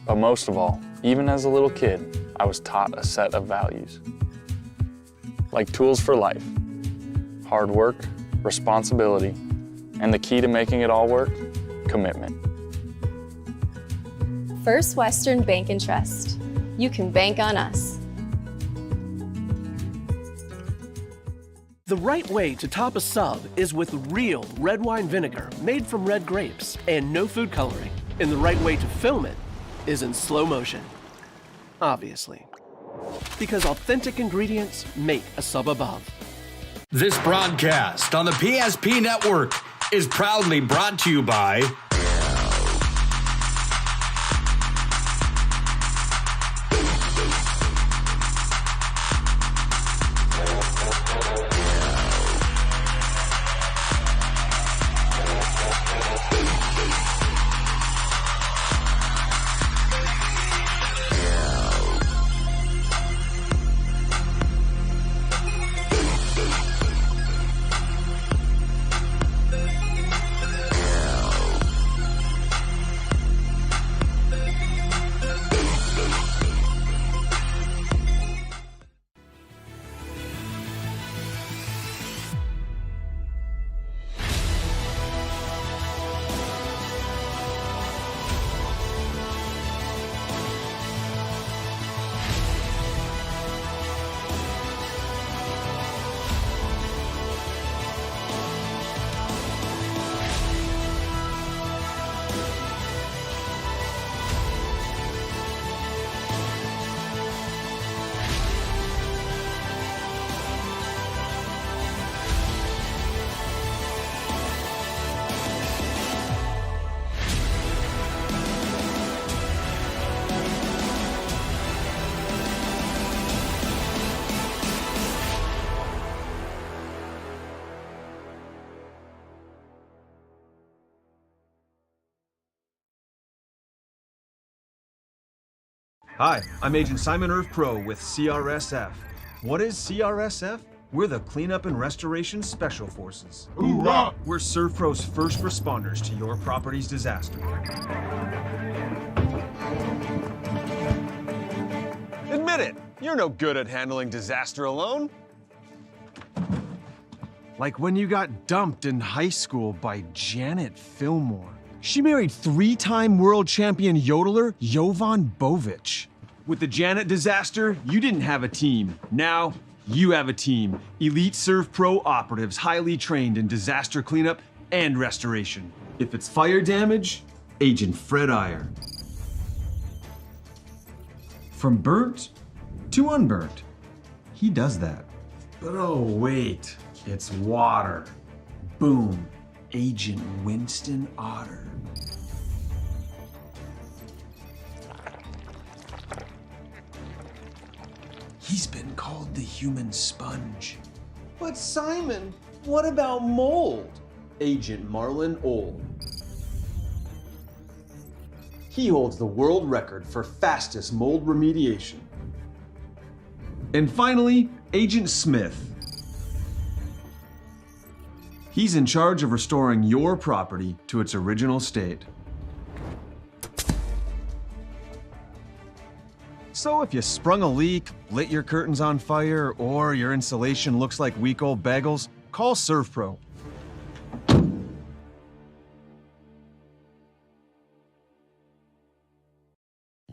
But most of all, even as a little kid, I was taught a set of values. Like tools for life, hard work, responsibility, and the key to making it all work, commitment. First Western Bank and Trust. You can bank on us. The right way to top a sub is with real red wine vinegar made from red grapes and no food coloring. And the right way to film it is in slow motion. Obviously. Because authentic ingredients make a sub above. This broadcast on the PSP Network is proudly brought to you by Hi, I'm Agent Simon Irv Pro with CRSF. What is CRSF? We're the Cleanup and Restoration Special Forces. Hoorah! We're ServPro's first responders to your property's disaster. Admit it, you're no good at handling disaster alone. Like when you got dumped in high school by Janet Fillmore. She married 3-time world champion yodeler Jovan Bovic. With the Janet disaster, you didn't have a team. Now, you have a team. Elite ServPro operatives, highly trained in disaster cleanup and restoration. If it's fire damage, Agent Fred Iyer. From burnt to unburnt, he does that. But oh wait, it's water. Boom, Agent Winston Otter. He's been called the human sponge. But Simon, what about mold? Agent Marlon Old. He holds the world record for fastest mold remediation. And finally, Agent Smith. He's in charge of restoring your property to its original state. So if you sprung a leak, lit your curtains on fire, or your insulation looks like week old bagels, call ServPro.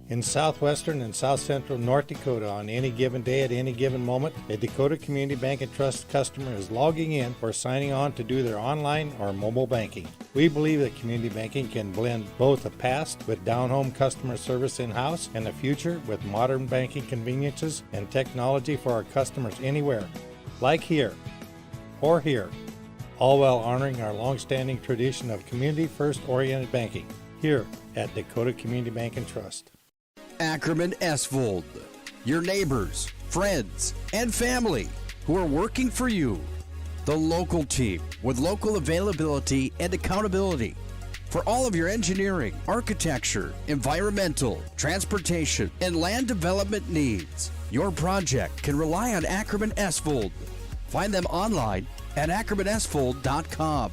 In southwestern and south central North Dakota, on any given day at any given moment, a Dakota Community Bank and Trust customer is logging in or signing on to do their online or mobile banking. We believe that community banking can blend both the past with down-home customer service in-house and the future with modern banking conveniences and technology for our customers anywhere, like here or here, all while honoring our long-standing tradition of community-first oriented banking here at Dakota Community Bank and Trust. Ackerman Esvold, your neighbors, friends, and family who are working for you. The local team with local availability and accountability for all of your engineering, architecture, environmental, transportation, and land development needs. Your project can rely on Ackerman Esvold. Find them online at ackermanesvold.com.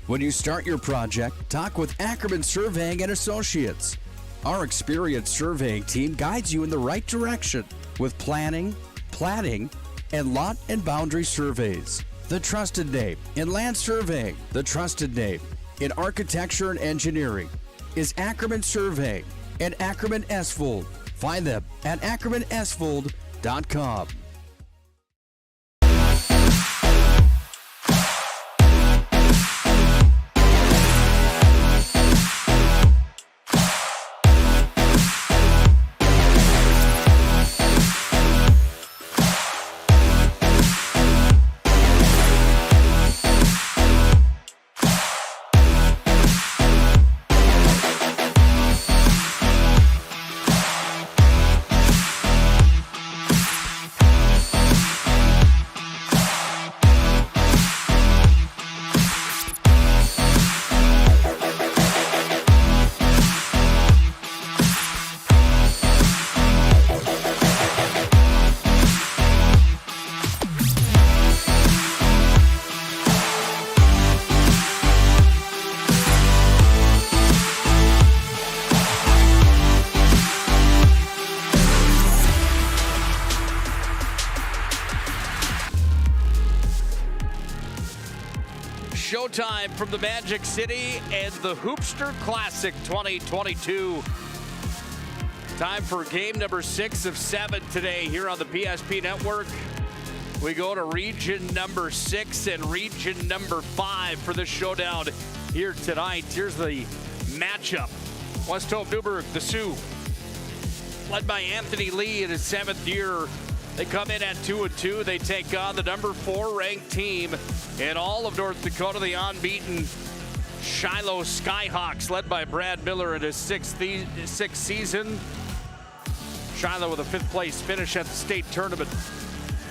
When you start your project, talk with Ackerman Surveying and Associates. Our experienced surveying team guides you in the right direction with planning, platting, and lot and boundary surveys. The trusted name in land surveying, the trusted name in architecture and engineering is Ackerman Surveying and Ackerman Esvold. Find them at ackermanesvold.com. showtime from the Magic City and the Hoopster Classic 2022. Time for game number 6 of 7 today here on the PSP Network. We go to region number 6 and region number 5 for this showdown here tonight. Here's the matchup. West Hope Newburgh, the Sioux, led by Anthony Lee in his 7th year. They come in at 2-2. They take on the number 4 ranked team in all of North Dakota, the unbeaten Shiloh Skyhawks, led by Brad Miller in his sixth season. Shiloh with a 5th place finish at the state tournament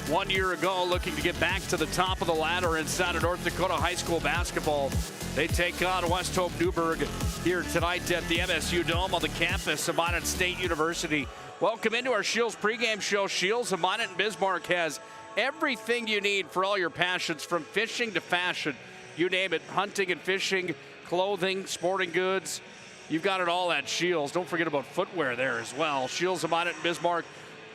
1 year ago, looking to get back to the top of the ladder inside of North Dakota high school basketball. They take on West Hope Newburgh here tonight at the MSU Dome on the campus of Minot State University. Welcome into our Shields pregame show. Shields of Minot and Bismarck has everything you need for all your passions, from fishing to fashion. You name it, hunting and fishing, clothing, sporting goods. You've got it all at Shields. Don't forget about footwear there as well. Shields of Minot and Bismarck.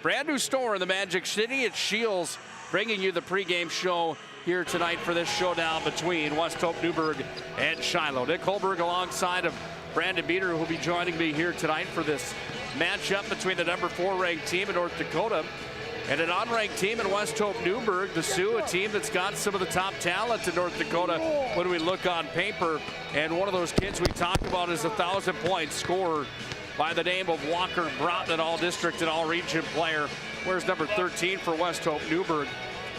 Brand new store in the Magic City. It's Shields bringing you the pregame show here tonight for this showdown between West Hope Newburgh and Shiloh. Nick Holberg alongside of Brandon Beater, who will be joining me here tonight for this matchup between the number 4 ranked team in North Dakota and an unranked team in West Hope Newburgh, the Sioux, a team that's got some of the top talent in North Dakota when we look on paper. And one of those kids we talk about is a 1,000-point scorer by the name of Walker Broughton, an all-district and all-region player. Where's number 13 for West Hope Newburgh?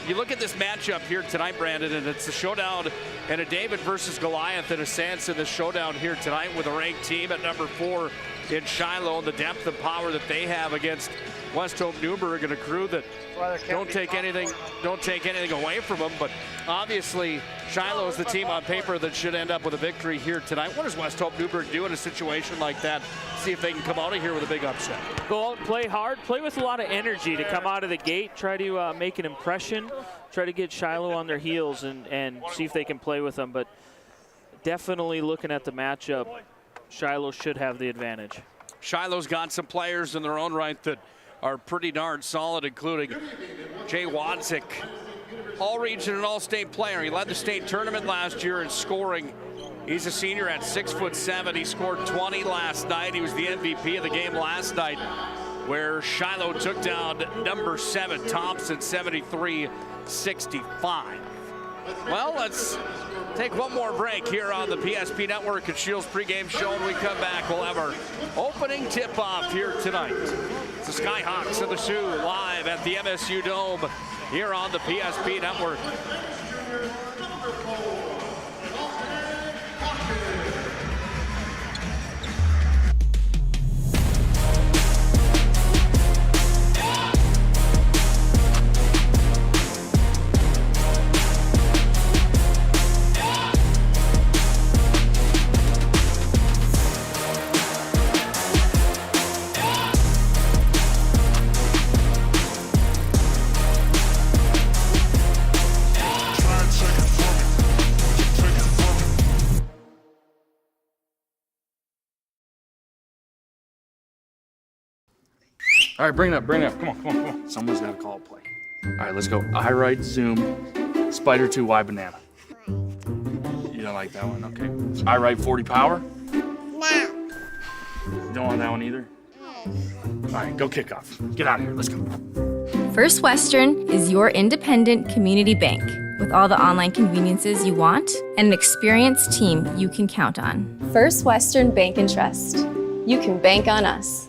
You look at this matchup here tonight, Brandon, and it's a showdown and a David versus Goliath in a sense in the showdown here tonight, with a ranked team at number 4 in Shiloh and the depth and power that they have against West Hope Newburgh, and a crew that don't take anything away from them. But obviously, Shiloh is the team on paper that should end up with a victory here tonight. What does West Hope Newburgh do in a situation like that? See if they can come out of here with a big upset. Go out and play hard, play with a lot of energy to come out of the gate, try to make an impression, try to get Shiloh on their heels and see if they can play with them. But definitely looking at the matchup, Shiloh should have the advantage. Shiloh's got some players in their own right that are pretty darn solid, including Jay Wadzik, all-region and all-state player. He led the state tournament last year in scoring. He's a senior at 6'7". He scored 20 last night. He was the MVP of the game last night, where Shiloh took down number 7 Thompson 73-65. Well, let's take one more break here on the PSP Network at Shields pregame show. When we come back, we'll have our opening tip-off here tonight. It's the Skyhawks and the Sioux live at the MSU Dome here on the PSP Network. All right, bring it up. Come on. Someone's got to call a play. All right, let's go. High right, zoom, spider 2, wide banana. You don't like that one? Okay. High right, 40 power? No. You don't want that one either? All right, go kick off. Get out of here. Let's go. First Western is your independent community bank with all the online conveniences you want and an experienced team you can count on. First Western Bank and Trust. You can bank on us.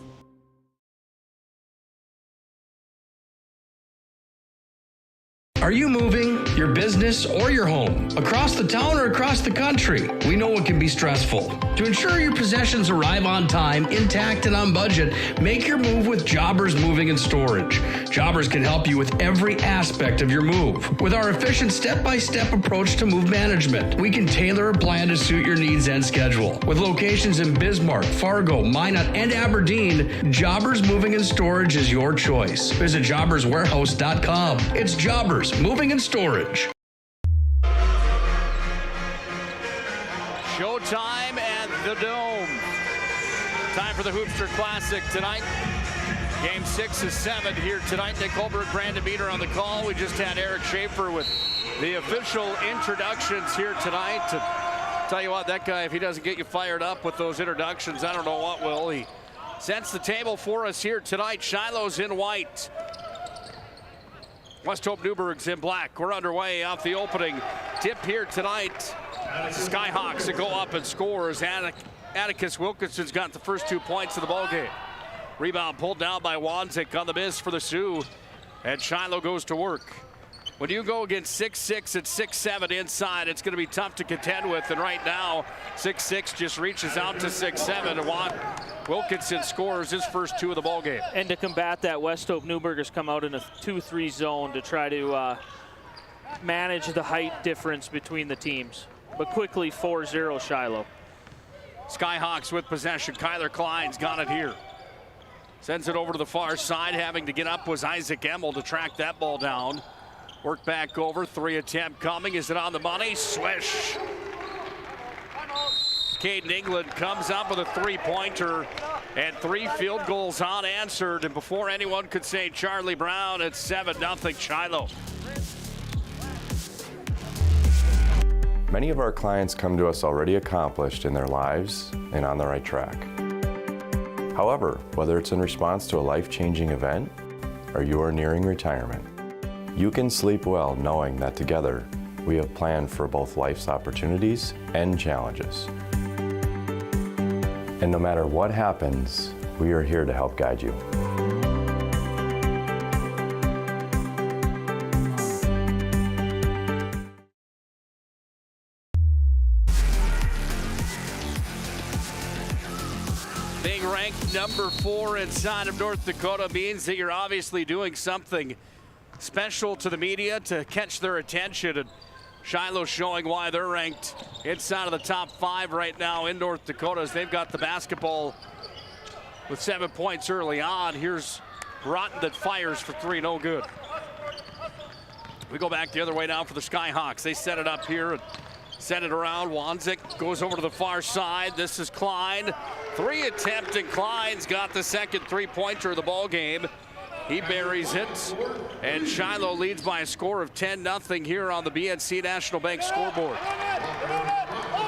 Are you moving your business or your home across the town or across the country? We know it can be stressful. To ensure your possessions arrive on time, intact, and on budget, make your move with Jobbers Moving and Storage. Jobbers can help you with every aspect of your move. With our efficient step-by-step approach to move management, we can tailor a plan to suit your needs and schedule. With locations in Bismarck, Fargo, Minot, and Aberdeen, Jobbers Moving and Storage is your choice. Visit jobberswarehouse.com. It's Jobbers Moving and Storage. Showtime at the Dome. Time for the Hoopster Classic tonight. Game 6 of 7 here tonight. Nick Holberg, Brandon Beater on the call. We just had Eric Schaefer with The official introductions here tonight. Tell you what, that guy, if he doesn't get you fired up with those introductions, I don't know what will. He sets the table for us here tonight. Shiloh's in white. West Hope Newburgh's in black. We're underway off the opening tip here tonight. Skyhawks that go up and score as Atticus Wilkinson's got the first 2 points of the ballgame. Rebound pulled down by Wanzik on the miss for the Sioux. And Shiloh goes to work. When you go against 6'6" and 6'7" inside, it's going to be tough to contend with. And right now, 6'6" just reaches out to 6'7", and Wilkinson scores his first 2 of the ball game. And to combat that, West Hope Newburgh has come out in a 2-3 zone to try to manage the height difference between the teams. But quickly 4-0 Shiloh. Skyhawks with possession. Kyler Klein's got it here. Sends it over to the far side. Having to get up was Isaac Emmel to track that ball down. Work back over, 3 attempt coming. Is it on the money? Swish. Caden England comes up with a 3-pointer and 3 field goals unanswered. And before anyone could say Charlie Brown, it's 7-0 Shiloh. Many of our clients come to us already accomplished in their lives and on the right track. However, whether it's in response to a life-changing event or you are nearing retirement, you can sleep well knowing that together we have planned for both life's opportunities and challenges. And no matter what happens, we are here to help guide you. Being ranked number 4 inside of North Dakota means that you're obviously doing something special to the media to catch their attention, and Shiloh showing why they're ranked inside of the top 5 right now in North Dakota as they've got the basketball with 7 points early on. Here's Broughton that fires for 3, no good. We go back the other way now for the Skyhawks. They set it up here and send it around. Wanzik goes over to the far side. This is Klein. 3 attempt, and Klein's got the second 3-pointer of the ball game. He buries it, and Shiloh leads by a score of 10-0 here on the BNC National Bank scoreboard.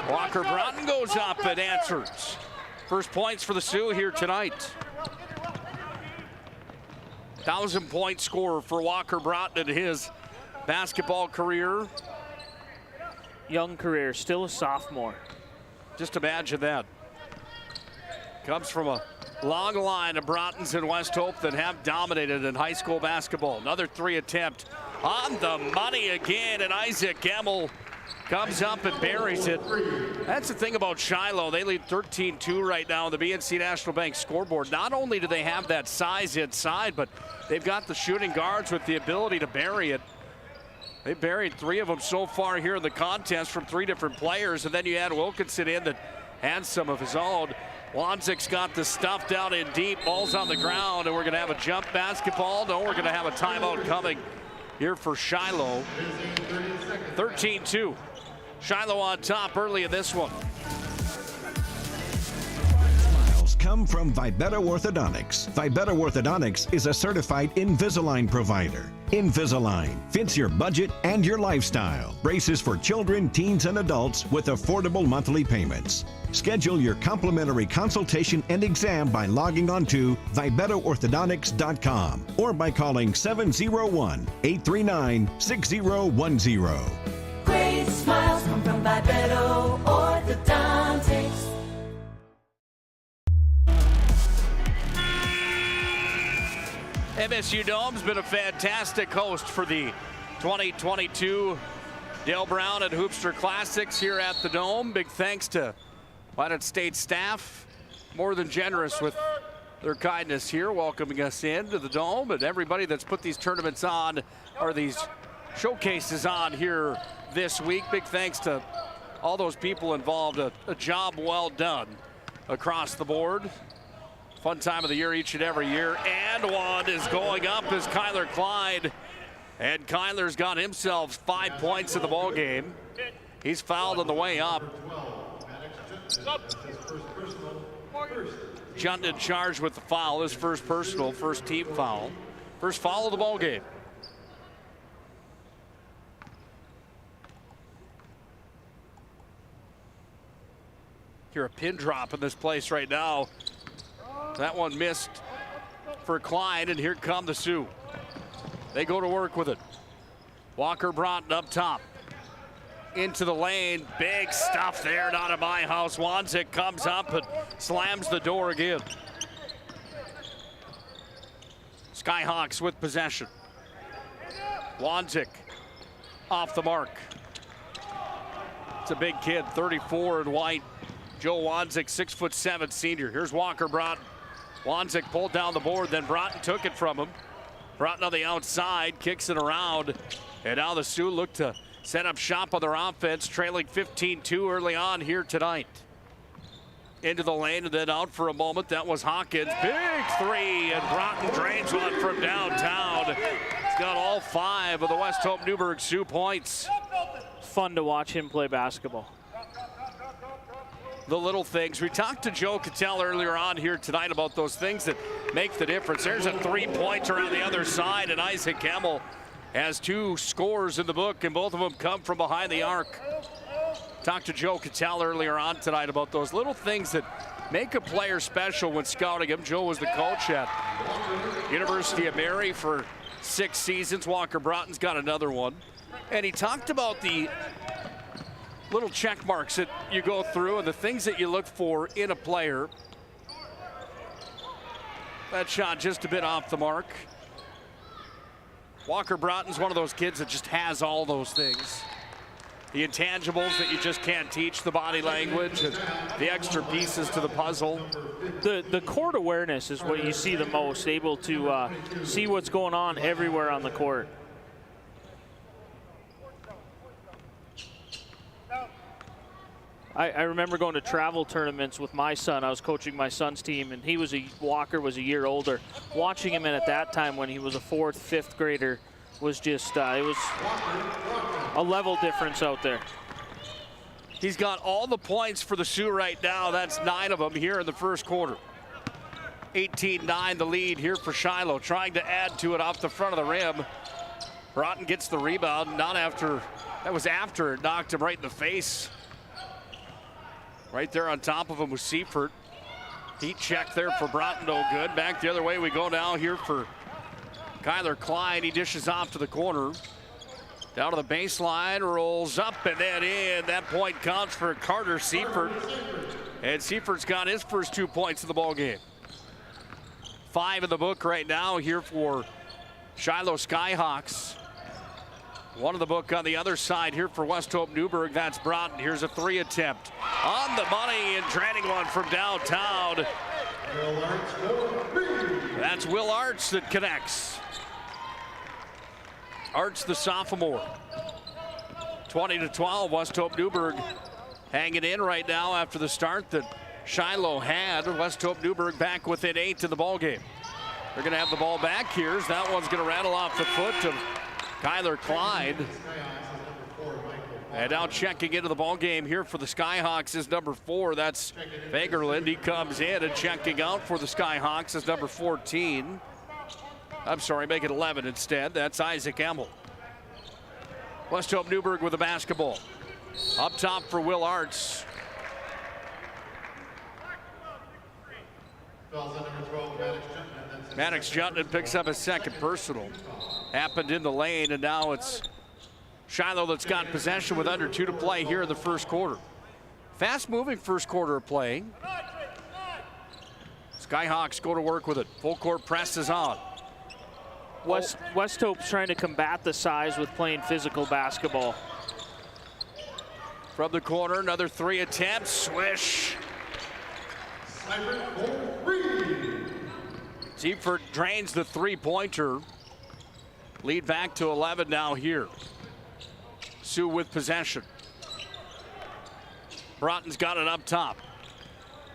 Walker Broughton goes up and answers. First points for the Sioux here tonight. 1,000-point scorer for Walker Broughton in his basketball career. Young career, still a sophomore. Just imagine that. Comes from a long line of Broughtons in West Hope that have dominated in high school basketball. Another 3 attempt on the money again, and Isaac Emmel comes up and buries it. That's the thing about Shiloh. They lead 13-2 right now on the BNC National Bank scoreboard. Not only do they have that size inside, but they've got the shooting guards with the ability to bury it. They buried 3 of them so far here in the contest from 3 different players, and then you add Wilkinson in that had some of his own. Wanzik's got the stuff down in deep. Ball's on the ground, and we're going to have a jump basketball. No, we're going to have a timeout coming here for Shiloh. 13-2. Shiloh on top early in this one. Come from Vibetta Orthodontics. Vibetta Orthodontics is a certified Invisalign provider. Invisalign fits your budget and your lifestyle. Braces for children, teens, and adults with affordable monthly payments. Schedule your complimentary consultation and exam by logging on to VibettaOrthodontics.com or by calling 701-839-6010. Great smiles come from Vibetta Orthodontics. MSU Dome's been a fantastic host for the 2022 Dale Brown and Hoopster Classics here at the Dome. Big thanks to United States staff, more than generous with their kindness here, welcoming us into the Dome, and everybody that's put these tournaments on, or these showcases on here this week. Big thanks to all those people involved. A job well done across the board. Fun time of the year each and every year. And one is going up is Kyler Klein. And Kyler's got himself 5 points in the ball game. He's fouled on the way up. Junden charged with the foul. His first personal, first team foul. First foul of the ball game. Hear a pin drop in this place right now. That one missed for Klein, and here come the Sioux. They go to work with it. Walker Broughton up top. Into the lane. Big stuff there, not at my house. Wanzik comes up and slams the door again. Skyhawks with possession. Wanzik off the mark. It's a big kid, 34 in white. Joe Wanzik, 6'7" senior. Here's Walker Broughton. Wanzik pulled down the board, then Broughton took it from him. Broughton on the outside, kicks it around. And now the Sioux look to set up shop on their offense, trailing 15-2 early on here tonight. Into the lane and then out for a moment. That was Hawkins. Big three, and Broughton drains one from downtown. He's got all 5 of the West Hope Newburgh Sioux points. Fun to watch him play basketball. The little things. We talked to Joe Cattell earlier on here tonight about those things that make the difference. There's a 3-pointer on the other side, and Isaac Hemmel has 2 scores in the book, and both of them come from behind the arc. Talked to Joe Cattell earlier on tonight about those little things that make a player special when scouting him. Joe was the coach at University of Mary for 6 seasons. Walker Broughton's got another one. And he talked about the little check marks that you go through and the things that you look for in a player. That shot just a bit off the mark. Walker Broughton's one of those kids that just has all those things. The intangibles that you just can't teach, the body language, and the extra pieces to the puzzle. The court awareness is what you see the most, able to see what's going on everywhere on the court. I remember going to travel tournaments with my son. I was coaching my son's team, and Walker was a year older. Watching him at that time when he was a 4th, 5th grader was just, it was a level difference out there. He's got all the points for the Sioux right now. That's 9 of them here in the first quarter. 18-9 the lead here for Shiloh, trying to add to it off the front of the rim. Broughton gets the rebound, that was after it knocked him right in the face. Right there on top of him was Seifert. Heat check there for Broughton, no good. Back the other way we go now here for Kyler Klein. He dishes off to the corner. Down to the baseline, rolls up and then in. That point counts for Carter Seifert. And Seifert's got his first 2 points of the ball game. 5 in the book right now here for Shiloh Skyhawks. 1 in the book on the other side here for West Hope Newburgh. That's Broughton. Here's a 3 attempt. On the money and draining one from downtown. That's Will Arts that connects. Arts, the sophomore. 20-12, West Hope Newburgh hanging in right now after the start that Shiloh had. West Hope Newburgh back within 8 in the ball game. They're going to have the ball back here. That one's going to rattle off the foot of Kyler Klein. And now checking into the ball game here for the Skyhawks is number 4. That's Fagerland. He comes in, and checking out for the Skyhawks is number 14. I'm sorry, make it 11 instead. That's Isaac Hemmel. West Hope Newburgh with the basketball. Up top for Will Arts. Maddox Jutton picks up his 2nd personal. Happened in the lane, and now it's Shiloh that's got possession with under 2 to play here in the first quarter. Fast-moving first quarter of play. Skyhawks go to work with it. Full court press is on. West Hope's trying to combat the size with playing physical basketball. From the corner, another 3 attempts. Swish. Seifert drains the 3-pointer. Lead back to 11 now here. Sioux with possession. Broughton's got it up top.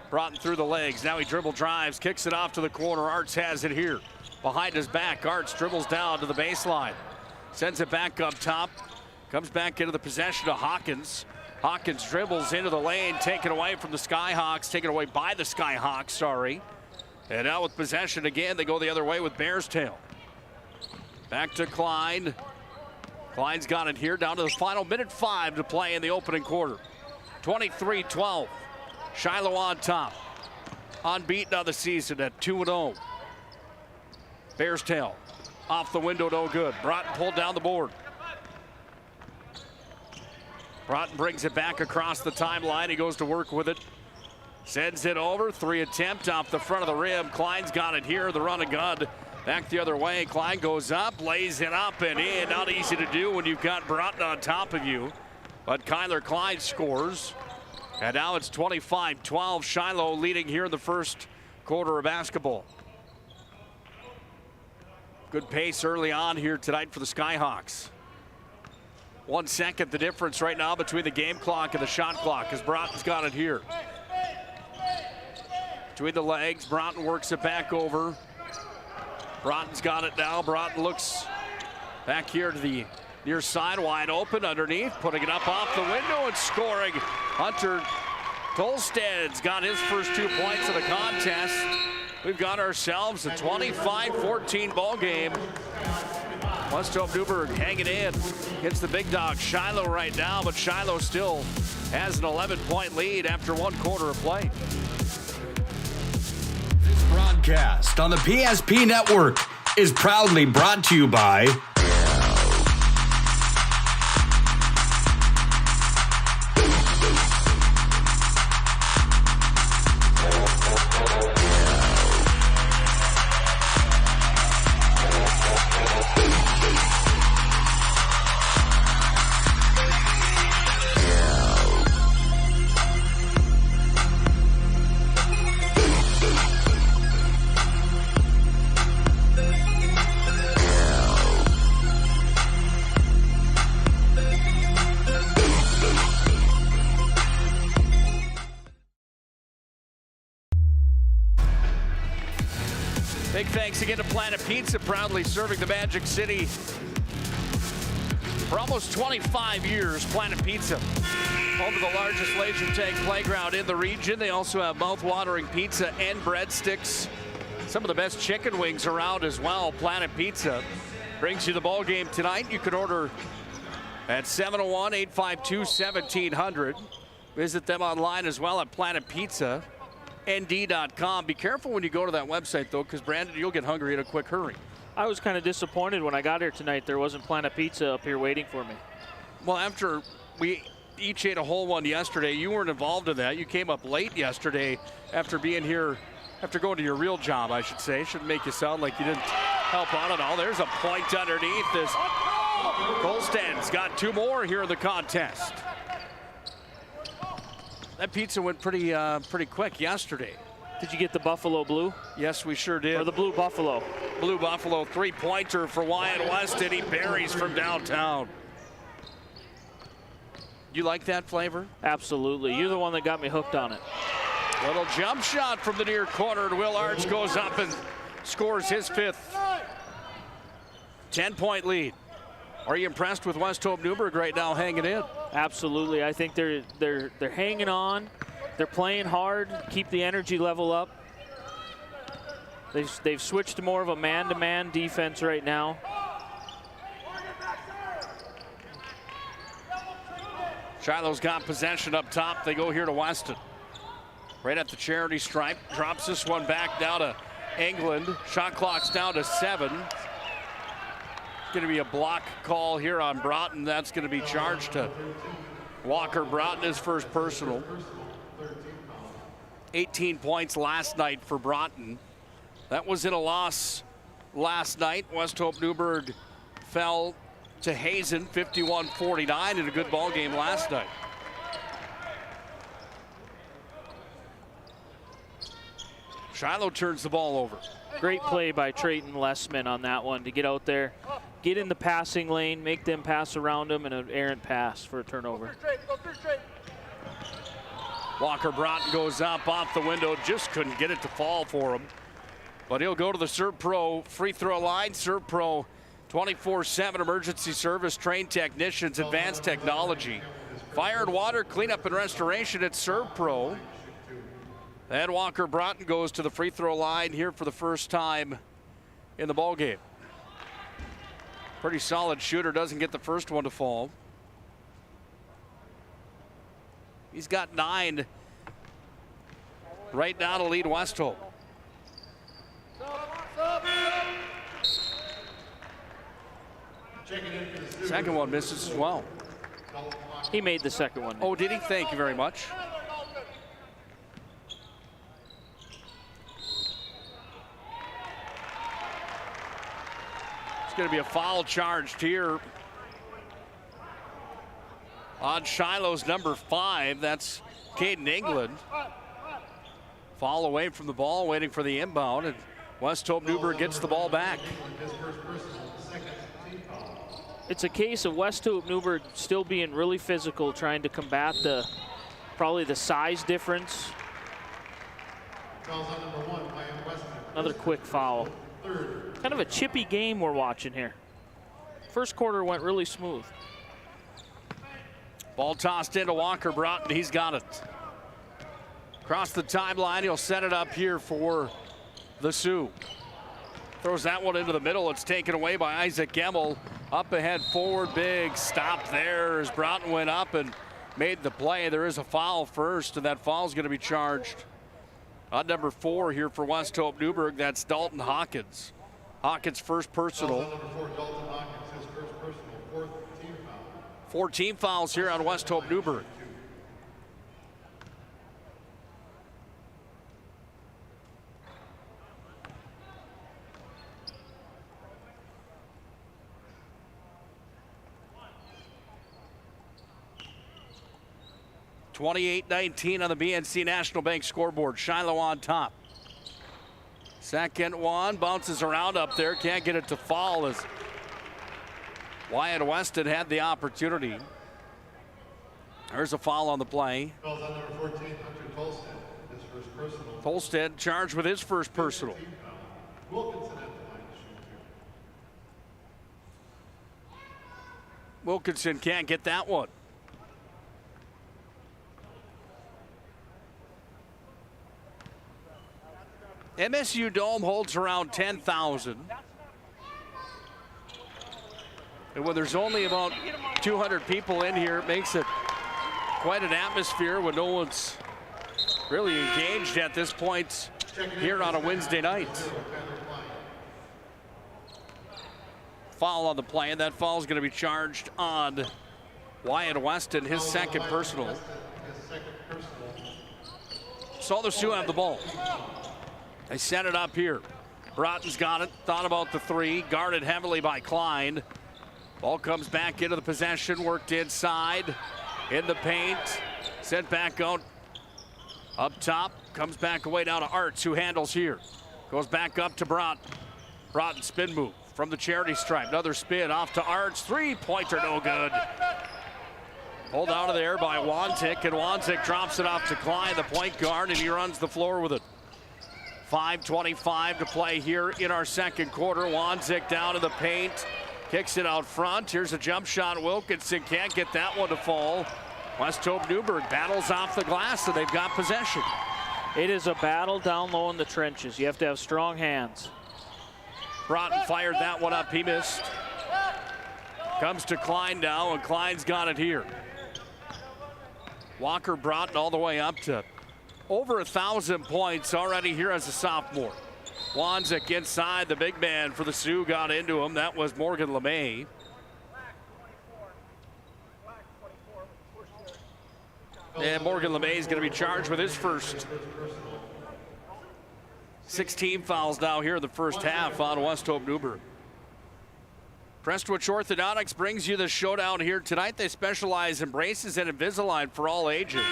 Broughton through the legs. Now he dribble drives, kicks it off to the corner. Arts has it here. Behind his back, Arts dribbles down to the baseline. Sends it back up top. Comes back into the possession of Hawkins. Hawkins dribbles into the lane, taken away from the Skyhawks, taken away by the Skyhawks, sorry. And now with possession again, they go the other way with Bears tail. Back to Klein. Klein's got it here down to the final minute 5 to play in the opening quarter. 23-12. Shiloh on top. Unbeaten on the season at 2-0. Bears tail. Off the window, no good. Broughton pulled down the board. Broughton brings it back across the timeline. He goes to work with it. Sends it over. 3 attempt off the front of the rim. Klein's got it here. The run and gun. Back the other way. Klein goes up, lays it up and in. Not easy to do when you've got Broughton on top of you. But Kyler Klein scores. And now it's 25-12. Shiloh leading here in the first quarter of basketball. Good pace early on here tonight for the Skyhawks. 1 second the difference right now between the game clock and the shot clock as Broughton's got it here. Between the legs, Broughton works it back over. Broughton's got it now. Broughton looks back here to the near side, wide open underneath, putting it up off the window and scoring. Hunter Tolsted's got his first 2 points of the contest. We've got ourselves a 25-14 ball game. West Hope Newburgh hanging in against the big dog Shiloh right now, but Shiloh still has an 11-point lead after 1 quarter of play. This broadcast on the PSP Network is proudly brought to you by Big thanks again to Planet Pizza, proudly serving the Magic City for almost 25 years. Planet Pizza, home to the largest laser tag playground in the region. They also have mouth-watering pizza and breadsticks. Some of the best chicken wings around as well. Planet Pizza brings you the ball game tonight. You can order at 701-852-1700. Visit them online as well at planetpizza.nd.com. Be careful when you go to that website, though, because, Brandon, you'll get hungry in a quick hurry. I was kind of disappointed when I got here tonight. There wasn't Planet Pizza up here waiting for me. Well, after we each ate a whole one yesterday, you weren't involved in that. You came up late yesterday after being here, after going to your real job, I should say. Shouldn't make you sound like you didn't help out at all. There's a point underneath this. Golstad's got 2 more here in the contest. That pizza went pretty quick yesterday. Did you get the Buffalo Blue? Yes, we sure did. Or the Blue Buffalo? Blue Buffalo, 3-pointer for Wyatt Weston. He buries from downtown. You like that flavor? Absolutely. You're the one that got me hooked on it. Little jump shot from the near corner, and Will Arch goes up and scores his 5th. 10-point lead. Are you impressed with West Hope Newburgh right now hanging in? Absolutely. I think they're hanging on. They're playing hard, keep the energy level up. They've switched to more of a man-to-man defense right now. Shiloh's got possession up top. They go here to Weston. Right at the charity stripe. Drops this one back down to England. Shot clock's down to 7. Going to be a block call here on Broughton. That's going to be charged to Walker Broughton, his first personal. 18 points last night for Broughton. That was in a loss last night. West Hope Newburgh fell to Hazen 51-49 in a good ball game last night. Shiloh turns the ball over. Great play by Trayton Lessman on that one to get out there, get in the passing lane, make them pass around him, and an errant pass for a turnover. Walker Broughton goes up off the window, just couldn't get it to fall for him. But he'll go to the Serve Pro free throw line. Serve Pro 24/7 emergency service, trained technicians, advanced technology. Fire and water cleanup and restoration at Serve Pro. And Walker Broughton goes to the free throw line here for the first time in the ball game. Pretty solid shooter, doesn't get the first one to fall. He's got 9 right now to lead West Hope. Second one misses as well. He made the second one. Oh, did he? Thank you very much. It's going to be a foul charged here on Shiloh's number 5. That's Caden England. Foul away from the ball, waiting for the inbound, and West Hope Newburgh gets the ball back. It's a case of West Hope Newburgh still being really physical, trying to combat probably the size difference. Another quick foul. Kind of a chippy game we're watching here. First quarter went really smooth. Ball tossed into Walker Broughton. He's got it. Across the timeline, he'll set it up here for the Sioux. Throws that one into the middle. It's taken away by Isaac Gemmel. Up ahead, forward, big stop there as Broughton went up and made the play. There is a foul first, and that foul is going to be charged on number 4 here for West Hope Newburgh. That's Dalton Hawkins. Hawkins' first personal. Number 4, Dalton Hawkins, his first personal, 4th team foul. 4 team fouls here on West Hope Newburgh. (28-19) on the BNC National Bank scoreboard. Shiloh on top. Second one bounces around up there. Can't get it to fall as Wyatt Weston had the opportunity. There's a foul on the play. Calls on number 14, Hunter Tolstead, his first personal. Tolstead charged with his first personal. Wilkinson at the line to shoot 2. Wilkinson can't get that one. MSU Dome holds around 10,000. And when there's only about 200 people in here, it makes it quite an atmosphere when no one's really engaged at this point here on a Wednesday night. Foul on the play, and that foul is going to be charged on Wyatt Weston, his second personal. So the Sioux have the ball. They set it up here. Broughton's got it, thought about the 3, guarded heavily by Klein. Ball comes back into the possession, worked inside, in the paint, sent back out up top, comes back away down to Arts, who handles here. Goes back up to Broughton. Broughton spin move from the charity stripe. Another spin off to Arts, 3-pointer, no good. Pulled out of there by Wanzik, and Wanzik drops it off to Klein, the point guard, and he runs the floor with it. 5:25 to play here in our second quarter. Wanzik down in the paint, kicks it out front. Here's a jump shot. Wilkinson can't get that one to fall. West Hope Newburgh battles off the glass, and they've got possession. It is a battle down low in the trenches. You have to have strong hands. Broughton fired that one up. He missed. Comes to Klein now, and Klein's got it here. Walker Broughton all the way up to over 1,000 points already here as a sophomore. Wanzik inside, the big man for the Sioux got into him. That was Morgan LeMay. And Morgan LeMay is going to be charged with his first. 16 fouls now here in the first half on West Hope Newburgh. Prestwich Orthodontics brings you the showdown here tonight. They specialize in braces and Invisalign for all ages.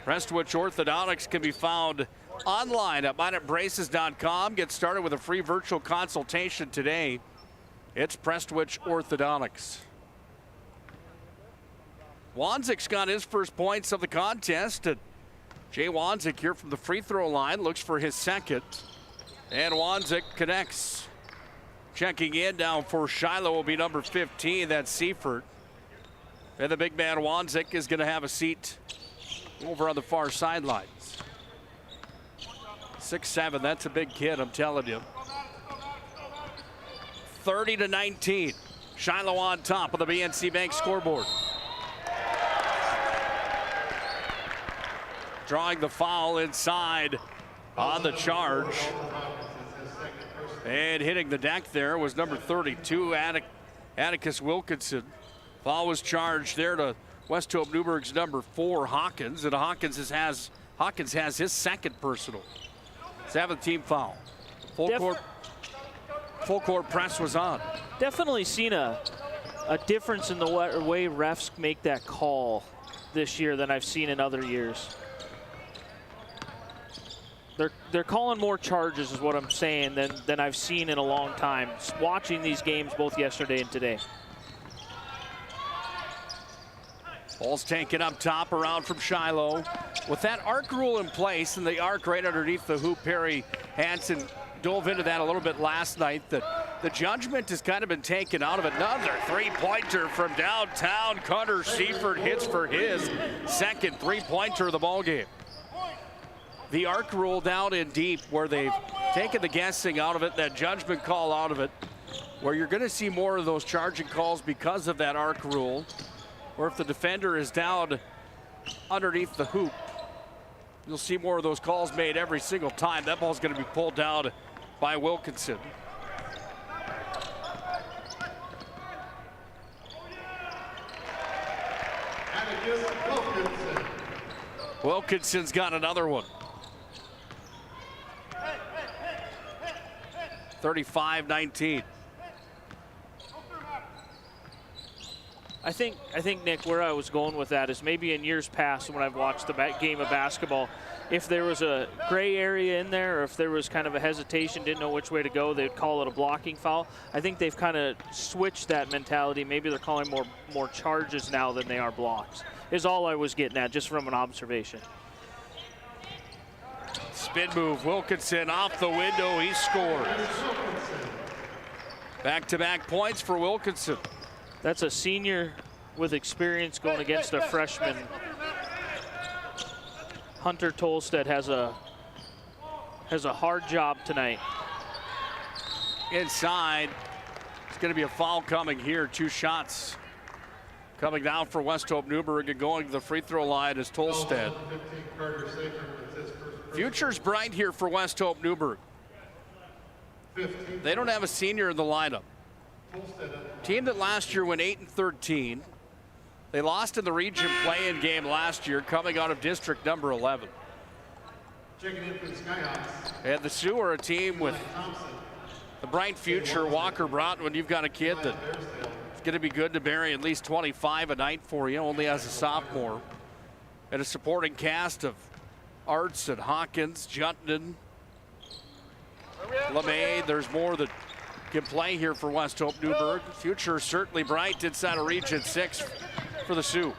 Prestwich Orthodontics can be found online at mineatbraces.com. Get started with a free virtual consultation today. It's Prestwich Orthodontics. Wanzik's got his first points of the contest. And Jay Wanzik here from the free throw line looks for his second. And Wanzik connects. Checking in now for Shiloh will be number 15. That's Seifert. And the big man Wanzik is going to have a seat over on the far sidelines. 6'7", that's a big kid, I'm telling you. 30-19. Shiloh on top of the BNC Bank scoreboard. drawing the foul inside on the charge. And hitting the deck there was number 32, Atticus Wilkinson. Foul was charged there to West Hope Newburgh's number 4, Hawkins. And Hawkins has his second personal. 7th team foul. Full court press was on. Definitely seen a difference in the way refs make that call this year than I've seen in other years. They're calling more charges is what I'm saying than I've seen in a long time. Watching these games both yesterday and today. Ball's taken up top, around from Shiloh. With that arc rule in place and the arc right underneath the hoop, Perry Hansen dove into that a little bit last night. The judgment has kind of been taken out of it. Another three-pointer from downtown. Connor Seifert hits for his second three-pointer of the ballgame. The arc rule down in deep, where they've taken the guessing out of it, that judgment call out of it, where you're going to see more of those charging calls because of that arc rule, or if the defender is down underneath the hoop, you'll see more of those calls made every single time. That ball's going to be pulled down by Wilkinson. Wilkinson's got another one. 35-19. I think, Nick, where I was going with that is maybe in years past when I've watched the game of basketball, if there was a gray area in there or if there was kind of a hesitation, didn't know which way to go, they'd call it a blocking foul. I think they've kind of switched that mentality. Maybe they're calling more charges now than they are blocks, is all I was getting at, just from an observation. Spin move, Wilkinson off the window, he scores. Back-to-back points for Wilkinson. That's a senior with experience going against a freshman. Hunter Tolstead has a hard job tonight. Inside, it's going to be a foul coming here. 2 shots coming down for West Hope Newburgh, and going to the free throw line is Tolstead. Future's bright here for West Hope Newburgh. They don't have a senior in the lineup. Team that last year went 8-13. They lost in the region play-in game last year, coming out of district number 11. And the Sioux are a team with the bright future. Walker Broughton, when you've got a kid that's going to be good to bury at least 25 a night for you, only as a sophomore. And a supporting cast of Arts and Hawkins, Juttenden, LeMay. There's more that can play here for West Hope Newburgh. Future certainly bright inside of Region 6 for the Sioux.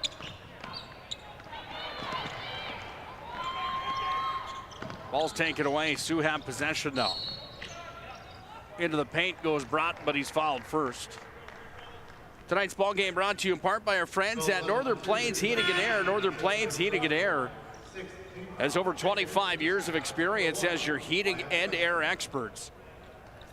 Ball's taken away. Sioux have possession now. Into the paint goes Broughton, but he's fouled first. Tonight's ball game brought to you in part by our friends at Northern Plains Heating and Air. Northern Plains Heating and Air has over 25 years of experience as your heating and air experts.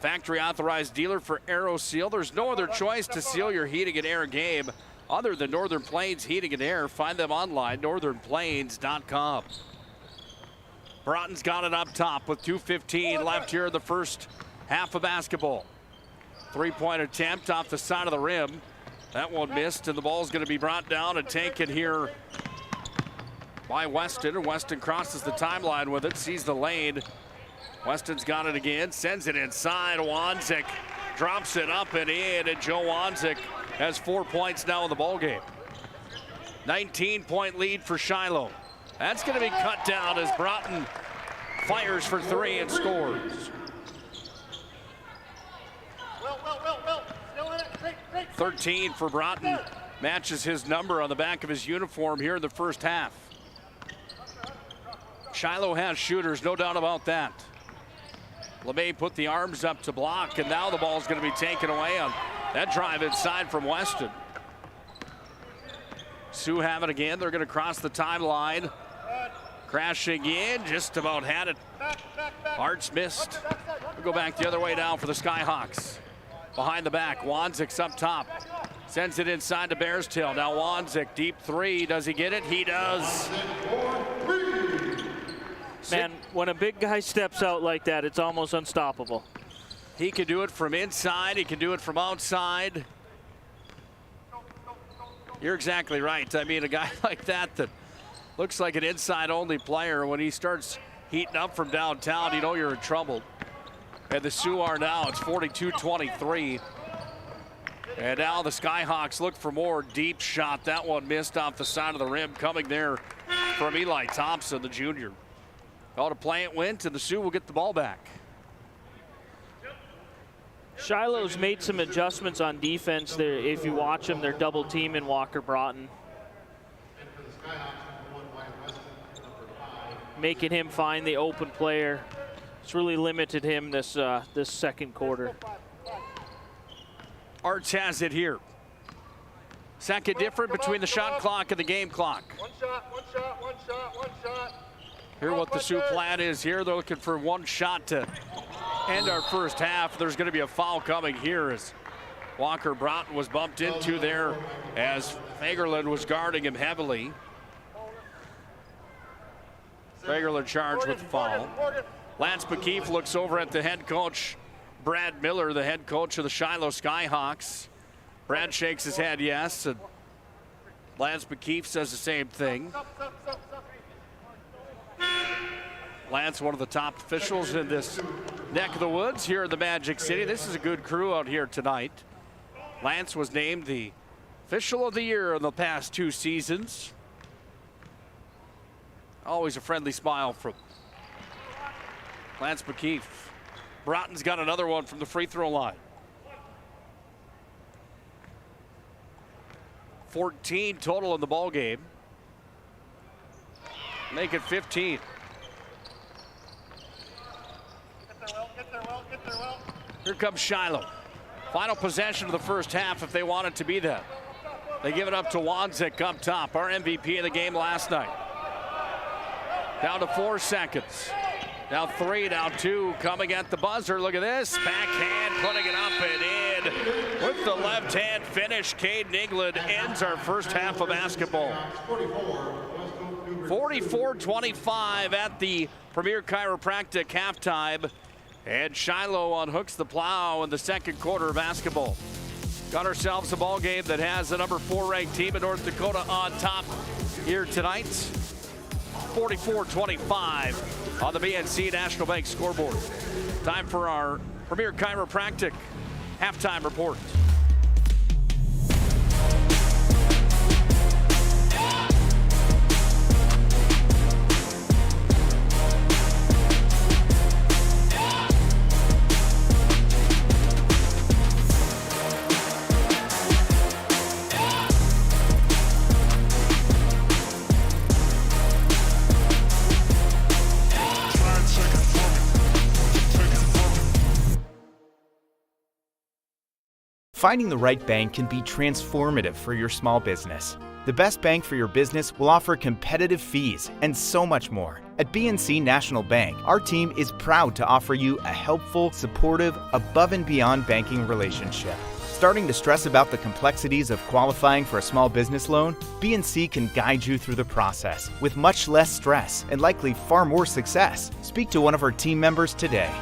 Factory authorized dealer for AeroSeal. There's no other choice to seal your heating and air game other than Northern Plains Heating and Air. Find them online, northernplains.com. Broughton's got it up top with 2:15 left here in the first half of basketball. 3-point attempt off the side of the rim. That one missed, and the ball's going to be brought down and taken here by Weston. And Weston crosses the timeline with it, sees the lane. Weston's got it again, sends it inside. Wanzik drops it up and in, and Joe Wanzik has 4 points now in the ballgame. 19-point lead for Shiloh. That's going to be cut down as Broughton fires for 3 and scores. 13 for Broughton, matches his number on the back of his uniform here in the first half. Shiloh has shooters, no doubt about that. LeMay put the arms up to block, and now the ball's going to be taken away on that drive inside from Weston. Sioux have it again. They're going to cross the timeline. Crashing in, just about had it. Arts missed. We'll go back the other way now for the Skyhawks. Behind the back, Wanzik's up top. Sends it inside to Bearstail. Now Wanzik, deep 3. Does he get it? He does. Man, when a big guy steps out like that, it's almost unstoppable. He can do it from inside. He can do it from outside. You're exactly right. I mean, a guy like that looks like an inside-only player, when he starts heating up from downtown, you know you're in trouble. And the Sioux are now. It's 42-23. And now the Skyhawks look for more. Deep shot. That one missed off the side of the rim. Coming there from Eli Thompson, the junior. Out of play it went, and the Sioux will get the ball back. Shiloh's made some adjustments on defense there. If you watch them, they're double teaming Walker Broughton, making him find the open player. It's really limited him this second quarter. Arts has it here. Second difference between the shot clock and the game clock. One shot, one shot, one shot, one shot. Hear what the Sioux plan is here. They're looking for one shot to end our first half. There's going to be a foul coming here as Walker Broughton was bumped into there as Fagerlund was guarding him heavily. Fagerlund charged with the foul. Lance McKeef looks over at the head coach, Brad Miller, the head coach of the Shiloh Skyhawks. Brad shakes his head yes, and Lance McKeef says the same thing. Lance, one of the top officials in this neck of the woods here in the Magic City. This is a good crew out here tonight. Lance was named the official of the year in the past 2 seasons. Always a friendly smile from Lance McKeef. Broughton's got another one from the free throw line. 14 total in the ball game. Make it 15. Here comes Shiloh. Final possession of the first half if they want it to be that. They give it up to Wanzik up top, our MVP of the game last night. Down to 4 seconds. Now 3, now 2, coming at the buzzer. Look at this, backhand, putting it up and in. With the left hand finish, Caden England ends our first half of basketball. 44-25 at the Premier Chiropractic halftime. And Shiloh unhooks the plow in the second quarter of basketball. Got ourselves a ball game that has the number 4 ranked team in North Dakota on top here tonight. 44-25 on the BNC National Bank scoreboard. Time for our Premier Chiropractic halftime report. Finding the right bank can be transformative for your small business. The best bank for your business will offer competitive fees and so much more. At BNC National Bank, our team is proud to offer you a helpful, supportive, above and beyond banking relationship. Starting to stress about the complexities of qualifying for a small business loan? BNC can guide you through the process with much less stress and likely far more success. Speak to one of our team members today.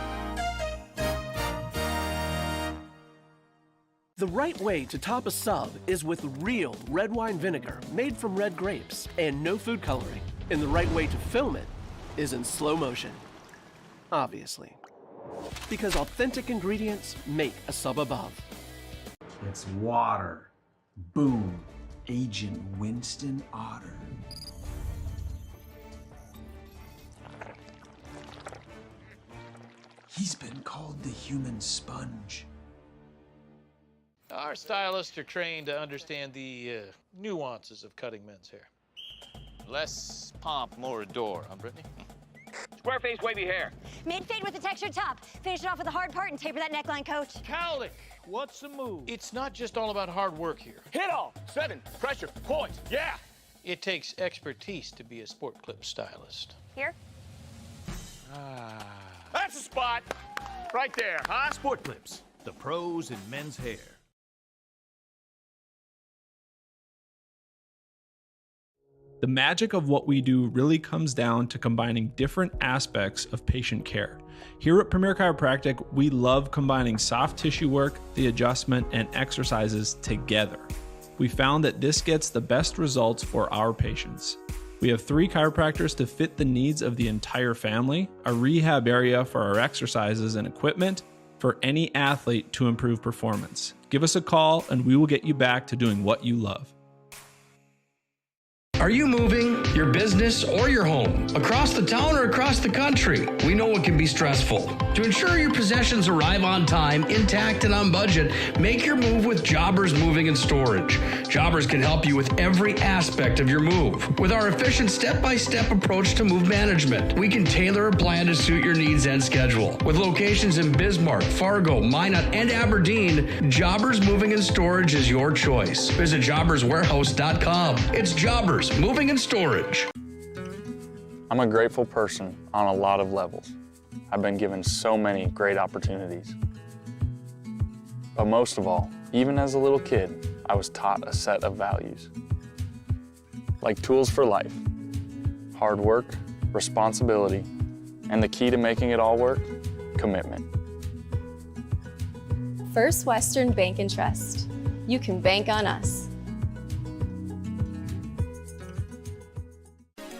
The right way to top a sub is with real red wine vinegar made from red grapes and no food coloring. And the right way to film it is in slow motion. Obviously. Because authentic ingredients make a sub above. It's water. Boom. Agent Winston Otter. He's been called the human sponge. Our stylists are trained to understand the nuances of cutting men's hair. Less pomp, more adore, huh, Brittany? Square face, wavy hair. Mid-fade with a textured top. Finish it off with a hard part and taper that neckline, coach. Cowlick, what's the move? It's not just all about hard work here. Hit all. 7, pressure, points, yeah. It takes expertise to be a sport clip stylist. Here? That's a spot. Right there, huh? Sport Clips, the pros in men's hair. The magic of what we do really comes down to combining different aspects of patient care. Here at Premier Chiropractic, we love combining soft tissue work, the adjustment, and exercises together. We found that this gets the best results for our patients. We have 3 chiropractors to fit the needs of the entire family, a rehab area for our exercises and equipment, for any athlete to improve performance. Give us a call and we will get you back to doing what you love. Are you moving your business or your home across the town or across the country? We know it can be stressful. To ensure your possessions arrive on time, intact, and on budget, make your move with Jobbers Moving and Storage. Jobbers can help you with every aspect of your move. With our efficient step-by-step approach to move management, we can tailor a plan to suit your needs and schedule. With locations in Bismarck, Fargo, Minot, and Aberdeen, Jobbers Moving and Storage is your choice. Visit jobberswarehouse.com. It's Jobbers Moving and Storage. I'm a grateful person on a lot of levels. I've been given so many great opportunities. But most of all, even as a little kid, I was taught a set of values. Like tools for life, hard work, responsibility, and the key to making it all work, commitment. First Western Bank and Trust. You can bank on us.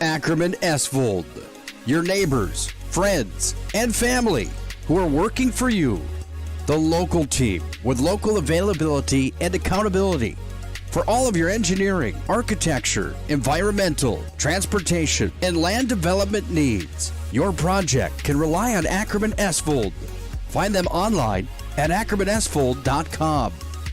Ackerman Esvold, your neighbors, friends, and family who are working for you. The local team with local availability and accountability for all of your engineering, architecture, environmental, transportation, and land development needs. Your project can rely on Ackerman Esvold. Find them online at ackermanesvold.com.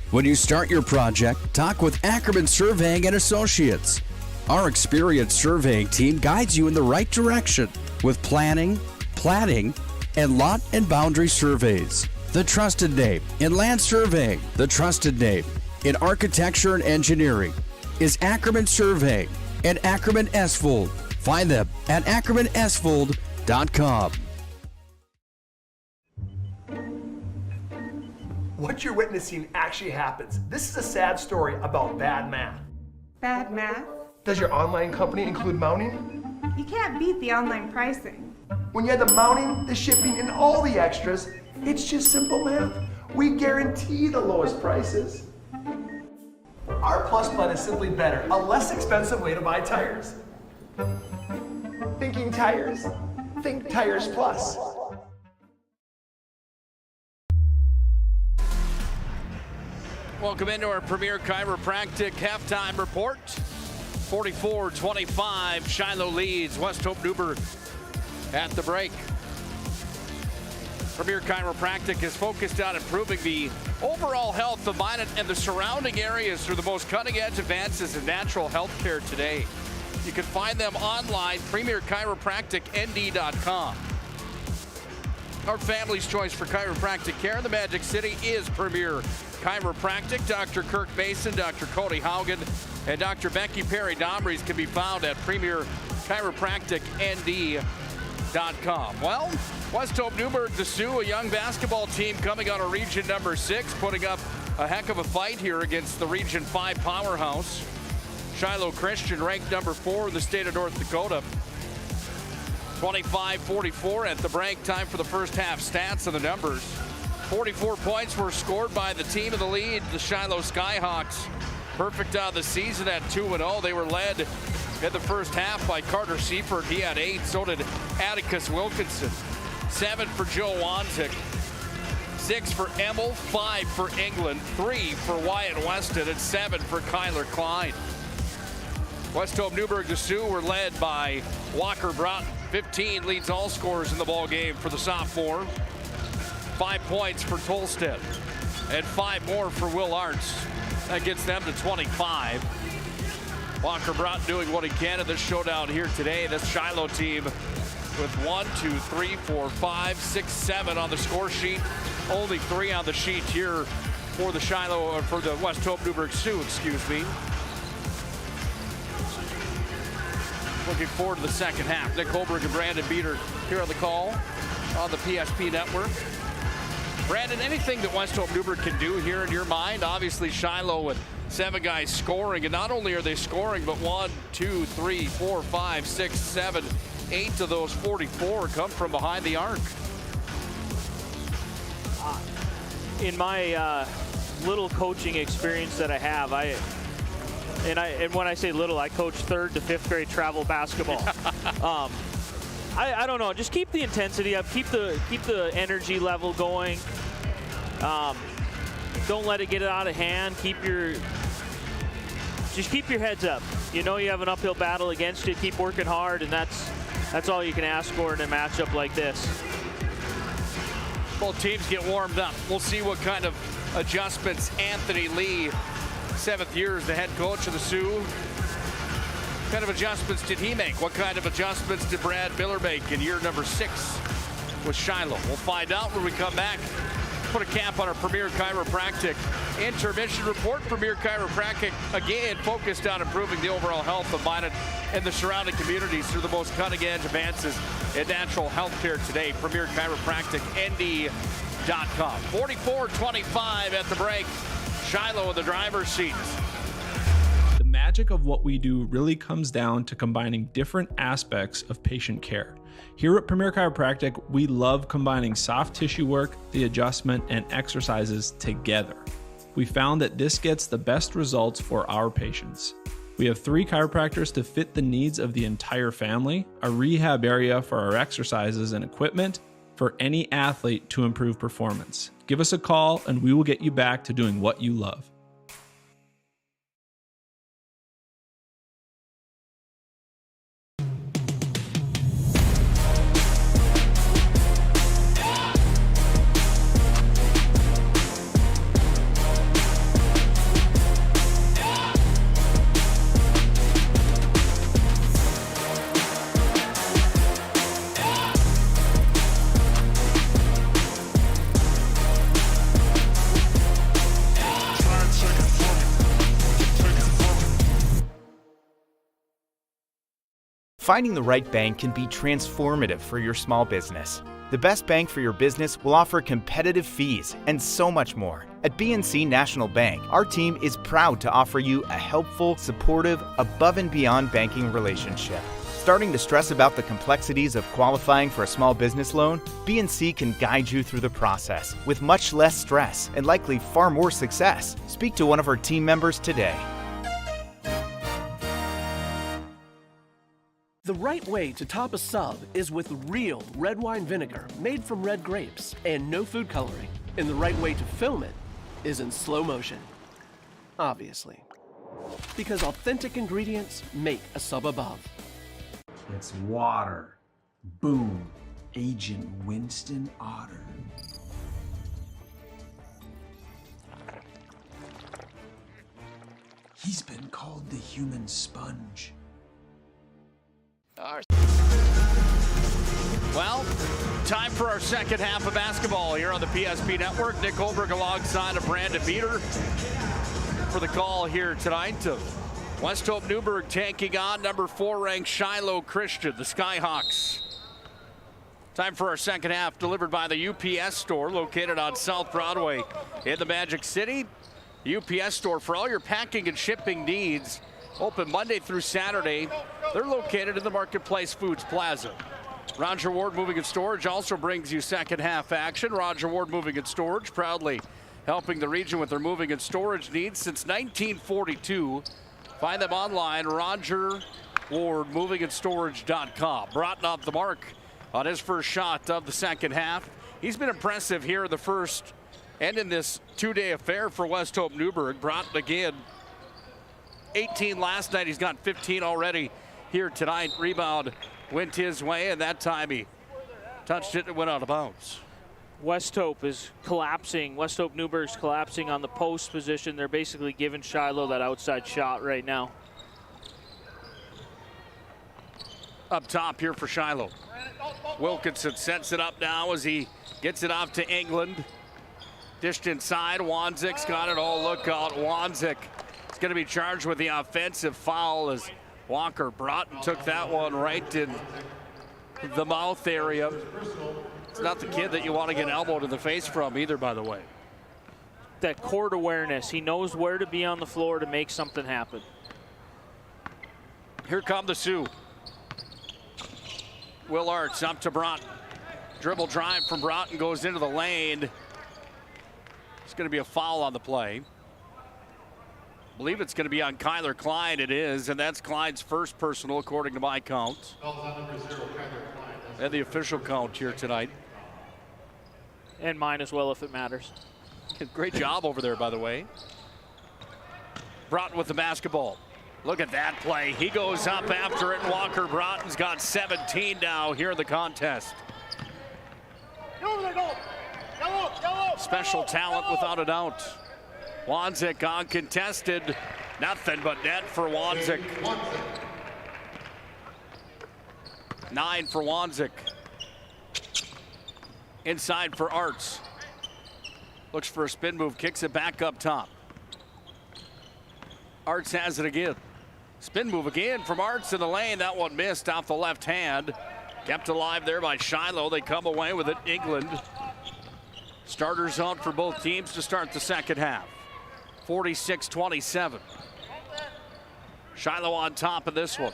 When you start your project, talk with Ackerman Surveying and Associates. Our experienced surveying team guides you in the right direction with planning, platting, and lot and boundary surveys. The trusted name in land surveying, the trusted name in architecture and engineering is Ackerman Surveying and Ackerman Esvold. Find them at ackermanesvold.com. What you're witnessing actually happens. This is a sad story about bad math. Bad math? Does your online company include mounting? You can't beat the online pricing. When you add the mounting, the shipping, and all the extras, it's just simple math. We guarantee the lowest prices. Our Plus plan is simply better, a less expensive way to buy tires. Thinking tires? Think Tires Plus. Welcome into our Premier Chiropractic halftime report. 44-25, Shiloh leads West Hope Newburgh at the break. Premier Chiropractic is focused on improving the overall health of Minot and the surrounding areas through the most cutting-edge advances in natural health care today. You can find them online, premierchiropracticnd.com. Our family's choice for chiropractic care in the Magic City is Premier Chiropractic. Dr. Kirk Mason, Dr. Cody Haugen, and Dr. Becky Perry-Domries can be found at premierchiropracticnd.com. Well, West Hope Newburgh, the Sioux, a young basketball team coming out of Region number 6, putting up a heck of a fight here against the Region 5 powerhouse. Shiloh Christian ranked number 4 in the state of North Dakota. 25-44 at the break. Time for the first half stats and the numbers. 44 points were scored by the team in the lead, the Shiloh Skyhawks. Perfect on the season at 2-0. They were led in the first half by Carter Seifert. He had 8. So did Atticus Wilkinson. 7 for Joe Wanzik. 6 for Emmel. 5 for England. 3 for Wyatt Weston. And 7 for Kyler Klein. West Hope Newburgh, the Sioux were led by Walker Broughton. 15 leads all scorers in the ball game for the sophomore. 5 points for Tolstead. And 5 more for Will Arts. That gets them to 25. Walker Broughton doing what he can in this showdown here today. This Shiloh team with 1, 2, 3, 4, 5, 6, 7 on the score sheet. Only 3 on the sheet here for the Shiloh, for the West Hope Newburgh Sioux, excuse me. Looking forward to the second half. Nick Holberg and Brandon Beater here on the call on the PSP network. Brandon, anything that West Hope Newburgh can do here in your mind? Obviously Shiloh with 7 guys scoring, and not only are they scoring, but 1, 2, 3, 4, 5, 6, 7, 8 of those 44 come from behind the arc. In my little coaching experience that I have, and when I say little, I coach 3rd to 5th grade travel basketball. I don't know. Just keep the intensity up. Keep the energy level going. Don't let it get out of hand. Just keep your heads up. You know you have an uphill battle against you. Keep working hard, and that's all you can ask for in a matchup like this. Both teams get warmed up. We'll see what kind of adjustments Anthony Lee, 7th year as the head coach of the Sioux. What kind of adjustments did he make? What kind of adjustments did Brad Miller make in year number 6 with Shiloh? We'll find out when we come back. Put a cap on our Premier Chiropractic intermission report. Premier Chiropractic, again, focused on improving the overall health of mine and the surrounding communities through the most cutting-edge advances in natural health care today. Premier Chiropractic, ND.com. 44-25 at the break. Shiloh in the driver's seat. The magic of what we do really comes down to combining different aspects of patient care. Here at Premier Chiropractic, we love combining soft tissue work, the adjustment, and exercises together. We found that this gets the best results for our patients. We have 3 chiropractors to fit the needs of the entire family, a rehab area for our exercises and equipment for any athlete to improve performance. Give us a call and we will get you back to doing what you love. Finding the right bank can be transformative for your small business. The best bank for your business will offer competitive fees and so much more. At BNC National Bank, our team is proud to offer you a helpful, supportive, above and beyond banking relationship. Starting to stress about the complexities of qualifying for a small business loan? BNC can guide you through the process with much less stress and likely far more success. Speak to one of our team members today. The right way to top a sub is with real red wine vinegar made from red grapes and no food coloring. And the right way to film it is in slow motion. Obviously. Because authentic ingredients make a sub above. It's water. Boom. Agent Winston Otter. He's been called the human sponge. Well, time for our second half of basketball here on the PSP Network. Nick Holberg alongside of Brandon Beater for the call here tonight of West Hope Newburgh taking on number 4 ranked Shiloh Christian, the Skyhawks. Time for our second half, delivered by the UPS store located on South Broadway in the Magic City. UPS store for all your packing and shipping needs. Open Monday through Saturday. They're located in the Marketplace Foods Plaza. Roger Ward Moving and Storage also brings you second half action. Roger Ward Moving and Storage, proudly helping the region with their moving and storage needs since 1942. Find them online, RogerWardMovingandStorage.com. Broughton off the mark on his first shot of the second half. He's been impressive here in the first and in this 2-day affair for West Hope Newburgh. Broughton again, 18 last night. He's got 15 already here tonight. Rebound went his way, and that time he touched it and went out of bounds. West Hope is collapsing. West Hope Newburgh's collapsing on the post position. They're basically giving Shiloh that outside shot right now. Up top here for Shiloh. Wilkinson sets it up now as he gets it off to England. Dished inside. Wanzik's got it. Oh, look out. Wanzik is going to be charged with the offensive foul as Walker Broughton took that one right in the mouth area. It's not the kid that you want to get elbowed in the face from either, by the way. that court awareness. He knows where to be on the floor to make something happen. Here come the Sioux. Will Arts up to Broughton. Dribble drive from Broughton goes into the lane. It's going to be a foul on the play. I believe it's going to be on Kyler Klein. It is, and that's Klein's first personal according to my count. And the official count here tonight. And mine as well if it matters. Great job over there, by the way. Broughton with the basketball. Look at that play. He goes up after it, and Walker Broughton's got 17 now here in the contest. Special talent without a doubt. Wanzik uncontested. Nothing but net for Wanzik. 9 for Wanzik. Inside for Arts. Looks for a spin move, kicks it back up top. Arts has it again. Spin move again from Arts in the lane. That one missed off the left hand. Kept alive there by Shiloh. They come away with it. England. Starters out for both teams to start the second half. 46-27. Shiloh on top of this one.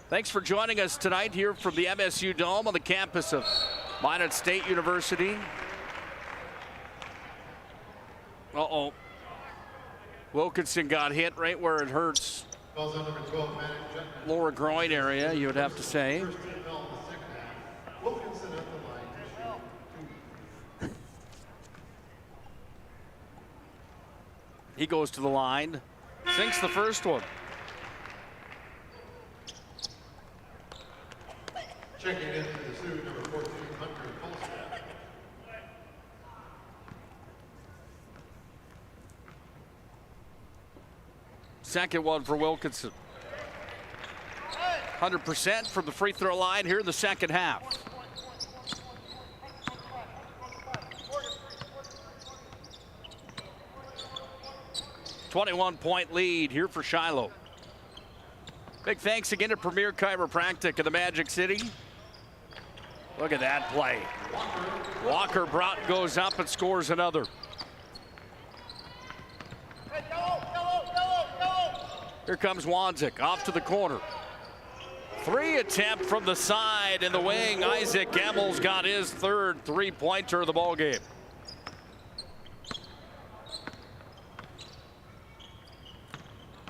Thanks for joining us tonight here from the MSU Dome on the campus of Minot State University. Uh-oh. Wilkinson got hit right where it hurts. Lower groin area, you would have to say. He goes to the line, sinks the first one. Checking into the Sioux, number 14, Hunter Postgame. Second one for Wilkinson. 100% from the free throw line here in the second half. .21 lead here for Shiloh. Big thanks again to Premier Chiropractic in the Magic City. Look at that play. Walker Broughton goes up and scores another. Here comes Wanzik off to the corner. 3 attempt from the side in the wing. Isaac Gemmell's got his third three-pointer of the ball game.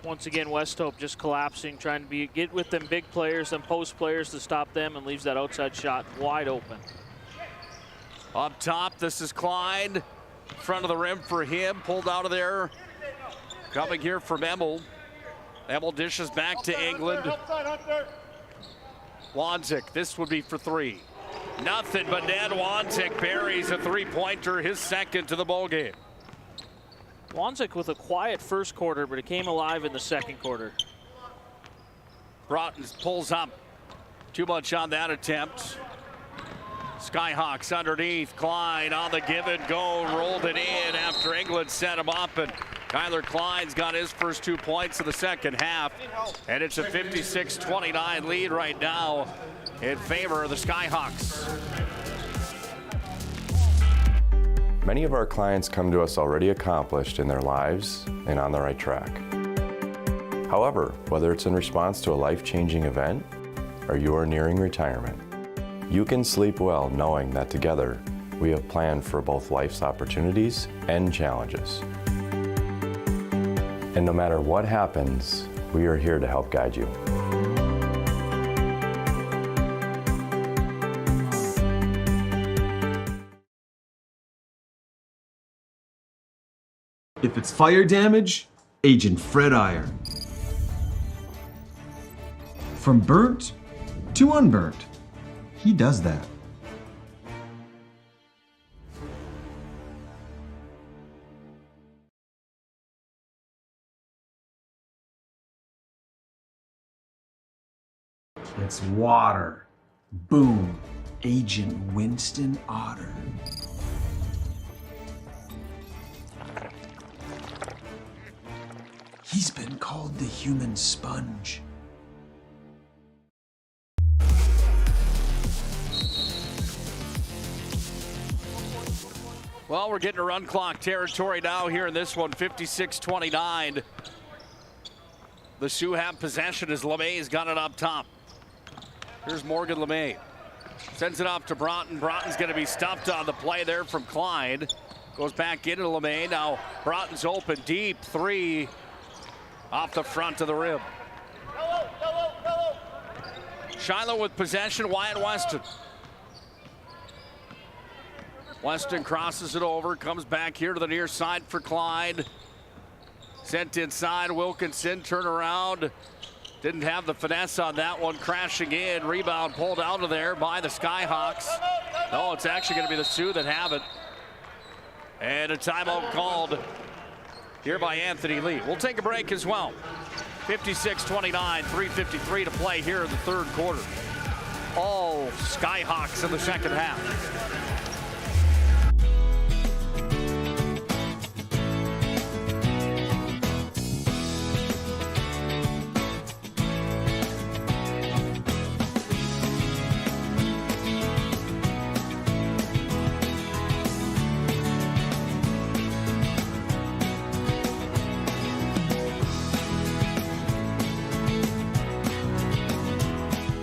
Once again, West Hope just collapsing, trying to get with them big players, them post players to stop them, and leaves that outside shot wide open. Up top, this is Klein. Front of the rim for him, pulled out of there. Coming here from Emmel. Emmel dishes back to England. Wanzik, this would be for 3. Nothing but net. Wanzik buries a three-pointer, his second to the ball game. Wanzik with a quiet first quarter, but it came alive in the second quarter. Broughton pulls up. Too much on that attempt. Skyhawks underneath. Klein on the give and go. Rolled it in after England set him up. And Kyler Klein's got his first 2 points of the second half. And it's a 56-29 lead right now in favor of the Skyhawks. Many of our clients come to us already accomplished in their lives and on the right track. However, whether it's in response to a life-changing event or you are nearing retirement, you can sleep well knowing that together we have planned for both life's opportunities and challenges. And no matter what happens, we are here to help guide you. If it's fire damage, Agent Fred Iron. From burnt to unburnt, he does that. It's water. Boom. Agent Winston Otter. He's been called the human sponge. Well, we're getting to run clock territory now here in this one, 56-29. The Sioux have possession as LeMay's got it up top. Here's Morgan LeMay. Sends it off to Broughton. Broughton's going to be stuffed on the play there from Clyde. Goes back into LeMay. Now Broughton's open deep. 3 off the front of the rim. Shiloh with possession. Wyatt Weston. Weston crosses it over. Comes back here to the near side for Clyde. Sent inside. Wilkinson turn around. Didn't have the finesse on that one. Crashing in. Rebound pulled out of there by the Skyhawks. No, it's actually going to be the Sioux that have it. And a timeout called here by Anthony Lee. We'll take a break as well. 56-29, 3:53 to play here in the third quarter. All Skyhawks in the second half.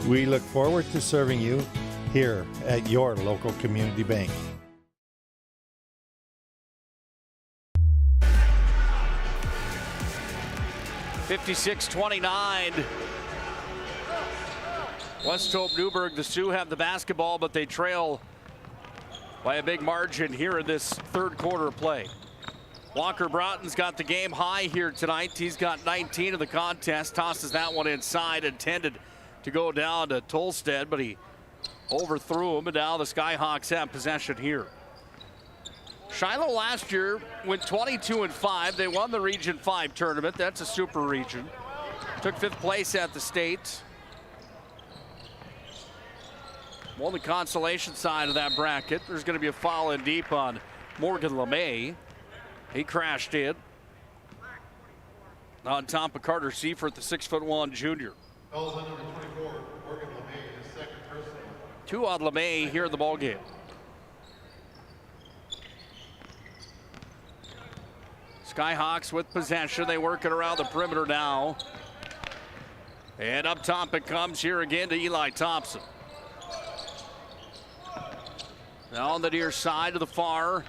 We look forward to serving you here at your local community bank. (56-29). West Hope Newburgh, the Sioux have the basketball, but they trail by a big margin here in this third quarter of play. Walker Broughton's got the game high here tonight. He's got 19 of the contest. Tosses that one inside, intended to go down to Tolstead, but he overthrew him, and now the Skyhawks have possession here. Shiloh last year went 22-5. They won the Region 5 tournament. That's a super region. Took 5th place at the state. Won the consolation side of that bracket. There's going to be a foul in deep on Morgan LeMay. He crashed in. On top of Carter Seifert, the 6'1" junior. Fouls on number 24, Morgan LeMay, his second personal. 2 on LeMay here in the ballgame. Skyhawks with possession. They work it around the perimeter now. And up top it comes here again to Eli Thompson. Now on the near side to the far.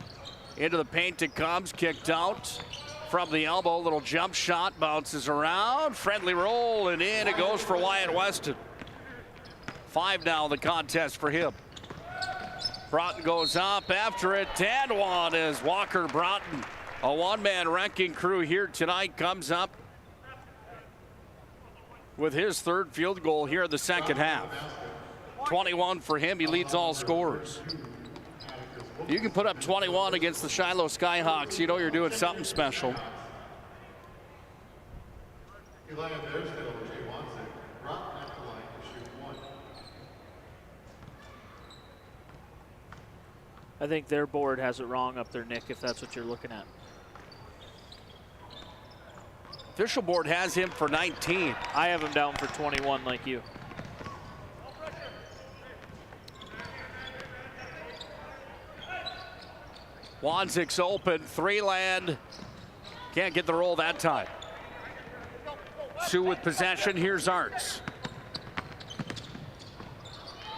Into the paint it comes, kicked out. From the elbow, little jump shot, bounces around, friendly roll, and in it goes for Wyatt Weston. 5 now in the contest for him. Broughton goes up after it, and one is Walker Broughton. A one-man wrecking crew here tonight comes up with his 3rd field goal here in the second half. 21 for him, he leads all scorers. You can put up 21 against the Shiloh Skyhawks, you know you're doing something special. I think their board has it wrong up there, Nick, if that's what you're looking at. Official board has him for 19. I have him down for 21 like you. Wanzik's open, 3-land. Can't get the roll that time. Sioux with possession, here's Arts.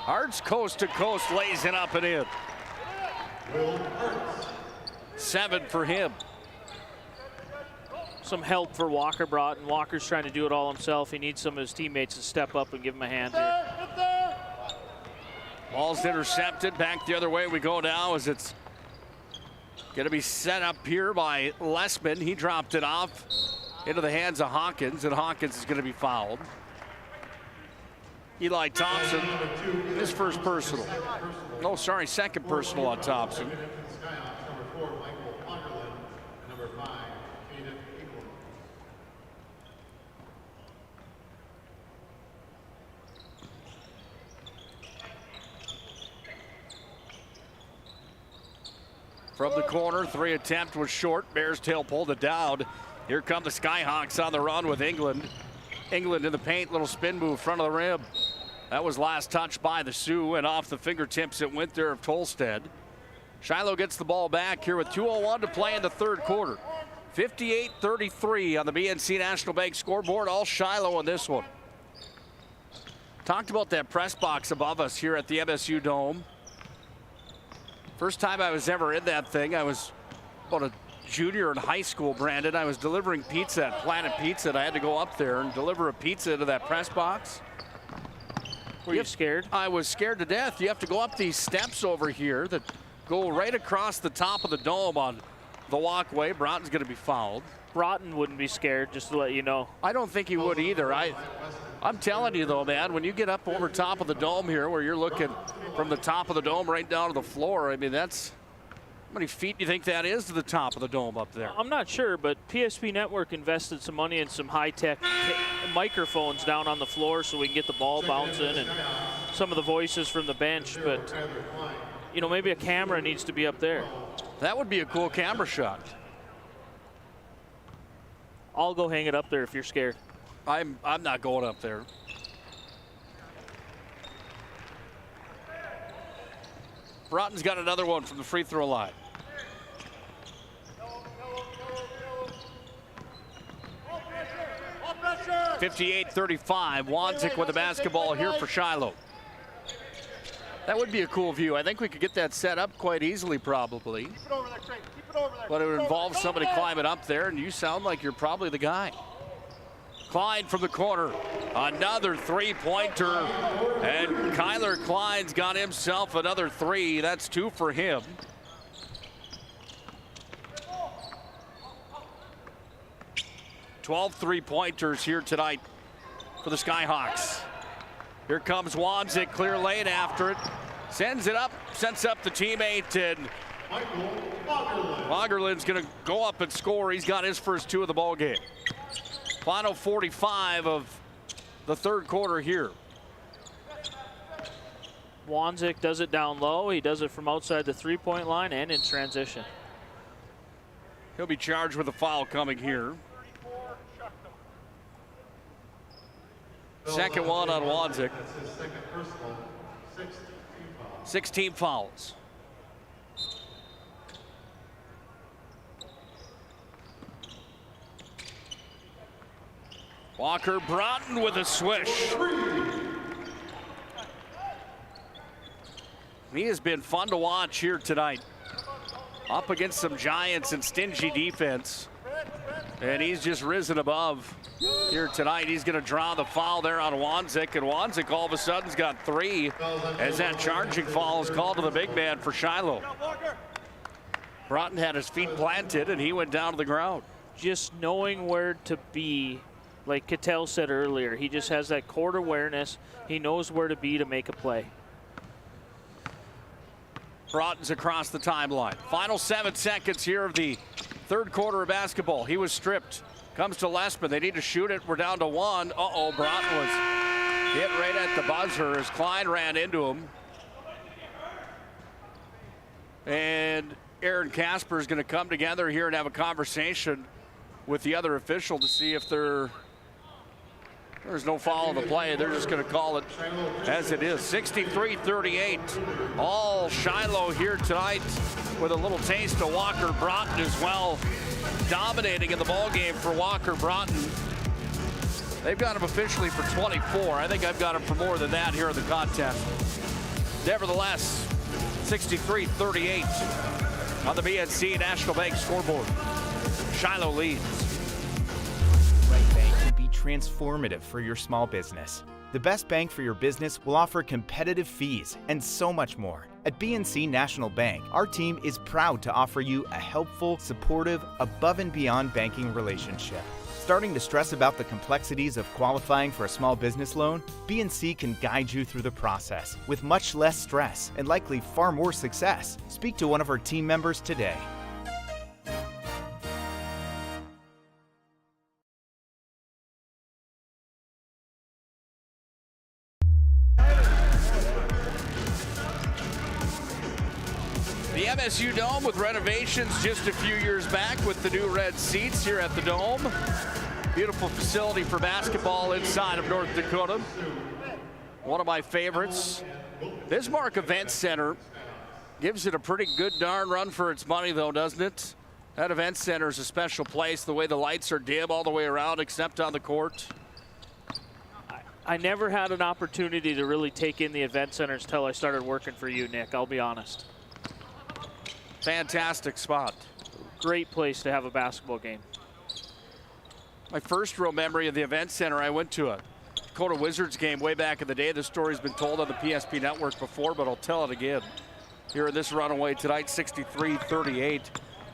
Arts coast to coast, lays it up and in. 7 for him. Some help for Walker Broughton. Walker's trying to do it all himself. He needs some of his teammates to step up and give him a hand here. Ball's intercepted, back the other way we go now as it's going to be set up here by Lessman. He dropped it off into the hands of Hawkins, and Hawkins is going to be fouled. Eli Thompson, his first personal. Oh, sorry, second personal on Thompson. From the corner, 3 attempt was short. Bears tail pulled it down. Here come the Skyhawks on the run with England. England in the paint, little spin move, front of the rim. That was last touch by the Sioux, and off the fingertips it went there of Tolstead. Shiloh gets the ball back here with 2:01 to play in the third quarter. 58-33 on the BNC National Bank scoreboard. All Shiloh in this one. Talked about that press box above us here at the MSU Dome. First time I was ever in that thing, I was about a junior in high school, Brandon. I was delivering pizza at Planet Pizza, and I had to go up there and deliver a pizza to that press box. Were you scared? I was scared to death. You have to go up these steps over here that go right across the top of the dome on the walkway. Broughton's going to be fouled. Broughton wouldn't be scared, just to let you know. I don't think he would either. I'm telling you though, man, when you get up over top of the dome here, where you're looking from the top of the dome right down to the floor, I mean, that's, how many feet do you think that is to the top of the dome up there? I'm not sure, but PSP Network invested some money in some high-tech microphones down on the floor so we can get the ball bouncing and some of the voices from the bench, but you know, maybe a camera needs to be up there. That would be a cool camera shot. I'll go hang it up there if you're scared. I'm not going up there. Broughton's got another one from the free throw line. Pressure. 58-35. Wanzik with the basketball here for Shiloh. That would be a cool view. I think we could get that set up quite easily, probably. Keep it over there, Trey. Keep it over there. But it would involve somebody climbing up there, and you sound like you're probably the guy. Klein from the corner. Another three-pointer. And Kyler Klein's got himself another three. That's 2 for him. Twelve three-pointers here tonight for the Skyhawks. Here comes Wanzik, clear lane after it. Sends it up, sends up the teammate, and Lagerland's going to go up and score. He's got his first 2 of the ball game. Final 45 of the third quarter here. Wanzik does it down low. He does it from outside the three-point line and in transition. He'll be charged with a foul coming here. Second one on Wanzik. 16 fouls. Walker Broughton with a swish. He has been fun to watch here tonight. Up against some giants and stingy defense. And he's just risen above here tonight. He's going to draw the foul there on Wanzik, and Wanzik all of a sudden's got 3 as that charging foul is called to the big man for Shiloh. Broughton had his feet planted, and he went down to the ground. Just knowing where to be, like Cattell said earlier, he just has that court awareness. He knows where to be to make a play. Broughton's across the timeline. Final 7 seconds here of the third quarter of basketball. He was stripped. Comes to Lespin. They need to shoot it. We're down to 1. Uh-oh, Broughton was hit right at the buzzer as Klein ran into him. And Aaron Casper is going to come together here and have a conversation with the other official to see if there's no foul on the play. They're just going to call it as it is. 63-38. All Shiloh here tonight with a little taste of Walker Broughton as well. Dominating in the ball game for Walker Broughton. They've got him officially for 24. I think I've got him for more than that here in the contest. Nevertheless, 63-38 on the BNC National Bank scoreboard. Shiloh leads. Right Bank can be transformative for your small business. The best bank for your business will offer competitive fees and so much more. At BNC National Bank, our team is proud to offer you a helpful, supportive, above and beyond banking relationship. Starting to stress about the complexities of qualifying for a small business loan? BNC can guide you through the process with much less stress and likely far more success. Speak to one of our team members today. The MSU Dome with renovations just a few years back with the new red seats here at the Dome. Beautiful facility for basketball inside of North Dakota. One of my favorites. Bismarck Event Center Gives it a pretty good darn run for its money, though, doesn't it? That event center is a special place, the way the lights are dim all the way around except on the court. I never had an opportunity to really take in the event centers till I started working for you, Nick, I'll be honest. Fantastic spot. Great place to have a basketball game. My first real memory of the event center, I went to a Dakota Wizards game way back in the day. This story's been told on the PSP network before, but I'll tell it again. Here in this runaway tonight, 63-38.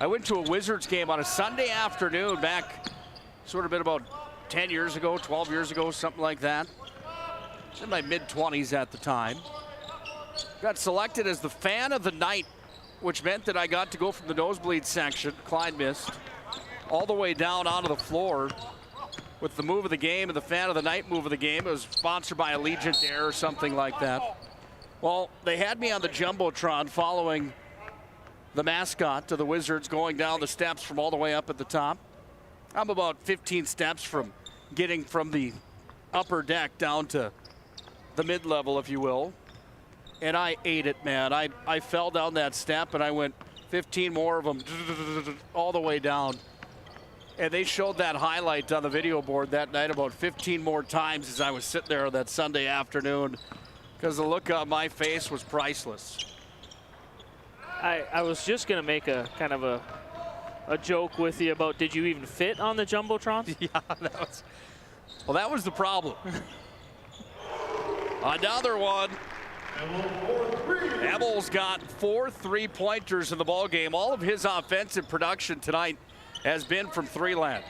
I went to a Wizards game on a Sunday afternoon back, sort of been about 10 years ago, 12 years ago, something like that. I was in my mid-20s at the time. Got selected as the fan of the night, which meant that I got to go from the nosebleed section, Clyde missed, all the way down onto the floor with the move of the game and the fan of the night move of the game. It was sponsored by Allegiant Air or something like that. Well, they had me on the Jumbotron following the mascot to the Wizards going down the steps from all the way up at the top. I'm about 15 steps from getting from the upper deck down to the mid-level, if you will. And I ate it, man. I fell down that step and I went 15 more of them all the way down. And they showed that highlight on the video board that night about 15 more times as I was sitting there that Sunday afternoon, because the look on my face was priceless. I was just going to make a kind of a joke with you about, did you even fit on the Jumbotron? Yeah, that was the problem. Another one. Ebel's got 4 3-pointers in the ball game. All of his offensive production tonight has been from three-land.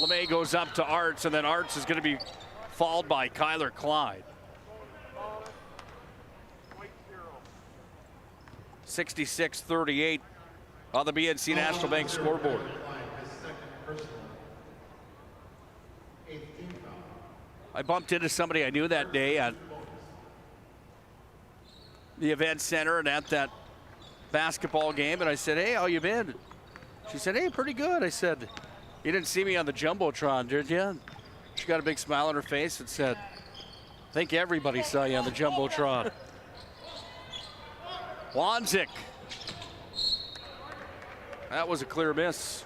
LeMay goes up to Arts, and then Arts is going to be fouled by Kyler Clyde. 66-38 on the BNC National Bank scoreboard. I bumped into somebody I knew that day at the event center and at that basketball game, and I said, hey, how you been? She said, hey, pretty good. I said, you didn't see me on the Jumbotron, did you? She got a big smile on her face and said, I think everybody saw you on the Jumbotron. Wanzik. That was a clear miss.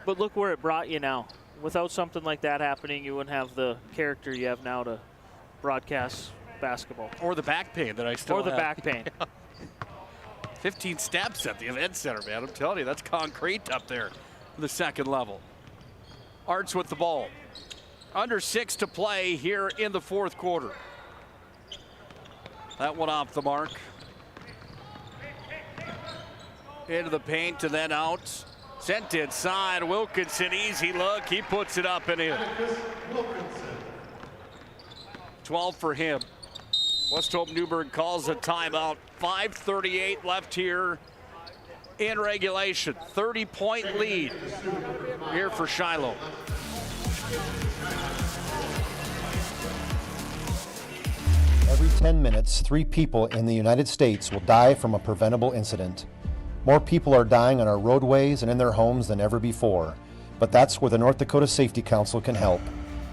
But look where it brought you now. Without something like that happening, you wouldn't have the character you have now to broadcast basketball. Or the back pain that I still have. Or the back pain. 15 steps at the event center, man. I'm telling you, that's concrete up there in the second level. Arts with the ball. Under 6 to play here in the fourth quarter. That one off the mark. Into the paint and then out. Sent inside. Wilkinson, easy look. He puts it up and in. 12 for him. West Hope Newburgh calls a timeout. 5:38 left here in regulation. 30-point lead here for Shiloh. Every 10 minutes, 3 people in the United States will die from a preventable incident. More people are dying on our roadways and in their homes than ever before, but that's where the North Dakota Safety Council can help.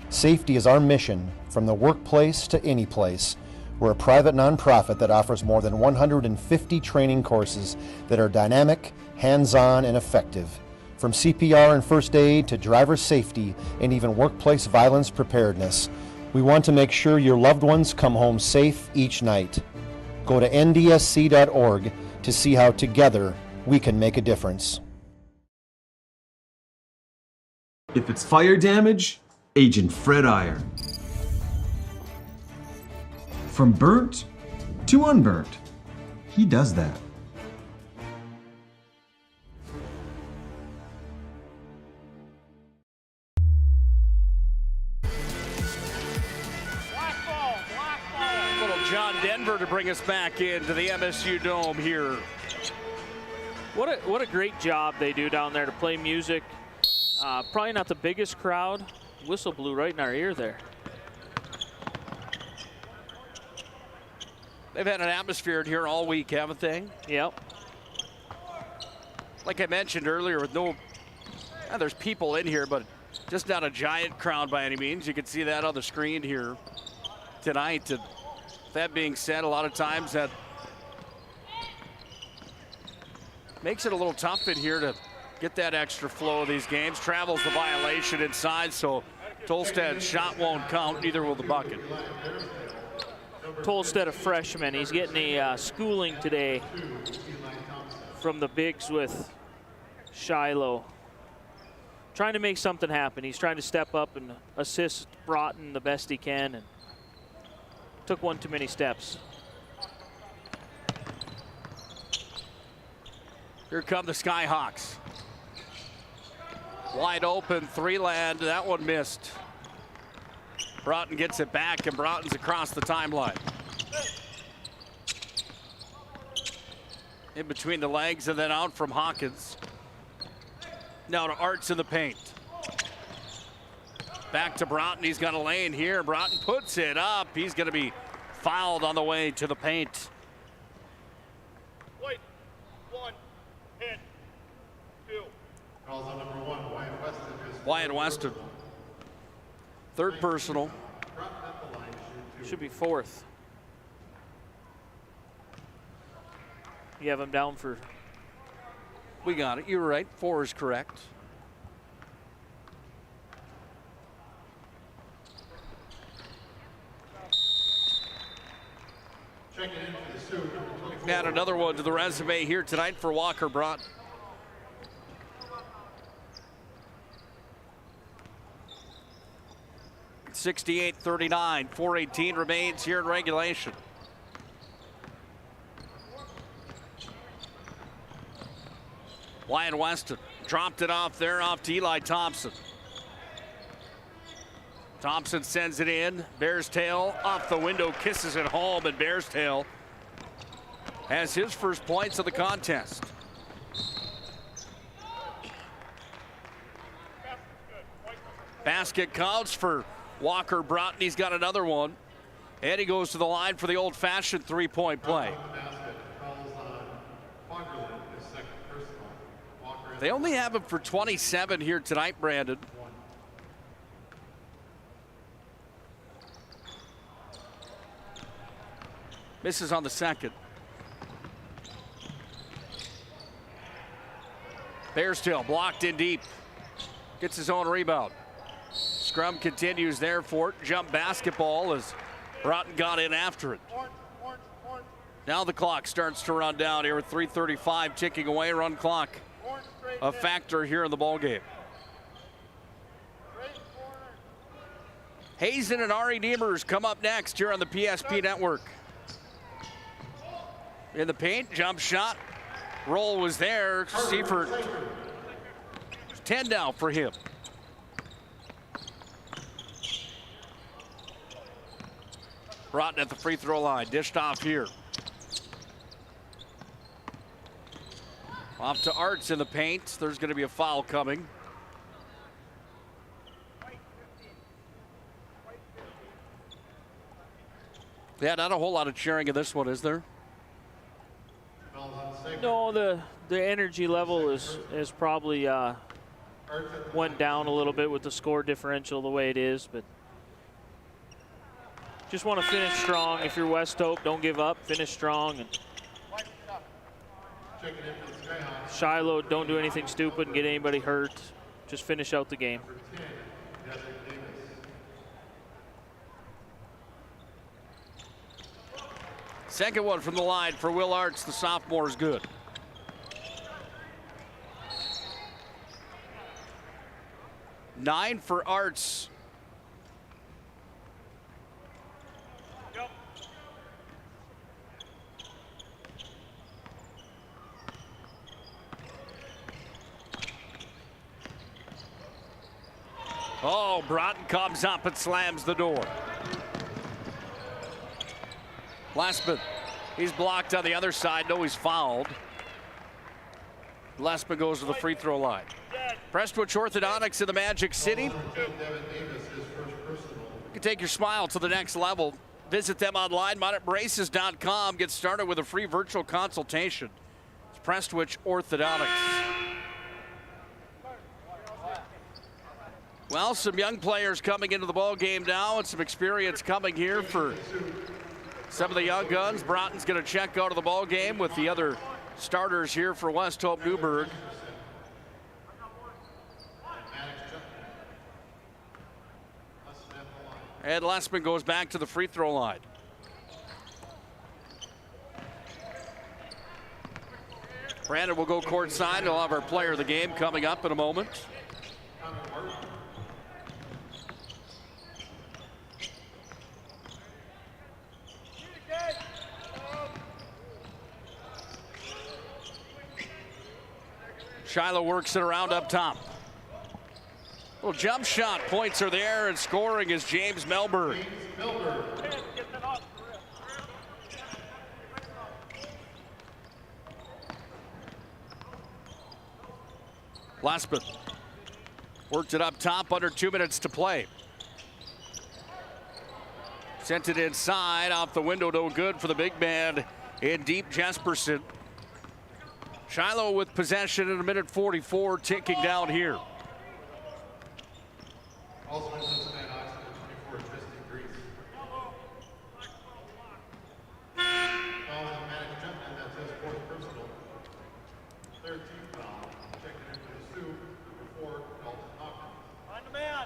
Safety is our mission, from the workplace to any place. We're a private nonprofit that offers more than 150 training courses that are dynamic, hands-on, and effective. From CPR and first aid to driver safety and even workplace violence preparedness, we want to make sure your loved ones come home safe each night. Go to ndsc.org to see how together we can make a difference. If it's fire damage, Agent Fred Iron. From burnt to unburnt, he does that. Little John Denver to bring us back into the MSU Dome here. What a great job they do down there to play music. Probably not the biggest crowd. Whistle blew right in our ear there. They've had an atmosphere in here all week, haven't they? Yep. Like I mentioned earlier, with there's people in here, but just not a giant crowd by any means. You can see that on the screen here tonight. And That being said, a lot of times that makes it a little tough in here to get that extra flow of these games. Travels the violation inside, so Tolstad's shot won't count, neither will the bucket. Tolstad, a freshman, he's getting a schooling today from the bigs with Shiloh. Trying to make something happen. He's trying to step up and assist Broughton the best he can, and took one too many steps. Here come the Skyhawks. Wide open, three-land, that one missed. Broughton gets it back, and Broughton's across the timeline. In between the legs, and then out from Hawkins. Now to Arts in the paint. Back to Broughton, he's got a lane here. Broughton puts it up. He's gonna be fouled on the way to the paint. Wait, one, hit, two. Calls on number 1, Wyatt Weston. Wyatt Weston. Third personal. Should be fourth. You have him down for... We got it, you were right, 4 is correct. Checking in for the Sioux, number 24. Add another one to the resume here tonight for Walker Broughton. (68-39), 4:18 remains here in regulation. Wyatt Weston dropped it off there, off to Eli Thompson. Thompson sends it in. Bearstail off the window, kisses it home, and Bearstail has his first points of the contest. Basket counts for Walker Broughton. He's got another one. And he goes to the line for the old-fashioned three-point play. They only have him for 27 here tonight, Brandon. Misses on the second. Bearstill blocked in deep. Gets his own rebound. Scrum continues there for it. Jump basketball as Broughton got in after it. Now the clock starts to run down here with 3:35 ticking away. Run clock a factor here in the ball game. Hazen and Ari Demers come up next here on the PSP Network. In the paint, jump shot. Roll was there. Seifert, 10 down for him. Broughton at the free throw line, dished off here. Off to Arts in the paint. There's going to be a foul coming. Yeah, not a whole lot of cheering in this one, is there? No, the energy level is probably went down a little bit with the score differential the way it is, but just want to finish strong. If you're West Hope, don't give up. Finish strong. And Shiloh, don't do anything stupid and get anybody hurt. Just finish out the game. Second one from the line for Will Arts. The sophomore is good. Nine for Arts. Oh, Broughton comes up and slams the door. Lesman, he's blocked on the other side. No, he's fouled. Lesman goes to the free throw line. Prestwich Orthodontics in the Magic City. You can take your smile to the next level. Visit them online, modernbraces.com. Get started with a free virtual consultation. It's Prestwich Orthodontics. Well, some young players coming into the ball game now, and some experience coming here for Some of the young guns. Broughton's going to check out of the ball game with the other starters here for West Hope Newburgh. And Lessman goes back to the free throw line. Brandon will go courtside. We'll have our player of the game coming up in a moment. Shiloh works it around up top. Little jump shot, points are there, and scoring is James Melberg. Lessman worked it up top, under 2 minutes to play. Sent it inside, off the window, no good for the big man in deep, Jesperson. Shiloh with possession in a minute 44, ticking down here. Also in Cincinnati, Oxford, 24, Tristan Grease. Fouls on Maddox Jumpman, that's his fourth personal. 13 foul. Checking in for the Sioux, number 4, Dalton Hawkins. Find the man.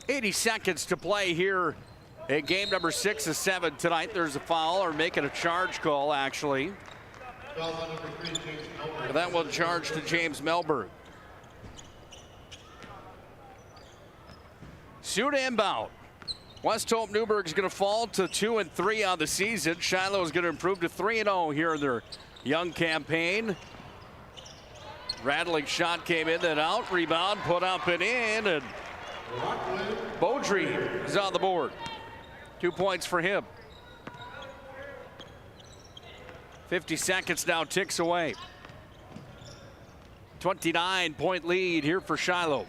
.80 seconds to play here in game number 6 of 7 tonight. There's a foul, or making a charge call, actually. Fouls on number 3, James Melberg. That one charged to James Melberg. Sioux to inbound. West Hope Newburgh is going to fall to 2-3 on the season. Shiloh is going to improve to 3-0 here in their young campaign. Rattling shot came in, then out. Rebound put up and in, and Beaudry is on the board. 2 points for him. 50 seconds now ticks away. 29-point lead here for Shiloh.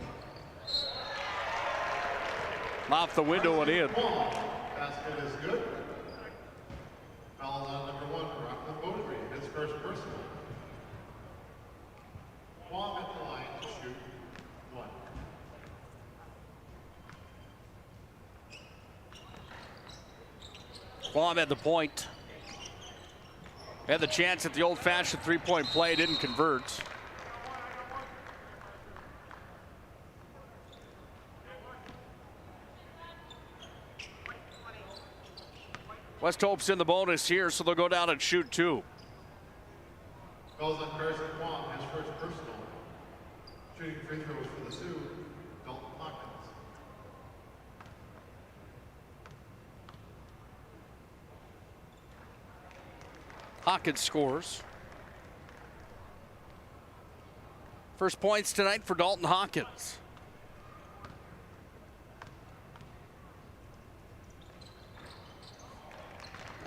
Off the window and in. Basket is good. Foul on number 1, Rockland Beaudry. His first personal. Quam at the line to shoot 1. Quam at the point. Had the chance at the old-fashioned three-point play, didn't convert. West Hope's in the bonus here, so they'll go down and shoot 2. Fouls on Carson Quam, his first personal. Shooting free throws for the Sioux, Dalton Hawkins. Hawkins scores. First points tonight for Dalton Hawkins.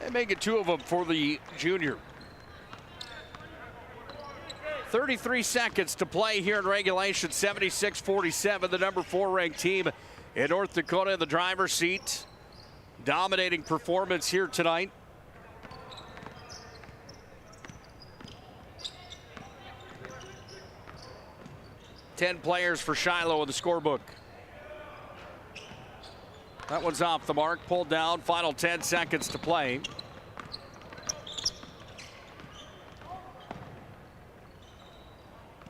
They make it 2 of them for the junior. 33 seconds to play here in regulation. 76-47, the number 4 ranked team in North Dakota in the driver's seat. Dominating performance here tonight. Ten players for Shiloh in the scorebook. That one's off the mark, pulled down, final 10 seconds to play.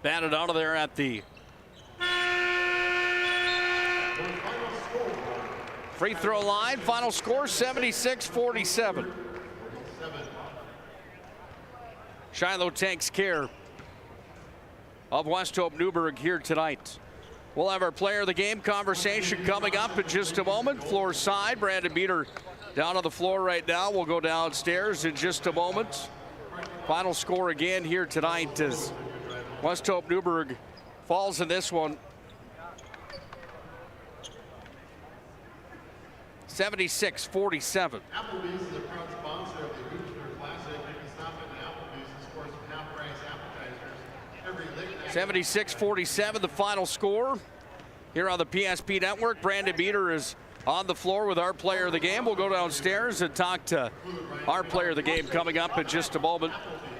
Batted out of there at the free throw line. Final score 76-47. Shiloh takes care of West Hope Newburgh here tonight. We'll have our player of the game conversation coming up in just a moment. Floor side, Brandon Beater down on the floor right now. We'll go downstairs in just a moment. Final score again here tonight as West Hope Newburgh falls in this one. 76-47. Applebee's is a proud sponsor of the Hoopster Classic. You can stop at Applebee's and score some half-price appetizers every late night. 76-47, the final score here on the PSP Network. Brandon Beater is on the floor with our player of the game. We'll go downstairs and talk to our player of the game coming up in just a moment.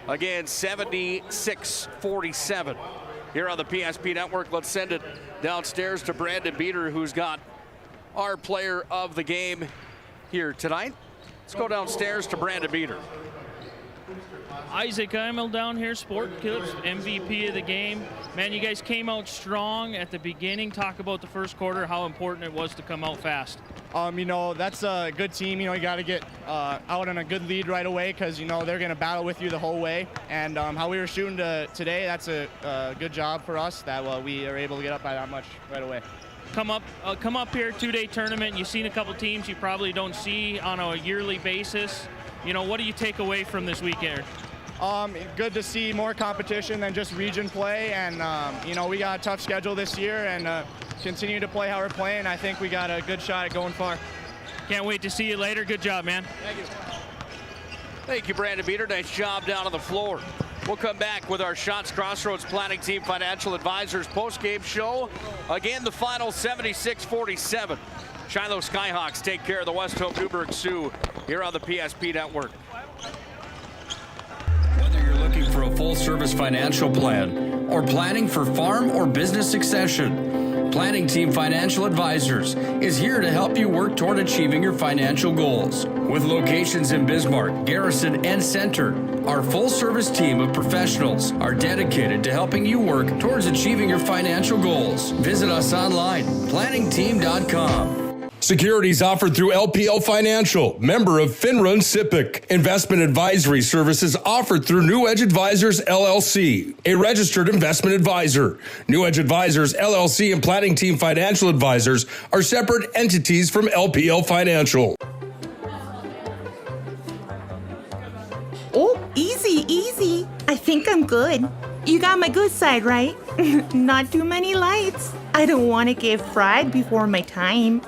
Again, 76-47. here on the PSP Network. Let's send it downstairs to Brandon Beater, who's got our player of the game here tonight. Let's go downstairs to Brandon Beater. Isaac Eimel down here, Sport Clips, MVP of the game. Man, you guys came out strong at the beginning. Talk about the first quarter, how important it was to come out fast. You know, that's a good team. You know, you got to get out on a good lead right away because, you know, they're going to battle with you the whole way. And how we were shooting today, that's a good job for us that we are able to get up by that much right away. Come up here, two-day tournament. You've seen a couple teams you probably don't see on a yearly basis. You know, what do you take away from this weekend? Good to see more competition than just region play, and you know, we got a tough schedule this year, and continue to play how we're playing. I think we got a good shot at going far. Can't wait to see you later. Good job, man. Thank you. Thank you, Brandon Beater. Nice job down on the floor. We'll come back with our Shots Crossroads Planning Team Financial Advisors post-game show. Again, the final 76-47. Shiloh Skyhawks take care of the West Hope Newburgh Sioux here on the PSP Network. Whether you're looking for a full-service financial plan or planning for farm or business succession, Planning Team Financial Advisors is here to help you work toward achieving your financial goals. With locations in Bismarck, Garrison, and Center, our full-service team of professionals are dedicated to helping you work towards achieving your financial goals. Visit us online, planningteam.com. Securities offered through LPL Financial, member of FINRA and SIPC. Investment advisory services offered through New Edge Advisors, LLC, a registered investment advisor. New Edge Advisors, LLC, and Planning Team Financial Advisors are separate entities from LPL Financial. Oh, easy, easy. I think I'm good. You got my good side, right? Not too many lights. I don't want to get fried before my time.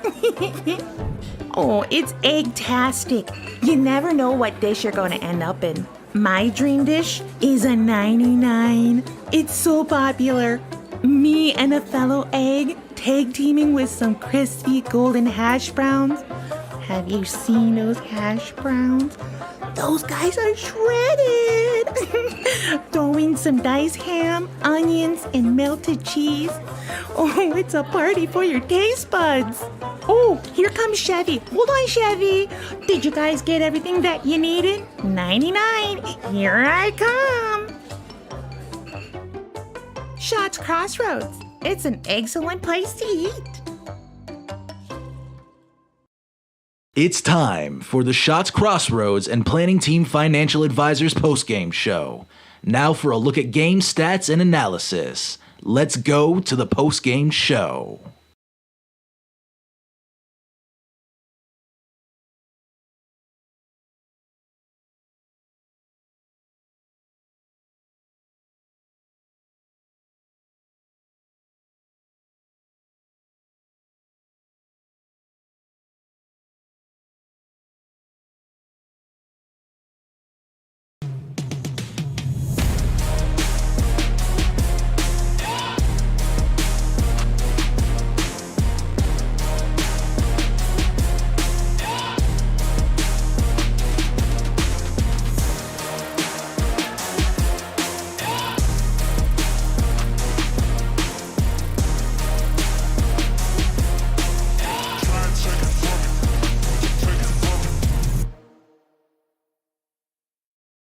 Oh, it's egg-tastic. You never know what dish you're going to end up in. My dream dish is a 99. It's so popular. Me and a fellow egg tag teaming with some crispy golden hash browns. Have you seen those hash browns? Those guys are shredded. Throw in some diced ham, onions, and melted cheese. Oh, it's a party for your taste buds. Oh, here comes Chevy. Hold on, Chevy. Did you guys get everything that you needed? 99. Here I come. Shots Crossroads. It's an excellent place to eat. It's time for the Shots Crossroads and Planning Team Financial Advisors postgame show. Now for a look at game stats and analysis. Let's go to the postgame show.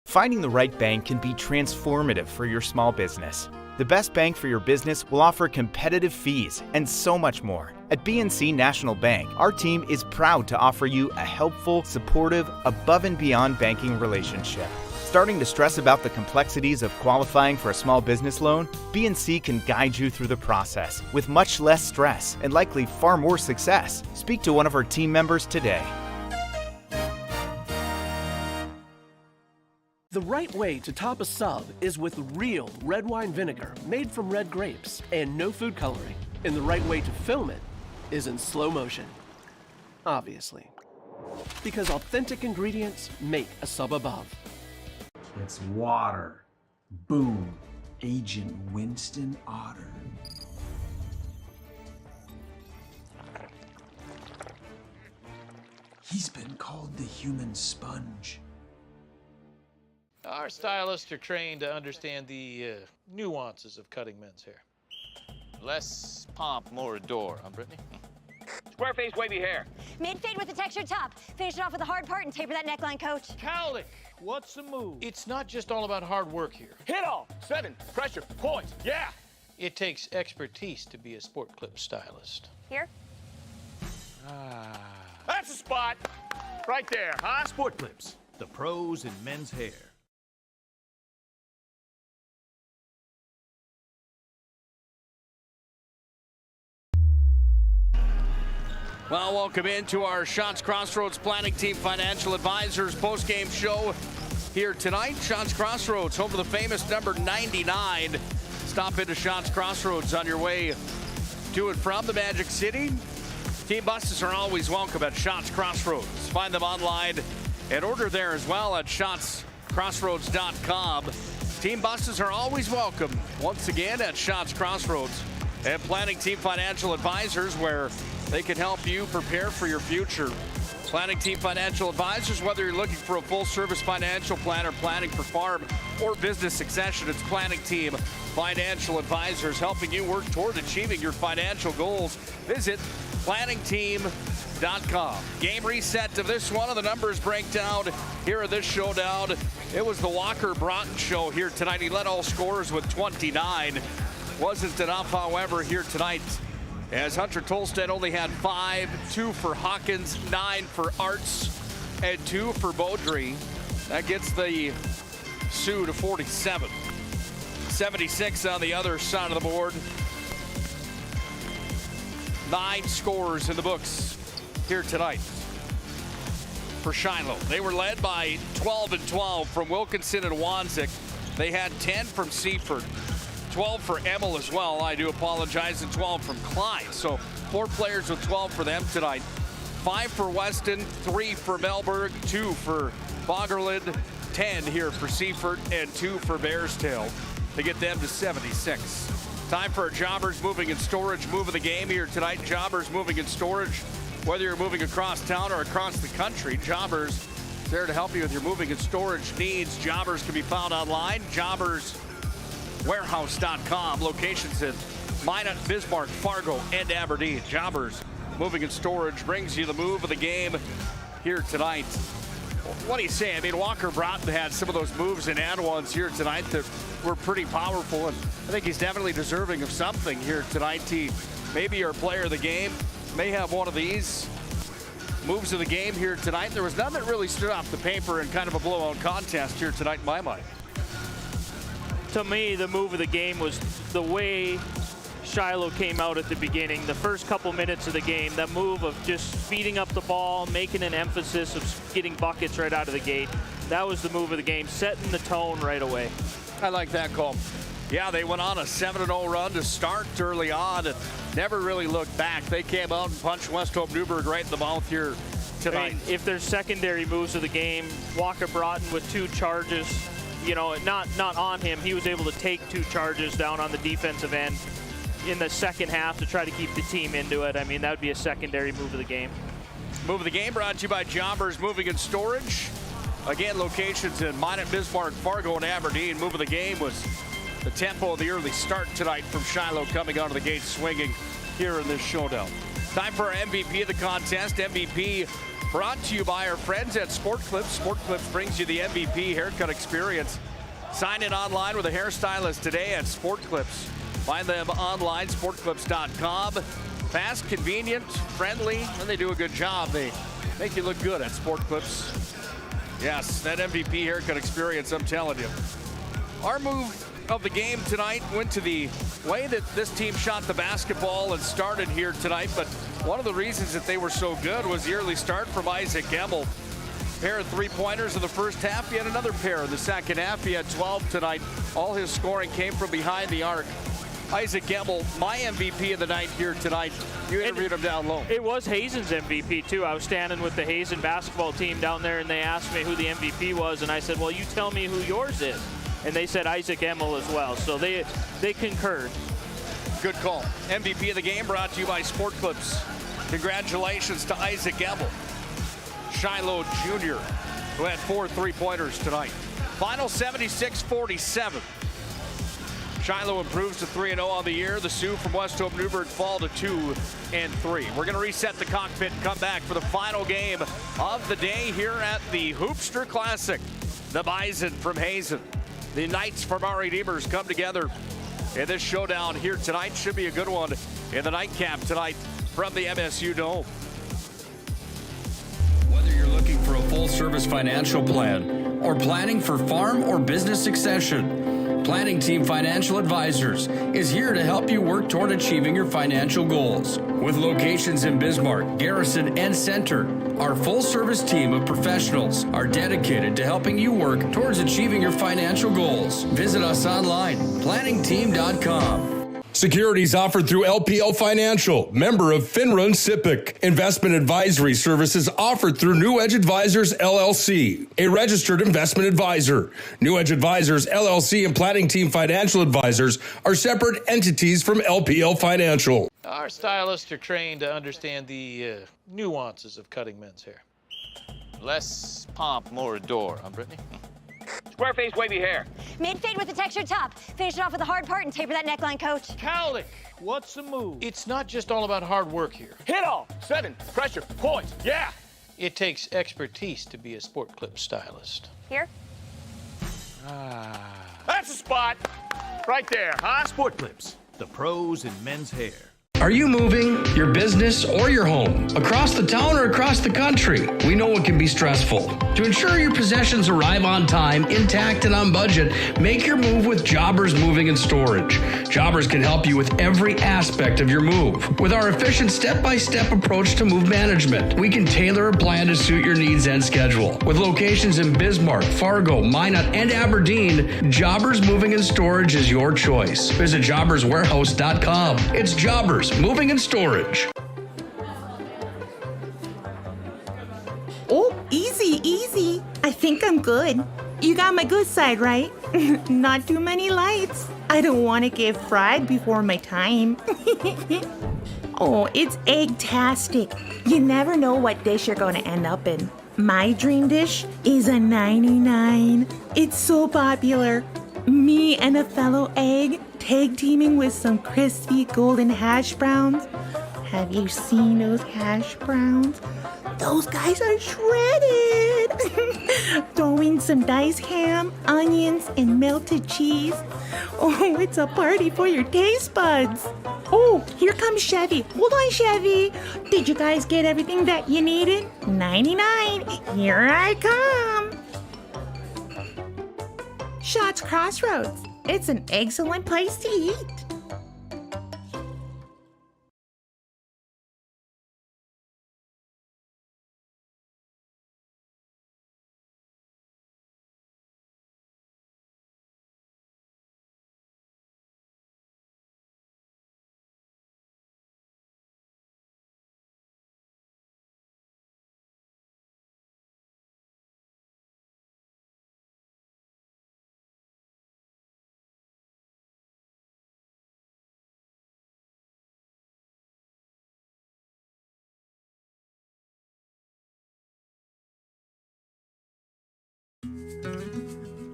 Finding the right bank can be transformative for your small business. The best bank for your business will offer competitive fees and so much more. At BNC National Bank, our team is proud to offer you a helpful, supportive, above and beyond banking relationship. Starting to stress about the complexities of qualifying for a small business loan? BNC can guide you through the process with much less stress and likely far more success. Speak to one of our team members today. The right way to top a sub is with real red wine vinegar made from red grapes and no food coloring. And the right way to film it is in slow motion. Obviously. Because authentic ingredients make a sub above. It's water. Boom. Agent Winston Otter. He's been called the human sponge. All Our stylists are trained to understand the nuances of cutting men's hair. Less pomp, more adore, huh, Brittany? Square face, wavy hair. Mid-fade with a textured top. Finish it off with a hard part and taper that neckline, coach. Cowlick, what's the move? It's not just all about hard work here. Hit all. 7. Pressure. Points. Yeah. It takes expertise to be a sport clip stylist. Here? That's the spot. Right there, huh? Sport Clips, the pros in men's hair. Well, welcome into our Shots Crossroads Planning Team Financial Advisors postgame show here tonight. Shots Crossroads, home to the famous number 99. Stop into Shots Crossroads on your way to and from the Magic City. Team buses are always welcome at Shots Crossroads. Find them online and order there as well at shotscrossroads.com. Team buses are always welcome once again at Shots Crossroads and Planning Team Financial Advisors, where they can help you prepare for your future. Planning Team Financial Advisors, whether you're looking for a full-service financial plan or planning for farm or business succession, it's Planning Team Financial Advisors helping you work toward achieving your financial goals. Visit planningteam.com. Game reset of this one, and the numbers break down here in this showdown. It was the Walker Broughton show here tonight. He led all scorers with 29. Wasn't enough, however, here tonight, as Hunter Tolstead only had 5, 2 for Hawkins, 9 for Arts, and 2 for Beaudry. That gets the Sioux to 47. 76 on the other side of the board. 9 scores in the books here tonight for Shiloh. They were led by 12 and 12 from Wilkinson and Wanzik. They had 10 from Seaford. 12 for Emil as well, I do apologize, and 12 from Clyde. So 4 players with 12 for them tonight. 5 for Weston, 3 for Melberg, 2 for Boggerland, 10 here for Seaford, and 2 for Bearstail to get them to 76. Time for a Jobbers Moving and Storage move of the game here tonight. Jobbers Moving and Storage, whether you're moving across town or across the country, Jobbers is there to help you with your moving and storage needs. Jobbers can be found online, jobberswarehouse.com. Locations in Minot, Bismarck, Fargo, and Aberdeen. Jobbers Moving and Storage brings you the move of the game here tonight. What do you say? I mean, Walker Broughton had some of those moves and and ones here tonight that were pretty powerful, and I think he's definitely deserving of something here tonight. He may be our player of the game, may have one of these moves of the game here tonight. There was none that really stood off the paper in kind of a blowout contest here tonight in my mind. To me, the move of the game was the way Shiloh came out at the beginning. The first couple minutes of the game, that move of just speeding up the ball, making an emphasis of getting buckets right out of the gate. That was the move of the game, setting the tone right away. I like that call. Yeah, they went on a 7-0 run to start early on and never really looked back. They came out and punched West Hope Newburgh right in the mouth here tonight. I mean, if there's secondary moves of the game, Walker Broughton with 2 charges, you know, not on him. He was able to take 2 charges down on the defensive end in the second half to try to keep the team into it. I mean, that would be a secondary move of the game. Move of the game brought to you by Jobbers Moving and Storage. Again, locations in Minot, Bismarck, Fargo, and Aberdeen. Move of the game was the tempo of the early start tonight from Shiloh coming out of the gate swinging here in this showdown. Time for our MVP of the contest. MVP brought to you by our friends at Sport Clips. Sport Clips brings you the MVP haircut experience. Sign in online with a hairstylist today at Sport Clips. Find them online, sportclips.com. Fast, convenient, friendly, and they do a good job. They make you look good at Sport Clips. Yes, that MVP haircut experience, I'm telling you. Our move of the game tonight went to the way that this team shot the basketball and started here tonight, but one of the reasons that they were so good was the early start from Isaac Gemmel. Pair of 3-pointers in the first half. He had another pair in the second half. He had 12 tonight. All his scoring came from behind the arc. Isaac Gemmel, my MVP of the night here tonight. You interviewed him down low. It was Hazen's MVP too. I was standing with the Hazen basketball team down there and they asked me who the MVP was, and I said, well, you tell me who yours is. And they said Isaac Gemmel as well, so they concurred. Good call. MVP of the game brought to you by Sport Clips. Congratulations to Isaac Gemmel, Shiloh Jr., who had 4 3-pointers tonight. Final 76-47. Shiloh improves to 3-0 on the year. The Sioux from West Hope Newburgh fall to 2-3. We're going to reset the cockpit and come back for the final game of the day here at the Hoopster Classic. The Bison from Hazen, the Knights from Maury Demers come together in this showdown here tonight. Should be a good one in the nightcap tonight from the MSU Dome. Whether you're looking for a full-service financial plan or planning for farm or business succession, Planning Team Financial Advisors is here to help you work toward achieving your financial goals. With locations in Bismarck, Garrison, and Center, our full-service team of professionals are dedicated to helping you work towards achieving your financial goals. Visit us online, planningteam.com. Securities offered through LPL Financial, member of FINRA and SIPC. Investment advisory services offered through New Edge Advisors, LLC, a registered investment advisor. New Edge Advisors, LLC, and Planning Team Financial Advisors are separate entities from LPL Financial. Our stylists are trained to understand the nuances of cutting men's hair. Less pomp, more adore, huh, Brittany? Square face wavy hair. Mid-fade with a textured top. Finish it off with the hard part and taper that neckline, coach. Cowlick, what's the move? It's not just all about hard work here. Hit all. 7. Pressure. Points. Yeah. It takes expertise to be a sport clip stylist. Here? That's a spot. Right there, huh? Sport Clips, the pros in men's hair. Are you moving your business or your home across the town or across the country? We know it can be stressful. To ensure your possessions arrive on time, intact, and on budget, make your move with Jobbers Moving and Storage. Jobbers can help you with every aspect of your move. With our efficient step-by-step approach to move management, we can tailor a plan to suit your needs and schedule. With locations in Bismarck, Fargo, Minot, and Aberdeen, Jobbers Moving and Storage is your choice. Visit jobberswarehouse.com. It's Jobbers Moving and Storage. Oh, easy, easy. I think I'm good. You got my good side, right? Not too many lights. I don't want to get fried before my time. Oh, it's egg-tastic. You never know what dish you're going to end up in. My dream dish is a 99. It's so popular. Me and a fellow egg tag teaming with some crispy golden hash browns. Have you seen those hash browns? Those guys are shredded. Throw in some diced ham, onions, and melted cheese. Oh, it's a party for your taste buds. Oh, here comes Chevy. Hold on, Chevy. Did you guys get everything that you needed? 99. Here I come. Shots Crossroads. It's an excellent place to eat.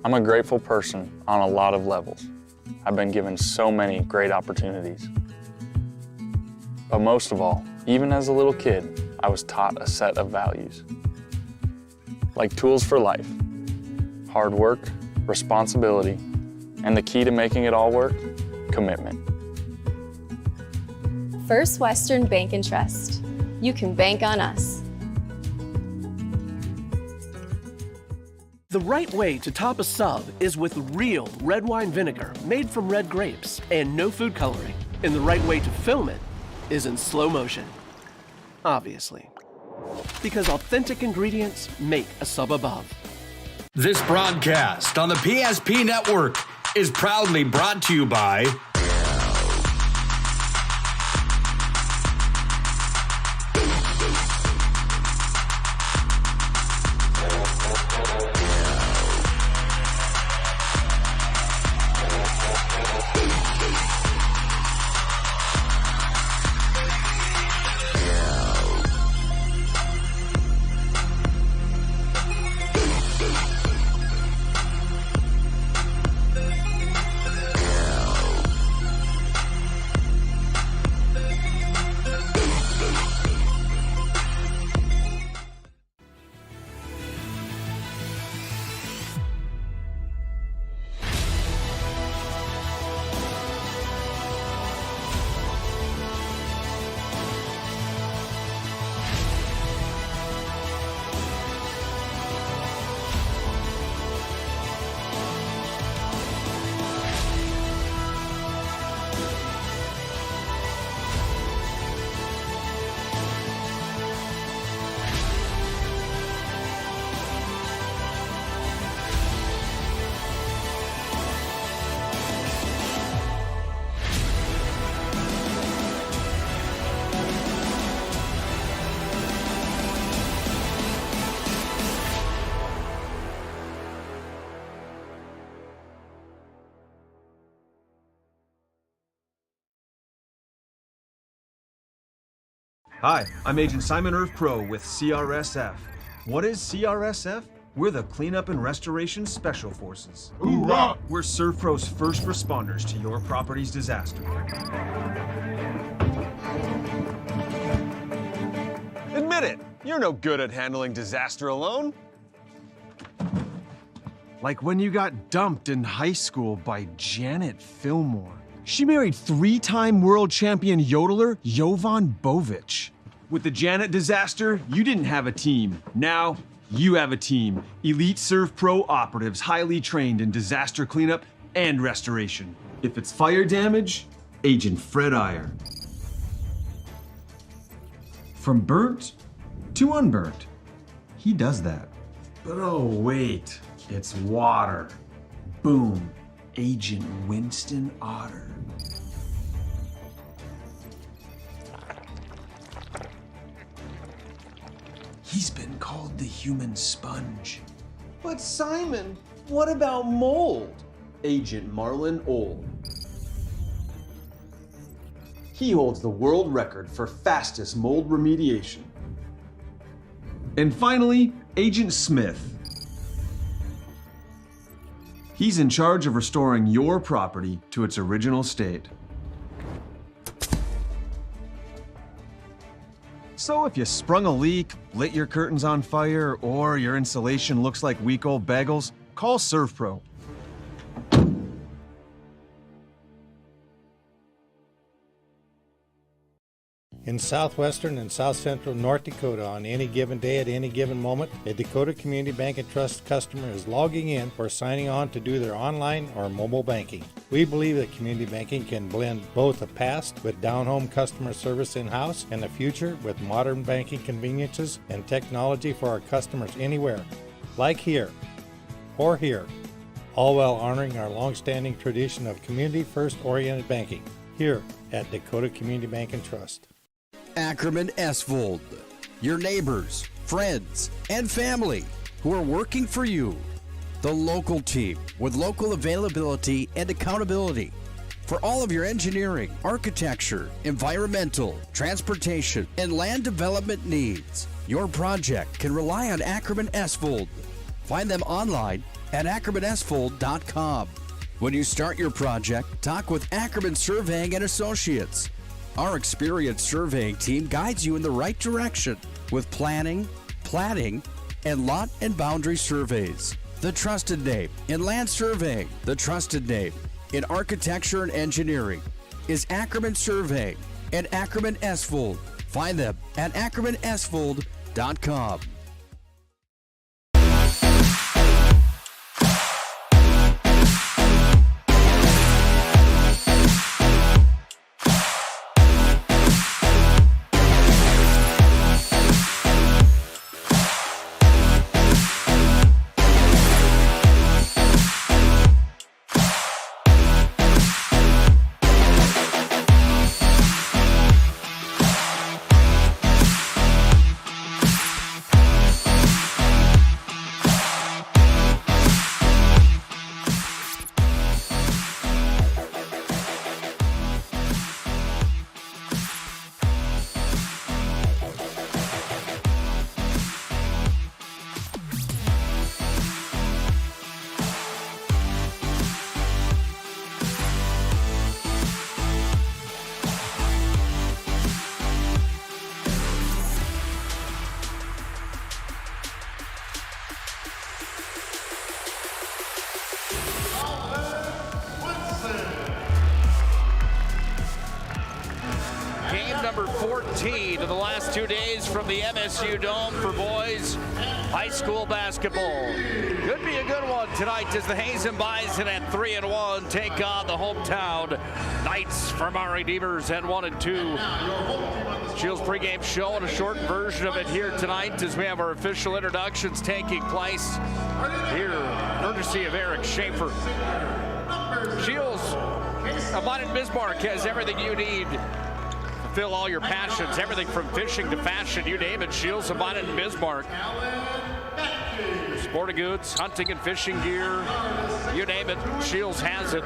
I'm a grateful person on a lot of levels. I've been given so many great opportunities. But most of all, even as a little kid, I was taught a set of values. Like tools for life, hard work, responsibility, and the key to making it all work, commitment. First Western Bank and Trust. You can bank on us. The right way to top a sub is with real red wine vinegar made from red grapes and no food coloring. And the right way to film it is in slow motion. Obviously. Because authentic ingredients make a sub above. This broadcast on the PSP Network is proudly brought to you by Hi, I'm Agent Simon Irv Pro with CRSF. What is CRSF? We're the Cleanup and Restoration Special Forces. Hoorah! We're ServPro's first responders to your property's disaster. Admit it, you're no good at handling disaster alone. Like when you got dumped in high school by Janet Fillmore. She married 3-time world champion yodeler Jovan Bovic. With the Janet disaster, you didn't have a team. Now, you have a team. Elite ServPro operatives highly trained in disaster cleanup and restoration. If it's fire damage, Agent Fred Iyer. From burnt to unburnt, he does that. But oh wait, it's water. Boom, Agent Winston Otter. He's been called the human sponge. But Simon, what about mold? Agent Marlon Old. He holds the world record for fastest mold remediation. And finally, Agent Smith. He's in charge of restoring your property to its original state. So if you sprung a leak, lit your curtains on fire, or your insulation looks like week old bagels, call ServPro. In southwestern and south central North Dakota, on any given day at any given moment, a Dakota Community Bank and Trust customer is logging in or signing on to do their online or mobile banking. We believe that community banking can blend both the past with down-home customer service in-house and the future with modern banking conveniences and technology for our customers anywhere, like here or here, all while honoring our long-standing tradition of community-first oriented banking here at Dakota Community Bank and Trust. Ackerman Esvold, your neighbors, friends, and family who are working for you. The local team with local availability and accountability for all of your engineering, architecture, environmental, transportation, and land development needs. Your project can rely on Ackerman Esvold. Find them online at ackermanesvold.com. When you start your project, talk with Ackerman Surveying and Associates. Our experienced surveying team guides you in the right direction with planning, platting, and lot and boundary surveys. The trusted name in land surveying, the trusted name in architecture and engineering is Ackerman Surveying and Ackerman Esvold. Find them at ackermanesvold.com. Number 14 of the last 2 days from the MSU Dome for boys high school basketball. Could be a good one tonight as the Hazen Bison at 3-1 take on the hometown Knights from Maury Devers at 1-2. Shields pregame show and a short version of it here tonight as we have our official introductions taking place here, courtesy of Eric Schaefer. Shields, Abundant Bismarck has everything you need. Fill all your passions, everything from fishing to fashion, you name it. Shields of Bonnet and Bismarck. Sporting goods, hunting and fishing gear, you name it, Shields has it.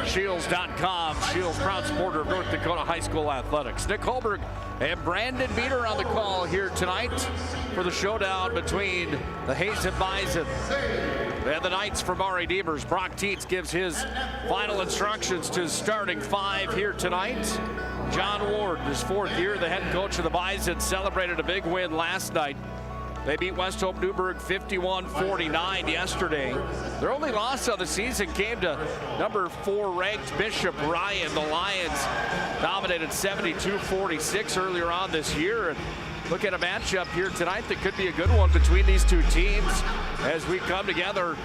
Shields.com. Shields, proud supporter of North Dakota high school athletics. Nick Holberg And Brandon Beater on the call here tonight for the showdown between the Hazen Bison and the Knights from Ari Demers. Brock Tietz gives his final instructions to his starting 5 here tonight. John Ward, his 4th year, the head coach of the Bison, celebrated a big win last night. They beat West Hope Newburgh 51-49 yesterday. Their only loss of the season came to number 4 ranked Bishop Ryan. The Lions dominated 72-46 earlier on this year. And look at a matchup here tonight that could be a good one between these two teams as we come together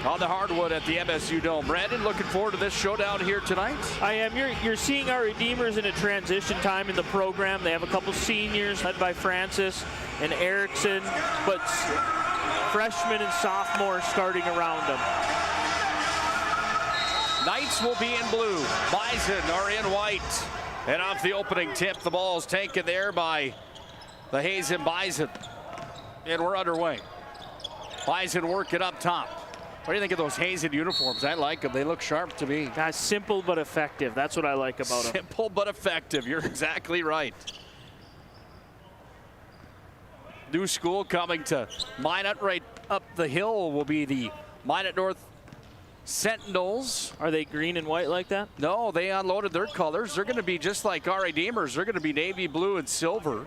on the hardwood at the MSU Dome. Brandon, looking forward to this showdown here tonight? I am. You're seeing our Redeemers in a transition time in the program. They have a couple seniors led by Francis and Erickson, but freshmen and sophomores starting around them. Knights will be in blue. Bison are in white. And off the opening tip, the ball is taken there by the Hazen Bison. And we're underway. Bison work it up top. What do you think of those Hazen uniforms? I like them. They look sharp to me. Simple but effective. That's what I like about them. Simple but effective. You're exactly right. New school coming to Minot. Right up the hill will be the Minot North Sentinels. Are they green and white like that? No, they unloaded their colors. They're going to be just like our Redeemers. They're going to be navy blue and silver.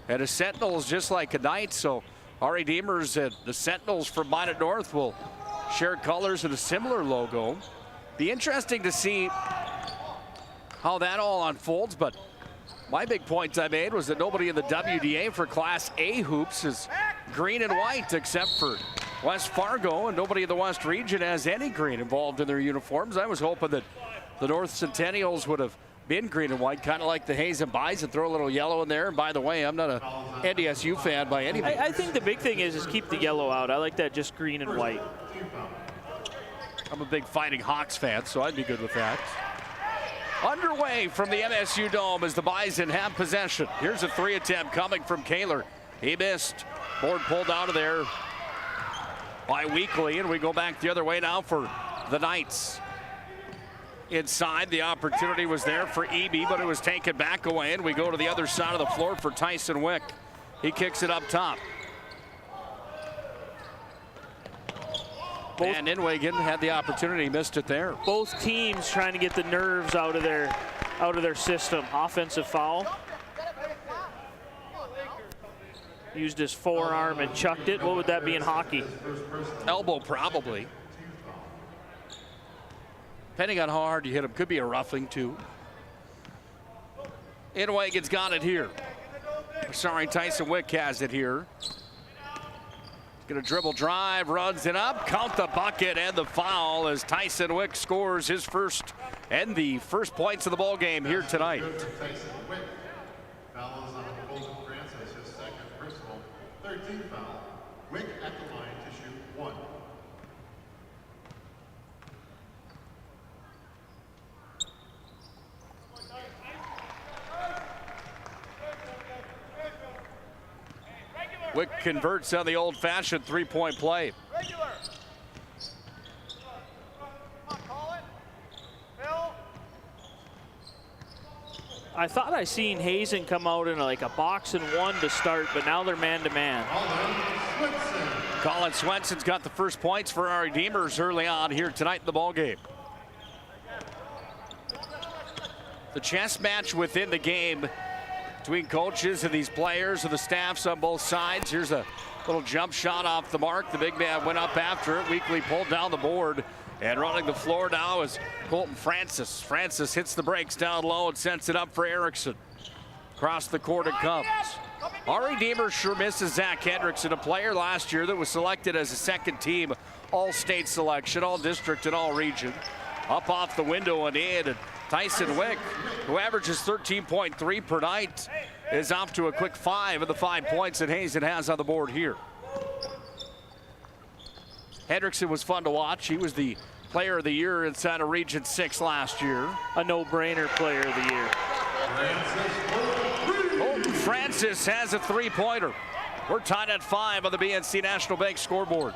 And a Sentinels just like a Knight. So our Redeemers and the Sentinels from Minot North will share colors and a similar logo. Be interesting to see how that all unfolds, but my big point I made was that nobody in the WDA for Class A hoops is green and white except for West Fargo, and nobody in the West region has any green involved in their uniforms. I was hoping that the North Centennials would have been green and white, kind of like the Hazen Bison, throw a little yellow in there. And by the way, I'm not a NDSU fan by any means. I think the big thing is keep the yellow out. I like that just green and white. I'm a big Fighting Hawks fan, so I'd be good with that. Underway from the MSU Dome as the Bison have possession. Here's a 3 attempt coming from Kaler. He missed. Board pulled out of there by Weekly, and we go back the other way now for the Knights. Inside, the opportunity was there for Eby, but it was taken back away, and we go to the other side of the floor for Tyson Wick. He kicks it up top. And Inwagen had the opportunity, missed it there. Both teams trying to get the nerves out of their system. Offensive foul. Used his forearm and chucked it. What would that be in hockey? Elbow, probably. Depending on how hard you hit him, could be a roughing too. Inwagen's got it here. Sorry, Tyson Wick has it here. Gonna dribble drive, runs it up, count the bucket and the foul as Tyson Wick scores his first and the first points of the ball game here tonight. Tyson Wick. Foul is on Colton Francis, his second personal, 13th foul. Wick at the line to shoot 1. Wick converts on the old-fashioned three-point play. I thought I seen Hazen come out in like a box and 1 to start, but now they're man-to-man. Colin Swenson's got the first points for our Redeemers early on here tonight in the ballgame. The chess match within the game between coaches and these players and the staffs on both sides. Here's a little jump shot off the mark. The big man went up after it. Weekly pulled down the board. And running the floor now is Colton Francis. Francis hits the brakes down low and sends it up for Erickson. Across the court it comes. Our Redeemers sure misses Zach Hendrickson, a player last year that was selected as a second team all-state selection, all-district and all-region. Up off the window and in. And Tyson Wick, who averages 13.3 per night, is off to a quick 5 of the 5 points that Hazen has on the board here. Hendrickson was fun to watch. He was the player of the year inside of Region 6 last year. A no-brainer player of the year. Colton Francis has a 3-pointer. We're tied at 5 on the BNC National Bank scoreboard.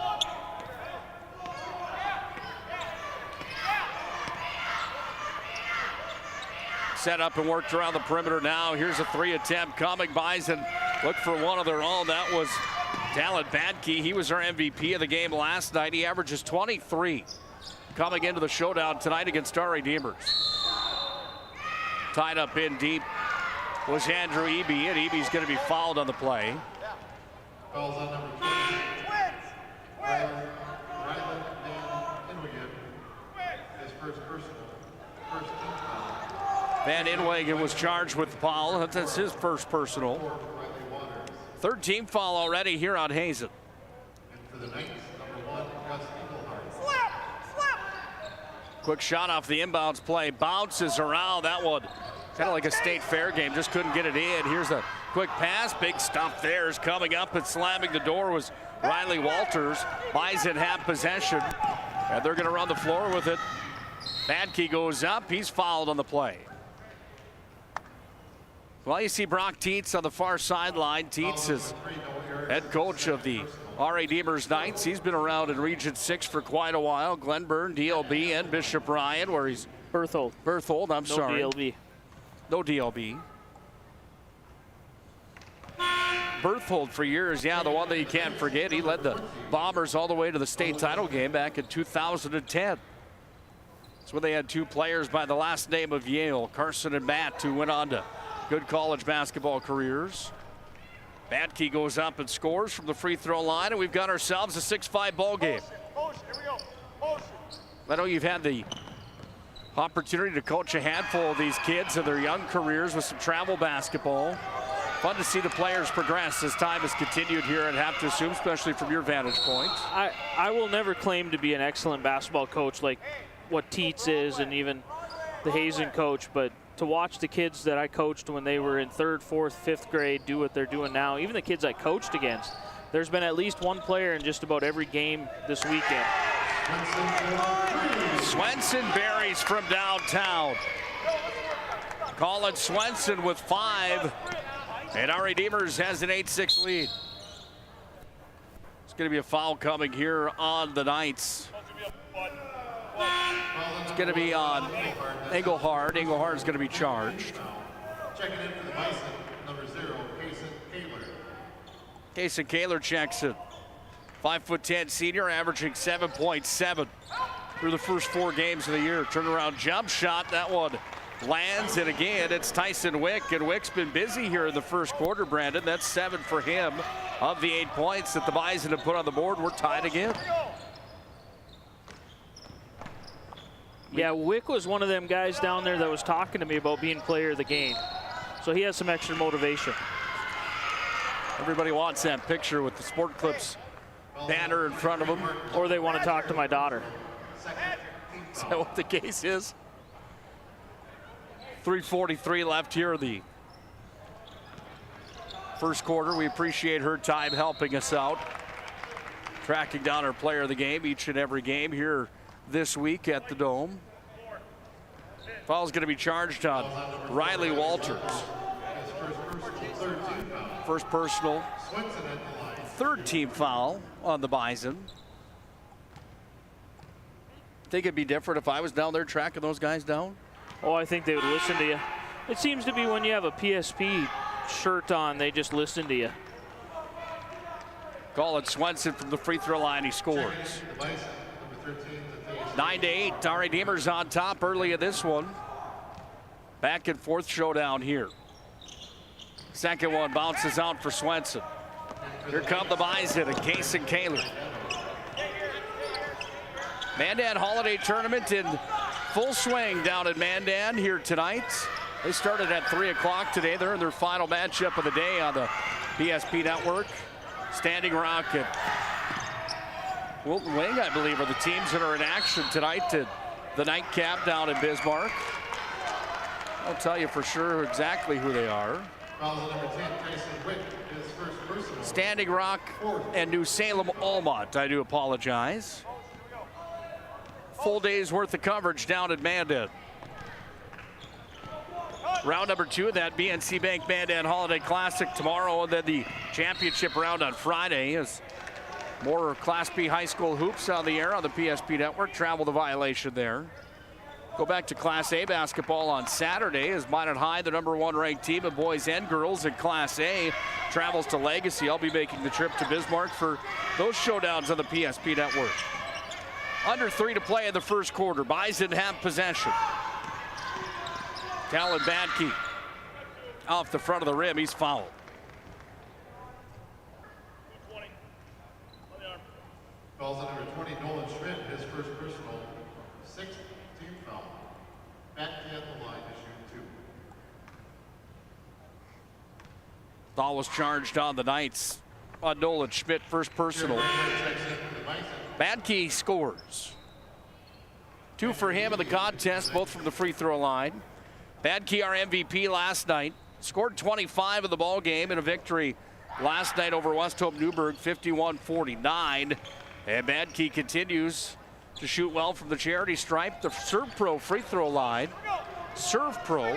Set up and worked around the perimeter now. Here's a 3 attempt coming. Bison look for one of their own. That was Talon Badke. He was our MVP of the game last night. He averages 23 coming into the showdown tonight against our Redeemers. Tied up in deep was Andrew Eby, and Eby's going to be fouled on the play. Calls on number 20. Rylan Van Inwigen. His first personal. First team foul. Van Inwigen was charged with the foul. That's his first personal. Third team foul already here on Hazen. And for the Knights, number 1, Gus Eaglehart. Quick shot off the inbounds play. Bounces around. That one kind of like a state fair game. Just couldn't get it in. Here's a quick pass. Big stuff there is coming up and slamming the door was Riley Walters. Bison have possession. And they're going to run the floor with it. Badke goes up. He's fouled on the play. Well, you see Brock Tietz on the far sideline. Tietz is head coach of the R.A. Demers Knights. He's been around in Region 6 for quite a while. Glenburn, DLB, and Bishop Ryan, where he's Berthold. I'm sorry. No DLB. No DLB. Berthold for years, yeah, the one that you can't forget. He led the Bombers all the way to the state title game back in 2010. That's when they had 2 players by the last name of Yale, Carson and Matt, who went on to good college basketball careers. Badke goes up and scores from the free throw line, and we've got ourselves a 6-5 ball game. I know you've had the opportunity to coach a handful of these kids in their young careers with some travel basketball. Fun to see the players progress as time has continued here, I'd have to assume, especially from your vantage point. I will never claim to be an excellent basketball coach like what Tietz is and even the Hazen coach, but to watch the kids that I coached when they were in 3rd, 4th, 5th grade do what they're doing now, even the kids I coached against, there's been at least one player in just about every game this weekend. Swenson buries from downtown. Colin Swenson with 5. And our Redeemers has an 8-6 lead. It's going to be a foul coming here on the Knights. It's going to be on Engelhard. Engelhard's going to be charged. Checking in for the Bison, number 0, Kason Kaler. Kason Kaler checks in. 5'10" senior, averaging 7.7 through the first 4 games of the year. Turnaround jump shot, that one lands, and again, it's Tyson Wick, and Wick's been busy here in the first quarter, Brandon. That's 7 for him of the 8 points that the Bison have put on the board. We're tied again. Yeah, Wick was one of them guys down there that was talking to me about being player of the game. So he has some extra motivation. Everybody wants that picture with the Sport Clips banner in front of them. Or they want to talk to my daughter. Is that what the case is? 3:43 left here in the first quarter. We appreciate her time helping us out, tracking down our player of the game each and every game here this week at the Dome. Foul's going to be charged on Riley Walters. First personal, 3rd team foul on the Bison. Think it'd be different if I was down there tracking those guys down? Oh, I think they would listen to you. It seems to be when you have a PSP shirt on, they just listen to you. Colin Swenson from the free throw line, he scores. 9-8, our Redeemers on top early in this one. Back and forth showdown here. Second one bounces out for Swenson. Here come the Bison and Kason Kaler. Mandan Holiday Tournament in full swing down in Mandan here tonight. They started at 3 o'clock today. They're in their final matchup of the day on the PSP network. Standing Rock and Wilton Wing, I believe, are the teams that are in action tonight at the nightcap down in Bismarck. I'll tell you for sure exactly who they are. Standing Rock and New Salem Almont. I do apologize. Full day's worth of coverage down at Mandan. Round number 2 of that BNC Bank Mandan Holiday Classic tomorrow, and then the championship round on Friday as more Class B high school hoops on the air on the PSP network. Travel the violation there. Go back to Class A basketball on Saturday as Minot High, the #1 ranked team of boys and girls in Class A, travels to Legacy. I'll be making the trip to Bismarck for those showdowns on the PSP network. Under 3 to play in the first quarter. Bison have possession. Talon Badke off the front of the rim. He's fouled. Calls on number 20, Nolan Schmidt, his first personal, 6th team foul. Back at the line to shoot 2. Foul was charged on the Knights on Nolan Schmidt, first personal. Badke scores. 2 for him in the contest, both from the free throw line. Badke, our MVP last night, scored 25 in the ball game in a victory last night over West Hope Newburgh, 51-49. And Badke continues to shoot well from the charity stripe. The Serve Pro free throw line. Serve Pro,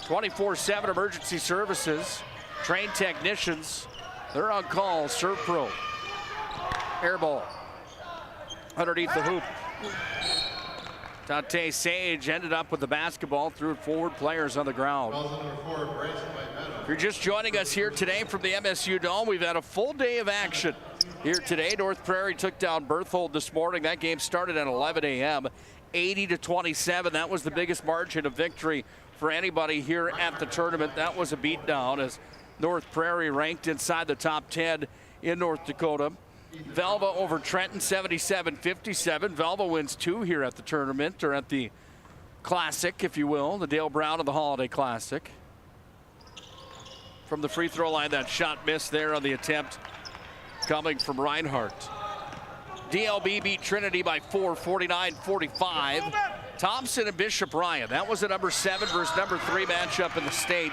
24/7 emergency services, trained technicians. They're on call. Serve Pro. Air ball underneath the hoop. Dante Sage ended up with the basketball, threw it forward, players on the ground. If you're just joining us here today from the MSU Dome, we've had a full day of action here today. North Prairie took down Berthold this morning. That game started at 11 a.m., 80-27. That was the biggest margin of victory for anybody here at the tournament. That was a beatdown as North Prairie ranked inside the top 10 in North Dakota. Velva over Trenton, 77-57. Velva wins 2 here at the tournament, or at the Classic, if you will, the Dale Brown of the Holiday Classic. From the free throw line, that shot missed there on the attempt coming from Reinhardt. DLB beat Trinity by 4, 49-45. Thompson and Bishop Ryan. That was a number 7 versus number 3 matchup in the state.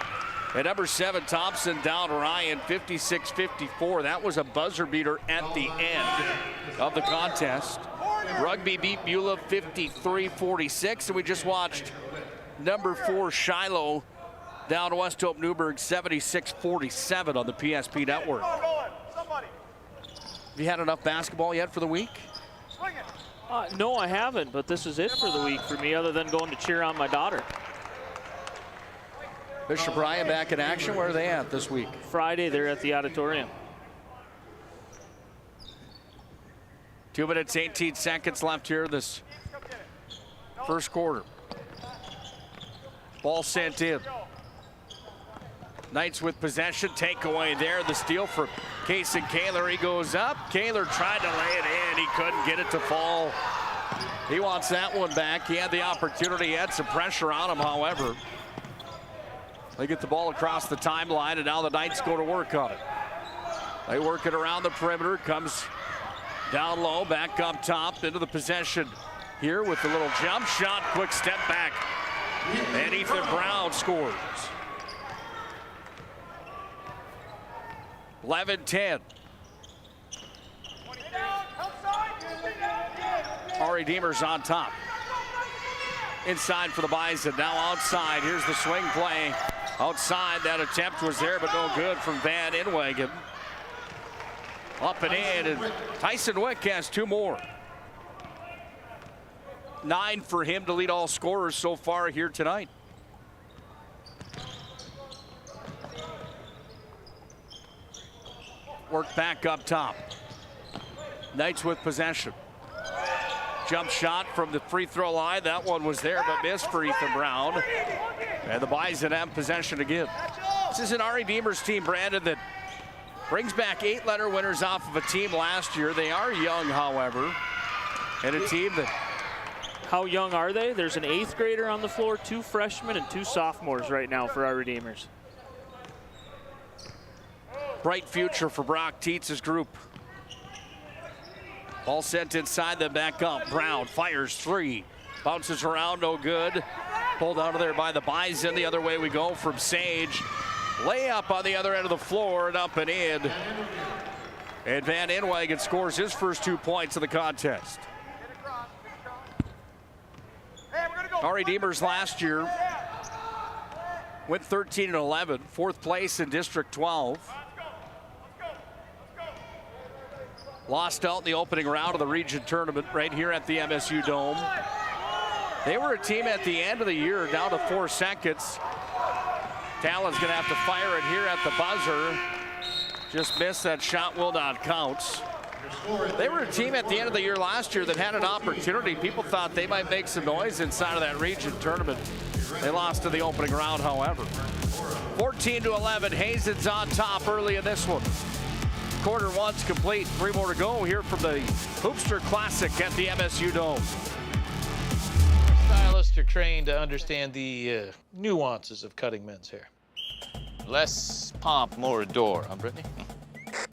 At number 7, Thompson down Ryan 56-54. That was a buzzer beater at the end of the contest. Rugby beat Beulah 53-46, and we just watched number 4 Shiloh down West Hope Newburgh 76-47 on the PSP network. Have you had enough basketball yet for the week? No, I haven't, but this is it for the week for me, other than going to cheer on my daughter. Bishop Ryan back in action. Where are they at this week? Friday, they're at the auditorium. 2 minutes, 18 seconds left here this first quarter. Ball sent in. Knights with possession, takeaway there. The steal for Kason Kaler. He goes up. Kaler tried to lay it in. He couldn't get it to fall. He wants that one back. He had the opportunity. He had some pressure on him, however. They get the ball across the timeline, and now the Knights go to work on it. They work it around the perimeter. Comes down low, back up top, into the possession here with the little jump shot. Quick step back. And Ethan Brown scores. 11-10. Ari Deemer's on top. Inside for the Bison, now outside. Here's the swing play. Outside, that attempt was there, but no good from Van Inwagen. Up and in, and Tyson Wick has 2 more. 9 for him to lead all scorers so far here tonight. Work back up top. Knights with possession. Jump shot from the free throw line. That one was there, but missed for Ethan Brown. And the Bison have possession again. This is an Ari Deemer's team, Brandon, that brings back 8-letter winners off of a team last year. They are young, however, and a team that... How young are they? There's an 8th grader on the floor, 2 freshmen, and 2 sophomores right now for Ari Deemers. Bright future for Brock Tietz's group. Ball sent inside, then back up. Brown fires 3. Bounces around, no good. Pulled out of there by the Bison. The other way we go from Sage. Layup on the other end of the floor and up and in. And Van Inwagen scores his first 2 points of the contest. Ari Deemers last year went 13-11, 4th place in District 12. Lost out in the opening round of the region tournament right here at the MSU Dome. They were a team at the end of the year, down to 4 seconds. Talon's going to have to fire it here at the buzzer. Just missed. That shot will not count. They were a team at the end of the year last year that had an opportunity. People thought they might make some noise inside of that region tournament. They lost in the opening round, however. 14-11, Hazen's on top early in this one. Quarter one's complete. 3 more to go here from the Hoopster Classic at the MSU Dome. Stylists are trained to understand the nuances of cutting men's hair. Less pomp, more adore, huh, Brittany?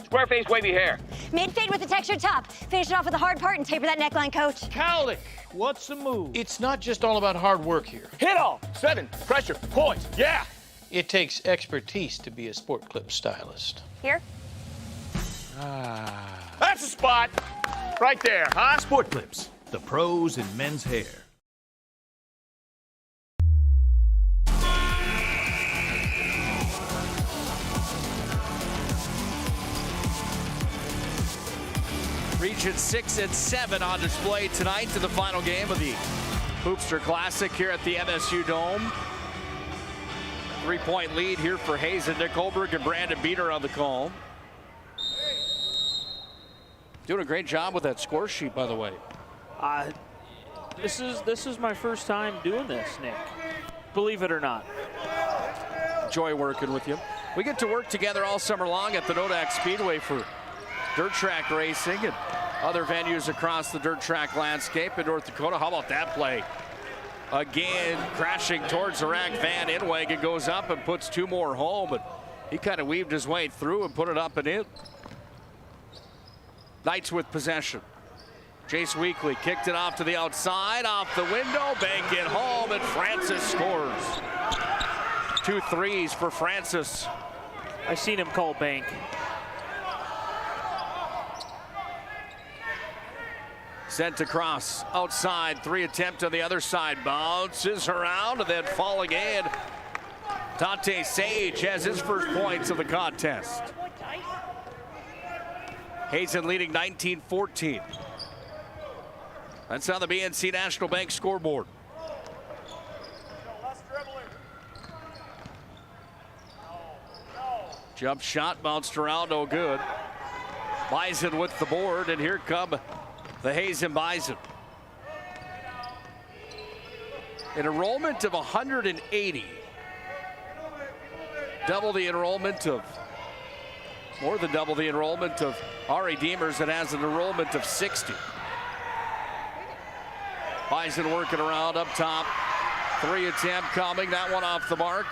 Square face wavy hair. Mid-fade with a textured top. Finish it off with the hard part and taper that neckline, coach. Cowlick, what's the move? It's not just all about hard work here. Hit all. 7. Pressure. Points. Yeah. It takes expertise to be a sport clip stylist. Here? That's a spot. Right there, huh? Sport Clips, the pros in men's hair. Region 6 and 7 on display tonight to the final game of the Hoopster Classic here at the MSU Dome. 3-point lead here for Hazen, Nick Holberg, and Brandon Beater on the call. Doing a great job with that score sheet, by the way. This is my first time doing this, Nick. Believe it or not. Enjoy working with you. We get to work together all summer long at the Nodak Speedway for dirt track racing and other venues across the dirt track landscape in North Dakota. How about that play? Again, crashing towards the rack. Van Inwagen goes up and puts 2 more home, but he kind of weaved his way through and put it up and in. Knights with possession. Jace Weekly kicked it off to the outside, off the window, bank it home, and Francis scores. 2 threes for Francis. I seen him call bank. Sent across, outside, 3 attempt on the other side. Bounces around and then falling in. Tate Sage has his first points of the contest. Hazen leading 19-14. That's on the BNC National Bank scoreboard. Jump shot bounced around, no good. Bison with the board, and here come the Hazen Bison. An enrollment of 180. Double the enrollment of, more than double the enrollment of Ari Deemers that has an enrollment of 60. Bison working around up top. 3 attempt coming, that one off the mark.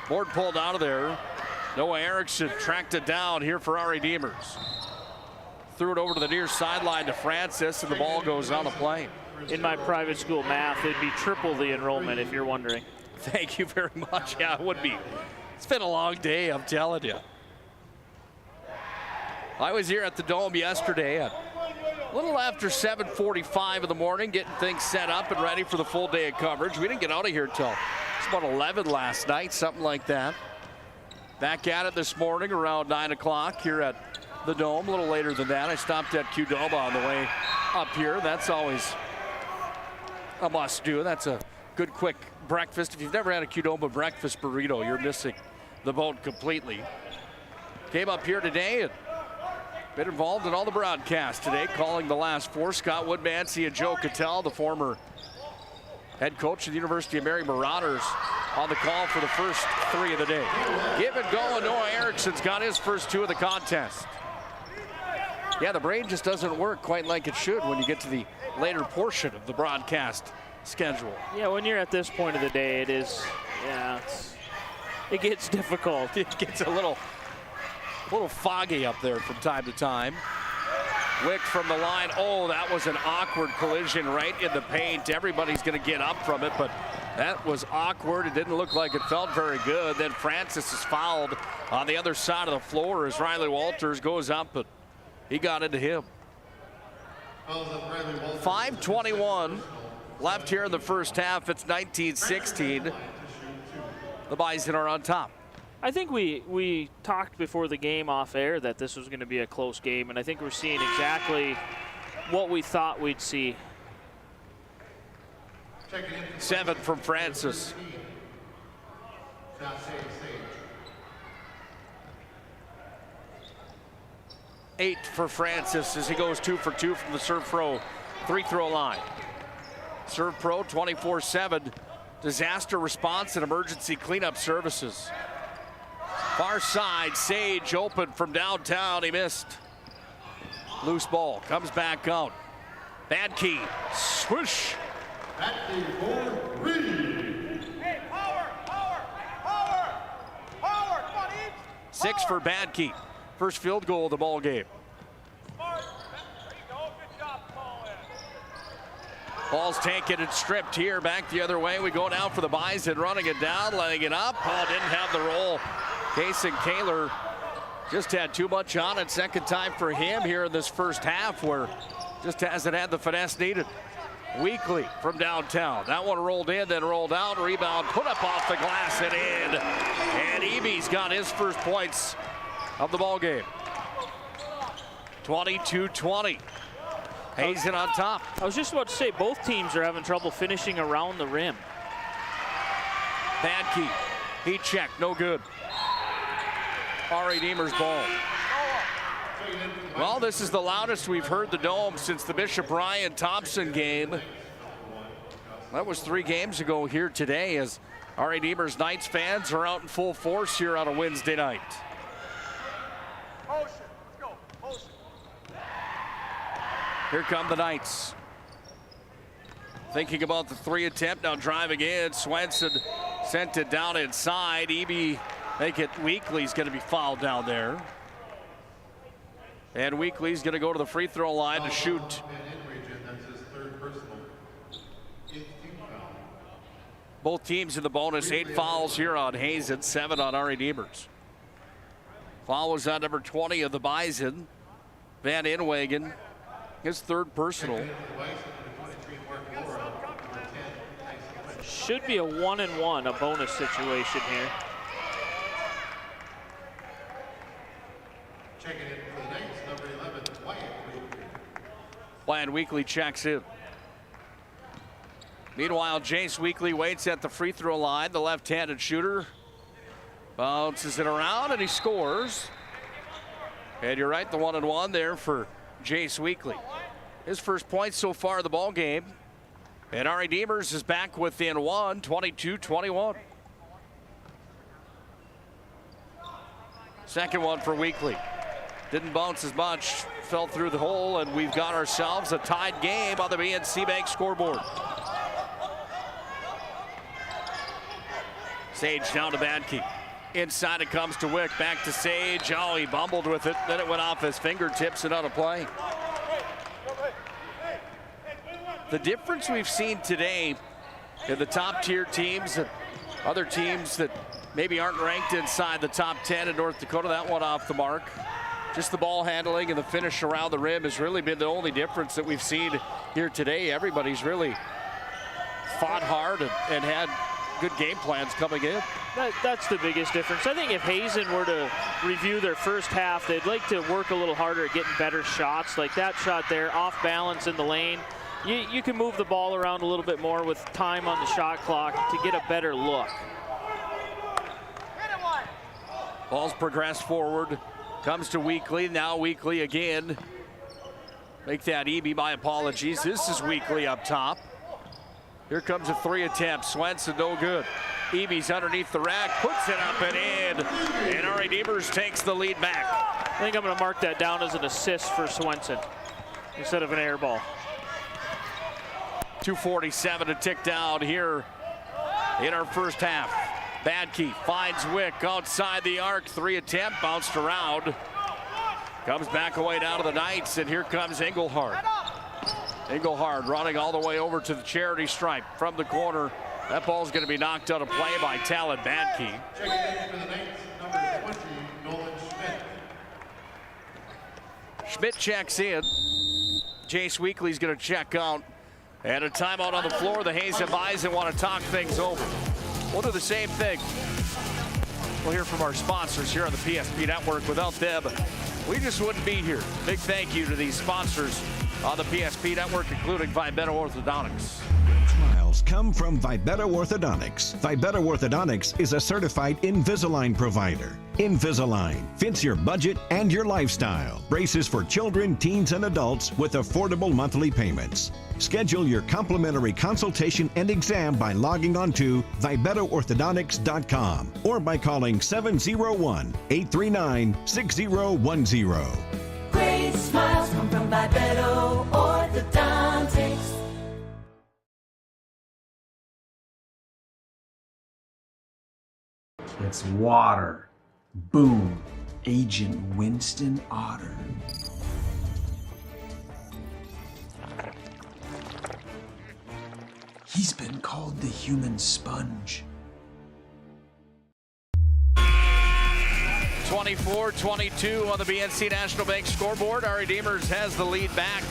Board pulled out of there. Noah Erickson tracked it down here for Ari Deemers. Threw it over to the near sideline to Francis, and the ball goes on the plane. In my private school math, it'd be triple the enrollment, if you're wondering. Thank you very much. Yeah, it would be. It's been a long day, I'm telling you. I was here at the Dome yesterday at a little after 7:45 in the morning, getting things set up and ready for the full day of coverage. We didn't get out of here till it's about 11 last night, something like that. Back at it this morning around 9 o'clock here at the Dome. A little later than that, I stopped at Qdoba on the way up here. That's always a must do. That's a good quick breakfast. If you've never had a Qdoba breakfast burrito, you're missing the boat completely. Came up here today and been involved in all the broadcasts today, calling the last 4. Scott Woodmansey and Joe Cattell, the former head coach of the University of Mary Marauders, on the call for the first 3 of the day. Give and go, and Noah Erickson's got his first 2 of the contest. Yeah, the brain just doesn't work quite like it should when you get to the later portion of the broadcast schedule. Yeah, when you're at this point of the day, it is, yeah, it gets difficult. It gets a little foggy up there from time to time. Wick from the line. Oh, that was an awkward collision right in the paint. Everybody's going to get up from it, but that was awkward. It didn't look like it felt very good. Then Francis is fouled on the other side of the floor as Riley Walters goes up, but he got into him. 5:21 left here in the first half. It's 19-16. The Bison are on top. I think we talked before the game off air that this was going to be a close game, and I think we're seeing exactly what we thought we'd see. 7 from Francis. Sage. 8 for Francis as he goes 2 for 2 from the Serve Pro free throw line. Serve Pro 24/7 disaster response and emergency cleanup services. Far side, Sage open from downtown. He missed. Loose ball comes back out. Badkey, swoosh. Badkey for 3. Hey, power. 6 for Badkey. First field goal of the ball game. Ball's taken and stripped here. Back the other way. We go now for the Bison, running it down, letting it up. Oh, didn't have the roll. Kason Kaler just had too much on it. Second time for him here in this first half, where just hasn't had the finesse needed. Weekly from downtown. That one rolled in, then rolled out. Rebound put up off the glass and in. And Eby's got his first points of the ball game. 22-20. Hazen on top. I was just about to say, both teams are having trouble finishing around the rim. Badkey, heat check, no good. Ari Deemer's ball. Well, this is the loudest we've heard the Dome since the Bishop Ryan Thompson game. That was 3 games ago here today, as Ari Deemer's Knights fans are out in full force here on a Wednesday night. Here come the Knights. Thinking about the 3 attempt, now driving in. Swenson sent it down inside. Eby make it. Weekly's going to be fouled down there. And Weekly's going to go to the free throw line to shoot. That's his 3rd personal. 8th team foul. Both teams in the bonus. 8 fouls here on Hazen, 7 on Ari Deemers. Foul was on number 20 of the Bison, Van Inwagen. His 3rd personal. Should be a 1-and-1, a bonus situation here. Checking in for the Knights, number 11, Wyatt Weekly checks in. Meanwhile, Jace Weekly waits at the free throw line. The left-handed shooter bounces it around and he scores. And you're right, the 1-and-1 there for Jace Weekly. His first point so far of the ball game. And Ari Deemers is back within 1, 22-21. Second one for Weekly. Didn't bounce as much, fell through the hole, and we've got ourselves a tied game on the BNC Bank scoreboard. Sage down to Badkey. Inside it comes to Wick, back to Sage. Oh, he bumbled with it, then it went off his fingertips and out of play. The difference we've seen today in the top tier teams and other teams that maybe aren't ranked inside the top 10 in North Dakota, that one off the mark. Just the ball handling and the finish around the rim has really been the only difference that we've seen here today. Everybody's really fought hard and had good game plans coming in. That's the biggest difference. I think if Hazen were to review their first half, they'd like to work a little harder at getting better shots. Like that shot there, off balance in the lane. You can move the ball around a little bit more with time on the shot clock to get a better look. Ball's progressed forward. Comes to Weekly. Now Weekly again. Make that Eby, my apologies. This is Weekly up top. Here comes a 3 attempt. Swenson, no good. Eby's underneath the rack, puts it up and in. And Ari Deemers takes the lead back. I think I'm going to mark that down as an assist for Swenson instead of an air ball. 2:47 to tick down here in our first half. Badkey finds Wick outside the arc. 3 attempt, bounced around. Comes back away down to the Knights, and here comes Engelhard. Engelhard running all the way over to the charity stripe from the corner. That ball's going to be knocked out of play by Talon Badkey. Checking in for the Knights, number 20, Nolan Schmidt. Schmidt checks in. Jace Weekly's going to check out. And a timeout on the floor. The Hazen Bison want to talk things over. We'll do the same thing. We'll hear from our sponsors here on the PSP Network. Without them, we just wouldn't be here. Big thank you to these sponsors on the PSP Network, including Vibeno Orthodontics. Trial smiles come from Vibetta Orthodontics. Vibetta Orthodontics is a certified Invisalign provider. Invisalign fits your budget and your lifestyle. Braces for children, teens, and adults with affordable monthly payments. Schedule your complimentary consultation and exam by logging on to VibettaOrthodontics.com or by calling 701-839-6010. Great smiles come from Vibetta Orthodontics. It's water. Boom. Agent Winston Otter. He's been called the human sponge. 24-22 on the BNC National Bank scoreboard. Our Redeemers has the lead back.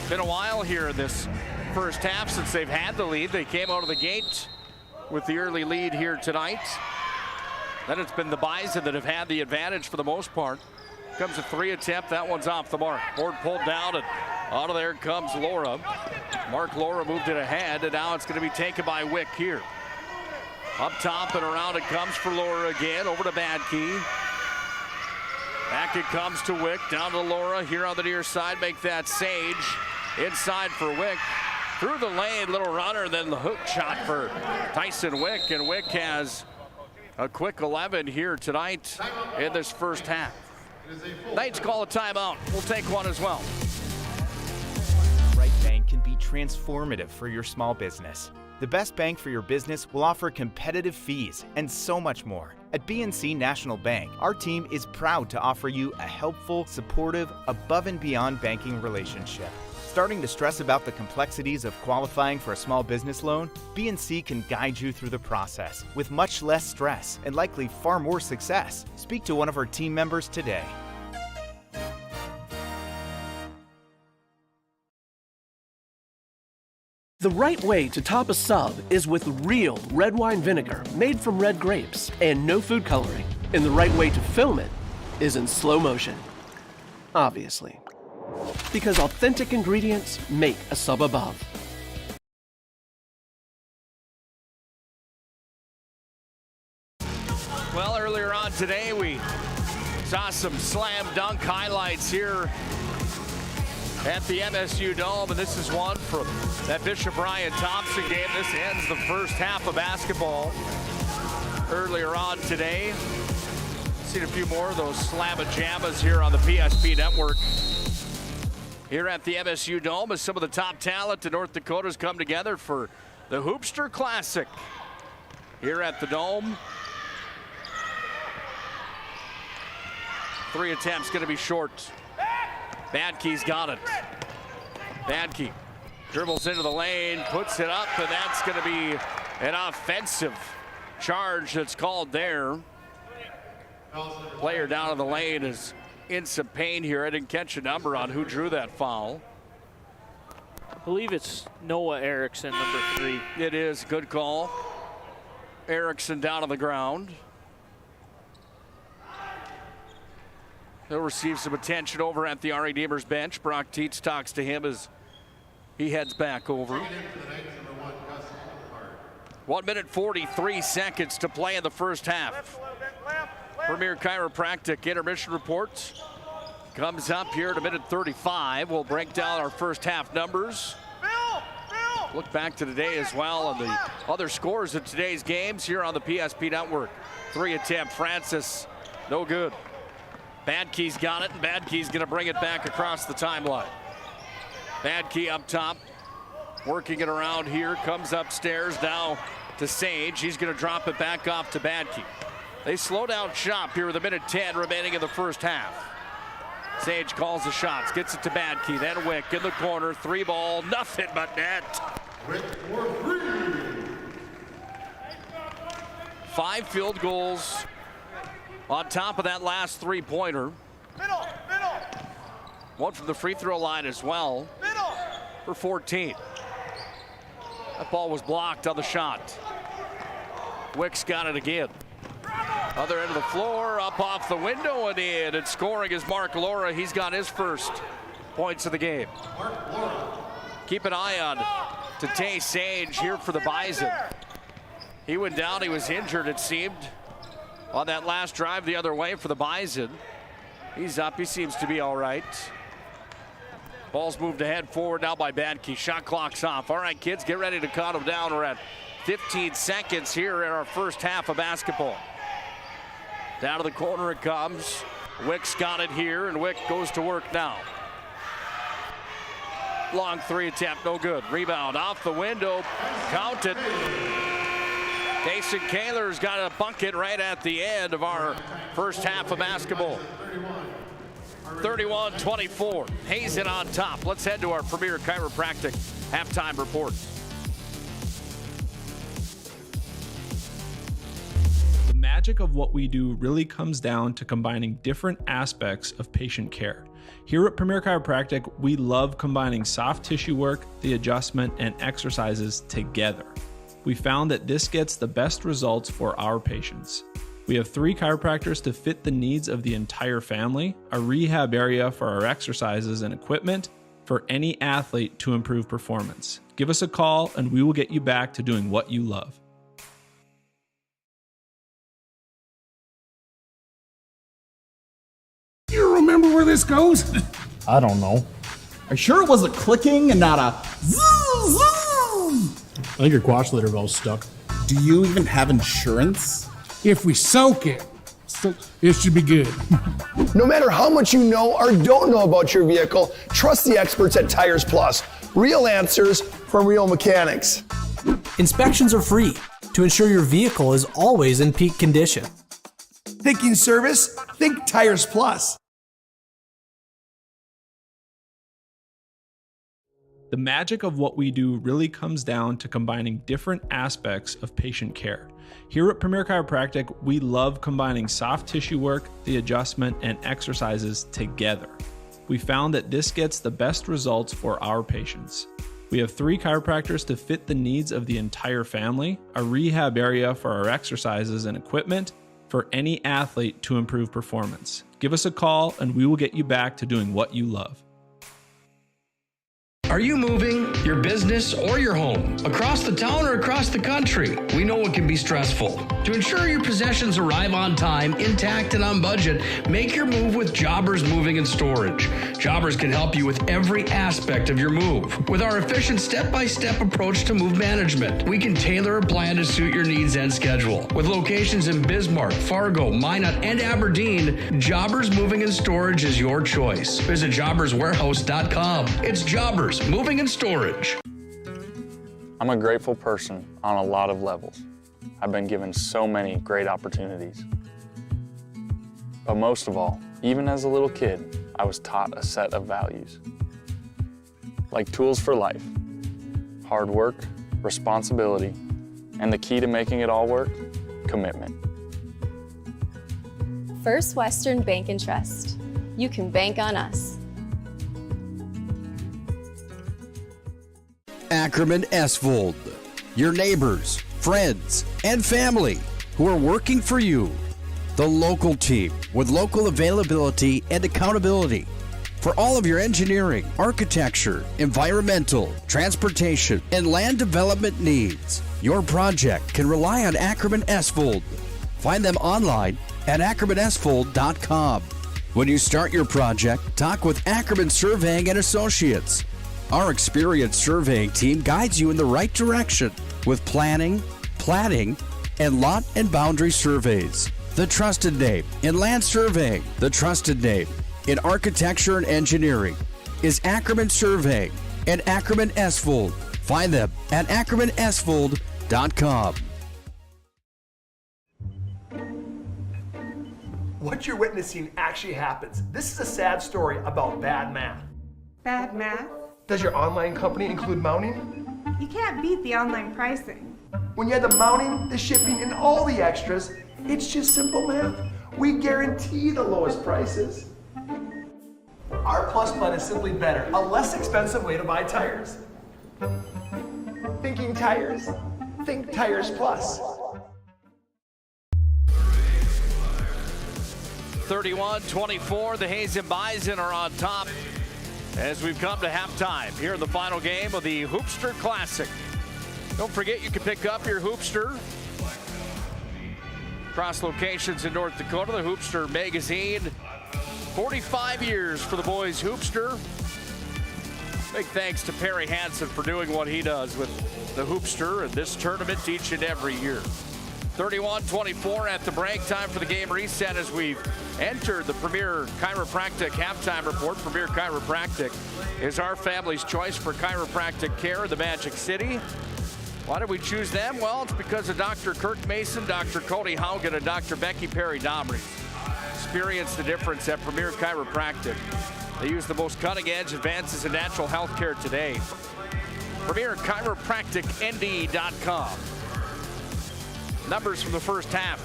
Been a while here in this first half since they've had the lead. They came out of the gate with the early lead here tonight. Then it's been the Bison that have had the advantage for the most part. Comes a 3 attempt. That one's off the mark. Board pulled down, and out of there comes Laura. Mark Laura moved it ahead, and now it's going to be taken by Wick here. Up top and around it comes for Laura again. Over to Badkey. Back it comes to Wick. Down to Laura here on the near side. Make that Sage. Inside for Wick. Through the lane, little runner, then the hook shot for Tyson Wick. And Wick has a quick 11 here tonight in this first half. Knights call a timeout. We'll take one as well. Right Bank can be transformative for your small business. The best bank for your business will offer competitive fees and so much more. At BNC National Bank, our team is proud to offer you a helpful, supportive, above and beyond banking relationship. Starting to stress about the complexities of qualifying for a small business loan? BNC can guide you through the process with much less stress and likely far more success. Speak to one of our team members today. The right way to top a sub is with real red wine vinegar made from red grapes and no food coloring. And the right way to film it is in slow motion. Obviously. Because authentic ingredients make a sub above. Well, earlier on today, we saw some slam dunk highlights here at the MSU Dome, and this is one from that Bishop Ryan Thompson game. This ends the first half of basketball earlier on today. Seen a few more of those slamma-jammas here on the PSP network. Here at the MSU Dome, as some of the top talent in North Dakota's come together for the Hoopster Classic here at the Dome. 3 attempts going to be short. Badkey's got it. Badkey dribbles into the lane, puts it up, and that's going to be an offensive charge that's called there. Player down in the lane is in some pain here. I didn't catch a number on who drew that foul. I believe it's Noah Erickson, number 3. It is. Good call. Erickson down on the ground. He'll receive some attention over at the RE Deemers bench. Brock Tietz talks to him as he heads back over. 1 minute 43 seconds to play in the first half. Premier Chiropractic intermission report comes up here at 1:35. We'll break down our first half numbers. Look back to today as well and the other scores of today's games here on the PSP network. 3 attempt, Francis, no good. Badkey's got it, and Badkey's gonna bring it back across the timeline. Badkey up top, working it around here, comes upstairs now to Sage. He's gonna drop it back off to Badkey. They slow down shop here with 1:10 remaining in the first half. Sage calls the shots, gets it to Badkey, then Wick in the corner, 3 ball, nothing but net. 5 field goals on top of that last 3-pointer. One from the free throw line as well for 14. That ball was blocked on the shot. Wick's got it again. Other end of the floor, up off the window and in. And scoring is Mark Laura. He's got his first points of the game. Keep an eye on to Tay Sage here for the Bison. He went down, he was injured, it seemed, on that last drive the other way for the Bison. He's up, he seems to be all right. Ball's moved ahead forward now by Badke. Shot clock's off. All right, kids, get ready to count them down. We're at 15 seconds here in our first half of basketball. Down to the corner it comes. Wick's got it here, and Wick goes to work now. Long three attempt, no good. Rebound off the window, counted. Jason Kaler's got a bucket right at the end of our first half of basketball. 31-24, Hazen on top. Let's head to our Premier Chiropractic halftime report. The magic of what we do really comes down to combining different aspects of patient care. Here at Premier Chiropractic, we love combining soft tissue work, the adjustment, and exercises together. We found that this gets the best results for our patients. We have 3 chiropractors to fit the needs of the entire family, a rehab area for our exercises and equipment, for any athlete to improve performance. Give us a call and we will get you back to doing what you love. You remember where this goes? I don't know. Are you sure it was a clicking and not a zzz, zzz? I think your quash litter valve's stuck. Do you even have insurance? If we soak it, it should be good. No matter how much you know or don't know about your vehicle, trust the experts at Tires Plus. Real answers from real mechanics. Inspections are free to ensure your vehicle is always in peak condition. Thinking service? Think Tires Plus. The magic of what we do really comes down to combining different aspects of patient care. Here at Premier Chiropractic, we love combining soft tissue work, the adjustment, and exercises together. We found that this gets the best results for our patients. We have 3 chiropractors to fit the needs of the entire family, a rehab area for our exercises and equipment, for any athlete to improve performance. Give us a call and we will get you back to doing what you love. Are you moving your business or your home across the town or across the country? We know it can be stressful. To ensure your possessions arrive on time, intact, and on budget, make your move with Jobbers Moving and Storage. Jobbers can help you with every aspect of your move. With our efficient step-by-step approach to move management, we can tailor a plan to suit your needs and schedule. With locations in Bismarck, Fargo, Minot, and Aberdeen, Jobbers Moving and Storage is your choice. Visit jobberswarehouse.com. It's Jobbers Moving and Storage. I'm a grateful person on a lot of levels. I've been given so many great opportunities. But most of all, even as a little kid, I was taught a set of values. Like tools for life, hard work, responsibility, and the key to making it all work, commitment. First Western Bank and Trust. You can bank on us. Ackerman Esvold, your neighbors, friends, and family who are working for you. The local team with local availability and accountability for all of your engineering, architecture, environmental, transportation, and land development needs. Your project can rely on Ackerman Esvold. Find them online at ackermanesvold.com. When you start your project, talk with Ackerman Surveying and Associates. Our experienced surveying team guides you in the right direction with planning, platting, and lot and boundary surveys. The trusted name in land surveying, the trusted name in architecture and engineering is Ackerman Surveying and Ackerman Esvold. Find them at ackermanesvold.com. What you're witnessing actually happens. This is a sad story about bad math. Bad math? Does your online company include mounting? You can't beat the online pricing. When you have the mounting, the shipping, and all the extras, it's just simple math. We guarantee the lowest prices. Our Plus plan is simply better, a less expensive way to buy tires. Thinking tires? Think Tires Plus. 31-24, the Hazen Bison are on top. as we've come to halftime here in the final game of the Hoopster Classic. Don't forget you can pick up your Hoopster across locations in North Dakota. The Hoopster magazine, 45 years for the boys Hoopster. Big thanks to Perry Hansen for doing what he does with the Hoopster and this tournament each and every year. 31-24 at the break. Time for the game reset as we've entered the Premier Chiropractic halftime report. Premier Chiropractic is our family's choice for chiropractic care in the Magic City. Why did we choose them? Well, it's because of Dr. Kirk Mason, Dr. Cody Haugen, and Dr. Becky Perry-Domry. Experience the difference at Premier Chiropractic. They use the most cutting-edge advances in natural health care today. PremierChiropracticND.com. Numbers from the first half.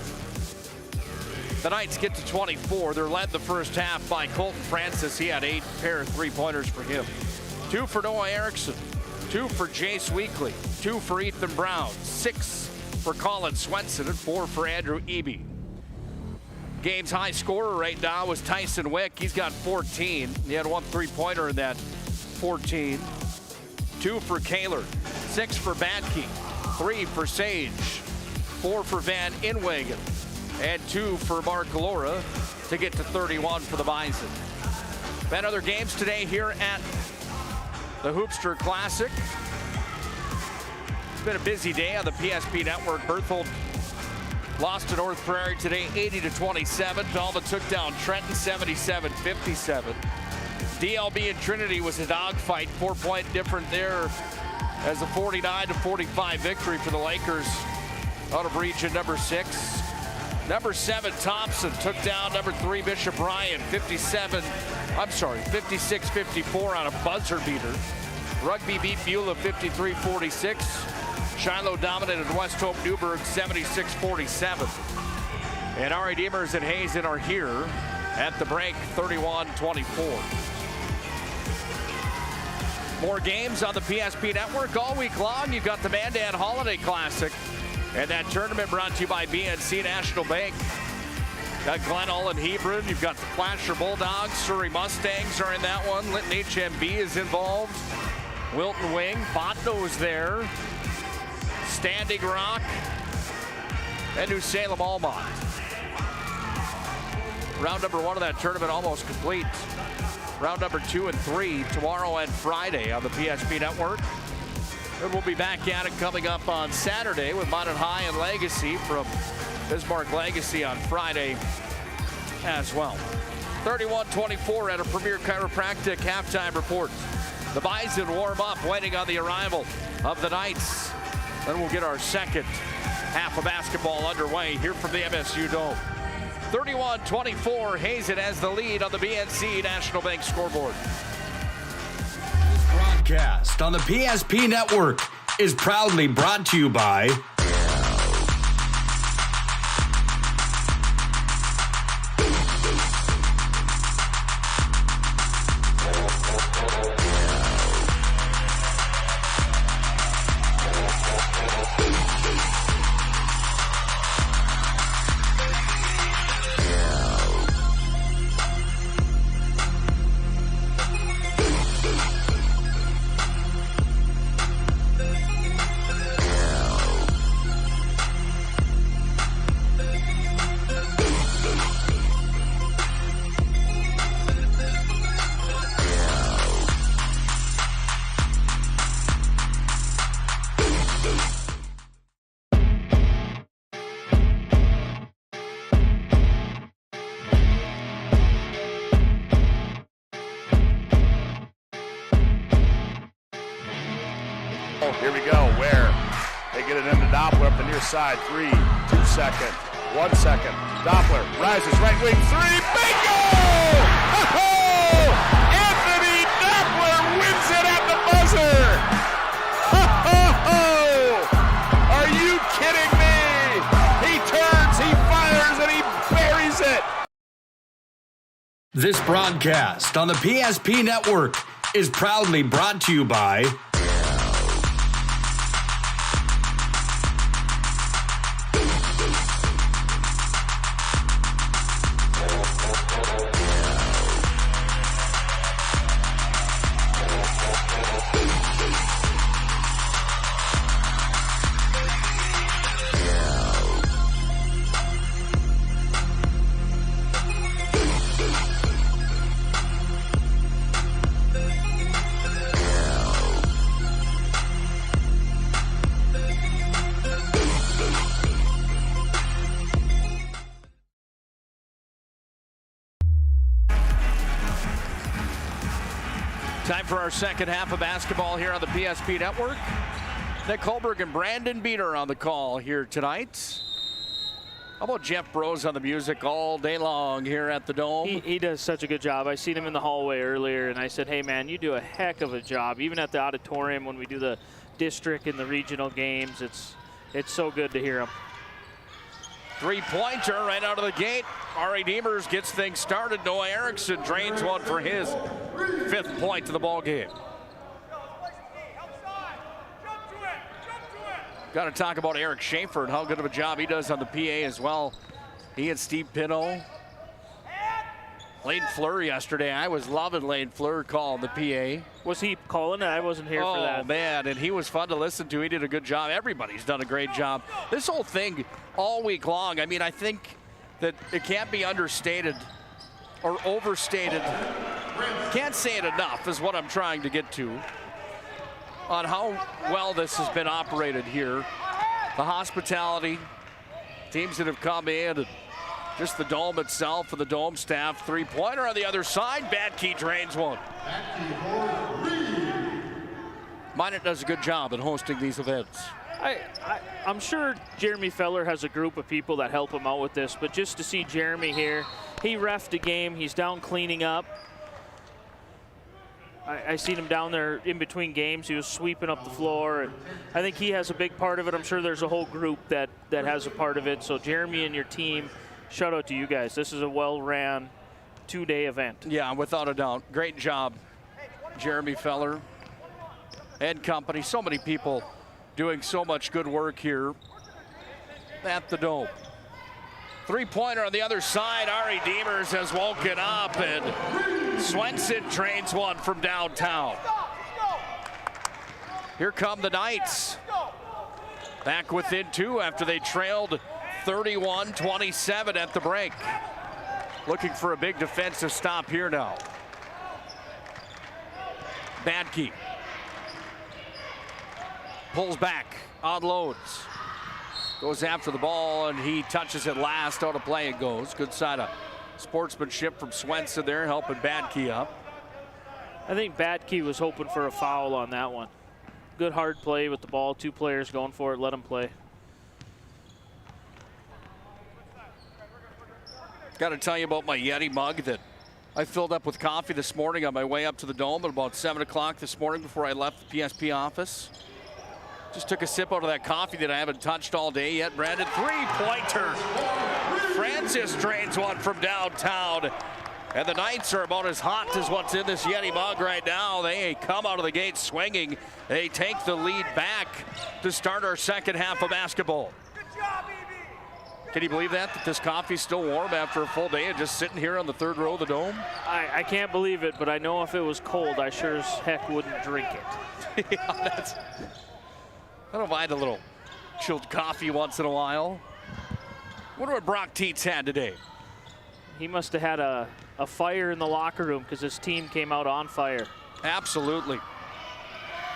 The Knights get to 24. They're led the first half by Colton Francis. He had 8 pair of three-pointers for him. 2 for Noah Erickson. 2 for Jace Weekly. 2 for Ethan Brown. 6 for Colin Swenson. And 4 for Andrew Eby. Game's high scorer right now was Tyson Wick. He's got 14. He had 1 three-pointer in that 14. 2 for Kaler. 6 for Batke. 3 for Sage. 4 for Van Inwagen, and 2 for Mark Laura to get to 31 for the Bison. Been other games today here at the Hoopster Classic. It's been a busy day on the PSP Network. Berthold lost to North Prairie today, 80-27. Dalton took down Trenton, 77-57. DLB and Trinity was a dogfight, 4-point difference there as a 49-45 victory for the Lakers. Out of region number 6. Number 7, Thompson took down number 3, Bishop Ryan, 56-54 on a buzzer beater. Rugby beat Beulah 53-46. Shiloh dominated West Hope Newburgh 76-47. And our Redeemers and Hazen are here at the break, 31-24. More games on the PSP Network all week long. You've got the Mandan Holiday Classic. And that tournament brought to you by BNC National Bank. Got Glen Ullin Hebron. You've got the Flasher Bulldogs. Surrey Mustangs are in that one. Linton HMB is involved. Wilton Wing. Botno's there. Standing Rock. And New Salem Almont. Round number 1 of that tournament almost complete. Round number 2 and 3 tomorrow and Friday on the PSP Network. And we'll be back at it coming up on Saturday with Modern High and Legacy from Bismarck Legacy on Friday as well. 31-24 at a Premier Chiropractic halftime report. The Bison warm up, waiting on the arrival of the Knights. Then we'll get our second half of basketball underway here from the MSU Dome. 31-24, Hazen has the lead on the BNC National Bank scoreboard. Broadcast on the PSP Network is proudly brought to you by Here we go, Ware. They get it into Doppler up the near side. 3, 2 second, 1 second. Doppler rises, right wing, 3, bingo! Oh! Anthony Doppler wins it at the buzzer! Oh! Are you kidding me? He turns, he fires, and he buries it! This broadcast on the PSP Network is proudly brought to you by Time for our second half of basketball here on the PSP Network. Nick Holberg and Brandon Beater on the call here tonight. How about Jeff Bros on the music all day long here at the Dome? He does such a good job. I seen him in the hallway earlier, and I said, hey, man, you do a heck of a job. Even at the auditorium when we do the district and the regional games, it's so good to hear him. Three-pointer right out of the gate. Ari Demers gets things started. Noah Erickson drains one for his 5th point of the ball game. Got to talk about Eric Schaefer and how good of a job he does on the PA as well. He and Steve Pinto. Lane Fleur yesterday. I was loving Lane Fleur calling the PA. Was he calling it? I wasn't here for that. Oh, man, and he was fun to listen to. He did a good job. Everybody's done a great job. This whole thing all week long, I mean, I think that it can't be understated or overstated. Can't say it enough is what I'm trying to get to on how well this has been operated here. The hospitality, teams that have come in, and just the Dome itself and the Dome staff. Three-pointer on the other side. Badkey drains one. Minot does a good job at hosting these events. I'm sure Jeremy Feller has a group of people that help him out with this, but just to see Jeremy here, he reffed a game. He's down cleaning up. I seen him down there in between games. He was sweeping up the floor, and I think he has a big part of it. I'm sure there's a whole group that has a part of it. So Jeremy and your team, shout out to you guys. This is a well-ran 2-day event. Yeah, without a doubt. Great job, Jeremy Feller and company. So many people doing so much good work here at the Dome. Three-pointer on the other side. Ari Demers has woken up, and Swenson trains one from downtown. Here come the Knights. Back within 2 after they trailed 31-27 at the break. Looking for a big defensive stop here now. Badkey pulls back, unloads. Goes after the ball, and he touches it last. Out of play it goes. Good side of sportsmanship from Swenson there, helping Badkey up. I think Badkey was hoping for a foul on that one. Good hard play with the ball. 2 players going for it. Let him play. Got to tell you about my Yeti mug that I filled up with coffee this morning on my way up to the Dome at about 7 o'clock this morning before I left the PSP office. Just took a sip out of that coffee that I haven't touched all day yet. Brandon, three-pointer. Francis drains one from downtown. And the Knights are about as hot as what's in this Yeti mug right now. They come out of the gate swinging. They take the lead back to start our second half of basketball. Can you believe that this coffee's still warm after a full day and just sitting here on the 3rd row of the Dome? I can't believe it, but I know if it was cold, I sure as heck wouldn't drink it. Yeah, I don't mind a little chilled coffee once in a while. Wonder what Brock Teets had today. He must have had a fire in the locker room because his team came out on fire. Absolutely.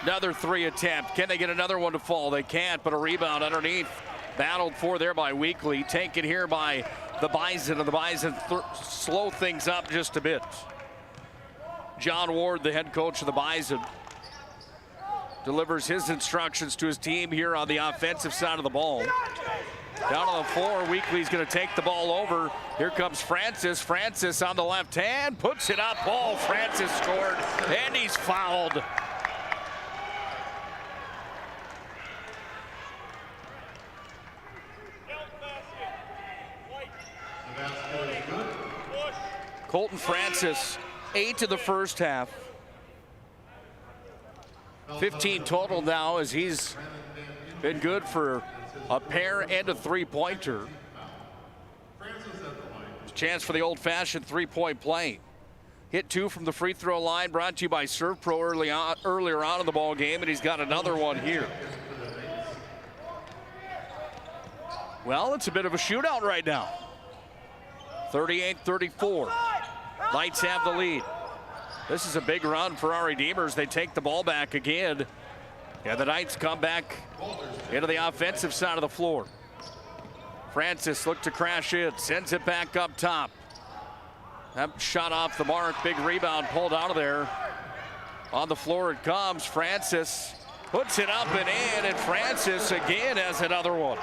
Another 3 attempt. Can they get another one to fall? They can't, but a rebound underneath. Battled for there by Weekly. Taken here by the Bison, and the Bison slow things up just a bit. John Ward, the head coach of the Bison, delivers his instructions to his team here on the offensive side of the ball. Down on the floor, Weekly's going to take the ball over. Here comes Francis. Francis on the left hand, puts it up. Oh, Francis scored, and he's fouled. Colton Francis, 8 to the first half. 15 total now, as he's been good for a pair and a three-pointer. Chance for the old-fashioned three-point play. Hit 2 from the free throw line, brought to you by Serve Pro earlier on in the ball game, and he's got another one here. Well, it's a bit of a shootout right now. 38-34. Knights have the lead. This is a big run for Ari Demers. They take the ball back again. And the Knights come back into the offensive side of the floor. Francis looked to crash in, sends it back up top. That shot off the mark, big rebound pulled out of there. On the floor it comes. Francis puts it up and in, and Francis again has another one.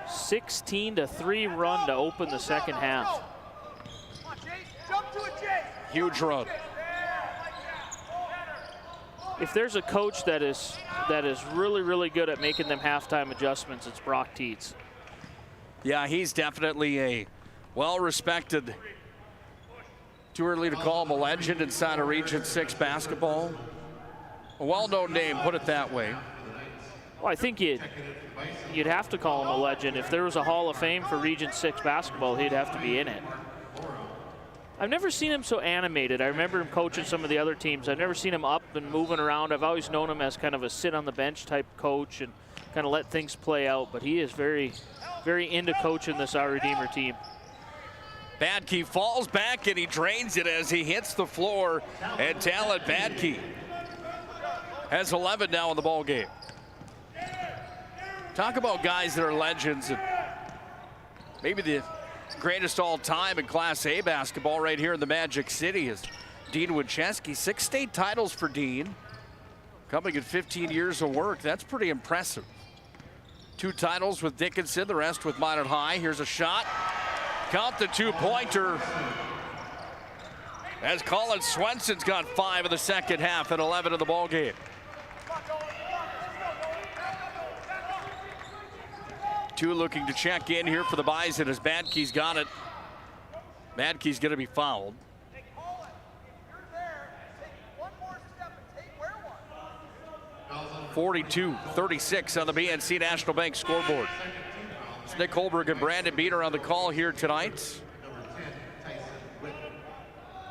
16-3 run to open the second half. Huge run. If there's a coach that is really, really good at making them halftime adjustments, it's Brock Tietz. Yeah, he's definitely a well-respected, too early to call him a legend inside of Region 6 basketball. A well-known name, put it that way. Well, I think you'd have to call him a legend. If there was a Hall of Fame for Region 6 basketball, he'd have to be in it. I've never seen him so animated. I remember him coaching some of the other teams. I've never seen him up and moving around. I've always known him as kind of a sit-on-the-bench type coach and kind of let things play out, but he is very, very into coaching this Our Redeemer team. Badke falls back and he drains it as he hits the floor, and Talent Badke has 11 now in the ball game. Talk about guys that are legends and maybe the greatest all time in Class A basketball right here in the Magic City is Dean Winchesky. 6 state titles for Dean, coming in 15 years of work. That's pretty impressive. 2 titles with Dickinson, the rest with Minot High. Here's a shot. Count the 2-pointer. As Colin Swenson's got 5 in the second half and 11 in the ball game. Two looking to check in here for the Bison as Badke's got it. Badke's going to be fouled. .42-36 on the BNC National Bank scoreboard. It's Nick Holberg and Brandon Beater on the call here tonight.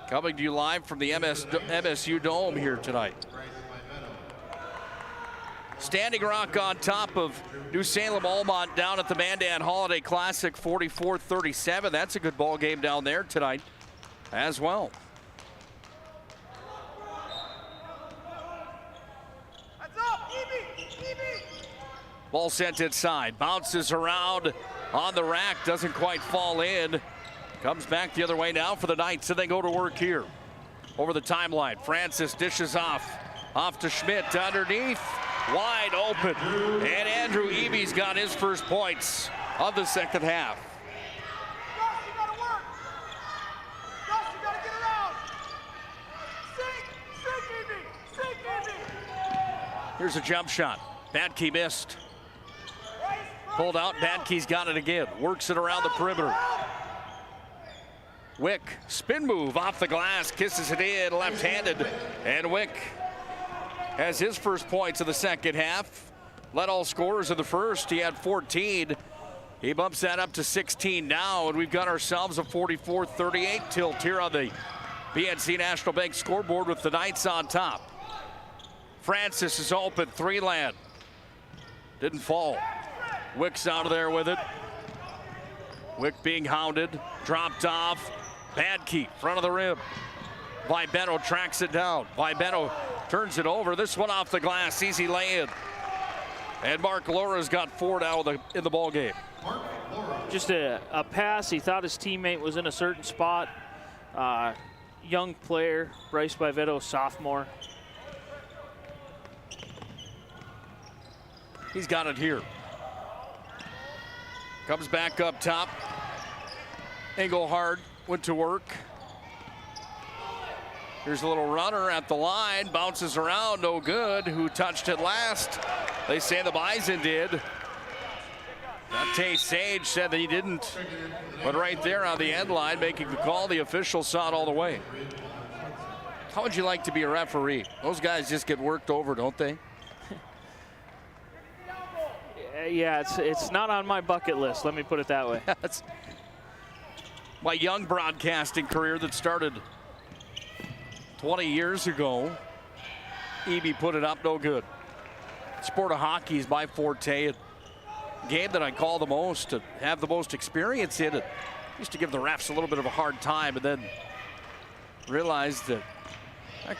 Coming to you live from the MSU Dome here tonight. Standing Rock on top of New Salem Almont down at the Mandan Holiday Classic, 44-37. That's a good ball game down there tonight as well. Ball sent inside, bounces around on the rack, doesn't quite fall in. Comes back the other way now for the Knights, and they go to work here. Over the timeline, Francis dishes off to Schmidt underneath. Wide open, and Andrew Eby's got his first points of the second half. Here's a jump shot. Badke missed. Pulled out, Badke's got it again. Works it around the perimeter. Wick, spin move off the glass, kisses it in left-handed, and Wick has his first points of the second half. Led all scorers of the first. He had 14. He bumps that up to 16 now, and we've got ourselves a 44-38 tilt here on the BNC National Bank scoreboard with the Knights on top. Francis is open, 3-land. Didn't fall. Wick's out of there with it. Wick being hounded, dropped off. Badke, front of the rim. Vibetto tracks it down. Vibetto turns it over. This one off the glass, easy lay-in. And Mark Laura's got 4 now in the ball game. Just a pass. He thought his teammate was in a certain spot. Young player, Bryce Vibetto, sophomore. He's got it here. Comes back up top. Engelhard went to work. Here's a little runner at the line, bounces around, no good. Who touched it last? They say the Bison did. Dante Sage said that he didn't, but right there on the end line, making the call, the official saw it all the way. How would you like to be a referee? Those guys just get worked over, don't they? Yeah, it's not on my bucket list, let me put it that way. That's my young broadcasting career that started 20 years ago. Eby put it up, no good. Sport of hockey is my forte. Game that I call the most, to have the most experience in it. Used to give the refs a little bit of a hard time, and then realized that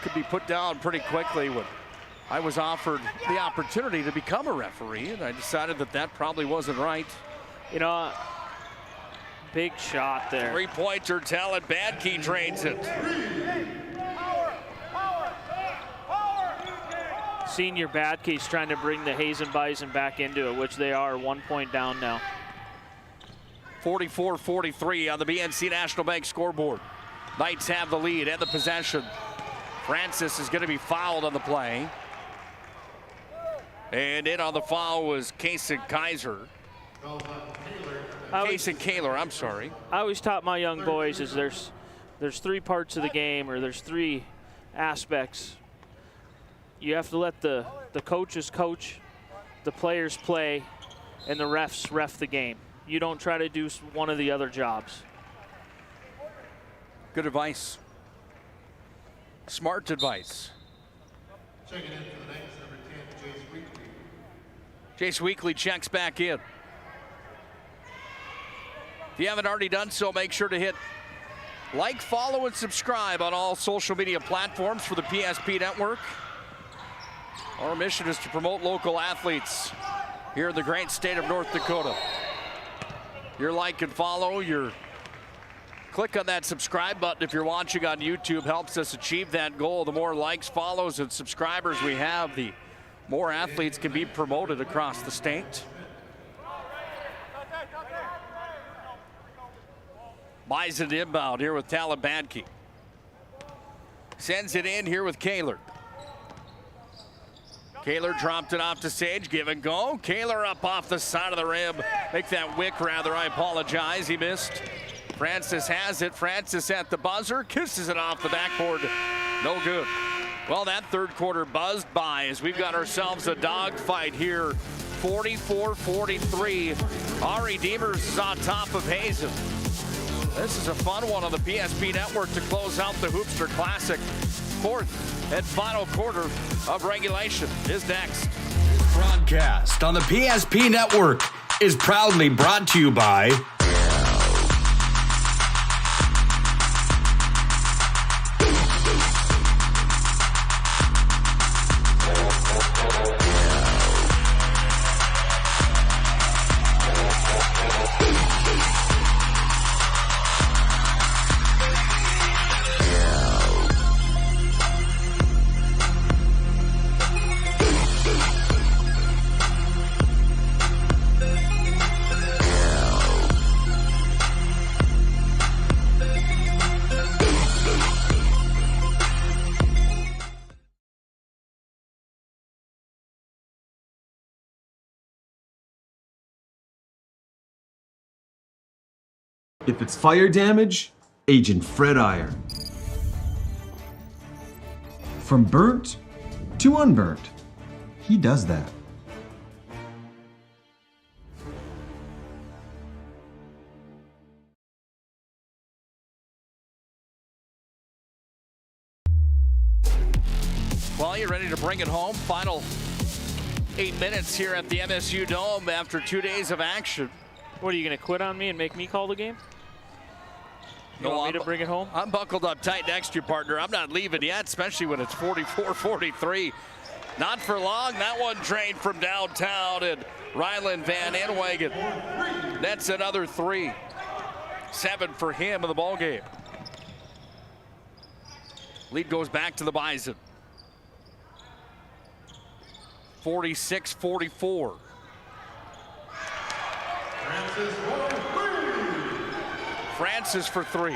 could be put down pretty quickly when I was offered the opportunity to become a referee, and I decided that probably wasn't right. You know, Big shot there. Three-pointer, Talent Badkey drains it. Senior Badkey's trying to bring the Hazen Bison back into it, which they are 1 point down now. 44-43 on the BNC National Bank scoreboard. Knights have the lead and the possession. Francis is going to be fouled on the play. And in on the foul was Kason Kaler, I'm sorry. I always taught my young boys is there's three parts of the game, or there's three aspects. You have to let the coaches coach, the players play, and the refs ref the game. You don't try to do one of the other jobs. Good advice. Smart advice. Checking in for the Knights, number 10, Jace Weekly. Jace Weekly checks back in. If you haven't already done so, make sure to hit like, follow, and subscribe on all social media platforms for the PSP Network. Our mission is to promote local athletes here in the great state of North Dakota. Your like and follow, your click on that subscribe button if you're watching on YouTube helps us achieve that goal. The more likes, follows, and subscribers we have, the more athletes can be promoted across the state. Bison inbound here with Talent Badkey. Sends it in here with Kaler. Kaler dropped it off to Sage, give and go. Kaler up off the side of the rim. Make that Wick rather, I apologize, he missed. Francis has it, Francis at the buzzer, kisses it off the backboard, no good. Well, that third quarter buzzed by as we've got ourselves a dogfight here. 44-43, Ari Demers is on top of Hazen. This is a fun one on the PSP Network to close out the Hoopster Classic. Fourth and final quarter of regulation is next. Broadcast on the PSP Network is proudly brought to you by If it's fire damage, Agent Fred Iron. From burnt to unburnt, he does that. Well, you're ready to bring it home. Final 8 minutes here at the MSU Dome after 2 days of action. What, are you going to quit on me and make me call the game? You want me to bring it home? I'm buckled up tight next to you, partner. I'm not leaving yet, especially when it's 44-43. Not for long. That one drained from downtown, and Ryland Van Inwagen. That's another 3. 7 for him in the ballgame. Lead goes back to the Bison. 46-44. Francis for 3.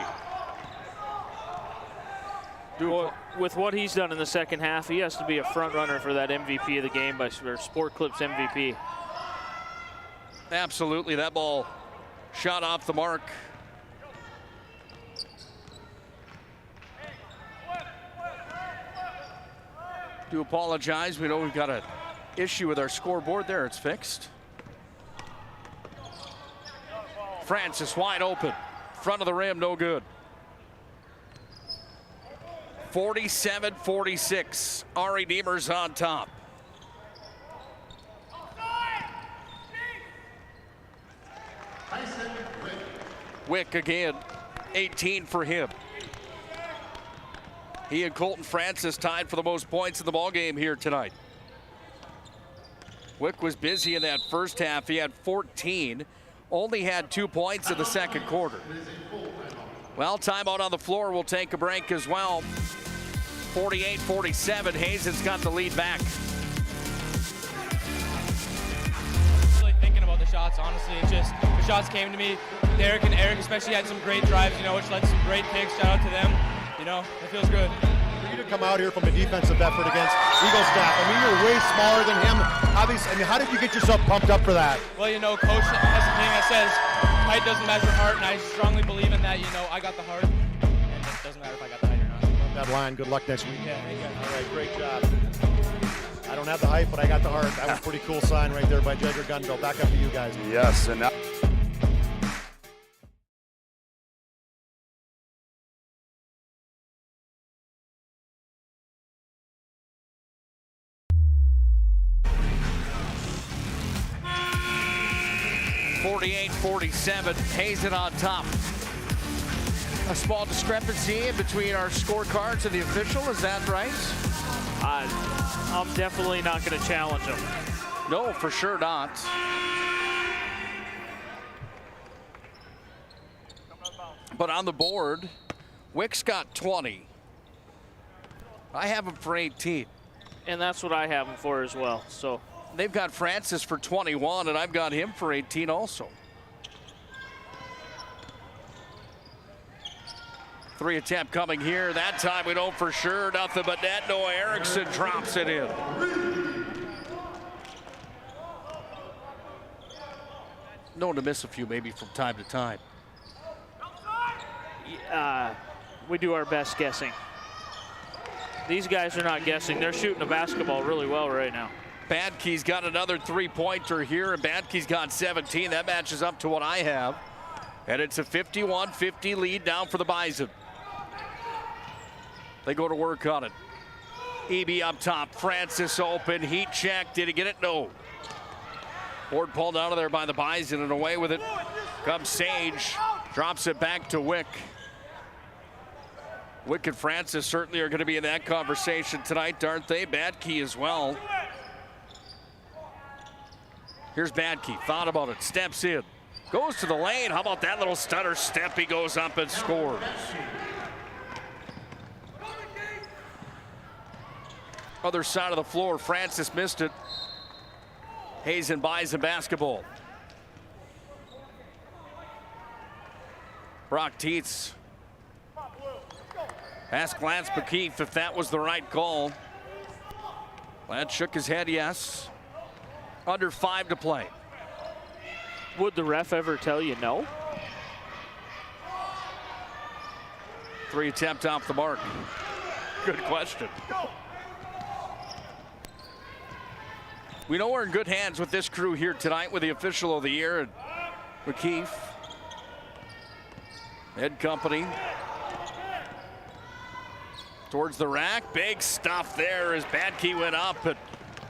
Well, with what he's done in the second half, he has to be a front runner for that MVP of the game, or Sport Clips MVP. Absolutely, that ball shot off the mark. Do apologize, we know we've got an issue with our scoreboard there, it's fixed. Francis wide open. Front of the rim, no good. 47-46. Ari Demers on top. Wick again, 18 for him. He and Colton Francis tied for the most points in the ballgame here tonight. Wick was busy in that first half. He had 14. only had 2 points in the second quarter. Well, timeout on the floor. We'll take a break as well. 48-47, Hazen's got the lead back. Really thinking about the shots, honestly. It's just, the shots came to me. Derek and Eric especially had some great drives, which led to some great picks. Shout out to them. It feels good. For you to come out here from a defensive effort against Eagle staff, you're way smaller than him. Obviously, how did you get yourself pumped up for that? Well, Coach has a thing that says height doesn't measure heart, and I strongly believe in that. I got the heart, and it doesn't matter if I got the height or not. That line, good luck next week. Yeah, thank you. All right, great job. I don't have the height, but I got the heart. That was a pretty cool sign right there by Jagger Gunville. Back up to you guys. Yes, and now 48-47, Hazen on top. A small discrepancy in between our scorecards and the official, is that right? I'm definitely not going to challenge him. No, for sure not. But on the board, Wick's got 20. I have him for 18. And that's what I have him for as well. So they've got Francis for 21, and I've got him for 18 also. 3 attempt coming here. That time we know for sure nothing but net. Noah Erickson drops it in. Known to miss a few maybe from time to time. We do our best guessing. These guys are not guessing. They're shooting the basketball really well right now. Badke's got another 3-pointer here, and Badke's got 17. That matches up to what I have. And it's a 51-50 lead down for the Bison. They go to work on it. Eby up top, Francis open, heat check, did he get it? No. Board pulled out of there by the Bison, and away with it comes Sage, drops it back to Wick. Wick and Francis certainly are going to be in that conversation tonight, aren't they? Badke as well. Here's Badke, thought about it, steps in, goes to the lane. How about that little stutter step? He goes up and scores. Other side of the floor, Francis missed it. Hazen Bison basketball. Brock Tietz. Ask Lance McKeith if that was the right call. Lance shook his head yes. Under 5 to play. Would the ref ever tell you no? 3 attempt off the mark. Good question. We know we're in good hands with this crew here tonight with the official of the year, and McKeith. Head company. Towards the rack, big stuff there as Badke went up and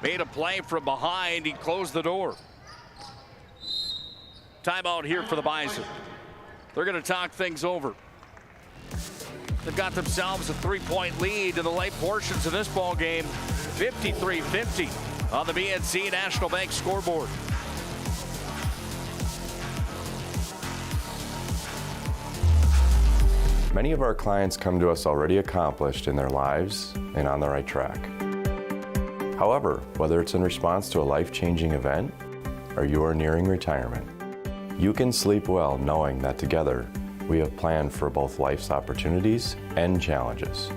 made a play from behind. He closed the door. Timeout here for the Bison. They're going to talk things over. They've got themselves a 3-point lead in the late portions of this ball game, 53-50 on the BNC National Bank scoreboard. Many of our clients come to us already accomplished in their lives and on the right track. However, whether it's in response to a life-changing event or you are nearing retirement, you can sleep well knowing that together we have planned for both life's opportunities and challenges.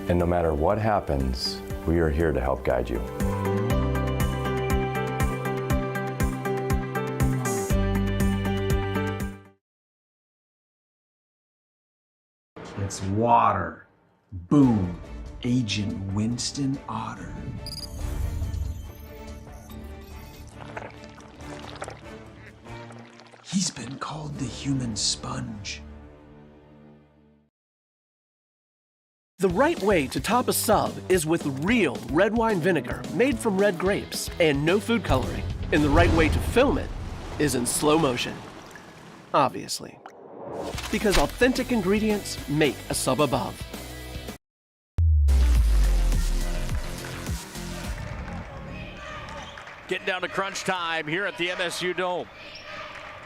And no matter what happens, we are here to help guide you. It's water. Boom. Agent Winston Otter. He's been called the human sponge. The right way to top a sub is with real red wine vinegar made from red grapes and no food coloring. And the right way to film it is in slow motion. Obviously. Because authentic ingredients make a sub above. Getting down to crunch time here at the MSU Dome.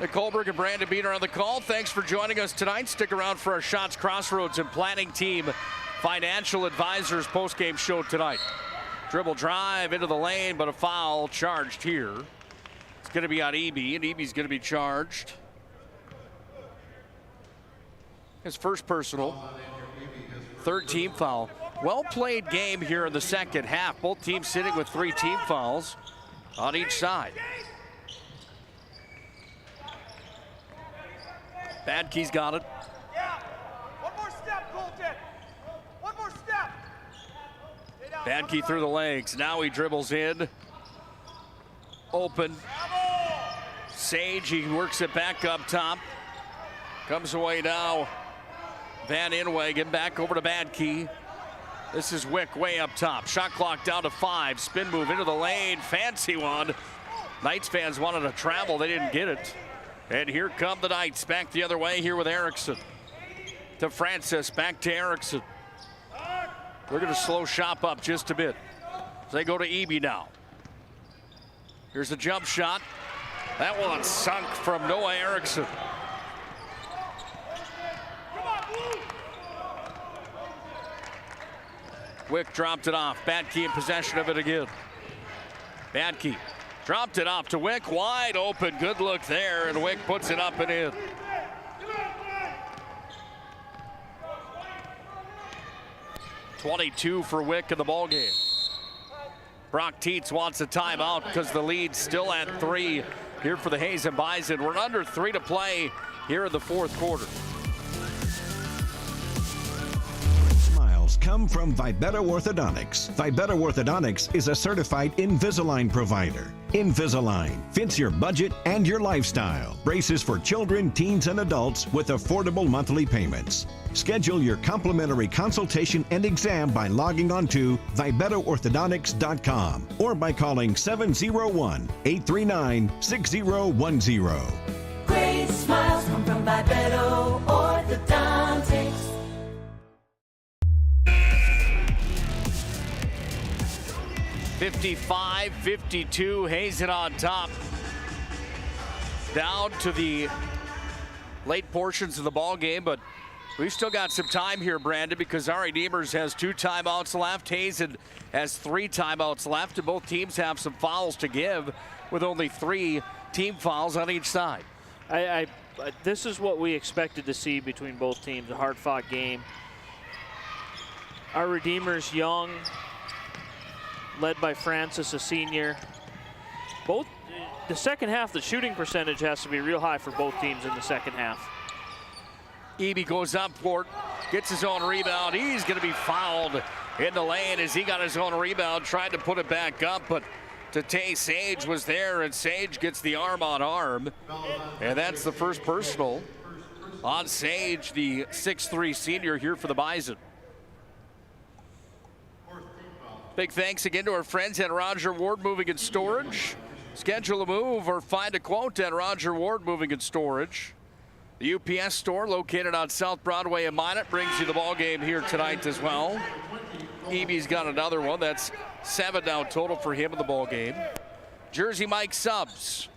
Nicole Berg and Brandon Beaner on the call. Thanks for joining us tonight. Stick around for our Shots Crossroads and Planning Team Financial Advisors postgame show tonight. Dribble drive into the lane, but a foul charged here. It's going to be on Eby, and Eby's going to be charged. His first personal. Third team foul. Well played game here in the second half. Both teams sitting with 3 team fouls on each side. Badkey's got it. One more step, Colton. One more step. Badkey through the legs. Now he dribbles in. Open. Sage, he works it back up top. Comes away now. Van Inwagen back over to Badkey. This is Wick way up top. Shot clock down to 5. Spin move into the lane. Fancy one. Knights fans wanted to travel. They didn't get it. And here come the Knights back the other way here with Erickson. To Francis, back to Erickson. They're going to slow shop up just a bit. They go to Eby now. Here's a jump shot. That one sunk from Noah Erickson. Wick dropped it off. Badkey in possession of it again. Badkey dropped it off to Wick. Wide open. Good look there. And Wick puts it up and in. .22 for Wick in the ball game. Brock Tietz wants a timeout because the lead's still at 3 here for the Hazen Bison. We're under 3 to play here in the fourth quarter. Come from Vibetta Orthodontics. Vibetta Orthodontics is a certified Invisalign provider. Invisalign fits your budget and your lifestyle. Braces for children, teens, and adults with affordable monthly payments. Schedule your complimentary consultation and exam by logging on to VibettaOrthodontics.com or by calling 701-839-6010. Great smiles come from Vibetta Orthodontics. 55-52, Hazen on top. Down to the late portions of the ball game, but we've still got some time here, Brandon, because Ari Demers has 2 timeouts left. Hazen has 3 timeouts left, and both teams have some fouls to give with only 3 team fouls on each side. This is what we expected to see between both teams, a hard-fought game. Our Redeemers young, led by Francis, a senior. Both, the second half, the shooting percentage has to be real high for both teams in the second half. Eby goes up for it, gets his own rebound. He's going to be fouled in the lane as he got his own rebound, tried to put it back up, but Tate Sage was there, and Sage gets the arm on arm. And that's the first personal on Sage, the 6'3" senior here for the Bison. Big thanks again to our friends at Roger Ward Moving and Storage. Schedule a move or find a quote at Roger Ward Moving and Storage. The UPS store located on South Broadway in Minot brings you the ball game here tonight as well. Eby's got another one. That's 7 now total for him in the ball game. Jersey Mike Subs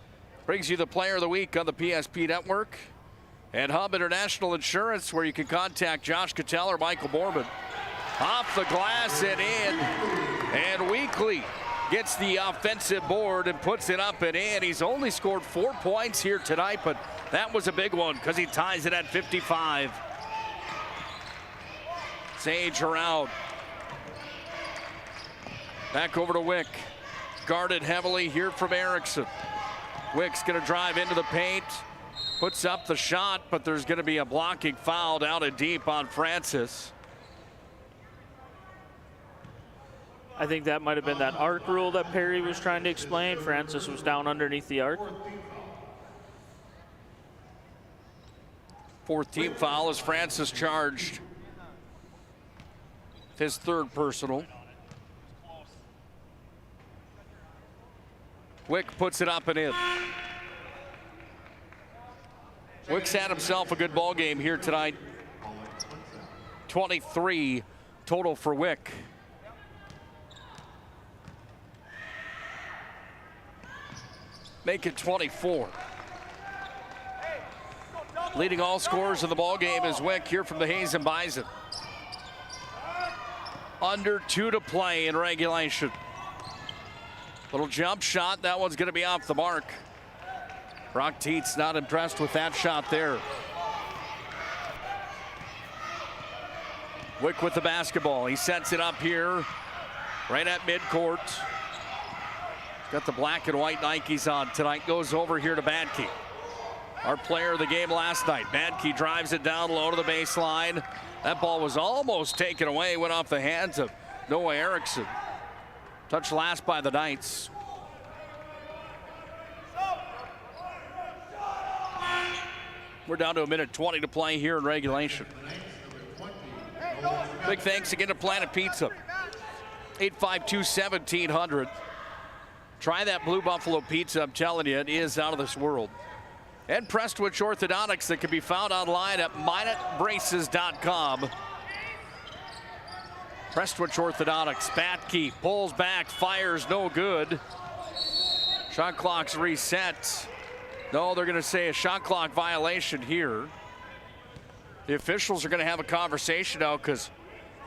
brings you the player of the week on the PSP network. And Hub International Insurance, where you can contact Josh Cattell or Michael Borman. Off the glass and in, and Weekly gets the offensive board and puts it up and in. He's only scored 4 points here tonight, but that was a big one because he ties it at 55. Sage around. Back over to Wick. Guarded heavily here from Erickson. Wick's going to drive into the paint. Puts up the shot, but there's going to be a blocking foul down and deep on Francis. I think that might have been that arc rule that Perry was trying to explain. Francis was down underneath the arc. 4th team foul as Francis charged. His 3rd personal. Wick puts it up and in. Wick's had himself a good ball game here tonight. 23 total for Wick. make it 24. Leading all scorers of the ball game is Wick here from the Hazen Bison. Under 2 to play in regulation. Little jump shot, that one's going to be off the mark. Brock Tietz not impressed with that shot there. Wick with the basketball. He sets it up here right at midcourt. Got the black and white Nikes on tonight. Goes over here to Badke. Our player of the game last night. Badke drives it down low to the baseline. That ball was almost taken away. Went off the hands of Noah Erickson. Touched last by the Knights. We're down to 1:20 to play here in regulation. Big thanks again to Planet Pizza. 852-1700. Try that Blue Buffalo pizza. I'm telling you, it is out of this world. And Prestwich Orthodontics that can be found online at minutbraces.com. Prestwich Orthodontics. Batke pulls back, fires, no good. Shot clock's reset. No, they're going to say a shot clock violation here. The officials are going to have a conversation now because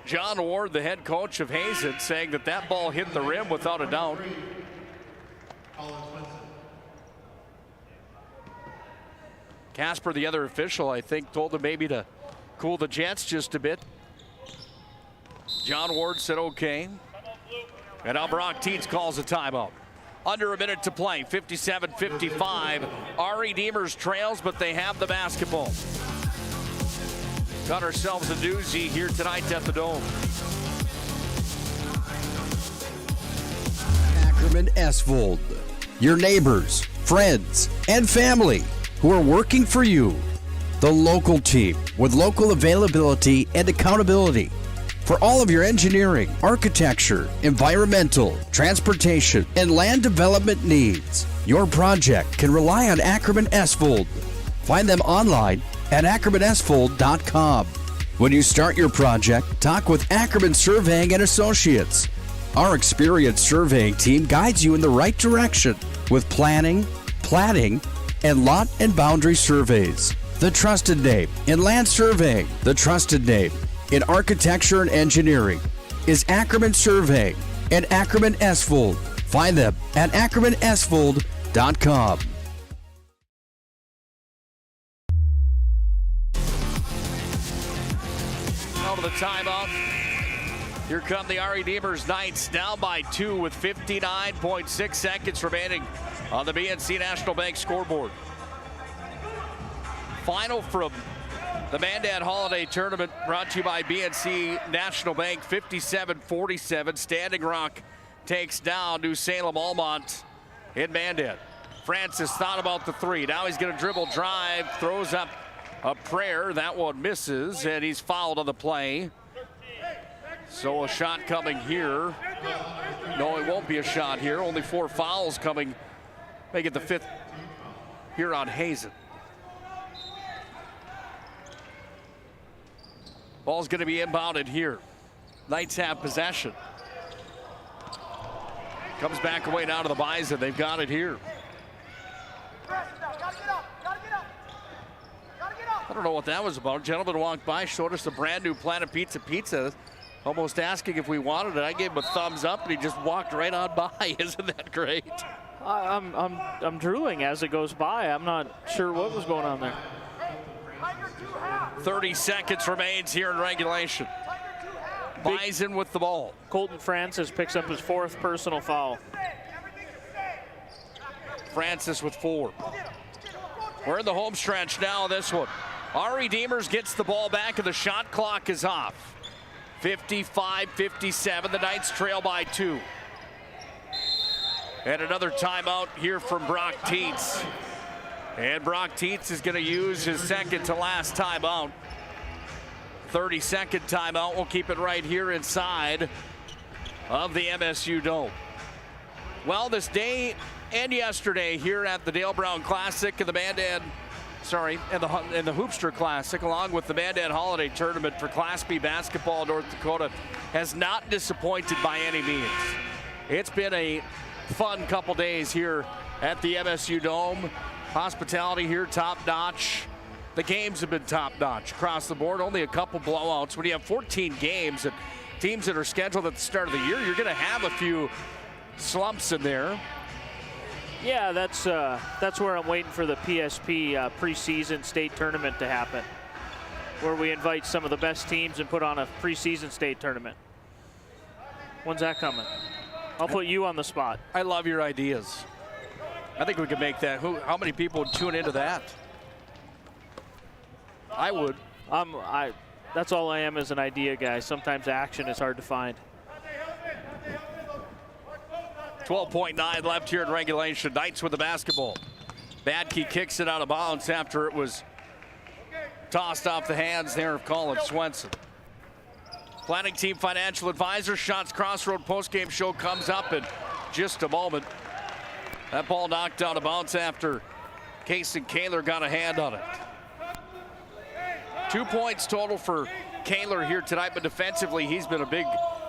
John Ward, the head coach of Hazen, saying that that ball hit the rim without a doubt. Casper, the other official, I think, told him maybe to cool the jets just a bit. John Ward said okay. And now Brock Tietz calls a timeout. Under a minute to play, 57-55. Ari Demers trails, but they have the basketball. Got ourselves a doozy here tonight at the Dome. Ackerman Esvold, your neighbors, friends, and family who are working for you. The local team with local availability and accountability for all of your engineering, architecture, environmental, transportation, and land development needs. Your project can rely on Ackerman Esvold. Find them online at ackermanesvold.com. When you start your project, talk with Ackerman Surveying and Associates. Our experienced surveying team guides you in the right direction with planning, platting, and lot and boundary surveys. The trusted name in land surveying, the trusted name in architecture and engineering is Ackerman Surveying and Ackerman Esvold. Find them at ackermanesvold.com. Out of the timeout. Here come the Ari Demers Knights, down by 2 with 59.6 seconds remaining on the BNC National Bank scoreboard. Final from the Mandan Holiday Tournament brought to you by BNC National Bank, 57-47. Standing Rock takes down New Salem Almont in Mandan. Francis thought about the three. Now he's going to dribble, drive, throws up a prayer. That one misses, and he's fouled on the play. So a shot coming here. No, it won't be a shot here. Only 4 fouls coming. Make it the 5th here on Hazen. Ball's going to be inbounded here. Knights have possession. Comes back away now to the Bison. They've got it here. I don't know what that was about. Gentleman walked by, showed us a brand new Planet Pizza, almost asking if we wanted it. I gave him a thumbs up, and he just walked right on by. Isn't that great? I'm drooling as it goes by. I'm not sure what was going on there. 30 seconds remains here in regulation. Bison with the ball. Colton Francis picks up his 4th personal foul. Francis with 4. We're in the home stretch now, this one. Ari Demers gets the ball back and the shot clock is off. 55-57, the Knights trail by 2. And another timeout here from Brock Tietz. And Brock Tietz is going to use his second to last timeout. 32nd timeout. We'll keep it right here inside of the MSU Dome. Well, this day and yesterday here at the Dale Brown Classic and the Mandan, and the Hoopster Classic, along with the Mandan Holiday Tournament for Class B basketball in North Dakota, has not disappointed by any means. It's been a fun couple days here at the MSU Dome. Hospitality here top-notch. The games have been top-notch across the board. Only a couple blowouts. When you have 14 games and teams that are scheduled at the start of the year, you're going to have a few slumps in there. Yeah, that's where I'm waiting for the PSP preseason state tournament to happen, where we invite some of the best teams and put on a preseason state tournament. When's that coming? I'll put you on the spot. I love your ideas. I think we could make that. How many people would tune into that? I would. That's all I am, is an idea guy. Sometimes action is hard to find. 12.9 left here in regulation. Knights with the basketball. Badke kicks it out of bounds after it was tossed off the hands there of Colin Swenson. Planning Team Financial Advisor, Shots Crossroad postgame show comes up in just a moment. That ball knocked out of bounds after Kason Kaler got a hand on it. 2 points total for Kaler here tonight, but defensively he's been a big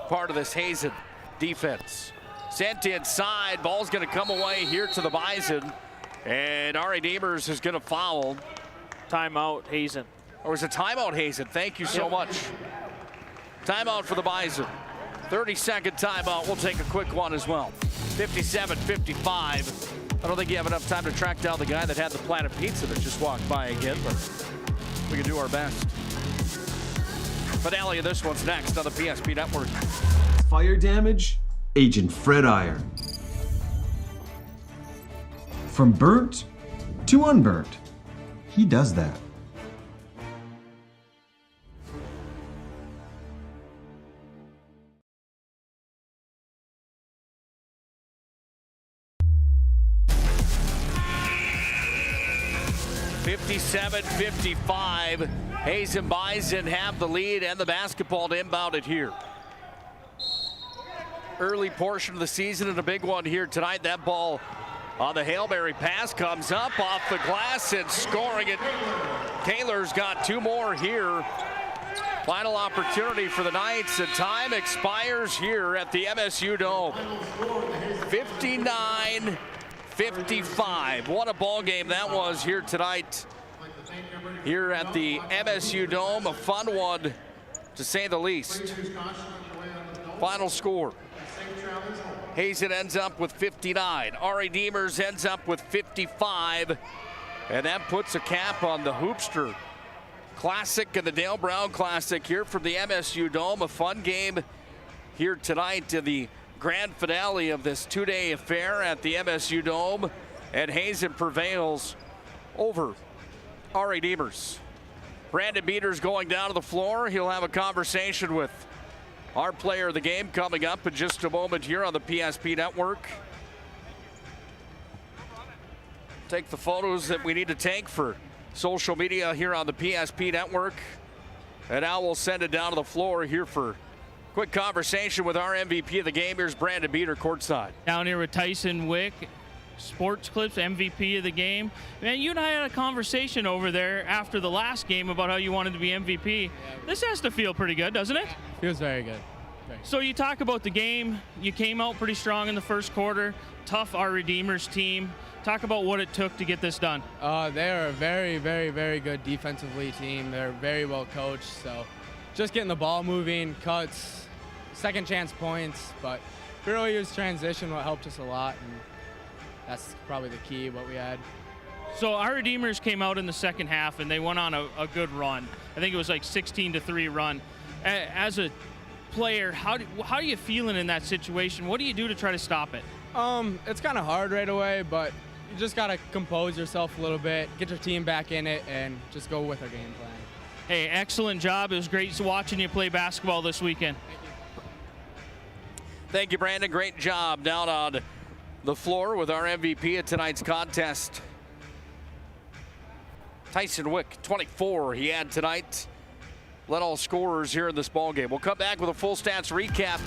part of this Hazen defense. Sent inside, ball's gonna come away here to the Bison, and Ari Demers is gonna foul. Timeout, Hazen. Or was it timeout, Hazen? Thank you so much. Timeout for the Bison. 30-second timeout. We'll take a quick one as well. 57-55. I don't think you have enough time to track down the guy that had the Planet Pizza that just walked by again, but we can do our best. Finale of this one's next on the PSP Network. Fire damage, Agent Fred Iron. From burnt to unburnt, he does that. .55. Hazen Bison have the lead and the basketball to inbound it here. Early portion of the season and a big one here tonight. That ball on the Hail Mary pass comes up off the glass and scoring it. Kaler's got two more here. Final opportunity for the Knights, and time expires here at the MSU Dome. 59-55. What a ball game that was here tonight. Here at the MSU Dome, a fun one to say the least. Final score. Hazen ends up with 59. Ari Demers ends up with 55. And that puts a cap on the Hoopster Classic and the Dale Brown Classic here from the MSU Dome. A fun game here tonight in the grand finale of this two-day affair at the MSU Dome. And Hazen prevails over Ari Demers. Brandon Beaters going down to the floor. He'll have a conversation with our player of the game coming up in just a moment here on the PSP Network. Take the photos that we need to take for social media here on the PSP Network. And now we'll send it down to the floor here for a quick conversation with our MVP of the game. Here's Brandon Beater courtside. Down here with Tyson Wick, Sports Clips MVP of the game. Man, you and I had a conversation over there after the last game about how you wanted to be MVP. This has to feel pretty good, doesn't it? Feels very good. So you talk about the game. You came out pretty strong in the first quarter. Tough our Redeemers team. Talk about what it took to get this done. They're a very, very, very good defensively team. They're very well coached. So just getting the ball moving, cuts, second chance points. But we really used transition, what helped us a lot. And that's probably the key, what we had. So our Redeemers came out in the second half and they went on a good run. I think it was like 16-3 run. As a player, how are you feeling in that situation? What do you do to try to stop it? It's kind of hard right away, but you just got to compose yourself a little bit, get your team back in it, and just go with our game plan. Hey, excellent job. It was great watching you play basketball this weekend. Thank you. Thank you, Brandon. Great job down on the floor with our MVP of tonight's contest. Tyson Wick, 24 he had tonight. Led all scorers here in this ballgame. We'll come back with a full stats recap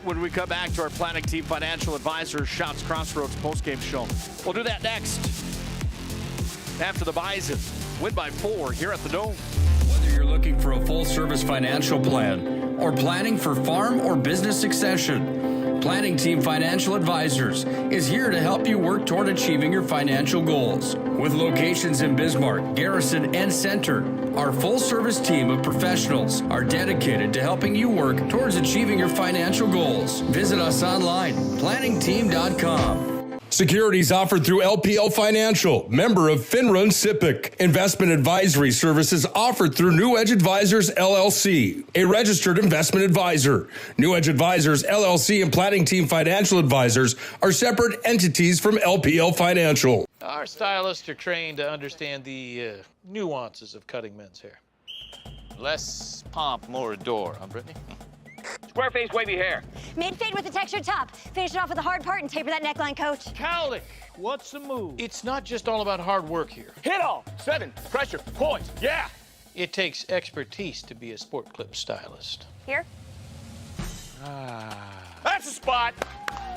when we come back to our Planning Team Financial Advisor Shots Crossroads postgame show. We'll do that next after the Bison win by 4 here at the Dome. Whether you're looking for a full-service financial plan or planning for farm or business succession, Planning Team Financial Advisors is here to help you work toward achieving your financial goals. With locations in Bismarck, Garrison, and Center, our full-service team of professionals are dedicated to helping you work towards achieving your financial goals. Visit us online, planningteam.com. Securities offered through LPL Financial, member of FINRA and SIPC. Investment advisory services offered through New Edge Advisors, LLC, a registered investment advisor. New Edge Advisors, LLC and Planning Team Financial Advisors are separate entities from LPL Financial. Our stylists are trained to understand the nuances of cutting men's hair. Less pomp, more adore, huh, Brittany? Square face, wavy hair. Mid-fade with a textured top. Finish it off with a hard part and taper that neckline, coach. Cowlick, what's the move? It's not just all about hard work here. Hit all. 7. Pressure. Points. Yeah. It takes expertise to be a sport clip stylist. Here? That's the spot.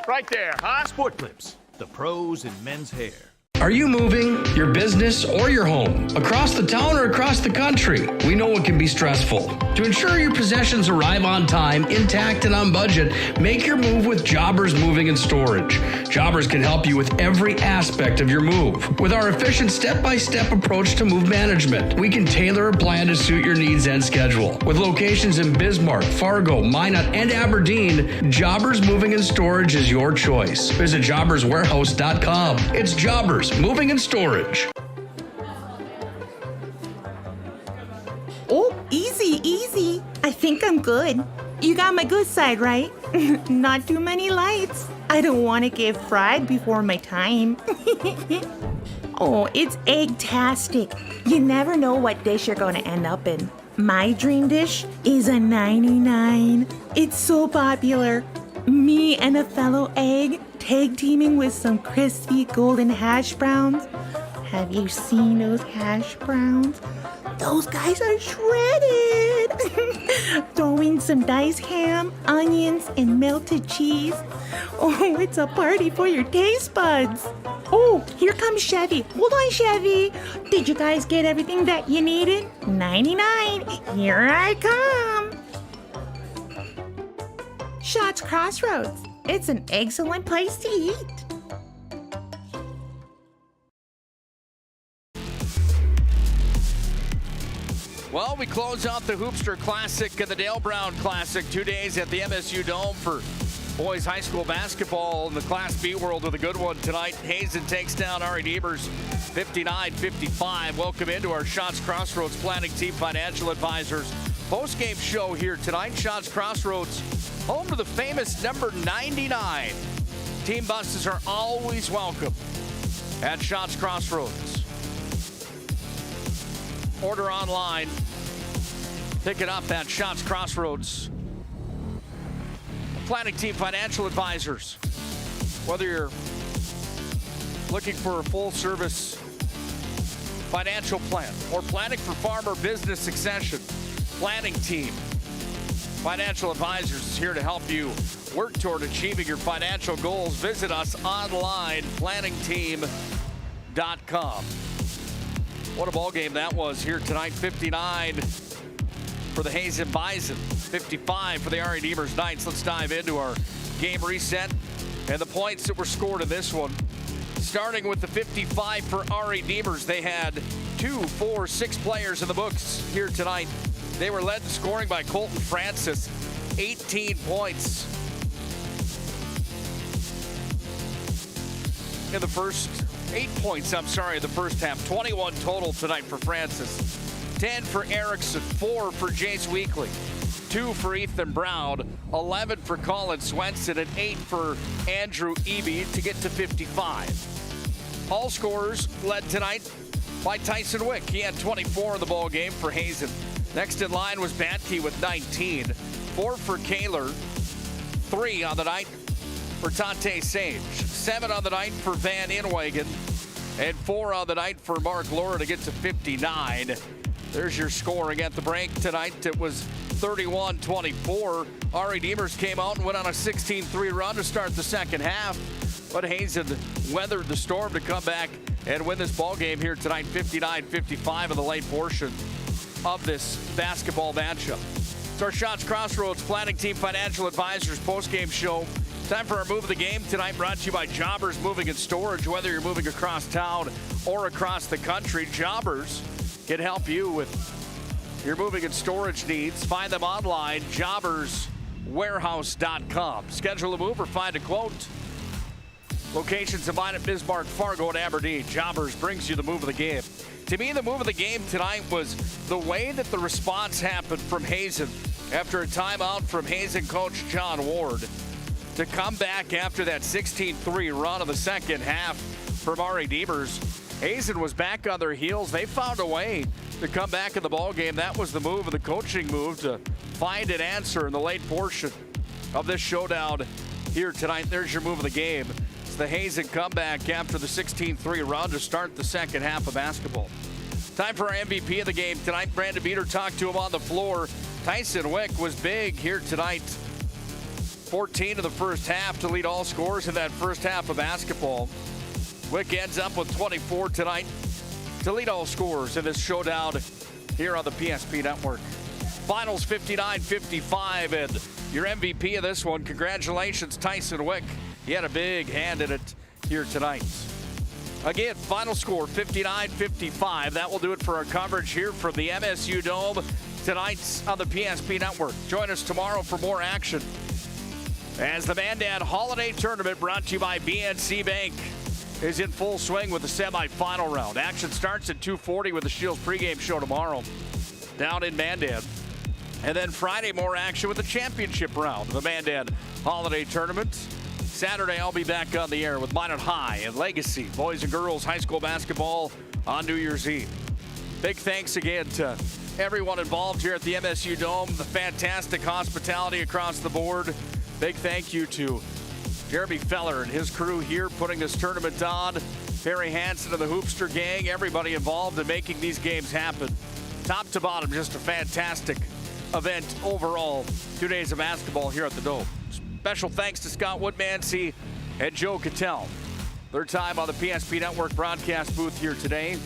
Right there, huh? Sport Clips, the pros in men's hair. Are you moving your business or your home across the town or across the country? We know it can be stressful. To ensure your possessions arrive on time, intact, and on budget, make your move with Jobbers Moving and Storage. Jobbers can help you with every aspect of your move. With our efficient step-by-step approach to move management, we can tailor a plan to suit your needs and schedule. With locations in Bismarck, Fargo, Minot, and Aberdeen, Jobbers Moving and Storage is your choice. Visit jobberswarehouse.com. It's Jobbers Moving and Storage. Oh, easy, easy. I think I'm good. You got my good side, right? Not too many lights. I don't want to get fried before my time. Oh, it's egg-tastic. You never know what dish you're going to end up in. My dream dish is a 99. It's so popular. Me and a fellow egg tag teaming with some crispy golden hash browns. Have you seen those hash browns? Those guys are shredded. Throw in some diced ham, onions, and melted cheese. Oh, it's a party for your taste buds. Oh, here comes Chevy. Hold on, Chevy. Did you guys get everything that you needed? 99. Here I come. Shots Crossroads. It's an excellent place to eat. Well, we close out the Hoopster Classic and the Dale Brown Classic, 2 days at the MSU Dome for boys high school basketball in the Class B world with a good one tonight. Hazen takes down Ari Devers 59-55. Welcome into our Shots Crossroads Planning Team Financial Advisors postgame show here tonight. Shots Crossroads, home to the famous number 99. Team buses are always welcome at Shots Crossroads. Order online. Pick it up at Shots Crossroads. Planning Team Financial Advisors. Whether you're looking for a full-service financial plan or planning for farm or business succession, Planning Team Financial Advisors is here to help you work toward achieving your financial goals. Visit us online, planningteam.com. What a ball game that was here tonight. 59 for the Hazen Bison, 55 for the Ari Devers Knights. Let's dive into our game reset and the points that were scored in this one. Starting with the 55 for Ari Devers, they had 2, 4, 6 players in the books here tonight. They were led in scoring by Colton Francis, 18 points in the first 8 points, in the first half. 21 total tonight for Francis. 10 for Erickson, 4 for Jace Weekly, 2 for Ethan Brown, 11 for Colin Swenson, and 8 for Andrew Eby to get to 55. All scorers led tonight by Tyson Wick. He had 24 in the ball game for Hazen. Next in line was Batke with 19, 4 for Kaler, 3 on the night for Tate Sage, 7 on the night for Van Inwagen, and 4 on the night for Mark Laura to get to 59. There's your scoring at the break tonight. It was 31-24. Ari Devers came out and went on a 16-3 run to start the second half, but Hazen weathered the storm to come back and win this ball game here tonight, 59-55 in the late portion of this basketball matchup. It's our Shots Crossroads Planning Team Financial Advisors postgame show Time for our Move of the Game tonight, brought to you by Jobbers Moving and Storage. Whether you're moving across town or across the country, Jobbers can help you with your moving and storage needs. Find them online, jobberswarehouse.com. Schedule a move or find a quote. Locations of mine at Bismarck, Fargo, and Aberdeen. Jobbers brings you the Move of the Game. To me, the Move of the Game tonight was the way that the response happened from Hazen after a timeout from Hazen coach John Ward to come back after that 16-3 run of the second half from Ari Demers. Hazen was back on their heels. They found a way to come back in the ball game. That was the move, of the coaching move, to find an answer in the late portion of this showdown here tonight. There's your Move of the Game. It's the Hazen comeback after the 16-3 run to start the second half of basketball. Time for our MVP of the game tonight. Brandon Beater talked to him on the floor. Tyson Wick was big here tonight. 14 in the first half to lead all scorers in that first half of basketball. Wick ends up with 24 tonight to lead all scorers in this showdown here on the PSP Network. Finals 59-55, and your MVP of this one, congratulations, Tyson Wick. He had a big hand in it here tonight. Again, final score 59-55. That will do it for our coverage here from the MSU Dome tonight on the PSP Network. Join us tomorrow for more action as the Mandan Holiday Tournament, brought to you by BNC Bank, is in full swing with the semifinal round. Action starts at 2:40 with the Shields pregame show tomorrow down in Mandan. And then Friday, more action with the championship round of the Mandan Holiday Tournament. Saturday, I'll be back on the air with Minot High and Legacy, boys and girls high school basketball on New Year's Eve. Big thanks again to everyone involved here at the MSU Dome, the fantastic hospitality across the board. Big thank you to Jeremy Feller and his crew here putting this tournament on. Barry Hansen and the Hoopster gang, everybody involved in making these games happen. Top to bottom, just a fantastic event overall. 2 days of basketball here at the Dome. Special thanks to Scott Woodmansey and Joe Cattell. Their time on the PSP Network broadcast booth here today.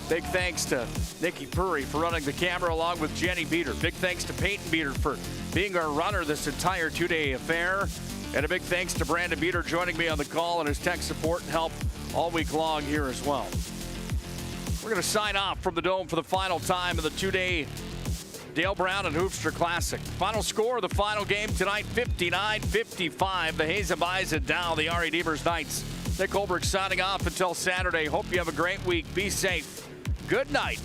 Big thanks to Nikki Puri for running the camera along with Jenny Beater. Big thanks to Peyton Beater for being our runner this entire two-day affair. And a big thanks to Brandon Beater joining me on the call and his tech support and help all week long here as well. We're going to sign off from the Dome for the final time of the two-day Dale Brown and Hoopster Classic. Final score of the final game tonight, 59-55. The Hazen Bison down the Ari Demers Knights. Nick Holbrook signing off until Saturday. Hope you have a great week. Be safe. Good night,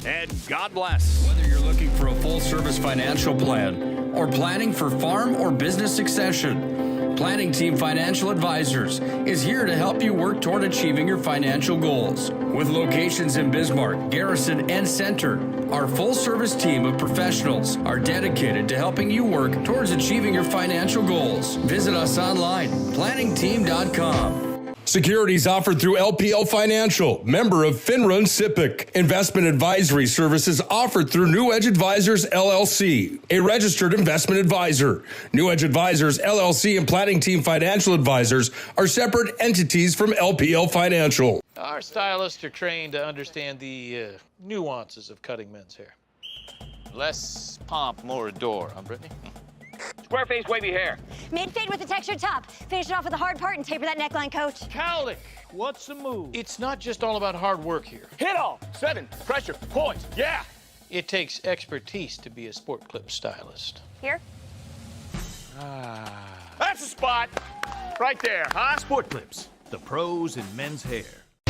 and God bless. Whether you're looking for a full-service financial plan or planning for farm or business succession, Planning Team Financial Advisors is here to help you work toward achieving your financial goals. With locations in Bismarck, Garrison, and Center, our full-service team of professionals are dedicated to helping you work towards achieving your financial goals. Visit us online, planningteam.com. Securities offered through LPL Financial, member of FINRA and SIPC. Investment advisory services offered through New Edge Advisors, LLC, a registered investment advisor. New Edge Advisors, LLC, and Planning Team Financial Advisors are separate entities from LPL Financial. Our stylists are trained to understand the nuances of cutting men's hair. Less pomp, more adore, huh, Brittany? Square face wavy hair. Mid-fade with a textured top. Finish it off with the hard part and taper that neckline, coach. Cowlick, what's the move? It's not just all about hard work here. Hit all. 7. Pressure. Points. Yeah. It takes expertise to be a sport clip stylist. Here? That's the spot. Right there, huh? Sport Clips, the pros in men's hair.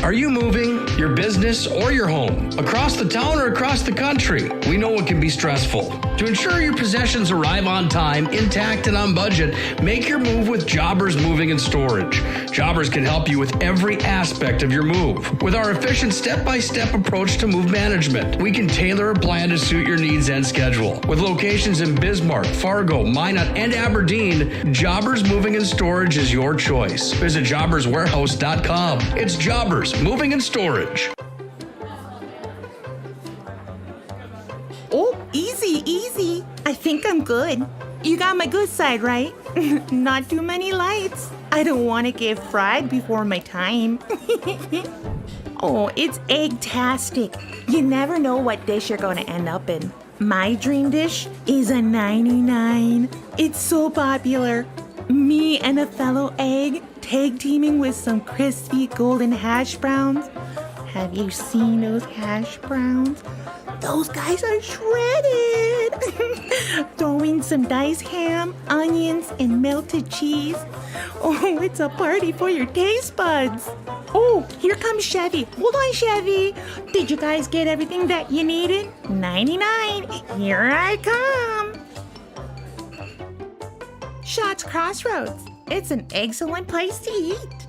Are you moving your business or your home across the town or across the country? We know it can be stressful. To ensure your possessions arrive on time, intact, and on budget, make your move with Jobbers Moving and Storage. Jobbers can help you with every aspect of your move. With our efficient step-by-step approach to move management, we can tailor a plan to suit your needs and schedule. With locations in Bismarck, Fargo, Minot, and Aberdeen, Jobbers Moving and Storage is your choice. Visit jobberswarehouse.com. It's Jobbers Moving and Storage. Oh, easy, easy. I think I'm good. You got my good side, right? Not too many lights. I don't want to get fried before my time. Oh, it's egg-tastic. You never know what dish you're going to end up in. My dream dish is a 99. It's so popular. Me and a fellow egg tag teaming with some crispy golden hash browns. Have you seen those hash browns? Those guys are shredded. Throw in some diced ham, onions, and melted cheese. Oh, it's a party for your taste buds. Oh, here comes Chevy. Hold on, Chevy. Did you guys get everything that you needed? 99. Here I come. Shots Crossroads. It's an excellent place to eat.